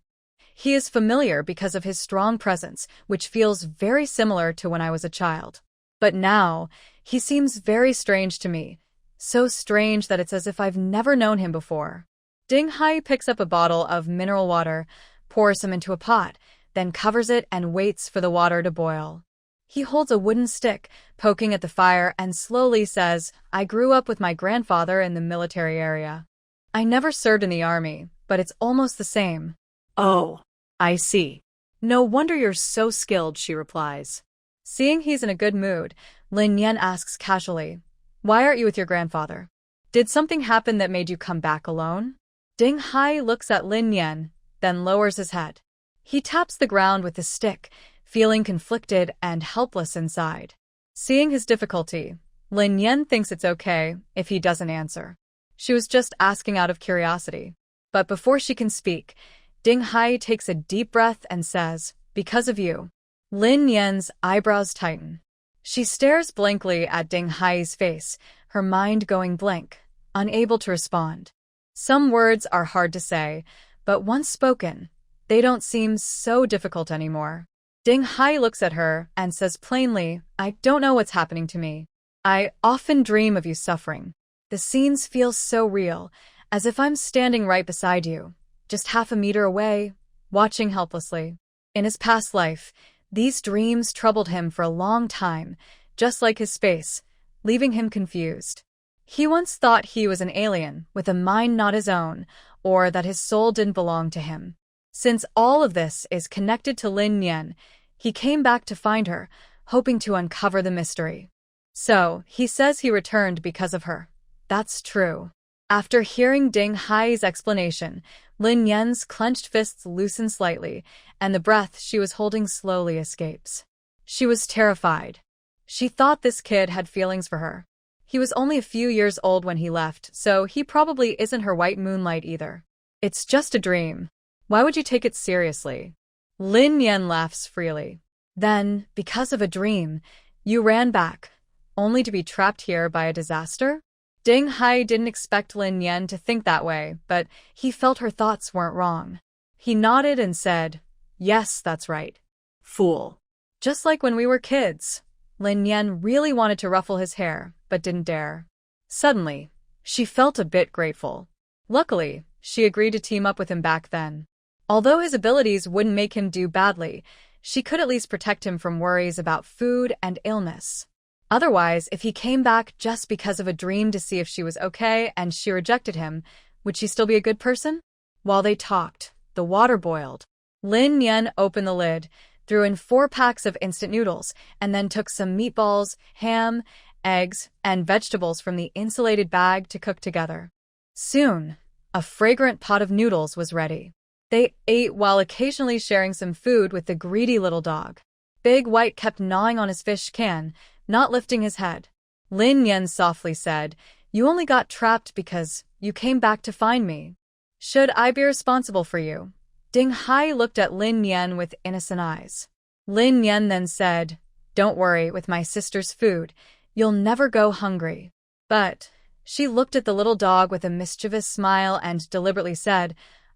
He is familiar because of his strong presence, which feels very similar to when I was a child. But now, he seems very strange to me. So strange that it's as if I've never known him before. Ding Hai picks up a bottle of mineral water, pours some into a pot, then covers it and waits for the water to boil. He holds a wooden stick, poking at the fire, and slowly says, I grew up with my grandfather in the military area. I never served in the army, but it's almost the same. Oh, I see. No wonder you're so skilled, she replies. Seeing he's in a good mood, Lin Yan asks casually, Why aren't you with your grandfather? Did something happen that made you come back alone? Ding Hai looks at Lin Yan, then lowers his head. He taps the ground with his stick, feeling conflicted and helpless inside. Seeing his difficulty, Lin Yan thinks it's okay if he doesn't answer. She was just asking out of curiosity. But before she can speak, Ding Hai takes a deep breath and says, Because of you. Lin Yan's eyebrows tighten. She stares blankly at Ding Hai's face, her mind going blank, unable to respond. Some words are hard to say, but once spoken, they don't seem so difficult anymore. Ding Hai looks at her and says plainly, I don't know what's happening to me. I often dream of you suffering. The scenes feel so real, as if I'm standing right beside you, just half a meter away, watching helplessly. In his past life, these dreams troubled him for a long time, just like his space, leaving him confused. He once thought he was an alien with a mind not his own, or that his soul didn't belong to him. Since all of this is connected to Lin Yan, he came back to find her, hoping to uncover the mystery. So, he says he returned because of her. That's true. After hearing Ding Hai's explanation, Lin Yan's clenched fists loosen slightly, and the breath she was holding slowly escapes. She was terrified. She thought this kid had feelings for her. He was only a few years old when he left, so he probably isn't her white moonlight either. It's just a dream. Why would you take it seriously? Lin Yan laughs freely. Then, because of a dream, you ran back, only to be trapped here by a disaster? Ding Hai didn't expect Lin Yan to think that way, but he felt her thoughts weren't wrong. He nodded and said, Yes, that's right. Fool. Just like when we were kids. Lin Yan really wanted to ruffle his hair, but didn't dare. Suddenly, she felt a bit grateful. Luckily, she agreed to team up with him back then. Although his abilities wouldn't make him do badly, she could at least protect him from worries about food and illness. Otherwise, if he came back just because of a dream to see if she was okay and she rejected him, would she still be a good person? While they talked, the water boiled. Lin Yan opened the lid, threw in 4 packs of instant noodles, and then took some meatballs, ham, eggs, and vegetables from the insulated bag to cook together. Soon, a fragrant pot of noodles was ready. They ate while occasionally sharing some food with the greedy little dog. Big White kept gnawing on his fish can, not lifting his head. Lin Yan softly said, You only got trapped because you came back to find me. Should I be responsible for you? Ding Hai looked at Lin Yan with innocent eyes. Lin Yan then said, Don't worry, with my sister's food, you'll never go hungry. But she looked at the little dog with a mischievous smile and deliberately said,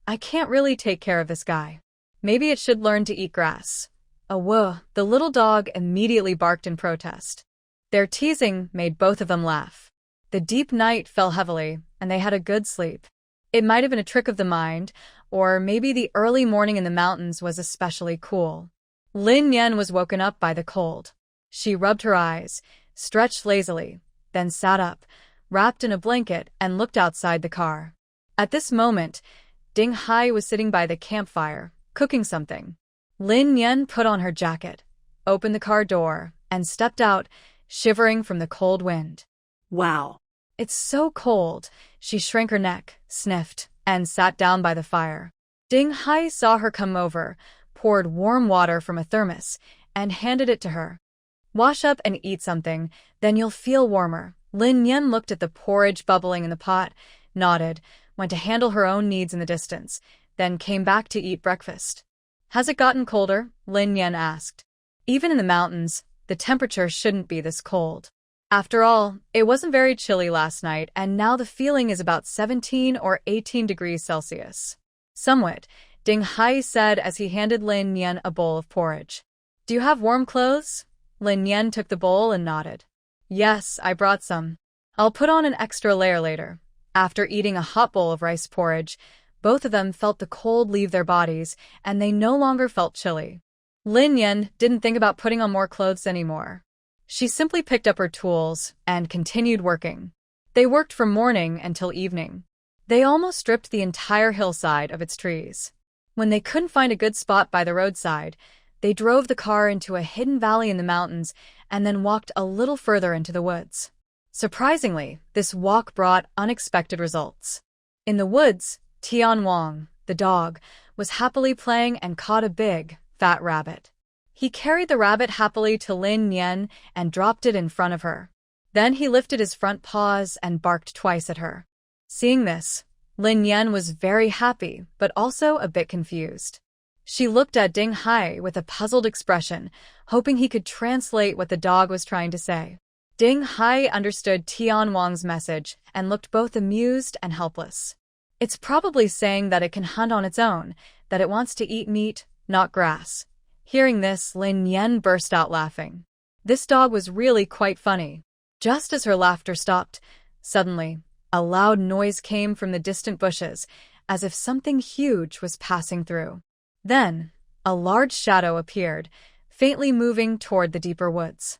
I can't really take care of this guy. Maybe it should learn to eat grass. Whoa, the little dog immediately barked in protest. Their teasing made both of them laugh. The deep night fell heavily, and they had a good sleep. It might have been a trick of the mind, or maybe the early morning in the mountains was especially cool. Lin Yan was woken up by the cold. She rubbed her eyes, stretched lazily, then sat up, wrapped in a blanket, and looked outside the car. At this moment, Ding Hai was sitting by the campfire, cooking something. Lin Yan put on her jacket, opened the car door, and stepped out, shivering from the cold wind. Wow. It's so cold. She shrank her neck, sniffed, and sat down by the fire. Ding Hai saw her come over, poured warm water from a thermos, and handed it to her. Wash up and eat something, then you'll feel warmer. Lin Yan looked at the porridge bubbling in the pot, nodded, went to handle her own needs in the distance, then came back to eat breakfast. Has it gotten colder? Lin Yan asked. Even in the mountains, the temperature shouldn't be this cold. After all, it wasn't very chilly last night, and now the feeling is about 17 or 18 degrees Celsius. Somewhat, Ding Hai said as he handed Lin Yan a bowl of porridge. Do you have warm clothes? Lin Yan took the bowl and nodded. Yes, I brought some. I'll put on an extra layer later. After eating a hot bowl of rice porridge, both of them felt the cold leave their bodies, and they no longer felt chilly. Lin Yan didn't think about putting on more clothes anymore. She simply picked up her tools and continued working. They worked from morning until evening. They almost stripped the entire hillside of its trees. When they couldn't find a good spot by the roadside, they drove the car into a hidden valley in the mountains and then walked a little further into the woods. Surprisingly, this walk brought unexpected results. In the woods, Tian Wang, the dog, was happily playing and caught a big, fat rabbit. He carried the rabbit happily to Lin Yan and dropped it in front of her. Then he lifted his front paws and barked twice at her. Seeing this, Lin Yan was very happy, but also a bit confused. She looked at Ding Hai with a puzzled expression, hoping he could translate what the dog was trying to say. Ding Hai understood Tian Wang's message and looked both amused and helpless. It's probably saying that it can hunt on its own, that it wants to eat meat, not grass. Hearing this, Lin Yan burst out laughing. This dog was really quite funny. Just as her laughter stopped, suddenly, a loud noise came from the distant bushes, as if something huge was passing through. Then, a large shadow appeared, faintly moving toward the deeper woods.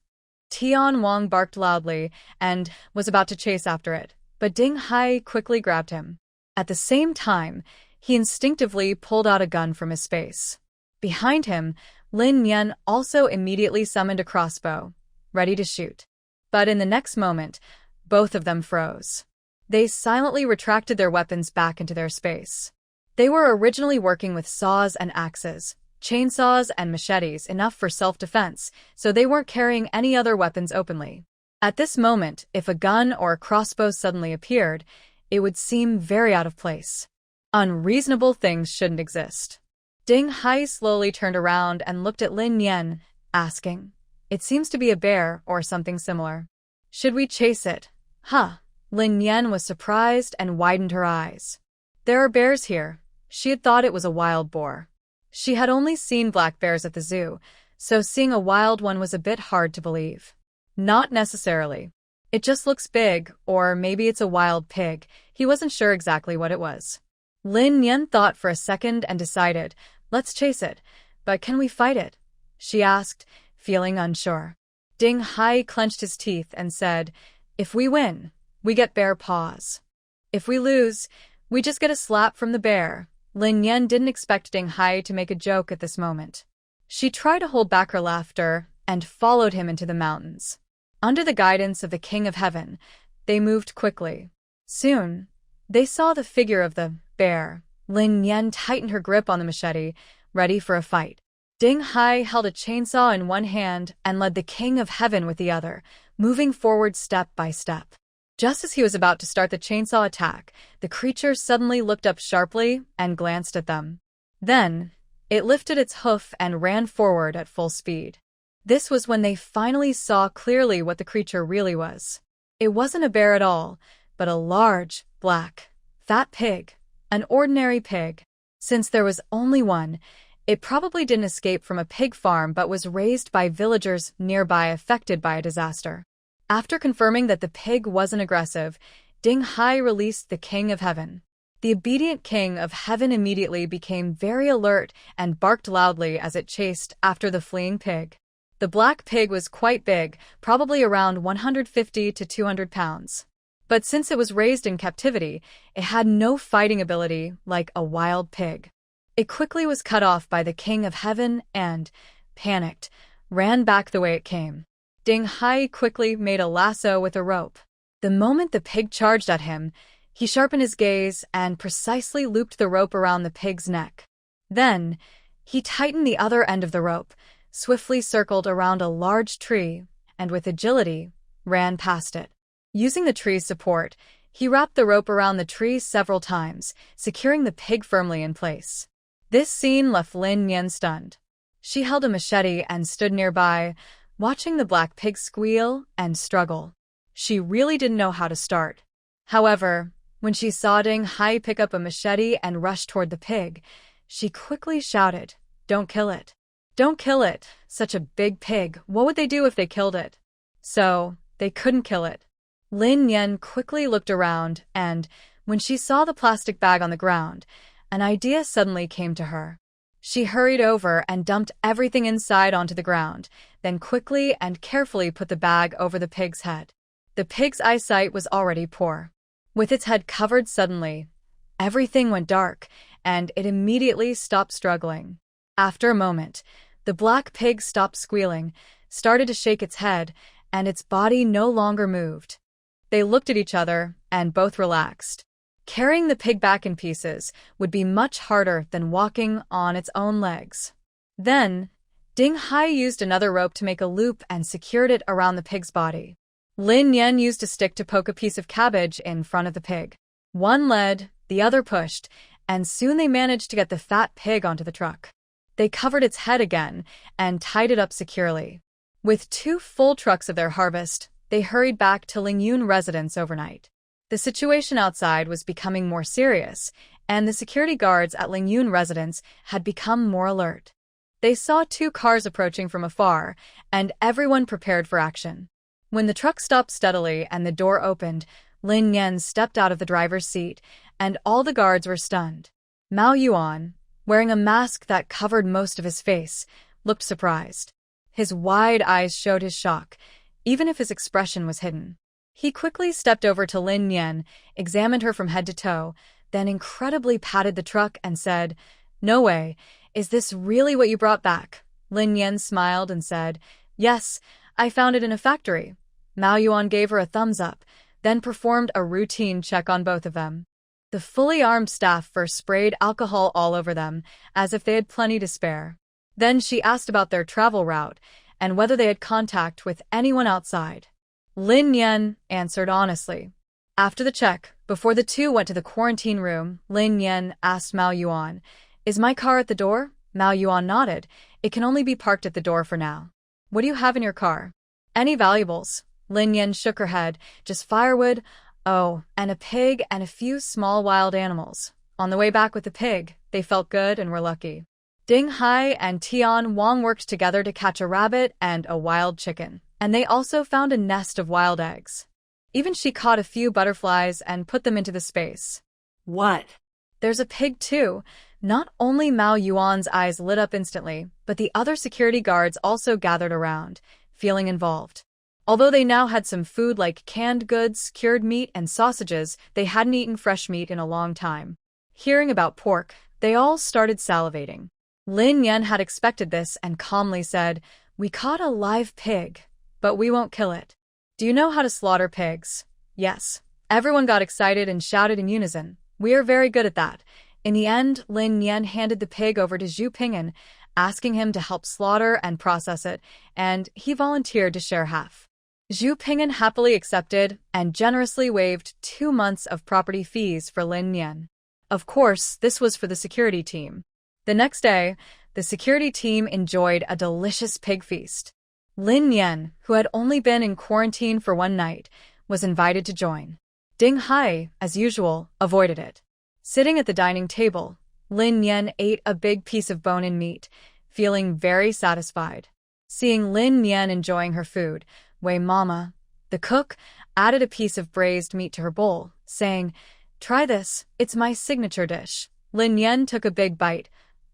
Tian Wang barked loudly and was about to chase after it, but Ding Hai quickly grabbed him. At the same time, he instinctively pulled out a gun from his space. Behind him, Lin Yan also immediately summoned a crossbow, ready to shoot. But in the next moment, both of them froze. They silently retracted their weapons back into their space. They were originally working with saws and axes, chainsaws and machetes enough for self-defense, so they weren't carrying any other weapons openly. At this moment, if a gun or a crossbow suddenly appeared, it would seem very out of place. Unreasonable things shouldn't exist. Ding Hai slowly turned around and looked at Lin Yan, asking, "It seems to be a bear or something similar. Should we chase it?" "Huh." Lin Yan was surprised and widened her eyes. "There are bears here." She had thought it was a wild boar. She had only seen black bears at the zoo, so seeing a wild one was a bit hard to believe. Not necessarily. It just looks big, or maybe it's a wild pig. He wasn't sure exactly what it was. Lin Yan thought for a second and decided, "Let's chase it. But can we fight it?" she asked, feeling unsure. Ding Hai clenched his teeth and said, "If we win, we get bear paws. If we lose, we just get a slap from the bear." Lin Yan didn't expect Ding Hai to make a joke at this moment. She tried to hold back her laughter and followed him into the mountains. Under the guidance of the King of Heaven, they moved quickly. Soon, they saw the figure of the bear. Lin Yan tightened her grip on the machete, ready for a fight. Ding Hai held a chainsaw in one hand and led the King of Heaven with the other, moving forward step by step. Just as he was about to start the chainsaw attack, the creature suddenly looked up sharply and glanced at them. Then, it lifted its hoof and ran forward at full speed. This was when they finally saw clearly what the creature really was. It wasn't a bear at all, but a large, black, fat pig. An ordinary pig. Since there was only one, it probably didn't escape from a pig farm but was raised by villagers nearby affected by a disaster. After confirming that the pig wasn't aggressive, Ding Hai released the King of Heaven. The obedient King of Heaven immediately became very alert and barked loudly as it chased after the fleeing pig. The black pig was quite big, probably around 150 to 200 pounds. But since it was raised in captivity, it had no fighting ability like a wild pig. It quickly was cut off by the King of Heaven and, panicked, ran back the way it came. Ding Hai quickly made a lasso with a rope. The moment the pig charged at him, he sharpened his gaze and precisely looped the rope around the pig's neck. Then, he tightened the other end of the rope, swiftly circled around a large tree, and with agility, ran past it. Using the tree's support, he wrapped the rope around the tree several times, securing the pig firmly in place. This scene left Lin Yan stunned. She held a machete and stood nearby, watching the black pig squeal and struggle. She really didn't know how to start. However, when she saw Ding Hai pick up a machete and rush toward the pig, she quickly shouted, "Don't kill it. Don't kill it. Such a big pig. What would they do if they killed it?" So, they couldn't kill it. Lin Yan quickly looked around and, when she saw the plastic bag on the ground, an idea suddenly came to her. She hurried over and dumped everything inside onto the ground, then quickly and carefully put the bag over the pig's head. The pig's eyesight was already poor. With its head covered suddenly, everything went dark, and it immediately stopped struggling. After a moment, the black pig stopped squealing, started to shake its head, and its body no longer moved. They looked at each other and both relaxed. Carrying the pig back in pieces would be much harder than walking on its own legs. Then, Ding Hai used another rope to make a loop and secured it around the pig's body. Lin Yan used a stick to poke a piece of cabbage in front of the pig. One led, the other pushed, and soon they managed to get the fat pig onto the truck. They covered its head again and tied it up securely. With 2 full trucks of their harvest, they hurried back to Lingyun residence overnight. The situation outside was becoming more serious, and the security guards at Lingyun residence had become more alert. They saw 2 cars approaching from afar, and everyone prepared for action. When the truck stopped steadily and the door opened, Lin Yan stepped out of the driver's seat, and all the guards were stunned. Mao Yuan, wearing a mask that covered most of his face, looked surprised. His wide eyes showed his shock, even if his expression was hidden. He quickly stepped over to Lin Yan, examined her from head to toe, then incredibly patted the truck and said, "No way, is this really what you brought back?" Lin Yan smiled and said, "Yes, I found it in a factory." Mao Yuan gave her a thumbs up, then performed a routine check on both of them. The fully armed staff first sprayed alcohol all over them, as if they had plenty to spare. Then she asked about their travel route and whether they had contact with anyone outside. Lin Yan answered honestly. After the check, before the 2 went to the quarantine room, Lin Yan asked Mao Yuan, "Is my car at the door?" Mao Yuan nodded. "It can only be parked at the door for now." "What do you have in your car?" "Any valuables?" Lin Yan shook her head. "Just firewood. Oh, and a pig and a few small wild animals." On the way back with the pig, they felt good and were lucky. Ding Hai and Tian Wang worked together to catch a rabbit and a wild chicken, and they also found a nest of wild eggs. Even she caught a few butterflies and put them into the space. What? There's a pig too. Not only Mao Yuan's eyes lit up instantly, but the other security guards also gathered around, feeling involved. Although they now had some food like canned goods, cured meat, and sausages, they hadn't eaten fresh meat in a long time. Hearing about pork, they all started salivating. Lin Yan had expected this and calmly said, "We caught a live pig, but we won't kill it." "Do you know how to slaughter pigs?" "Yes." Everyone got excited and shouted in unison, "We are very good at that." In the end, Lin Yan handed the pig over to Zhu Ping'an, asking him to help slaughter and process it, and he volunteered to share half. Zhu Ping'an happily accepted and generously waived 2 months of property fees for Lin Yan. Of course, this was for the security team. The next day, the security team enjoyed a delicious pig feast. Lin Yan, who had only been in quarantine for 1 night, was invited to join. Ding Hai, as usual, avoided it. Sitting at the dining table, Lin Yan ate a big piece of bone-in meat, feeling very satisfied. Seeing Lin Yan enjoying her food, Wei Mama, the cook, added a piece of braised meat to her bowl, saying, "Try this, it's my signature dish." Lin Yan took a big bite,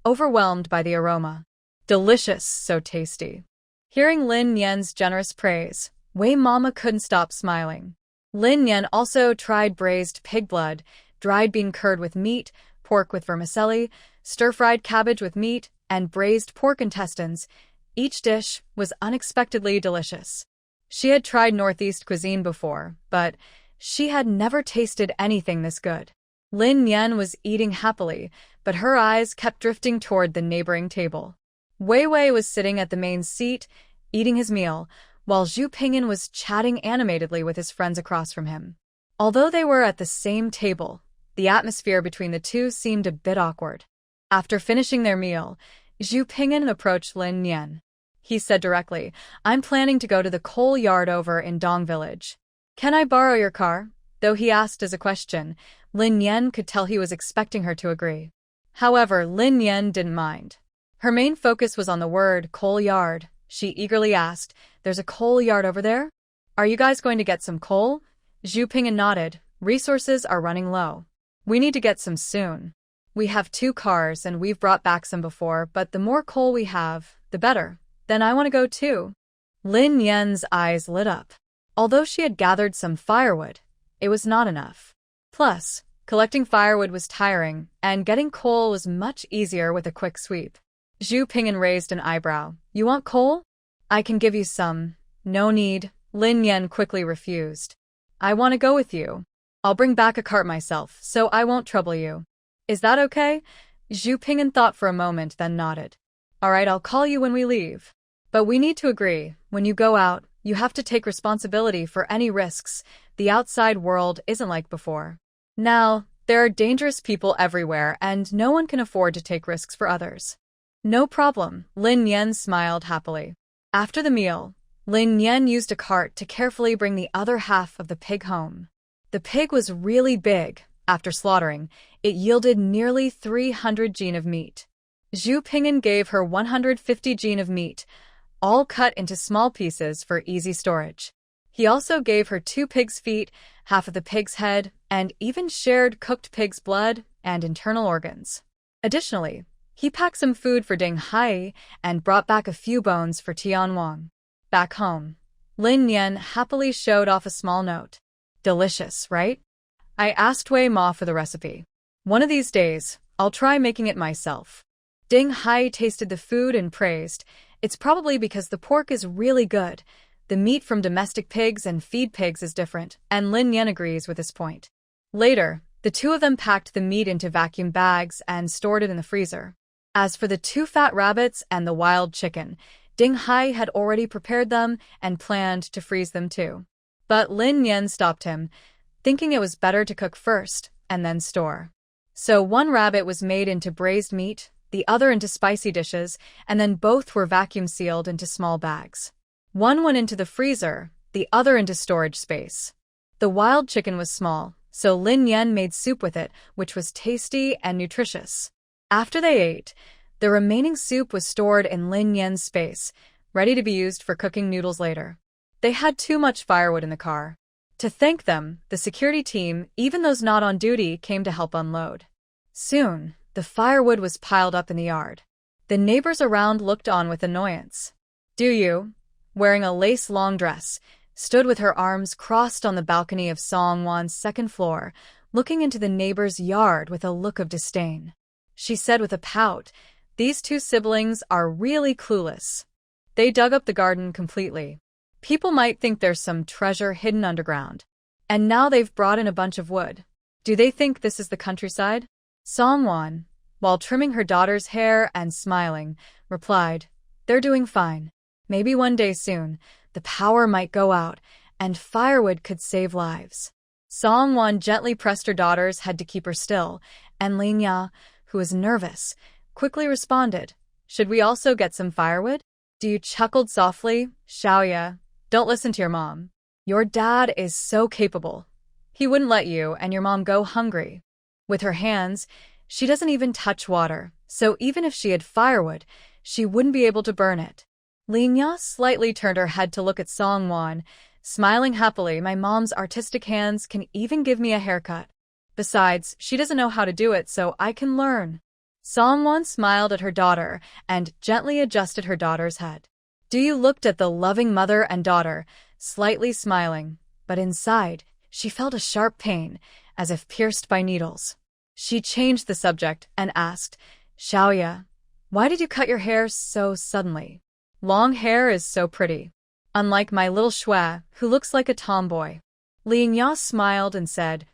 overwhelmed by the aroma. Delicious, so tasty. Hearing Lin Yan's generous praise, Wei Mama couldn't stop smiling. Lin Yan also tried braised pig blood, dried bean curd with meat, pork with vermicelli, stir-fried cabbage with meat, and braised pork intestines. Each dish was unexpectedly delicious. She had tried Northeast cuisine before, but she had never tasted anything this good. Lin Yan was eating happily, but her eyes kept drifting toward the neighboring table. Wei Wei was sitting at the main seat, eating his meal, while Zhu Ping'an was chatting animatedly with his friends across from him. Although they were at the same table, the atmosphere between the two seemed a bit awkward. After finishing their meal, Zhu Ping'an approached Lin Yan. He said directly, "I'm planning to go to the coal yard over in Dong Village. Can I borrow your car?" Though he asked as a question, Lin Yan could tell he was expecting her to agree. However, Lin Yan didn't mind. Her main focus was on the word coal yard. She eagerly asked, "There's a coal yard over there? Are you guys going to get some coal?" Zhu Ping'an nodded. "Resources are running low. We need to get some soon." We have 2 cars and we've brought back some before, but the more coal we have, the better. Then I want to go too. Lin Yan's eyes lit up. Although she had gathered some firewood, it was not enough. Plus, collecting firewood was tiring, and getting coal was much easier with a quick sweep. Zhu Ping'an raised an eyebrow. You want coal? I can give you some. No need. Lin Yan quickly refused. I want to go with you. I'll bring back a cart myself, so I won't trouble you. Is that okay? Zhu Ping'an thought for a moment, then nodded. All right, I'll call you when we leave. But we need to agree, when you go out, you have to take responsibility for any risks. The outside world isn't like before. Now, there are dangerous people everywhere, and no one can afford to take risks for others. No problem, Lin Yan smiled happily. After the meal, Lin Yan used a cart to carefully bring the other half of the pig home. The pig was really big. After slaughtering, it yielded nearly 300 jin of meat. Zhu Ping'an gave her 150 jin of meat, all cut into small pieces for easy storage. He also gave her 2 pig's feet, half of the pig's head, and even shared cooked pig's blood and internal organs. Additionally, he packed some food for Ding Hai and brought back a few bones for Tian Wang. Back home, Lin Yan happily showed off a small note. Delicious, right? I asked Wei Ma for the recipe. One of these days, I'll try making it myself. Ding Hai tasted the food and praised. It's probably because the pork is really good. The meat from domestic pigs and feed pigs is different, and Lin Yan agrees with this point. Later, the two of them packed the meat into vacuum bags and stored it in the freezer. As for the 2 fat rabbits and the wild chicken, Ding Hai had already prepared them and planned to freeze them too. But Lin Yan stopped him, thinking it was better to cook first and then store. So 1 rabbit was made into braised meat, the other into spicy dishes, and then both were vacuum sealed into small bags. One went into the freezer, the other into storage space. The wild chicken was small, so Lin Yan made soup with it, which was tasty and nutritious. After they ate, the remaining soup was stored in Lin Yan's space, ready to be used for cooking noodles later. They had too much firewood in the car. To thank them, the security team, even those not on duty, came to help unload. Soon, the firewood was piled up in the yard. The neighbors around looked on with annoyance. Du Yu, wearing a lace long dress, stood with her arms crossed on the balcony of Song Wan's 2nd floor, looking into the neighbor's yard with a look of disdain. She said with a pout, "These 2 siblings are really clueless. They dug up the garden completely. People might think there's some treasure hidden underground. And now they've brought in a bunch of wood. Do they think this is the countryside?" Song Wan, while trimming her daughter's hair and smiling, replied, "They're doing fine. Maybe one day soon, the power might go out, and firewood could save lives." Song Wan gently pressed her daughter's head to keep her still, and Lin Ya, who was nervous, quickly responded, "Should we also get some firewood?" Du chuckled softly. "Xiaoya, don't listen to your mom. Your dad is so capable. He wouldn't let you and your mom go hungry. With her hands, she doesn't even touch water, so even if she had firewood, she wouldn't be able to burn it." Lin Ya slightly turned her head to look at Song Wan, smiling happily. "My mom's artistic hands can even give me a haircut. Besides, she doesn't know how to do it, so I can learn." Song Wan smiled at her daughter and gently adjusted her daughter's head. Du Yu looked at the loving mother and daughter, slightly smiling, but inside, she felt a sharp pain, as if pierced by needles. She changed the subject and asked, "Xiaoya, why did you cut your hair so suddenly? Long hair is so pretty. Unlike my little Shui, who looks like a tomboy." Lin Ya smiled and said,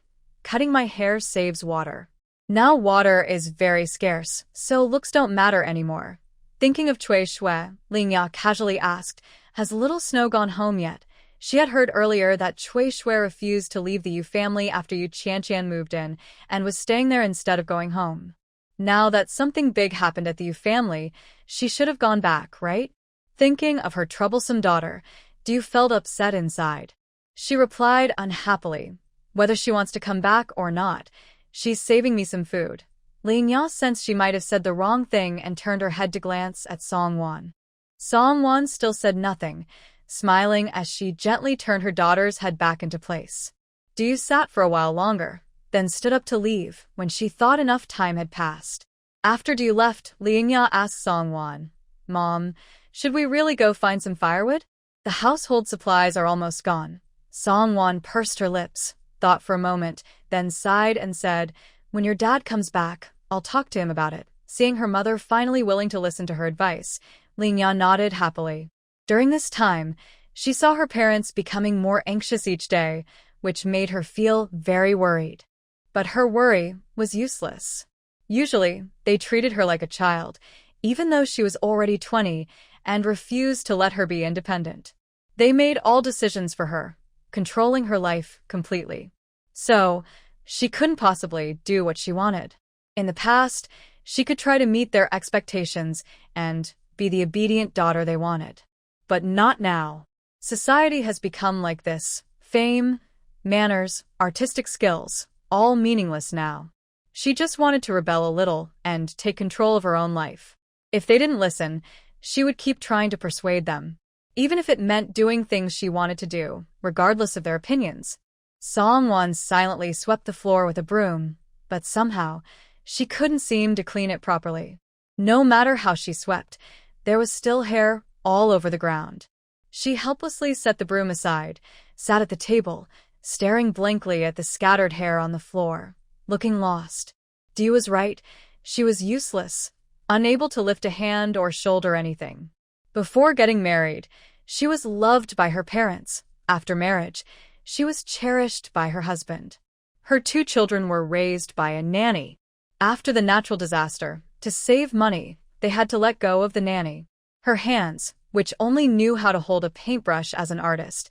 "Cutting my hair saves water. Now water is very scarce, so looks don't matter anymore." Thinking of Cui Shui, Lin Ya casually asked, "Has Little Snow gone home yet?" She had heard earlier that Cui Shui refused to leave the Yu family after Yu Qianqian moved in, and was staying there instead of going home. Now that something big happened at the Yu family, she should have gone back, right? Thinking of her troublesome daughter, Du felt upset inside. She replied unhappily, "Whether she wants to come back or not, she's saving me some food." Lin Ya sensed she might have said the wrong thing and turned her head to glance at Song Wan. Song Wan still said nothing, smiling as she gently turned her daughter's head back into place. Du sat for a while longer, then stood up to leave when she thought enough time had passed. After you left, Linya asked Songwon, "Mom, should we really go find some firewood? The household supplies are almost gone." Songwon pursed her lips, thought for a moment, then sighed and said, "When your dad comes back, I'll talk to him about it." Seeing her mother finally willing to listen to her advice, Linya nodded happily. During this time, she saw her parents becoming more anxious each day, which made her feel very worried. But her worry was useless. Usually, they treated her like a child, even though she was already 20, and refused to let her be independent. They made all decisions for her, controlling her life completely. So, she couldn't possibly do what she wanted. In the past, she could try to meet their expectations and be the obedient daughter they wanted. But not now. Society has become like this. Fame, manners, artistic skills, all meaningless now. She just wanted to rebel a little and take control of her own life. If they didn't listen, she would keep trying to persuade them, even if it meant doing things she wanted to do, regardless of their opinions. Songwon silently swept the floor with a broom, but somehow, she couldn't seem to clean it properly. No matter how she swept, there was still hair all over the ground. She helplessly set the broom aside, sat at the table, staring blankly at the scattered hair on the floor, looking lost. Dee was right. She was useless, unable to lift a hand or shoulder anything. Before getting married, she was loved by her parents. After marriage, she was cherished by her husband. Her 2 children were raised by a nanny. After the natural disaster, to save money, they had to let go of the nanny. Her hands, which only knew how to hold a paintbrush as an artist,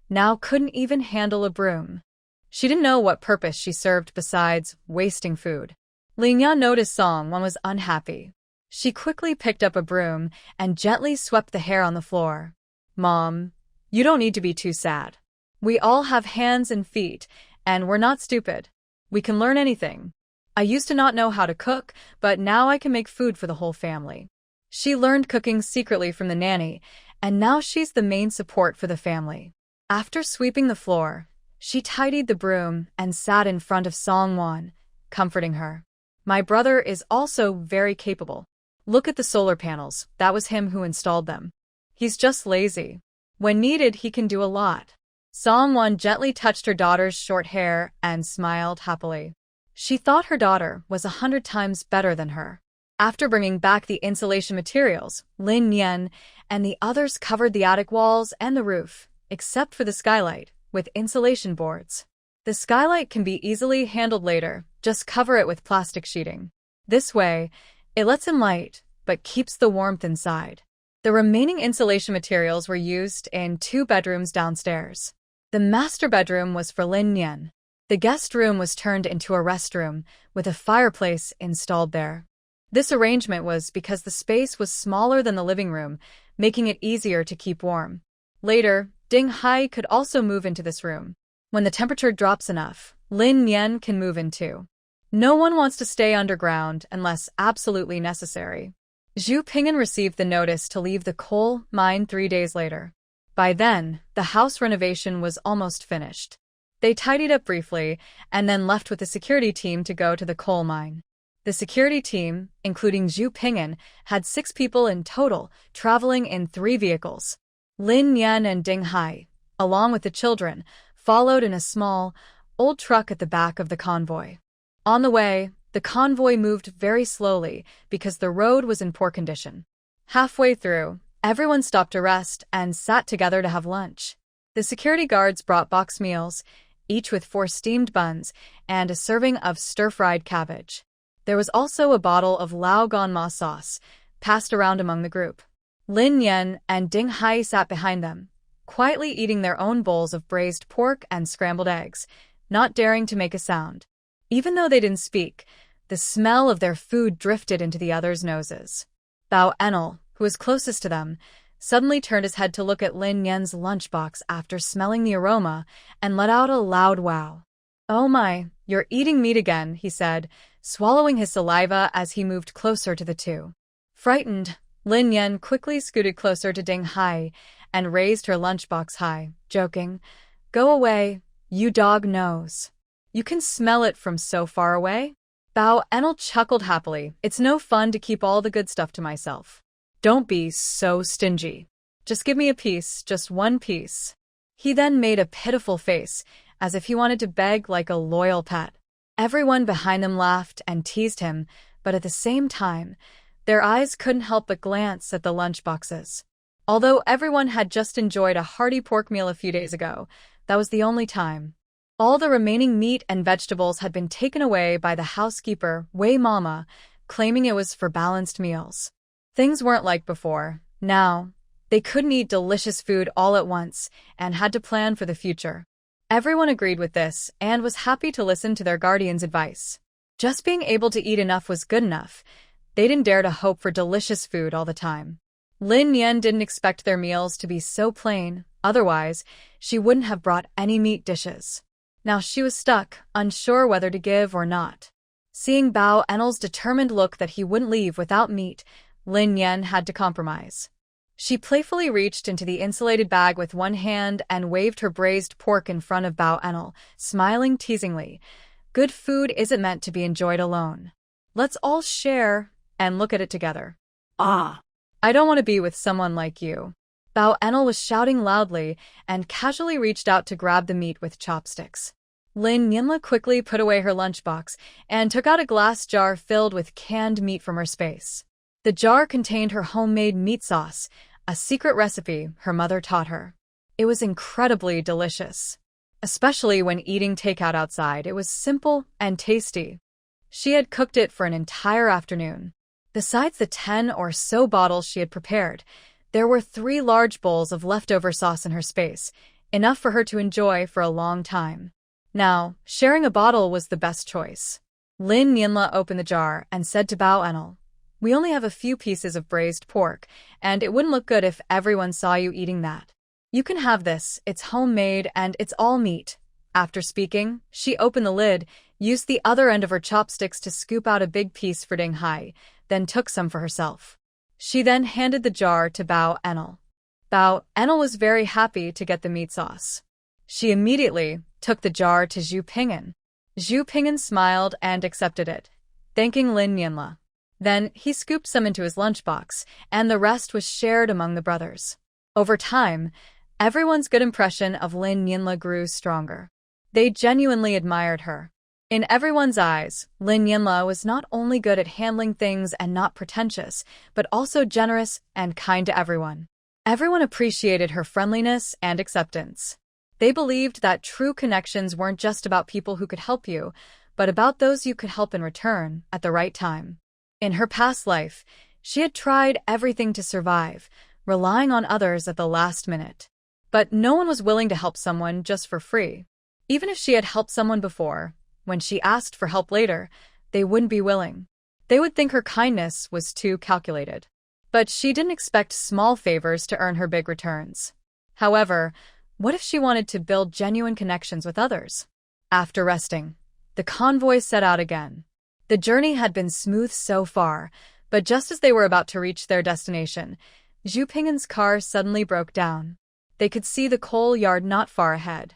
now couldn't even handle a broom. She didn't know what purpose she served besides wasting food. Linya noticed Songwon was unhappy. She quickly picked up a broom and gently swept the hair on the floor. "Mom, you don't need to be too sad. We all have hands and feet, and we're not stupid. We can learn anything. I used to not know how to cook, but now I can make food for the whole family." She learned cooking secretly from the nanny, and now she's the main support for the family. After sweeping the floor, she tidied the broom and sat in front of Songwon, comforting her. "My brother is also very capable. Look at the solar panels, that was him who installed them. He's just lazy. When needed, he can do a lot." Songwon gently touched her daughter's short hair and smiled happily. She thought her daughter was 100 times better than her. After bringing back the insulation materials, Lin Yen and the others covered the attic walls and the roof, except for the skylight, with insulation boards. The skylight can be easily handled later, just cover it with plastic sheeting. This way, it lets in light, but keeps the warmth inside. The remaining insulation materials were used in 2 bedrooms downstairs. The master bedroom was for Lin Yen. The guest room was turned into a restroom, with a fireplace installed there. This arrangement was because the space was smaller than the living room, making it easier to keep warm. Later, Ding Hai could also move into this room. When the temperature drops enough, Lin Yen can move in too. No one wants to stay underground unless absolutely necessary. Zhu Ping'an received the notice to leave the coal mine 3 days later. By then, the house renovation was almost finished. They tidied up briefly and then left with the security team to go to the coal mine. The security team, including Zhu Ping'an, had 6 people in total, traveling in 3 vehicles. Lin Yan and Ding Hai, along with the children, followed in a small, old truck at the back of the convoy. On the way, the convoy moved very slowly because the road was in poor condition. Halfway through, everyone stopped to rest and sat together to have lunch. The security guards brought box meals, each with 4 steamed buns and a serving of stir-fried cabbage. There was also a bottle of Lao Ganma sauce, passed around among the group. Lin Yan and Ding Hai sat behind them, quietly eating their own bowls of braised pork and scrambled eggs, not daring to make a sound. Even though they didn't speak, the smell of their food drifted into the others' noses. Bao Enel, who was closest to them, suddenly turned his head to look at Lin Yan's lunchbox after smelling the aroma and let out a loud wow. "Oh my, you're eating meat again," he said, swallowing his saliva as he moved closer to the 2. Frightened, Lin Yan quickly scooted closer to Ding Hai and raised her lunchbox high, joking, "Go away, you dog nose." You can smell it from so far away. Bao Enel chuckled happily. It's no fun to keep all the good stuff to myself. Don't be so stingy. Just give me a piece, just one piece. He then made a pitiful face, as if he wanted to beg like a loyal pet. Everyone behind them laughed and teased him, but at the same time, their eyes couldn't help but glance at the lunchboxes. Although everyone had just enjoyed a hearty pork meal a few days ago, that was the only time. All the remaining meat and vegetables had been taken away by the housekeeper, Wei Mama, claiming it was for balanced meals. Things weren't like before. Now, they couldn't eat delicious food all at once and had to plan for the future. Everyone agreed with this and was happy to listen to their guardian's advice. Just being able to eat enough was good enough. They didn't dare to hope for delicious food all the time. Lin Yan didn't expect their meals to be so plain, otherwise, she wouldn't have brought any meat dishes. Now she was stuck, unsure whether to give or not. Seeing Bao Enel's determined look that he wouldn't leave without meat, Lin Yan had to compromise. She playfully reached into the insulated bag with one hand and waved her braised pork in front of Bao Enel, smiling teasingly. Good food isn't meant to be enjoyed alone. Let's all share and look at it together. Ah! I don't want to be with someone like you. Bao Enel was shouting loudly and casually reached out to grab the meat with chopsticks. Lin Yinla quickly put away her lunchbox and took out a glass jar filled with canned meat from her space. The jar contained her homemade meat sauce, a secret recipe her mother taught her. It was incredibly delicious. Especially when eating takeout outside, it was simple and tasty. She had cooked it for an entire afternoon. Besides the 10 or so bottles she had prepared, there were 3 large bowls of leftover sauce in her space, enough for her to enjoy for a long time. Now, sharing a bottle was the best choice. Lin Yinla opened the jar and said to Bao Enel, "We only have a few pieces of braised pork, and it wouldn't look good if everyone saw you eating that. You can have this, it's homemade and it's all meat." After speaking, she opened the lid, used the other end of her chopsticks to scoop out a big piece for Ding Hai, then took some for herself. She then handed the jar to Bao Enel. Bao Enel was very happy to get the meat sauce. She immediately took the jar to Zhu Ping'an. Zhu Ping'an smiled and accepted it, thanking Lin Yinla. Then he scooped some into his lunchbox, and the rest was shared among the brothers. Over time, everyone's good impression of Lin Yinla grew stronger. They genuinely admired her. In everyone's eyes, Lin Yinla was not only good at handling things and not pretentious, but also generous and kind to everyone. Everyone appreciated her friendliness and acceptance. They believed that true connections weren't just about people who could help you, but about those you could help in return at the right time. In her past life, she had tried everything to survive, relying on others at the last minute. But no one was willing to help someone just for free. Even if she had helped someone before, when she asked for help later, they wouldn't be willing. They would think her kindness was too calculated. But she didn't expect small favors to earn her big returns. However, what if she wanted to build genuine connections with others? After resting, the convoy set out again. The journey had been smooth so far, but just as they were about to reach their destination, Zhu Ping'an's car suddenly broke down. They could see the coal yard not far ahead.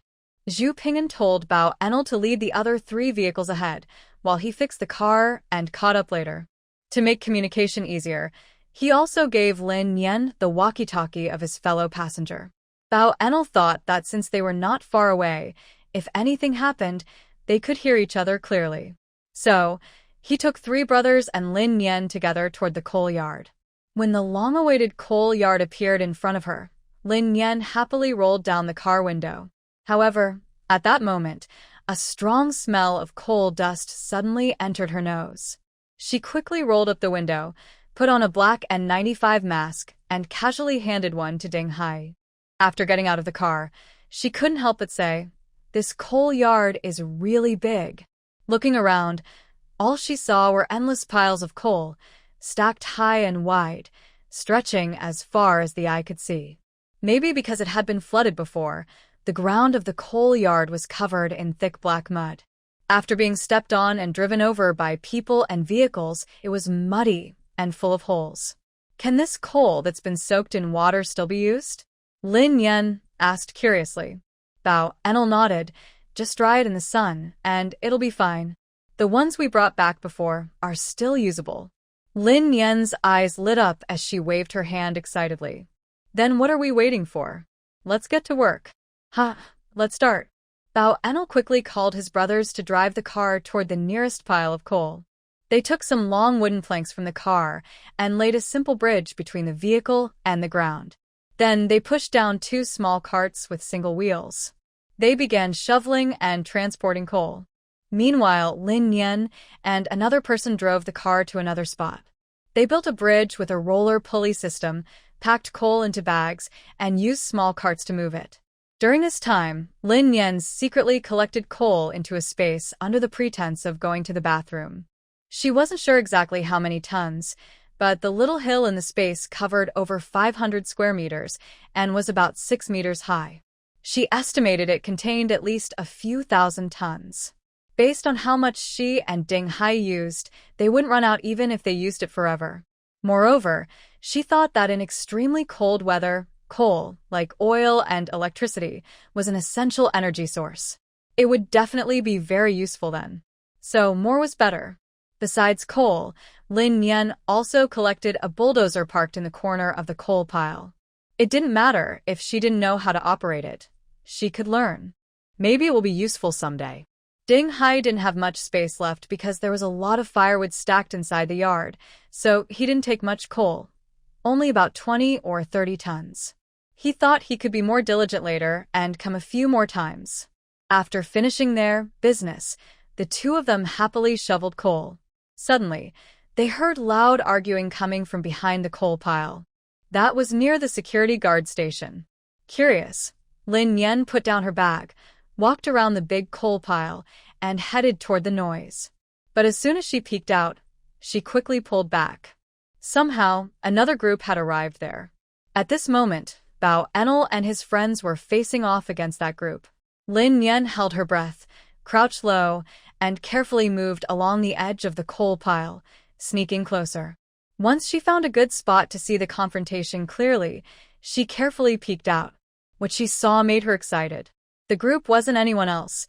Zhu Ping'an told Bao Enel to lead the other 3 vehicles ahead, while he fixed the car and caught up later. To make communication easier, he also gave Lin Yan the walkie-talkie of his fellow passenger. Bao Enel thought that since they were not far away, if anything happened, they could hear each other clearly. So, he took 3 brothers and Lin Yan together toward the coal yard. When the long-awaited coal yard appeared in front of her, Lin Yan happily rolled down the car window. However, at that moment, a strong smell of coal dust suddenly entered her nose. She quickly rolled up the window, put on a black N95 mask, and casually handed one to Ding Hai. After getting out of the car, she couldn't help but say, "This coal yard is really big." Looking around, all she saw were endless piles of coal, stacked high and wide, stretching as far as the eye could see. Maybe because it had been flooded before, the ground of the coal yard was covered in thick black mud. After being stepped on and driven over by people and vehicles, it was muddy and full of holes. Can this coal that's been soaked in water still be used? Lin Yan asked curiously. Bao Enel nodded, Just dry it in the sun, and it'll be fine. The ones we brought back before are still usable. Lin Yan's eyes lit up as she waved her hand excitedly. Then what are we waiting for? Let's get to work. Let's start. Bao Enel quickly called his brothers to drive the car toward the nearest pile of coal. They took some long wooden planks from the car and laid a simple bridge between the vehicle and the ground. Then they pushed down 2 small carts with single wheels. They began shoveling and transporting coal. Meanwhile, Lin Yan and another person drove the car to another spot. They built a bridge with a roller pulley system, packed coal into bags, and used small carts to move it. During this time, Lin Yan secretly collected coal into a space under the pretense of going to the bathroom. She wasn't sure exactly how many tons, but the little hill in the space covered over 500 square meters and was about 6 meters high. She estimated it contained at least a few thousand tons. Based on how much she and Ding Hai used, they wouldn't run out even if they used it forever. Moreover, she thought that in extremely cold weather, coal, like oil and electricity, was an essential energy source. It would definitely be very useful then. So more was better. Besides coal, Lin Yan also collected a bulldozer parked in the corner of the coal pile. It didn't matter if she didn't know how to operate it. She could learn. Maybe it will be useful someday. Ding Hai didn't have much space left because there was a lot of firewood stacked inside the yard, so he didn't take much coal. Only about 20 or 30 tons. He thought he could be more diligent later and come a few more times. After finishing their business, the two of them happily shoveled coal. Suddenly, they heard loud arguing coming from behind the coal pile. That was near the security guard station. Curious, Lin Yan put down her bag, walked around the big coal pile, and headed toward the noise. But as soon as she peeked out, she quickly pulled back. Somehow, another group had arrived there. At this moment, Bao Enel and his friends were facing off against that group. Lin Yan held her breath, crouched low, and carefully moved along the edge of the coal pile, sneaking closer. Once she found a good spot to see the confrontation clearly, she carefully peeked out. What she saw made her excited. The group wasn't anyone else.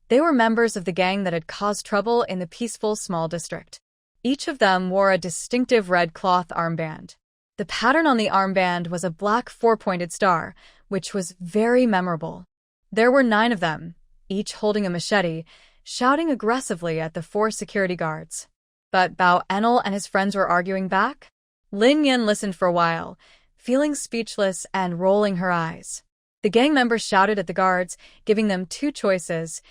They were members of the gang that had caused trouble in the peaceful small district. Each of them wore a distinctive red cloth armband. The pattern on the armband was a black 4-pointed star, which was very memorable. There were 9 of them, each holding a machete, shouting aggressively at the 4 security guards. But Bao Enel and his friends were arguing back? Lin Yan listened for a while, feeling speechless and rolling her eyes. The gang members shouted at the guards, giving them 2 choices: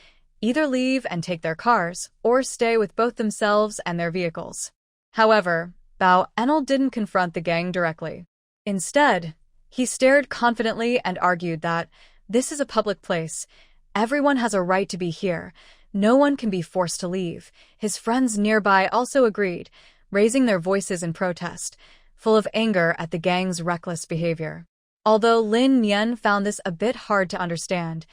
either leave and take their cars, or stay with both themselves and their vehicles. However, Bao Enel didn't confront the gang directly. Instead, he stared confidently and argued that this is a public place. Everyone has a right to be here. No one can be forced to leave. His friends nearby also agreed, raising their voices in protest, full of anger at the gang's reckless behavior. Although Lin Yan found this a bit hard to understand,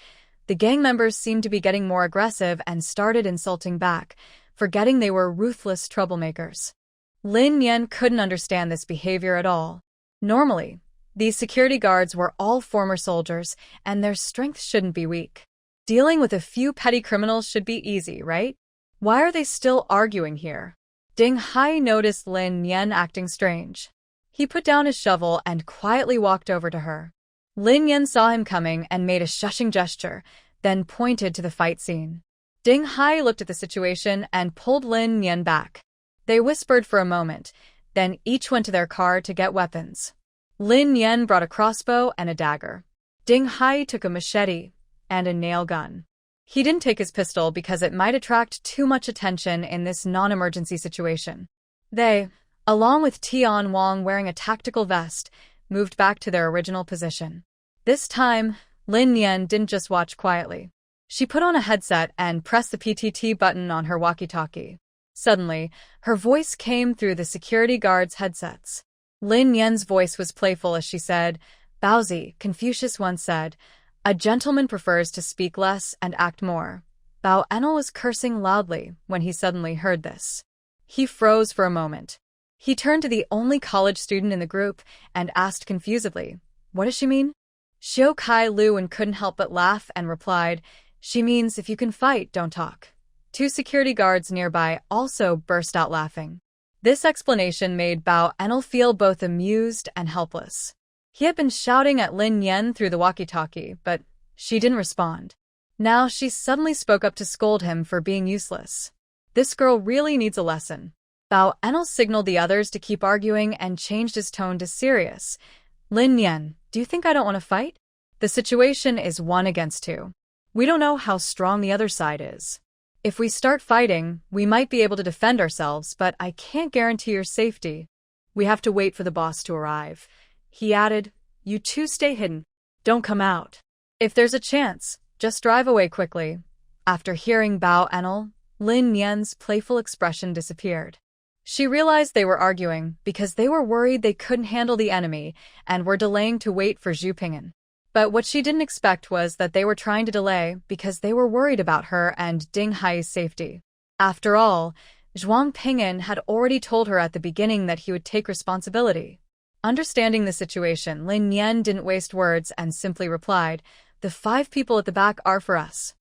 the gang members seemed to be getting more aggressive and started insulting back, forgetting they were ruthless troublemakers. Lin Yan couldn't understand this behavior at all. Normally, these security guards were all former soldiers, and their strength shouldn't be weak. Dealing with a few petty criminals should be easy, right? Why are they still arguing here? Ding Hai noticed Lin Yan acting strange. He put down his shovel and quietly walked over to her. Lin Yan saw him coming and made a shushing gesture, then pointed to the fight scene. Ding Hai looked at the situation and pulled Lin Yan back. They whispered for a moment, then each went to their car to get weapons. Lin Yan brought a crossbow and a dagger. Ding Hai took a machete and a nail gun. He didn't take his pistol because it might attract too much attention in this non-emergency situation. They, along with Tian Wang wearing a tactical vest, moved back to their original position. This time, Lin Yan didn't just watch quietly. She put on a headset and pressed the PTT button on her walkie-talkie. Suddenly, her voice came through the security guards' headsets. Lin Yan's voice was playful as she said, "Baozi, Confucius once said, a gentleman prefers to speak less and act more." Bao Enel was cursing loudly when he suddenly heard this. He froze for a moment. He turned to the only college student in the group and asked confusedly, "What does she mean?" Xiao Kai Luan couldn't help but laugh and replied, She means if you can fight, don't talk. Two security guards nearby also burst out laughing. This explanation made Bao Enel feel both amused and helpless. He had been shouting at Lin Yan through the walkie-talkie, but she didn't respond. Now she suddenly spoke up to scold him for being useless. This girl really needs a lesson. Bao Enel signaled the others to keep arguing and changed his tone to serious. Lin Yan, do you think I don't want to fight? The situation is 1 against 2. We don't know how strong the other side is. If we start fighting, we might be able to defend ourselves, but I can't guarantee your safety. We have to wait for the boss to arrive. He added, you two stay hidden. Don't come out. If there's a chance, just drive away quickly. After hearing Bao Enel, Lin Yan's playful expression disappeared. She realized they were arguing because they were worried they couldn't handle the enemy and were delaying to wait for Zhu Ping'an. But what she didn't expect was that they were trying to delay because they were worried about her and Ding Hai's safety. After all, Zhuang Ping'an had already told her at the beginning that he would take responsibility. Understanding the situation, Lin Yan didn't waste words and simply replied, the 5 people at the back are for us.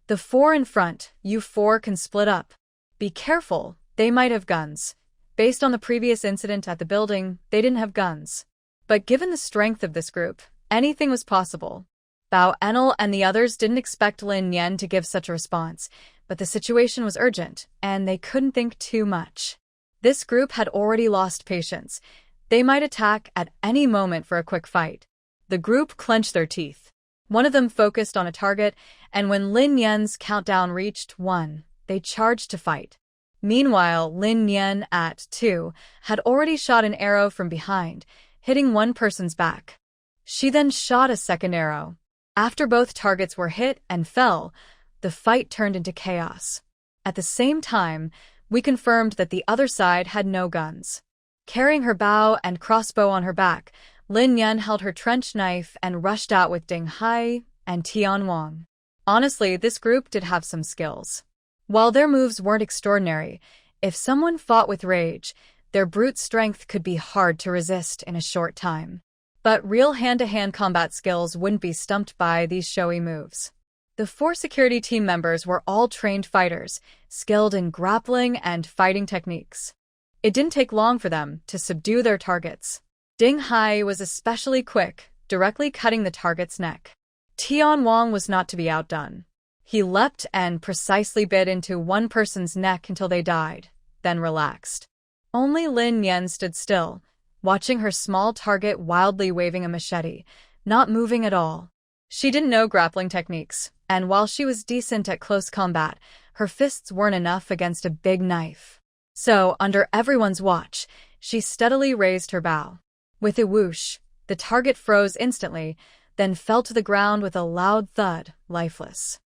The 4 in front, you 4 can split up. Be careful, they might have guns. Based on the previous incident at the building, they didn't have guns. But given the strength of this group, anything was possible. Bao Enel and the others didn't expect Lin Yan to give such a response, but the situation was urgent, and they couldn't think too much. This group had already lost patience. They might attack at any moment for a quick fight. The group clenched their teeth. One of them focused on a target, and when Lin Yan's countdown reached 1, they charged to fight. Meanwhile, Lin Yan at 2 had already shot an arrow from behind, hitting one person's back. She then shot a second arrow. After both targets were hit and fell, the fight turned into chaos. At the same time, we confirmed that the other side had no guns. Carrying her bow and crossbow on her back, Lin Yan held her trench knife and rushed out with Ding Hai and Tian Wang. Honestly, this group did have some skills. While their moves weren't extraordinary, if someone fought with rage, their brute strength could be hard to resist in a short time. But real hand-to-hand combat skills wouldn't be stumped by these showy moves. The 4 security team members were all trained fighters, skilled in grappling and fighting techniques. It didn't take long for them to subdue their targets. Ding Hai was especially quick, directly cutting the target's neck. Tian Wang was not to be outdone. He leapt and precisely bit into one person's neck until they died, then relaxed. Only Lin Yan stood still, watching her small target wildly waving a machete, not moving at all. She didn't know grappling techniques, and while she was decent at close combat, her fists weren't enough against a big knife. So, under everyone's watch, she steadily raised her bow. With a whoosh, the target froze instantly, then fell to the ground with a loud thud, lifeless.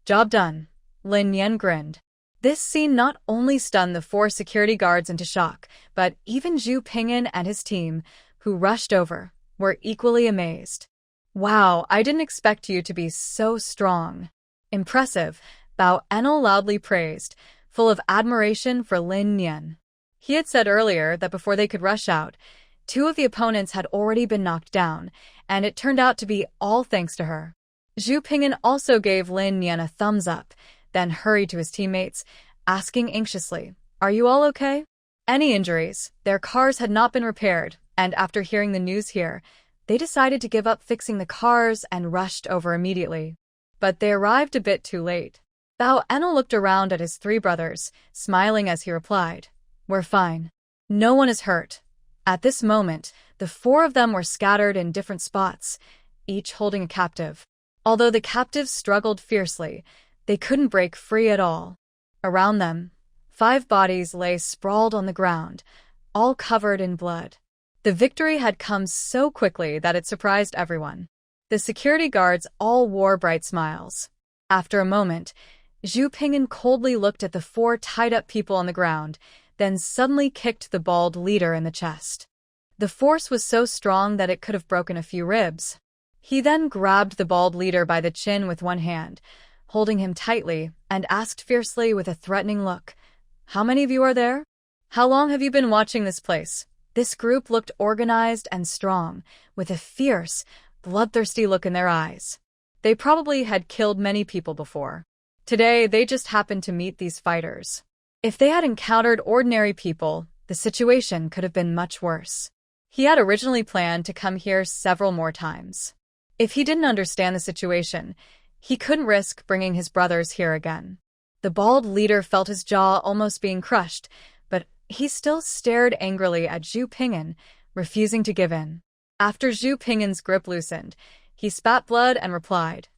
Job done. Lin Yan grinned. This scene not only stunned the 4 security guards into shock, but even Zhu Ping'an and his team, who rushed over, were equally amazed. Wow, I didn't expect you to be so strong. Impressive, Bao Enel loudly praised, full of admiration for Lin Yan. He had said earlier that before they could rush out, 2 of the opponents had already been knocked down, and it turned out to be all thanks to her. Zhu Ping'an also gave Lin Yan a thumbs up, then hurried to his teammates, asking anxiously, "Are you all okay?" Any injuries? Their cars had not been repaired, and after hearing the news here, they decided to give up fixing the cars and rushed over immediately. But they arrived a bit too late. Bao Enel looked around at his 3 brothers, smiling as he replied, "We're fine. No one is hurt." At this moment, the 4 of them were scattered in different spots, each holding a captive. Although the captives struggled fiercely, they couldn't break free at all. Around them, 5 bodies lay sprawled on the ground, all covered in blood. The victory had come so quickly that it surprised everyone. The security guards all wore bright smiles. After a moment, Zhu Ping'an coldly looked at the 4 tied-up people on the ground, then suddenly kicked the bald leader in the chest. The force was so strong that it could have broken a few ribs. He then grabbed the bald leader by the chin with one hand, holding him tightly, and asked fiercely with a threatening look, "How many of you are there? How long have you been watching this place?" This group looked organized and strong, with a fierce, bloodthirsty look in their eyes. They probably had killed many people before. Today, they just happened to meet these fighters. If they had encountered ordinary people, the situation could have been much worse. He had originally planned to come here several more times. If he didn't understand the situation, he couldn't risk bringing his brothers here again. The bald leader felt his jaw almost being crushed, but he still stared angrily at Zhu Ping'an, refusing to give in. After Zhu Ping'an's grip loosened, he spat blood and replied,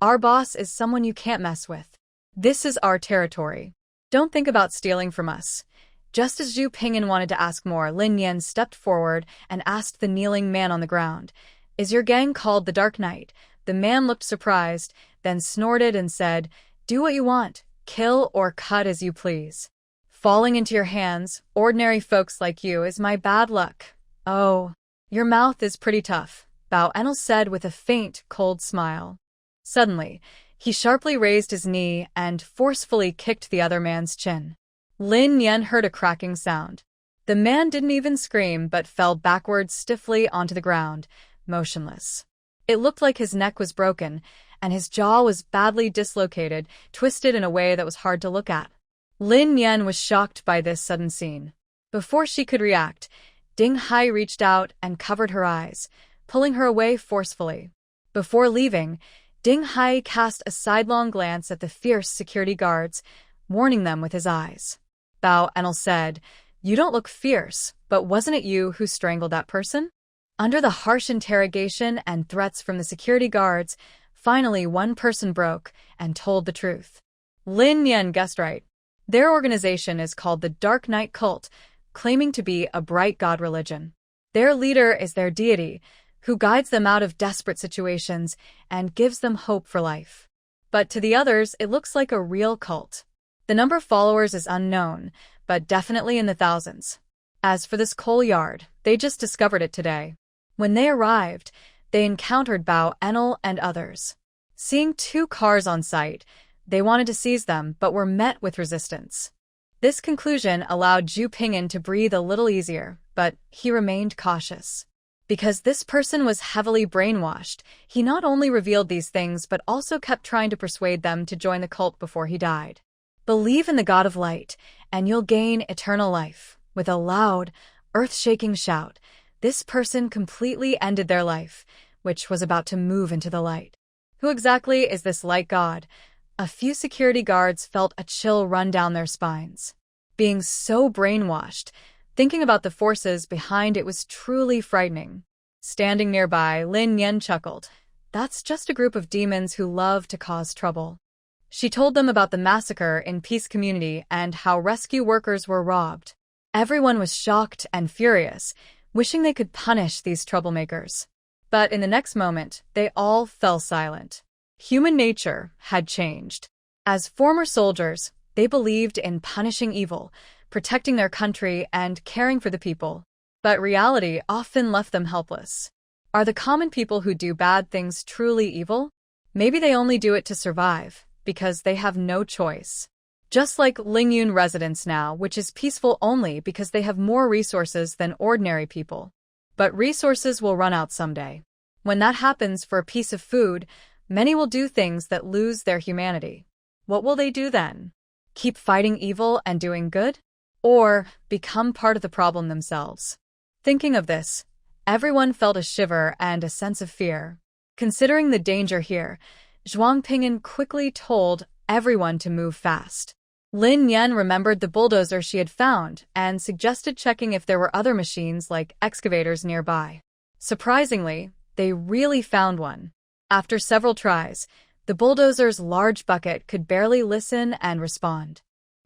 "Our boss is someone you can't mess with. This is our territory. Don't think about stealing from us." Just as Zhu Ping'an wanted to ask more, Lin Yan stepped forward and asked the kneeling man on the ground, "Is your gang called the Dark Knight?" The man looked surprised, then snorted and said, "Do what you want, kill or cut as you please. Falling into your hands, ordinary folks like you, is my bad luck." "Oh, your mouth is pretty tough," Bao Enel said with a faint, cold smile. Suddenly, he sharply raised his knee and forcefully kicked the other man's chin. Lin Yan heard a cracking sound. The man didn't even scream but fell backwards stiffly onto the ground, motionless. It looked like his neck was broken, and his jaw was badly dislocated, twisted in a way that was hard to look at. Lin Yan was shocked by this sudden scene. Before she could react, Ding Hai reached out and covered her eyes, pulling her away forcefully. Before leaving, Ding Hai cast a sidelong glance at the fierce security guards, warning them with his eyes. Bao Enel said, "You don't look fierce, but wasn't it you who strangled that person?" Under the harsh interrogation and threats from the security guards, finally one person broke and told the truth. Lin Yan guessed right. Their organization is called the Dark Knight Cult, claiming to be a bright god religion. Their leader is their deity, who guides them out of desperate situations and gives them hope for life. But to the others, it looks like a real cult. The number of followers is unknown, but definitely in the thousands. As for this coal yard, they just discovered it today. When they arrived, they encountered Bao Enel and others. Seeing 2 cars on site, they wanted to seize them but were met with resistance. This conclusion allowed Zhu Ping'an to breathe a little easier, but he remained cautious. Because this person was heavily brainwashed, he not only revealed these things but also kept trying to persuade them to join the cult before he died. "Believe in the God of Light, and you'll gain eternal life." With a loud, earth-shaking shout, this person completely ended their life, which was about to move into the light. Who exactly is this light god? A few security guards felt a chill run down their spines. Being so brainwashed, thinking about the forces behind it was truly frightening. Standing nearby, Lin Yan chuckled. "That's just a group of demons who love to cause trouble." She told them about the massacre in Peace Community and how rescue workers were robbed. Everyone was shocked and furious, wishing they could punish these troublemakers. But in the next moment, they all fell silent. Human nature had changed. As former soldiers, they believed in punishing evil, protecting their country, and caring for the people. But reality often left them helpless. Are the common people who do bad things truly evil? Maybe they only do it to survive, because they have no choice. Just like Lingyun residents now, which is peaceful only because they have more resources than ordinary people. But resources will run out someday. When that happens for a piece of food, many will do things that lose their humanity. What will they do then? Keep fighting evil and doing good? Or become part of the problem themselves? Thinking of this, everyone felt a shiver and a sense of fear. Considering the danger here, Zhuang Ping'an quickly told everyone to move fast. Lin Yan remembered the bulldozer she had found and suggested checking if there were other machines like excavators nearby. Surprisingly, they really found one. After several tries, the bulldozer's large bucket could barely listen and respond.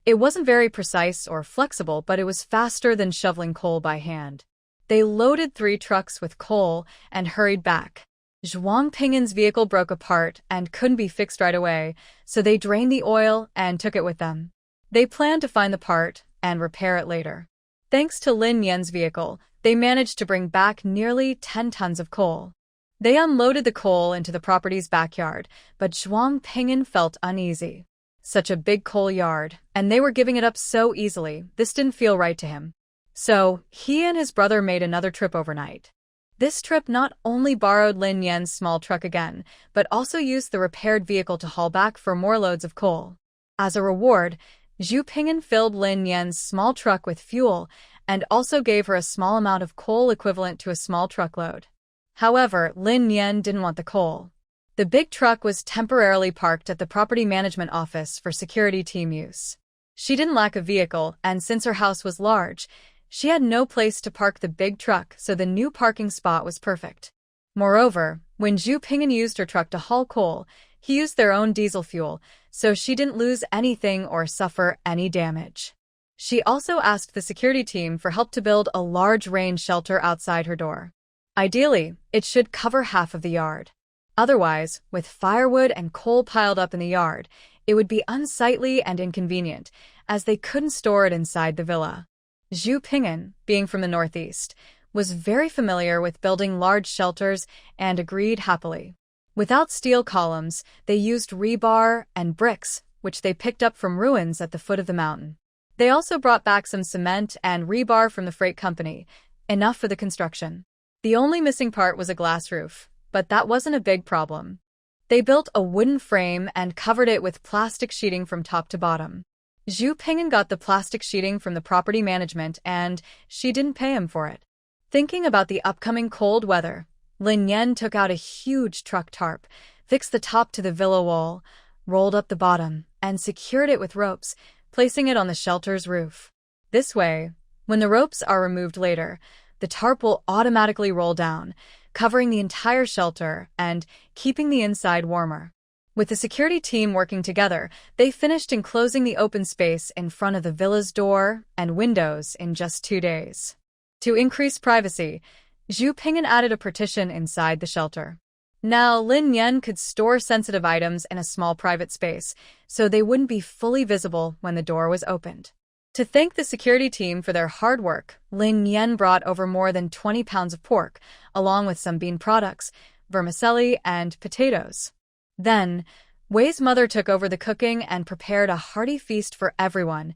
It wasn't very precise or flexible, but it was faster than shoveling coal by hand. They loaded 3 trucks with coal and hurried back. Zhuang Ping'an's vehicle broke apart and couldn't be fixed right away, so they drained the oil and took it with them. They planned to find the part and repair it later. Thanks to Lin Yan's vehicle, they managed to bring back nearly 10 tons of coal. They unloaded the coal into the property's backyard, but Zhuang Ping'an felt uneasy. Such a big coal yard, and they were giving it up so easily, this didn't feel right to him. So, he and his brother made another trip overnight. This trip not only borrowed Lin Yan's small truck again, but also used the repaired vehicle to haul back for more loads of coal. As a reward, Zhu Ping'an filled Lin Yan's small truck with fuel and also gave her a small amount of coal equivalent to a small truckload. However, Lin Yan didn't want the coal. The big truck was temporarily parked at the property management office for security team use. She didn't lack a vehicle, and since her house was large, she had no place to park the big truck, so the new parking spot was perfect. Moreover, when Zhu Ping'an used her truck to haul coal, he used their own diesel fuel, so she didn't lose anything or suffer any damage. She also asked the security team for help to build a large rain shelter outside her door. Ideally, it should cover half of the yard. Otherwise, with firewood and coal piled up in the yard, it would be unsightly and inconvenient, as they couldn't store it inside the villa. Zhu Ping'an, being from the northeast, was very familiar with building large shelters and agreed happily. Without steel columns, they used rebar and bricks, which they picked up from ruins at the foot of the mountain. They also brought back some cement and rebar from the freight company, enough for the construction. The only missing part was a glass roof, but that wasn't a big problem. They built a wooden frame and covered it with plastic sheeting from top to bottom. Zhu Ping'an got the plastic sheeting from the property management and she didn't pay him for it. Thinking about the upcoming cold weather, Lin Yan took out a huge truck tarp, fixed the top to the villa wall, rolled up the bottom, and secured it with ropes, placing it on the shelter's roof. This way, when the ropes are removed later, the tarp will automatically roll down, covering the entire shelter and keeping the inside warmer. With the security team working together, they finished enclosing the open space in front of the villa's door and windows in just 2 days. To increase privacy, Zhu Ping'an added a partition inside the shelter. Now, Lin Yan could store sensitive items in a small private space, so they wouldn't be fully visible when the door was opened. To thank the security team for their hard work, Lin Yan brought over more than 20 pounds of pork, along with some bean products, vermicelli, and potatoes. Then, Wei's mother took over the cooking and prepared a hearty feast for everyone,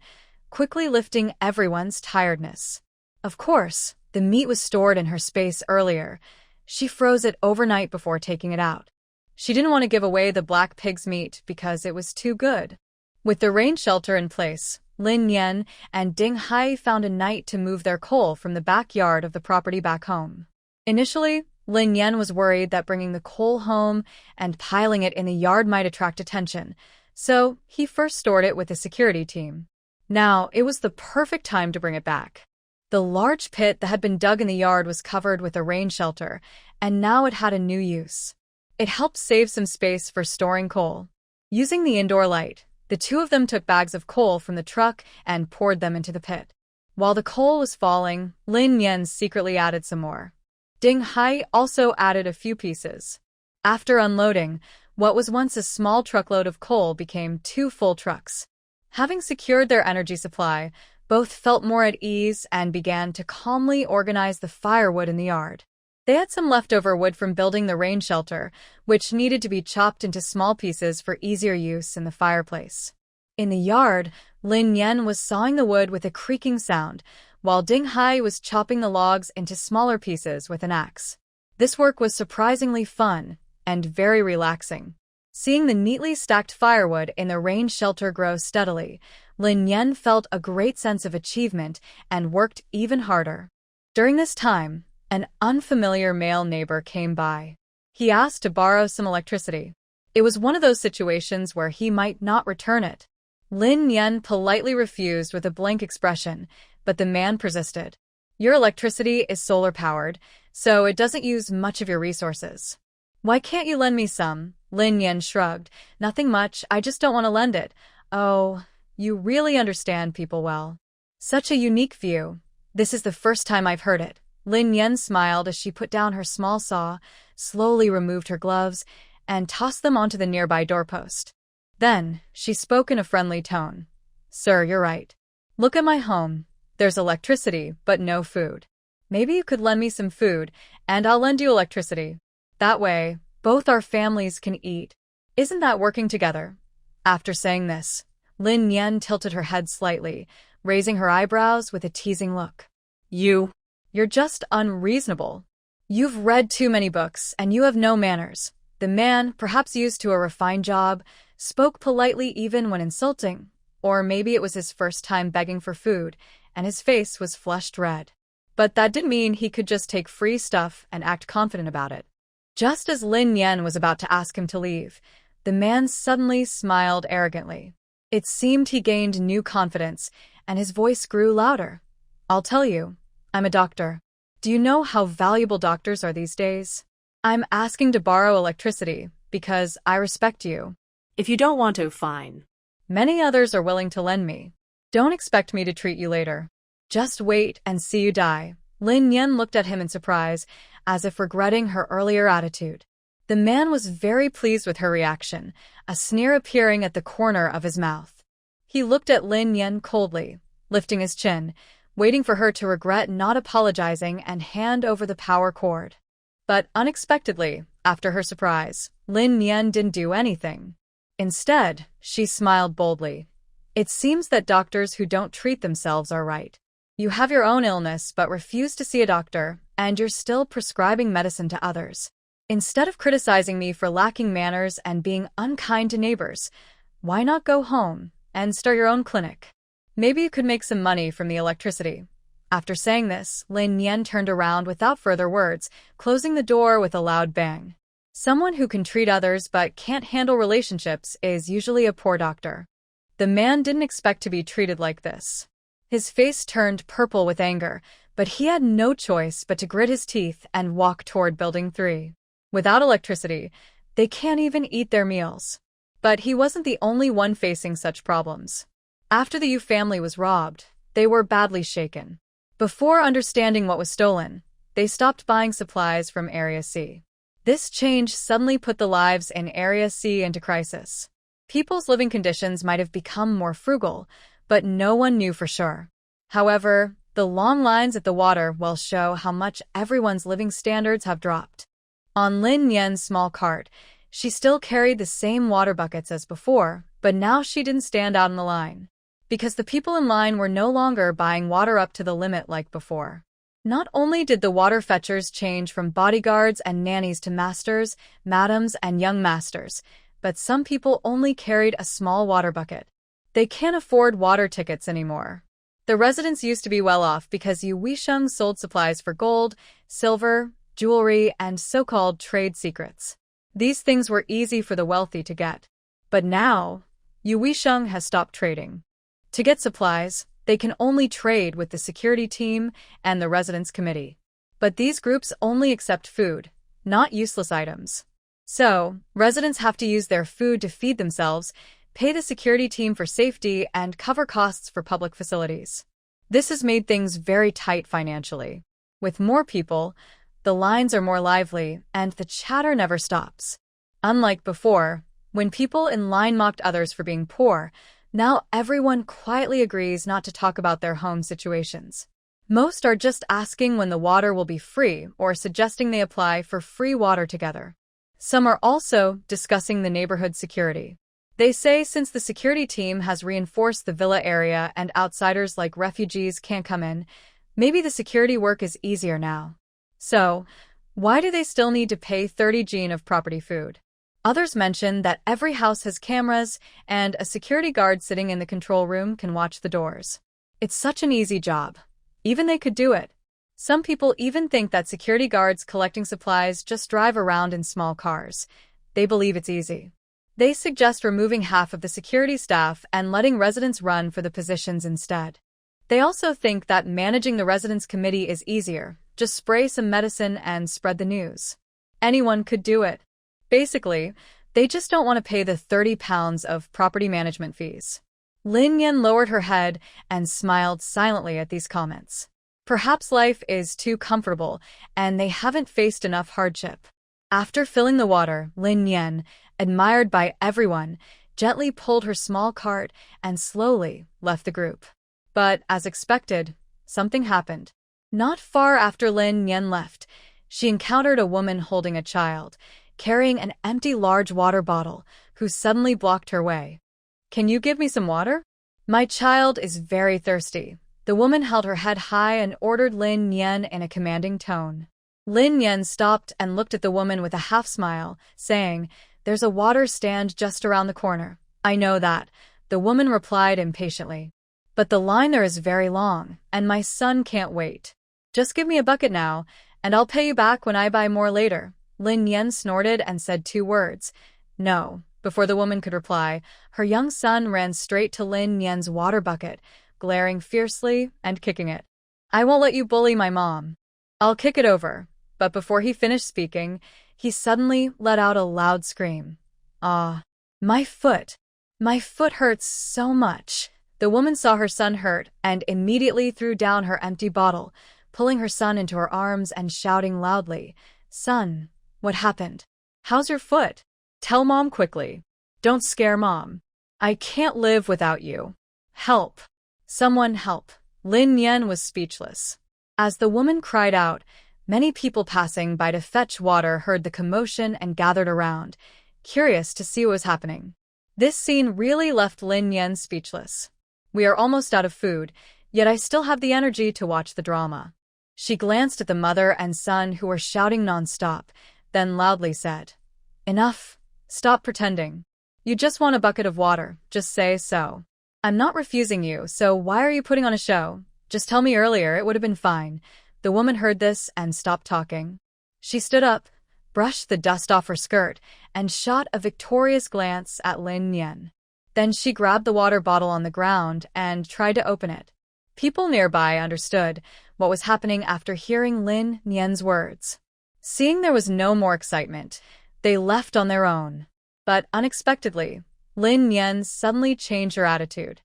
quickly lifting everyone's tiredness. Of course, the meat was stored in her space earlier. She froze it overnight before taking it out. She didn't want to give away the black pig's meat because it was too good. With the rain shelter in place, Lin Yan and Ding Hai found a night to move their coal from the backyard of the property back home. Initially, Lin Yan was worried that bringing the coal home and piling it in the yard might attract attention, so he first stored it with the security team. Now, it was the perfect time to bring it back. The large pit that had been dug in the yard was covered with a rain shelter, and now it had a new use. It helped save some space for storing coal. Using the indoor light, the two of them took bags of coal from the truck and poured them into the pit. While the coal was falling, Lin Yan secretly added some more. Ding Hai also added a few pieces. After unloading, what was once a small truckload of coal became 2 full trucks. Having secured their energy supply, both felt more at ease and began to calmly organize the firewood in the yard. They had some leftover wood from building the rain shelter, which needed to be chopped into small pieces for easier use in the fireplace. In the yard, Lin Yan was sawing the wood with a creaking sound, while Ding Hai was chopping the logs into smaller pieces with an axe. This work was surprisingly fun and very relaxing. Seeing the neatly stacked firewood in the rain shelter grow steadily, Lin Yan felt a great sense of achievement and worked even harder. During this time, an unfamiliar male neighbor came by. He asked to borrow some electricity. It was one of those situations where he might not return it. Lin Yan politely refused with a blank expression, but the man persisted. Your electricity is solar-powered, so it doesn't use much of your resources. Why can't you lend me some? Lin Yan shrugged. Nothing much, I just don't want to lend it. Oh, you really understand people well. Such a unique view. This is the first time I've heard it. Lin Yan smiled as she put down her small saw, slowly removed her gloves, and tossed them onto the nearby doorpost. Then, she spoke in a friendly tone. Sir, you're right. Look at my home. There's electricity, but no food. Maybe you could lend me some food, and I'll lend you electricity. That way, both our families can eat. Isn't that working together? After saying this, Lin Yan tilted her head slightly, raising her eyebrows with a teasing look. You're just unreasonable. "You've read too many books, and you have no manners." The man, perhaps used to a refined job, spoke politely even when insulting. Or maybe it was his first time begging for food, and his face was flushed red. But that didn't mean he could just take free stuff and act confident about it. Just as Lin Yan was about to ask him to leave, the man suddenly smiled arrogantly. It seemed he gained new confidence, and his voice grew louder. "I'll tell you, I'm a doctor. Do you know how valuable doctors are these days? I'm asking to borrow electricity because I respect you. If you don't want to, fine. Many others are willing to lend me. Don't expect me to treat you later. Just wait and see you die." Lin Yan looked at him in surprise, as if regretting her earlier attitude. The man was very pleased with her reaction, a sneer appearing at the corner of his mouth. He looked at Lin Yan coldly, lifting his chin, waiting for her to regret not apologizing and hand over the power cord. But unexpectedly, after her surprise, Lin Yan didn't do anything. Instead, she smiled boldly. "It seems that doctors who don't treat themselves are right. You have your own illness but refuse to see a doctor, and you're still prescribing medicine to others. Instead of criticizing me for lacking manners and being unkind to neighbors, why not go home and start your own clinic? Maybe you could make some money from the electricity." After saying this, Lin Yan turned around without further words, closing the door with a loud bang. Someone who can treat others but can't handle relationships is usually a poor doctor. The man didn't expect to be treated like this. His face turned purple with anger, but he had no choice but to grit his teeth and walk toward Building 3. Without electricity, they can't even eat their meals. But he wasn't the only one facing such problems. After the Yu family was robbed, they were badly shaken. Before understanding what was stolen, they stopped buying supplies from Area C. This change suddenly put the lives in Area C into crisis. People's living conditions might have become more frugal, but no one knew for sure. However, the long lines at the water well show how much everyone's living standards have dropped. On Lin Yan's small cart, she still carried the same water buckets as before, but now she didn't stand out in the line. Because the people in line were no longer buying water up to the limit like before. Not only did the water fetchers change from bodyguards and nannies to masters, madams, and young masters, but some people only carried a small water bucket. They can't afford water tickets anymore. The residents used to be well off because Yu Weisheng sold supplies for gold, silver, jewelry, and so-called trade secrets. These things were easy for the wealthy to get. But now, Yu Weisheng has stopped trading. To get supplies, they can only trade with the security team and the residence committee. But these groups only accept food, not useless items. So, residents have to use their food to feed themselves, pay the security team for safety, and cover costs for public facilities. This has made things very tight financially. With more people, the lines are more lively, and the chatter never stops. Unlike before, when people in line mocked others for being poor, now everyone quietly agrees not to talk about their home situations. Most are just asking when the water will be free or suggesting they apply for free water together. Some are also discussing the neighborhood security. They say since the security team has reinforced the villa area and outsiders like refugees can't come in, maybe the security work is easier now. So, why do they still need to pay 30 jin of property food? Others mention that every house has cameras and a security guard sitting in the control room can watch the doors. It's such an easy job. Even they could do it. Some people even think that security guards collecting supplies just drive around in small cars. They believe it's easy. They suggest removing half of the security staff and letting residents run for the positions instead. They also think that managing the residence committee is easier. Just spray some medicine and spread the news. Anyone could do it. Basically, they just don't want to pay the 30 pounds of property management fees. Lin Yan lowered her head and smiled silently at these comments. Perhaps life is too comfortable and they haven't faced enough hardship. After filling the water, Lin Yan, admired by everyone, gently pulled her small cart and slowly left the group. But, as expected, something happened. Not far after Lin Yan left, she encountered a woman holding a child, carrying an empty large water bottle, who suddenly blocked her way. "Can you give me some water? My child is very thirsty." The woman held her head high and ordered Lin Yan in a commanding tone. Lin Yan stopped and looked at the woman with a half-smile, saying, "There's a water stand just around the corner." "I know that," the woman replied impatiently. "But the line there is very long, and my son can't wait. Just give me a bucket now, and I'll pay you back when I buy more later." Lin Yan snorted and said 2 words, "No." Before the woman could reply, her young son ran straight to Lin Yan's water bucket, glaring fiercely and kicking it. "I won't let you bully my mom. I'll kick it over." But before he finished speaking, he suddenly let out a loud scream. "Ah, my foot! My foot hurts so much." The woman saw her son hurt and immediately threw down her empty bottle, pulling her son into her arms and shouting loudly, "Son, what happened? How's your foot? Tell mom quickly. Don't scare mom. I can't live without you. Help! Someone help!" Lin Yan was speechless. As the woman cried out, many people passing by to fetch water heard the commotion and gathered around, curious to see what was happening. This scene really left Lin Yan speechless. "We are almost out of food, yet I still have the energy to watch the drama." She glanced at the mother and son who were shouting nonstop, then loudly said, "Enough. Stop pretending. You just want a bucket of water, just say so. I'm not refusing you, so why are you putting on a show? Just tell me earlier, it would have been fine." The woman heard this and stopped talking. She stood up, brushed the dust off her skirt, and shot a victorious glance at Lin Yan. Then she grabbed the water bottle on the ground and tried to open it. People nearby understood what was happening after hearing Lin Yan's words. Seeing there was no more excitement, they left on their own. But unexpectedly, Lin Yan suddenly changed her attitude.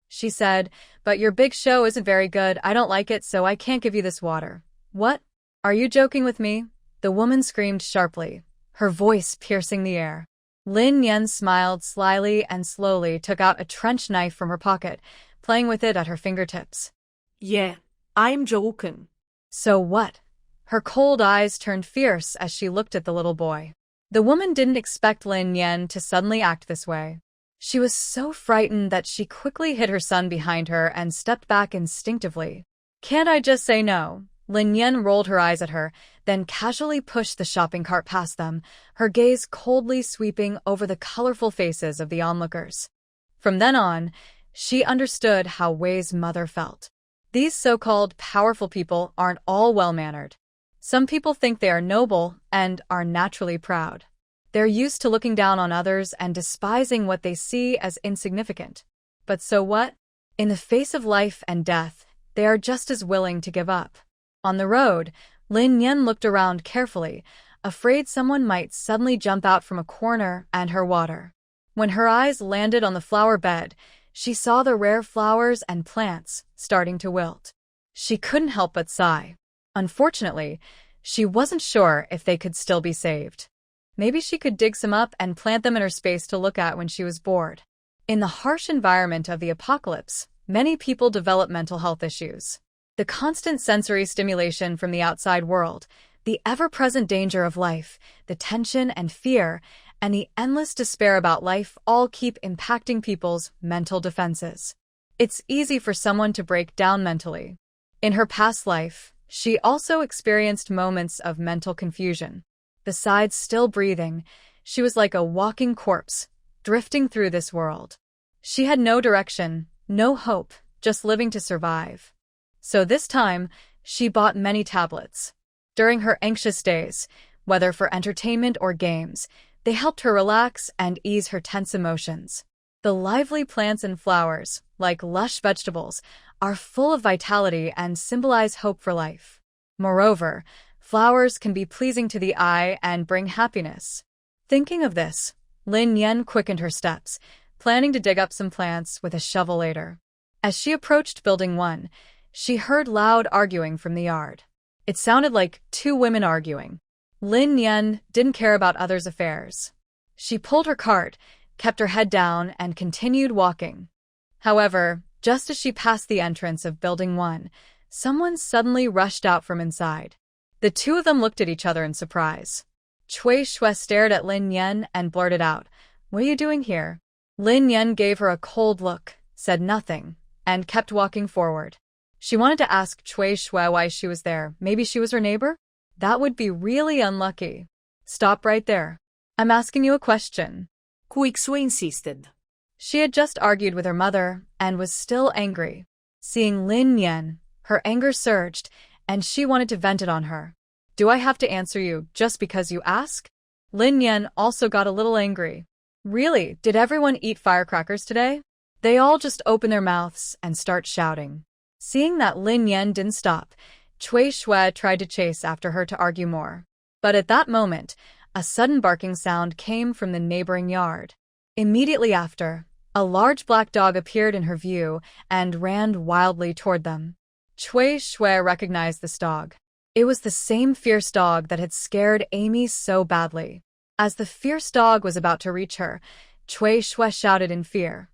She said, "But your big show isn't very good. I don't like it, so I can't give you this water." "What? Are you joking with me?" the woman screamed sharply, her voice piercing the air. Lin Yan smiled slyly and slowly took out a trench knife from her pocket, playing with it at her fingertips. "Yeah, I'm joking." "So what?" Her cold eyes turned fierce as she looked at the little boy. The woman didn't expect Lin Yan to suddenly act this way. She was so frightened that she quickly hid her son behind her and stepped back instinctively. "Can't I just say no?" Lin Yan rolled her eyes at her, then casually pushed the shopping cart past them, her gaze coldly sweeping over the colorful faces of the onlookers. From then on, she understood how Wei's mother felt. These so-called powerful people aren't all well-mannered. Some people think they are noble and are naturally proud. They're used to looking down on others and despising what they see as insignificant. But so what? In the face of life and death, they are just as willing to give up. On the road, Lin Yan looked around carefully, afraid someone might suddenly jump out from a corner and her water. When her eyes landed on the flower bed, she saw the rare flowers and plants starting to wilt. She couldn't help but sigh. Unfortunately, she wasn't sure if they could still be saved. Maybe she could dig some up and plant them in her space to look at when she was bored. In the harsh environment of the apocalypse, many people develop mental health issues. The constant sensory stimulation from the outside world, the ever-present danger of life, the tension and fear, and the endless despair about life all keep impacting people's mental defenses. It's easy for someone to break down mentally. In her past life, she also experienced moments of mental confusion. Besides still breathing, she was like a walking corpse, drifting through this world. She had no direction, no hope, just living to survive. So this time, she bought many tablets. During her anxious days, whether for entertainment or games, they helped her relax and ease her tense emotions. The lively plants and flowers, like lush vegetables, are full of vitality and symbolize hope for life. Moreover, flowers can be pleasing to the eye and bring happiness. Thinking of this, Lin Yan quickened her steps, planning to dig up some plants with a shovel later. As she approached Building 1, she heard loud arguing from the yard. It sounded like 2 women arguing. Lin Yan didn't care about others' affairs. She pulled her cart, kept her head down, and continued walking. However, just as she passed the entrance of Building 1, someone suddenly rushed out from inside. The 2 of them looked at each other in surprise. Cui Shui stared at Lin Yan and blurted out, "What are you doing here?" Lin Yan gave her a cold look, said nothing, and kept walking forward. She wanted to ask Cui Shui why she was there. Maybe she was her neighbor? That would be really unlucky. Stop right there. I'm asking you a question. Quixue insisted. She had just argued with her mother and was still angry. Seeing Lin Yan, her anger surged, and she wanted to vent it on her. Do I have to answer you just because you ask? Lin Yan also got a little angry. Really, did everyone eat firecrackers today? They all just open their mouths and start shouting. Seeing that Lin Yan didn't stop, Cui Shui tried to chase after her to argue more. But at that moment, a sudden barking sound came from the neighboring yard. Immediately after, a large black dog appeared in her view and ran wildly toward them. Cui Shui recognized this dog. It was the same fierce dog that had scared Amy so badly. As the fierce dog was about to reach her, Cui Shui shouted in fear,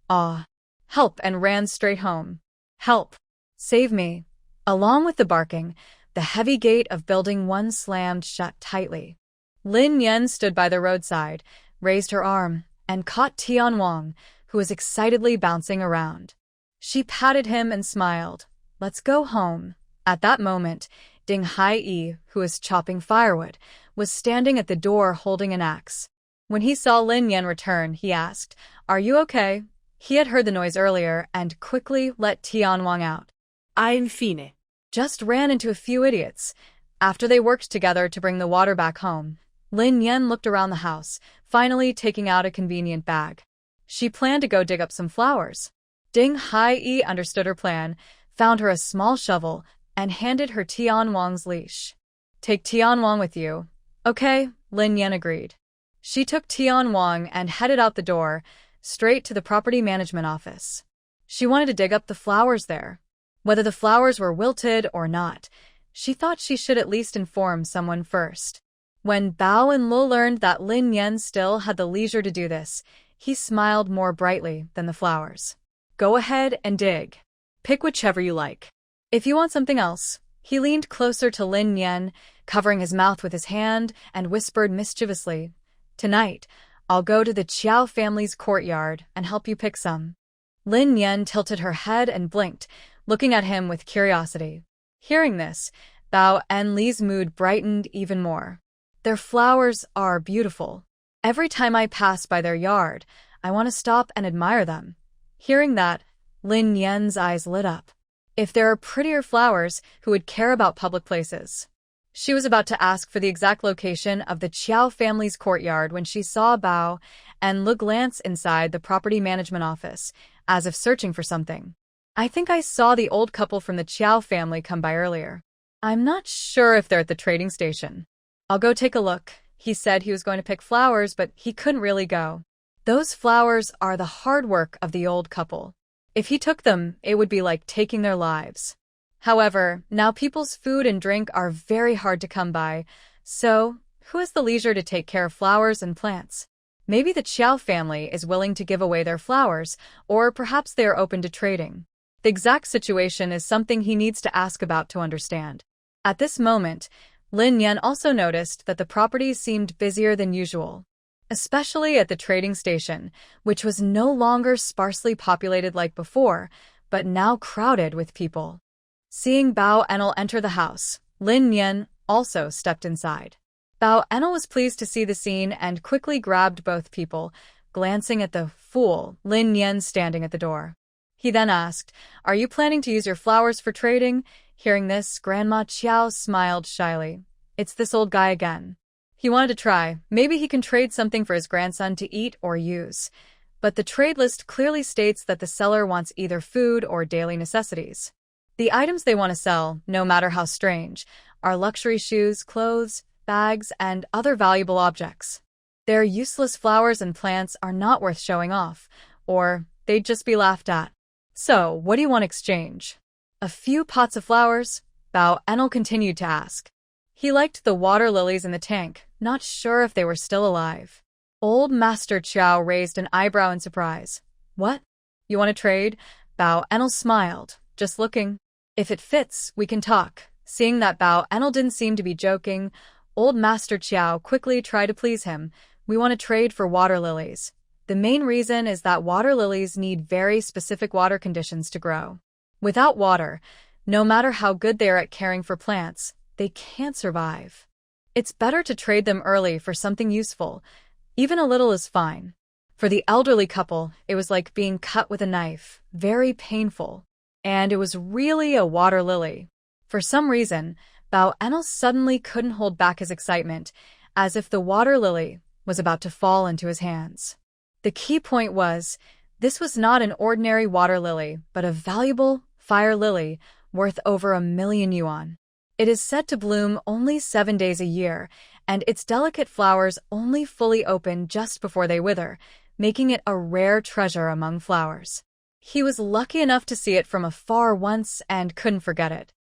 "Ah! Help!" and ran straight home. "Help! Save me!" Along with the barking, the heavy gate of Building 1 slammed shut tightly. Lin Yan stood by the roadside, raised her arm, and caught Tian Wang, who was excitedly bouncing around. She patted him and smiled. "Let's go home." At that moment, Ding Hai-yi, who was chopping firewood, was standing at the door holding an axe. When he saw Lin Yan return, he asked, "Are you okay?" He had heard the noise earlier and quickly let Tian Wang out. Infine. Just ran into a few idiots. After they worked together to bring the water back home, Lin Yan looked around the house, finally taking out a convenient bag. She planned to go dig up some flowers. Ding Hai-yi understood her plan, found her a small shovel, and handed her Tian Wang's leash. "Take Tian Wang with you." "Okay," Lin Yan agreed. She took Tian Wang and headed out the door, straight to the property management office. She wanted to dig up the flowers there. Whether the flowers were wilted or not, she thought she should at least inform someone first. When Bao and Lu learned that Lin Yan still had the leisure to do this, he smiled more brightly than the flowers. "Go ahead and dig. Pick whichever you like. If you want something else," he leaned closer to Lin Yan, covering his mouth with his hand, and whispered mischievously, "Tonight, I'll go to the Chiao family's courtyard and help you pick some." Lin Yan tilted her head and blinked, looking at him with curiosity. Hearing this, Bao and Li's mood brightened even more. "Their flowers are beautiful. Every time I pass by their yard, I want to stop and admire them." Hearing that, Lin Yan's eyes lit up. If there are prettier flowers, who would care about public places? She was about to ask for the exact location of the Chiao family's courtyard when she saw Bao and Lu glance inside the property management office, as if searching for something. "I think I saw the old couple from the Chiao family come by earlier. I'm not sure if they're at the trading station. I'll go take a look." He said he was going to pick flowers, but he couldn't really go. Those flowers are the hard work of the old couple. If he took them, it would be like taking their lives. However, now people's food and drink are very hard to come by, so who has the leisure to take care of flowers and plants? Maybe the Chiao family is willing to give away their flowers, or perhaps they are open to trading. The exact situation is something he needs to ask about to understand. At this moment, Lin Yan also noticed that the property seemed busier than usual, especially at the trading station, which was no longer sparsely populated like before, but now crowded with people. Seeing Bao Enel enter the house, Lin Yan also stepped inside. Bao Enel was pleased to see the scene and quickly grabbed both people, glancing at the fool Lin Yan standing at the door. He then asked, "Are you planning to use your flowers for trading?" Hearing this, Grandma Chiao smiled shyly. "It's this old guy again. He wanted to try. Maybe he can trade something for his grandson to eat or use." But the trade list clearly states that the seller wants either food or daily necessities. The items they want to sell, no matter how strange, are luxury shoes, clothes, bags, and other valuable objects. Their useless flowers and plants are not worth showing off, or they'd just be laughed at. "So, what do you want to exchange?" "A few pots of flowers?" Bao Enel continued to ask. He liked the water lilies in the tank, not sure if they were still alive. Old Master Chiao raised an eyebrow in surprise. "What? You want to trade?" Bao Enel smiled. "Just looking. If it fits, we can talk." Seeing that Bao Enel didn't seem to be joking, Old Master Chiao quickly tried to please him. "We want to trade for water lilies. The main reason is that water lilies need very specific water conditions to grow. Without water, no matter how good they are at caring for plants, they can't survive. It's better to trade them early for something useful. Even a little is fine. For the elderly couple, it was like being cut with a knife, very painful. And it was really a water lily. For some reason, Bao Enel suddenly couldn't hold back his excitement, as if the water lily was about to fall into his hands. The key point was, this was not an ordinary water lily, but a valuable fire lily worth over 1,000,000 yuan. It is said to bloom only 7 days a year, and its delicate flowers only fully open just before they wither, making it a rare treasure among flowers. He was lucky enough to see it from afar once and couldn't forget it.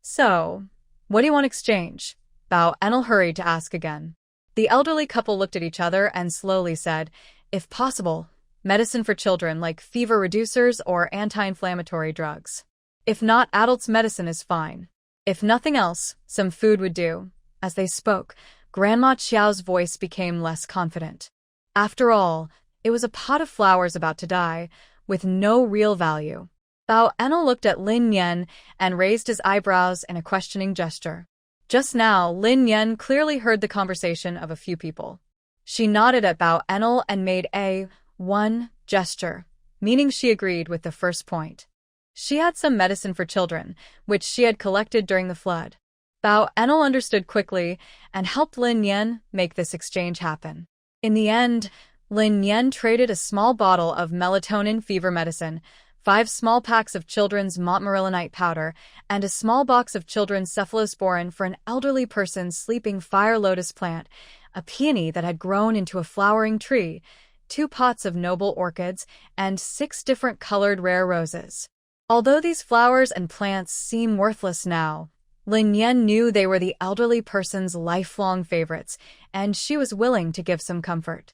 So, what do you want to exchange? Bao Enel hurried to ask again. The elderly couple looked at each other and slowly said, if possible, medicine for children like fever reducers or anti-inflammatory drugs. If not, adults' medicine is fine. If nothing else, some food would do. As they spoke, Grandma Qiao's voice became less confident. After all, it was a pot of flowers about to die, with no real value. Bao Enel looked at Lin Yan and raised his eyebrows in a questioning gesture. Just now, Lin Yan clearly heard the conversation of a few people. She nodded at Bao Enel and made a one gesture, meaning she agreed with the first point. She had some medicine for children, which she had collected during the flood. Bao Enel understood quickly and helped Lin Yan make this exchange happen. In the end, Lin Yan traded a small bottle of melatonin fever medicine, 5 small packs of children's montmorillonite powder, and a small box of children's cephalosporin for an elderly person's sleeping fire lotus plant, a peony that had grown into a flowering tree, 2 pots of noble orchids, and 6 different colored rare roses. Although these flowers and plants seem worthless now, Lin Yan knew they were the elderly person's lifelong favorites, and she was willing to give some comfort.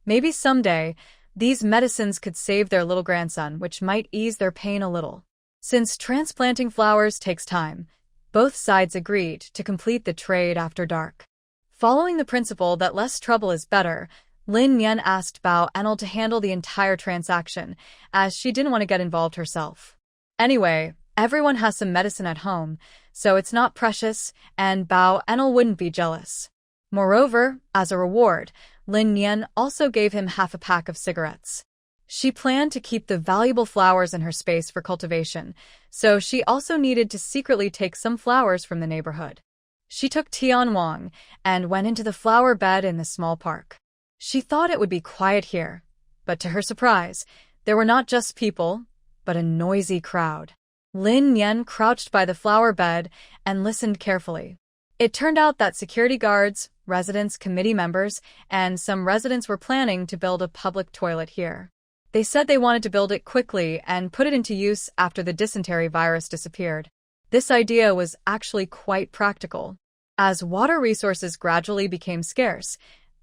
Maybe someday, these medicines could save their little grandson, which might ease their pain a little. Since transplanting flowers takes time, both sides agreed to complete the trade after dark. Following the principle that less trouble is better, Lin Yan asked Bao Enel to handle the entire transaction, as she didn't want to get involved herself. Anyway, everyone has some medicine at home, so it's not precious, and Bao Enel wouldn't be jealous. Moreover, as a reward, Lin Yan also gave him half a pack of cigarettes. She planned to keep the valuable flowers in her space for cultivation, so she also needed to secretly take some flowers from the neighborhood. She took Tian Wang and went into the flower bed in the small park. She thought it would be quiet here, but to her surprise, there were not just people, but a noisy crowd. Lin Yan crouched by the flower bed and listened carefully. It turned out that security guards, residents' committee members, and some residents were planning to build a public toilet here. They said they wanted to build it quickly and put it into use after the dysentery virus disappeared. This idea was actually quite practical. As water resources gradually became scarce,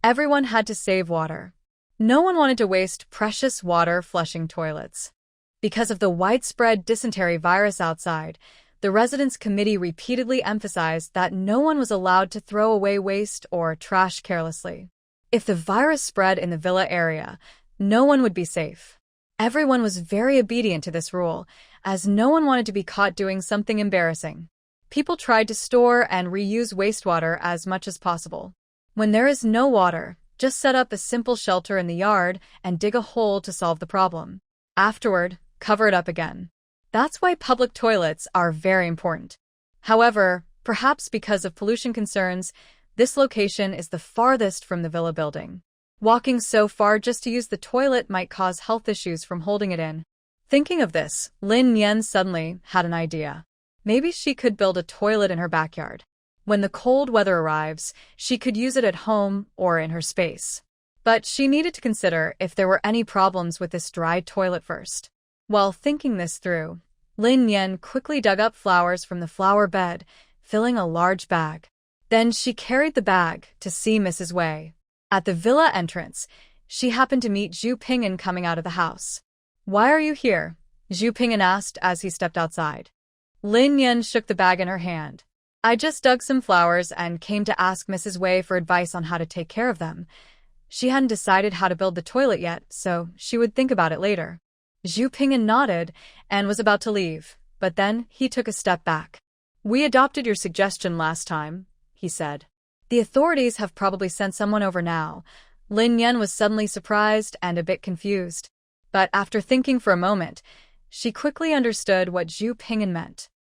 everyone had to save water. No one wanted to waste precious water flushing toilets. Because of the widespread dysentery virus outside, the residents' committee repeatedly emphasized that no one was allowed to throw away waste or trash carelessly. If the virus spread in the villa area, no one would be safe. Everyone was very obedient to this rule, as no one wanted to be caught doing something embarrassing. People tried to store and reuse wastewater as much as possible. When there is no water, just set up a simple shelter in the yard and dig a hole to solve the problem. Afterward, cover it up again. That's why public toilets are very important. However, perhaps because of pollution concerns, this location is the farthest from the villa building. Walking so far just to use the toilet might cause health issues from holding it in. Thinking of this, Lin Yan suddenly had an idea. Maybe she could build a toilet in her backyard. When the cold weather arrives, she could use it at home or in her space. But she needed to consider if there were any problems with this dry toilet first. While thinking this through, Lin Yan quickly dug up flowers from the flower bed, filling a large bag. Then she carried the bag to see Mrs. Wei. At the villa entrance, she happened to meet Zhu Ping'an coming out of the house. "Why are you here?" Zhu Ping'an asked as he stepped outside. Lin Yan shook the bag in her hand. "I just dug some flowers and came to ask Mrs. Wei for advice on how to take care of them. She hadn't decided how to build the toilet yet, so she would think about it later." Zhu Ping'an nodded and was about to leave, but then he took a step back. We adopted your suggestion last time, he said. The authorities have probably sent someone over now. Lin Yan was suddenly surprised and a bit confused. But after thinking for a moment, she quickly understood what Zhu Ping'an meant.